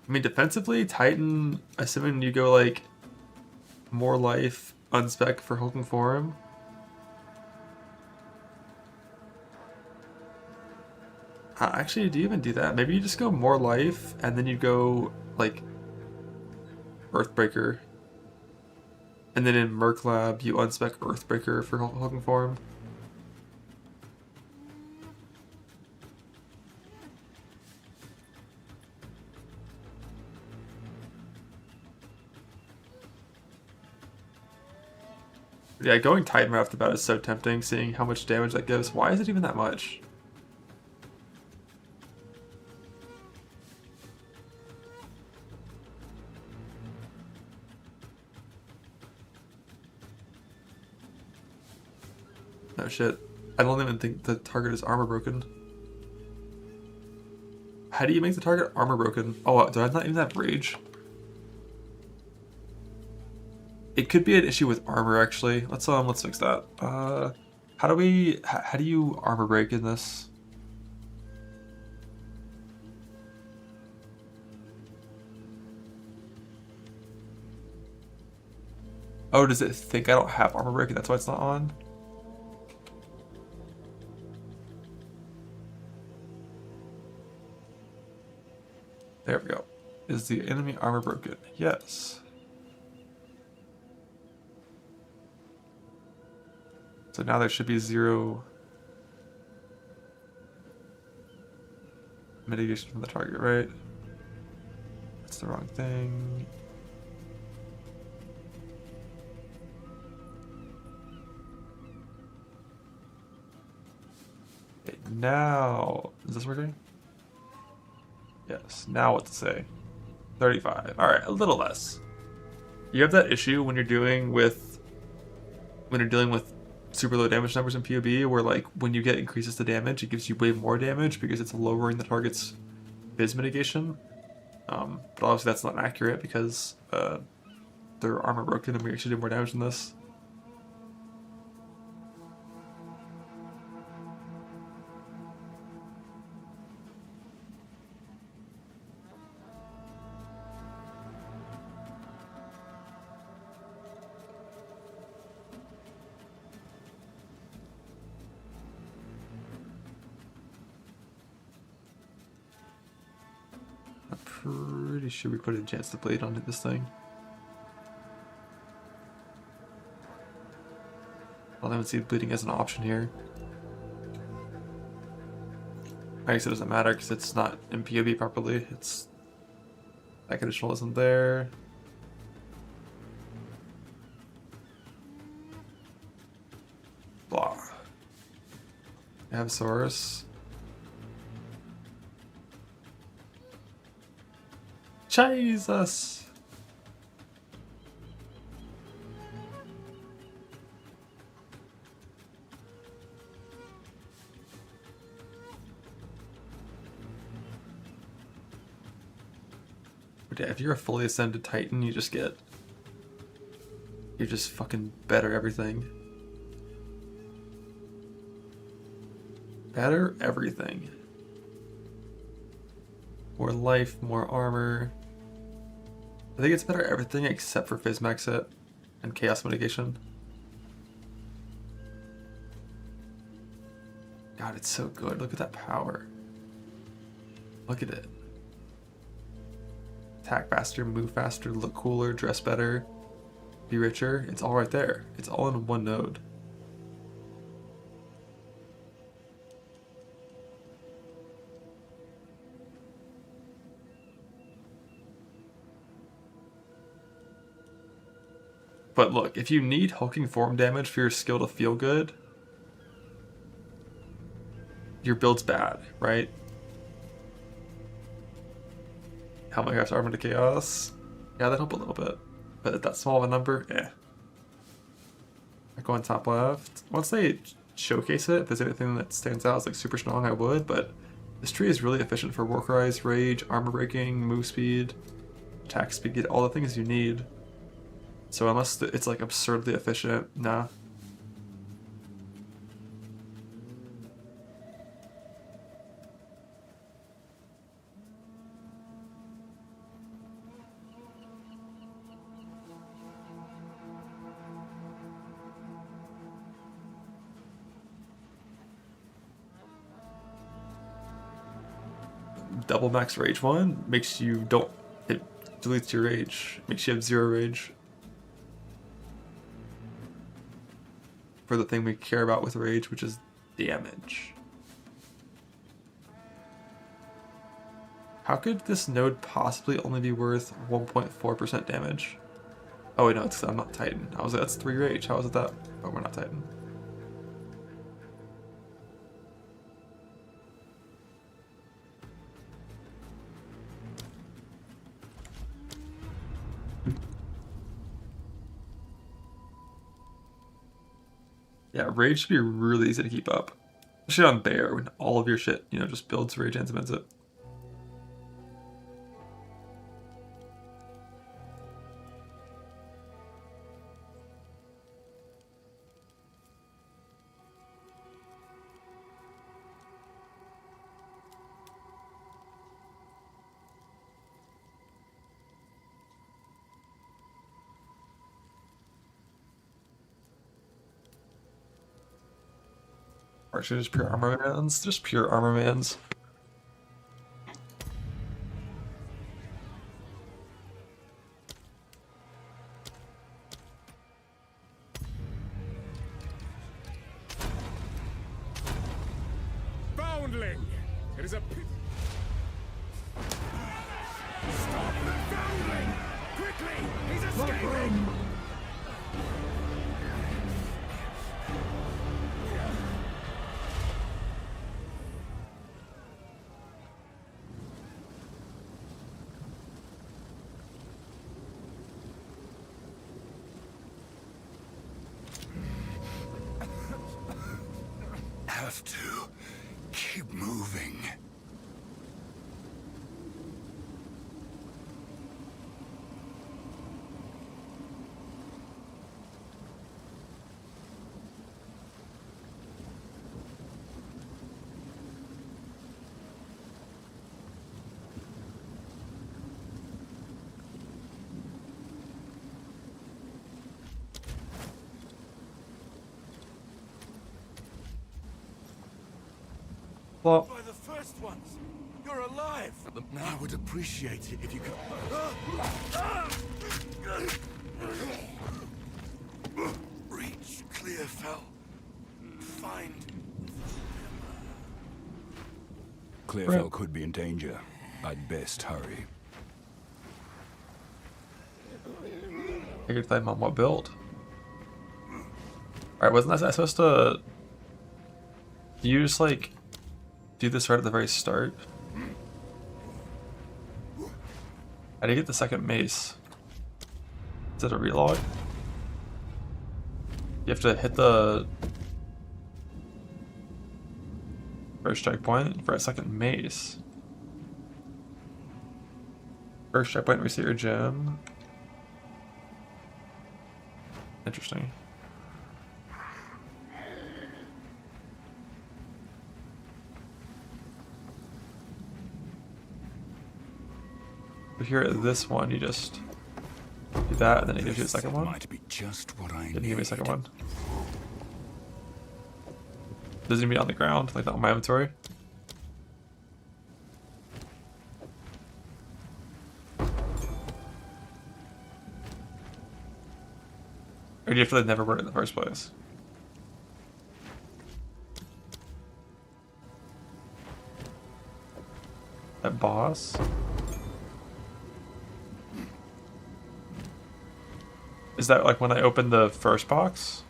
I mean, defensively, Titan, assuming you go, like, more life, unspec for hulking form. Actually, do you even do that? Maybe you just go more life, and then you go, like, Earthbreaker. And then in Merc Lab, you unspec Earthbreaker for hulking form. Yeah, going Titan right off the bat is so tempting, seeing how much damage that gives. Why is it even that much? No shit. I don't even think the target is armor broken. How do you make the target armor broken? Oh, do I not even have rage? It could be an issue with armor, actually. Let's fix that. How do you armor break in this? Oh, does it think I don't have armor break and that's why it's not on? There we go. Is the enemy armor broken? Yes. So now there should be 0 mitigation from the target, right? That's the wrong thing. Okay, now, is this working? Yes, now what to say? 35. Alright, a little less. You have that issue when you're dealing with super low damage numbers in PoB, where like when you get increases to damage, it gives you way more damage because it's lowering the target's Viz mitigation. But obviously that's not accurate because their armor broken and we actually do more damage than this. pretty sure we put a chance to blade onto this thing. I don't even see bleeding as an option here. I guess it doesn't matter because it's not in POB properly. It's that conditional isn't there. Blah. I have Saurus. Jesus. But yeah, if you're a fully ascended Titan, you're just fucking better everything. Better everything. More life, more armor. I think it's better everything except for Phys Max Hit and Chaos Mitigation. God, it's so good. Look at that power. Look at it. Attack faster, move faster, look cooler, dress better, be richer. It's all right there. It's all in one node. But look, if you need hulking form damage for your skill to feel good, your build's bad, right? How many have armor to chaos? Yeah, that help a little bit. But at that small of a number, eh. I go on top left. Once they showcase it, if there's anything that stands out as like super strong, I would, but this tree is really efficient for Warcries, Rage, armor breaking, move speed, attack speed, get all the things you need. So unless it's like absurdly efficient, nah. Double max rage one makes you it deletes your rage, makes you have 0 rage. For the thing we care about with rage, which is damage. How could this node possibly only be worth 1.4% damage? Oh wait, no, it's 'cause I'm not Titan. I was like, that's 3 rage. How is it that? Oh, we're not Titan. Yeah, rage should be really easy to keep up. Especially on Bear, when all of your shit, just builds rage and cements it. Or should just pure armor mans? Just pure armor mans. Foundling! It is a pit. Stop the foundling! Quickly! He's escaping! Have to keep moving. By the first ones, you're a alive. I would appreciate it if you could. Reach Clearfell. Find. Clearfell could be in danger. I'd best hurry. I could claim on what build? Alright, wasn't I supposed to... Do you just like do this right at the very start? How do you get the second mace? Is it a relog? You have to hit the first checkpoint for a second mace. First checkpoint, reset your gem. Interesting. But here at this one, you just do that, and then it gives you a second one. Might be just what I Didn't give me a second one. Doesn't even be on the ground, like that on my inventory. Or do you feel like never worked in the first place? That boss? Is that like when I opened the first box?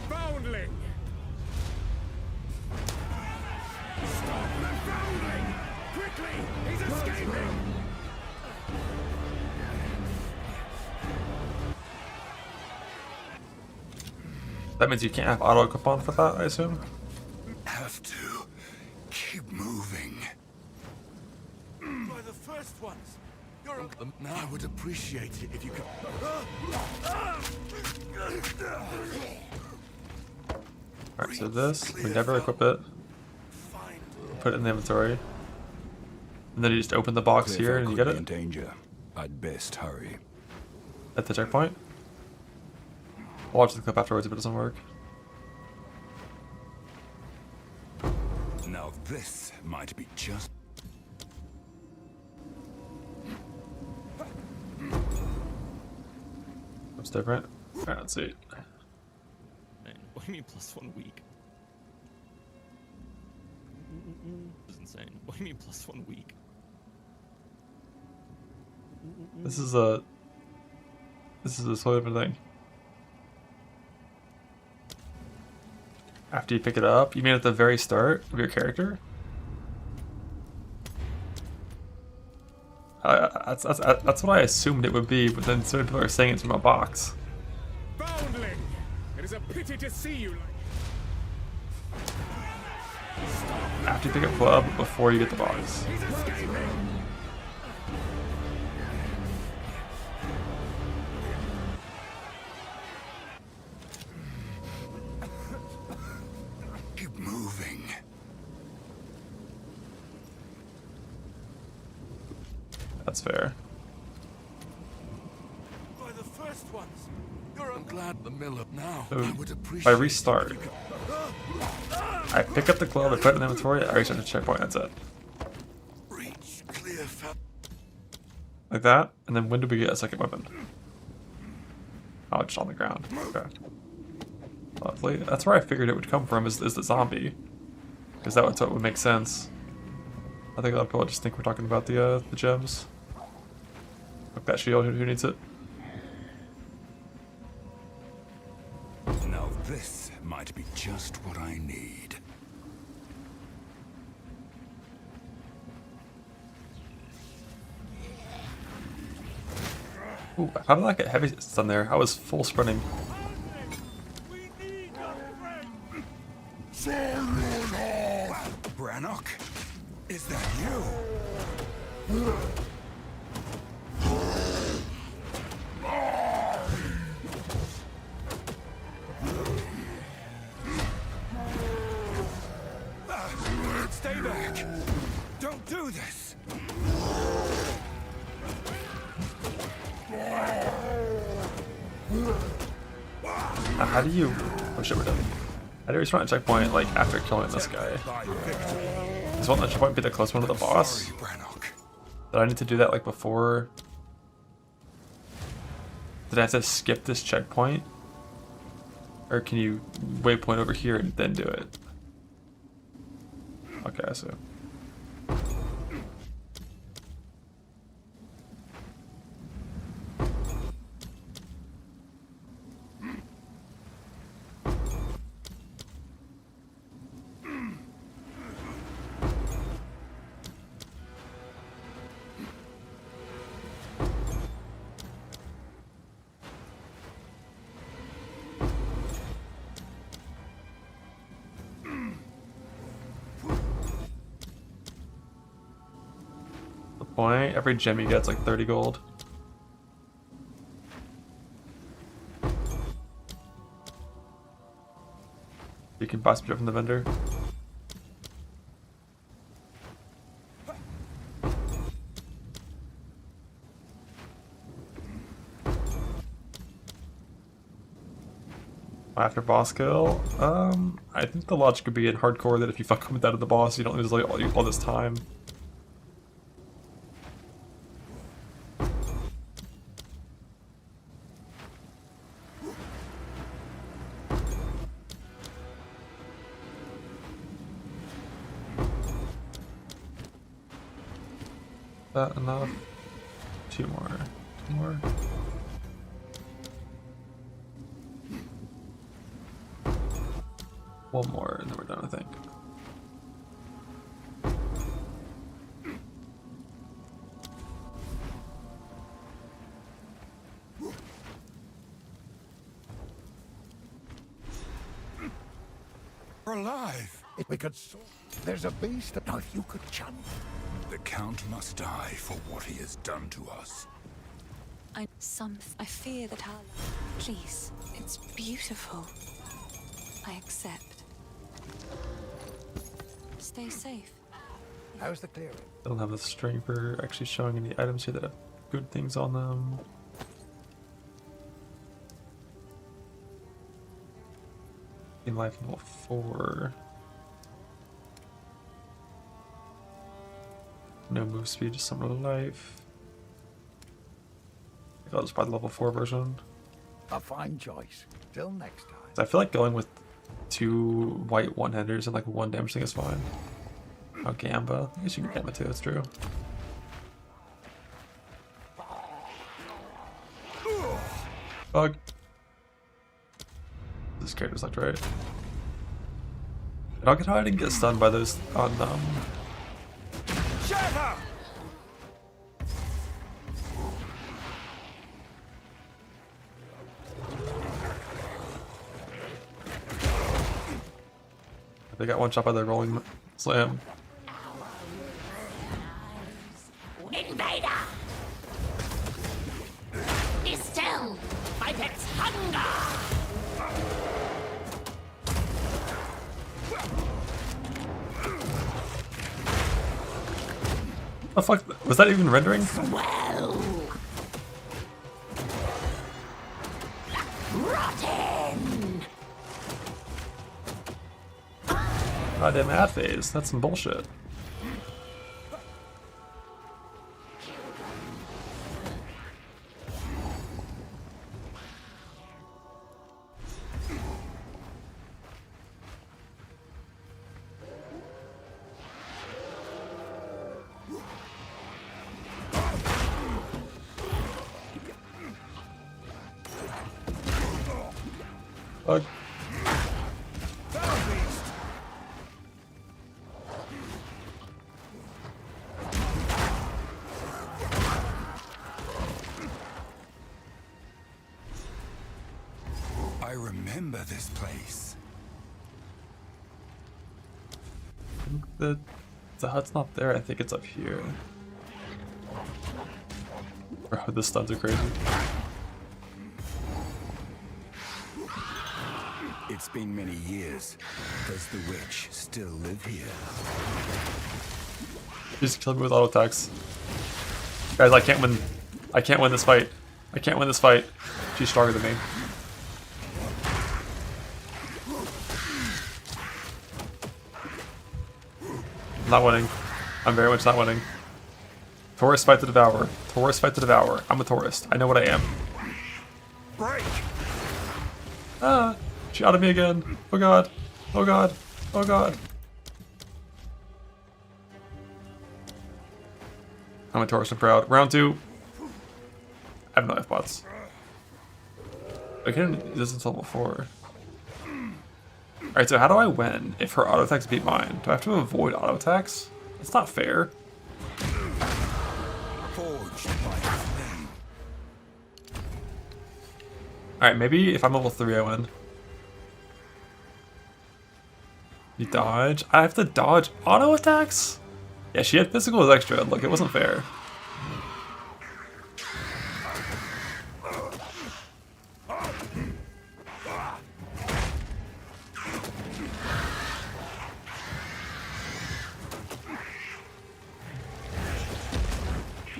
Foundling! Stop the foundling! Quickly! He's escaping! That means you can't have auto equip on for that, I assume? Have to keep moving. By the first ones! You're I would appreciate it if you could. Alright, so this, we never equip it. Put it in the inventory. And then you just open the box here and you get it? In danger. I'd best hurry. At the checkpoint? I'll watch the clip afterwards if it doesn't work. Now this might be just... What's different? Alright, let's see. Man, what do you mean +1 week? This is insane. What do you mean +1 week? This is a totally different thing. After you pick it up? You mean at the very start of your character? That's what I assumed it would be, but then certain people are saying it's from a box. Foundling! It is a pity to see you like. After you pick up club, but before you get the box. He's escaping! Keep moving. That's fair. By the first ones! I'm glad the mill up now. So I would appreciate if I restart, I pick up the club, I put it in the inventory, I restart the checkpoint, that's it. Reach clear. Like that, and then when do we get a second weapon? Oh, just on the ground. Okay. Lovely. That's where I figured it would come from, is the zombie. Because that's what would make sense. I think a lot of people just think we're talking about the gems. Fuck that shield, who needs it? Now this might be just what I need. Ooh, how did I get heavy stun there? I was full sprinting. Brannock? Is that you? Stay back! Don't do this! How do you... Oh shit, we're done. How do you respawn at checkpoint, like, after killing this guy? Does one checkpoint be the close one to the boss? Did I need to do that, like, before? Did I have to skip this checkpoint? Or can you waypoint over here and then do it? Okay, so... Point. Every gem you get's like 30 gold. You can buy some shit from the vendor. After boss kill, I think the logic could be in hardcore that if you fuck with that at the boss, you don't lose like all this time. That enough? Two more. Two more. One more, and then we're done, I think. We're alive. If we could... There's a beast. Now, if you could chant... The Count must die for what he has done to us. I fear that our... Please, it's beautiful. I accept. Stay safe. How's the clearing? I don't have a string for actually showing any items here that have good things on them. In life level 4. No move speed, just some life. I think I'll just buy the level 4 version. A fine choice. Till next time. I feel like going with 2 white one-handers and like 1 damage thing is fine. Oh, Gamba. I guess you can Gamba too, that's true. Bug. This character's left, right? I don't get how I didn't get stunned by those on Shut up! They got one shot by the rolling slam. Invader! Be still! My pet's hunger! The fuck? Was that even rendering? Well. Rotten! Goddamn ad phase. That's some bullshit. Bug. I remember this place. I think the hut's not there. I think it's up here. Bro, the stuns are crazy. It's been many years. Does the witch still live here? Just kill me with auto attacks. Guys, I can't win. I can't win this fight. I can't win this fight. She's stronger than me. not winning. I'm very much not winning. Taurus fight the Devour. Taurus fight the Devour. I'm a Taurus. I know what I am. Break. Ah, she outed me again. Oh god. Oh god. Oh god. I'm a Taurus and proud. Round 2. I have no life bots. I can't do this until level 4. Alright, so how do I win if her auto attacks beat mine? Do I have to avoid auto attacks? It's not fair. Alright, maybe if I'm level 3 I win. You dodge? I have to dodge auto attacks? Yeah, she had physical as extra. Look, it wasn't fair.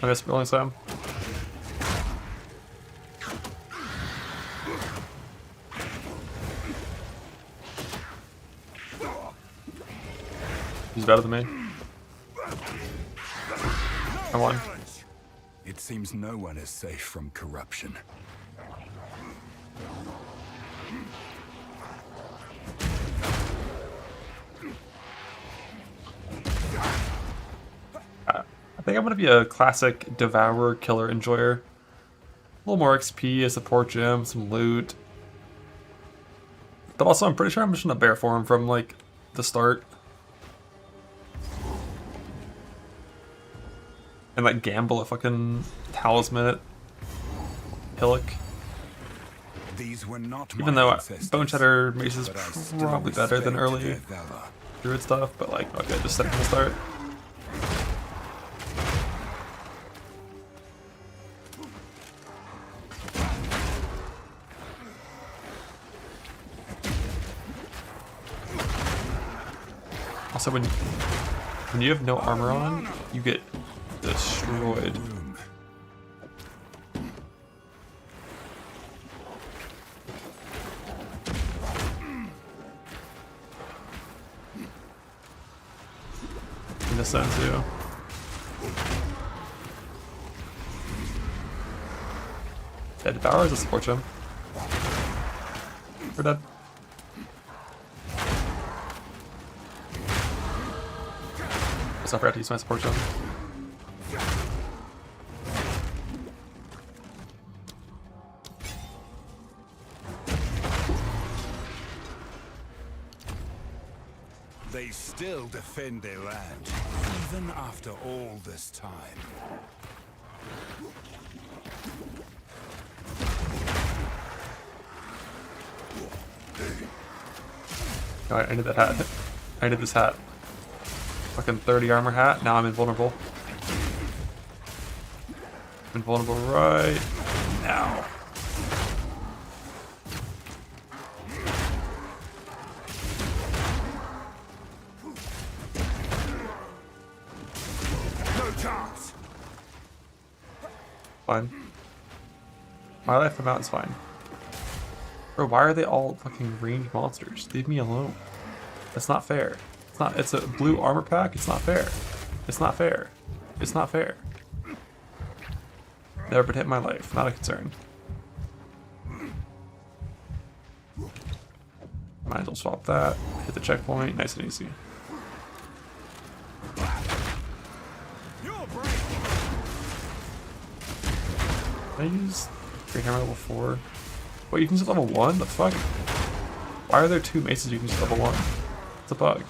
I guess rolling Sam. He's better than me. I won. It seems no one is safe from corruption. I think I'm gonna be a classic Devour killer enjoyer. A little more XP, a support gem, some loot. But also I'm pretty sure I'm just gonna bear form from like the start. And like gamble a fucking talisman at Hillock. These were not even though Bone Shatter Mace is probably better than early Druid stuff, but like okay, just set from the start. Also, when you have no armor on, you get destroyed. In this sense, too. Yeah, Devour is a support gem. We're dead. I forgot to use my support gem. They still defend their land, even after all this time. God, I need that hat. I need this hat. Fucking 30 armor hat. Now I'm invulnerable. I'm invulnerable right now. No chance. Fine. My life from out is fine. Bro, why are they all fucking ranged monsters? Leave me alone. That's not fair. It's a blue armor pack. It's not fair. It's not fair. It's not fair. Never been hit in my life. Not a concern. Might as well swap that. Hit the checkpoint. Nice and easy. Can I use Green Hammer level 4? Wait, you can use level 1? The fuck? Why are there 2 maces you can use level 1? It's a bug.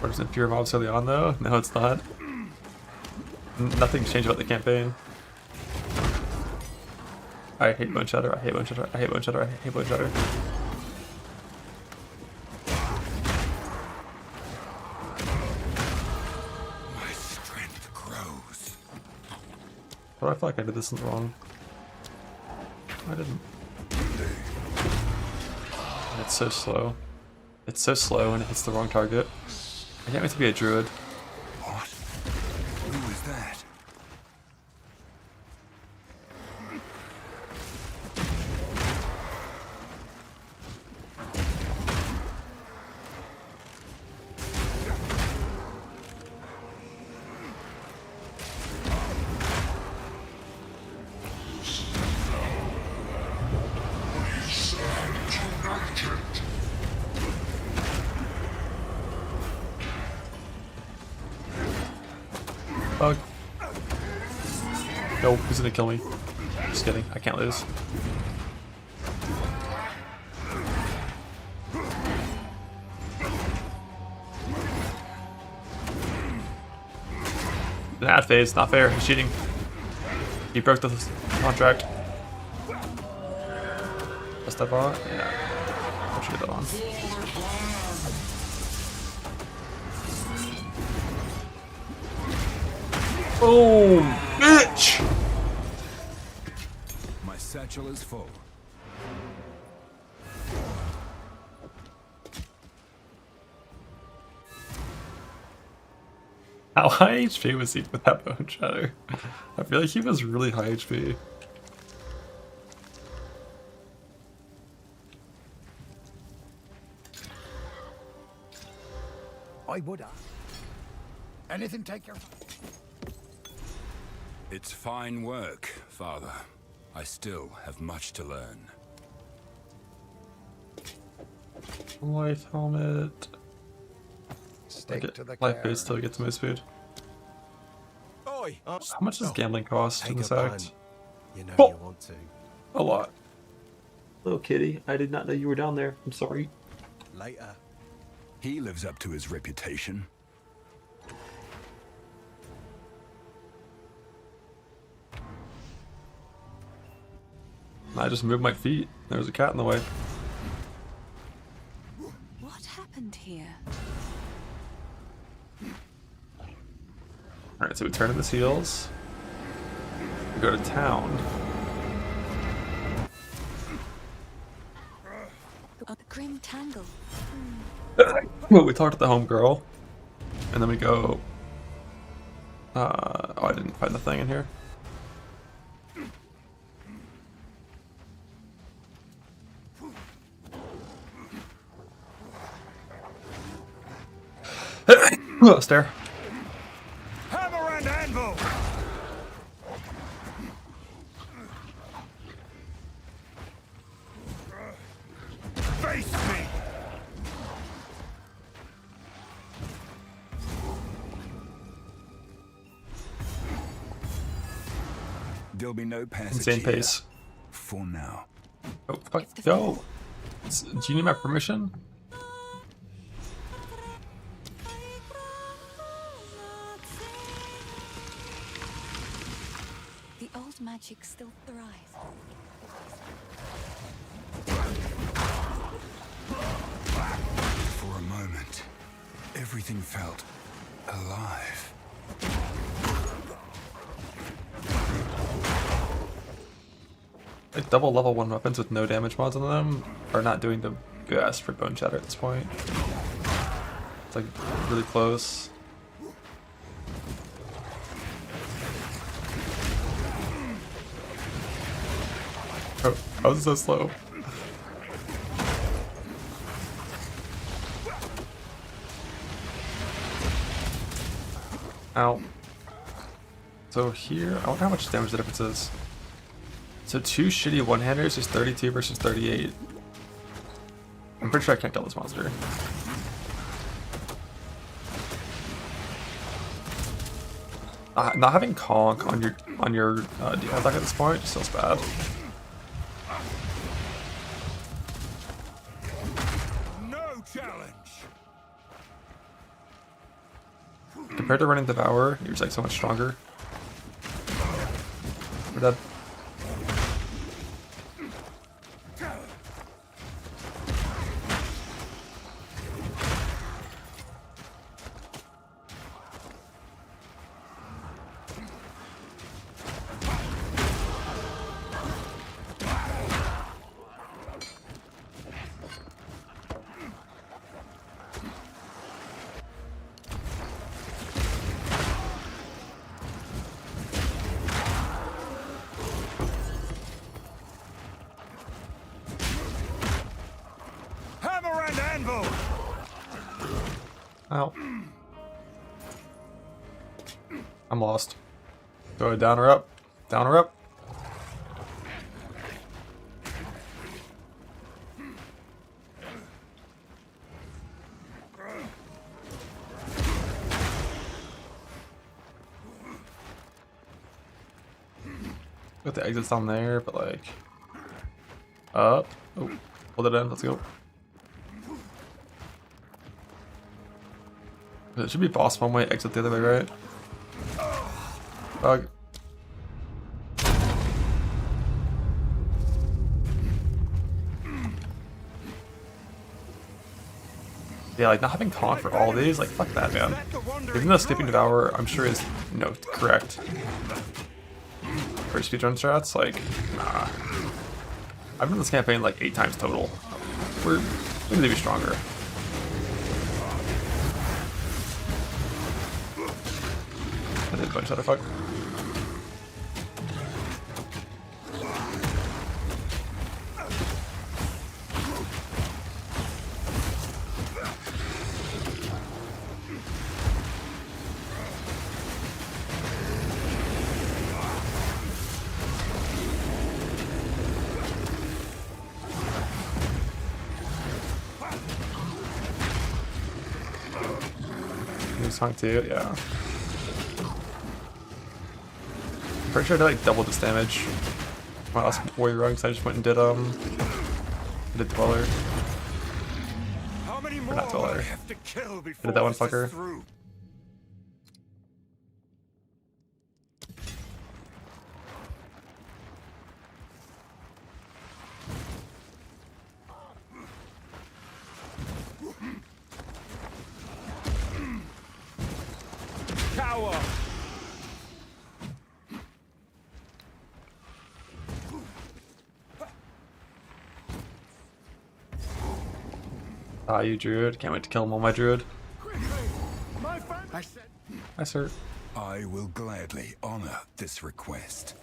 Or pure mobs early on though? No, it's not. Nothing's changed about the campaign. I hate Bone Shatter, I hate Bone Shatter, I hate Bone Shatter, I hate Bone Shatter. My strength grows. But I feel like I did this wrong. I didn't. It's so slow. It's so slow and it hits the wrong target. I can't wait to be a druid. What? Who is that? No, he's gonna kill me. Just kidding, I can't lose. An ad phase, not fair, he's cheating. He broke the contract. That's that bot? Yeah. I should get that on. Boom! Bitch! My satchel is full. How high HP was he with that bone shatter? I feel like he was really high HP. I would anything take your... It's fine work, Father. I still have much to learn. Life helmet. Stick to the life base till we get to most food. Oi. How much does gambling cost in this act? You know you want to. A lot. Little kitty, I did not know you were down there. I'm sorry. Later. He lives up to his reputation. I just moved my feet. There was a cat in the way. What happened here? Alright, so we turn to the seals. We go to town. A grim tangle. Well, we talked to the homegirl. And then we go... oh, I didn't find the thing in here. Stair. Hammer and anvil. Face me. There'll be no passage. Insane here. pace. For now. Oh, fuck. Yo. Do you need my permission? The old magic still thrives. For a moment, everything felt alive. Like double level 1 weapons with no damage mods on them are not doing the best for bone shatter at this point. It's like really close. Oh, I was so slow. Ow. So here, I wonder how much damage the difference is. So 2 shitty one-handers is 32 versus 38. I'm pretty sure I can't kill this monster. Not having conk on your deal attack at this point just feels bad. No challenge. Compared to running Devour, you're just like so much stronger. We're dead. Hammer and anvil. Ow. I'm lost. Go down or up? Down or up? Got the exits down there, but like up. Oh, hold it in. Let's go. It should be boss one way, exit the other way, right? Bug. Yeah, like not having taunt for all these, like fuck that, man. Even though skipping Devour, I'm sure is, you know, correct for speedrun strats, like, nah. I've done this campaign like 8 times total. We need to be stronger. I did a bunch of other fuck. Song too, yeah. Pretty sure I did like double this damage. My last warrior run, because I just went and did Dweller. Or not Dweller. I did that one fucker. Cower! Ah, you Druid. Can't wait to kill him on my Druid. Hi, sir. I will gladly honor this request.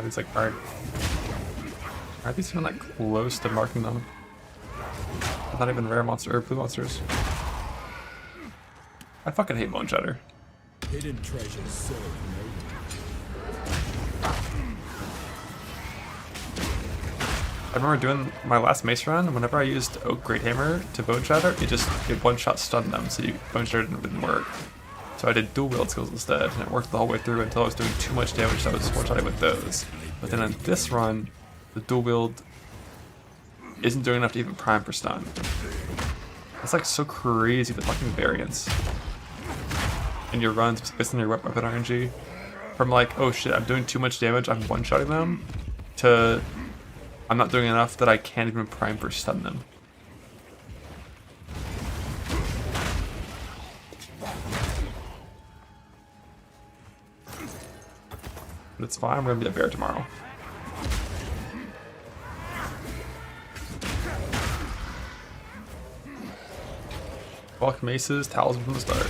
These like aren't these even like close to marking them? Not even rare monster or blue monsters. I fucking hate Bone Shatter. Hidden treasures serve I remember doing my last mace run. Whenever I used Oak Great Hammer to Bone Shatter, it one shot stunned them, so Bone Shatter didn't work. So I did dual wield skills instead, and it worked the whole way through until I was doing too much damage, so I was one-shotting with those. But then on this run, the dual wield isn't doing enough to even prime for stun. It's like so crazy, the fucking variance in your runs based on your weapon RNG. From like, oh shit, I'm doing too much damage, I'm one-shotting them, to I'm not doing enough that I can't even prime for stun them. But it's fine, we're gonna be a bear tomorrow. Fuck maces, talisman from the start.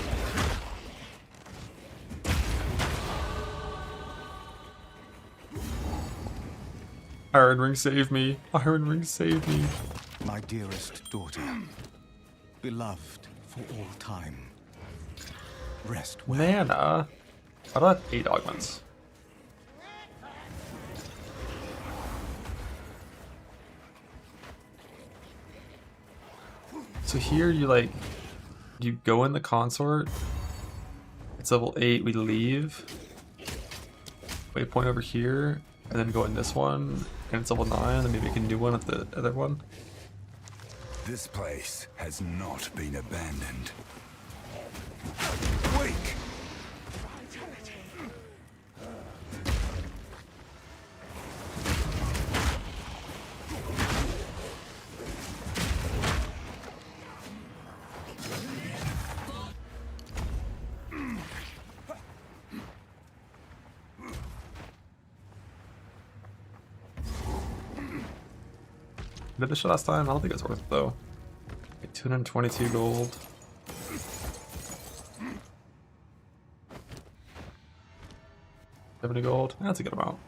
Iron Ring, save me. Iron Ring, save me. My dearest daughter, beloved for all time. Rest well. Mana. I don't have 8 augments. So here you go in the consort. It's level 8, we leave. Waypoint over here, and then go in this one, and it's level 9, and maybe we can do one at the other one. This place has not been abandoned. Wake! Did this shit last time? I don't think it's worth it though. Like 222 gold. $70 gold. That's a good amount.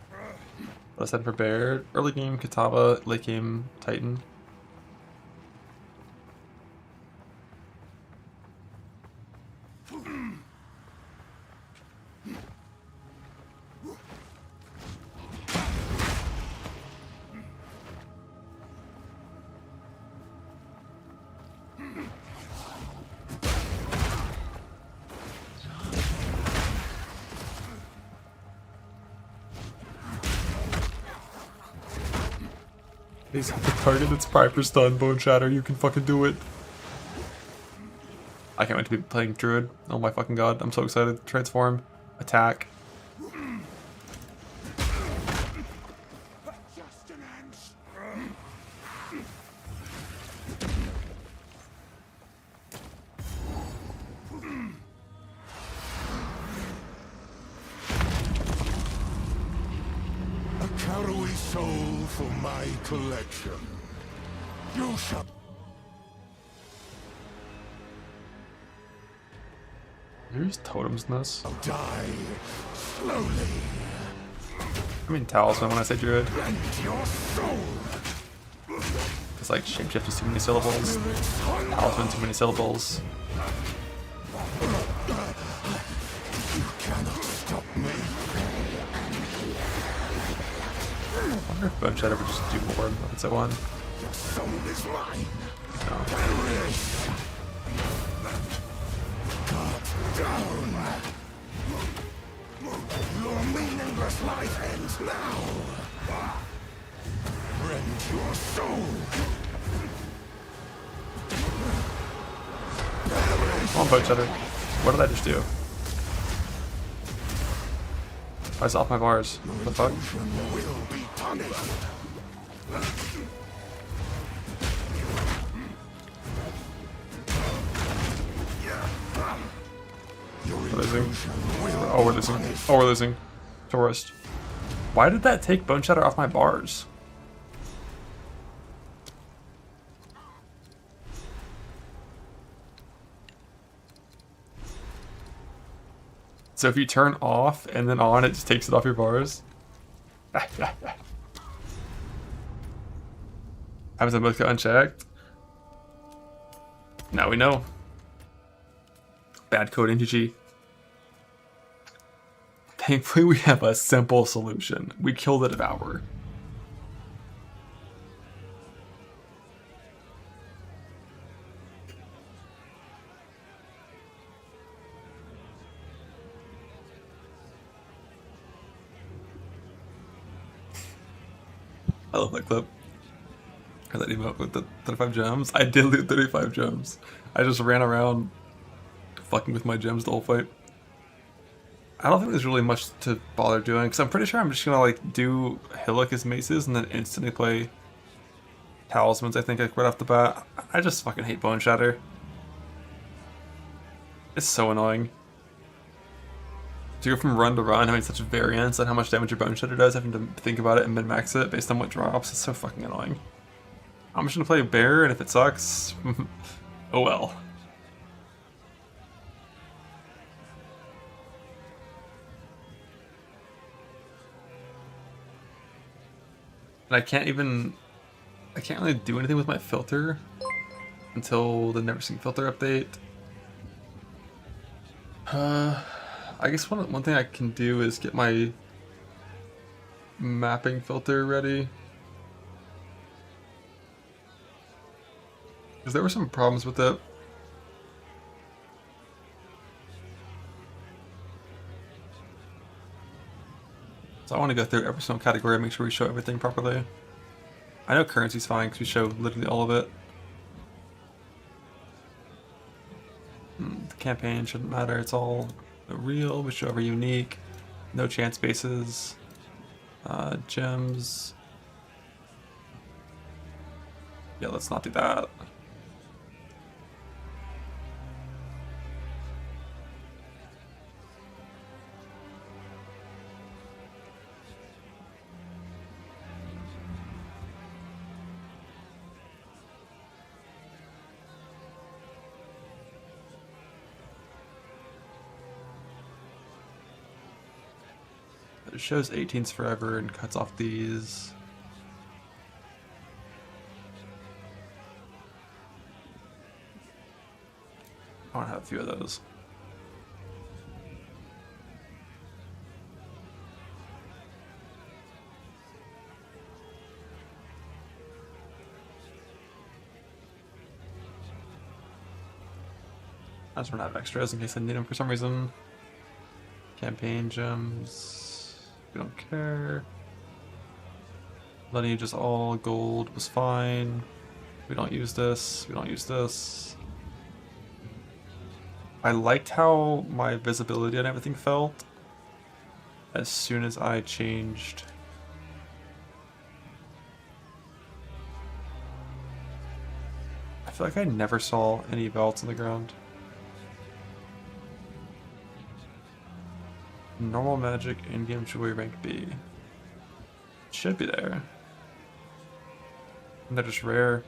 What I said for Bear. Early game Katava, late game Titan. He's the target that's primed for stun, Bone Shatter. You can fucking do it. I can't wait to be playing Druid. Oh my fucking god. I'm so excited. Transform. Attack. A carry soul for my collection. You shall. There's totems in this. Die slowly. I mean talisman when I say Druid. Rend your soul. It's like shapeshift is too many syllables. Talisman too many syllables. You cannot stop me. I wonder if Bone Shatter would just do more if it's at one. Your soul is mine. No. Cut down. Your meaningless life ends now. Rend your soul. Come on, Bone Shatter. What did I just do? I was off my bars. What the fuck? Will be punished. We're losing. Oh, we're losing. Oh, we're losing. Tourist. Why did that take Bone Shatter off my bars? So if you turn off and then on, it just takes it off your bars? Happens to both get unchecked? Now we know. Bad coding, GG. Thankfully, we have a simple solution. We kill the Devour. I love that clip. Or that emote with the 35 gems. I did loot 35 gems. I just ran around fucking with my gems the whole fight. I don't think there's really much to bother doing, because I'm pretty sure I'm just gonna like do Hillikus maces and then instantly play talismans, I think, like right off the bat. I just fucking hate Bone Shatter. It's so annoying. To go from run to run, having such variance on how much damage your Bone Shatter does, having to think about it and min-max it based on what drops, it's so fucking annoying. I'm just gonna play Bear, and if it sucks, oh well. And I can't really do anything with my filter until the Never Seen Filter update. I guess one thing I can do is get my mapping filter ready. Because there were some problems with it. So I want to go through every single category and make sure we show everything properly. I know currency's fine because we show literally all of it. The campaign shouldn't matter, it's all real, we show every unique, no chance bases, gems. Yeah, let's not do that. It shows 18s forever and cuts off these. I want to have a few of those. I just want to have extras in case I need them for some reason. Campaign gems. We don't care. Letting just all gold was fine. We don't use this. We don't use this. I liked how my visibility and everything felt as soon as I changed. I feel like I never saw any belts on the ground. Normal magic, in-game jewelry rank B. Should be there. And they're just rare.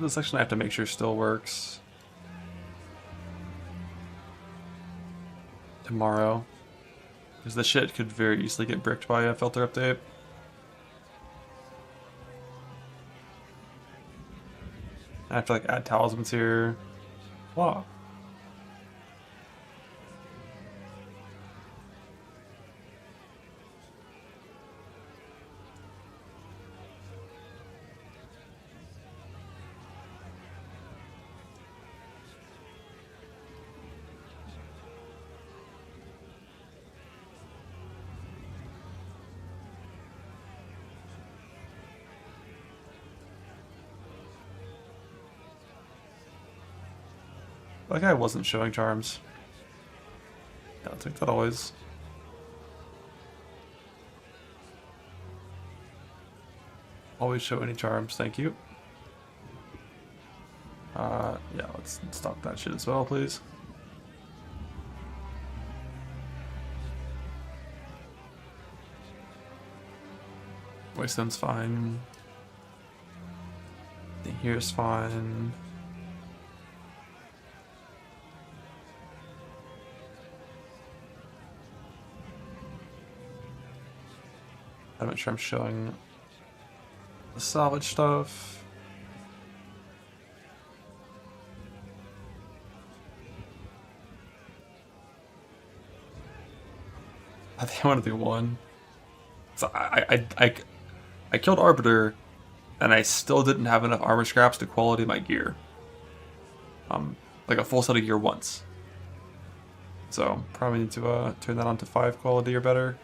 This section I have to make sure still works tomorrow, because the shit could very easily get bricked by a filter update. I have to like add talismans here. Wow. Like I wasn't showing charms. Yeah, I'll take that always. Always show any charms, thank you. Yeah, let's stop that shit as well, please. Wasteland's fine. The here's fine. I'm not sure I'm showing the salvage stuff. I think I want to do one. So I killed Arbiter, and I still didn't have enough armor scraps to quality my gear. Like a full set of gear once. So probably need to turn that on to 5 quality or better.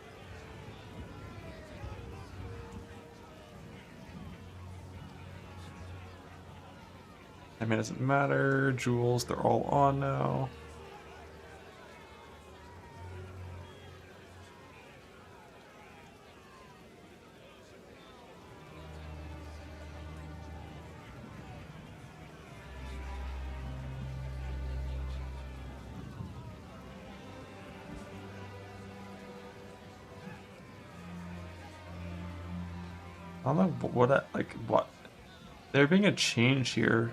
I mean, it doesn't matter. Jewels, they're all on now. I don't know what there being a change here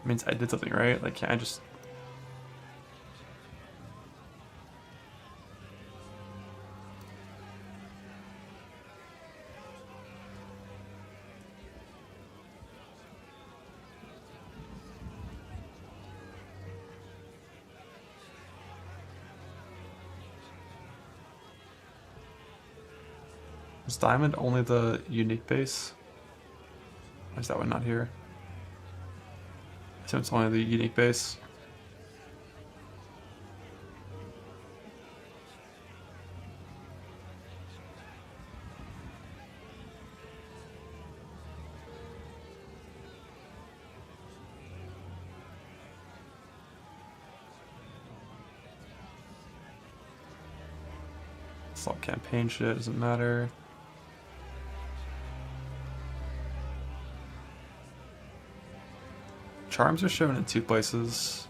means I did something right. Like, can't I just is diamond only the unique base? Why is that one not here? So it's only the unique base. It's all campaign shit, doesn't matter. charms are shown in 2 places.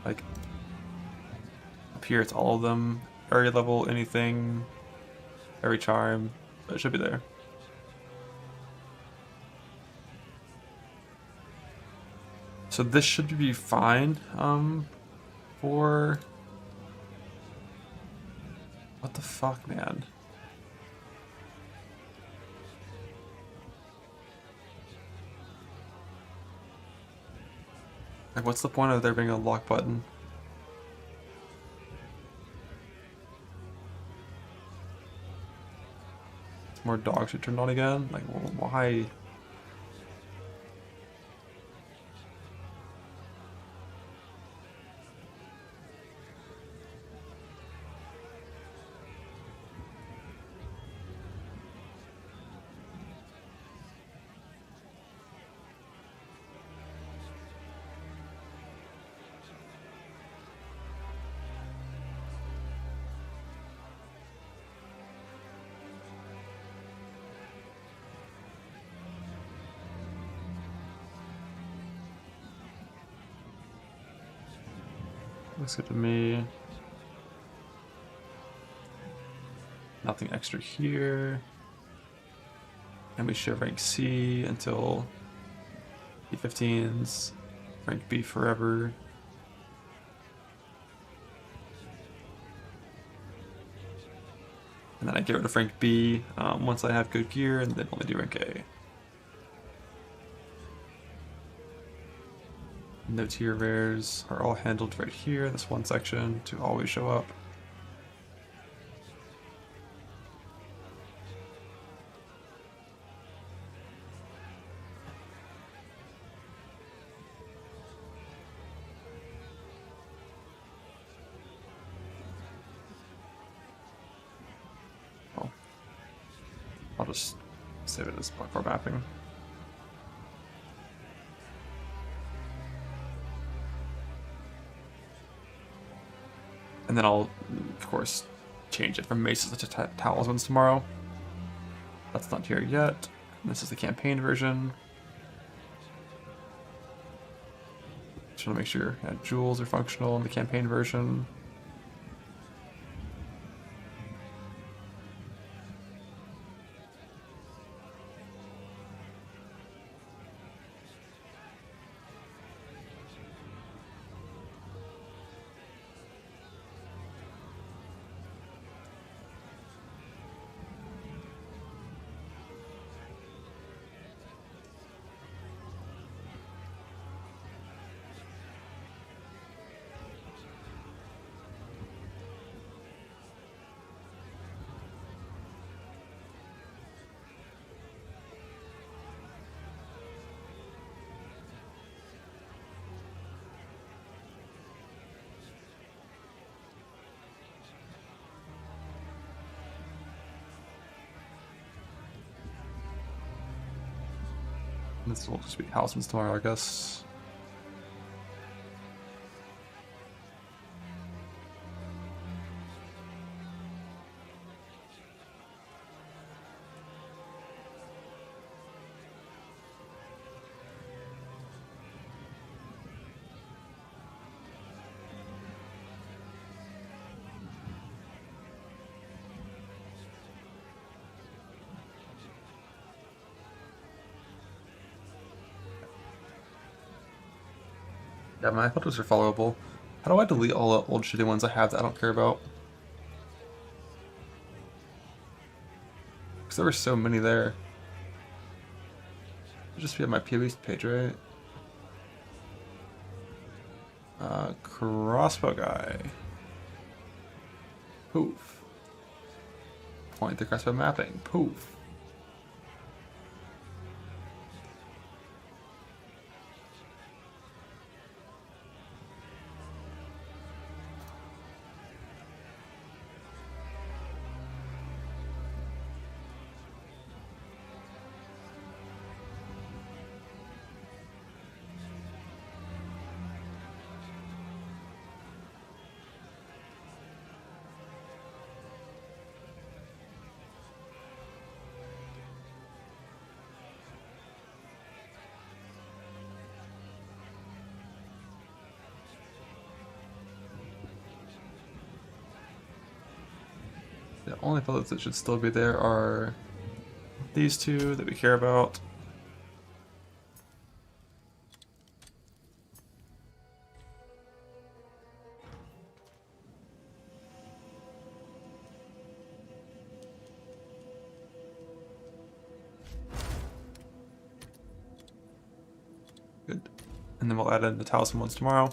Like, up here it's all of them. Area level, anything, every charm. But it should be there. So this should be fine for... What the fuck, man? Like, what's the point of there being a lock button? More dogs should turn on again? Like, why? Looks good to me. Nothing extra here. And we should rank C until E15s. Rank B forever. And then I get rid of rank B once I have good gear, and then only do rank A. No tier rares are all handled right here, this one section, to always show up. Oh. I'll just save it as platform mapping. And then I'll, of course, change it from maces to talismans tomorrow. That's not here yet. This is the campaign version. Just want to make sure jewels are functional in the campaign version. This will just be Housemans tomorrow, I guess. Yeah, my photos are followable. How do I delete all the old shitty ones I have that I don't care about? Because there were so many there. It'll just be on my POE page, right? Crossbow guy. Poof. Point the crossbow mapping. Poof. The only bullets that should still be there are these two that we care about. Good. And then we'll add in the talisman ones tomorrow.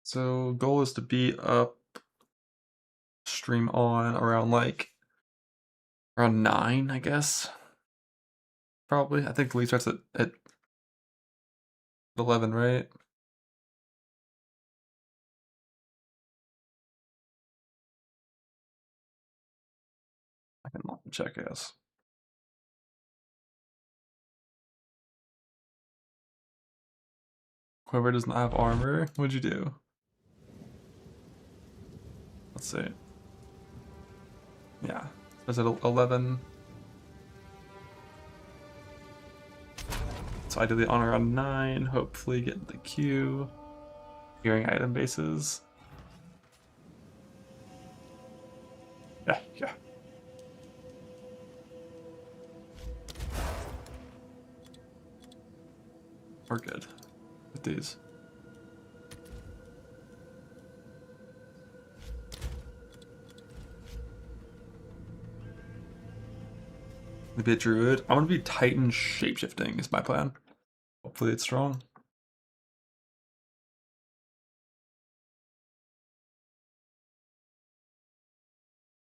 So goal is to be up stream on around around 9, I guess. Probably. I think the league starts at 11, right? I can check, yes. Whoever does not have armor, what'd you do? Let's see. Yeah, starts at 11. So I do the honor on 9, hopefully get the queue. Hearing item bases. Yeah. We're good with these. Maybe a druid. I'm gonna be Titan shapeshifting is my plan. Hopefully it's strong.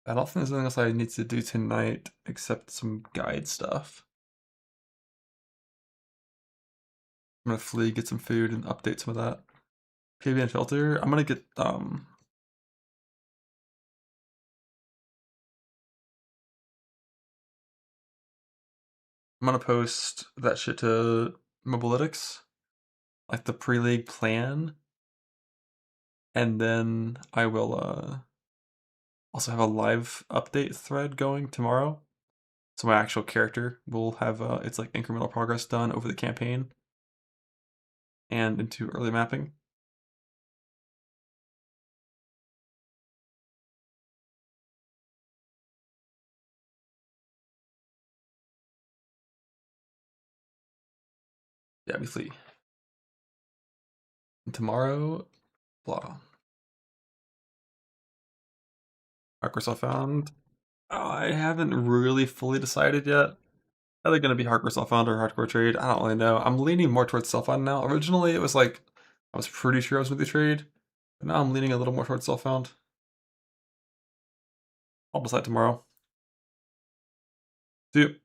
I don't think there's anything else I need to do tonight except some guide stuff. I'm gonna flee, get some food, and update some of that. PBN filter. I'm gonna get I'm gonna post that shit to Mobalytics, like the pre-league plan, and then I will also have a live update thread going tomorrow. So my actual character will have it's like incremental progress done over the campaign and into early mapping. Yeah, we flee. And tomorrow, blah. Microsoft found. I haven't really fully decided yet. Either going to be hardcore self-found or hardcore trade. I don't really know. I'm leaning more towards self-found now. Originally, it was like I was pretty sure I was going to be trade, but now I'm leaning a little more towards self-found. I'll decide tomorrow. See you.